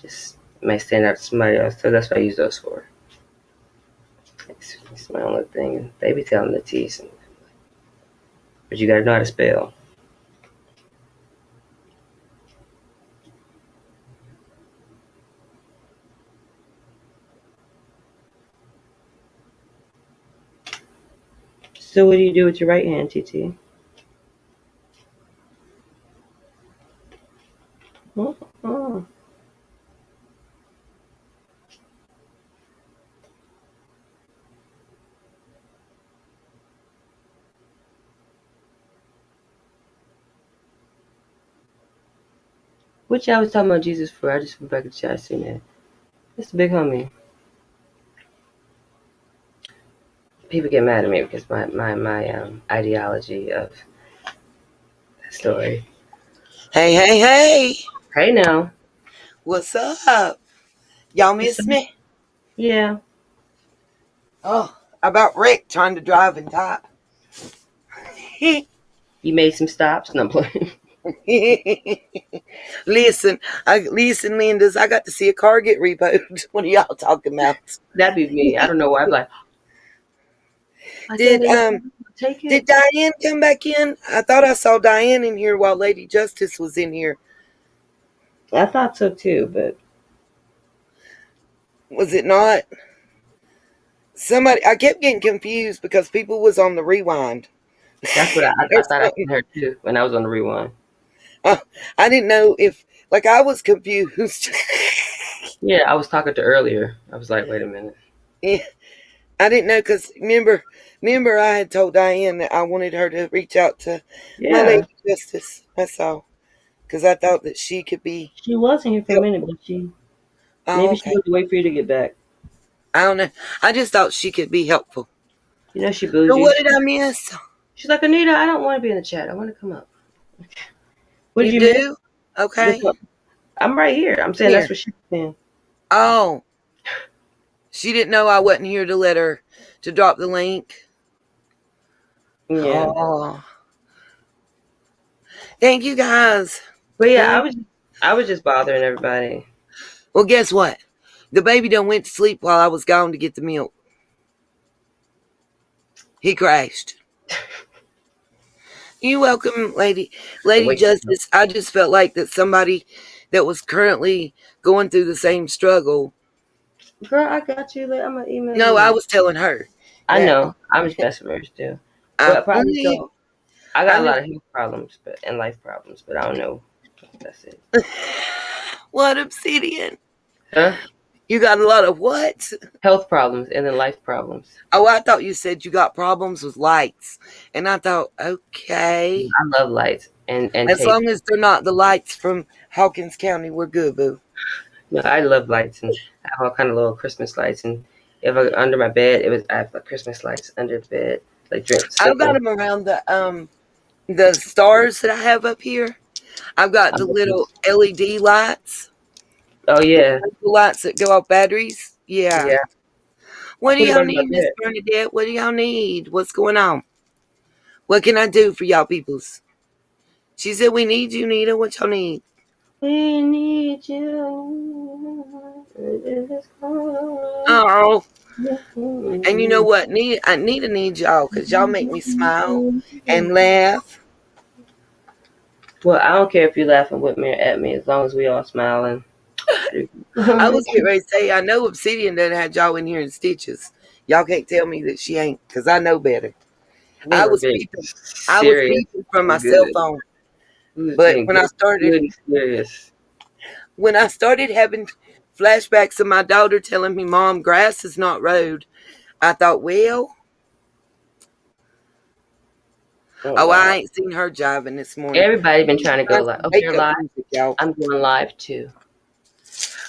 just might stand out to somebody else. So that's what I use those for. It's my own little thing. They be telling the T's. But you gotta know how to spell. So what do you do with your right hand, TT? Oh. What y'all was talking about Jesus for? I just went back to chat, seen that. It's the big homie. People get mad at me because my ideology of that story. Hey. Hey now. What's up? Y'all miss me? Yeah. Oh, about Rick trying to drive and top. You made some stops? No, I'm playing. Listen, Linda's. I got to see a car get repoed. What are y'all talking about? That'd be me. I don't know why. I'm like, Did take did it. Diane come back in? I thought I saw Diane in here while Lady Justice was in here. I thought so too, but Was it not? Somebody, I kept getting confused because people was on the rewind. that's what I thought I seen her too when I was on the rewind. I didn't know if, like, I was confused. Yeah, I was talking to earlier. I was like, wait a minute. Yeah, I didn't know because remember I had told Diane that I wanted her to reach out to my Yeah, lady justice. That's all. Because I thought that she could be she wasn't here for a minute, helpful. but Oh, maybe she okay. was wait for you to get back. I don't know. I just thought she could be helpful. You know she So bougie. what did I miss? She's like, Anita, I don't want to be in the chat. I want to come up. What did You you miss? do? Okay. I'm right here. I'm saying that's Here. what she's saying. Oh, she didn't know I wasn't here to let her to drop the link. Yeah. Oh, thank you guys. But yeah, Thank. I was just bothering everybody. Well, guess what? The baby done went to sleep while I was gone to get the milk. He crashed. You welcome, Lady Wait. Justice. I just felt like that somebody that was currently going through the same struggle. Girl, I got you. I'm gonna email No, I you. was telling her I that know. I was messing with her too. I'm But probably only. so. I got I'm a lot just. of health problems and life problems, but I don't know. That's it. What obsidian? Huh? You got a lot of what? Health problems and then life problems. Oh, I thought you said you got problems with lights, and I thought, okay, I love lights and as tape. long as they're not the lights from Hawkins County, we're good, boo. No, I love lights and I have all kind of little Christmas lights. And if I under my bed, I have like Christmas lights under the bed, like drink I've got simple. them around the stars that I have up here. I've got I the love little these. LED lights, Oh the yeah, lights that go off batteries. Yeah. yeah. I What do put it y'all under my need, Miss bed. Bernadette? What do y'all need? What's going on? What can I do for y'all peoples? She said we need you, Nita. What y'all need? We need you. Oh, and you know what? I need to need y'all because y'all make me smile and laugh. Well, I don't care if you're laughing with me or at me, as long as we all smiling. I was getting ready to say, I know Obsidian done had y'all in here in stitches. Y'all can't tell me that she ain't because I know better. We I were was being peeping. I was serious peeping from my and cell good. phone. We was But being good, good and serious. when I started having flashbacks of my daughter telling me, "Mom, grass is not road," I thought, well, Oh oh, I wow. ain't seen her jiving this morning. Everybody been trying to go Find live. some Oh, you're wake up live? music, y'all. I'm going live too.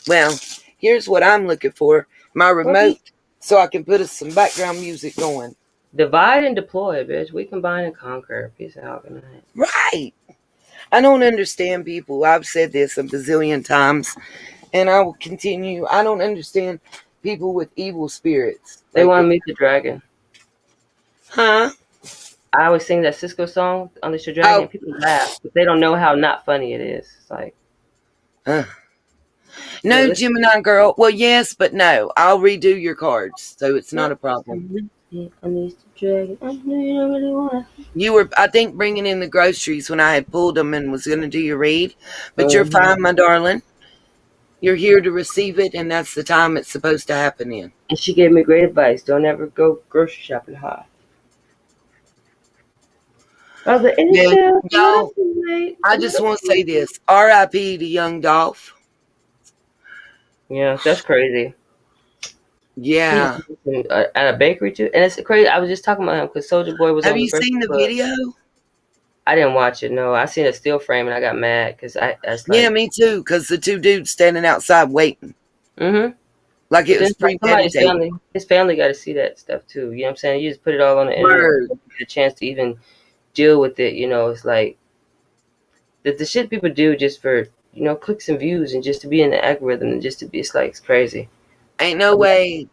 Well, here's what I'm looking for: my Well, remote, so I can put us some background music going. divide and deploy, bitch. We combine and conquer. Peace out. Good night. Right. I don't understand people. I've said this a bazillion times, and I will continue. I don't understand people with evil spirits. They Like, want to meet the dragon. huh? I always sing that Cisco song, Unleash the Dragon. Oh, People laugh, but they don't know how not funny it is. It's like, uh, yeah, no, listen. Gemini girl. Well, yes, but no. I'll redo your cards, so it's not a problem. Unleash the dragon. I know you don't really want You were, I think, bringing in the groceries when I had pulled them and was going to do your read, but you're to. fine, my darling. You're here to receive it, and that's the time it's supposed to happen in. And she gave me great advice. Don't ever go grocery shopping high. I was like, it's Yeah, just a little y'all. too late. A I just little want to too say late. this: R.I.P. to Young Dolph. Yeah, that's crazy. He Yeah. at a bakery too, and it's crazy. I was just talking about him because Soldier Boy was Have on the you Breakfast seen the Club. video? I didn't watch it. No, I seen a still frame and I got mad because I was Yeah, like, me too. Because the two dudes standing outside waiting, mm-hmm. like But it then was it's like somebody's premeditated. his family got to see that stuff too. You know what I'm saying? You just put it all on the internet, Word. get a chance to even deal with it. You know, it's like the shit people do just for clicks and views and just to be in the algorithm and just to be. It's like it's crazy. Ain't no way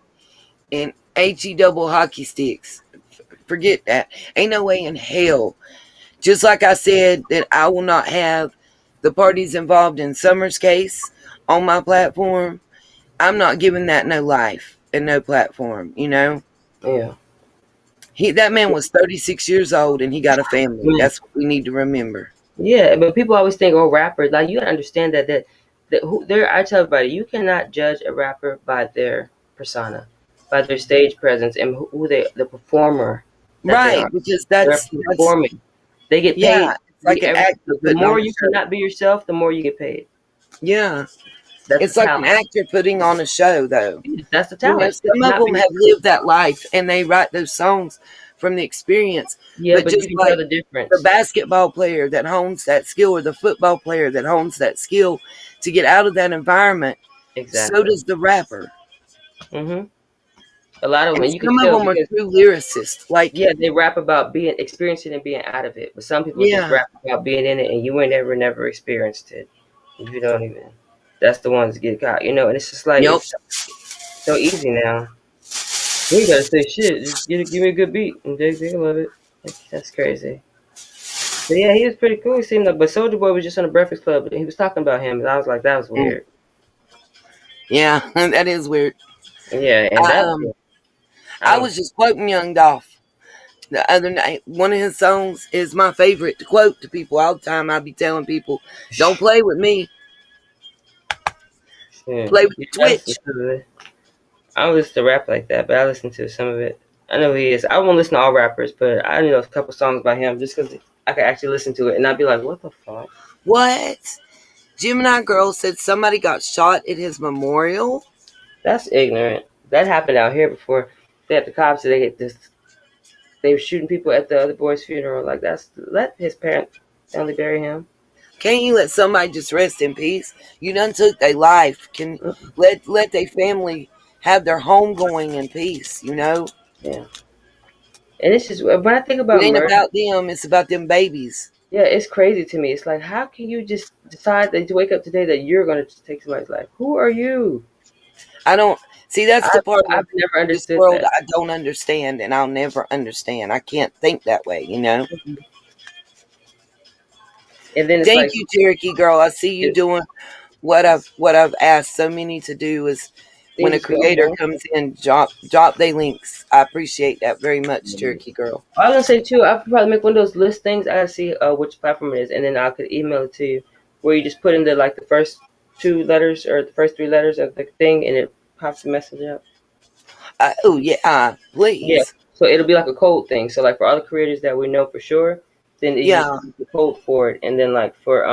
in HE double hockey sticks. Forget that. Ain't no way in hell. Just like I said that I will not have the parties involved in Summer's case on my platform. I'm not giving that no life and no platform, you know? Yeah. That man was 36 years old and he got a family. Yeah. That's what we need to remember. Yeah, but people always think, oh, rappers. Like you gotta understand that who there. I tell everybody, you cannot judge a rapper by their persona, by their stage presence, and who the performer that they Right, are. because They're that's performing. They get yeah, paid it's to like be an every. actor The putting on more a you show. cannot be yourself, the more you get paid. Yeah. That's It's the like an talent. actor putting on a show, though. That's the You know, talent. some of Not them being, have lived that life and they write those songs from the experience. yeah, But but you just can tell like the the difference. basketball player that hones that skill or the football player that hones that skill to get out of that environment, so Exactly. does the rapper. Hmm. A lot of them, And and you can some of tell them are because true lyricists. Like, yeah, they rap about being experiencing and being out of it. But some people just yeah, rap about being in it, and you ain't never experienced it. You don't even. That's the ones that get caught, And it's just like yep. it's so easy now. You ain't gotta say shit. Just give me a good beat, and they love it. Like, that's crazy. But yeah, he was pretty cool. He seemed like, but Soldier Boy was just on the Breakfast Club, and he was talking about him, and I was like, that was Mm, weird. yeah, that is weird. Yeah, and I that um I I don't. was just quoting Young Dolph the other night. One of his songs is my favorite to quote to people all the time. I be telling people, don't play with me, Yeah, play with yeah, the I listen Twitch. to it. I don't listen to rap like that, but I listen to some of it. I know he is. I won't listen to all rappers, but I know a couple songs by him just because I could actually listen to it and not be like, what the fuck? What? Gemini Girl said somebody got shot at his memorial. That's ignorant. That happened out here before. They had the cops. They get this. They were shooting people at the other boy's funeral. Like that's let his parent family bury him. Can't you let somebody just rest in peace? You done took their life. Can let their family have their home going in peace, you know? Yeah, and it's just when I think It about ain't murder. about them, it's about them babies. Yeah, it's crazy to me. It's like, how can you just decide that you wake up today that you're going to take somebody's life? Who are you? I don't see that's the part of I've never this understood world that. I don't understand and I'll never understand. I can't think that way, you know? Mhm. And then it's Thank like, you, Cherokee Girl. I see you it- doing what I've asked so many to do is they when a just go creator home. comes in, drop their links. I appreciate that very much, Mhm. Cherokee Girl. I was gonna say too, I could probably make one of those list things. I gotta see which platform it is, and then I could email it to you, where you just put in the first two letters or the first three letters of the thing, and it pops the message up. Oh yeah, Yeah, please. so it'll be like a code thing. So like for other creators that we know for sure, then you just Yeah, use the code for it, and then like for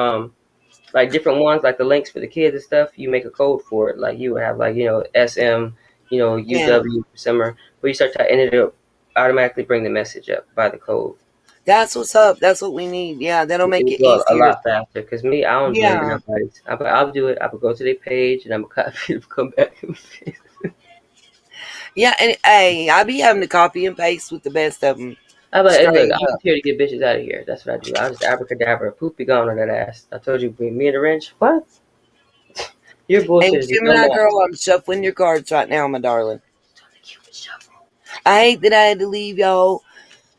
like different ones, like the links for the kids and stuff, you make a code for it. Like you would have like SM, yeah. UW summer, where you start typing it up, automatically bring the message up by the code. That's what's up. That's what we need. Yeah, that'll It make would it go a easier. lot faster. Cause me, I don't remember Yeah. nobody's. I'll do it. I would go to their page and I'm gonna copy it, come back. Yeah, and hey, I be having to copy and paste with the best of them. I'm like, hey, look, Straight I'm up. just here to get bitches out of here. That's what I do. I'll just abracadabra, poop be gone on that ass. I told you, me and the wrench. What? Your And bullshit is no Gemini match. Girl, I'm shuffling your cards right now, my darling. Cupid shuffle. I hate that I had to leave y'all,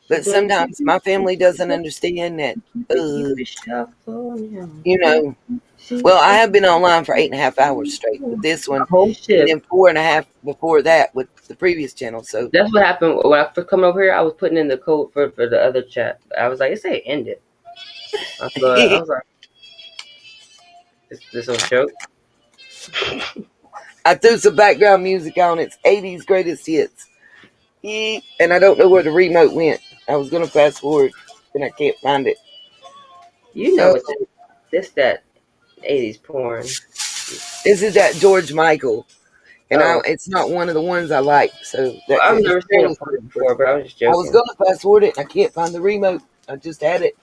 You're but doing sometimes Cupid, my family Cupid doesn't shuffle, understand that, Cupid shuffle. Yeah. you know, See, well, I have been online for 8.5 hours straight with this a one, whole and shift. then 4.5 before that with the previous channel. So, That's what happened when I first coming over here. I was putting in the code for the other chat. I was like, it say ended. I was like, this a joke? I threw some background music on. It's 80s greatest hits. And I don't know where the remote went. I was gonna fast forward, and I can't find it. You know Oh, what that 80s porn. this is that George Michael, and Oh, it's not one of the ones I like. So that I've it's never seen a fairly porn simple. before, but I was just I was joking. gonna fast forward it, and I can't find the remote. I just had it.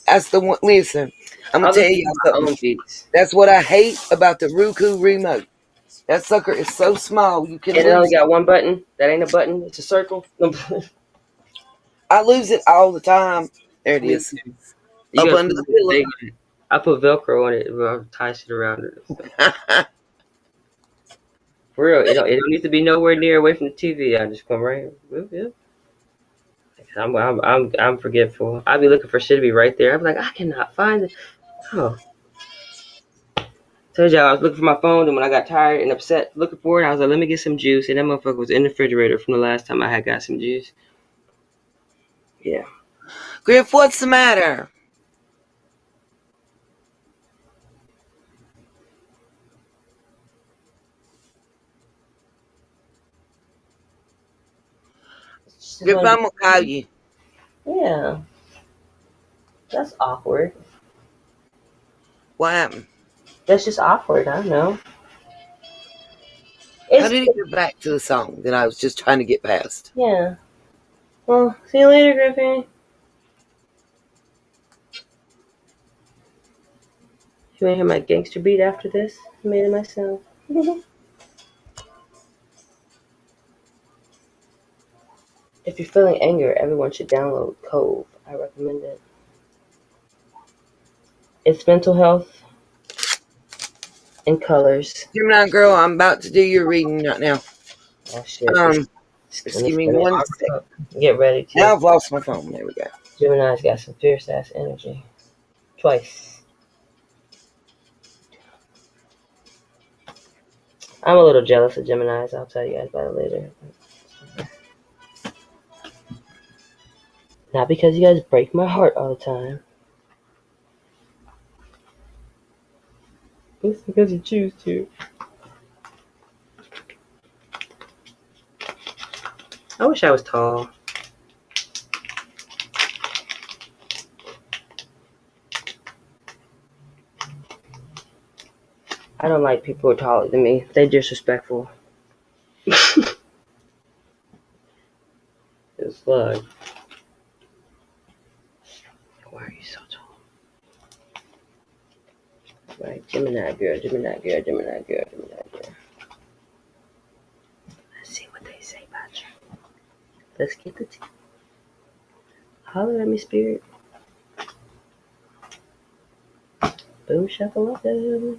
That's the one. Listen, I'm gonna I'll tell listen to y'all my something. own beats. That's what I hate about the Roku remote. That sucker is so small you can And it only lose it. got one button. That ain't a button. It's a circle. I lose it all the time. There it Me is, too. You up gotta under put the a pillow. thing on it. I put Velcro on it. Well, tie shit around it. So. For real, it don't need to be nowhere near away from the TV. I just come right here. Yeah. I'm forgetful. I'll be looking for shit to be right there. I'm like, I cannot find it. Oh, told y'all I was looking for my phone, and when I got tired and upset looking for it, I was like, let me get some juice, and that motherfucker was in the refrigerator from the last time I had got some juice. Yeah. Griff, what's the matter? She's Griff, gonna I'm gonna call be. you. Yeah, that's awkward. What happened? That's just awkward. I don't know. How did it get back to the song that I was just trying to get past? Yeah. Well, see you later, Griffin. You want to hear my gangster beat after this? I made it myself. If you're feeling anger, everyone should download Cove. I recommend it. It's mental health in colors. Gemini girl, I'm about to do your reading right now. Oh shit. Just give me 1 sec. Get ready to. Now I've lost my phone. There we go. Gemini's got some fierce ass energy. Twice. I'm a little jealous of Gemini's. I'll tell you guys about it later. Not because you guys break my heart all the time. It's because you choose to. I wish I was tall. I don't like people who are taller than me. They're disrespectful. It's like, why are you so tall? Right, Gemini girl, Gemini girl, Gemini girl, Gemini girl. Let's see what they say about you. Let's get the tea. Holler at me, spirit. Boom shakalaka.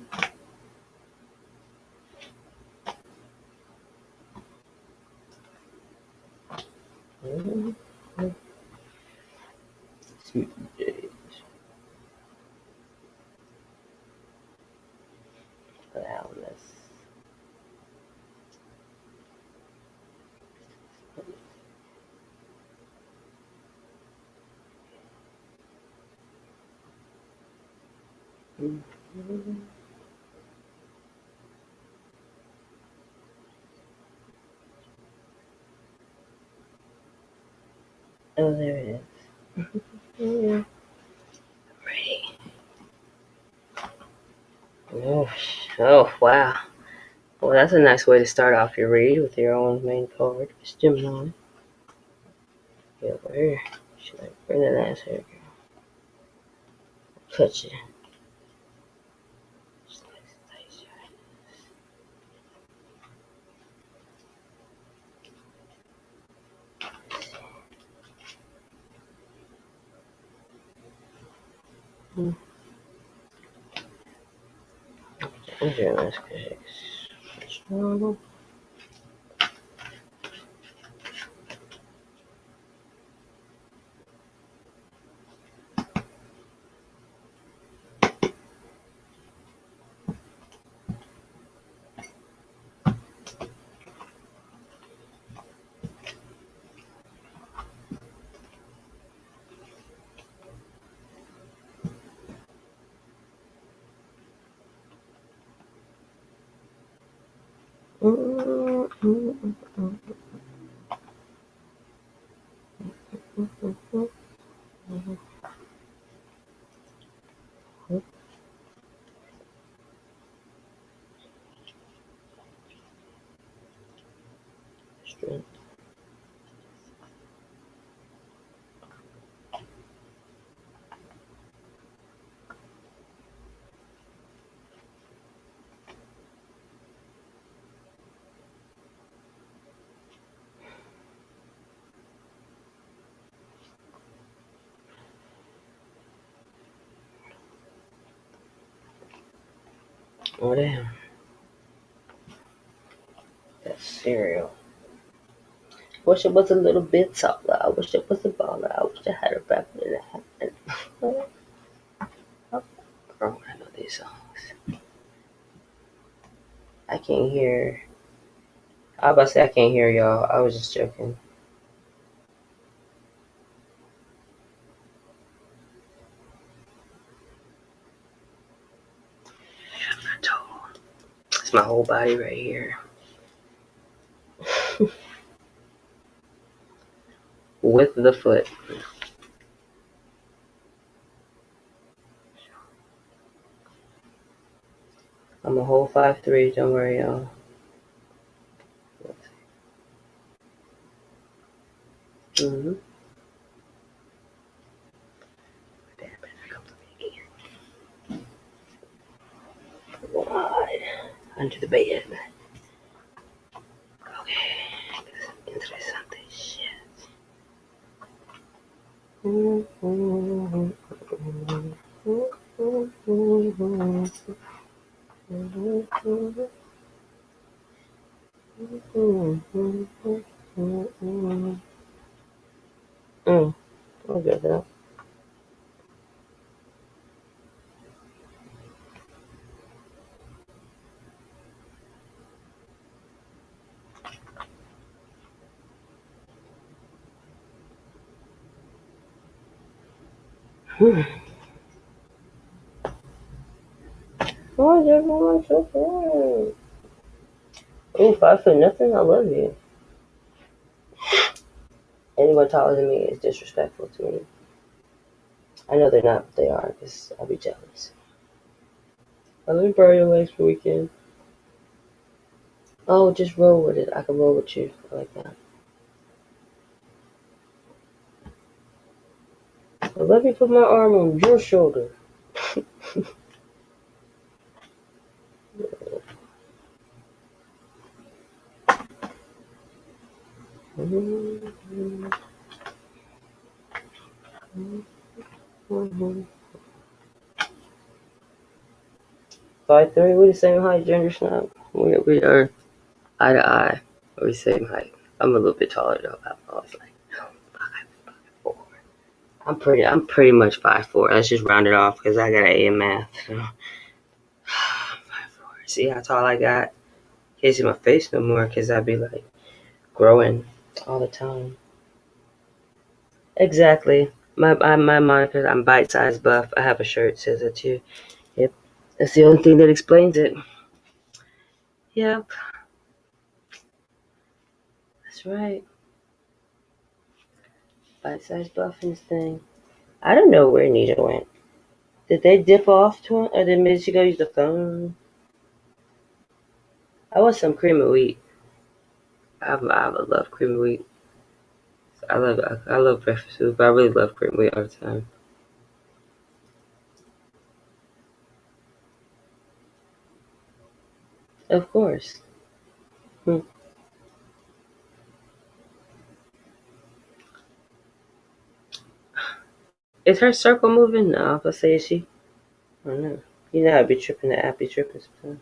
Sweet days. Loudness. Oh, there it is. Yeah. Ready. Oh, wow. Well, that's a nice way to start off your read with your own main card. It's Gemini. Get over here. Should I bring that ass here, girl? Touch it. Very nice kicks. Strength. Oh, damn. That's cereal. Wish it was a little bit taller. I wish it was a baller. I wish I had a rap in it. Girl, I know these songs. I can't hear. I was about to say I can't hear y'all. I was just joking. I'm not tall. It's my whole body right here. With the foot. I'm a whole 5'3", don't worry, y'all. Mm-hmm. Under the bed. Okay. Interesante shit. I'll get that. Why is everyone so fun? Oh, 5'0" nothing. I love you. Anyone taller than me is disrespectful to me. I know they're not, but they are, because I'll be jealous. Let me borrow your legs for a weekend. Oh, just roll with it. I can roll with you. I like that. But let me put my arm on your shoulder. Mm-hmm. 5'3", we're the same height, gender snap. We are eye to eye. We're the same height. I'm a little bit taller though. I was like 5'4". I'm pretty much 5'4". Let's just round it off because I got an A in math. So. 5'4". See how tall I got? Can't see my face no more because I'd be like growing all the time. Exactly. My moniker, I'm bite-sized buff. I have a shirt that says that too. Yep. That's the only thing that explains it. Yep. That's right. Bite-sized buff and thing. I don't know where Nita went. Did they dip off to or did she go use the phone? I want some cream of wheat. I love cream of wheat. I love breakfast food, but I really love cream of wheat all the time. Of course. Is her circle moving? No, let's say is she? I don't know. You know I'd be tripping, the app be tripping sometimes.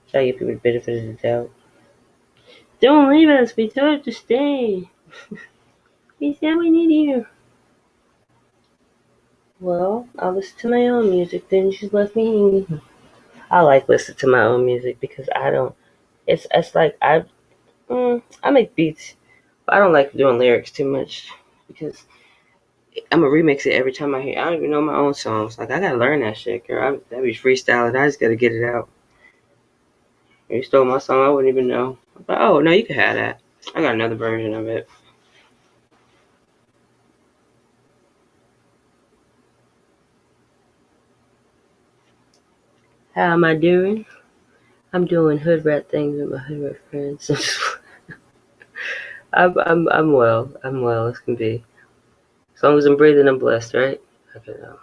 Try to give people the benefit of the doubt. Don't leave us, we told you to stay. We said we need you. Well, I'll listen to my own music, then you just left me hanging. I like listening to my own music because I don't, it's like I make beats, but I don't like doing lyrics too much because I'm gonna remix it every time I hear. I don't even know my own songs. Like I gotta learn that shit, girl. I be freestyling. I just gotta get it out. If you stole my song, I wouldn't even know. But oh no, you can have that. I got another version of it. How am I doing? I'm doing hood rat things with my hood rat friends. I'm well. I'm well as can be. As long as I'm breathing, I'm blessed, right? Okay, no.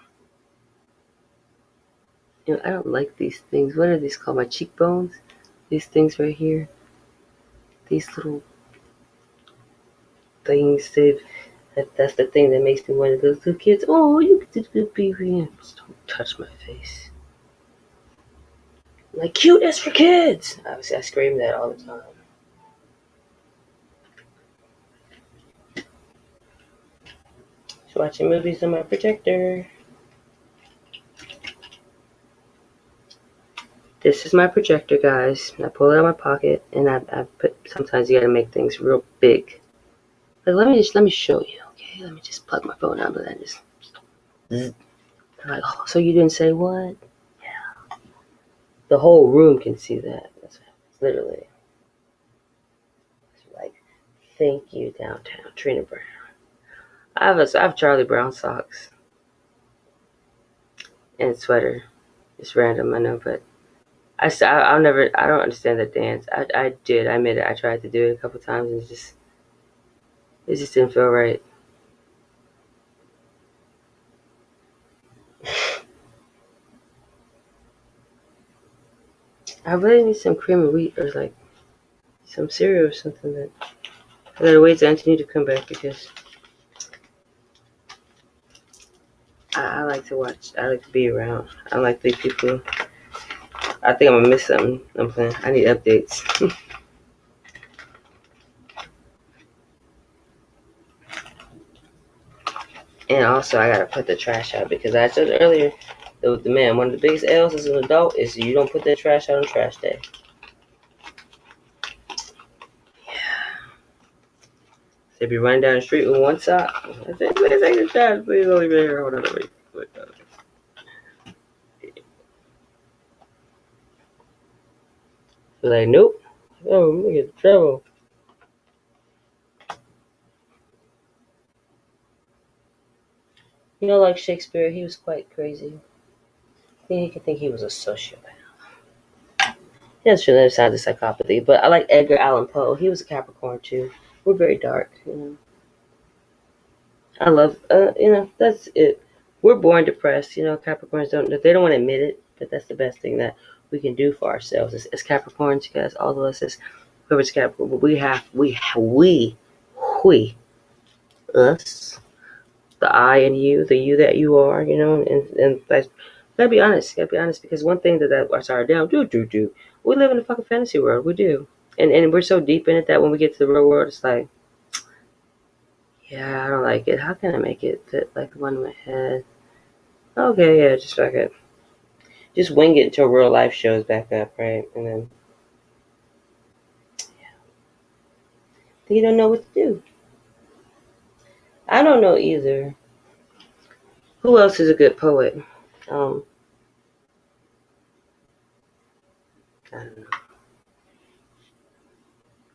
You know, I don't like these things. What are these called? My cheekbones? These things right here. These little things. That's the thing that makes me one of those little kids. Oh, you get to be here. Just don't touch my face. Like, cute is for kids. Obviously, I scream that all the time. Just watching movies on my projector. This is my projector, guys. I pull it out of my pocket, and I put. Sometimes you gotta make things real big. Like, let me show you. Okay, let me just plug my phone out, but then just. Like, oh, so you didn't say what? Yeah. The whole room can see that. That's literally. It's like, thank you, downtown Trina Brown. I have Charlie Brown socks and sweater. It's random, I know, but I'll never. I don't understand that dance. I did. I admit it. I tried to do it a couple times, and it just didn't feel right. I really need some cream of wheat or like some cereal or something. But I gotta wait till Anthony to come back because I like to watch. I like to be around. I like the people. I think I'm gonna miss something. I'm saying I need updates. And also, I gotta put the trash out because I said earlier, the man, one of the biggest L's as an adult is you don't put that trash out on trash day. So if you're running down the street with one sock, I say, please take the trash, please don't leave it here. Hold on, wait. They're like, nope. Oh, I'm gonna get in trouble. You know, like Shakespeare, he was quite crazy. I think he could think he was a sociopath. He has the other side of the psychopathy, but I like Edgar Allan Poe. He was a Capricorn too. We're very dark, you know. I love, that's it. We're born depressed, you know. Capricorns they don't want to admit it, but that's the best thing that we can do for ourselves as Capricorns, because all of us as whoever's Capricorn, we, us, the I and you, the you that you are, you know, and that's, gotta be honest, because one thing that's our down, we live in a fucking fantasy world, we do, and we're so deep in it that when we get to the real world, it's like, yeah, I don't like it. How can I make it fit like the one in my head? Okay, yeah, just fuck it. Just wing it until real life shows back up, right? And then you don't know what to do. I don't know either. Who else is a good poet? I don't know.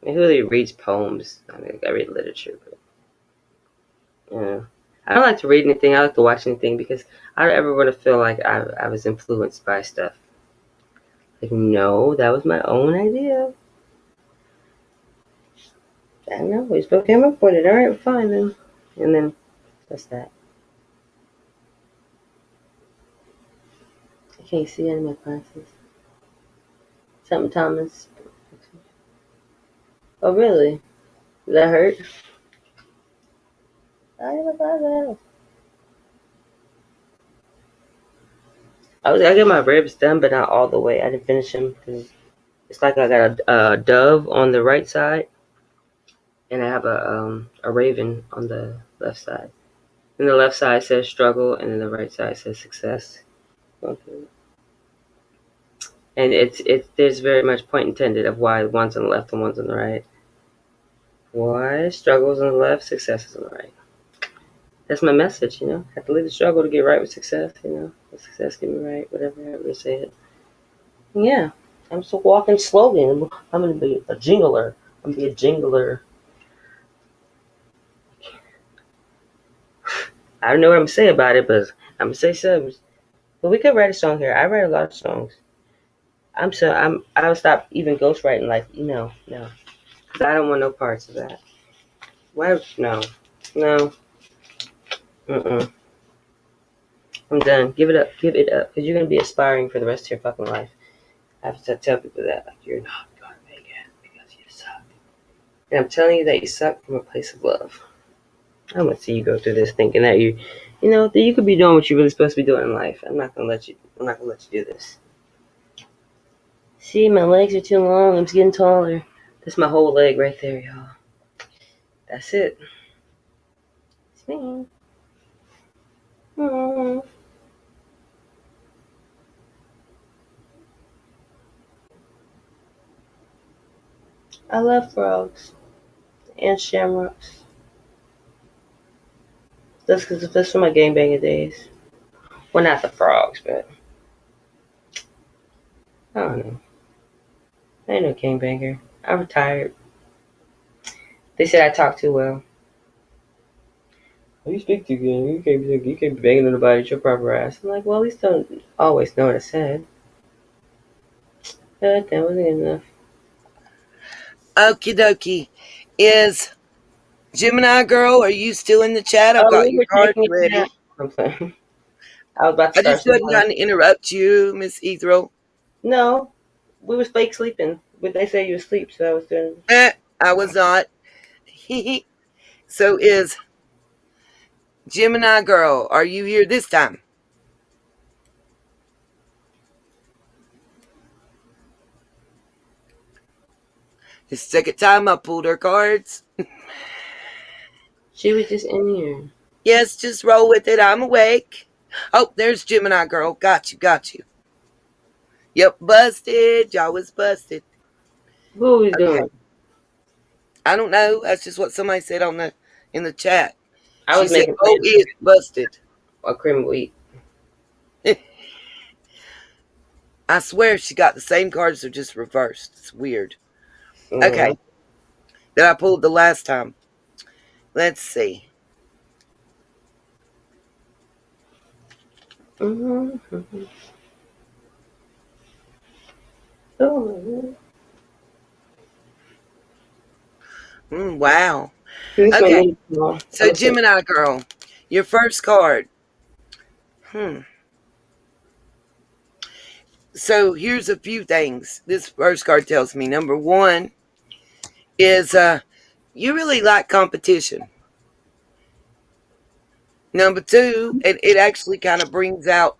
I mean, who really reads poems? I mean, I read literature, but I don't like to read anything. I like to watch anything because I don't ever want to feel like I was influenced by stuff. Like, no, that was my own idea. I know, we both came up with it. All right, fine then. And then that's that. I can't see any of my classes. Something Thomas. Oh, really? Does that hurt? I have my classes. I get my ribs done, but not all the way. I didn't finish them because it's like I got a dove on the right side, and I have a raven on the left side. And the left side says struggle, and then the right side says success. Okay. And there's very much point intended of why one's on the left and one's on the right. Why struggles on the left, success is on the right. That's my message, you know. I have to leave the struggle to get right with success, you know. With success get me right, whatever I ever say it. Yeah. I'm just a walking slogan. I'm gonna be a jingler. I'm gonna be a jingler. I don't know what I'm gonna say about it, but I'm gonna say something. But we could write a song here. I write a lot of songs. I'll stop even ghostwriting, like, no. Because I don't want no parts of that. Why? No. Mm-mm. I'm done. Give it up. Because you're going to be aspiring for the rest of your fucking life. I have to tell people that. Like, you're not going to make it because you suck. And I'm telling you that you suck from a place of love. I don't want to see you go through this thinking that that you could be doing what you're really supposed to be doing in life. I'm not going to let you do this. See, my legs are too long. I'm just getting taller. That's my whole leg right there, y'all. That's it. It's me. Aww. I love frogs and shamrocks. That's from my gangbanging days. Well, not the frogs, but I don't know. I ain't no gangbanger. I'm retired. They said I talk too well. You speak too good. You can't be banging on nobody at your proper ass. I'm like, well, at least don't always know what I said. But that wasn't enough. Okie dokie. Is Gemini girl, are you still in the chat? I've Oh, got we your were cards taking a nap. ready. I'm sorry. I was about to I start just wasn't smiling. going to interrupt you, Miss Ethel. No, we was fake sleeping. But they say you asleep, so I was doing. I was not. So is Gemini girl, are you here this time? The second time I pulled her cards. She was just in here. Yes, just roll with it. I'm awake. Oh, there's Gemini girl. Got you, got you. Yep, busted. Y'all was busted. What was Okay. doing? I don't know. That's just what somebody said in the chat. I She was said, making "Oh, plans it's busted." for a cream wheat. I swear she got the same cards, they're just reversed. It's weird. Okay, Mm. that I pulled the last time. Let's see. Mm-hmm. Oh, Wow. this one Okay, is small. so Gemini girl, your first card. So here's a few things this first card tells me. Number one is you really like competition. Number two, it actually kind of brings out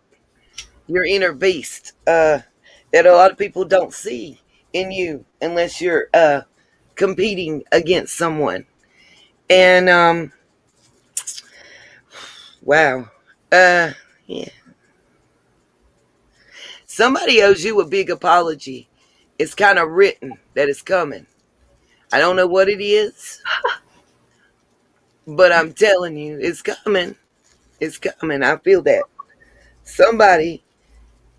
your inner beast that a lot of people don't see in you unless you're competing against someone. And wow, yeah, somebody owes you a big apology. It's kind of written that it's coming. I don't know what it is, but I'm telling you, it's coming. It's coming. I feel that somebody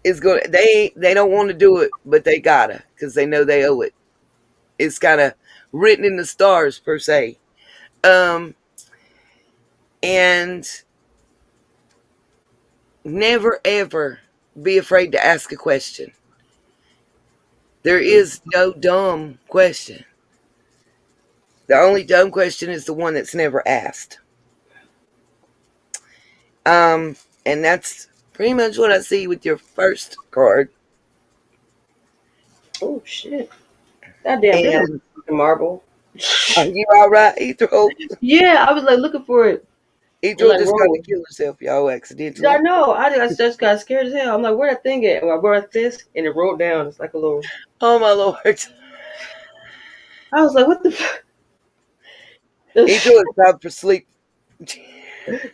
is going. They don't want to do it, but they gotta because they know they owe it. It's kind of written in the stars per se. Um, and never ever be afraid to ask a question. There is no dumb question. The only dumb question is the one that's never asked. Um, and that's pretty much what I see with your first card. Oh shit! God damn, this is And a marble. are you all right, Ethel? Yeah, I was like looking for it. I'm Ethel like, just got to roll. kill herself, y'all, I accidentally. know. I just got scared as hell. I'm like, where that thing at? And I brought this, and it rolled down. It's like a little. Oh my lord! I was like, what the fuck? Ethel is time for sleep.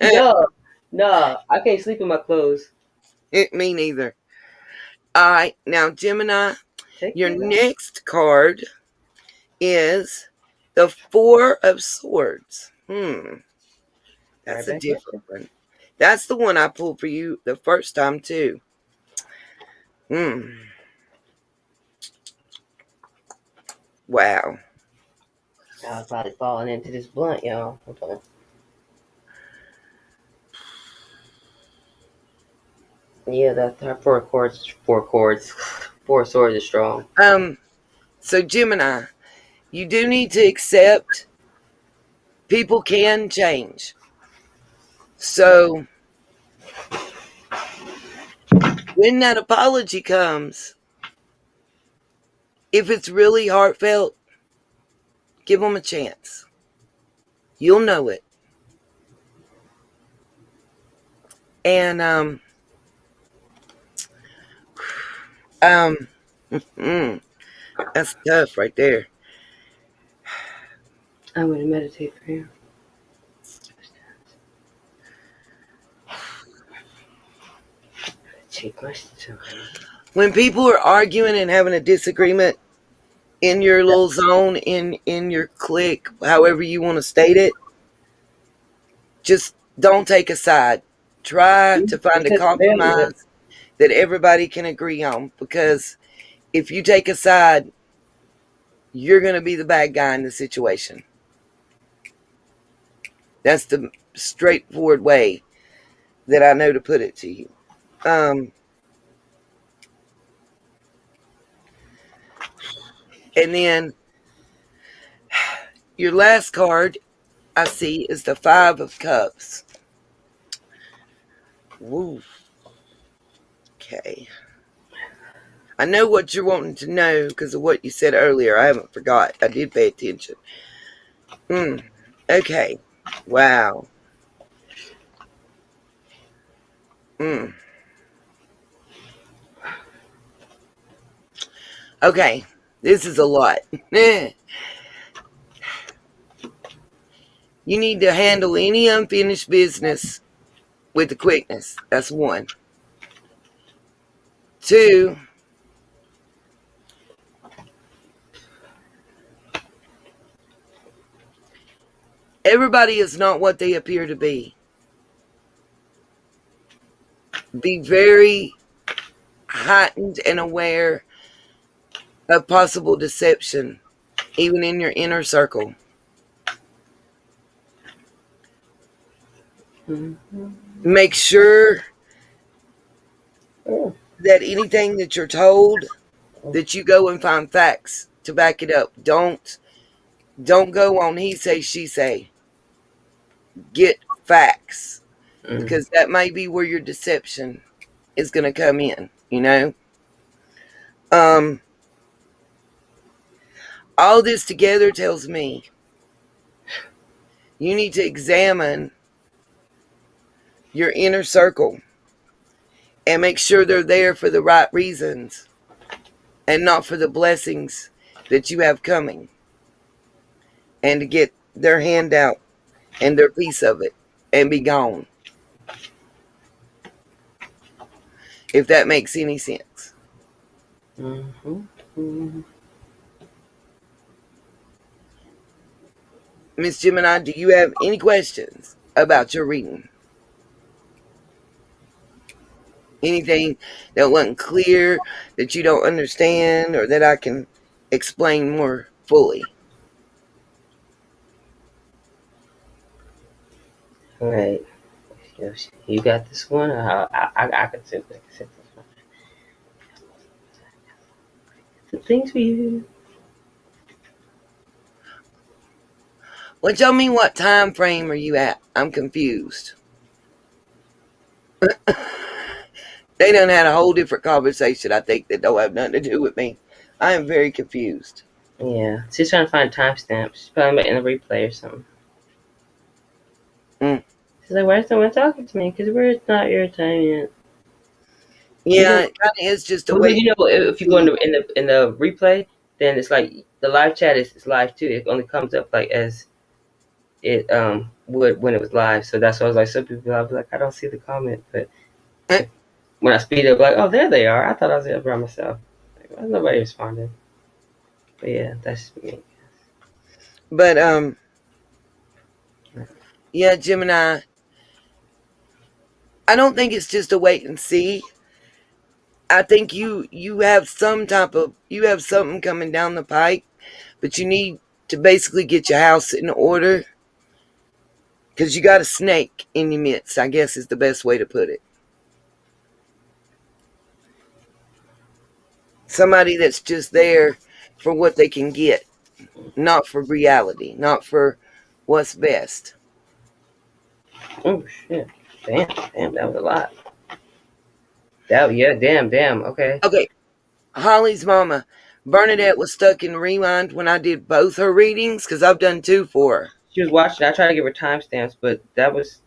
No, no, I can't sleep in my clothes. Me neither. All right, now Gemini, Take your me back. next card is the Four of Swords. Right That's a back at different you. one. That's the one I pulled for you the first time too. Hmm. Wow. I was probably falling into this blunt, y'all. Okay. Yeah, that four chords, four swords is strong. So Gemini, you do need to accept people can change. So when that apology comes, if it's really heartfelt, give them a chance. You'll know it. And um mm, that's tough right there. I'm gonna meditate for you. Take my time. When people are arguing and having a disagreement in your little zone, in your clique, however you want to state it, just don't take a side. Try to find a Because family. compromise that everybody can agree on, because if you take a side, you're going to be the bad guy in the situation. That's the straightforward way that I know to put it to you. And then your last card I see is the Five of Cups. Woo. Okay. I know what you're wanting to know because of what you said earlier. I haven't forgot. I did pay attention. Okay. Wow. Okay. This is a lot. You need to handle any unfinished business with the quickness. That's one. Two, everybody is not what they appear to be. Be very heightened and aware of possible deception, even in your inner circle. Make sure that anything that you're told, that you go and find facts to back it up. Don't go on he say, she say. Get facts, because that may be where your deception is going to come in, you know? All this together tells me you need to examine your inner circle and make sure they're there for the right reasons and not for the blessings that you have coming, and to get their handout and their piece of it and be gone. If that makes any sense. Miss Gemini, do you have any questions about your reading? Anything that wasn't clear, that you don't understand, or that I can explain more fully? All right. You got this one? I can sit this one. The things for you. Well, tell me, what time frame are you at? I'm confused. They done had a whole different conversation, I think, that don't have nothing to do with me. I am very confused. Yeah, she's trying to find timestamps. She's probably in a replay or something. She's like, why is someone talking to me? Because we're not your time yet. Yeah, it kind of is just a way. You know, if you go in the replay, then it's like the live chat is live too. It only comes up like as it would when it was live. So that's why I was like, some people I was like, I don't see the comment, but when I speed up, like, oh, there they are. I thought I was there by myself. Like, well, nobody responded. But yeah, that's me. But yeah, Gemini, I don't think it's just a wait and see. I think you have some type of, you have something coming down the pike, but you need to basically get your house in order, because you got a snake in your midst, I guess is the best way to put it. Somebody that's just there for what they can get, not for reality, not for what's best. Oh shit! Damn, that was a lot. Damn. Okay. Holly's mama, Bernadette, was stuck in rewind when I did both her readings, because I've done two for her. She was watching. I tried to give her timestamps, but that was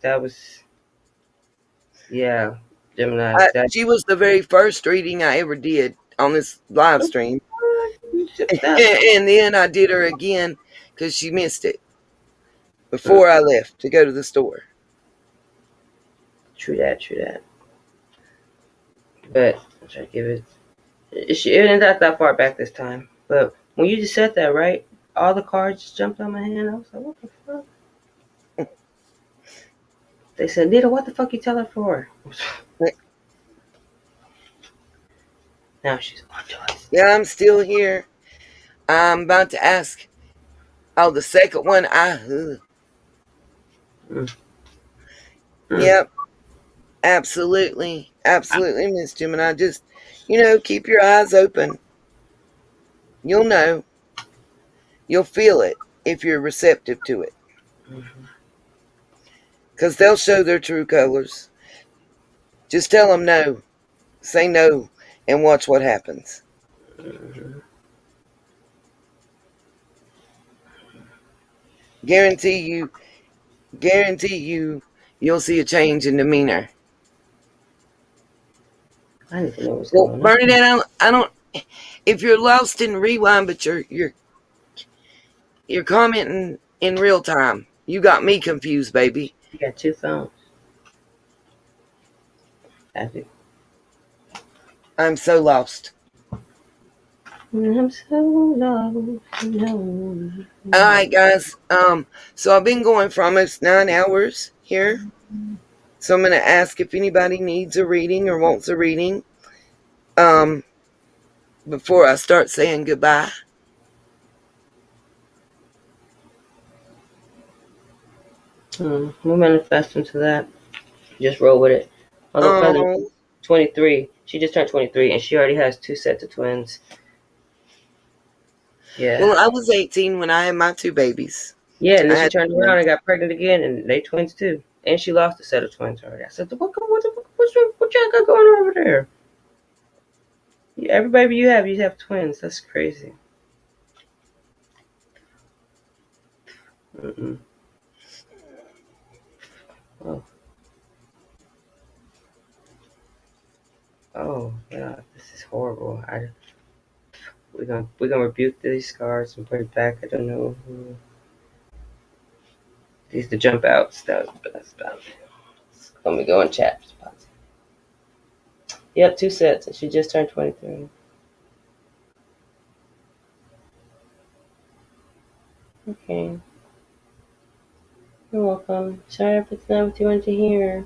yeah, Gemini. She was the very first reading I ever did on this live stream. And then I did her again because she missed it before I left to go to the store. True that. But I'm trying to give it. It isn't that far back this time. But when you just said that, right? All the cards just jumped on my hand. I was like, what the fuck? They said, Nita, what the fuck you tell her for? Now she's on to us. Yeah, I'm still here. I'm about to ask. Oh, the second one, Yep, absolutely, absolutely, Miss Gemini. Just keep your eyes open. You'll know. You'll feel it if you're receptive to it, because they'll show their true colors. Just tell them no. Say no, and watch what happens. Guarantee you, guarantee you'll see a change in demeanor. I need to know what's Well, going on. Bernadette, I don't. If you're lost in rewind, but you're commenting in real time, you got me confused, baby. You got 2 phones. I do. I'm so lost. I'm so lost. No. All right, guys. So I've been going for almost 9 hours here. So I'm gonna ask if anybody needs a reading or wants a reading. Um, before I start saying goodbye. We'll manifest into that. Just roll with it. My little cousin, Oh, 23. She just turned 23, and she already has 2 sets of twins. Yeah. well, I was 18 when I had my 2 babies. Yeah, and I then she had turned around twins. and got pregnant again, and they twins too. And she lost a set of twins already. I said, what y'all got going on over there? Yeah, every baby you have twins. That's crazy. Mm-mm. Oh, oh, yeah, this is horrible. We're gonna rebuke these scars and put it back. I don't know. These the jump outs. That's about it. Let me go in chat. Yep, 2 sets, and she just turned 23. Okay, you're welcome. Sorry if it's not what you wanted to hear.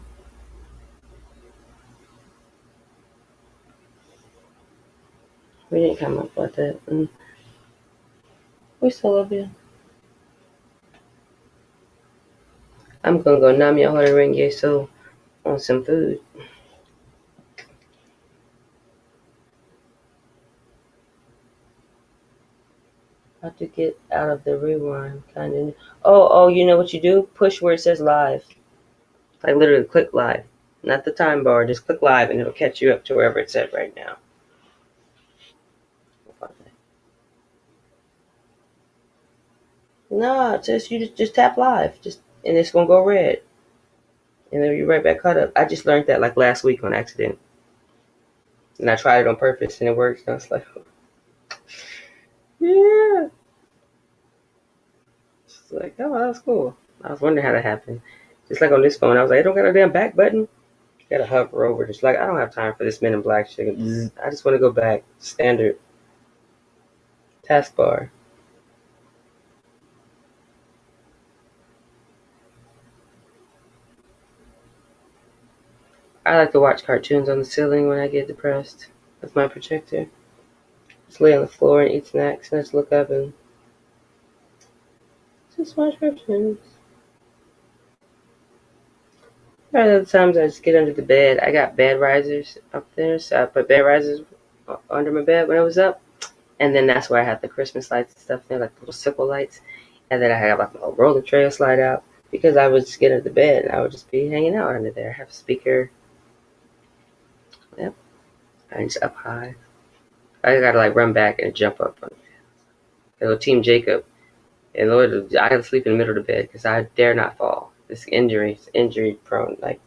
We didn't come up with it. We still love you. I'm gonna go nam your heart and ring your soul on some food. How to get out of the rewind kind of. Oh, you know what you do? Push where it says live. Like literally click live. Not the time bar, just click live and it'll catch you up to wherever it's at right now. No, just you just tap live. And it's gonna go red. And then you're right back caught up. I just learned that like last week on accident. And I tried it on purpose and it works. And I was like, yeah. It's like, oh, that was cool. I was wondering how that happened. Just like on this phone, I was like, I don't got a damn back button. You gotta hover over. Just like, I don't have time for this Men in Black shit. I just want to go back. Standard taskbar. I like to watch cartoons on the ceiling when I get depressed. That's my protector. Just lay on the floor and eat snacks and just look up and just watch cartoons. Other times I just get under the bed. I got bed risers up there, so I put bed risers under my bed when I was up. And then that's where I had the Christmas lights and stuff there, like little simple lights. And then I had like a roller tray slide out because I would just get into the bed and I would just be hanging out under there. I have a speaker. Yep. I just up high. I gotta like run back and jump up. Little Team Jacob. And Lord, I gotta sleep in the middle of the bed because I dare not fall. This injury prone. Like,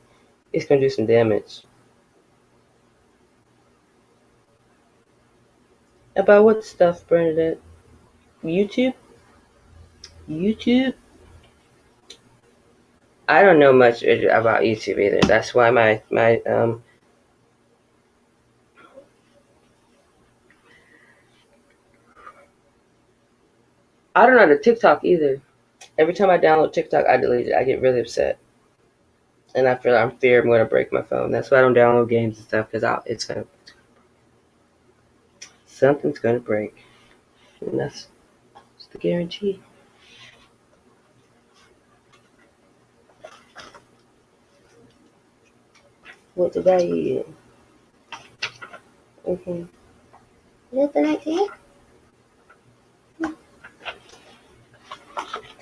it's gonna do some damage. About what stuff, Bernadette? YouTube? YouTube? I don't know much about YouTube either. That's why my I don't know the TikTok either. Every time I download TikTok, I delete it. I get really upset, and I feel I'm fear I'm gonna break my phone. That's why I don't download games and stuff because something's gonna break, and that's the guarantee. What did I eat? Okay. Is that the 19th?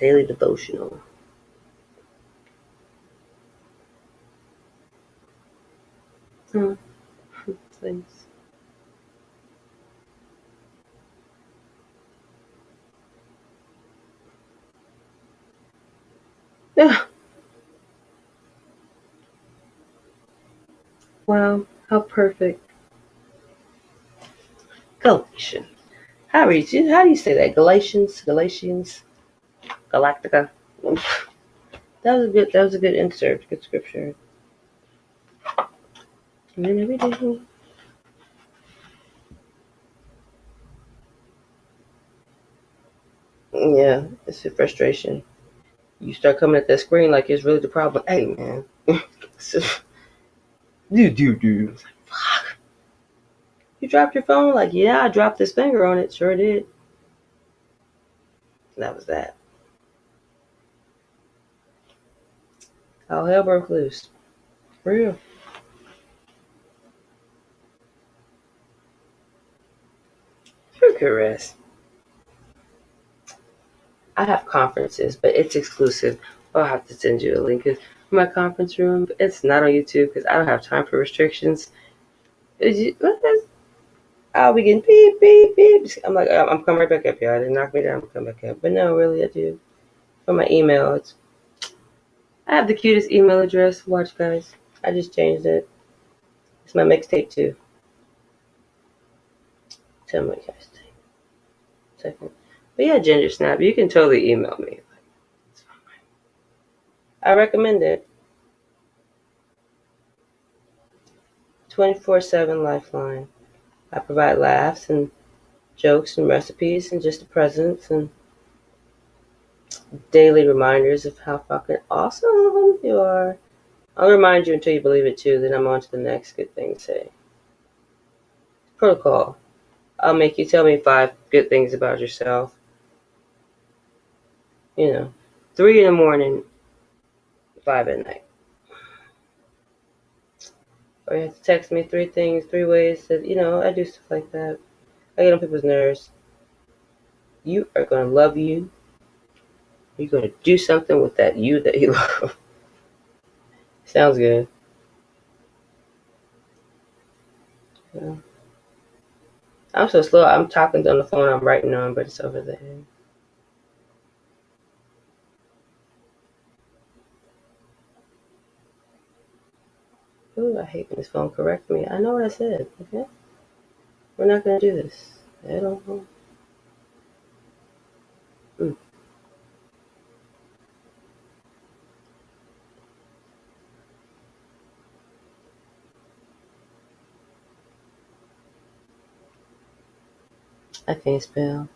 Daily devotional. Thanks. Yeah. Wow, how perfect. Galatians. How do you say that? Galatians, Galactica. That was a good insert, good scripture. And then every day. Yeah, it's a frustration. You start coming at that screen like it's really the problem. Hey man. It's just, do. You dropped your phone? Like, yeah, I dropped this finger on it. Sure did. And that was that. All hell broke loose. For real. Who could rest? I have conferences, but it's exclusive. I'll have to send you a link for my conference room. It's not on YouTube because I don't have time for restrictions. I'll be getting beep, beep, beep. I'm like, I'm coming right back up here. I didn't knock me down. I'm coming back up. But no, really, I do. For my email, I have the cutest email address. Watch, guys. I just changed it. It's my mixtape, too. Tell me what you guys think. Second. But yeah, Ginger Snap, you can totally email me. I recommend it. 24/7 Lifeline. I provide laughs and jokes and recipes and just a presence and daily reminders of how fucking awesome you are. I'll remind you until you believe it too, then I'm on to the next good thing to say. Protocol. I'll make you tell me 5 good things about yourself. 3 in the morning, 5 at night. Or you have to text me 3 things, 3 ways that, I do stuff like that. I get on people's nerves. You are going to love you. You're going to do something with that you that you love. Sounds good. Yeah. I'm so slow. I'm talking on the phone. I'm writing on, but it's over there. Ooh, I hate when this phone correct me. I know what I said. Okay, we're not gonna do this. I don't know. I can't spell.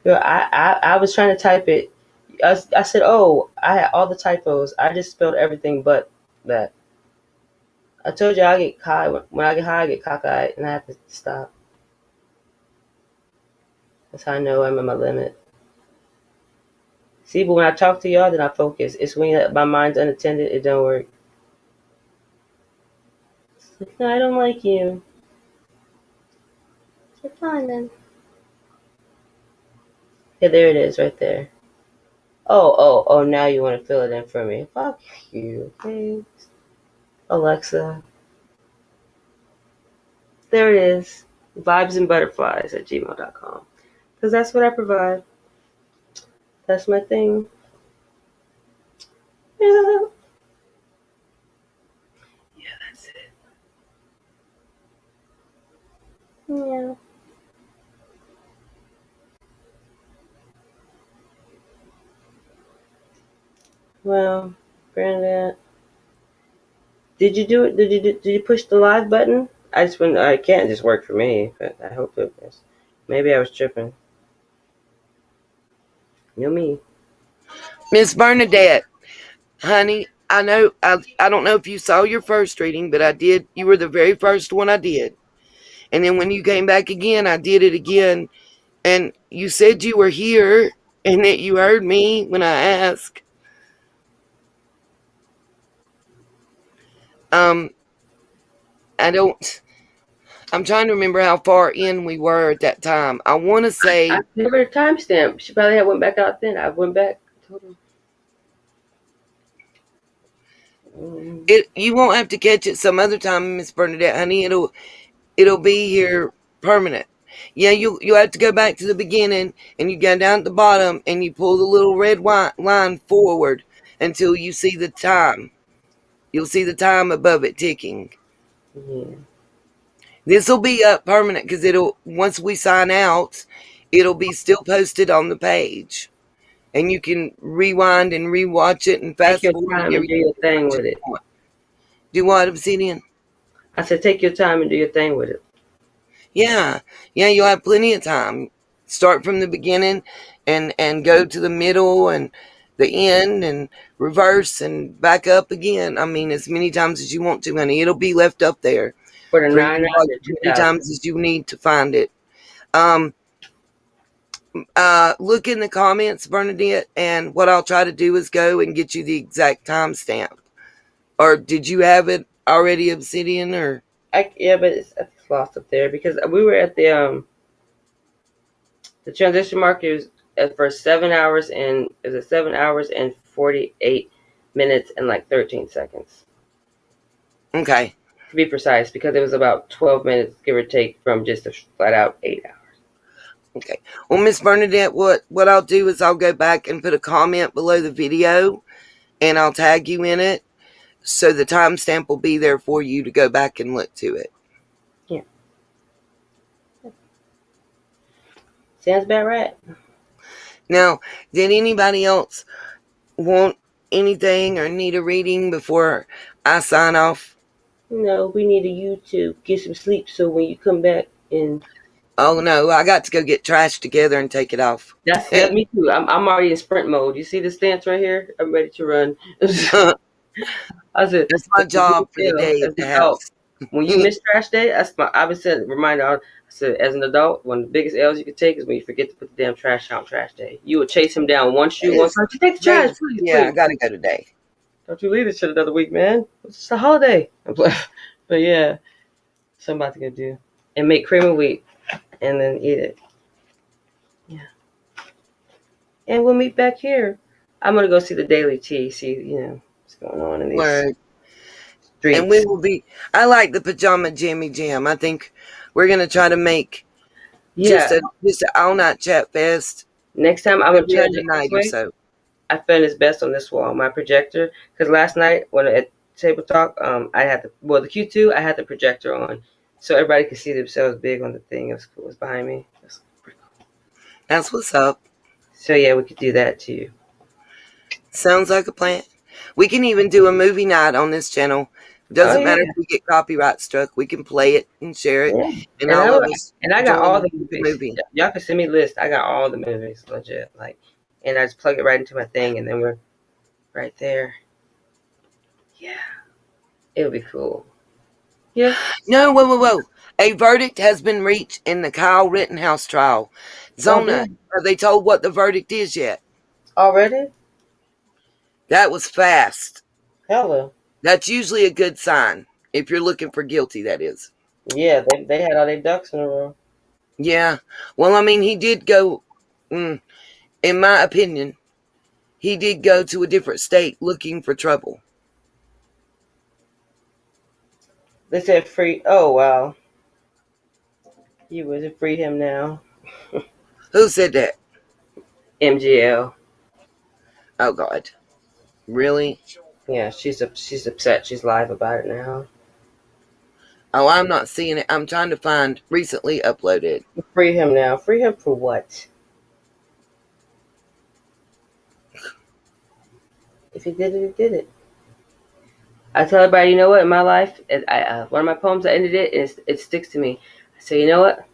Girl, I was trying to type it. I said, oh, I had all the typos. I just spelled everything but that. I told you I get high. When I get high, I get cockeyed, and I have to stop. That's how I know I'm at my limit. See, but when I talk to y'all, then I focus. It's when my mind's unattended, it don't work. It's like, no, I don't like you. It's fine then. Okay, there it is, right there. Oh, now you want to fill it in for me. Fuck you, okay? Alexa. There it is. Vibesandbutterflies@gmail.com. Because that's what I provide. That's my thing. Yeah. Yeah, that's it. Yeah. Well, Brandon, Did you do it? Did you push the live button? I just wouldn't. I can't just work for me, but I hope it was. Maybe I was tripping. You know me. Miss Bernadette, honey, I know I don't know if you saw your first reading, but I did. You were the very first one I did. And then when you came back again, I did it again. And you said you were here and that you heard me when I asked. Um, I don't. I'm trying to remember how far in we were at that time. I want to I say gave her a timestamp. She probably had went back out then. I went back. Told her. it. You won't have to catch it some other time, Miss Bernadette, honey. It'll be here permanent. Yeah, you have to go back to the beginning and you go down at the bottom and you pull the little red line forward until you see the time. You'll see the time above it ticking. Yeah. This will be up permanent because it'll once we sign out, it'll be still posted on the page, and you can rewind and rewatch it and Take fast your forward time and do everything your as thing much as with you it. want. Do what, Obsidian? I said, take your time and do your thing with it. Yeah, you'll have plenty of time. Start from the beginning, and go to the middle and the end, and reverse and back up again. I mean, as many times as you want to, honey. It'll be left up there For the for you to 99 watch or as many 2000. times as you need to find it. Um, look in the comments, Bernadette, and what I'll try to do is go and get you the exact timestamp. Or did you have it already, Obsidian? Or Yeah, but it's lost up there because we were at the transition market was for 7 hours and it was 7 hours and 48 minutes and like 13 seconds. okay, To be precise, because it was about 12 minutes, give or take, from just a flat out 8 hours. okay. Well, Miss Bernadette, what I'll do is I'll go back and put a comment below the video, and I'll tag you in it, so the timestamp will be there for you to go back and look to it. Yeah. Sounds about right. Now, did anybody else want anything or need a reading before I sign off? No, we needed you to get some sleep so when you come back and Oh no, I got to go get trash together and take it off. that's me too. I'm already in sprint mode. You see the stance right here? I'm ready to run. I said, That's my job for the day as at an the adult, house. when you miss trash day, that's my. I was said reminder. I said, as an adult, one of the biggest L's you could take is when you forget to put the damn trash out on trash day. You would chase him down one shoe, one time. Take the trash, please, Yeah, I please. got to go today. Don't you leave this shit another week, man. It's a holiday. But yeah, so I'm about to go do and make cream of wheat and then eat it. Yeah, and we'll meet back here. I'm gonna go see the Daily Tea. See, what's going on in these Word. And we streets. will be. I like the pajama jammy jam. I think we're gonna try to make just Yeah, a all night chat fest next time I'm gonna every change other it this night or way. so. I found it's best on this wall, my projector. Because last night when at table talk, I had the Q2, I had the projector on, so everybody could see themselves big on the thing. It was cool. It was behind me. It was pretty cool. That's what's up. So yeah, we could do that too. Sounds like a plan. We can even do a movie night on this channel. Oh Doesn't yeah, matter if we get copyright struck. We can play it and share it, yeah. and And all of us I got join all the the movies. movie. Y'all can send me a list. I got all the movies, legit. Like, and I just plug it right into my thing, and then we're right there. Yeah, it'll be cool. Yeah. No, whoa. A verdict has been reached in the Kyle Rittenhouse trial. Oh Zona, damn. have they told what the verdict is yet? Already? That was fast. Hella. That's usually a good sign. If you're looking for guilty, that is. Yeah, they had all their ducks in a row. Yeah. Well, I mean, he did go, in my opinion, he did go to a different state looking for trouble. They said free. Oh wow, you would free him now. Who said that? MGL. Oh, God. Really? Yeah, she's upset. She's live about it now. Oh, I'm not seeing it. I'm trying to find recently uploaded. Free him now. Free him for what? If he did it, he did it. I tell everybody, you know what? In my life, one of my poems, I ended it, and it sticks to me. I say, you know what?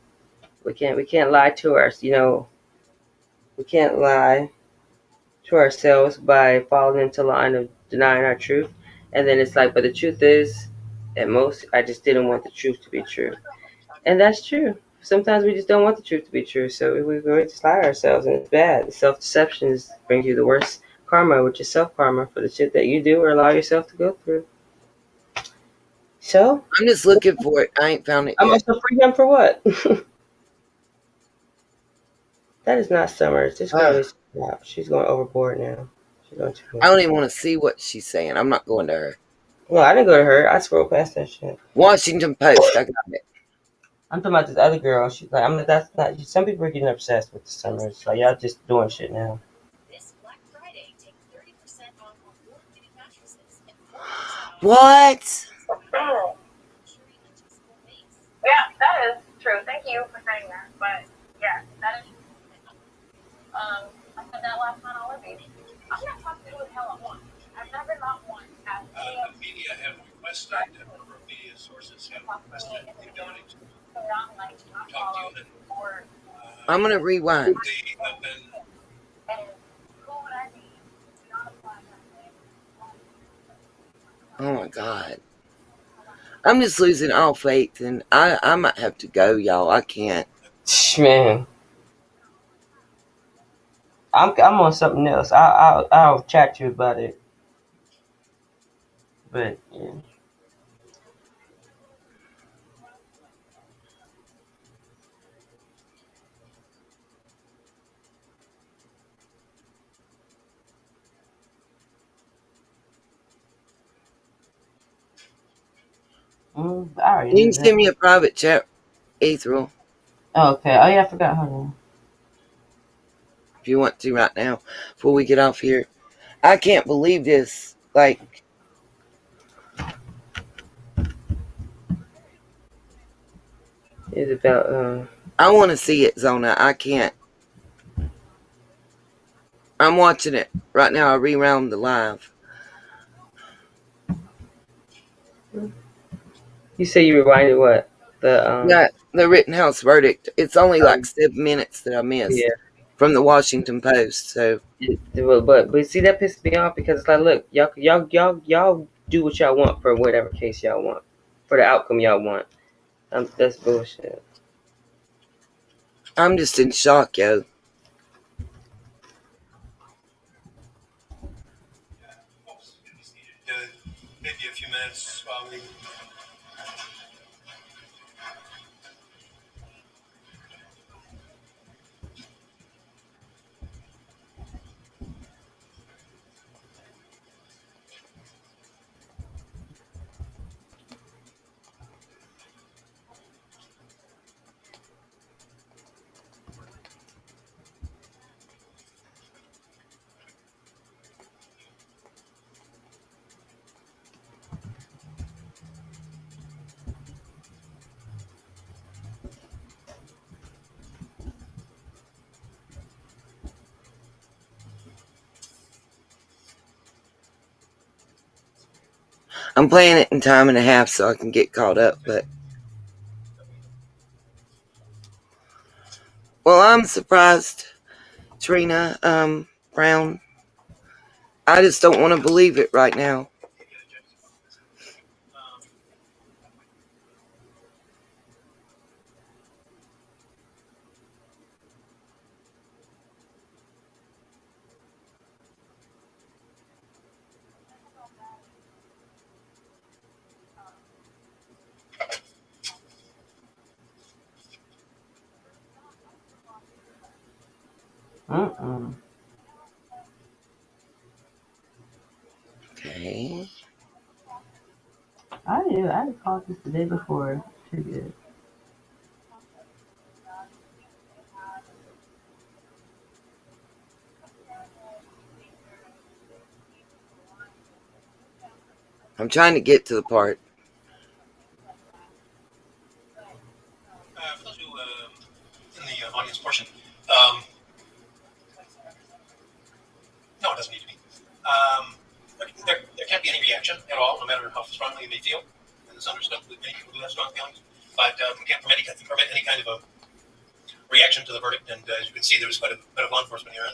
We can't lie to us. We can't lie to ourselves by falling into line of denying our truth. And then it's like, but the truth is, at most, I just didn't want the truth to be true. And that's true. Sometimes we just don't want the truth to be true, so we just lie to ourselves, and it's bad. Self-deception brings you the worst karma, which is self-karma for the shit that you do or allow yourself to go through. So, I'm just looking for it. I ain't found it I'm yet. also free him for what? That is not Summer. This girl is out. She's going overboard now. She's going too I far. don't even want to see what she's saying. I'm not going to her. Well, I didn't go to her. I scrolled past that shit. Washington Post. I got it. I'm talking about this other girl. She's like, I'm like, that's not. Some people are getting obsessed with the Summer. It's like, y'all just doing shit now. What? Yeah, that is true. Thank you for saying that. But yeah, that is. I said that last night on Libby. I'm gonna talk to who the hell I want. I've never not once asked The media have requested, a number of media sources have requested the ability to talk to you, and I'm going to rewind. they have been. Oh my God. I'm just losing all faith, and I might have to go, y'all. I can't. Man, I'm on something else. I'll chat to you about it. But yeah. I already You knew can that. send me a private chat, Ethereal, Oh, okay. Oh yeah, I forgot. Hold on. if you want to right now, before we get off here. I can't believe this. Like, It's about I want to see it, Zona. I can't. I'm watching it right now. I rewound the live. You say you rewinded what? Not the Rittenhouse verdict. It's only like Um 7 minutes that I yeah. missed from the Washington Post. So But see that pisses me off because it's like, look, y'all do what y'all want for whatever case y'all want, for the outcome y'all want. That's bullshit. I'm just in shock, yo. Maybe a few minutes while we. I'm playing it in time and a half so I can get caught up. But well, I'm surprised, Trina Brown. I just don't want to believe it right now. Okay. I called this the day before. Too good. I'm trying to get to the part. For those who in the audience portion, no, it doesn't need to be. There can't be any reaction. reaction at all, no matter how strongly you may feel. And it's understood that many people do have strong feelings, but we can't prevent any kind of a reaction to the verdict. And as you can see, there's quite a bit of law enforcement here.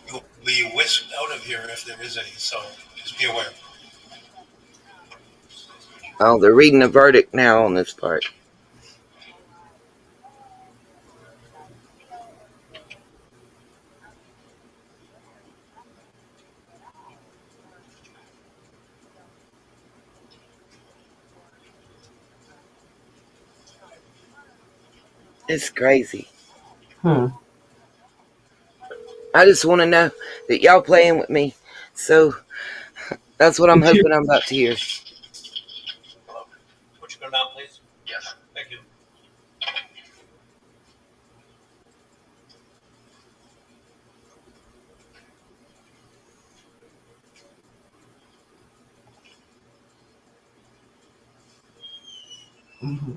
You'll be whisked out of here if there is any, so just be aware. Oh, they're reading the verdict now on this part. It's crazy. I just want to know that y'all playing with me. So that's what I'm hoping I'm about to hear. Would you go down, please? Yes. Thank you. Mm-hmm.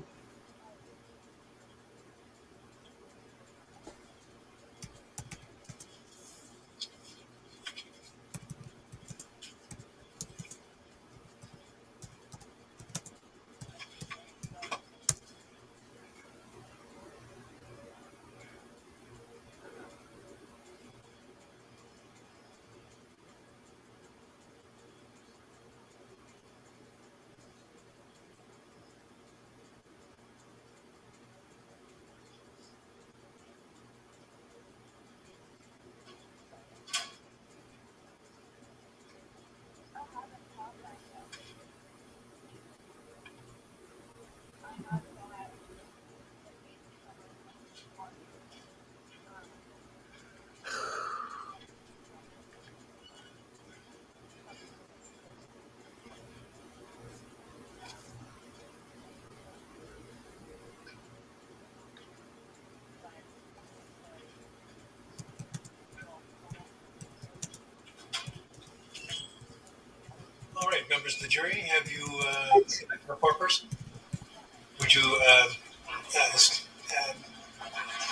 All right, members of the jury, have you report person? Would you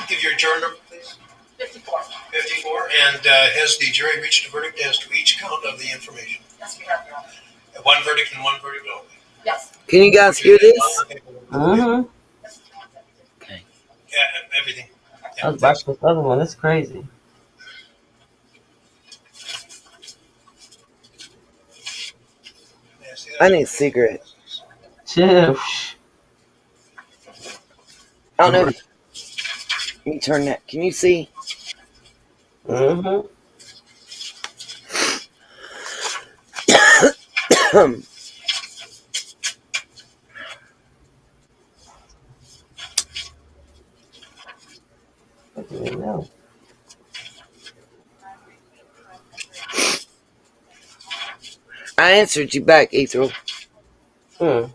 give your juror number, please? 54. 54. And has the jury reached a verdict as to each count of the information? Yes, we have, Your Honor. One verdict and one verdict only. Yes. Can you guys hear this? Mm-hmm. Okay. Yeah, everything. I was about to put the other one. That's crazy. I need a cigarette. Chill. I don't know. Let me turn that. Can you see? Mm-hmm. I didn't know. I answered you back, Ethel. Hmm.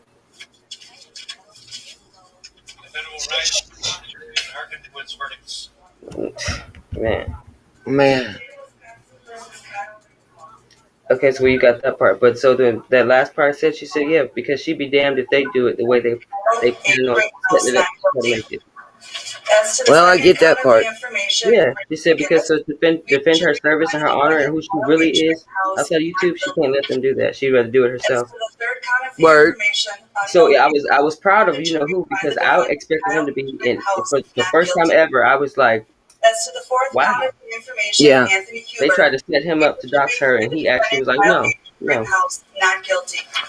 Man. Okay, so you got that part, but so that last part said she said yeah because she'd be damned if they do it the way they plan on setting it up to make it. Well, I get that part. Yeah, she said because to defend her service and her honor and who she really is outside of YouTube, she can't let them do that. She'd rather do it herself. Word. So yeah, I was proud of who because I expected him to be in for the first time ever. I was like, wow. Yeah. They tried to set him up to dox her, and he actually was like, no.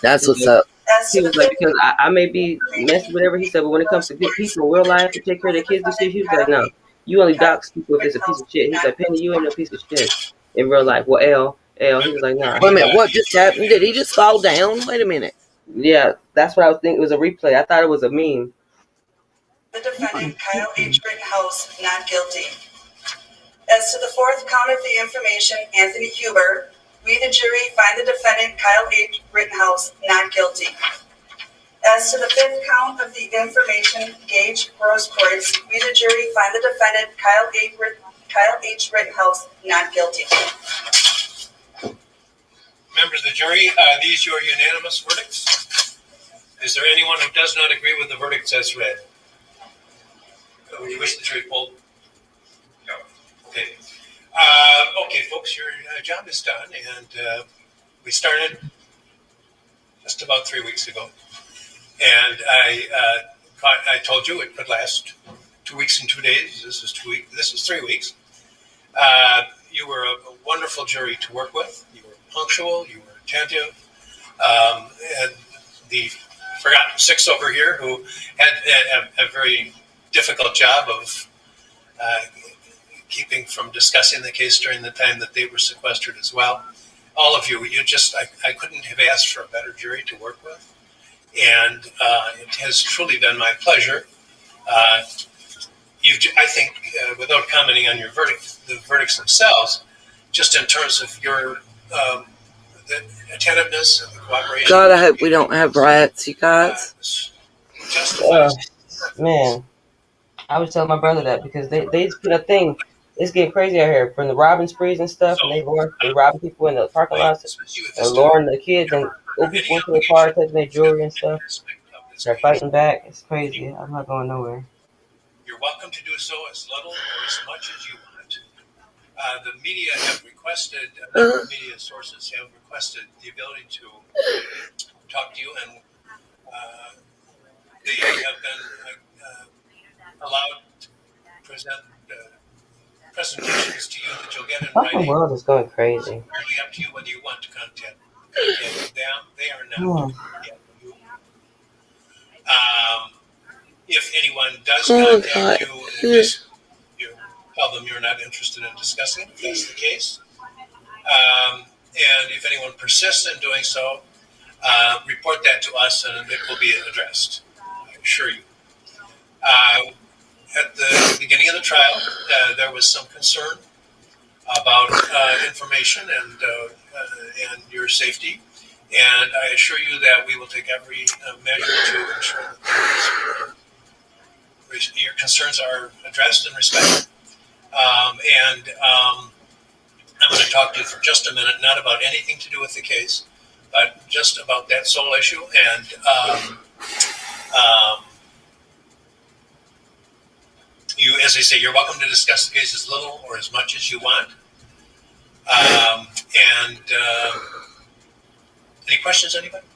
That's what's up. He was like, because I may be messy, whatever. He said, but when it comes to good people in real life to take care of their kids and shit, he was like, no. You only dox people if it's a piece of shit. He's like, Penny, you ain't no piece of shit in real life. Well, L, he was like, nah. Wait a minute, what just happened? Did he just fall down? Wait a minute. Yeah, that's what I was thinking. It was a replay. I thought it was a meme. The defendant, Kyle H. Rittenhouse, not guilty. As to the fourth count of the information, Anthony Huber, we, the jury, find the defendant, Kyle H. Rittenhouse, not guilty. As to the fifth count of the information, Gage Grosskreutz, we, the jury, find the defendant, Kyle H. Rittenhouse, not guilty. Members of the jury, are these your unanimous verdicts? Is there anyone who does not agree with the verdicts as read? Would you wish the jury polled? No. Okay. Okay, folks, your job is done, and we started just about 3 weeks ago, and I told you it could last 2 weeks and 2 days. This is 2 weeks. This is 3 weeks. You were a wonderful jury to work with. You were punctual. You were attentive. And the forgotten six over here who had a very difficult job of keeping from discussing the case during the time that they were sequestered as well. All of you, I couldn't have asked for a better jury to work with. And it has truly been my pleasure. I think, without commenting on the verdicts themselves, just in terms of your the attentiveness and the cooperation. God, I hope we don't have riots, you guys. Man, I was telling my brother that because they just put a thing. It's getting crazy out here from the robbing sprees and stuff, and they robbing people in the parking lots and luring the kids and old people into the car, taking their jewelry and stuff. They're fighting back. It's crazy. I'm not going nowhere. You're welcome to do so as little or as much as you want. The media have requested, media sources have requested the ability to talk to you, and they have been allowed to present presentations to you that you'll get in What the writing. world is going crazy? Really up to you whether you want to contact them. They are not you. If anyone does contact you, just tell them you're not interested in discussing it, if that's the case. And if anyone persists in doing so, report that to us and it will be addressed, I assure you. At the beginning of the trial, there was some concern about information and your safety, and I assure you that we will take every measure to ensure that your concerns are addressed and respected. And I'm going to talk to you for just a minute, not about anything to do with the case, but just about that sole issue. And you, as I say, you're welcome to discuss the case as little or as much as you want. Any questions, anybody?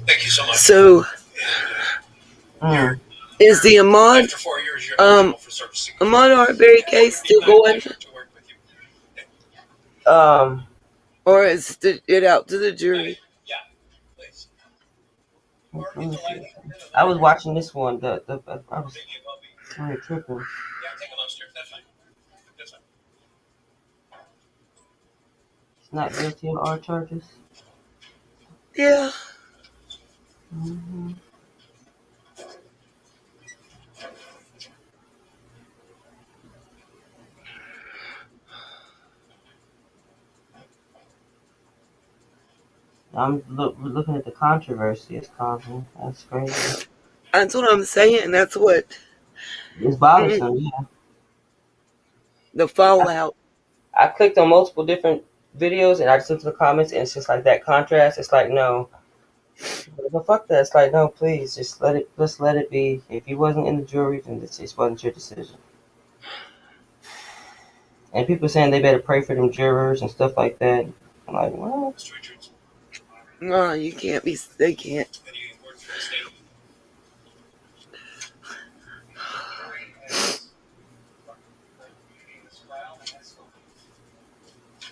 Thank you so much. So, is the Ahmaud Arbery case still going? Or is it out to the jury? Yeah, please. I was watching this one. I was really tripping. Yeah, take them upstairs. That's fine. That's fine. It's not guilty on all charges. Yeah. Mm-hmm. I'm looking at the controversy it's causing. That's crazy. That's what I'm saying. That's what. It's bothersome, yeah. The fallout. I clicked on multiple different videos and I just looked at the comments and it's just like that contrast. It's like, no. But fuck that. It's like, no, please. Just let it be. If you wasn't in the jury, then it just wasn't your decision. And people saying they better pray for them jurors and stuff like that. I'm like, what? No, you can't be. They can't.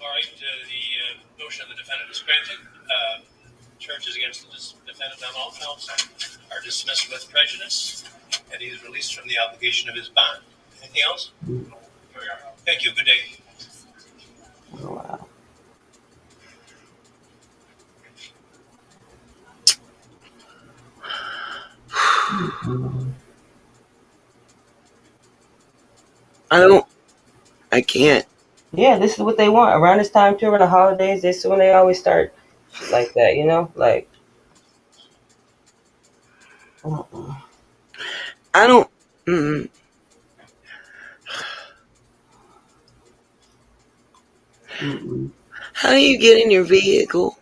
All right, the motion of the defendant is granted. Charges against the defendant on all counts are dismissed with prejudice, and he is released from the obligation of his bond. Anything else? Thank you. Good day. Wow. I can't. Yeah, this is what they want. Around this time, too, around the holidays, this is when they always start like that, you know? Like, I don't. How do you get in your vehicle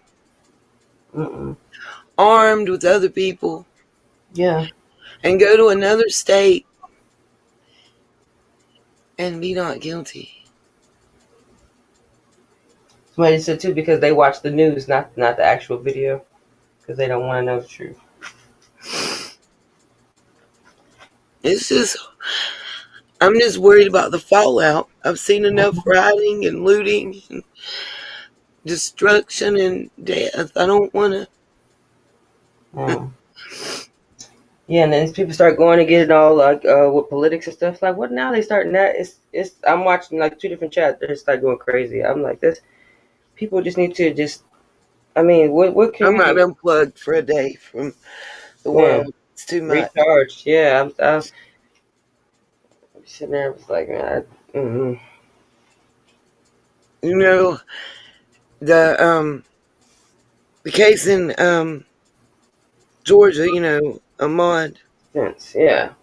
armed with other people? Yeah. And go to another state and be not guilty? Somebody said too because they watch the news, not the actual video, because they don't want to know the truth. It's just, I'm just worried about the fallout. I've seen enough rioting and looting and destruction and death. I don't want to. Yeah, and then people start going to get it all like with politics and stuff. Like, what now? They starting that? It's. I'm watching like 2 different chats. They just start going crazy. I'm like, this. People just need to just. I mean, what can I'm you not do? unplugged for a day from the Man, world. It's too much. recharge. Yeah, I'm sitting there. I was like, man, You know, the the case in Georgia. You know, Ahmaud. yeah,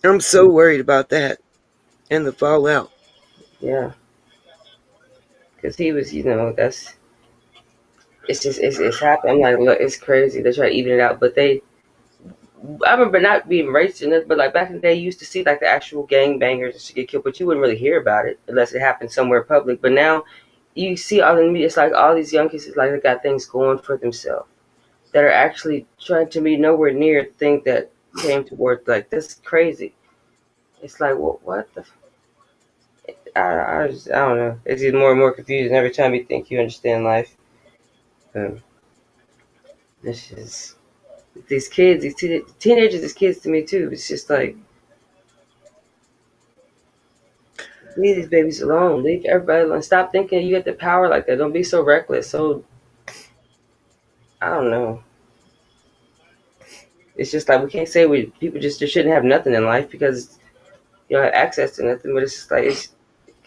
I'm so worried about that and the fallout. yeah, because he was, that's. It's just it's happening. I'm like, look, it's crazy. They try to even it out, but they. I remember not being racist, but like back in the day, you used to see like the actual gangbangers and shit get killed, but you wouldn't really hear about it unless it happened somewhere public. But now you see all the media. It's like all these young kids, like they got things going for themselves that are actually trying to be nowhere near the thing that came towards. Like this is crazy. It's like what the. I don't know. It's getting more and more confusing every time you think you understand life. It's just these kids, these teenagers, these kids to me too. It's just like leave these babies alone. Leave everybody alone. Stop thinking you get the power like that. Don't be so reckless. So I don't know. It's just like we can't say people just shouldn't have nothing in life because you don't have access to nothing. But it's just like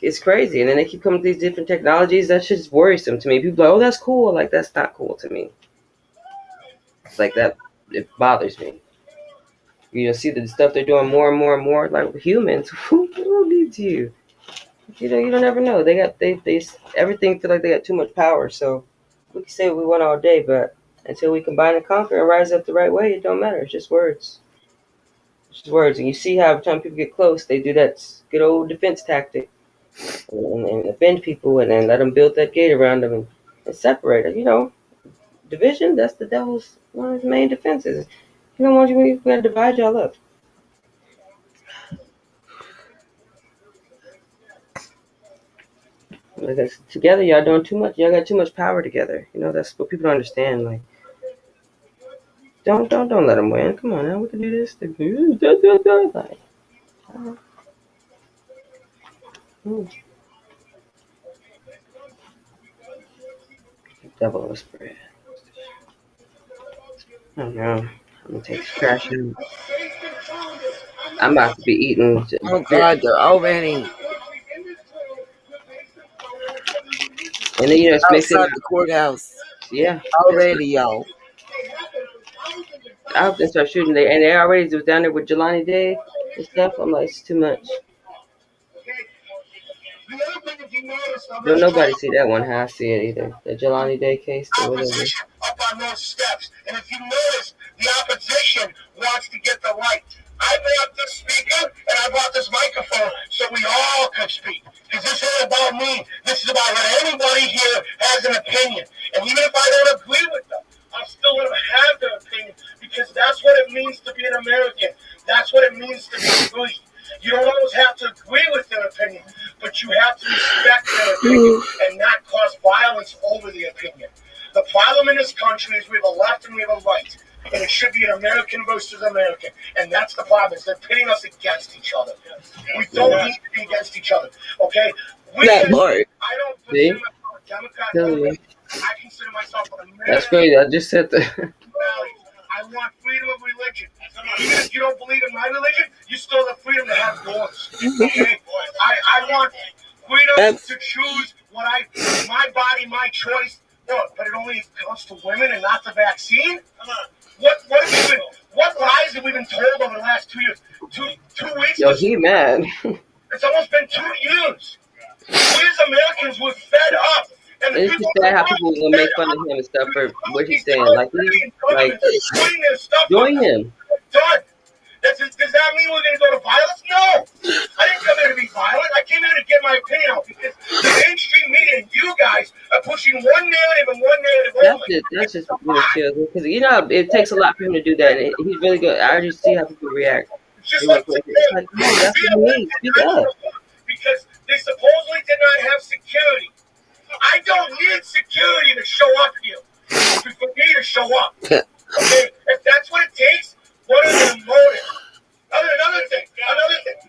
it's crazy. And then they keep coming with these different technologies. That shit's worrisome to me. People are like, oh, that's cool. Like that's not cool to me. Like that, it bothers me. See the stuff they're doing more and more and more. Like humans, who needs you? You don't ever know. They everything feel like they got too much power. So we can say what we want all day, but until we combine and conquer and rise up the right way, it don't matter. It's just words. It's just words. And you see how every time people get close, they do that good old defense tactic and offend people and then let them build that gate around them and separate it. Division, that's the devil's one of his main defenses. He don't want you, we got to divide y'all up. Like, together, y'all doing too much. Y'all got too much power together. That's what people don't understand. Like, don't let them win. Come on now, we can do this. Like, devil whisper. I don't know. I'm gonna take this trash out. I'm about to be eating. Oh God, they're already And then it's mixing outside up. the courthouse. Yeah. Already, y'all. I hope they start shooting there. And they already was down there with Jelani Day and stuff. I'm like, it's too much. Don't nobody see that one how I see it either. The Jelani Day case or whatever. Opposition up on those steps. And if you notice, the opposition wants to get the light. I brought this speaker and I brought this microphone so we all could speak. Because this isn't about me. This is about what anybody here has an opinion. And even if I don't agree with them, I'll still let them have their opinion because that's what it means to be an American. That's what it means to be free. You don't always have to agree with their opinion, but you have to respect their opinion and not cause violence over the opinion. The problem in this country is we have a left and we have a right, and it should be an American versus American, and that's the problem. Is they're pitting us against each other. We don't need to be against each other, okay? That part. I don't consider myself a Democrat. I consider myself an American. That's crazy. I just said that. I want freedom of religion. Even if you don't believe in my religion, you still have freedom to have yours. Okay? I want freedom to choose my body, my choice. But it only comes to women and not the vaccine? What lies have we been told over the last 2 years? Two weeks? Yo, he mad. It's almost been 2 years. We as Americans were fed up. And it's just sad how people will make fun of him and stuff for what he's saying. Like join him. Done. Does that mean we're going to go to violence? No. I didn't come here to be violent. I came here to get my opinion out because the mainstream media and you guys pushing one narrative and one narrative only. That's just chill because it takes a lot for him to do that. And he's really good. I already see how people react. It's just They like want to. It's like, no, that's what you need. Speak up. because they supposedly did not have security. I don't need security to show up here. For me to show up. Okay? If that's what it takes, what are their motives? Another thing.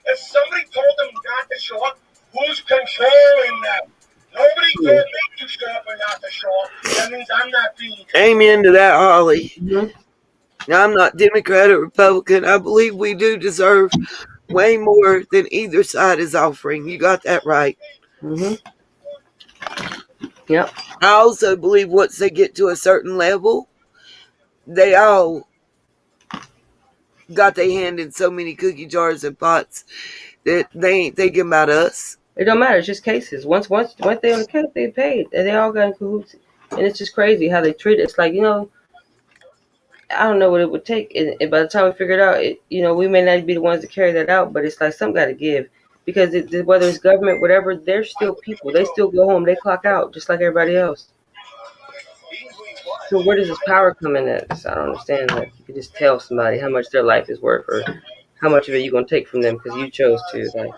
If somebody told them not to show up, who's controlling them? Nobody told me to show up or not to show up. That means I'm not being controlled. Amen to that, Holly. Mm-hmm. I'm not Democrat or Republican. I believe we do deserve way more than either side is offering. You got that right. Mm-hmm. Yep. I also believe once they get to a certain level, they all got their hand in so many cookie jars and pots that they ain't thinking about us. It don't matter. It's just cases. Once they on the case, they paid, and they all got in cahoots. And it's just crazy how they treat it. It's like I don't know what it would take. And by the time we figure it out, we may not be the ones to carry that out, but it's like something got to give. Because whether it's government, whatever, they're still people. They still go home. They clock out just like everybody else. So where does this power come in at? I don't understand that. You can just tell somebody how much their life is worth or how much of it you're going to take from them because you chose to. Like,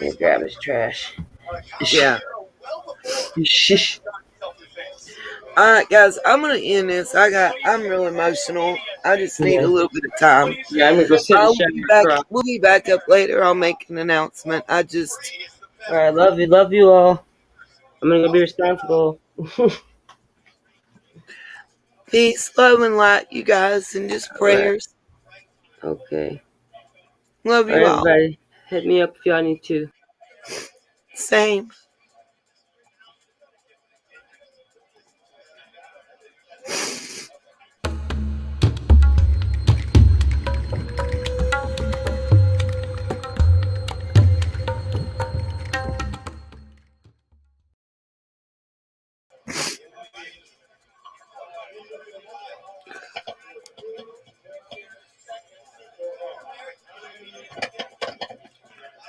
yeah, grab his trash. Yeah. Shish. All right, guys, I'm gonna end this. I'm real emotional. I just need a little bit of time. Yeah, I'm gonna go sit in the shower. We'll be back up later. I'll make an announcement. All right, love you all. I'm gonna go be responsible. Peace, love, and light, you guys, and just prayers. Right. Okay. Love you all. Everybody, hit me up if y'all need to. Same.